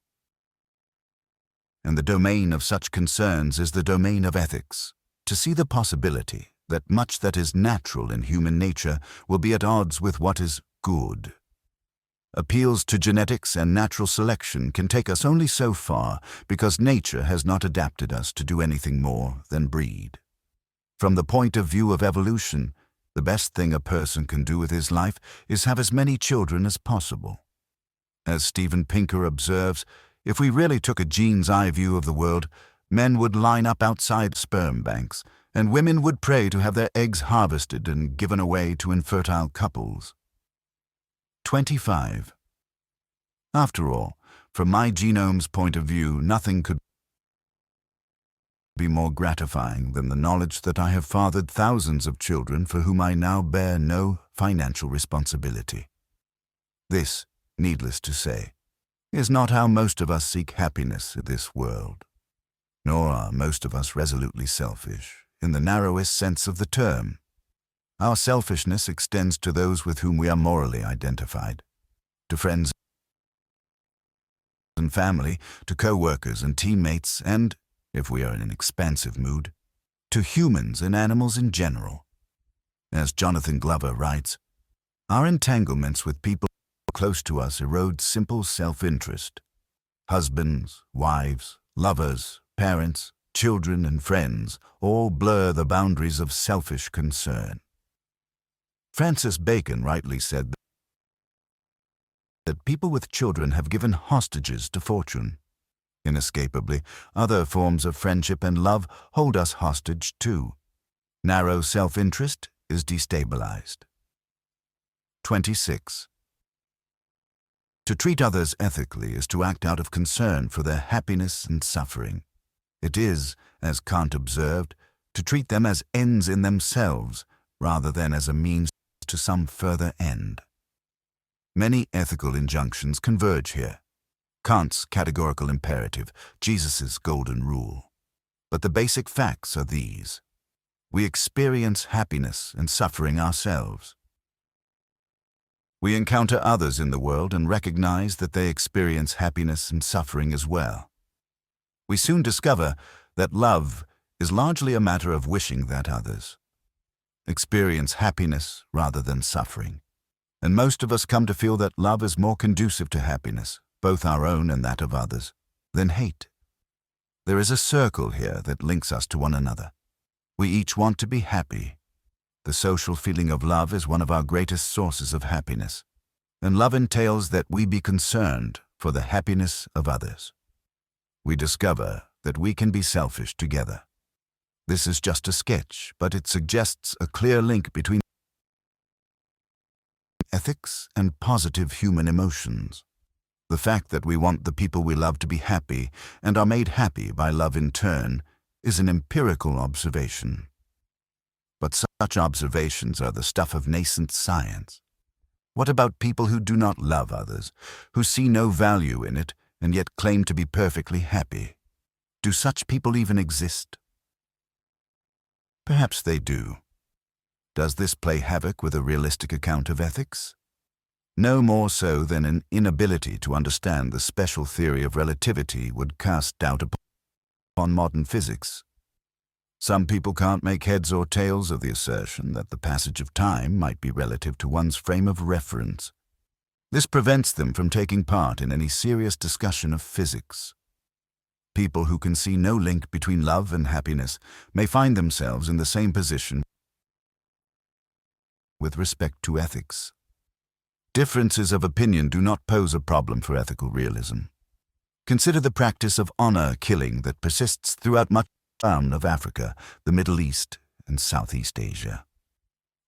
And the domain of such concerns is the domain of ethics, to see the possibility that much that is natural in human nature will be at odds with what is good. Appeals to genetics and natural selection can take us only so far because nature has not adapted us to do anything more than breed. From the point of view of evolution, the best thing a person can do with his life is have as many children as possible. As Steven Pinker observes, if we really took a gene's eye view of the world, men would line up outside sperm banks, and women would pray to have their eggs harvested and given away to infertile couples. 25. After all, from my genome's point of view, nothing could be more gratifying than the knowledge that I have fathered thousands of children for whom I now bear no financial responsibility. This, needless to say, is not how most of us seek happiness in this world, nor are most of us resolutely selfish, in the narrowest sense of the term. Our selfishness extends to those with whom we are morally identified, to friends and family, to co-workers and teammates, and, if we are in an expansive mood, to humans and animals in general. As Jonathan Glover writes, our entanglements with people close to us erode simple self-interest. Husbands, wives, lovers, parents, children, and friends all blur the boundaries of selfish concern. Francis Bacon rightly said that people with children have given hostages to fortune. Inescapably, other forms of friendship and love hold us hostage too. Narrow self-interest is destabilized. 26. To treat others ethically is to act out of concern for their happiness and suffering. It is, as Kant observed, to treat them as ends in themselves rather than as a means to some further end. Many ethical injunctions converge here. Kant's categorical imperative, Jesus' golden rule. But the basic facts are these. We experience happiness and suffering ourselves. We encounter others in the world and recognize that they experience happiness and suffering as well. We soon discover that love is largely a matter of wishing that others experience happiness rather than suffering. And most of us come to feel that love is more conducive to happiness, both our own and that of others, than hate. There is a circle here that links us to one another. We each want to be happy. The social feeling of love is one of our greatest sources of happiness, and love entails that we be concerned for the happiness of others. We discover that we can be selfish together. This is just a sketch, but it suggests a clear link between ethics and positive human emotions. The fact that we want the people we love to be happy and are made happy by love in turn is an empirical observation. But such observations are the stuff of nascent science. What about people who do not love others, who see no value in it, and yet claim to be perfectly happy? Do such people even exist? Perhaps they do. Does this play havoc with a realistic account of ethics? No more so than an inability to understand the special theory of relativity would cast doubt upon modern physics. Some people can't make heads or tails of the assertion that the passage of time might be relative to one's frame of reference. This prevents them from taking part in any serious discussion of physics. People who can see no link between love and happiness may find themselves in the same position with respect to ethics. Differences of opinion do not pose a problem for ethical realism. Consider the practice of honor killing that persists throughout much of Africa, the Middle East, and Southeast Asia.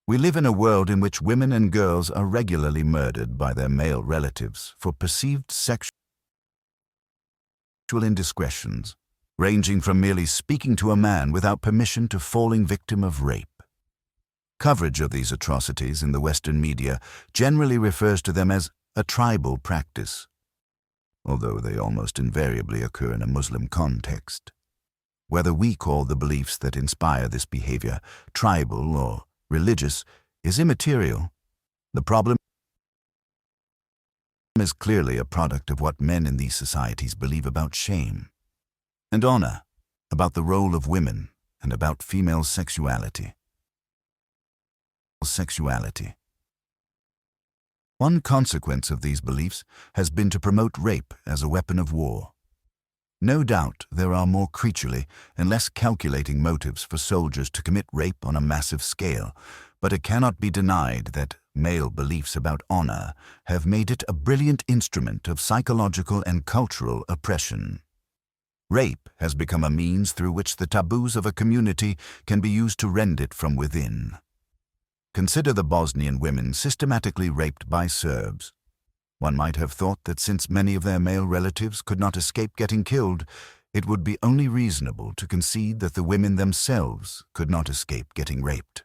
We live in a world in which women and girls are regularly murdered by their male relatives for perceived sexual indiscretions, ranging from merely speaking to a man without permission to falling victim of rape. Coverage of these atrocities in the Western media generally refers to them as a tribal practice, although they almost invariably occur in a Muslim context. Whether we call the beliefs that inspire this behavior tribal or religious is immaterial. The problem is clearly a product of what men in these societies believe about shame and honor, about the role of women, and about female sexuality. One consequence of these beliefs has been to promote rape as a weapon of war. No doubt there are more creaturely and less calculating motives for soldiers to commit rape on a massive scale, but it cannot be denied that male beliefs about honor have made it a brilliant instrument of psychological and cultural oppression. Rape has become a means through which the taboos of a community can be used to rend it from within. Consider the Bosnian women systematically raped by Serbs. One might have thought that since many of their male relatives could not escape getting killed, it would be only reasonable to concede that the women themselves could not escape getting raped.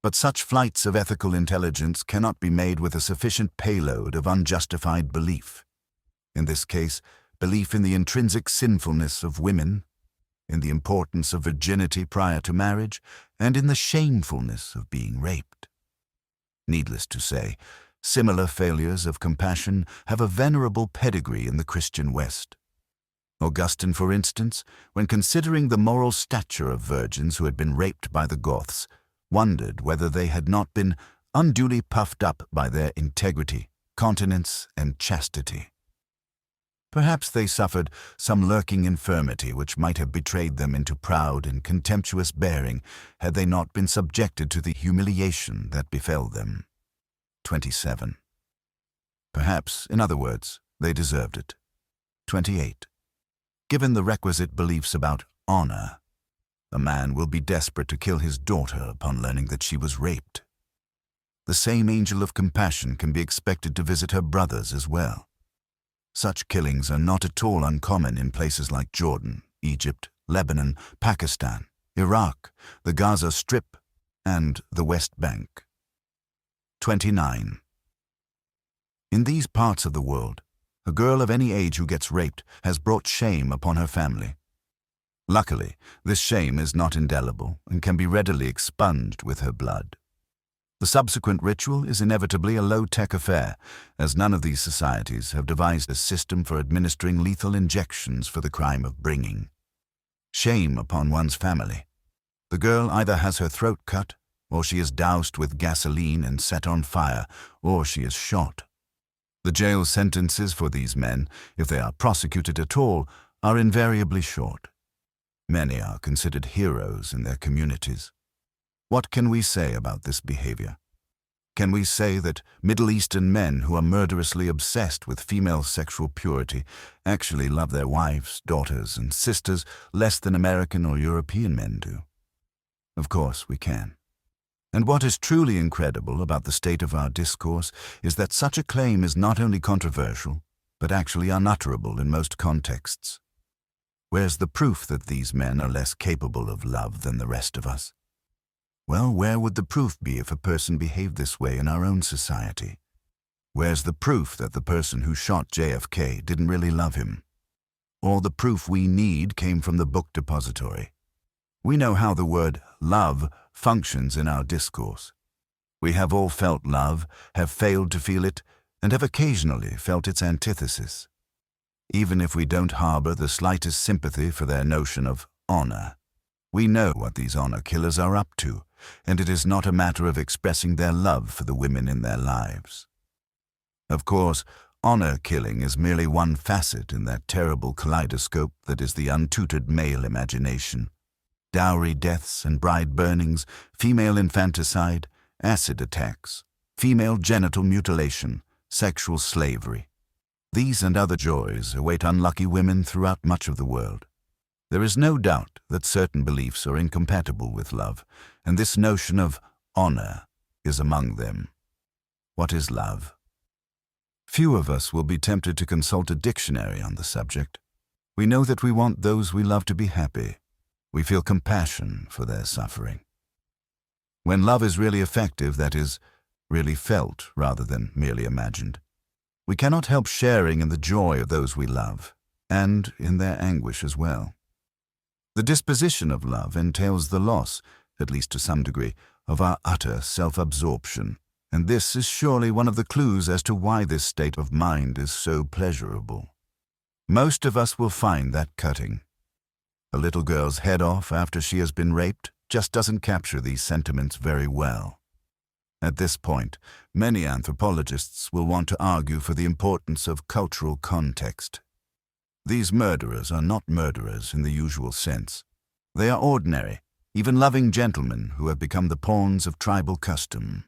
But such flights of ethical intelligence cannot be made with a sufficient payload of unjustified belief. In this case, belief in the intrinsic sinfulness of women, in the importance of virginity prior to marriage, and in the shamefulness of being raped. Needless to say, similar failures of compassion have a venerable pedigree in the Christian West. Augustine, for instance, when considering the moral stature of virgins who had been raped by the Goths, wondered whether they had not been unduly puffed up by their integrity, continence, and chastity. Perhaps they suffered some lurking infirmity which might have betrayed them into proud and contemptuous bearing had they not been subjected to the humiliation that befell them. 27. Perhaps, in other words, they deserved it. 28. Given the requisite beliefs about honor, a man will be desperate to kill his daughter upon learning that she was raped. The same angel of compassion can be expected to visit her brothers as well. Such killings are not at all uncommon in places like Jordan, Egypt, Lebanon, Pakistan, Iraq, the Gaza Strip, and the West Bank. 29. In these parts of the world, a girl of any age who gets raped has brought shame upon her family. Luckily, this shame is not indelible and can be readily expunged with her blood. The subsequent ritual is inevitably a low-tech affair, as none of these societies have devised a system for administering lethal injections for the crime of bringing shame upon one's family. The girl either has her throat cut, or she is doused with gasoline and set on fire, or she is shot. The jail sentences for these men, if they are prosecuted at all, are invariably short. Many are considered heroes in their communities. What can we say about this behavior? Can we say that Middle Eastern men who are murderously obsessed with female sexual purity actually love their wives, daughters, and sisters less than American or European men do? Of course we can. And what is truly incredible about the state of our discourse is that such a claim is not only controversial, but actually unutterable in most contexts. Where's the proof that these men are less capable of love than the rest of us? Well, where would the proof be if a person behaved this way in our own society? Where's the proof that the person who shot JFK didn't really love him? All the proof we need came from the book depository. We know how the word love functions in our discourse. We have all felt love, have failed to feel it, and have occasionally felt its antithesis. Even if we don't harbor the slightest sympathy for their notion of honor, we know what these honor killers are up to, and it is not a matter of expressing their love for the women in their lives. Of course, honor killing is merely one facet in that terrible kaleidoscope that is the untutored male imagination. Dowry deaths and bride burnings, female infanticide, acid attacks, female genital mutilation, sexual slavery. These and other joys await unlucky women throughout much of the world. There is no doubt that certain beliefs are incompatible with love, and this notion of honor is among them. What is love? Few of us will be tempted to consult a dictionary on the subject. We know that we want those we love to be happy. We feel compassion for their suffering. When love is really effective, that is, really felt rather than merely imagined, we cannot help sharing in the joy of those we love, and in their anguish as well. The disposition of love entails the loss, at least to some degree, of our utter self-absorption, and this is surely one of the clues as to why this state of mind is so pleasurable. Most of us will find that cutting. A little girl's head off after she has been raped just doesn't capture these sentiments very well. At this point, many anthropologists will want to argue for the importance of cultural context. These murderers are not murderers in the usual sense. They are ordinary, even loving gentlemen who have become the pawns of tribal custom.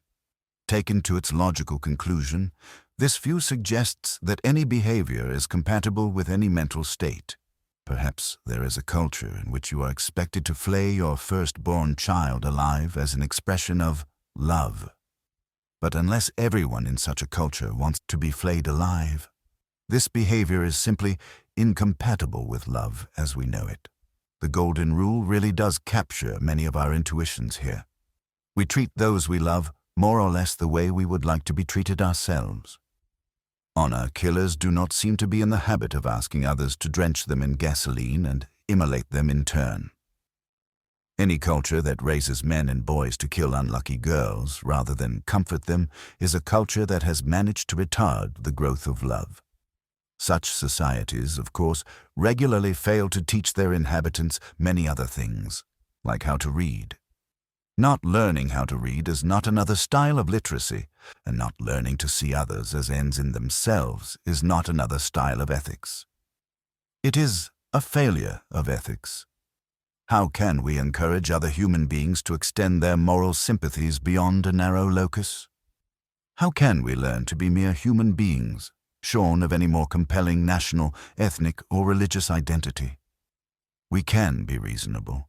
Taken to its logical conclusion, this view suggests that any behavior is compatible with any mental state. Perhaps there is a culture in which you are expected to flay your firstborn child alive as an expression of love. But unless everyone in such a culture wants to be flayed alive, this behavior is simply incompatible with love as we know it. The golden rule really does capture many of our intuitions here. We treat those we love more or less the way we would like to be treated ourselves. Honor killers do not seem to be in the habit of asking others to drench them in gasoline and immolate them in turn. Any culture that raises men and boys to kill unlucky girls rather than comfort them is a culture that has managed to retard the growth of love. Such societies, of course, regularly fail to teach their inhabitants many other things, like how to read. Not learning how to read is not another style of literacy, and not learning to see others as ends in themselves is not another style of ethics. It is a failure of ethics. How can we encourage other human beings to extend their moral sympathies beyond a narrow locus? How can we learn to be mere human beings, shorn of any more compelling national, ethnic, or religious identity? We can be reasonable.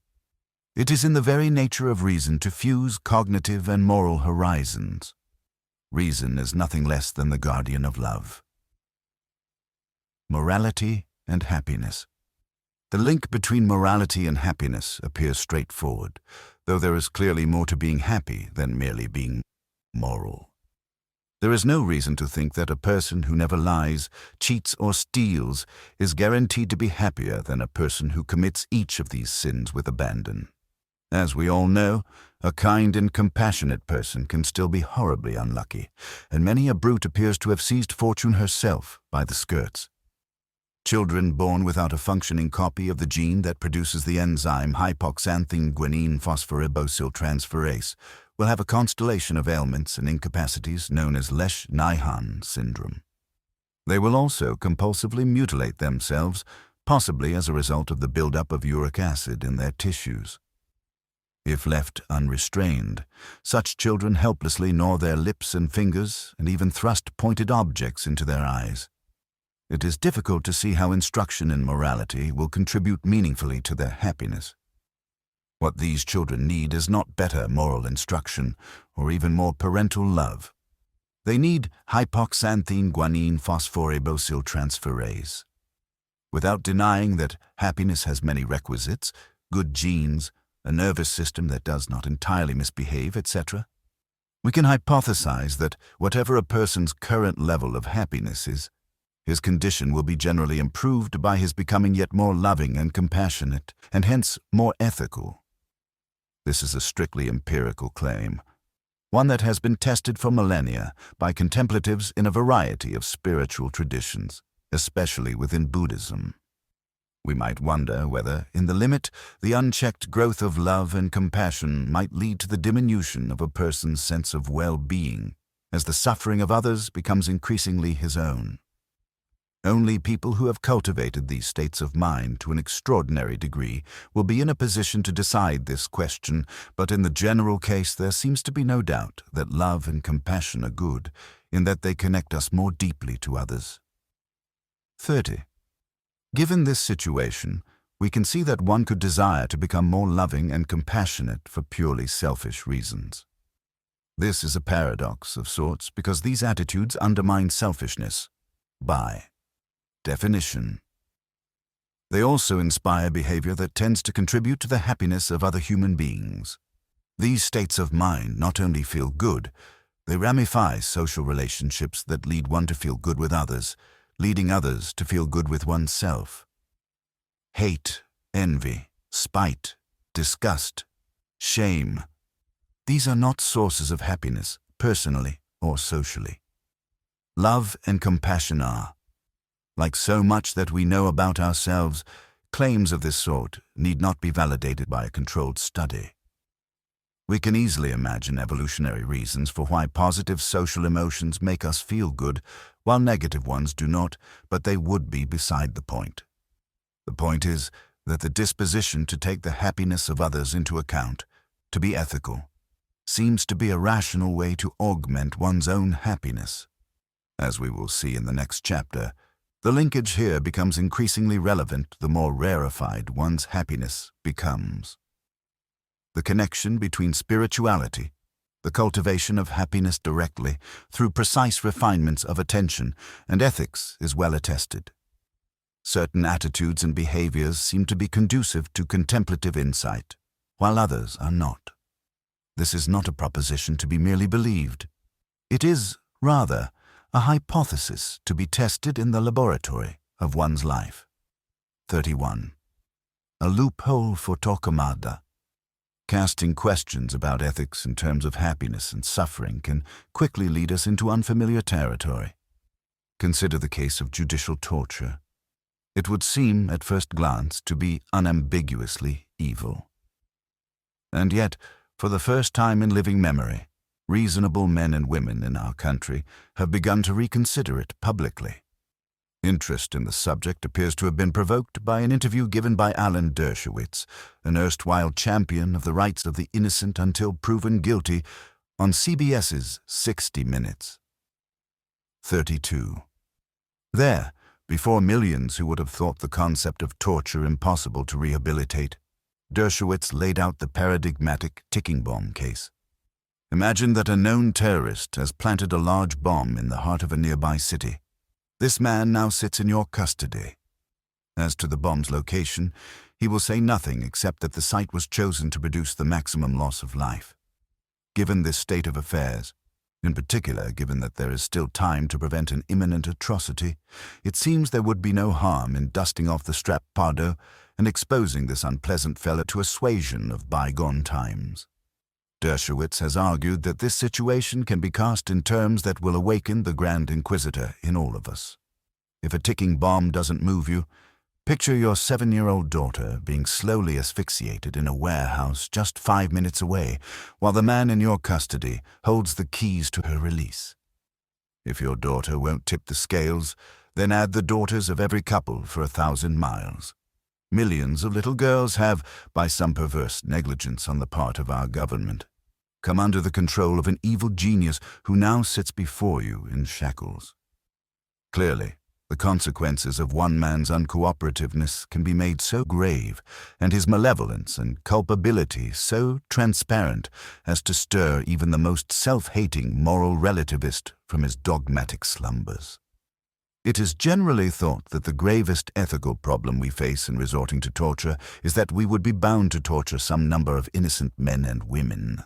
It is in the very nature of reason to fuse cognitive and moral horizons. Reason is nothing less than the guardian of love. Morality and happiness. The link between morality and happiness appears straightforward, though there is clearly more to being happy than merely being moral. There is no reason to think that a person who never lies, cheats, or steals is guaranteed to be happier than a person who commits each of these sins with abandon. As we all know, a kind and compassionate person can still be horribly unlucky, and many a brute appears to have seized fortune herself by the skirts. Children born without a functioning copy of the gene that produces the enzyme hypoxanthine guanine phosphoribosyltransferase will have a constellation of ailments and incapacities known as Lesch-Nyhan syndrome. They will also compulsively mutilate themselves, possibly as a result of the buildup of uric acid in their tissues. If left unrestrained, such children helplessly gnaw their lips and fingers and even thrust pointed objects into their eyes. It is difficult to see how instruction in morality will contribute meaningfully to their happiness. What these children need is not better moral instruction or even more parental love. They need hypoxanthine guanine phosphoribosyltransferase. Without denying that happiness has many requisites, good genes, a nervous system that does not entirely misbehave, etc. We can hypothesize that whatever a person's current level of happiness is, his condition will be generally improved by his becoming yet more loving and compassionate, and hence more ethical. This is a strictly empirical claim, one that has been tested for millennia by contemplatives in a variety of spiritual traditions, especially within Buddhism. We might wonder whether, in the limit, the unchecked growth of love and compassion might lead to the diminution of a person's sense of well-being, as the suffering of others becomes increasingly his own. Only people who have cultivated these states of mind to an extraordinary degree will be in a position to decide this question, but in the general case there seems to be no doubt that love and compassion are good, in that they connect us more deeply to others. 30. Given this situation, we can see that one could desire to become more loving and compassionate for purely selfish reasons. This is a paradox of sorts because these attitudes undermine selfishness by definition. They also inspire behavior that tends to contribute to the happiness of other human beings. These states of mind not only feel good, they ramify social relationships that lead one to feel good with others, leading others to feel good with oneself. Hate, envy, spite, disgust, shame. These are not sources of happiness, personally or socially. Love and compassion are. Like so much that we know about ourselves, claims of this sort need not be validated by a controlled study. We can easily imagine evolutionary reasons for why positive social emotions make us feel good, while negative ones do not, but they would be beside the point. The point is that the disposition to take the happiness of others into account, to be ethical, seems to be a rational way to augment one's own happiness. As we will see in the next chapter, the linkage here becomes increasingly relevant the more rarefied one's happiness becomes. The connection between spirituality, the cultivation of happiness directly through precise refinements of attention, and ethics is well attested. Certain attitudes and behaviors seem to be conducive to contemplative insight, while others are not. This is not a proposition to be merely believed. It is, rather, a hypothesis to be tested in the laboratory of one's life. 31. A loophole for Torquemada. Casting questions about ethics in terms of happiness and suffering can quickly lead us into unfamiliar territory. Consider the case of judicial torture. It would seem, at first glance, to be unambiguously evil. And yet, for the first time in living memory, reasonable men and women in our country have begun to reconsider it publicly. Interest in the subject appears to have been provoked by an interview given by Alan Dershowitz, an erstwhile champion of the rights of the innocent until proven guilty, on CBS's 60 Minutes. 32. There, before millions who would have thought the concept of torture impossible to rehabilitate, Dershowitz laid out the paradigmatic ticking bomb case. Imagine that a known terrorist has planted a large bomb in the heart of a nearby city. This man now sits in your custody. As to the bomb's location, he will say nothing except that the site was chosen to produce the maximum loss of life. Given this state of affairs, in particular given that there is still time to prevent an imminent atrocity, it seems there would be no harm in dusting off the strappado and exposing this unpleasant fellow to assuasion of bygone times. Dershowitz has argued that this situation can be cast in terms that will awaken the Grand Inquisitor in all of us. If a ticking bomb doesn't move you, picture your 7-year-old daughter being slowly asphyxiated in a warehouse just 5 minutes away, while the man in your custody holds the keys to her release. If your daughter won't tip the scales, then add the daughters of every couple for 1,000 miles. Millions of little girls have, by some perverse negligence on the part of our government, come under the control of an evil genius who now sits before you in shackles. Clearly, the consequences of one man's uncooperativeness can be made so grave, and his malevolence and culpability so transparent as to stir even the most self-hating moral relativist from his dogmatic slumbers. It is generally thought that the gravest ethical problem we face in resorting to torture is that we would be bound to torture some number of innocent men and women.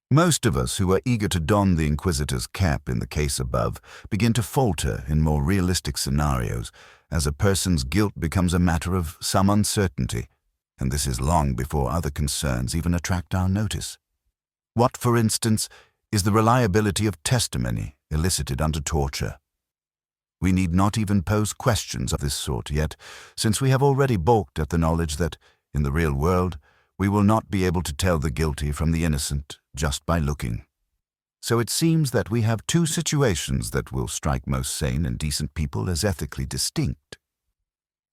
Most of us who are eager to don the Inquisitor's cap in the case above begin to falter in more realistic scenarios as a person's guilt becomes a matter of some uncertainty, and this is long before other concerns even attract our notice. What, for instance, is the reliability of testimony elicited under torture? We need not even pose questions of this sort yet, since we have already balked at the knowledge that, in the real world, we will not be able to tell the guilty from the innocent just by looking. So it seems that we have two situations that will strike most sane and decent people as ethically distinct.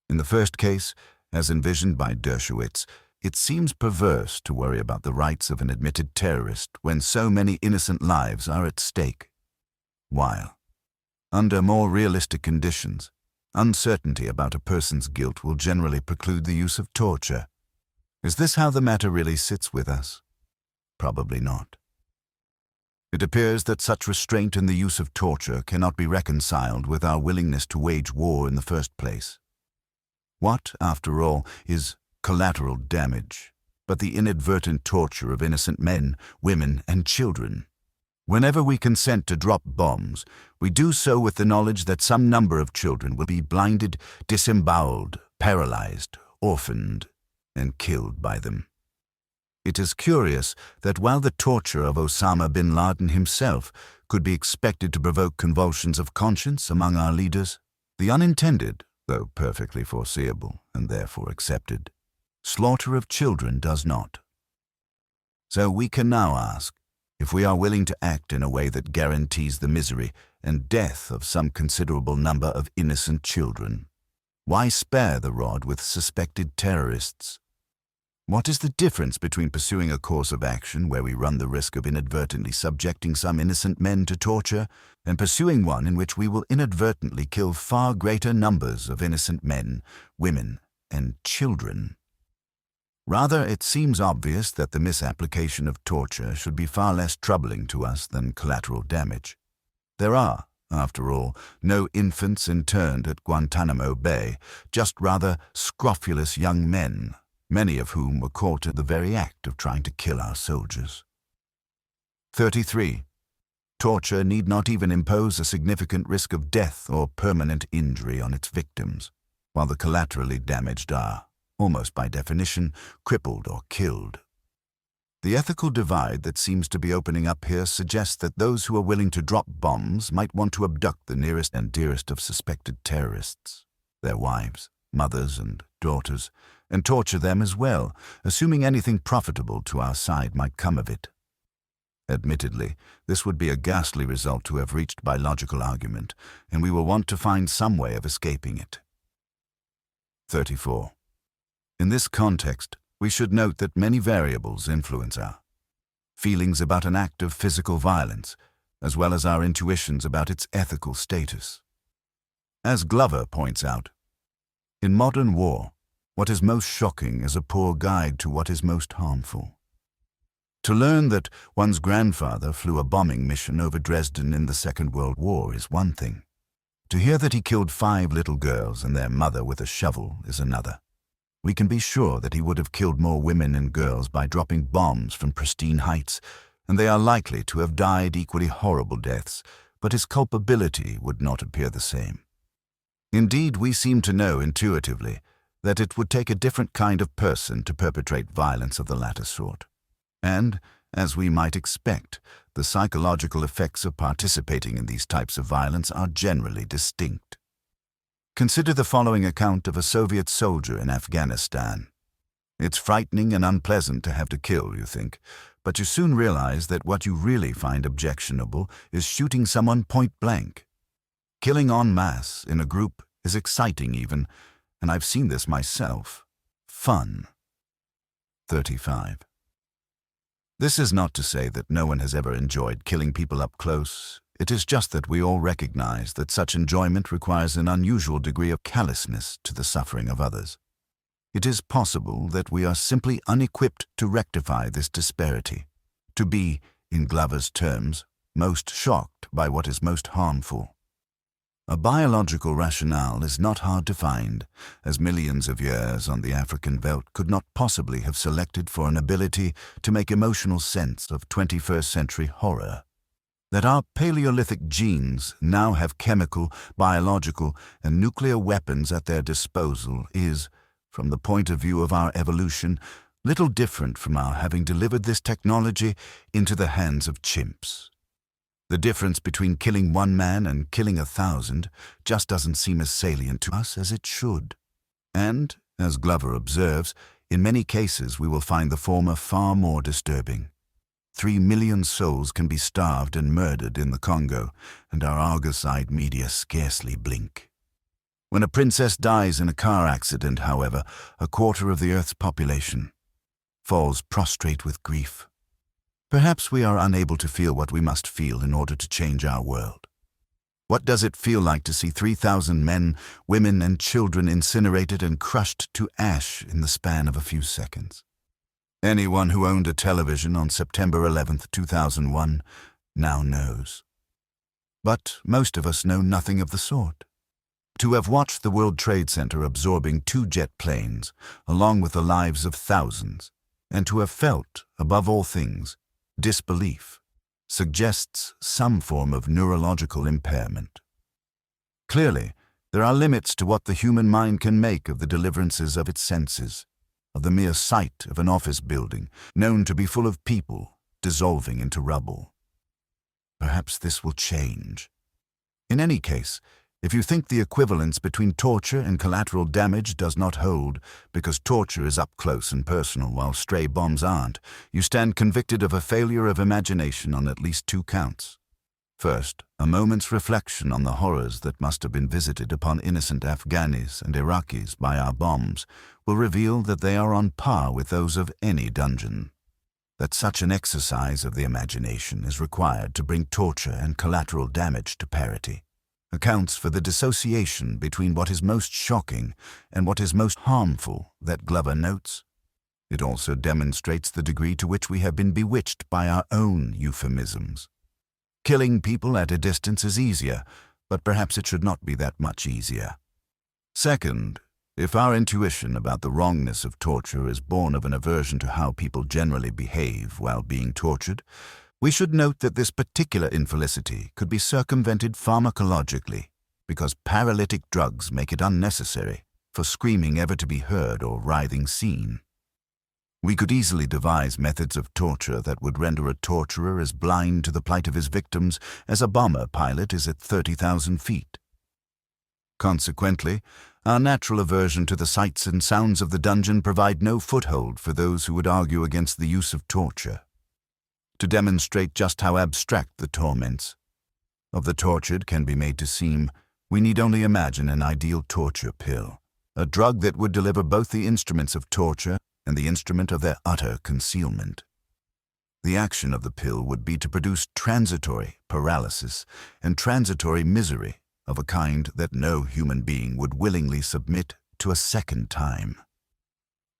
In the first case, as envisioned by Dershowitz, it seems perverse to worry about the rights of an admitted terrorist when so many innocent lives are at stake. While, under more realistic conditions, uncertainty about a person's guilt will generally preclude the use of torture. Is this how the matter really sits with us? Probably not. It appears that such restraint in the use of torture cannot be reconciled with our willingness to wage war in the first place. What, after all, is collateral damage but the inadvertent torture of innocent men, women, and children? Whenever we consent to drop bombs, we do so with the knowledge that some number of children will be blinded, disemboweled, paralyzed, orphaned, and killed by them. It is curious that while the torture of Osama bin Laden himself could be expected to provoke convulsions of conscience among our leaders, the unintended, though perfectly foreseeable and therefore accepted, slaughter of children does not. So we can now ask, if we are willing to act in a way that guarantees the misery and death of some considerable number of innocent children, why spare the rod with suspected terrorists? What is the difference between pursuing a course of action where we run the risk of inadvertently subjecting some innocent men to torture and pursuing one in which we will inadvertently kill far greater numbers of innocent men, women, and children? Rather, it seems obvious that the misapplication of torture should be far less troubling to us than collateral damage. There are, after all, no infants interned at Guantanamo Bay, just rather scrofulous young men, many of whom were caught in the very act of trying to kill our soldiers. 33. Torture need not even impose a significant risk of death or permanent injury on its victims, while the collaterally damaged are, almost by definition, crippled or killed. The ethical divide that seems to be opening up here suggests that those who are willing to drop bombs might want to abduct the nearest and dearest of suspected terrorists, their wives, mothers, and daughters, and torture them as well, assuming anything profitable to our side might come of it. Admittedly, this would be a ghastly result to have reached by logical argument, and we will want to find some way of escaping it. 34. In this context, we should note that many variables influence our feelings about an act of physical violence, as well as our intuitions about its ethical status. As Glover points out, in modern war, what is most shocking is a poor guide to what is most harmful. To learn that one's grandfather flew a bombing mission over Dresden in the Second World War is one thing. To hear that he killed 5 little girls and their mother with a shovel is another. We can be sure that he would have killed more women and girls by dropping bombs from pristine heights, and they are likely to have died equally horrible deaths, but his culpability would not appear the same. Indeed, we seem to know intuitively that it would take a different kind of person to perpetrate violence of the latter sort. And, as we might expect, the psychological effects of participating in these types of violence are generally distinct. Consider the following account of a Soviet soldier in Afghanistan. It's frightening and unpleasant to have to kill, you think, but you soon realize that what you really find objectionable is shooting someone point blank. Killing en masse in a group is exciting even, and I've seen this myself. Fun. 35. This is not to say that no one has ever enjoyed killing people up close. It is just that we all recognize that such enjoyment requires an unusual degree of callousness to the suffering of others. It is possible that we are simply unequipped to rectify this disparity, to be, in Glover's terms, most shocked by what is most harmful. A biological rationale is not hard to find, as millions of years on the African veldt could not possibly have selected for an ability to make emotional sense of 21st century horror. That our Paleolithic genes now have chemical, biological, and nuclear weapons at their disposal is, from the point of view of our evolution, little different from our having delivered this technology into the hands of chimps. The difference between killing one man and killing 1,000 just doesn't seem as salient to us as it should. And, as Glover observes, in many cases we will find the former far more disturbing. 3 million souls can be starved and murdered in the Congo, and our Argoside media scarcely blink. When a princess dies in a car accident, however, 1/4 of the Earth's population falls prostrate with grief. Perhaps we are unable to feel what we must feel in order to change our world. What does it feel like to see 3,000 men, women, and children incinerated and crushed to ash in the span of a few seconds? Anyone who owned a television on September 11, 2001, now knows. But most of us know nothing of the sort. To have watched the World Trade Center absorbing 2 jet planes, along with the lives of thousands, and to have felt, above all things, disbelief, suggests some form of neurological impairment. Clearly, there are limits to what the human mind can make of the deliverances of its senses, of the mere sight of an office building, known to be full of people, dissolving into rubble. Perhaps this will change. In any case, if you think the equivalence between torture and collateral damage does not hold, because torture is up close and personal while stray bombs aren't, you stand convicted of a failure of imagination on at least 2 counts. First, a moment's reflection on the horrors that must have been visited upon innocent Afghanis and Iraqis by our bombs will reveal that they are on par with those of any dungeon. That such an exercise of the imagination is required to bring torture and collateral damage to parity accounts for the dissociation between what is most shocking and what is most harmful that Glover notes. It also demonstrates the degree to which we have been bewitched by our own euphemisms. Killing people at a distance is easier, but perhaps it should not be that much easier. Second, if our intuition about the wrongness of torture is born of an aversion to how people generally behave while being tortured, we should note that this particular infelicity could be circumvented pharmacologically, because paralytic drugs make it unnecessary for screaming ever to be heard or writhing seen. We could easily devise methods of torture that would render a torturer as blind to the plight of his victims as a bomber pilot is at 30,000 feet. Consequently, our natural aversion to the sights and sounds of the dungeon provide no foothold for those who would argue against the use of torture. To demonstrate just how abstract the torments of the tortured can be made to seem, we need only imagine an ideal torture pill, a drug that would deliver both the instruments of torture and the instrument of their utter concealment. The action of the pill would be to produce transitory paralysis and transitory misery of a kind that no human being would willingly submit to a second time.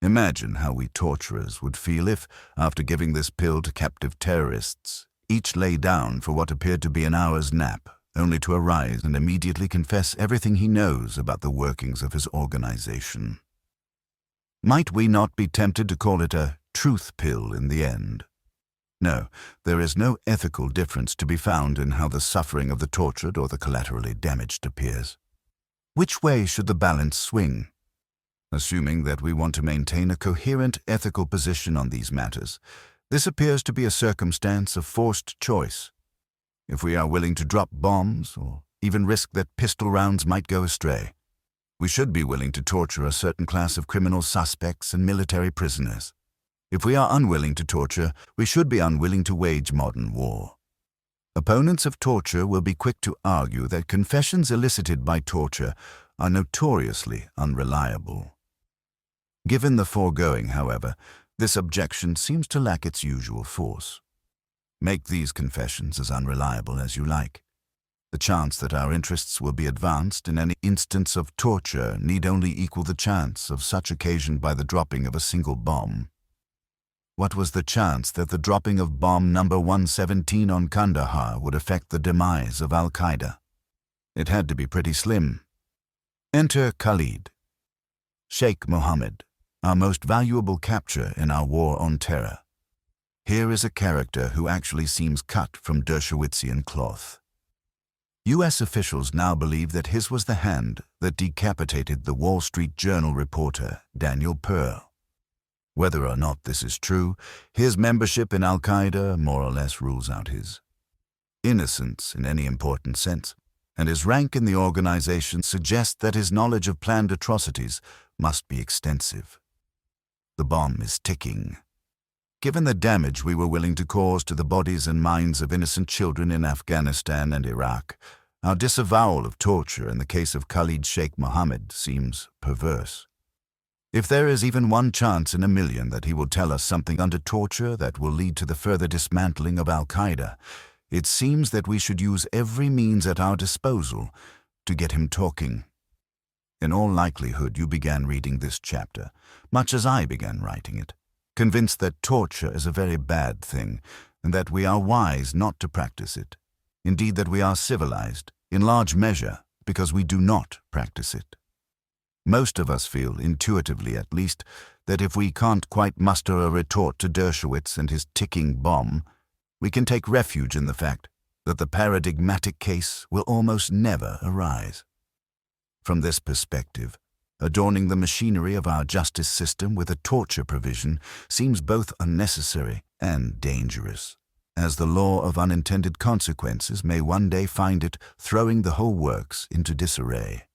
Imagine how we torturers would feel if, after giving this pill to captive terrorists, each lay down for what appeared to be an hour's nap, only to arise and immediately confess everything he knows about the workings of his organization. Might we not be tempted to call it a truth pill in the end? No, there is no ethical difference to be found in how the suffering of the tortured or the collaterally damaged appears. Which way should the balance swing? Assuming that we want to maintain a coherent ethical position on these matters, this appears to be a circumstance of forced choice. If we are willing to drop bombs, or even risk that pistol rounds might go astray, we should be willing to torture a certain class of criminal suspects and military prisoners. If we are unwilling to torture, we should be unwilling to wage modern war. Opponents of torture will be quick to argue that confessions elicited by torture are notoriously unreliable. Given the foregoing, however, this objection seems to lack its usual force. Make these confessions as unreliable as you like. The chance that our interests will be advanced in any instance of torture need only equal the chance of such occasioned by the dropping of a single bomb. What was the chance that the dropping of bomb number 117 on Kandahar would affect the demise of Al-Qaeda? It had to be pretty slim. Enter Khalid, Sheikh Mohammed, our most valuable capture in our war on terror. Here is a character who actually seems cut from Dershowitzian cloth. U.S. officials now believe that his was the hand that decapitated the Wall Street Journal reporter Daniel Pearl. Whether or not this is true, his membership in Al-Qaeda more or less rules out his innocence in any important sense, and his rank in the organization suggests that his knowledge of planned atrocities must be extensive. The bomb is ticking. Given the damage we were willing to cause to the bodies and minds of innocent children in Afghanistan and Iraq, our disavowal of torture in the case of Khalid Sheikh Mohammed seems perverse. If there is even one chance in a million that he will tell us something under torture that will lead to the further dismantling of Al-Qaeda, it seems that we should use every means at our disposal to get him talking. In all likelihood, you began reading this chapter, much as I began writing it, convinced that torture is a very bad thing, and that we are wise not to practice it. Indeed, that we are civilized, in large measure, because we do not practice it. Most of us feel, intuitively at least, that if we can't quite muster a retort to Dershowitz and his ticking bomb, we can take refuge in the fact that the paradigmatic case will almost never arise. From this perspective, adorning the machinery of our justice system with a torture provision seems both unnecessary and dangerous, as the law of unintended consequences may one day find it throwing the whole works into disarray.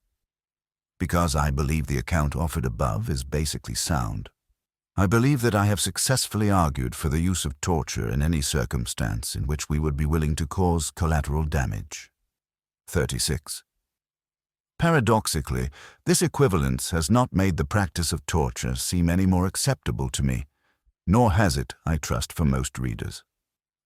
Because I believe the account offered above is basically sound, I believe that I have successfully argued for the use of torture in any circumstance in which we would be willing to cause collateral damage. 36. Paradoxically, this equivalence has not made the practice of torture seem any more acceptable to me, nor has it, I trust, for most readers.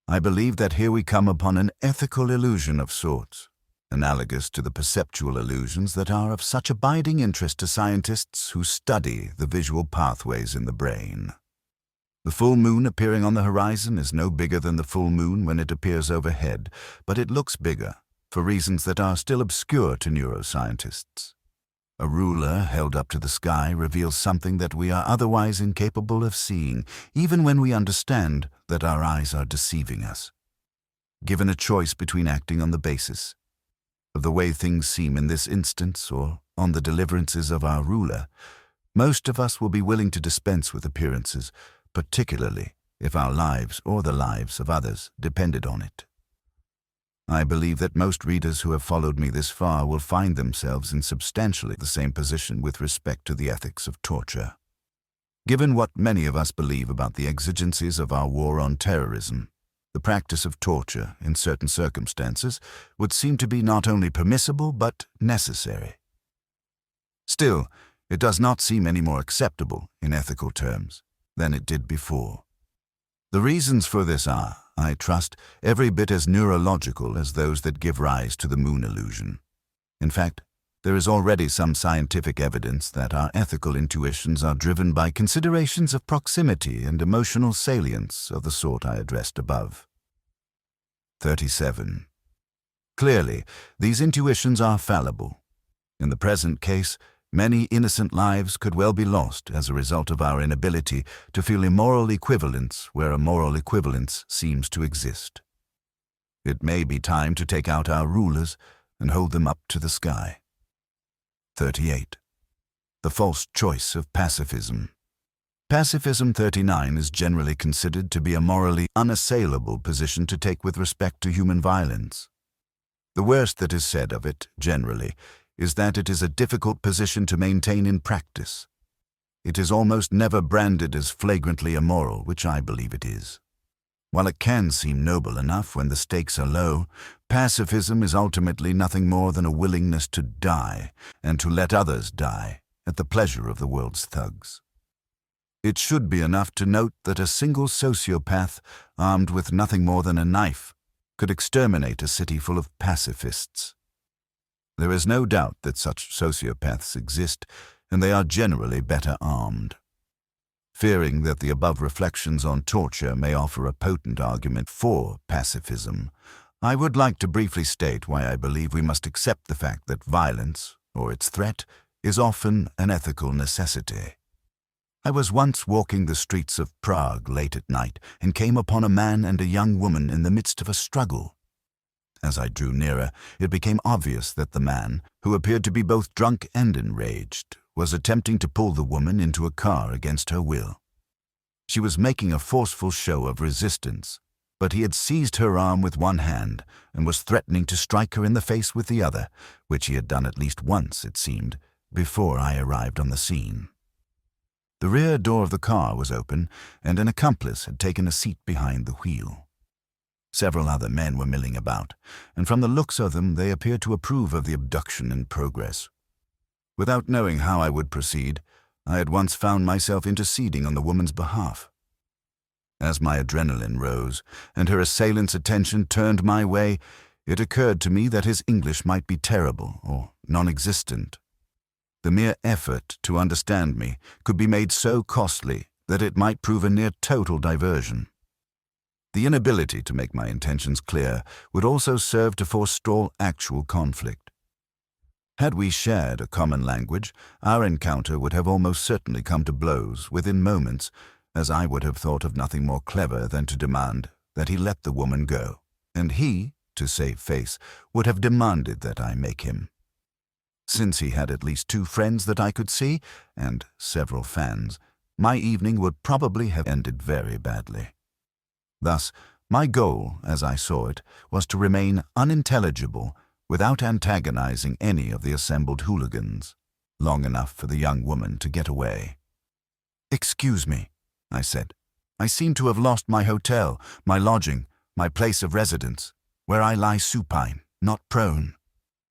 I believe that here we come upon an ethical illusion of sorts, analogous to the perceptual illusions that are of such abiding interest to scientists who study the visual pathways in the brain. The full moon appearing on the horizon is no bigger than the full moon when it appears overhead, but it looks bigger, for reasons that are still obscure to neuroscientists. A ruler held up to the sky reveals something that we are otherwise incapable of seeing, even when we understand that our eyes are deceiving us. Given a choice between acting on the basis of the way things seem in this instance or on the deliverances of our ruler, most of us will be willing to dispense with appearances, particularly if our lives or the lives of others depended on it. I believe that most readers who have followed me this far will find themselves in substantially the same position with respect to the ethics of torture. Given what many of us believe about the exigencies of our war on terrorism, the practice of torture, in certain circumstances, would seem to be not only permissible but necessary. Still, it does not seem any more acceptable, in ethical terms, than it did before. The reasons for this are, I trust, every bit as neurological as those that give rise to the moon illusion. In fact, there is already some scientific evidence that our ethical intuitions are driven by considerations of proximity and emotional salience of the sort I addressed above. 37. Clearly, these intuitions are fallible. In the present case, many innocent lives could well be lost as a result of our inability to feel immoral equivalence where a moral equivalence seems to exist. It may be time to take out our rulers and hold them up to the sky. 38. The false choice of pacifism. Pacifism 39 is generally considered to be a morally unassailable position to take with respect to human violence. The worst that is said of it, generally, is that it is a difficult position to maintain in practice. It is almost never branded as flagrantly immoral, which I believe it is. While it can seem noble enough when the stakes are low, pacifism is ultimately nothing more than a willingness to die, and to let others die, at the pleasure of the world's thugs. It should be enough to note that a single sociopath, armed with nothing more than a knife, could exterminate a city full of pacifists. There is no doubt that such sociopaths exist, and they are generally better armed. Fearing that the above reflections on torture may offer a potent argument for pacifism, I would like to briefly state why I believe we must accept the fact that violence, or its threat, is often an ethical necessity. I was once walking the streets of Prague late at night and came upon a man and a young woman in the midst of a struggle. As I drew nearer, it became obvious that the man, who appeared to be both drunk and enraged, was attempting to pull the woman into a car against her will. She was making a forceful show of resistance, but he had seized her arm with one hand and was threatening to strike her in the face with the other, which he had done at least once, it seemed, before I arrived on the scene. The rear door of the car was open, and an accomplice had taken a seat behind the wheel. Several other men were milling about, and from the looks of them they appeared to approve of the abduction in progress. Without knowing how I would proceed, I at once found myself interceding on the woman's behalf. As my adrenaline rose, and her assailant's attention turned my way, it occurred to me that his English might be terrible or non-existent. The mere effort to understand me could be made so costly that it might prove a near total diversion. The inability to make my intentions clear would also serve to forestall actual conflict. Had we shared a common language, our encounter would have almost certainly come to blows within moments, as I would have thought of nothing more clever than to demand that he let the woman go, and he, to save face, would have demanded that I make him. Since he had at least 2 friends that I could see, and several fans, my evening would probably have ended very badly. Thus, my goal, as I saw it, was to remain unintelligible without antagonizing any of the assembled hooligans, long enough for the young woman to get away. "Excuse me," I said. "I seem to have lost my hotel, my lodging, my place of residence, where I lie supine, not prone.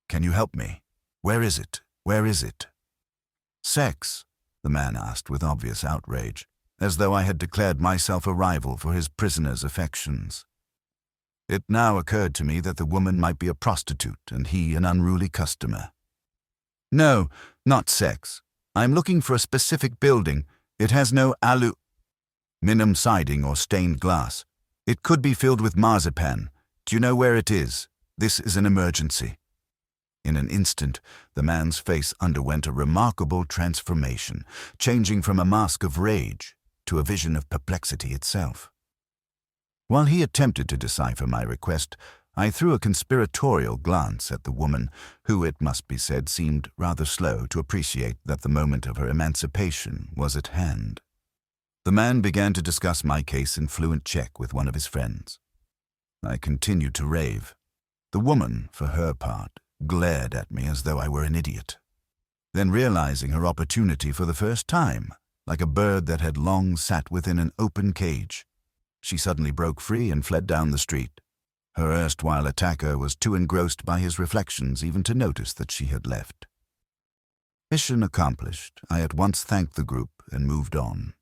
Can you help me? Where is it? Where is it?" "Sex?" the man asked with obvious outrage, as though I had declared myself a rival for his prisoner's affections. It now occurred to me that the woman might be a prostitute and he an unruly customer. "No, not sex. I am looking for a specific building. It has no aluminum siding or stained glass. It could be filled with marzipan. Do you know where it is? This is an emergency." In an instant, the man's face underwent a remarkable transformation, changing from a mask of rage to a vision of perplexity itself. While he attempted to decipher my request, I threw a conspiratorial glance at the woman, who, it must be said, seemed rather slow to appreciate that the moment of her emancipation was at hand. The man began to discuss my case in fluent Czech with one of his friends. I continued to rave. The woman, for her part, glared at me as though I were an idiot. Then, realizing her opportunity for the first time, like a bird that had long sat within an open cage, she suddenly broke free and fled down the street. Her erstwhile attacker was too engrossed by his reflections even to notice that she had left. Mission accomplished, I at once thanked the group and moved on.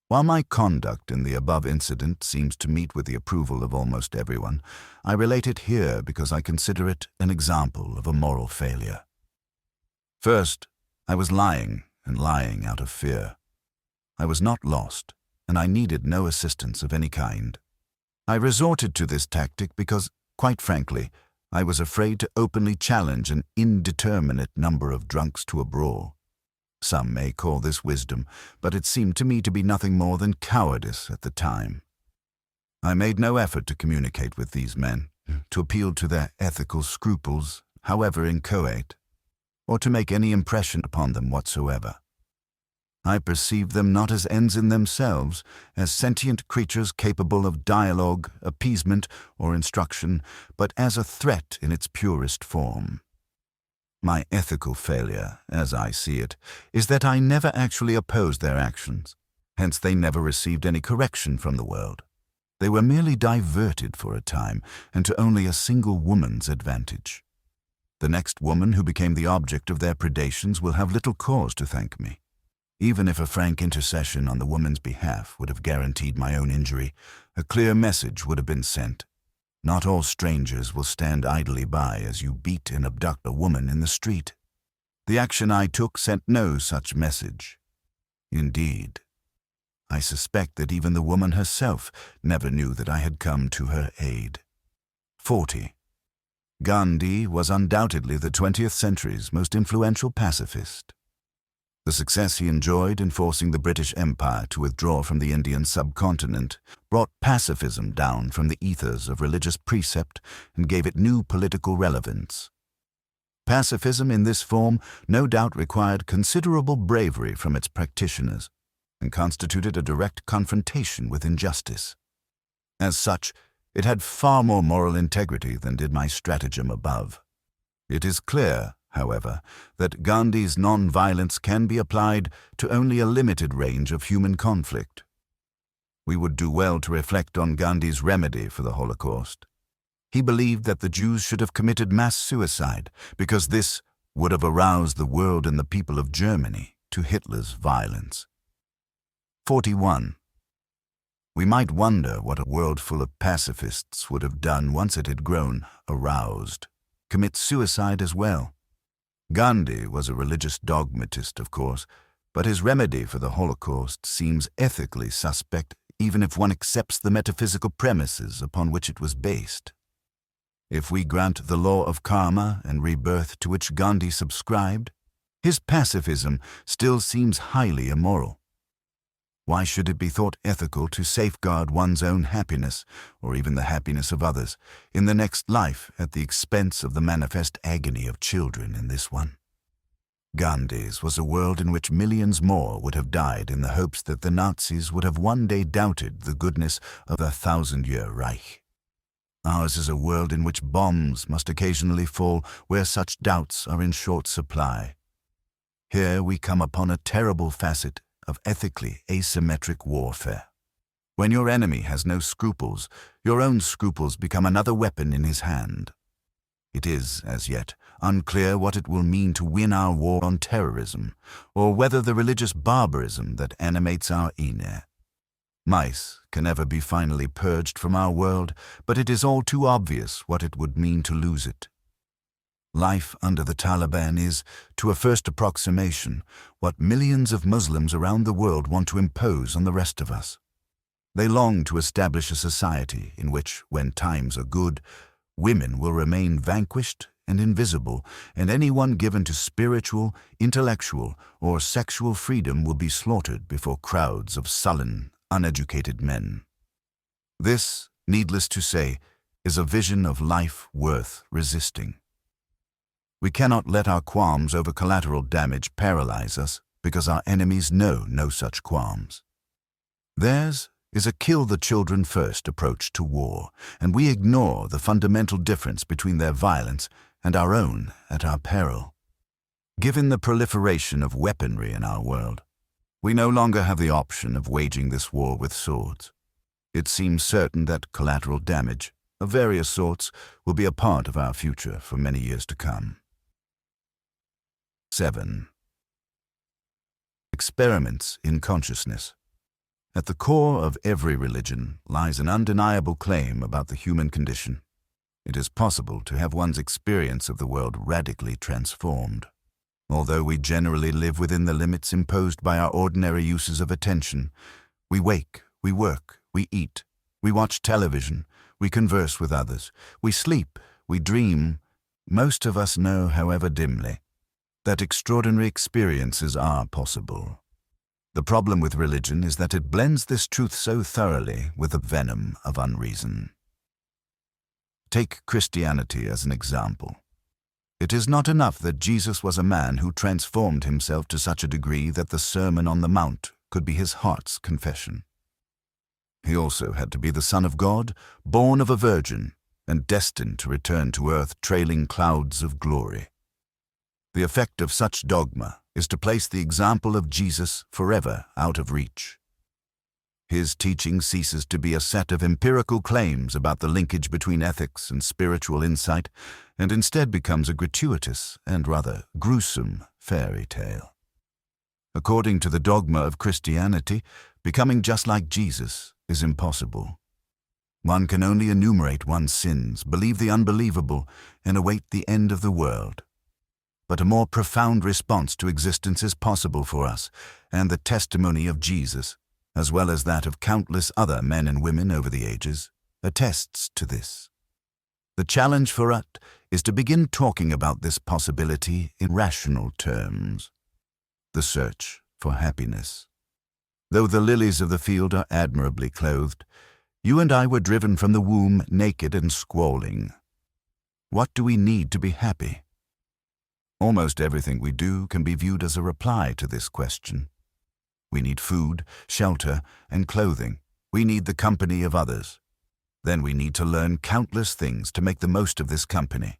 While my conduct in the above incident seems to meet with the approval of almost everyone, I relate it here because I consider it an example of a moral failure. First, I was lying and lying out of fear. I was not lost, and I needed no assistance of any kind. I resorted to this tactic because, quite frankly, I was afraid to openly challenge an indeterminate number of drunks to a brawl. Some may call this wisdom, but it seemed to me to be nothing more than cowardice at the time. I made no effort to communicate with these men, to appeal to their ethical scruples, however inchoate, or to make any impression upon them whatsoever. I perceived them not as ends in themselves, as sentient creatures capable of dialogue, appeasement, or instruction, but as a threat in its purest form. My ethical failure, as I see it, is that I never actually opposed their actions. Hence they never received any correction from the world. They were merely diverted for a time, and to only a single woman's advantage. The next woman who became the object of their predations will have little cause to thank me. Even if a frank intercession on the woman's behalf would have guaranteed my own injury, a clear message would have been sent. Not all strangers will stand idly by as you beat and abduct a woman in the street. The action I took sent no such message. Indeed, I suspect that even the woman herself never knew that I had come to her aid. 40. Gandhi was undoubtedly the 20th century's most influential pacifist. The success he enjoyed in forcing the British Empire to withdraw from the Indian subcontinent brought pacifism down from the ethers of religious precept and gave it new political relevance. Pacifism in this form no doubt required considerable bravery from its practitioners and constituted a direct confrontation with injustice. As such, it had far more moral integrity than did my stratagem above. It is clear, however, that Gandhi's non-violence can be applied to only a limited range of human conflict. We would do well to reflect on Gandhi's remedy for the Holocaust. He believed that the Jews should have committed mass suicide because this would have aroused the world and the people of Germany to Hitler's violence. 41. We might wonder what a world full of pacifists would have done once it had grown aroused. Commit suicide as well. Gandhi was a religious dogmatist, of course, but his remedy for the Holocaust seems ethically suspect even if one accepts the metaphysical premises upon which it was based. If we grant the law of karma and rebirth to which Gandhi subscribed, his pacifism still seems highly immoral. Why should it be thought ethical to safeguard one's own happiness, or even the happiness of others, in the next life at the expense of the manifest agony of children in this one? Gandhi's was a world in which millions more would have died in the hopes that the Nazis would have one day doubted the goodness of the 1,000-year Reich. Ours is a world in which bombs must occasionally fall where such doubts are in short supply. Here we come upon a terrible facet of ethically asymmetric warfare. When your enemy has no scruples, your own scruples become another weapon in his hand. It is, as yet, unclear what it will mean to win our war on terrorism, or whether the religious barbarism that animates our Ine. Mice can never be finally purged from our world, but it is all too obvious what it would mean to lose it. Life under the Taliban is, to a first approximation, what millions of Muslims around the world want to impose on the rest of us. They long to establish a society in which, when times are good, women will remain vanquished and invisible, and anyone given to spiritual, intellectual, or sexual freedom will be slaughtered before crowds of sullen, uneducated men. This, needless to say, is a vision of life worth resisting. We cannot let our qualms over collateral damage paralyze us because our enemies know no such qualms. Theirs is a kill-the-children-first approach to war, and we ignore the fundamental difference between their violence and our own at our peril. Given the proliferation of weaponry in our world, we no longer have the option of waging this war with swords. It seems certain that collateral damage, of various sorts, will be a part of our future for many years to come. 7. Experiments in consciousness. At the core of every religion lies an undeniable claim about the human condition. It is possible to have one's experience of the world radically transformed. Although we generally live within the limits imposed by our ordinary uses of attention, we wake, we work, we eat, we watch television, we converse with others, we sleep, we dream. Most of us know, however dimly, that extraordinary experiences are possible. The problem with religion is that it blends this truth so thoroughly with the venom of unreason. Take Christianity as an example. It is not enough that Jesus was a man who transformed himself to such a degree that the Sermon on the Mount could be his heart's confession. He also had to be the Son of God, born of a virgin, and destined to return to earth trailing clouds of glory. The effect of such dogma is to place the example of Jesus forever out of reach. His teaching ceases to be a set of empirical claims about the linkage between ethics and spiritual insight, and instead becomes a gratuitous and rather gruesome fairy tale. According to the dogma of Christianity, becoming just like Jesus is impossible. One can only enumerate one's sins, believe the unbelievable, and await the end of the world. But a more profound response to existence is possible for us, and the testimony of Jesus, as well as that of countless other men and women over the ages, attests to this. The challenge for us is to begin talking about this possibility in rational terms. The search for happiness. Though the lilies of the field are admirably clothed, you and I were driven from the womb naked and squalling. What do we need to be happy? Almost everything we do can be viewed as a reply to this question. We need food, shelter, and clothing. We need the company of others. Then we need to learn countless things to make the most of this company.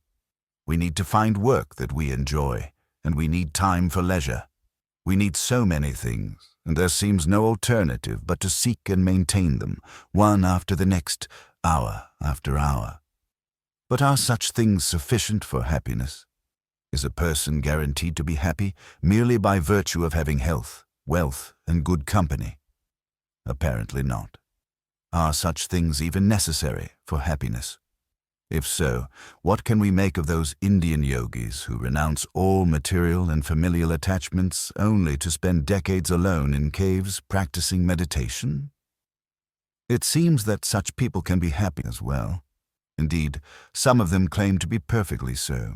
We need to find work that we enjoy, and we need time for leisure. We need so many things, and there seems no alternative but to seek and maintain them, one after the next, hour after hour. But are such things sufficient for happiness? Is a person guaranteed to be happy merely by virtue of having health, wealth, and good company? Apparently not. Are such things even necessary for happiness? If so, what can we make of those Indian yogis who renounce all material and familial attachments only to spend decades alone in caves practicing meditation? It seems that such people can be happy as well. Indeed, some of them claim to be perfectly so.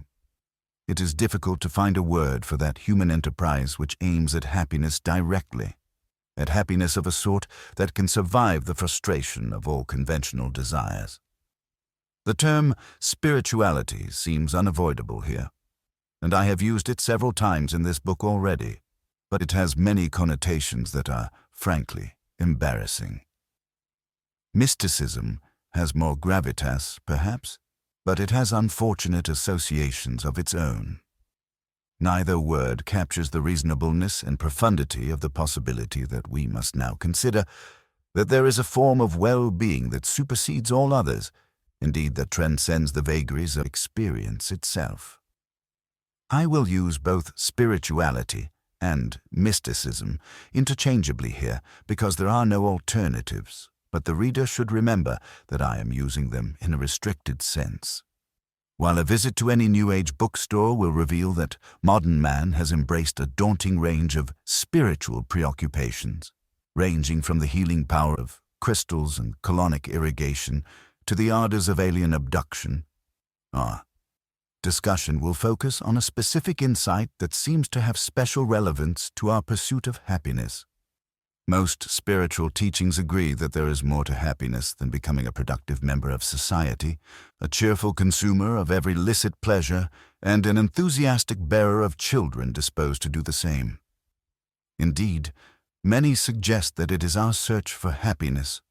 It is difficult to find a word for that human enterprise which aims at happiness directly, at happiness of a sort that can survive the frustration of all conventional desires. The term spirituality seems unavoidable here, and I have used it several times in this book already, but it has many connotations that are, frankly, embarrassing. Mysticism has more gravitas, perhaps, but it has unfortunate associations of its own. Neither word captures the reasonableness and profundity of the possibility that we must now consider, that there is a form of well-being that supersedes all others, indeed that transcends the vagaries of experience itself. I will use both spirituality and mysticism interchangeably here because there are no alternatives, but the reader should remember that I am using them in a restricted sense. While a visit to any New Age bookstore will reveal that modern man has embraced a daunting range of spiritual preoccupations, ranging from the healing power of crystals and colonic irrigation to the ardors of alien abduction, our discussion will focus on a specific insight that seems to have special relevance to our pursuit of happiness. Most spiritual teachings agree that there is more to happiness than becoming a productive member of society, a cheerful consumer of every licit pleasure, and an enthusiastic bearer of children disposed to do the same. Indeed, many suggest that it is our search for happiness,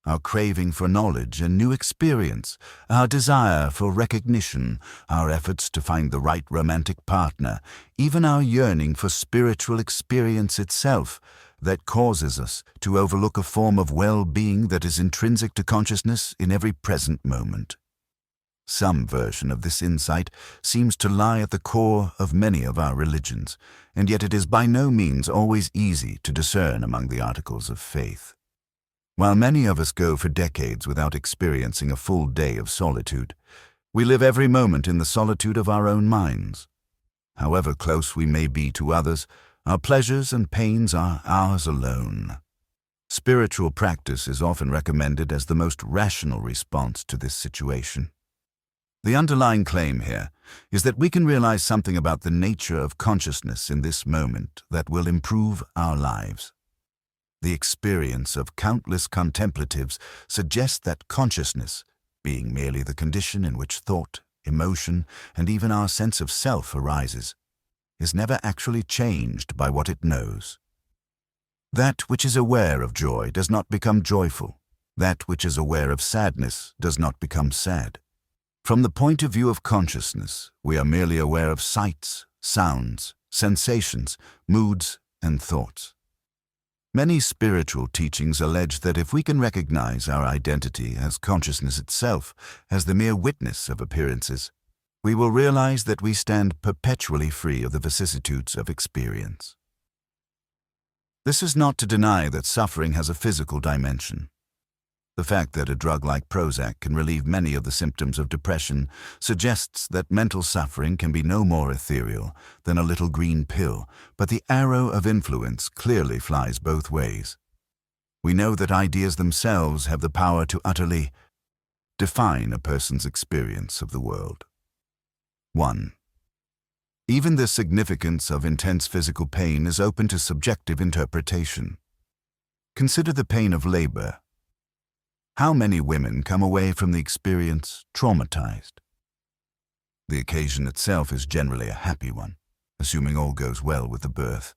our craving for knowledge and new experience, our desire for recognition, our efforts to find the right romantic partner, even our yearning for spiritual experience itself, that causes us to overlook a form of well-being that is intrinsic to consciousness in every present moment. Some version of this insight seems to lie at the core of many of our religions, and yet it is by no means always easy to discern among the articles of faith. While many of us go for decades without experiencing a full day of solitude, we live every moment in the solitude of our own minds. However close we may be to others, our pleasures and pains are ours alone. Spiritual practice is often recommended as the most rational response to this situation. The underlying claim here is that we can realize something about the nature of consciousness in this moment that will improve our lives. The experience of countless contemplatives suggests that consciousness, being merely the condition in which thought, emotion, and even our sense of self arises, is never actually changed by what it knows. That which is aware of joy does not become joyful. That which is aware of sadness does not become sad. From the point of view of consciousness, we are merely aware of sights, sounds, sensations, moods, and thoughts. Many spiritual teachings allege that if we can recognize our identity as consciousness itself, as the mere witness of appearances, we will realize that we stand perpetually free of the vicissitudes of experience. This is not to deny that suffering has a physical dimension. The fact that a drug like Prozac can relieve many of the symptoms of depression suggests that mental suffering can be no more ethereal than a little green pill, but the arrow of influence clearly flies both ways. We know that ideas themselves have the power to utterly define a person's experience of the world. 1. Even the significance of intense physical pain is open to subjective interpretation. Consider the pain of labor. How many women come away from the experience traumatized? The occasion itself is generally a happy one, assuming all goes well with the birth.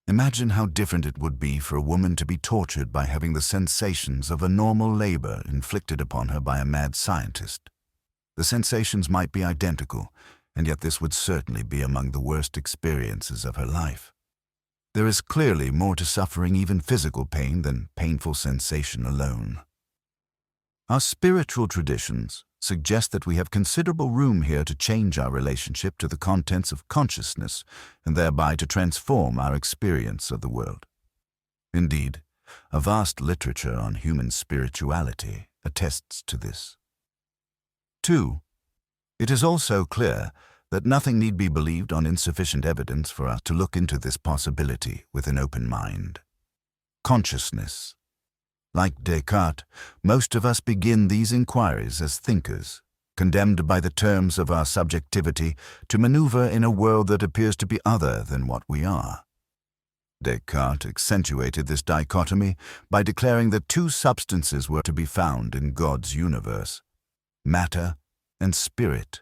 Imagine how different it would be for a woman to be tortured by having the sensations of a normal labor inflicted upon her by a mad scientist. The sensations might be identical, and yet this would certainly be among the worst experiences of her life. There is clearly more to suffering, even physical pain, than painful sensation alone. Our spiritual traditions suggest that we have considerable room here to change our relationship to the contents of consciousness and thereby to transform our experience of the world. Indeed, a vast literature on human spirituality attests to this. 2. It is also clear that nothing need be believed on insufficient evidence for us to look into this possibility with an open mind. Consciousness. Like Descartes, most of us begin these inquiries as thinkers, condemned by the terms of our subjectivity to maneuver in a world that appears to be other than what we are. Descartes accentuated this dichotomy by declaring that two substances were to be found in God's universe: matter and spirit.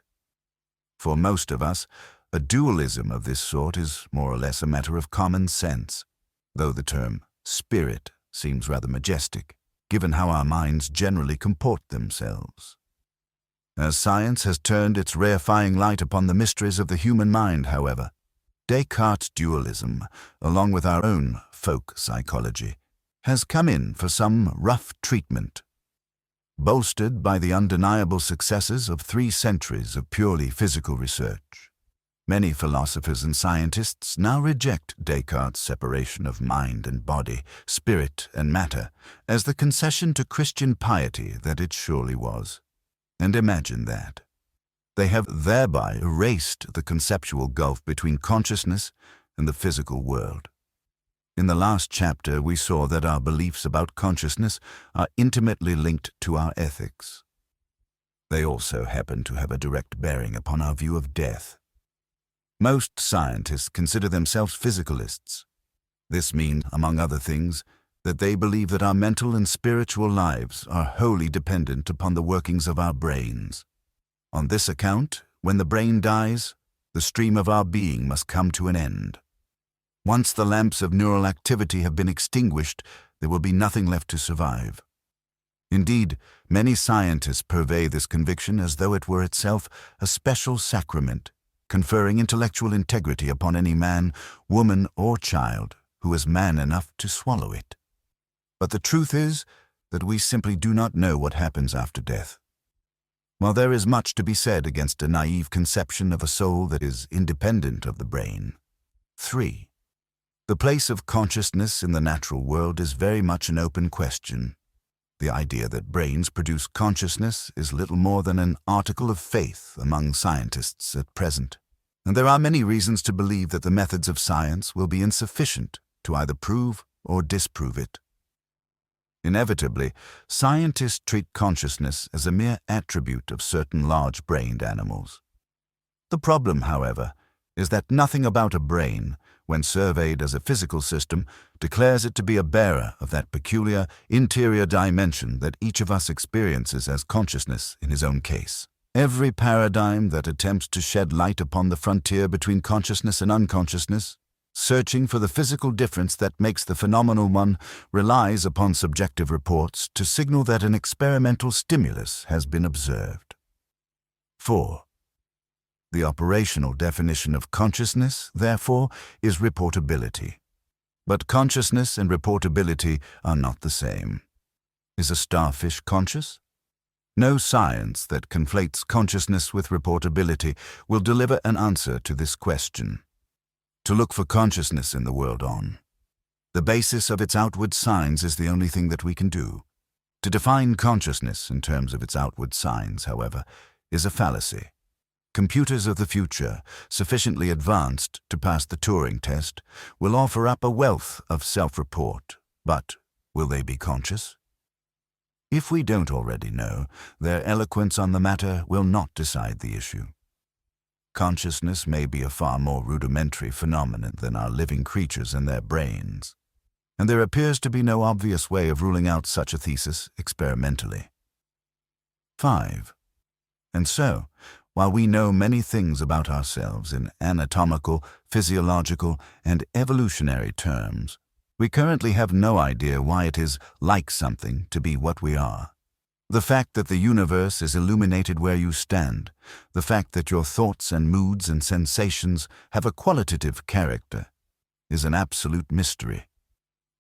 For most of us, a dualism of this sort is more or less a matter of common sense, though the term spirit seems rather majestic, given how our minds generally comport themselves. As science has turned its rarefying light upon the mysteries of the human mind, however, Descartes' dualism, along with our own folk psychology, has come in for some rough treatment. Bolstered by the undeniable successes of 3 centuries of purely physical research, many philosophers and scientists now reject Descartes' separation of mind and body, spirit and matter, as the concession to Christian piety that it surely was. And imagine that. They have thereby erased the conceptual gulf between consciousness and the physical world. In the last chapter, we saw that our beliefs about consciousness are intimately linked to our ethics. They also happen to have a direct bearing upon our view of death. Most scientists consider themselves physicalists. This means, among other things, that they believe that our mental and spiritual lives are wholly dependent upon the workings of our brains. On this account, when the brain dies, the stream of our being must come to an end. Once the lamps of neural activity have been extinguished, there will be nothing left to survive. Indeed, many scientists purvey this conviction as though it were itself a special sacrament, conferring intellectual integrity upon any man, woman, or child who is man enough to swallow it. But the truth is that we simply do not know what happens after death. While there is much to be said against a naive conception of a soul that is independent of the brain. 3. The place of consciousness in the natural world is very much an open question. The idea that brains produce consciousness is little more than an article of faith among scientists at present, and there are many reasons to believe that the methods of science will be insufficient to either prove or disprove it. Inevitably, scientists treat consciousness as a mere attribute of certain large-brained animals. The problem, however, is that nothing about a brain, when surveyed as a physical system, declares it to be a bearer of that peculiar interior dimension that each of us experiences as consciousness in his own case. Every paradigm that attempts to shed light upon the frontier between consciousness and unconsciousness, searching for the physical difference that makes the phenomenal one, relies upon subjective reports to signal that an experimental stimulus has been observed. 4. The operational definition of consciousness, therefore, is reportability. But consciousness and reportability are not the same. Is a starfish conscious? No science that conflates consciousness with reportability will deliver an answer to this question. To look for consciousness in the world on the basis of its outward signs is the only thing that we can do. To define consciousness in terms of its outward signs, however, is a fallacy. Computers of the future, sufficiently advanced to pass the Turing test, will offer up a wealth of self-report, but will they be conscious? If we don't already know, their eloquence on the matter will not decide the issue. Consciousness may be a far more rudimentary phenomenon than our living creatures and their brains, and there appears to be no obvious way of ruling out such a thesis experimentally. 5. And so, while we know many things about ourselves in anatomical, physiological, and evolutionary terms, we currently have no idea why it is like something to be what we are. The fact that the universe is illuminated where you stand, the fact that your thoughts and moods and sensations have a qualitative character, is an absolute mystery,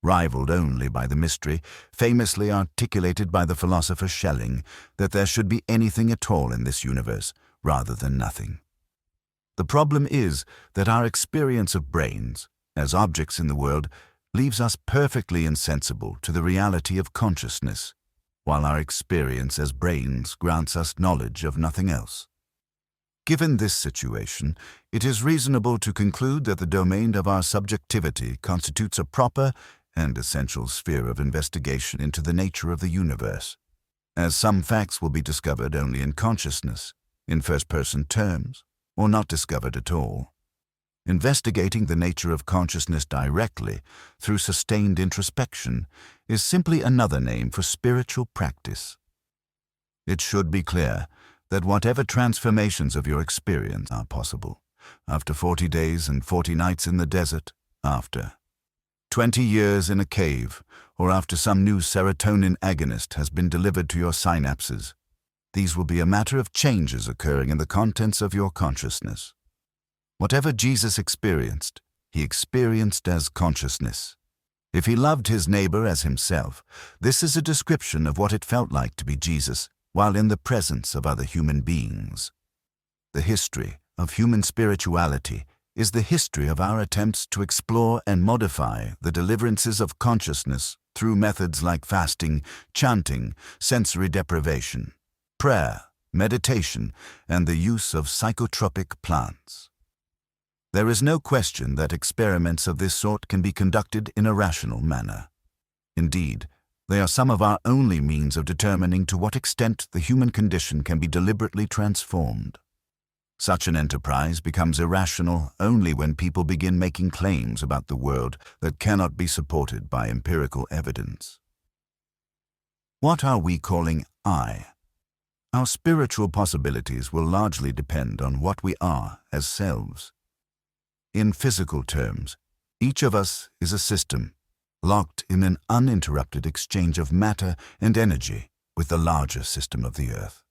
rivaled only by the mystery famously articulated by the philosopher Schelling that there should be anything at all in this universe rather than nothing. The problem is that our experience of brains, as objects in the world, leaves us perfectly insensible to the reality of consciousness, while our experience as brains grants us knowledge of nothing else. Given this situation, it is reasonable to conclude that the domain of our subjectivity constitutes a proper and essential sphere of investigation into the nature of the universe, as some facts will be discovered only in consciousness, in first-person terms, or not discovered at all. Investigating the nature of consciousness directly, through sustained introspection, is simply another name for spiritual practice. It should be clear that whatever transformations of your experience are possible, after 40 days and 40 nights in the desert, after 20 years in a cave, or after some new serotonin agonist has been delivered to your synapses, these will be a matter of changes occurring in the contents of your consciousness. Whatever Jesus experienced, he experienced as consciousness. If he loved his neighbor as himself, this is a description of what it felt like to be Jesus while in the presence of other human beings. The history of human spirituality is the history of our attempts to explore and modify the deliverances of consciousness through methods like fasting, chanting, sensory deprivation, prayer, meditation, and the use of psychotropic plants. There is no question that experiments of this sort can be conducted in a rational manner. Indeed, they are some of our only means of determining to what extent the human condition can be deliberately transformed. Such an enterprise becomes irrational only when people begin making claims about the world that cannot be supported by empirical evidence. What are we calling I? Our spiritual possibilities will largely depend on what we are as selves. In physical terms, each of us is a system, locked in an uninterrupted exchange of matter and energy with the larger system of the earth.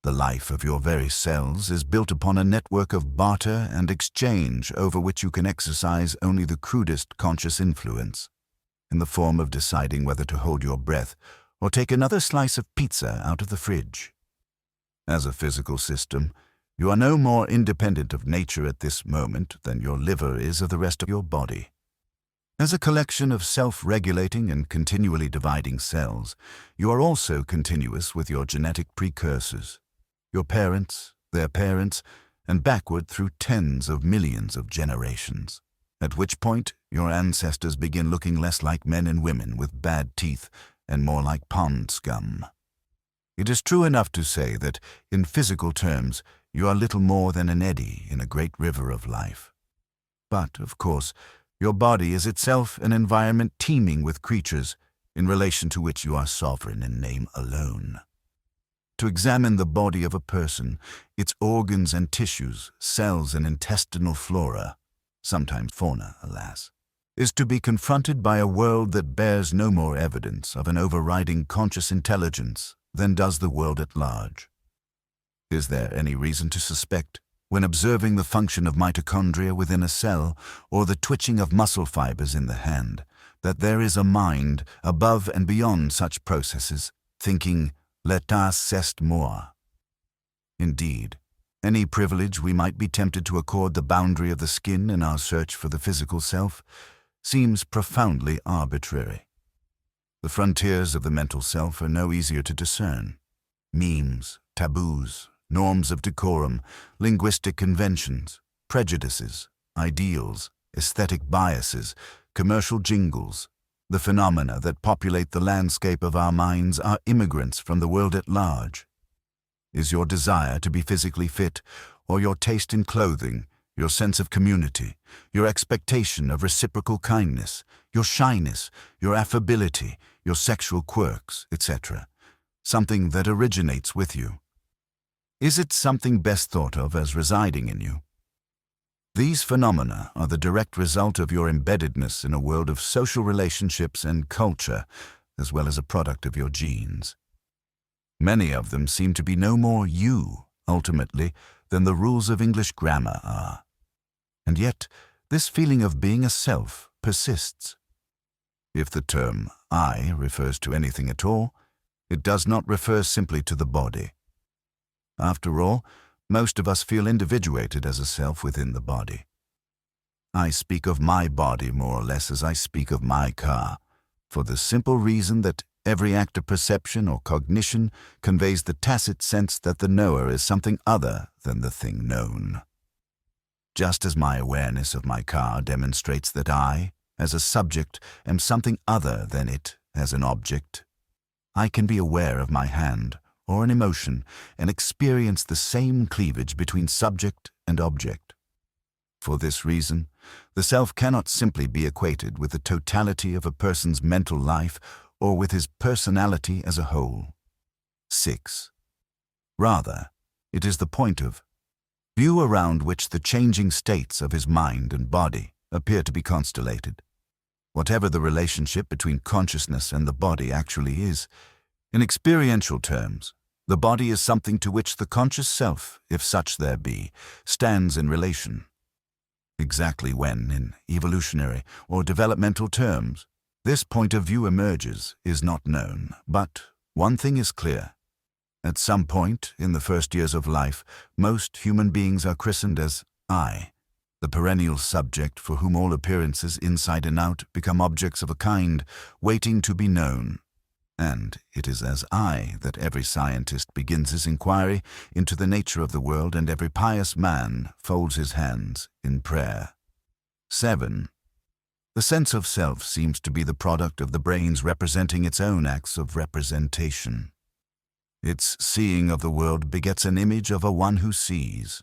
The life of your very cells is built upon a network of barter and exchange over which you can exercise only the crudest conscious influence, in the form of deciding whether to hold your breath or take another slice of pizza out of the fridge. As a physical system, you are no more independent of nature at this moment than your liver is of the rest of your body. As a collection of self-regulating and continually dividing cells, you are also continuous with your genetic precursors, your parents, their parents, and backward through tens of millions of generations, at which point your ancestors begin looking less like men and women with bad teeth and more like pond scum. It is true enough to say that, in physical terms, you are little more than an eddy in a great river of life. But, of course, your body is itself an environment teeming with creatures in relation to which you are sovereign in name alone. To examine the body of a person, its organs and tissues, cells and intestinal flora, sometimes fauna, alas, is to be confronted by a world that bears no more evidence of an overriding conscious intelligence than does the world at large. Is there any reason to suspect, when observing the function of mitochondria within a cell or the twitching of muscle fibers in the hand, that there is a mind above and beyond such processes, thinking, l'état c'est moi? Indeed, any privilege we might be tempted to accord the boundary of the skin in our search for the physical self seems profoundly arbitrary. The frontiers of the mental self are no easier to discern. Memes, taboos, norms of decorum, linguistic conventions, prejudices, ideals, aesthetic biases, commercial jingles, The phenomena that populate the landscape of our minds are immigrants from the world at large. Is your desire to be physically fit, or your taste in clothing, your sense of community, your expectation of reciprocal kindness, your shyness, your affability, your sexual quirks, etc., something that originates with you? Is it something best thought of as residing in you? These phenomena are the direct result of your embeddedness in a world of social relationships and culture, as well as a product of your genes. Many of them seem to be no more you, ultimately, than the rules of English grammar are. And yet, this feeling of being a self persists. If the term I refers to anything at all, it does not refer simply to the body. After all, most of us feel individuated as a self within the body. I speak of my body more or less as I speak of my car, for the simple reason that every act of perception or cognition conveys the tacit sense that the knower is something other than the thing known. Just as my awareness of my car demonstrates that I, as a subject, am something other than it as an object, I can be aware of my hand or an emotion and experience the same cleavage between subject and object. For this reason, the self cannot simply be equated with the totality of a person's mental life or with his personality as a whole. 6. Rather, it is the point of view around which the changing states of his mind and body appear to be constellated. Whatever the relationship between consciousness and the body actually is, in experiential terms, the body is something to which the conscious self, if such there be, stands in relation. Exactly when, in evolutionary or developmental terms, this point of view emerges is not known, but one thing is clear. At some point in the first years of life, most human beings are christened as I, the perennial subject for whom all appearances inside and out become objects of a kind waiting to be known. And it is as I that every scientist begins his inquiry into the nature of the world, and every pious man folds his hands in prayer. 7. The sense of self seems to be the product of the brain's representing its own acts of representation. Its seeing of the world begets an image of a one who sees.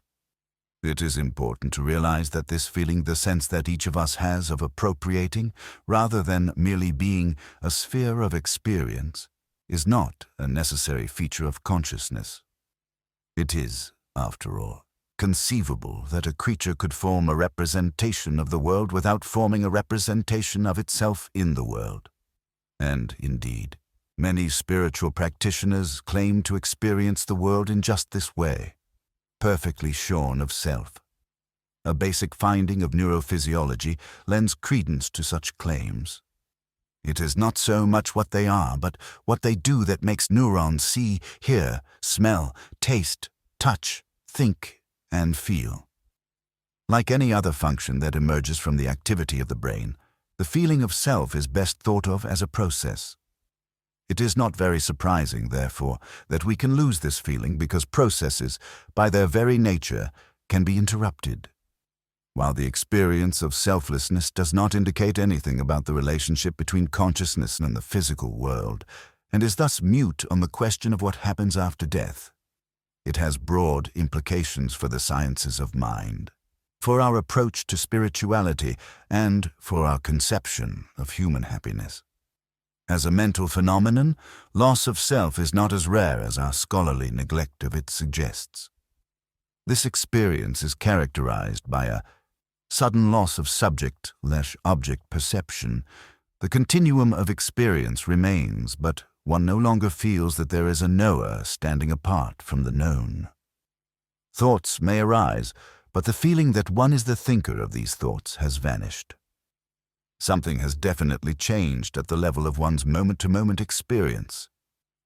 It is important to realize that this feeling, the sense that each of us has of appropriating, rather than merely being a sphere of experience, is not a necessary feature of consciousness. It is, after all, conceivable that a creature could form a representation of the world without forming a representation of itself in the world. And, indeed, many spiritual practitioners claim to experience the world in just this way, perfectly shorn of self. A basic finding of neurophysiology lends credence to such claims. It is not so much what they are, but what they do that makes neurons see, hear, smell, taste, touch, think, and feel. Like any other function that emerges from the activity of the brain, the feeling of self is best thought of as a process. It is not very surprising, therefore, that we can lose this feeling because processes, by their very nature, can be interrupted. While the experience of selflessness does not indicate anything about the relationship between consciousness and the physical world, and is thus mute on the question of what happens after death, it has broad implications for the sciences of mind, for our approach to spirituality, and for our conception of human happiness. As a mental phenomenon, loss of self is not as rare as our scholarly neglect of it suggests. This experience is characterized by a sudden loss of subject/object perception. The continuum of experience remains, but one no longer feels that there is a knower standing apart from the known. Thoughts may arise, but the feeling that one is the thinker of these thoughts has vanished. Something has definitely changed at the level of one's moment-to-moment experience.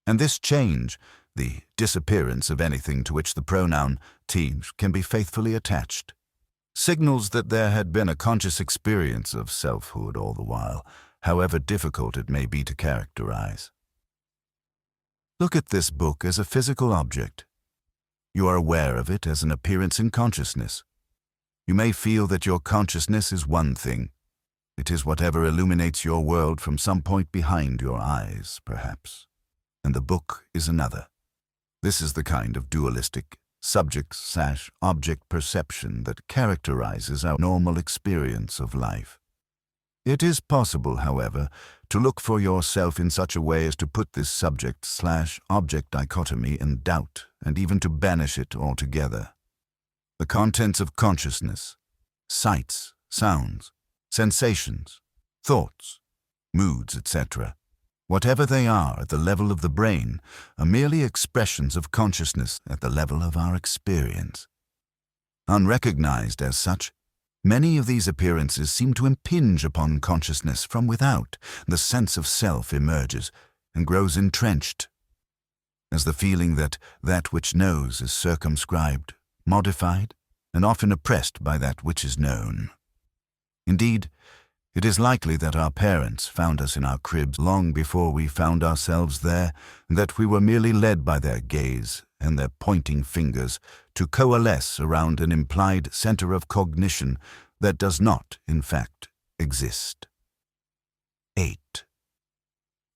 And this change, the disappearance of anything to which the pronoun "te" can be faithfully attached, signals that there had been a conscious experience of selfhood all the while, however difficult it may be to characterize. Look at this book as a physical object. You are aware of it as an appearance in consciousness. You may feel that your consciousness is one thing, It is whatever illuminates your world from some point behind your eyes, perhaps. And the book is another. This is the kind of dualistic, subject/object perception that characterizes our normal experience of life. It is possible, however, to look for yourself in such a way as to put this subject/object dichotomy in doubt and even to banish it altogether. The contents of consciousness, sights, sounds, sensations, thoughts, moods, etc., whatever they are at the level of the brain, are merely expressions of consciousness at the level of our experience. Unrecognized as such, many of these appearances seem to impinge upon consciousness from without. The sense of self emerges and grows entrenched, as the feeling that that which knows is circumscribed, modified, and often oppressed by that which is known. Indeed, it is likely that our parents found us in our cribs long before we found ourselves there, and that we were merely led by their gaze and their pointing fingers to coalesce around an implied center of cognition that does not, in fact, exist. 8.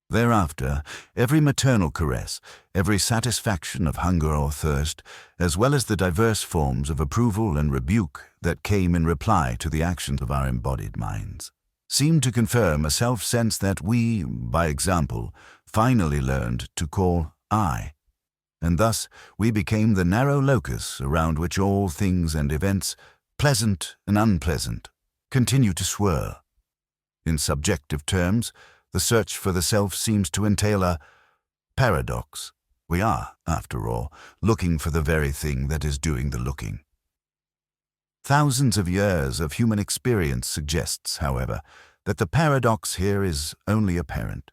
Thereafter, every maternal caress, every satisfaction of hunger or thirst, as well as the diverse forms of approval and rebuke that came in reply to the actions of our embodied minds, seemed to confirm a self-sense that we, by example, finally learned to call I, and thus we became the narrow locus around which all things and events, pleasant and unpleasant, continue to swirl. In subjective terms, the search for the self seems to entail a paradox. We are, after all, looking for the very thing that is doing the looking. Thousands of years of human experience suggests, however, that the paradox here is only apparent.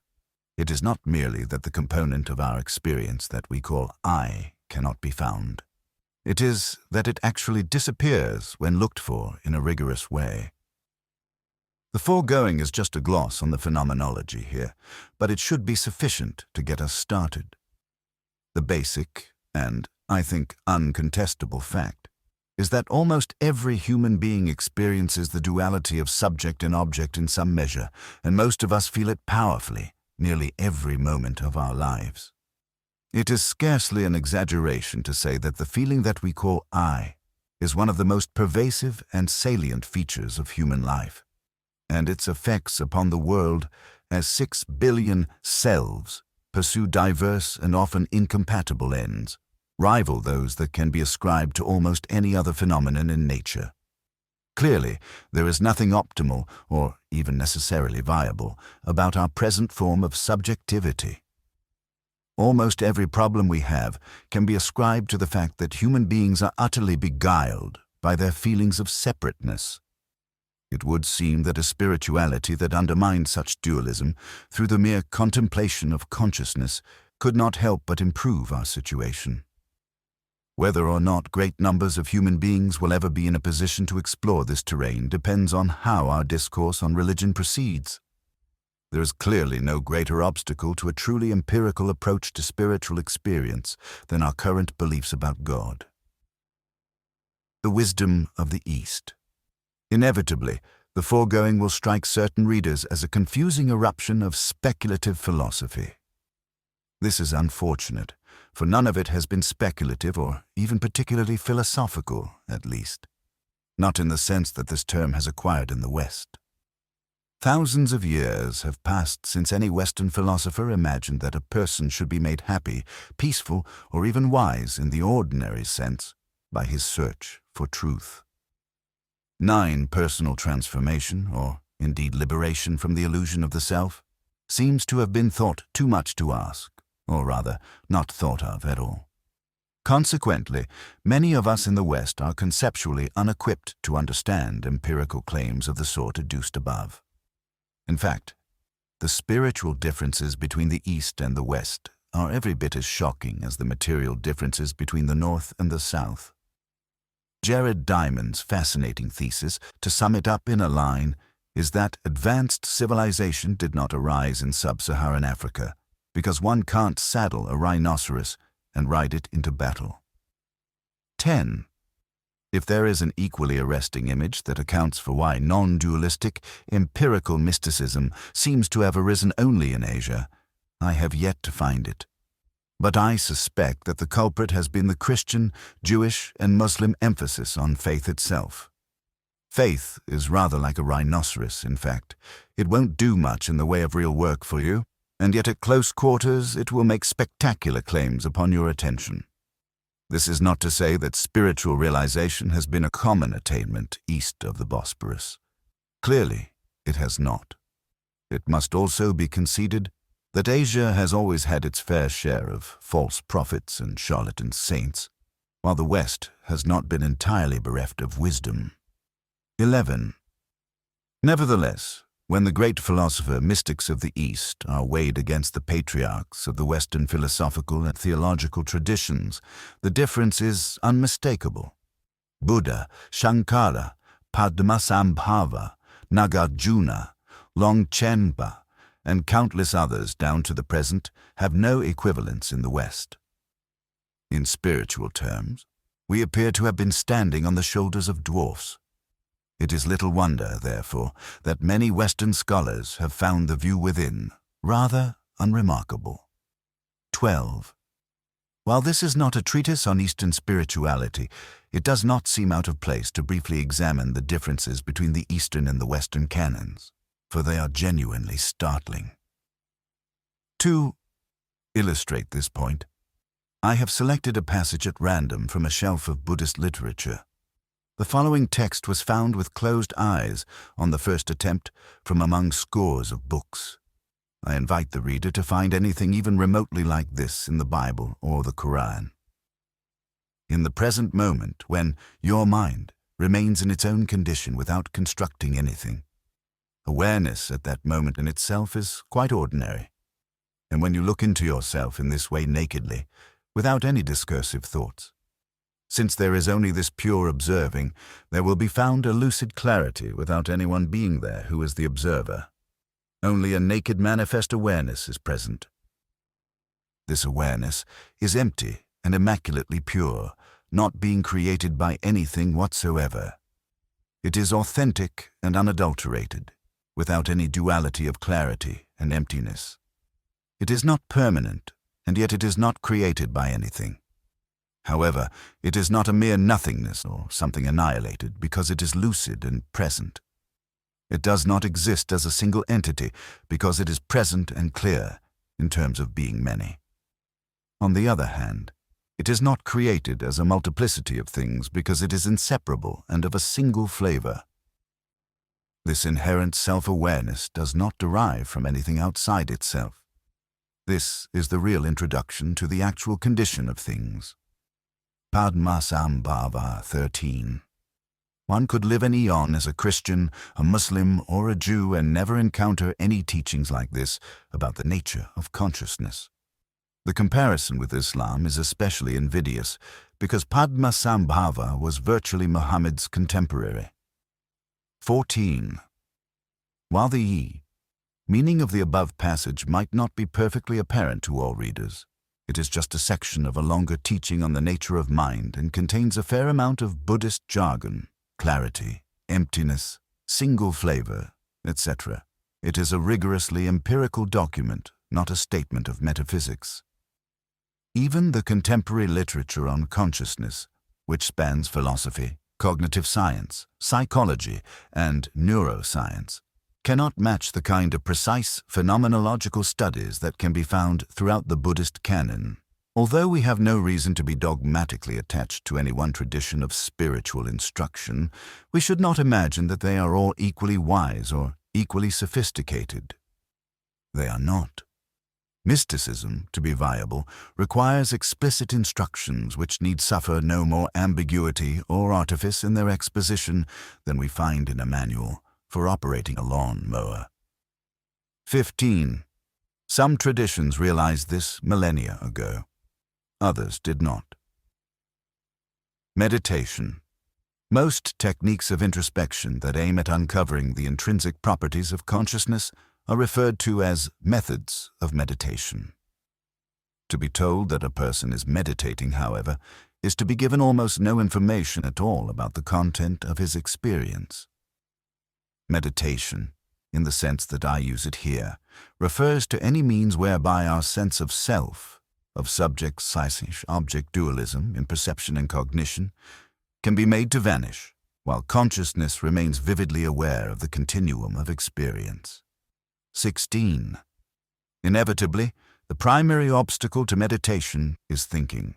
It is not merely that the component of our experience that we call I cannot be found. It is that it actually disappears when looked for in a rigorous way. The foregoing is just a gloss on the phenomenology here, but it should be sufficient to get us started. The basic, and, I think, uncontestable fact is that almost every human being experiences the duality of subject and object in some measure, and most of us feel it powerfully, nearly every moment of our lives. It is scarcely an exaggeration to say that the feeling that we call I is one of the most pervasive and salient features of human life, and its effects upon the world as 6 billion selves pursue diverse and often incompatible ends, rival those that can be ascribed to almost any other phenomenon in nature. Clearly, there is nothing optimal, or even necessarily viable, about our present form of subjectivity. Almost every problem we have can be ascribed to the fact that human beings are utterly beguiled by their feelings of separateness. It would seem that a spirituality that undermined such dualism through the mere contemplation of consciousness could not help but improve our situation. Whether or not great numbers of human beings will ever be in a position to explore this terrain depends on how our discourse on religion proceeds. There is clearly no greater obstacle to a truly empirical approach to spiritual experience than our current beliefs about God. The wisdom of the East. Inevitably, the foregoing will strike certain readers as a confusing eruption of speculative philosophy. This is unfortunate, for none of it has been speculative or even particularly philosophical, at least. Not in the sense that this term has acquired in the West. Thousands of years have passed since any Western philosopher imagined that a person should be made happy, peaceful, or even wise in the ordinary sense by his search for truth. 9. Personal transformation, or indeed liberation from the illusion of the self, seems to have been thought too much to ask, or rather, not thought of at all. Consequently, many of us in the West are conceptually unequipped to understand empirical claims of the sort adduced above. In fact, the spiritual differences between the East and the West are every bit as shocking as the material differences between the North and the South. Jared Diamond's fascinating thesis, to sum it up in a line, is that advanced civilization did not arise in sub-Saharan Africa because one can't saddle a rhinoceros and ride it into battle. 10. If there is an equally arresting image that accounts for why non-dualistic, empirical mysticism seems to have arisen only in Asia, I have yet to find it. But I suspect that the culprit has been the Christian, Jewish, and Muslim emphasis on faith itself. Faith is rather like a rhinoceros, in fact. It won't do much in the way of real work for you, and yet at close quarters it will make spectacular claims upon your attention. This is not to say that spiritual realization has been a common attainment east of the Bosporus. Clearly, it has not. It must also be conceded that Asia has always had its fair share of false prophets and charlatan saints, while the West has not been entirely bereft of wisdom. 11. Nevertheless, when the great philosopher mystics of the East are weighed against the patriarchs of the Western philosophical and theological traditions, the difference is unmistakable. Buddha, Shankara, Padmasambhava, Nagarjuna, Longchenpa, and countless others down to the present have no equivalents in the West. In spiritual terms, we appear to have been standing on the shoulders of dwarfs. It is little wonder, therefore, that many Western scholars have found the view within rather unremarkable. 12. While this is not a treatise on Eastern spirituality, it does not seem out of place to briefly examine the differences between the Eastern and the Western canons, for they are genuinely startling. To illustrate this point, I have selected a passage at random from a shelf of Buddhist literature. The following text was found with closed eyes on the first attempt from among scores of books. I invite the reader to find anything even remotely like this in the Bible or the Quran. In the present moment, when your mind remains in its own condition without constructing anything, awareness at that moment in itself is quite ordinary. And when you look into yourself in this way nakedly, without any discursive thoughts, since there is only this pure observing, there will be found a lucid clarity without anyone being there who is the observer. Only a naked manifest awareness is present. This awareness is empty and immaculately pure, not being created by anything whatsoever. It is authentic and unadulterated, without any duality of clarity and emptiness. It is not permanent, and yet it is not created by anything. However, it is not a mere nothingness or something annihilated because it is lucid and present. It does not exist as a single entity because it is present and clear in terms of being many. On the other hand, it is not created as a multiplicity of things because it is inseparable and of a single flavor. This inherent self-awareness does not derive from anything outside itself. This is the real introduction to the actual condition of things. Padmasambhava 13. One could live an eon as a Christian, a Muslim, or a Jew and never encounter any teachings like this about the nature of consciousness. The comparison with Islam is especially invidious because Padmasambhava was virtually Muhammad's contemporary. 14. While the meaning of the above passage might not be perfectly apparent to all readers, it is just a section of a longer teaching on the nature of mind and contains a fair amount of Buddhist jargon, clarity, emptiness, single flavor, etc. It is a rigorously empirical document, not a statement of metaphysics. Even the contemporary literature on consciousness, which spans philosophy, cognitive science, psychology, and neuroscience, cannot match the kind of precise phenomenological studies that can be found throughout the Buddhist canon. Although we have no reason to be dogmatically attached to any one tradition of spiritual instruction, we should not imagine that they are all equally wise or equally sophisticated. They are not. Mysticism, to be viable, requires explicit instructions which need suffer no more ambiguity or artifice in their exposition than we find in a manual for operating a lawn-mower. 15. Some traditions realized this millennia ago. Others did not. Meditation. Most techniques of introspection that aim at uncovering the intrinsic properties of consciousness are referred to as methods of meditation. To be told that a person is meditating, however, is to be given almost no information at all about the content of his experience. Meditation, in the sense that I use it here, refers to any means whereby our sense of self, of subject-object dualism in perception and cognition, can be made to vanish, while consciousness remains vividly aware of the continuum of experience. 16. Inevitably, the primary obstacle to meditation is thinking.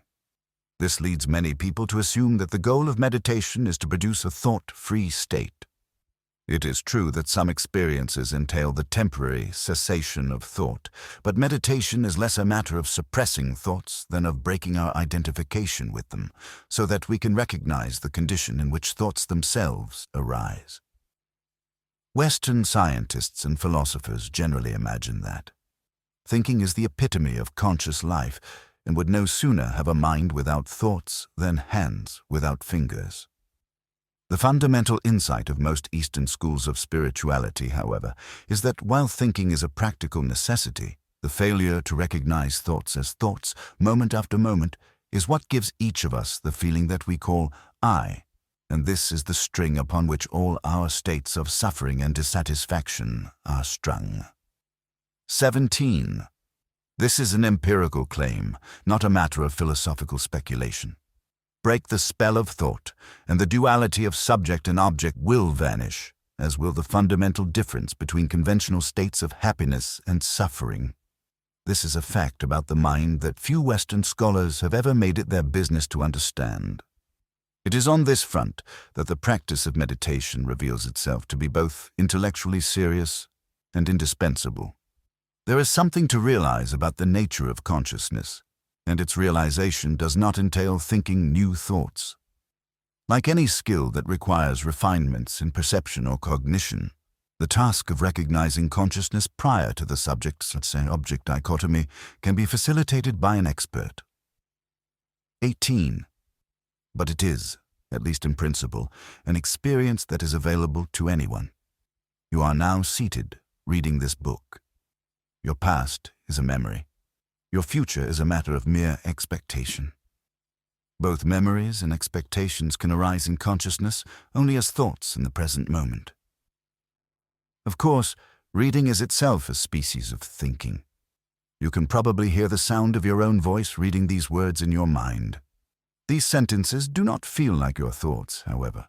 This leads many people to assume that the goal of meditation is to produce a thought-free state. It is true that some experiences entail the temporary cessation of thought, but meditation is less a matter of suppressing thoughts than of breaking our identification with them, so that we can recognize the condition in which thoughts themselves arise. Western scientists and philosophers generally imagine that thinking is the epitome of conscious life, and would no sooner have a mind without thoughts than hands without fingers. The fundamental insight of most Eastern schools of spirituality, however, is that while thinking is a practical necessity, the failure to recognize thoughts as thoughts, moment after moment, is what gives each of us the feeling that we call I, and this is the string upon which all our states of suffering and dissatisfaction are strung. 17. This is an empirical claim, not a matter of philosophical speculation. Break the spell of thought, and the duality of subject and object will vanish, as will the fundamental difference between conventional states of happiness and suffering. This is a fact about the mind that few Western scholars have ever made it their business to understand. It is on this front that the practice of meditation reveals itself to be both intellectually serious and indispensable. There is something to realize about the nature of consciousness, and its realization does not entail thinking new thoughts. Like any skill that requires refinements in perception or cognition, the task of recognizing consciousness prior to the subject-object dichotomy can be facilitated by an expert. 18. But it is, at least in principle, an experience that is available to anyone. You are now seated, reading this book. Your past is a memory. Your future is a matter of mere expectation. Both memories and expectations can arise in consciousness only as thoughts in the present moment. Of course, reading is itself a species of thinking. You can probably hear the sound of your own voice reading these words in your mind. These sentences do not feel like your thoughts, however.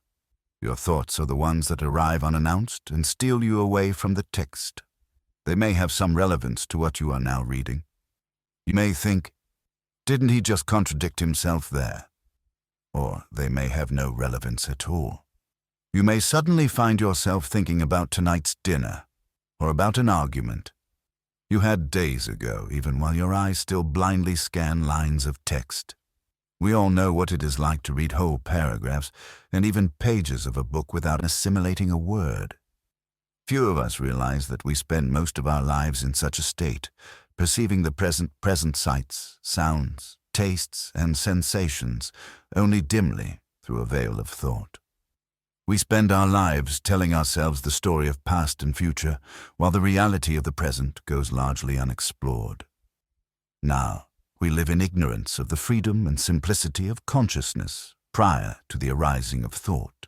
Your thoughts are the ones that arrive unannounced and steal you away from the text. They may have some relevance to what you are now reading. You may think, didn't he just contradict himself there? Or they may have no relevance at all. You may suddenly find yourself thinking about tonight's dinner, or about an argument you had days ago, even while your eyes still blindly scan lines of text. We all know what it is like to read whole paragraphs and even pages of a book without assimilating a word. Few of us realize that we spend most of our lives in such a state, perceiving the present sights, sounds, tastes, and sensations only dimly through a veil of thought. We spend our lives telling ourselves the story of past and future, while the reality of the present goes largely unexplored. Now, we live in ignorance of the freedom and simplicity of consciousness prior to the arising of thought.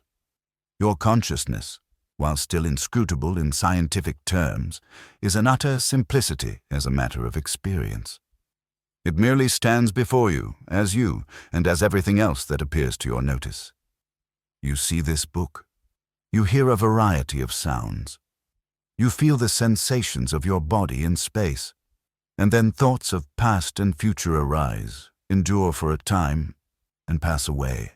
Your consciousness, while still inscrutable in scientific terms, is an utter simplicity as a matter of experience. It merely stands before you, and as everything else that appears to your notice. You see this book. You hear a variety of sounds. You feel the sensations of your body in space, and then thoughts of past and future arise, endure for a time, and pass away.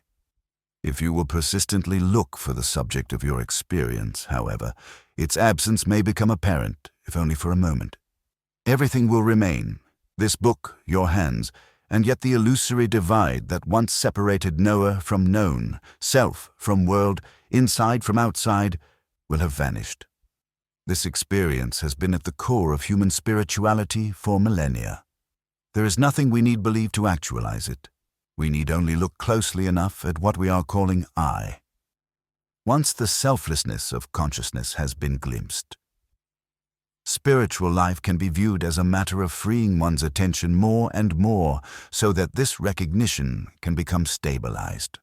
If you will persistently look for the subject of your experience, however, its absence may become apparent, if only for a moment. Everything will remain, this book, your hands, and yet the illusory divide that once separated knower from known, self from world, inside from outside, will have vanished. This experience has been at the core of human spirituality for millennia. There is nothing we need believe to actualize it. We need only look closely enough at what we are calling I. Once the selflessness of consciousness has been glimpsed, Spiritual life can be viewed as a matter of freeing one's attention more and more so that this recognition can become stabilized.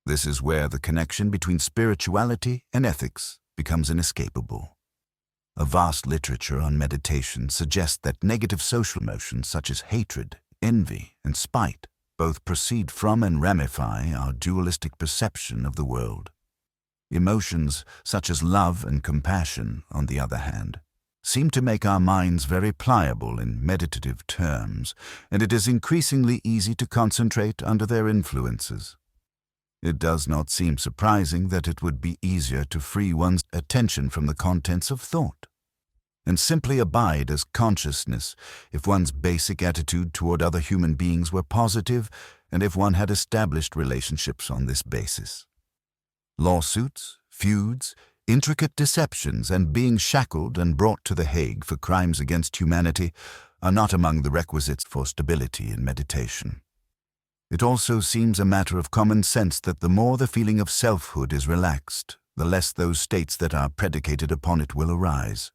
This is where the connection between spirituality and ethics becomes inescapable. A vast literature on meditation suggests that negative social emotions such as hatred, envy, and spite both proceed from and ramify our dualistic perception of the world. Emotions such as love and compassion, on the other hand, seem to make our minds very pliable in meditative terms, and it is increasingly easy to concentrate under their influences. It does not seem surprising that it would be easier to free one's attention from the contents of thought and simply abide as consciousness if one's basic attitude toward other human beings were positive and if one had established relationships on this basis. Lawsuits, feuds, intricate deceptions, and being shackled and brought to The Hague for crimes against humanity are not among the requisites for stability in meditation. It also seems a matter of common sense that the more the feeling of selfhood is relaxed, the less those states that are predicated upon it will arise,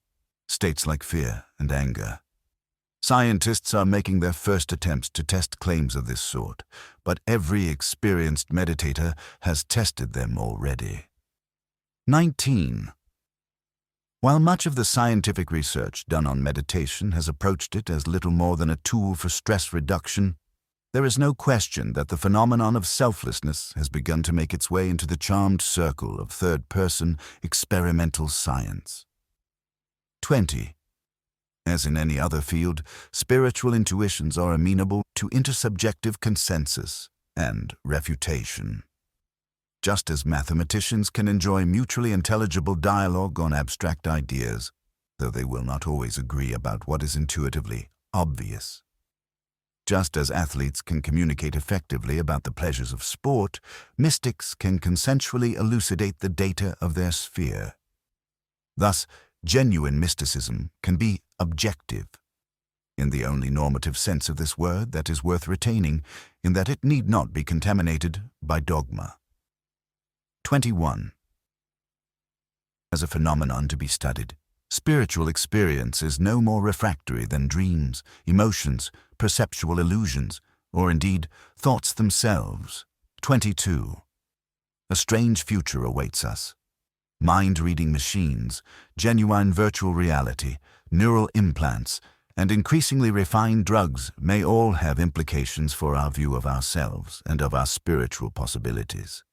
states like fear and anger. Scientists are making their first attempts to test claims of this sort, but every experienced meditator has tested them already. 19. While much of the scientific research done on meditation has approached it as little more than a tool for stress reduction, there is no question that the phenomenon of selflessness has begun to make its way into the charmed circle of third-person experimental science. 20. As in any other field, spiritual intuitions are amenable to intersubjective consensus and refutation. Just as mathematicians can enjoy mutually intelligible dialogue on abstract ideas, though they will not always agree about what is intuitively obvious. Just as athletes can communicate effectively about the pleasures of sport, mystics can consensually elucidate the data of their sphere. Thus, genuine mysticism can be objective, in the only normative sense of this word that is worth retaining, in that it need not be contaminated by dogma. 21. As a phenomenon to be studied, spiritual experience is no more refractory than dreams, emotions, perceptual illusions, or indeed thoughts themselves. 22. A strange future awaits us. Mind-reading machines, genuine virtual reality, neural implants, and increasingly refined drugs may all have implications for our view of ourselves and of our spiritual possibilities.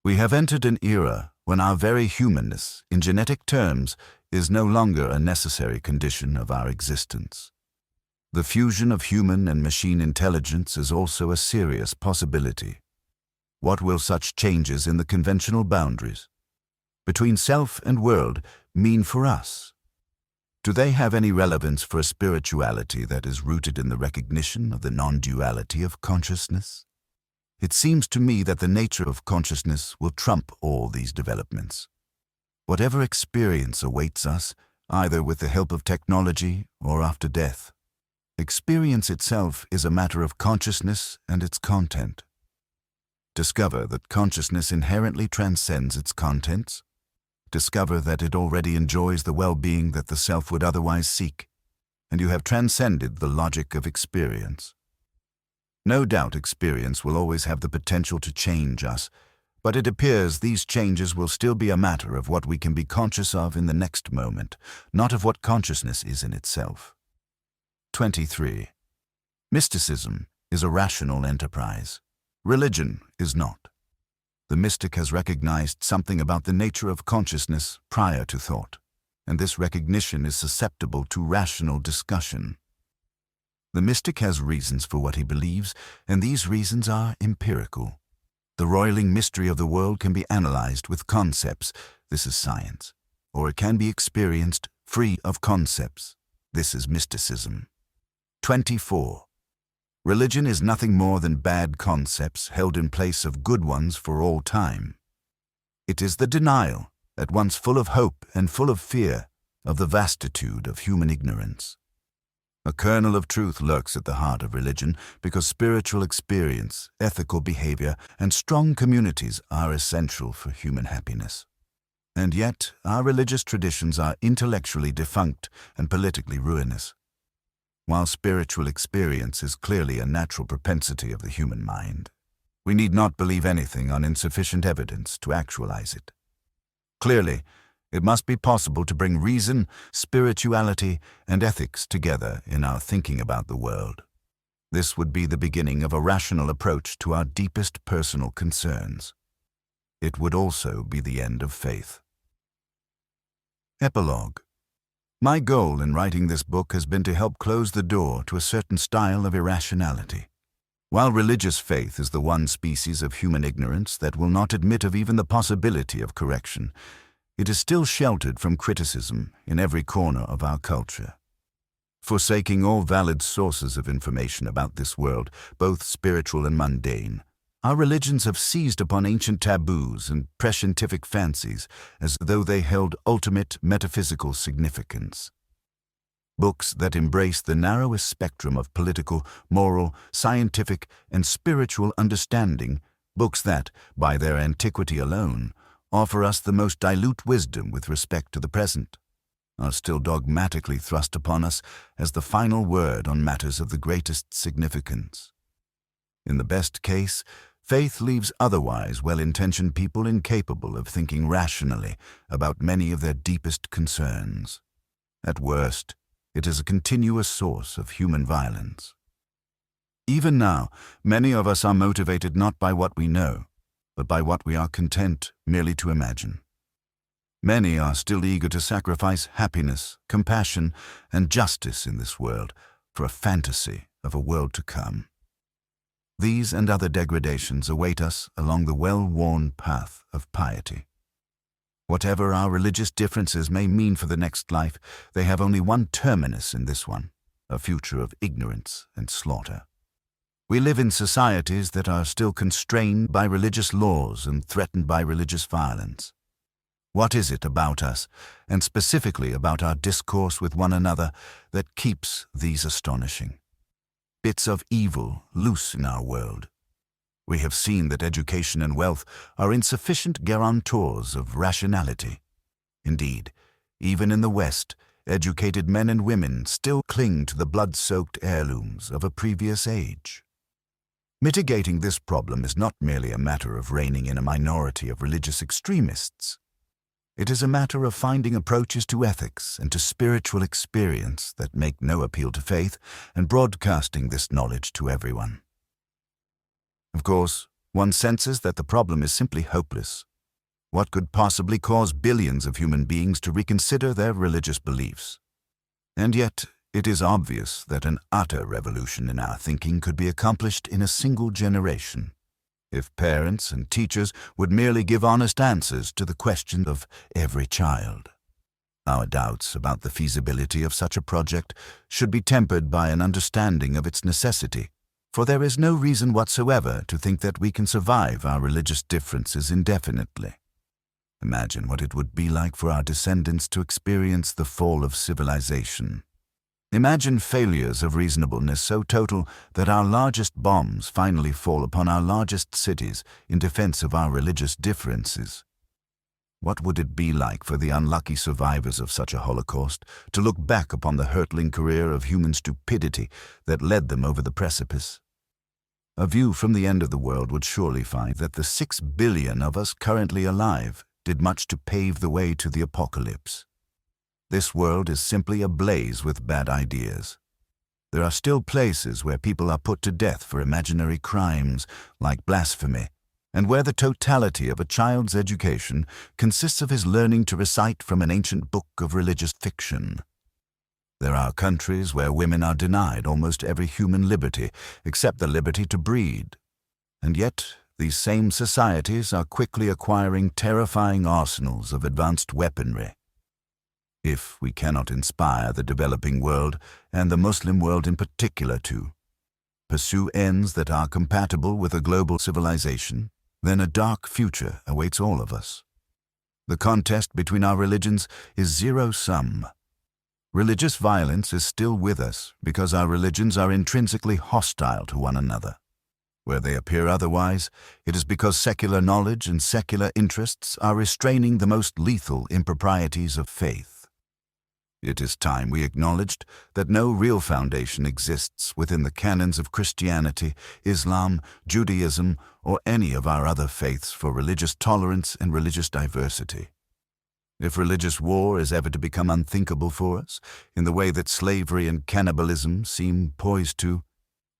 We have entered an era when our very humanness, in genetic terms, is no longer a necessary condition of our existence. The fusion of human and machine intelligence is also a serious possibility. What will such changes in the conventional boundaries between self and world mean for us? Do they have any relevance for a spirituality that is rooted in the recognition of the non-duality of consciousness? It seems to me that the nature of consciousness will trump all these developments. Whatever experience awaits us, either with the help of technology or after death, experience itself is a matter of consciousness and its content. Discover that consciousness inherently transcends its contents. Discover that it already enjoys the well-being that the self would otherwise seek, and you have transcended the logic of experience. No doubt experience will always have the potential to change us, but it appears these changes will still be a matter of what we can be conscious of in the next moment, not of what consciousness is in itself. 23. Mysticism is a rational enterprise. Religion is not. The mystic has recognized something about the nature of consciousness prior to thought, and this recognition is susceptible to rational discussion. The mystic has reasons for what he believes, and these reasons are empirical. The roiling mystery of the world can be analyzed with concepts. This is science. Or it can be experienced free of concepts. This is mysticism. 24. Religion is nothing more than bad concepts held in place of good ones for all time. It is the denial, at once full of hope and full of fear, of the vastitude of human ignorance. A kernel of truth lurks at the heart of religion because spiritual experience, ethical behavior, and strong communities are essential for human happiness. And yet, our religious traditions are intellectually defunct and politically ruinous. While spiritual experience is clearly a natural propensity of the human mind, we need not believe anything on insufficient evidence to actualize it. Clearly, it must be possible to bring reason, spirituality, and ethics together in our thinking about the world. This would be the beginning of a rational approach to our deepest personal concerns. It would also be the end of faith. Epilogue. My goal in writing this book has been to help close the door to a certain style of irrationality. While religious faith is the one species of human ignorance that will not admit of even the possibility of correction, it is still sheltered from criticism in every corner of our culture. Forsaking all valid sources of information about this world, both spiritual and mundane, our religions have seized upon ancient taboos and prescientific fancies as though they held ultimate metaphysical significance. Books that embrace the narrowest spectrum of political, moral, scientific, and spiritual understanding, books that, by their antiquity alone, offer us the most dilute wisdom with respect to the present, are still dogmatically thrust upon us as the final word on matters of the greatest significance. In the best case, faith leaves otherwise well-intentioned people incapable of thinking rationally about many of their deepest concerns. At worst, it is a continuous source of human violence. Even now, many of us are motivated not by what we know, but by what we are content merely to imagine. Many are still eager to sacrifice happiness, compassion, and justice in this world for a fantasy of a world to come. These and other degradations await us along the well-worn path of piety. Whatever our religious differences may mean for the next life, they have only one terminus in this one, a future of ignorance and slaughter. We live in societies that are still constrained by religious laws and threatened by religious violence. What is it about us, and specifically about our discourse with one another, that keeps these astonishing bits of evil loose in our world? We have seen that education and wealth are insufficient guarantors of rationality. Indeed, even in the West, educated men and women still cling to the blood-soaked heirlooms of a previous age. Mitigating this problem is not merely a matter of reining in a minority of religious extremists. It is a matter of finding approaches to ethics and to spiritual experience that make no appeal to faith and broadcasting this knowledge to everyone. Of course, one senses that the problem is simply hopeless. What could possibly cause billions of human beings to reconsider their religious beliefs? And yet, it is obvious that an utter revolution in our thinking could be accomplished in a single generation, if parents and teachers would merely give honest answers to the question of every child. Our doubts about the feasibility of such a project should be tempered by an understanding of its necessity, for there is no reason whatsoever to think that we can survive our religious differences indefinitely. Imagine what it would be like for our descendants to experience the fall of civilization. Imagine failures of reasonableness so total that our largest bombs finally fall upon our largest cities in defense of our religious differences. What would it be like for the unlucky survivors of such a Holocaust to look back upon the hurtling career of human stupidity that led them over the precipice? A view from the end of the world would surely find that the 6 billion of us currently alive did much to pave the way to the apocalypse. This world is simply ablaze with bad ideas. There are still places where people are put to death for imaginary crimes like blasphemy, and where the totality of a child's education consists of his learning to recite from an ancient book of religious fiction. There are countries where women are denied almost every human liberty except the liberty to breed. And yet, these same societies are quickly acquiring terrifying arsenals of advanced weaponry. If we cannot inspire the developing world, and the Muslim world in particular, to pursue ends that are compatible with a global civilization, then a dark future awaits all of us. The contest between our religions is zero-sum. Religious violence is still with us because our religions are intrinsically hostile to one another. Where they appear otherwise, it is because secular knowledge and secular interests are restraining the most lethal improprieties of faith. It is time we acknowledged that no real foundation exists within the canons of Christianity, Islam, Judaism, or any of our other faiths for religious tolerance and religious diversity. If religious war is ever to become unthinkable for us, in the way that slavery and cannibalism seem poised to,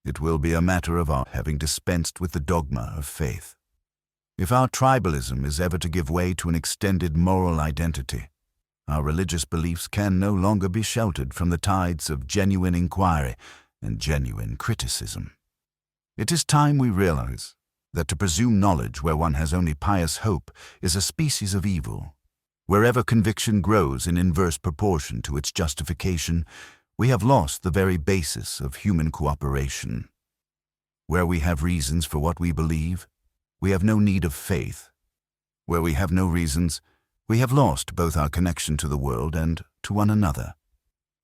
it will be a matter of our having dispensed with the dogma of faith. If our tribalism is ever to give way to an extended moral identity, our religious beliefs can no longer be sheltered from the tides of genuine inquiry and genuine criticism. It is time we realize that to presume knowledge where one has only pious hope is a species of evil. Wherever conviction grows in inverse proportion to its justification, we have lost the very basis of human cooperation. Where we have reasons for what we believe, we have no need of faith. Where we have no reasons, we have lost both our connection to the world and to one another.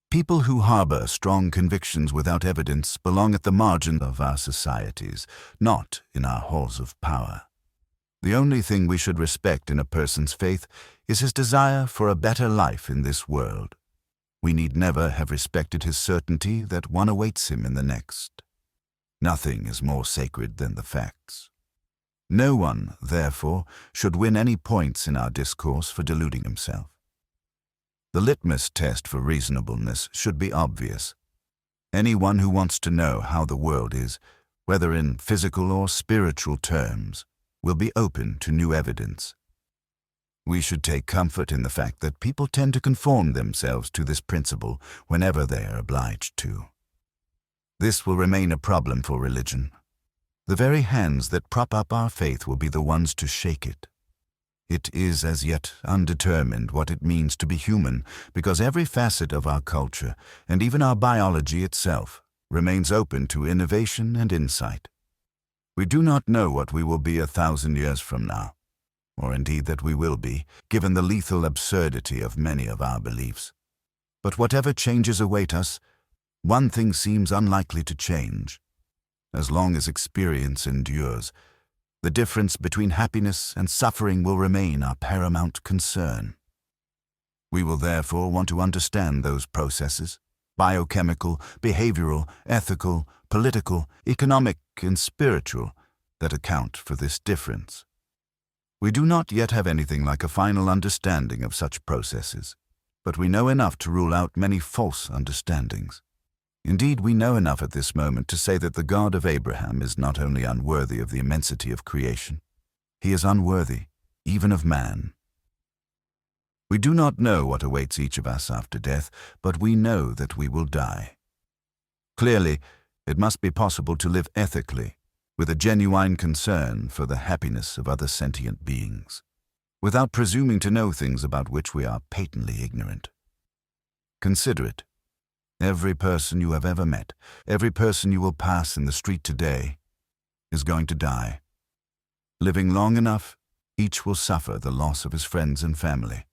People who harbor strong convictions without evidence belong at the margin of our societies, not in our halls of power. The only thing we should respect in a person's faith is his desire for a better life in this world. We need never have respected his certainty that one awaits him in the next. Nothing is more sacred than the facts. No one, therefore, should win any points in our discourse for deluding himself. The litmus test for reasonableness should be obvious. Anyone who wants to know how the world is, whether in physical or spiritual terms, will be open to new evidence. We should take comfort in the fact that people tend to conform themselves to this principle whenever they are obliged to. This will remain a problem for religion. The very hands that prop up our faith will be the ones to shake it. It is as yet undetermined what it means to be human, because every facet of our culture, and even our biology itself, remains open to innovation and insight. We do not know what we will be 1,000 years from now, or indeed that we will be, given the lethal absurdity of many of our beliefs. But whatever changes await us, one thing seems unlikely to change. As long as experience endures, the difference between happiness and suffering will remain our paramount concern. We will therefore want to understand those processes, biochemical, behavioral, ethical, political, economic, and spiritual, that account for this difference. We do not yet have anything like a final understanding of such processes, but we know enough to rule out many false understandings. Indeed, we know enough at this moment to say that the God of Abraham is not only unworthy of the immensity of creation, he is unworthy even of man. We do not know what awaits each of us after death, but we know that we will die. Clearly, it must be possible to live ethically, with a genuine concern for the happiness of other sentient beings, without presuming to know things about which we are patently ignorant. Consider it. Every person you have ever met, every person you will pass in the street today, is going to die. Living long enough, each will suffer the loss of his friends and family.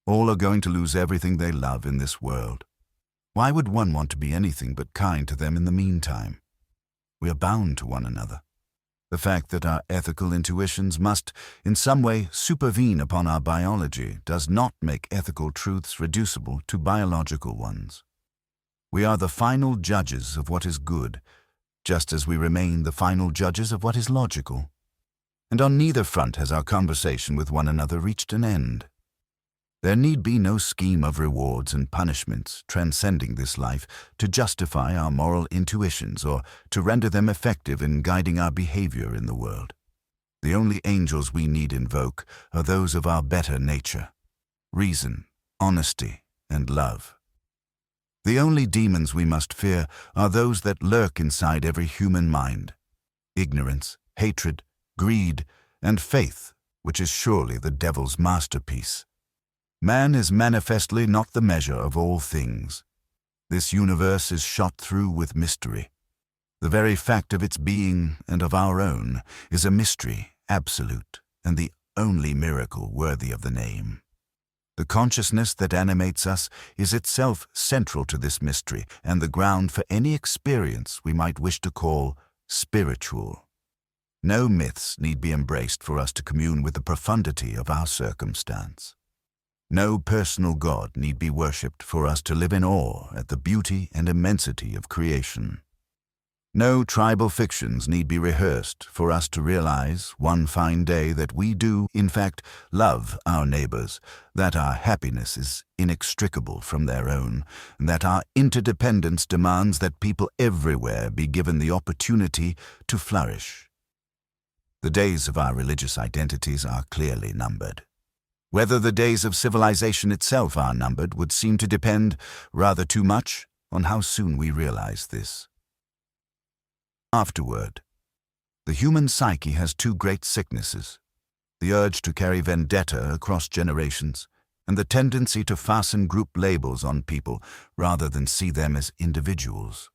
All are going to lose everything they love in this world. Why would one want to be anything but kind to them in the meantime? We are bound to one another. The fact that our ethical intuitions must, in some way, supervene upon our biology does not make ethical truths reducible to biological ones. We are the final judges of what is good, just as we remain the final judges of what is logical. And on neither front has our conversation with one another reached an end. There need be no scheme of rewards and punishments transcending this life to justify our moral intuitions or to render them effective in guiding our behavior in the world. The only angels we need invoke are those of our better nature, reason, honesty, and love. The only demons we must fear are those that lurk inside every human mind: ignorance, hatred, greed, and faith, which is surely the devil's masterpiece. Man is manifestly not the measure of all things. This universe is shot through with mystery. The very fact of its being and of our own is a mystery, absolute, and the only miracle worthy of the name. The consciousness that animates us is itself central to this mystery and the ground for any experience we might wish to call spiritual. No myths need be embraced for us to commune with the profundity of our circumstance. No personal God need be worshipped for us to live in awe at the beauty and immensity of creation. No tribal fictions need be rehearsed for us to realize one fine day that we do, in fact, love our neighbors, that our happiness is inextricable from their own, and that our interdependence demands that people everywhere be given the opportunity to flourish. The days of our religious identities are clearly numbered. Whether the days of civilization itself are numbered would seem to depend rather too much on how soon we realize this. Afterward, the human psyche has two great sicknesses: the urge to carry vendetta across generations, and the tendency to fasten group labels on people rather than see them as individuals.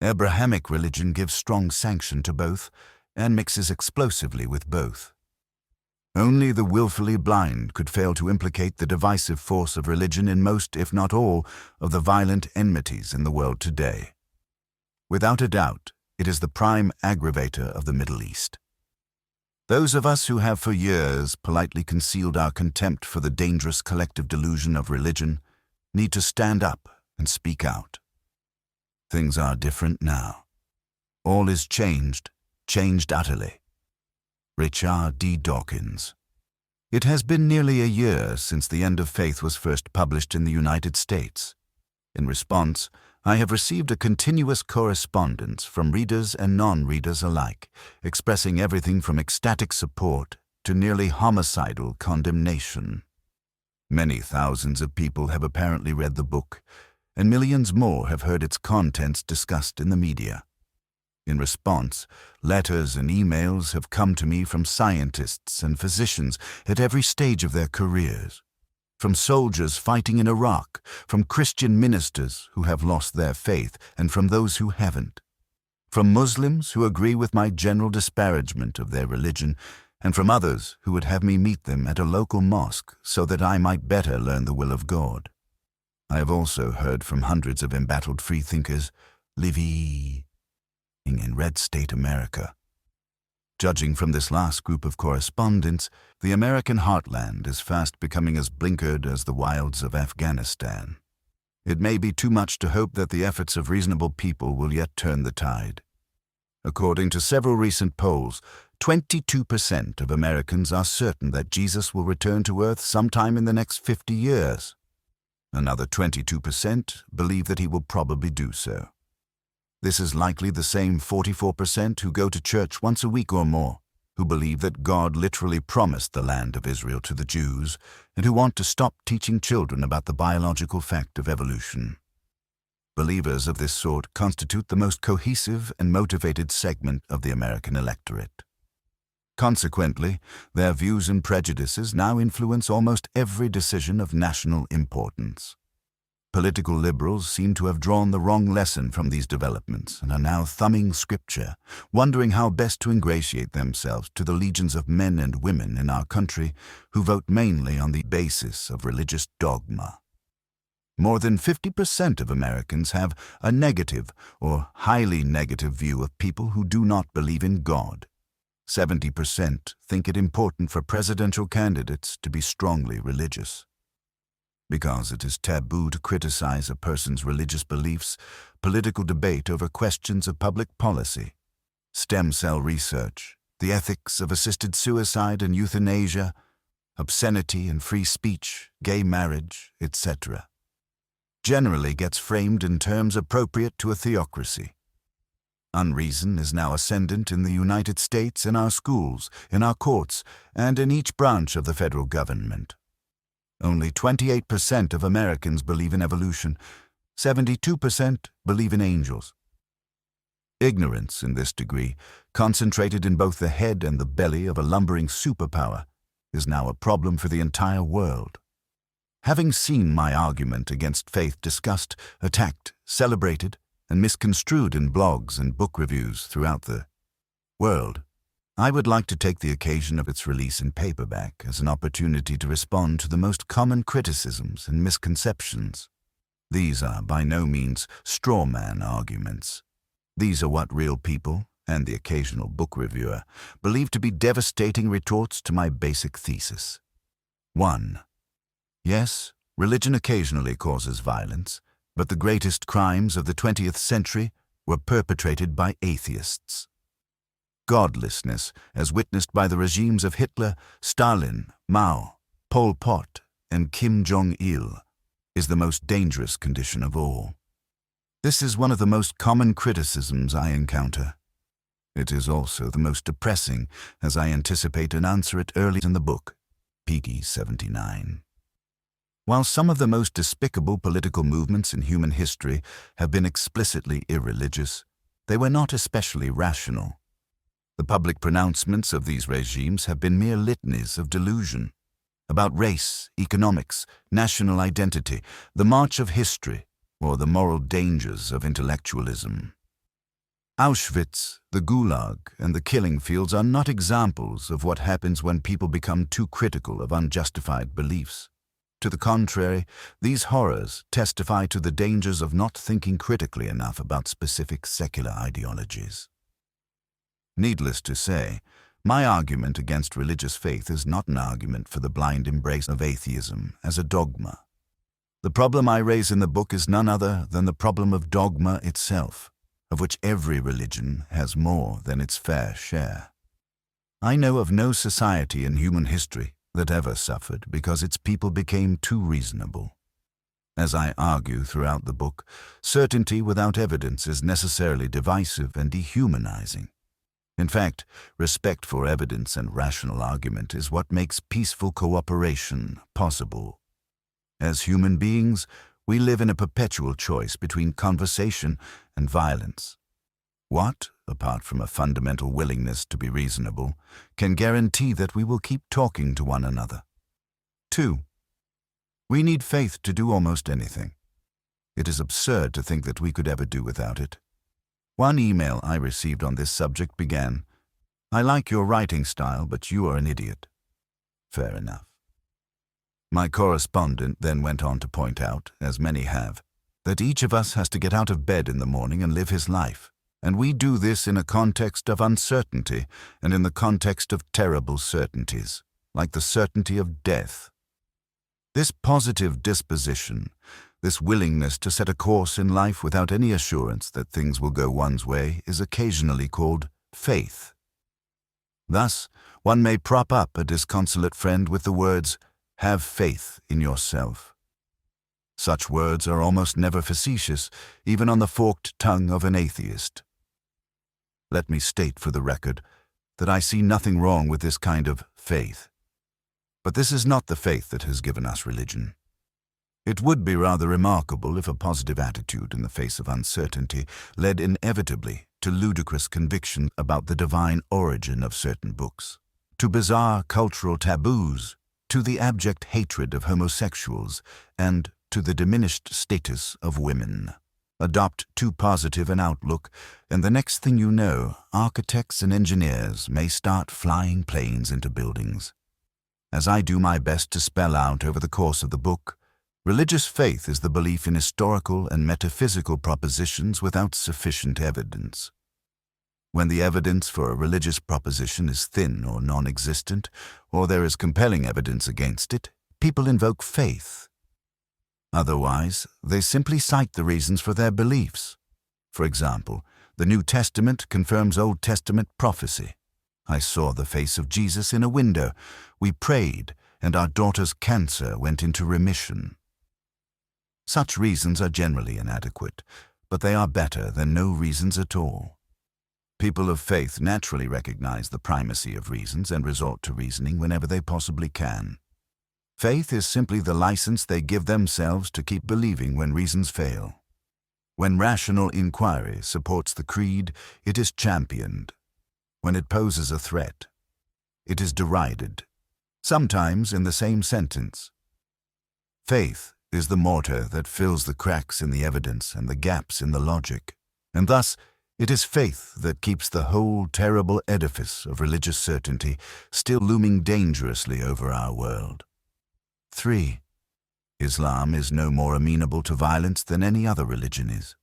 Abrahamic religion gives strong sanction to both and mixes explosively with both. Only the willfully blind could fail to implicate the divisive force of religion in most, if not all, of the violent enmities in the world today. Without a doubt, it is the prime aggravator of the Middle East. Those of us who have for years politely concealed our contempt for the dangerous collective delusion of religion need to stand up and speak out. Things are different now. All is changed utterly. Richard D. Dawkins. It has been nearly a year since The End of Faith was first published in the United States. In response, I have received a continuous correspondence from readers and non-readers alike, expressing everything from ecstatic support to nearly homicidal condemnation. Many thousands of people have apparently read the book, and millions more have heard its contents discussed in the media. In response, letters and emails have come to me from scientists and physicians at every stage of their careers, from soldiers fighting in Iraq, from Christian ministers who have lost their faith, and from those who haven't, from Muslims who agree with my general disparagement of their religion, and from others who would have me meet them at a local mosque so that I might better learn the will of God. I have also heard from hundreds of embattled freethinkers living in red state America. Judging from this last group of correspondents, the American heartland is fast becoming as blinkered as the wilds of Afghanistan. It may be too much to hope that the efforts of reasonable people will yet turn the tide. According to several recent polls, 22% of Americans are certain that Jesus will return to Earth sometime in the next 50 years. Another 22% believe that he will probably do so. This is likely the same 44% who go to church once a week or more, who believe that God literally promised the land of Israel to the Jews, and who want to stop teaching children about the biological fact of evolution. Believers of this sort constitute the most cohesive and motivated segment of the American electorate. Consequently, their views and prejudices now influence almost every decision of national importance. Political liberals seem to have drawn the wrong lesson from these developments and are now thumbing scripture, wondering how best to ingratiate themselves to the legions of men and women in our country who vote mainly on the basis of religious dogma. More than 50% of Americans have a negative or highly negative view of people who do not believe in God. 70% think it important for presidential candidates to be strongly religious. Because it is taboo to criticize a person's religious beliefs, political debate over questions of public policy, stem cell research, the ethics of assisted suicide and euthanasia, obscenity and free speech, gay marriage, etc., generally gets framed in terms appropriate to a theocracy. Unreason is now ascendant in the United States, in our schools, in our courts, and in each branch of the federal government. Only 28% of Americans believe in evolution. 72% believe in angels. Ignorance in this degree, concentrated in both the head and the belly of a lumbering superpower, is now a problem for the entire world. Having seen my argument against faith discussed, attacked, celebrated, and misconstrued in blogs and book reviews throughout the world, I would like to take the occasion of its release in paperback as an opportunity to respond to the most common criticisms and misconceptions. These are by no means straw man arguments. These are what real people, and the occasional book reviewer, believe to be devastating retorts to my basic thesis. 1. Yes, religion occasionally causes violence, but the greatest crimes of the 20th century were perpetrated by atheists. Godlessness, as witnessed by the regimes of Hitler, Stalin, Mao, Pol Pot, and Kim Jong-il, is the most dangerous condition of all. This is one of the most common criticisms I encounter. It is also the most depressing, as I anticipate and answer it early in the book, pp. 79. While some of the most despicable political movements in human history have been explicitly irreligious, they were not especially rational. The public pronouncements of these regimes have been mere litanies of delusion about race, economics, national identity, the march of history, or the moral dangers of intellectualism. Auschwitz, the Gulag, and the killing fields are not examples of what happens when people become too critical of unjustified beliefs. To the contrary, these horrors testify to the dangers of not thinking critically enough about specific secular ideologies. Needless to say, my argument against religious faith is not an argument for the blind embrace of atheism as a dogma. The problem I raise in the book is none other than the problem of dogma itself, of which every religion has more than its fair share. I know of no society in human history that ever suffered because its people became too reasonable. As I argue throughout the book, certainty without evidence is necessarily divisive and dehumanizing. In fact, respect for evidence and rational argument is what makes peaceful cooperation possible. As human beings, we live in a perpetual choice between conversation and violence. What, apart from a fundamental willingness to be reasonable, can guarantee that we will keep talking to one another? 2. We need faith to do almost anything. It is absurd to think that we could ever do without it. One email I received on this subject began, "I like your writing style, but you are an idiot." Fair enough. My correspondent then went on to point out, as many have, that each of us has to get out of bed in the morning and live his life, and we do this in a context of uncertainty and in the context of terrible certainties, like the certainty of death. This positive disposition, this willingness to set a course in life without any assurance that things will go one's way, is occasionally called faith. Thus, one may prop up a disconsolate friend with the words, "Have faith in yourself." Such words are almost never facetious, even on the forked tongue of an atheist. Let me state for the record that I see nothing wrong with this kind of faith. But this is not the faith that has given us religion. It would be rather remarkable if a positive attitude in the face of uncertainty led inevitably to ludicrous conviction about the divine origin of certain books, to bizarre cultural taboos, to the abject hatred of homosexuals, and to the diminished status of women. Adopt too positive an outlook, and the next thing you know, architects and engineers may start flying planes into buildings. As I do my best to spell out over the course of the book, religious faith is the belief in historical and metaphysical propositions without sufficient evidence. When the evidence for a religious proposition is thin or non-existent, or there is compelling evidence against it, people invoke faith. Otherwise, they simply cite the reasons for their beliefs. For example, the New Testament confirms Old Testament prophecy. I saw the face of Jesus in a window. We prayed, and our daughter's cancer went into remission. Such reasons are generally inadequate, but they are better than no reasons at all. People of faith naturally recognize the primacy of reasons and resort to reasoning whenever they possibly can. Faith is simply the license they give themselves to keep believing when reasons fail. When rational inquiry supports the creed, it is championed. When it poses a threat, it is derided, sometimes in the same sentence. Faith is the mortar that fills the cracks in the evidence and the gaps in the logic, and thus it is faith that keeps the whole terrible edifice of religious certainty still looming dangerously over our world. 3. Islam is no more amenable to violence than any other religion is.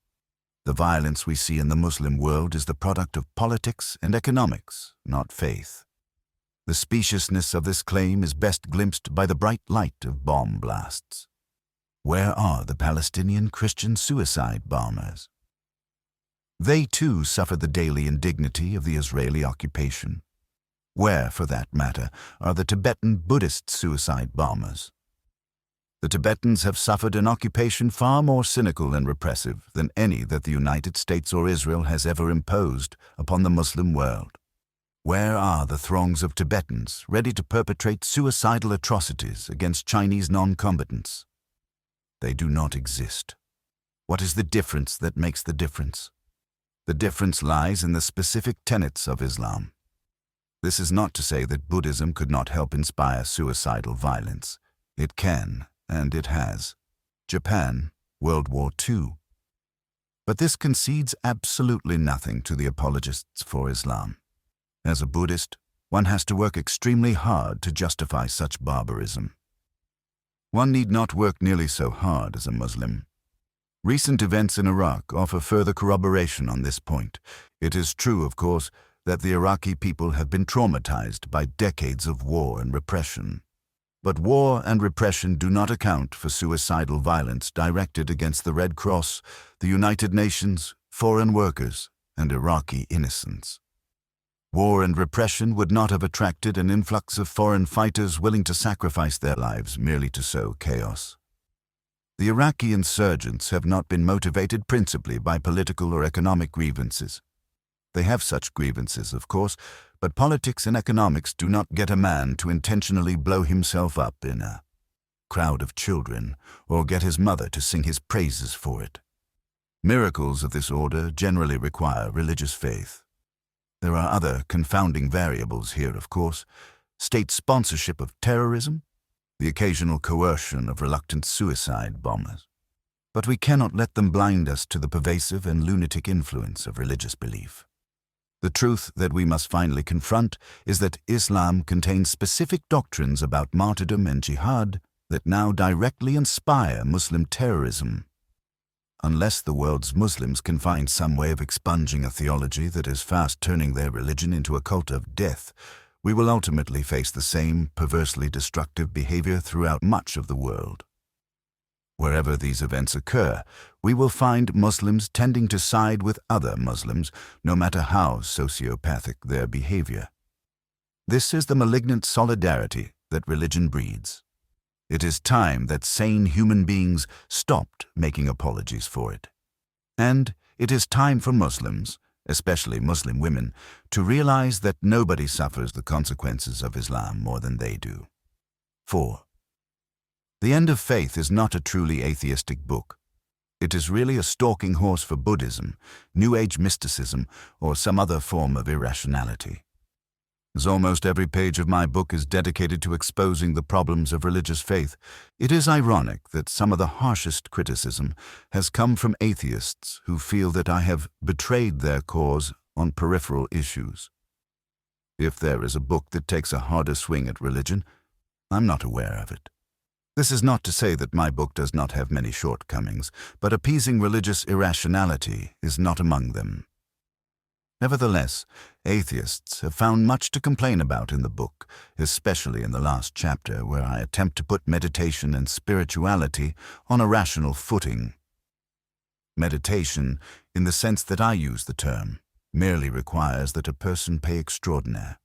The violence we see in the Muslim world is the product of politics and economics, not faith. The speciousness of this claim is best glimpsed by the bright light of bomb blasts. Where are the Palestinian Christian suicide bombers? They too suffer the daily indignity of the Israeli occupation. Where, for that matter, are the Tibetan Buddhist suicide bombers? The Tibetans have suffered an occupation far more cynical and repressive than any that the United States or Israel has ever imposed upon the Muslim world. Where are the throngs of Tibetans ready to perpetrate suicidal atrocities against Chinese non-combatants? They do not exist. What is the difference that makes the difference? The difference lies in the specific tenets of Islam. This is not to say that Buddhism could not help inspire suicidal violence. It can, and it has. Japan, World War II. But this concedes absolutely nothing to the apologists for Islam. As a Buddhist, one has to work extremely hard to justify such barbarism. One need not work nearly so hard as a Muslim. Recent events in Iraq offer further corroboration on this point. It is true, of course, that the Iraqi people have been traumatized by decades of war and repression. But war and repression do not account for suicidal violence directed against the Red Cross, the United Nations, foreign workers, and Iraqi innocents. War and repression would not have attracted an influx of foreign fighters willing to sacrifice their lives merely to sow chaos. The Iraqi insurgents have not been motivated principally by political or economic grievances. They have such grievances, of course, but politics and economics do not get a man to intentionally blow himself up in a crowd of children or get his mother to sing his praises for it. Miracles of this order generally require religious faith. There are other confounding variables here, of course: state sponsorship of terrorism, the occasional coercion of reluctant suicide bombers. But we cannot let them blind us to the pervasive and lunatic influence of religious belief. The truth that we must finally confront is that Islam contains specific doctrines about martyrdom and jihad that now directly inspire Muslim terrorism. Unless the world's Muslims can find some way of expunging a theology that is fast turning their religion into a cult of death, we will ultimately face the same perversely destructive behavior throughout much of the world. Wherever these events occur, we will find Muslims tending to side with other Muslims, no matter how sociopathic their behavior. This is the malignant solidarity that religion breeds. It is time that sane human beings stopped making apologies for it. And it is time for Muslims, especially Muslim women, to realize that nobody suffers the consequences of Islam more than they do. 4. The End of Faith is not a truly atheistic book. It is really a stalking horse for Buddhism, New Age mysticism, or some other form of irrationality. As almost every page of my book is dedicated to exposing the problems of religious faith, it is ironic that some of the harshest criticism has come from atheists who feel that I have betrayed their cause on peripheral issues. If there is a book that takes a harder swing at religion, I'm not aware of it. This is not to say that my book does not have many shortcomings, but appeasing religious irrationality is not among them. Nevertheless, atheists have found much to complain about in the book, especially in the last chapter where I attempt to put meditation and spirituality on a rational footing. Meditation, in the sense that I use the term, merely requires that a person pay extraordinaire.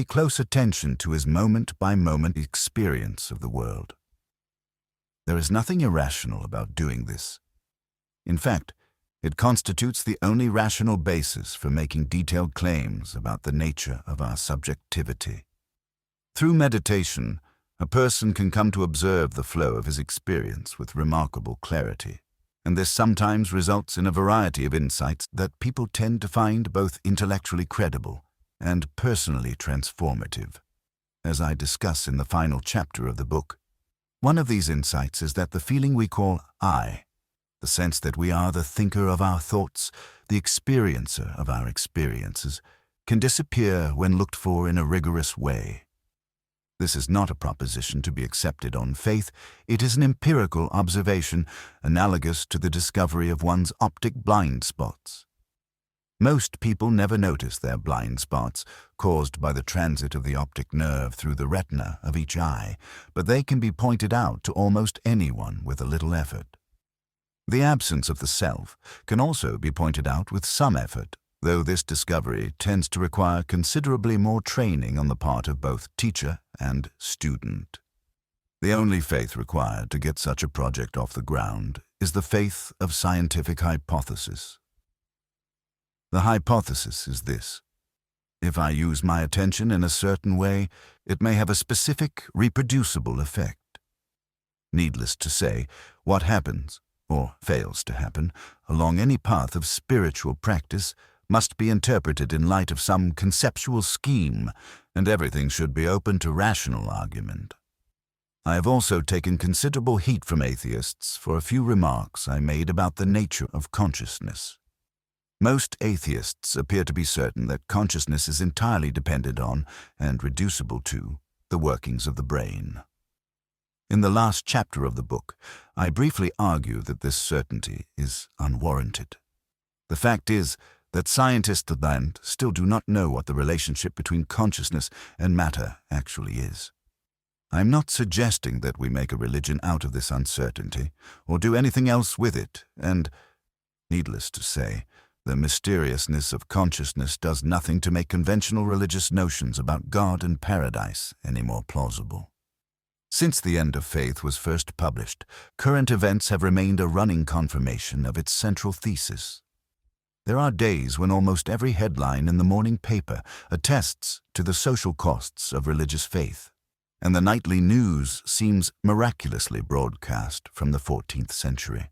Close attention to his moment-by-moment experience of the world. There is nothing irrational about doing this. In fact, it constitutes the only rational basis for making detailed claims about the nature of our subjectivity. Through meditation, a person can come to observe the flow of his experience with remarkable clarity, and this sometimes results in a variety of insights that people tend to find both intellectually credible and personally transformative. As I discuss in the final chapter of the book, one of these insights is that the feeling we call I, the sense that we are the thinker of our thoughts, the experiencer of our experiences, can disappear when looked for in a rigorous way. This is not a proposition to be accepted on faith. It is an empirical observation analogous to the discovery of one's optic blind spots. Most people never notice their blind spots caused by the transit of the optic nerve through the retina of each eye, but they can be pointed out to almost anyone with a little effort. The absence of the self can also be pointed out with some effort, though this discovery tends to require considerably more training on the part of both teacher and student. The only faith required to get such a project off the ground is the faith of scientific hypothesis. The hypothesis is this: if I use my attention in a certain way, it may have a specific, reproducible effect. Needless to say, what happens, or fails to happen, along any path of spiritual practice must be interpreted in light of some conceptual scheme, and everything should be open to rational argument. I have also taken considerable heat from atheists for a few remarks I made about the nature of consciousness. Most atheists appear to be certain that consciousness is entirely dependent on, and reducible to, the workings of the brain. In the last chapter of the book, I briefly argue that this certainty is unwarranted. The fact is that scientists of land still do not know what the relationship between consciousness and matter actually is. I am not suggesting that we make a religion out of this uncertainty, or do anything else with it, and, needless to say, the mysteriousness of consciousness does nothing to make conventional religious notions about God and paradise any more plausible. Since The End of Faith was first published, current events have remained a running confirmation of its central thesis. There are days when almost every headline in the morning paper attests to the social costs of religious faith, and the nightly news seems miraculously broadcast from the 14th century.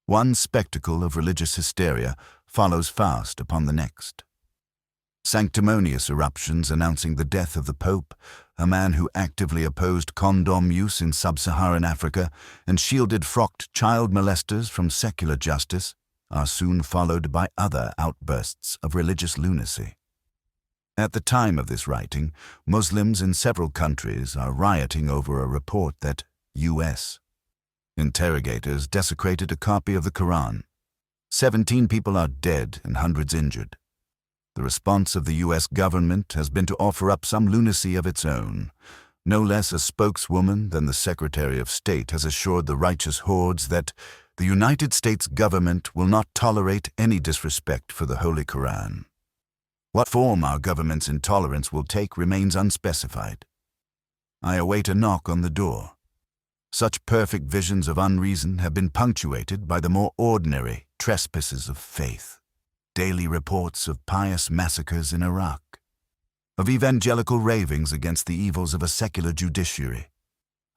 One spectacle of religious hysteria follows fast upon the next. Sanctimonious eruptions announcing the death of the Pope, a man who actively opposed condom use in sub-Saharan Africa and shielded frocked child molesters from secular justice, are soon followed by other outbursts of religious lunacy. At the time of this writing, Muslims in several countries are rioting over a report that U.S. interrogators desecrated a copy of the Quran. 17 people are dead and hundreds injured. The response of the U.S. government has been to offer up some lunacy of its own. No less a spokeswoman than the Secretary of State has assured the righteous hordes that the United States government will not tolerate any disrespect for the Holy Quran. What form our government's intolerance will take remains unspecified. I await a knock on the door. Such perfect visions of unreason have been punctuated by the more ordinary trespasses of faith. Daily reports of pious massacres in Iraq, of evangelical ravings against the evils of a secular judiciary,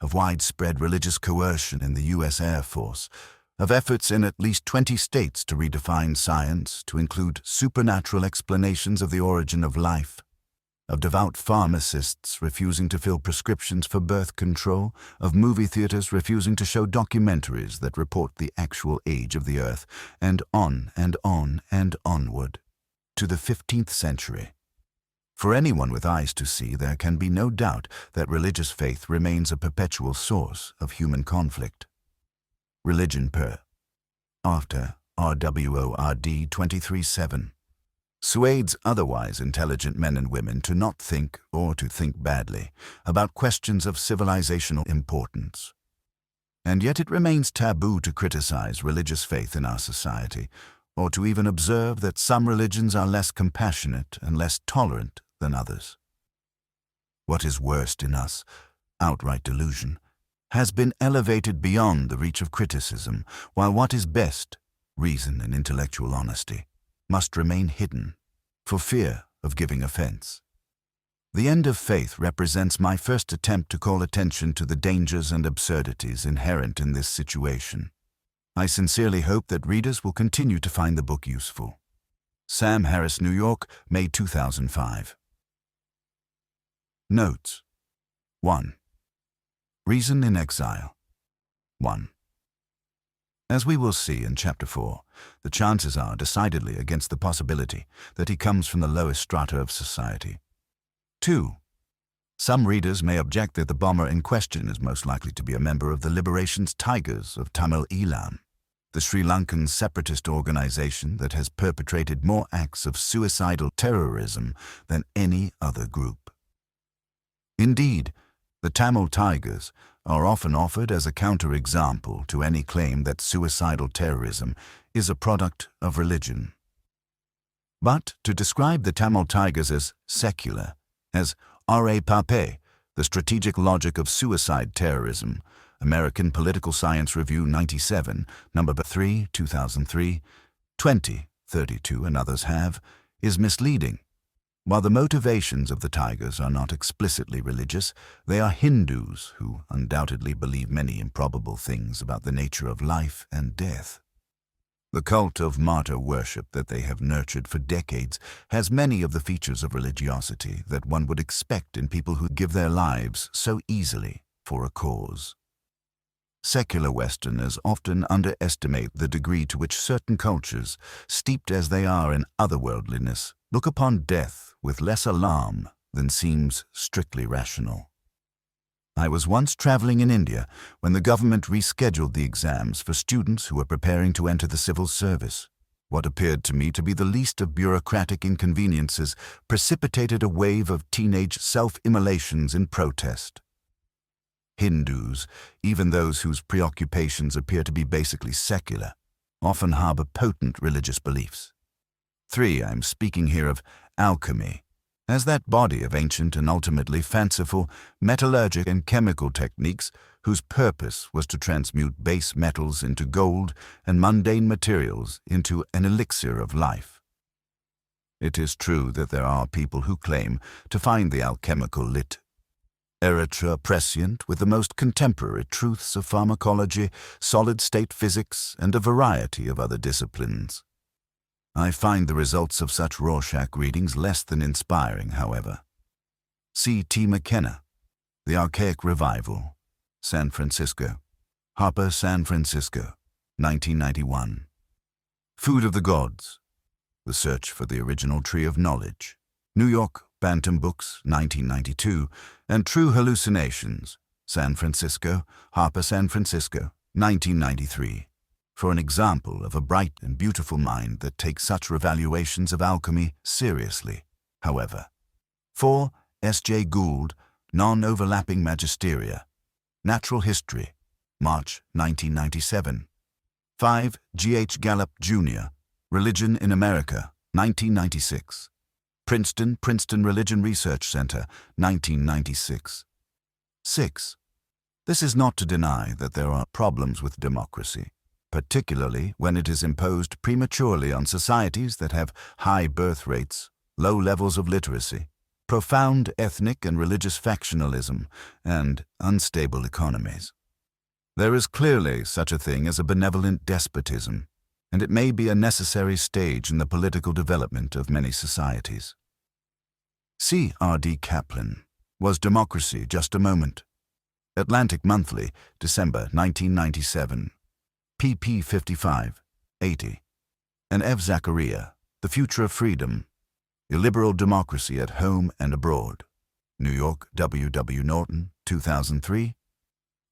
of widespread religious coercion in the U.S. Air Force, of efforts in at least 20 states to redefine science to include supernatural explanations of the origin of life, of devout pharmacists refusing to fill prescriptions for birth control, of movie theaters refusing to show documentaries that report the actual age of the earth, and on and on and onward, to the 15th century. For anyone with eyes to see, there can be no doubt that religious faith remains a perpetual source of human conflict. Religion per. After RWORD 23:7. Suades otherwise intelligent men and women to not think, or to think badly, about questions of civilizational importance. And yet it remains taboo to criticize religious faith in our society, or to even observe that some religions are less compassionate and less tolerant than others. What is worst in us, outright delusion, has been elevated beyond the reach of criticism, while what is best, reason and intellectual honesty, must remain hidden, for fear of giving offense. The End of Faith represents my first attempt to call attention to the dangers and absurdities inherent in this situation. I sincerely hope that readers will continue to find the book useful. Sam Harris, New York, May 2005. Notes. 1. Reason in Exile. 1. As we will see in Chapter 4, the chances are decidedly against the possibility that he comes from the lowest strata of society. 2. Some readers may object that the bomber in question is most likely to be a member of the Liberation Tigers of Tamil Eelam, the Sri Lankan separatist organization that has perpetrated more acts of suicidal terrorism than any other group. Indeed, the Tamil Tigers are often offered as a counterexample to any claim that suicidal terrorism is a product of religion. But to describe the Tamil Tigers as secular, as R.A. Pape, The Strategic Logic of Suicide Terrorism, American Political Science Review 97, number 3, 2003, 2032 and others have, is misleading. While the motivations of the Tigers are not explicitly religious, they are Hindus who undoubtedly believe many improbable things about the nature of life and death. The cult of martyr worship that they have nurtured for decades has many of the features of religiosity that one would expect in people who give their lives so easily for a cause. Secular Westerners often underestimate the degree to which certain cultures, steeped as they are in otherworldliness, look upon death with less alarm than seems strictly rational. I was once traveling in India when the government rescheduled the exams for students who were preparing to enter the civil service. What appeared to me to be the least of bureaucratic inconveniences precipitated a wave of teenage self-immolations in protest. Hindus, even those whose preoccupations appear to be basically secular, often harbor potent religious beliefs. 3. I'm speaking here of alchemy, as that body of ancient and ultimately fanciful metallurgic and chemical techniques whose purpose was to transmute base metals into gold and mundane materials into an elixir of life. It is true that there are people who claim to find the alchemical lit erythra prescient with the most contemporary truths of pharmacology, solid-state physics, and a variety of other disciplines. I find the results of such Rorschach readings less than inspiring, however. C. T. McKenna, The Archaic Revival, San Francisco, Harper, San Francisco, 1991. Food of the Gods, The Search for the Original Tree of Knowledge, New York, Bantam Books, 1992, and True Hallucinations, San Francisco, Harper, San Francisco, 1993. For an example of a bright and beautiful mind that takes such revaluations of alchemy seriously, however. 4. S. J. Gould, Non-Overlapping Magisteria, Natural History, March 1997. 5. G. H. Gallup, Jr., Religion in America, 1996. Princeton Religion Research Center, 1996. 6. This is not to deny that there are problems with democracy, particularly when it is imposed prematurely on societies that have high birth rates, low levels of literacy, profound ethnic and religious factionalism, and unstable economies. There is clearly such a thing as a benevolent despotism, and it may be a necessary stage in the political development of many societies. C. R. D. Kaplan, Was Democracy Just a Moment? Atlantic Monthly, December 1997. pp. 55, 80. And Ev Zachariah, The Future of Freedom, Illiberal Democracy at Home and Abroad, New York, W. W. Norton, 2003.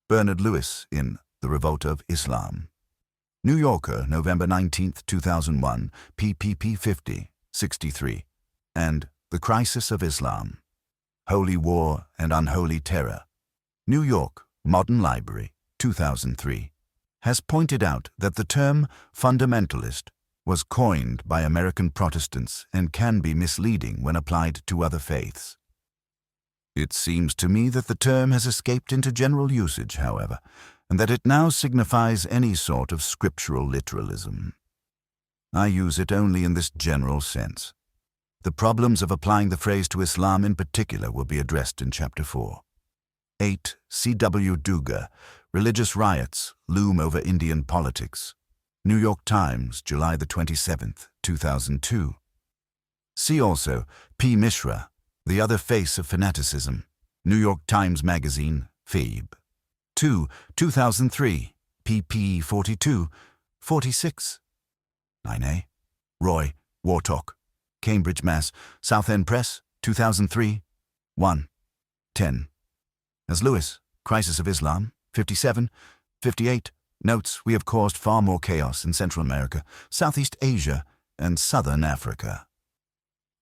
Bernard Lewis in The Revolt of Islam, New Yorker, November 19, 2001, pp. 50, 63. And The Crisis of Islam, Holy War and Unholy Terror, New York, Modern Library, 2003. Has pointed out that the term fundamentalist was coined by American Protestants and can be misleading when applied to other faiths. It seems to me that the term has escaped into general usage, however, and that it now signifies any sort of scriptural literalism. I use it only in this general sense. The problems of applying the phrase to Islam in particular will be addressed in Chapter 4. 8. C. W. Duga, Religious Riots Loom Over Indian Politics, New York Times, July 27, 2002. See also P. Mishra, The Other Face of Fanaticism, New York Times Magazine, Phoebe. 2. 2003, pp. 42, 46. 9a. Roy, War Talk, Cambridge, Mass., South End Press, 2003. 1. 10. As Lewis, Crisis of Islam, 57, 58, notes, we have caused far more chaos in Central America, Southeast Asia, and Southern Africa.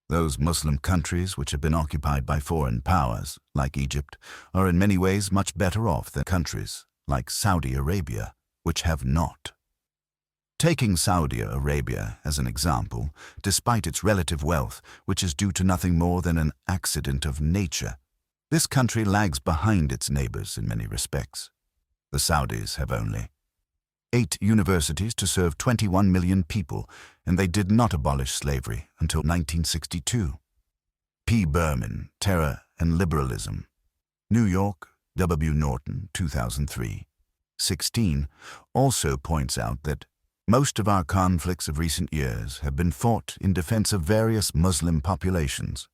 Those Muslim countries which have been occupied by foreign powers, like Egypt, are in many ways much better off than countries like Saudi Arabia, which have not. Taking Saudi Arabia as an example, despite its relative wealth, which is due to nothing more than an accident of nature, this country lags behind its neighbors in many respects. The Saudis have only 8 universities to serve 21 million people, and they did not abolish slavery until 1962. P. Berman, Terror and Liberalism. New York, W. Norton, 2003. 16 also points out that most of our conflicts of recent years have been fought in defense of various Muslim populations.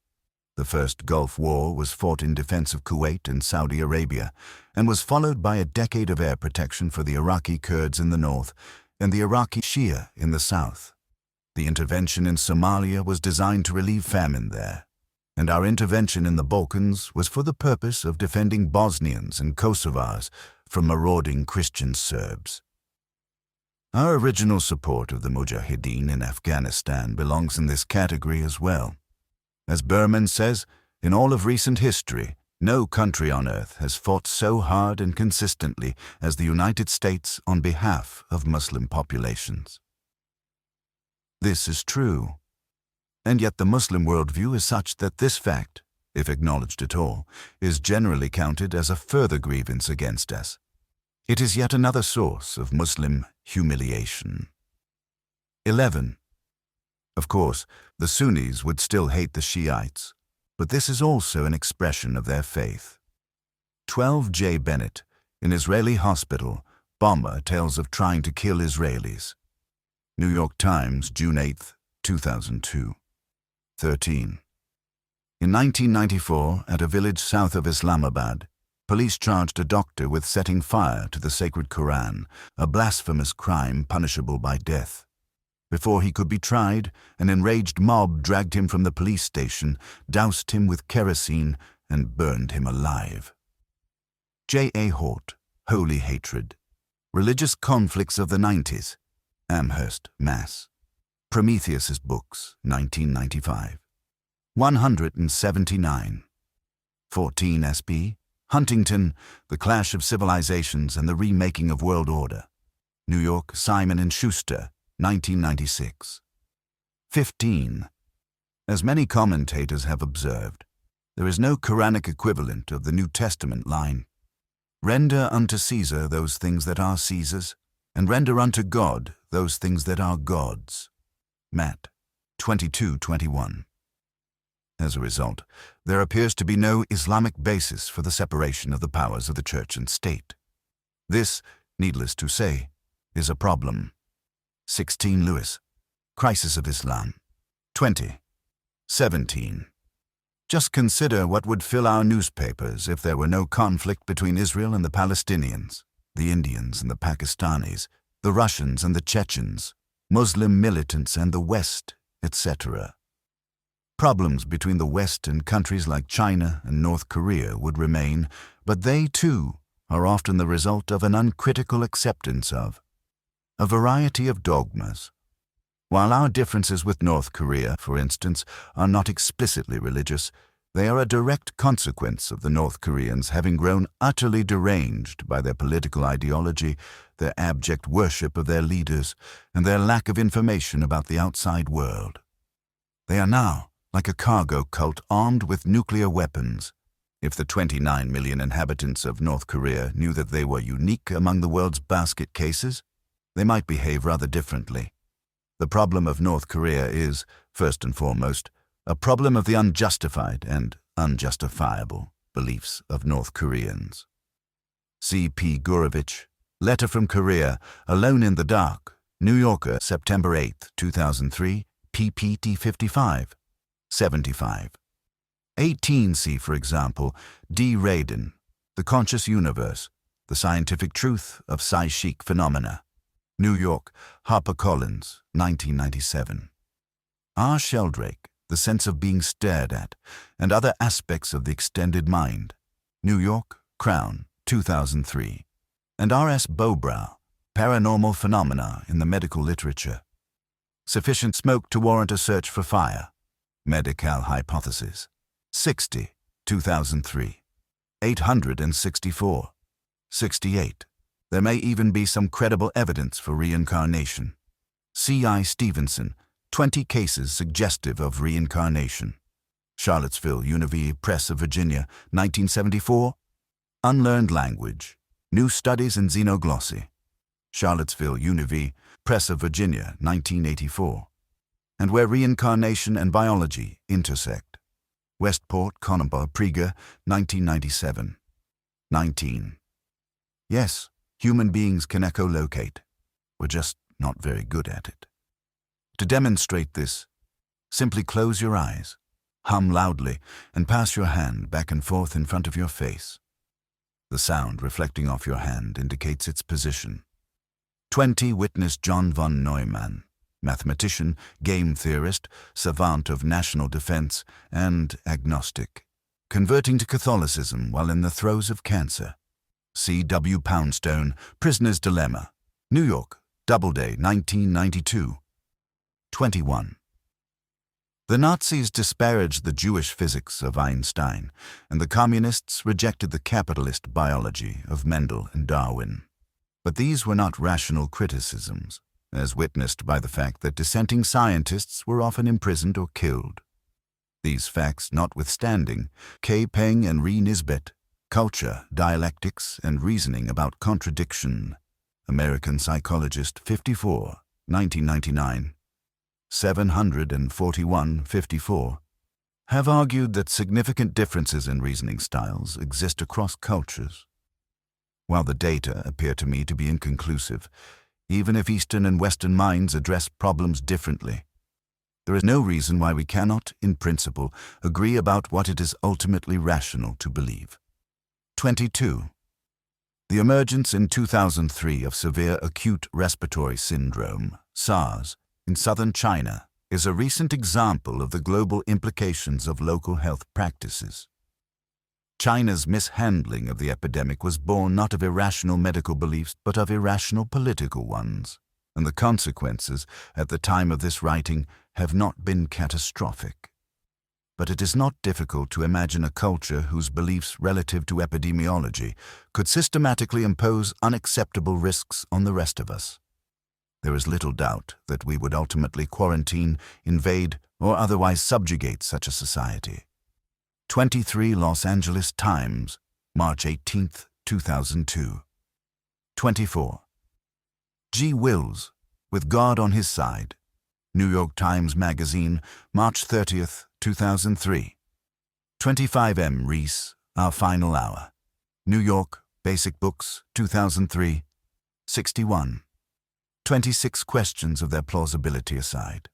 The first Gulf War was fought in defense of Kuwait and Saudi Arabia, and was followed by a decade of air protection for the Iraqi Kurds in the north and the Iraqi Shia in the south. The intervention in Somalia was designed to relieve famine there, and our intervention in the Balkans was for the purpose of defending Bosnians and Kosovars from marauding Christian Serbs. Our original support of the Mujahideen in Afghanistan belongs in this category as well. As Berman says, in all of recent history, no country on earth has fought so hard and consistently as the United States on behalf of Muslim populations. This is true. And yet the Muslim worldview is such that this fact, if acknowledged at all, is generally counted as a further grievance against us. It is yet another source of Muslim humiliation. 11. Of course, the Sunnis would still hate the Shiites, but this is also an expression of their faith. 12 J. Bennett, in Israeli hospital, bomber tells of trying to kill Israelis. New York Times, June 8, 2002. 13. In 1994, at a village south of Islamabad, police charged a doctor with setting fire to the sacred Quran, a blasphemous crime punishable by death. Before he could be tried, an enraged mob dragged him from the police station, doused him with kerosene, and burned him alive. J. A. Hort, Holy Hatred. Religious Conflicts of the 90s. Amherst, Mass. Prometheus's Books, 1995. 179. 14 S.P. Huntington, The Clash of Civilizations and the Remaking of World Order. New York, Simon & Schuster, 1996. 15. As many commentators have observed, there is no Quranic equivalent of the New Testament line, "Render unto Caesar those things that are Caesar's, and render unto God those things that are God's." Matt. 22:21. As a result, there appears to be no Islamic basis for the separation of the powers of the church and state. This, needless to say, is a problem. 16 Lewis, Crisis of Islam. 20. 17. Just consider what would fill our newspapers if there were no conflict between Israel and the Palestinians, the Indians and the Pakistanis, the Russians and the Chechens, Muslim militants and the West, etc. Problems between the West and countries like China and North Korea would remain, but they, too, are often the result of an uncritical acceptance of a variety of dogmas. While our differences with North Korea, for instance, are not explicitly religious, they are a direct consequence of the North Koreans having grown utterly deranged by their political ideology, their abject worship of their leaders, and their lack of information about the outside world. They are now like a cargo cult armed with nuclear weapons. If the 29 million inhabitants of North Korea knew that they were unique among the world's basket cases, they might behave rather differently. The problem of North Korea is, first and foremost, a problem of the unjustified and unjustifiable beliefs of North Koreans. C. P. Gurevich, Letter from Korea, Alone in the Dark, New Yorker, September 8, 2003, pp. 55, 75. 18C, for example, D. Radin, The Conscious Universe, The Scientific Truth of Psychic Phenomena. New York, HarperCollins, 1997. R. Sheldrake, The Sense of Being Stared At, and Other Aspects of the Extended Mind, New York, Crown, 2003. And R.S. Bowbrow, Paranormal Phenomena in the Medical Literature. Sufficient smoke to warrant a search for fire. Medical Hypothesis. 60, 2003. 864. 68. There may even be some credible evidence for reincarnation. C.I. Stevenson, 20 Cases Suggestive of Reincarnation. Charlottesville, Univ. Press of Virginia, 1974. Unlearned Language. New Studies in Xenoglossy. Charlottesville, Univ. Press of Virginia, 1984. And Where Reincarnation and Biology Intersect. Westport, Connemara, Prieger, 1997. 19. Yes, human beings can echolocate. We're just not very good at it. To demonstrate this, simply close your eyes, hum loudly, and pass your hand back and forth in front of your face. The sound reflecting off your hand indicates its position. 20. Witness John von Neumann, mathematician, game theorist, savant of national defense, and agnostic, converting to Catholicism while in the throes of cancer. C. W. Poundstone, Prisoner's Dilemma, New York, Doubleday, 1992. 21. The Nazis disparaged the Jewish physics of Einstein, and the communists rejected the capitalist biology of Mendel and Darwin. But these were not rational criticisms, as witnessed by the fact that dissenting scientists were often imprisoned or killed. These facts notwithstanding, K. Peng and Ree Nisbet, Culture, Dialectics, and Reasoning About Contradiction, American Psychologist, 54, 1999, 741, 54, have argued that significant differences in reasoning styles exist across cultures. While the data appear to me to be inconclusive, even if Eastern and Western minds address problems differently, there is no reason why we cannot, in principle, agree about what it is ultimately rational to believe. 22. The emergence in 2003 of severe acute respiratory syndrome, SARS, in southern China is a recent example of the global implications of local health practices. China's mishandling of the epidemic was born not of irrational medical beliefs but of irrational political ones, and the consequences, at the time of this writing, have not been catastrophic. But it is not difficult to imagine a culture whose beliefs relative to epidemiology could systematically impose unacceptable risks on the rest of us. There is little doubt that we would ultimately quarantine, invade, or otherwise subjugate such a society. 23 Los Angeles Times, March 18, 2002. 24. G. Wills, With God on His Side, New York Times Magazine, March 30, 2003. 25 M. Rees, Our Final Hour, New York, Basic Books, 2003. 61. 26 Questions of Their Plausibility Aside.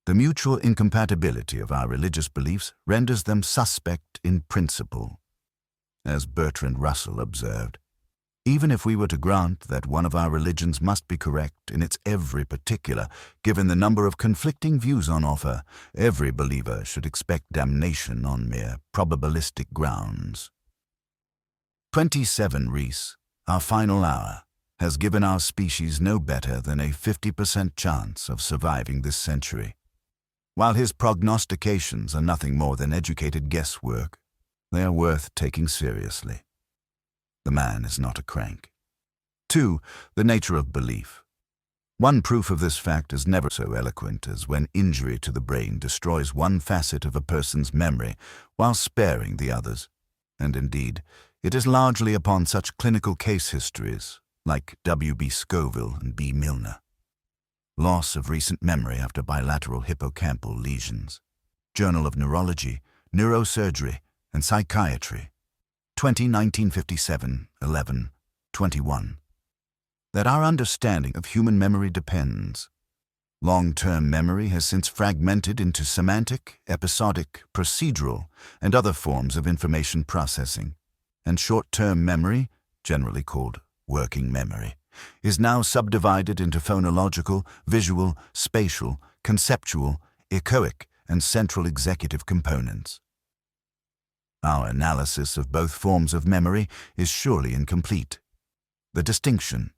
The mutual incompatibility of our religious beliefs renders them suspect in principle. As Bertrand Russell observed, even if we were to grant that one of our religions must be correct in its every particular, given the number of conflicting views on offer, every believer should expect damnation on mere probabilistic grounds. 27 Rees, Our Final Hour, has given our species no better than a 50% chance of surviving this century. While his prognostications are nothing more than educated guesswork, they are worth taking seriously. The man is not a crank. 2. The nature of belief. One proof of this fact is never so eloquent as when injury to the brain destroys one facet of a person's memory while sparing the others, and indeed, it is largely upon such clinical case histories, like W.B. Scoville and B. Milner. Loss of recent memory after bilateral hippocampal lesions. Journal of Neurology, Neurosurgery, and Psychiatry, 1957, 11, 21. That our understanding of human memory depends. Long-term memory has since fragmented into semantic, episodic, procedural, and other forms of information processing, and short-term memory, generally called working memory, is now subdivided into phonological, visual, spatial, conceptual, echoic, and central executive components. Our analysis of both forms of memory is surely incomplete. The distinction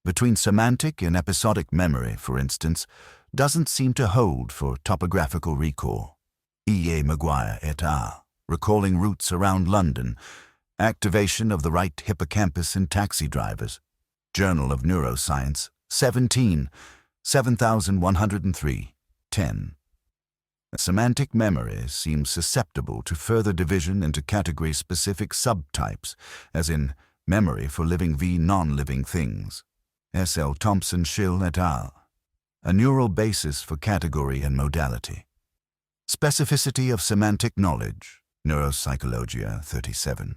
between semantic and episodic memory, for instance, doesn't seem to hold for topographical recall. E. A. Maguire et al., Recalling Routes Around London, Activation of the Right Hippocampus in Taxi Drivers, Journal of Neuroscience, 7103, 10. Semantic memory seems susceptible to further division into category-specific subtypes, as in memory for living v. non-living things. S. L. Thompson-Schill et al., A Neural Basis for Category and Modality. Specificity of Semantic Knowledge, Neuropsychologia 37.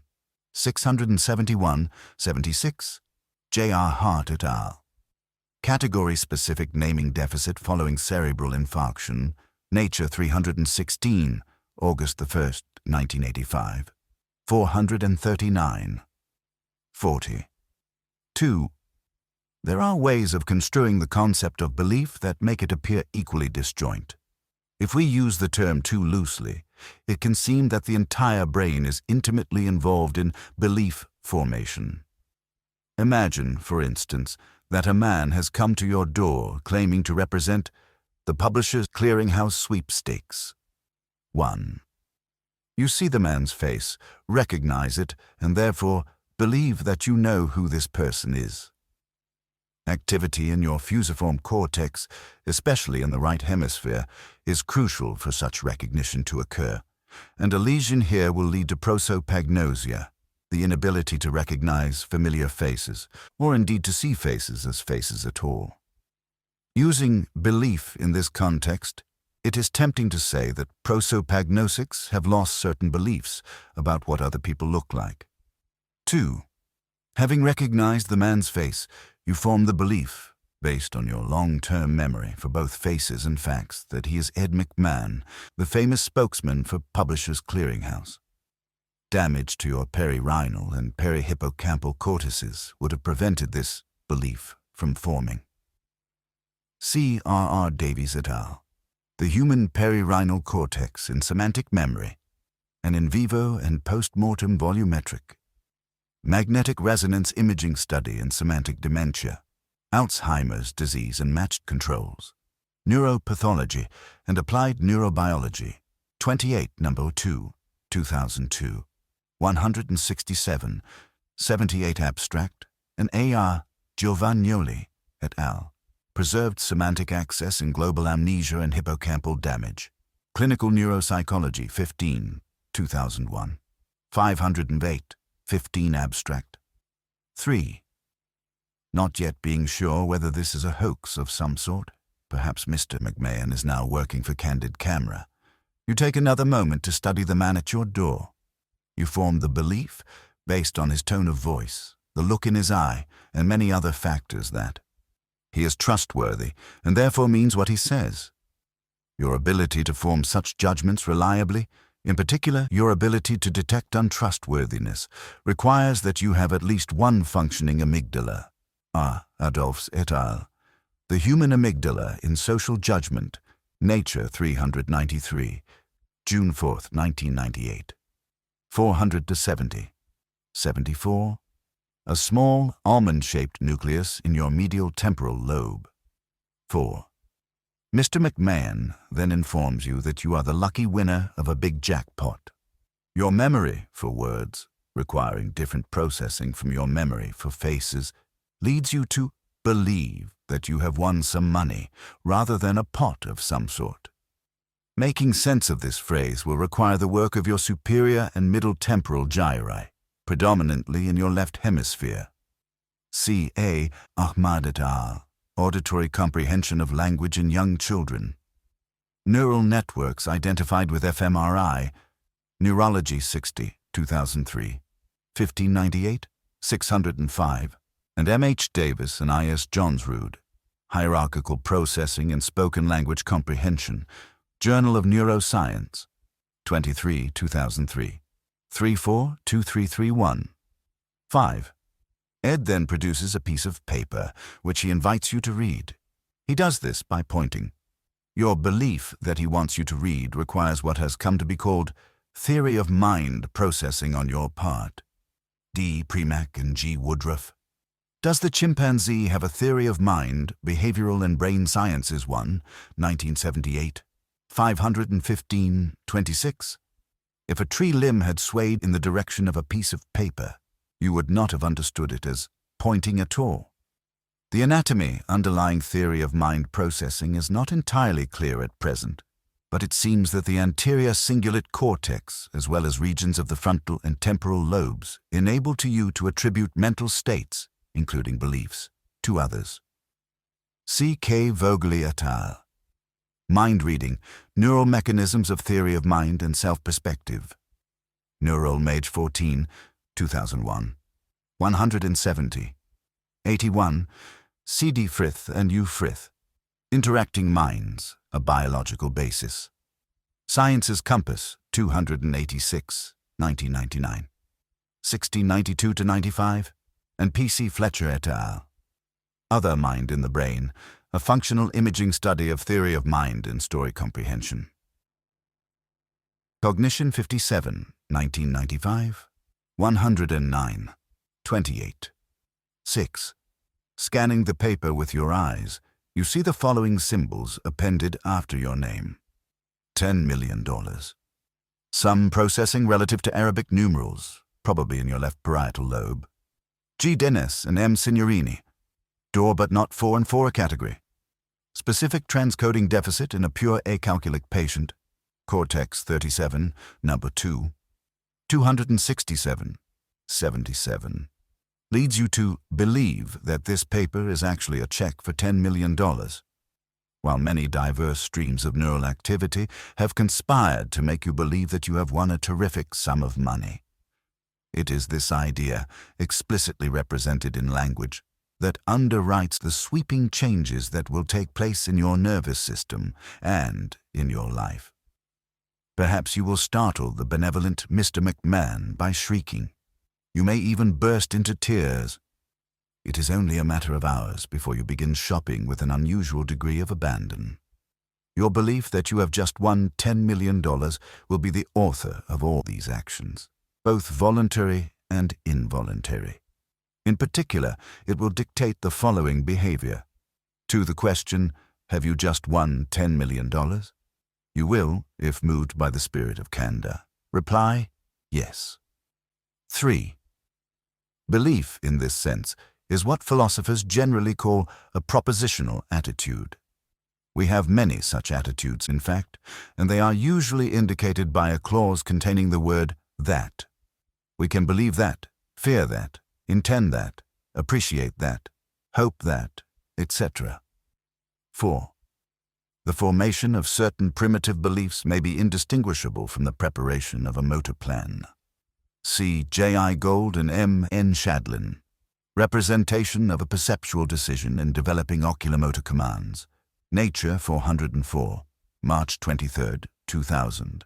671, 76, J. R. Hart et al. Category-Specific Naming Deficit Following Cerebral Infarction, Nature 316, August 1, 1985. 439. 40. 2. There are ways of construing the concept of belief that make it appear equally disjoint. If we use the term too loosely, it can seem that the entire brain is intimately involved in belief formation. Imagine, for instance, that a man has come to your door claiming to represent the Publishers Clearinghouse Sweepstakes. 1. You see the man's face, recognize it, and therefore believe that you know who this person is. Activity in your fusiform cortex, especially in the right hemisphere, is crucial for such recognition to occur, and a lesion here will lead to prosopagnosia, the inability to recognize familiar faces, or indeed to see faces as faces at all. Using belief in this context, it is tempting to say that prosopagnosics have lost certain beliefs about what other people look like. 2. Having recognized the man's face, you form the belief, based on your long-term memory for both faces and facts, that he is Ed McMahon, the famous spokesman for Publishers Clearinghouse. Damage to your perirhinal and perihippocampal cortices would have prevented this belief from forming. C. R. R. Davies et al. The Human Perirhinal Cortex in Semantic Memory, an in vivo and post-mortem volumetric magnetic resonance imaging study in semantic dementia, Alzheimer's disease and matched controls, neuropathology and applied neurobiology, 28 No. 2, 2002, 167, 78 abstract, and A. R. Giovannioli et al. Preserved semantic access in global amnesia and hippocampal damage, Clinical Neuropsychology, 15, 2001, 508, 15 abstract. 3. Not yet being sure whether this is a hoax of some sort, perhaps Mr. McMahon is now working for Candid Camera, you take another moment to study the man at your door. You form the belief based on his tone of voice, the look in his eye, and many other factors that he is trustworthy and therefore means what he says. Your ability to form such judgments reliably, in particular, your ability to detect untrustworthiness, requires that you have at least one functioning amygdala. R. Adolphs et al. The Human Amygdala in Social Judgment, Nature 393, June 4, 1998. 400-70. 74. A small, almond-shaped nucleus in your medial temporal lobe. 4. Mr. McMahon then informs you that you are the lucky winner of a big jackpot. Your memory for words, requiring different processing from your memory for faces, leads you to believe that you have won some money rather than a pot of some sort. Making sense of this phrase will require the work of your superior and middle temporal gyri, predominantly in your left hemisphere. C. A. Ahmad et al. Auditory Comprehension of Language in Young Children. Neural Networks Identified with fMRI, Neurology 60, 2003, 1598, 605, and M. H. Davis and I. S. Johnsrud, Hierarchical Processing and Spoken Language Comprehension, Journal of Neuroscience, 23, 2003, 342331. 5. Ed then produces a piece of paper, which he invites you to read. He does this by pointing. Your belief that he wants you to read requires what has come to be called Theory of mind processing on your part. D. Premack and G. Woodruff. Does the Chimpanzee Have a Theory of Mind, Behavioral and Brain Sciences 1, 1978, 515-26? If a tree limb had swayed in the direction of a piece of paper, you would not have understood it as pointing at all. The anatomy underlying theory of mind processing is not entirely clear at present, but it seems that the anterior cingulate cortex, as well as regions of the frontal and temporal lobes, enable you to attribute mental states, including beliefs, to others. C. K. Vogeli et al. Mind Reading, Neural Mechanisms of Theory of Mind and Self-Perspective. Neural Mage 14, 2001. 170. 81. C. D. Frith and U. Frith. Interacting Minds, a Biological Basis. Science's Compass, 286, 1999. 1692-95. And P. C. Fletcher et al. Other Mind in the Brain, a functional imaging study of theory of mind and story comprehension. Cognition 57, 1995. 109, 28. 6. Scanning the paper with your eyes, you see the following symbols appended after your name. $10 million. Some processing relative to Arabic numerals, probably in your left parietal lobe. G. Dennis and M. Signorini. Door but not 4 and 4 category. Specific transcoding deficit in a pure acalculic patient. Cortex 37, number 2. 267, 77. Leads you to believe that this paper is actually a check for $10 million, while many diverse streams of neural activity have conspired to make you believe that you have won a terrific sum of money. It is this idea, explicitly represented in language, that underwrites the sweeping changes that will take place in your nervous system and in your life. Perhaps you will startle the benevolent Mr. McMahon by shrieking. You may even burst into tears. It is only a matter of hours before you begin shopping with an unusual degree of abandon. Your belief that you have just won $10 million will be the author of all these actions, both voluntary and involuntary. In particular, it will dictate the following behavior. To the question, have you just won $10 million? You will, if moved by the spirit of candor, reply, yes. 3. Belief, in this sense, is what philosophers generally call a propositional attitude. We have many such attitudes, in fact, and they are usually indicated by a clause containing the word that. We can believe that, fear that, intend that, appreciate that, hope that, etc. 4. The formation of certain primitive beliefs may be indistinguishable from the preparation of a motor plan. See J. I. Gold and M. N. Shadlin. Representation of a perceptual decision in developing oculomotor commands. Nature 404, March 23, 2000.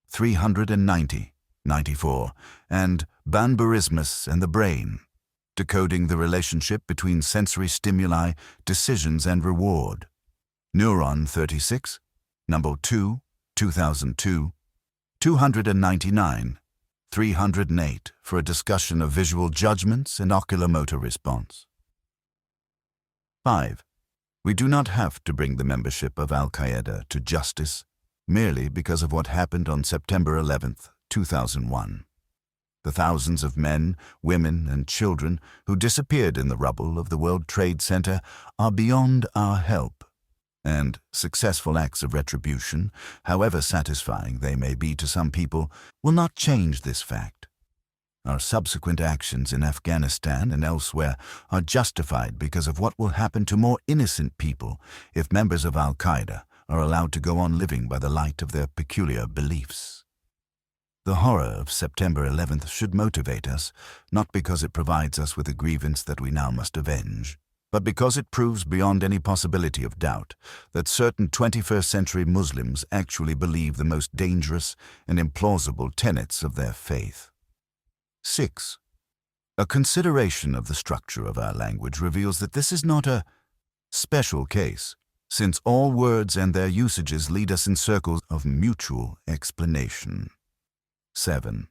390, 94, and Banburismus and the Brain. Decoding the relationship between sensory stimuli, decisions, and reward. Neuron 36, number 2, 2002, 299, 308 for a discussion of visual judgments and oculomotor response. 5. We do not have to bring the membership of Al-Qaeda to justice merely because of what happened on September 11, 2001. The thousands of men, women, and children who disappeared in the rubble of the World Trade Center are beyond our help, and successful acts of retribution, however satisfying they may be to some people, will not change this fact. Our subsequent actions in Afghanistan and elsewhere are justified because of what will happen to more innocent people if members of Al-Qaeda are allowed to go on living by the light of their peculiar beliefs. The horror of September 11th should motivate us, not because it provides us with a grievance that we now must avenge, but because it proves beyond any possibility of doubt that certain 21st century Muslims actually believe the most dangerous and implausible tenets of their faith. 6. A consideration of the structure of our language reveals that this is not a special case, since all words and their usages lead us in circles of mutual explanation. 7.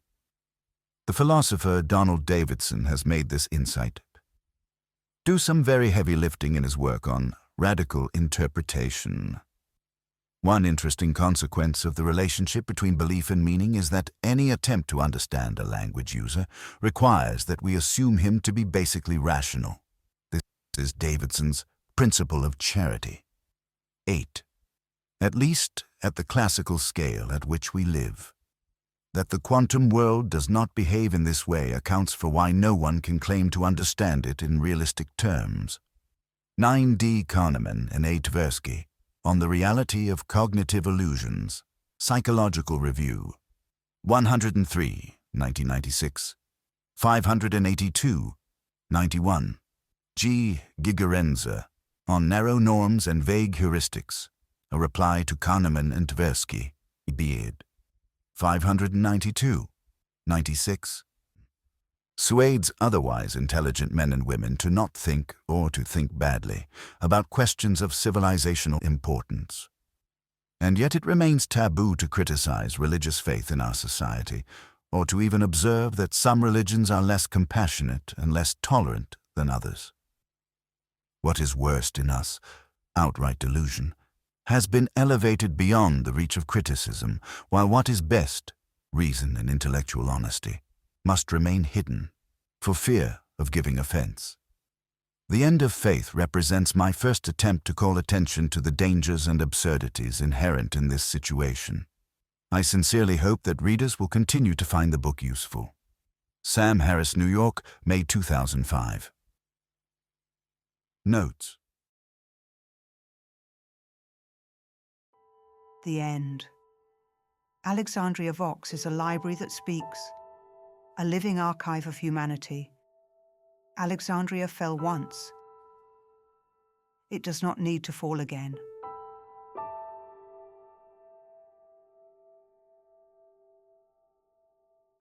The philosopher Donald Davidson has made this insight do some very heavy lifting in his work on radical interpretation. One interesting consequence of the relationship between belief and meaning is that any attempt to understand a language user requires that we assume him to be basically rational. This is Davidson's principle of charity. 8. At least at the classical scale at which we live. That the quantum world does not behave in this way accounts for why no one can claim to understand it in realistic terms. 9D Kahneman and A. Tversky on the reality of cognitive illusions. Psychological Review. 103, 1996. 582, 91. G. Gigerenzer on narrow norms and vague heuristics. A reply to Kahneman and Tversky. Beard. 592, 96. Suades otherwise intelligent men and women to not think, or to think badly, about questions of civilizational importance. And yet it remains taboo to criticize religious faith in our society, or to even observe that some religions are less compassionate and less tolerant than others. What is worst in us, outright delusion, has been elevated beyond the reach of criticism, while what is best, reason and intellectual honesty, must remain hidden, for fear of giving offense. The end of faith represents my first attempt to call attention to the dangers and absurdities inherent in this situation. I sincerely hope that readers will continue to find the book useful. Sam Harris, New York, May 2005. Notes. The end. Alexandria Vox is a library that speaks, a living archive of humanity. Alexandria fell once. It does not need to fall again.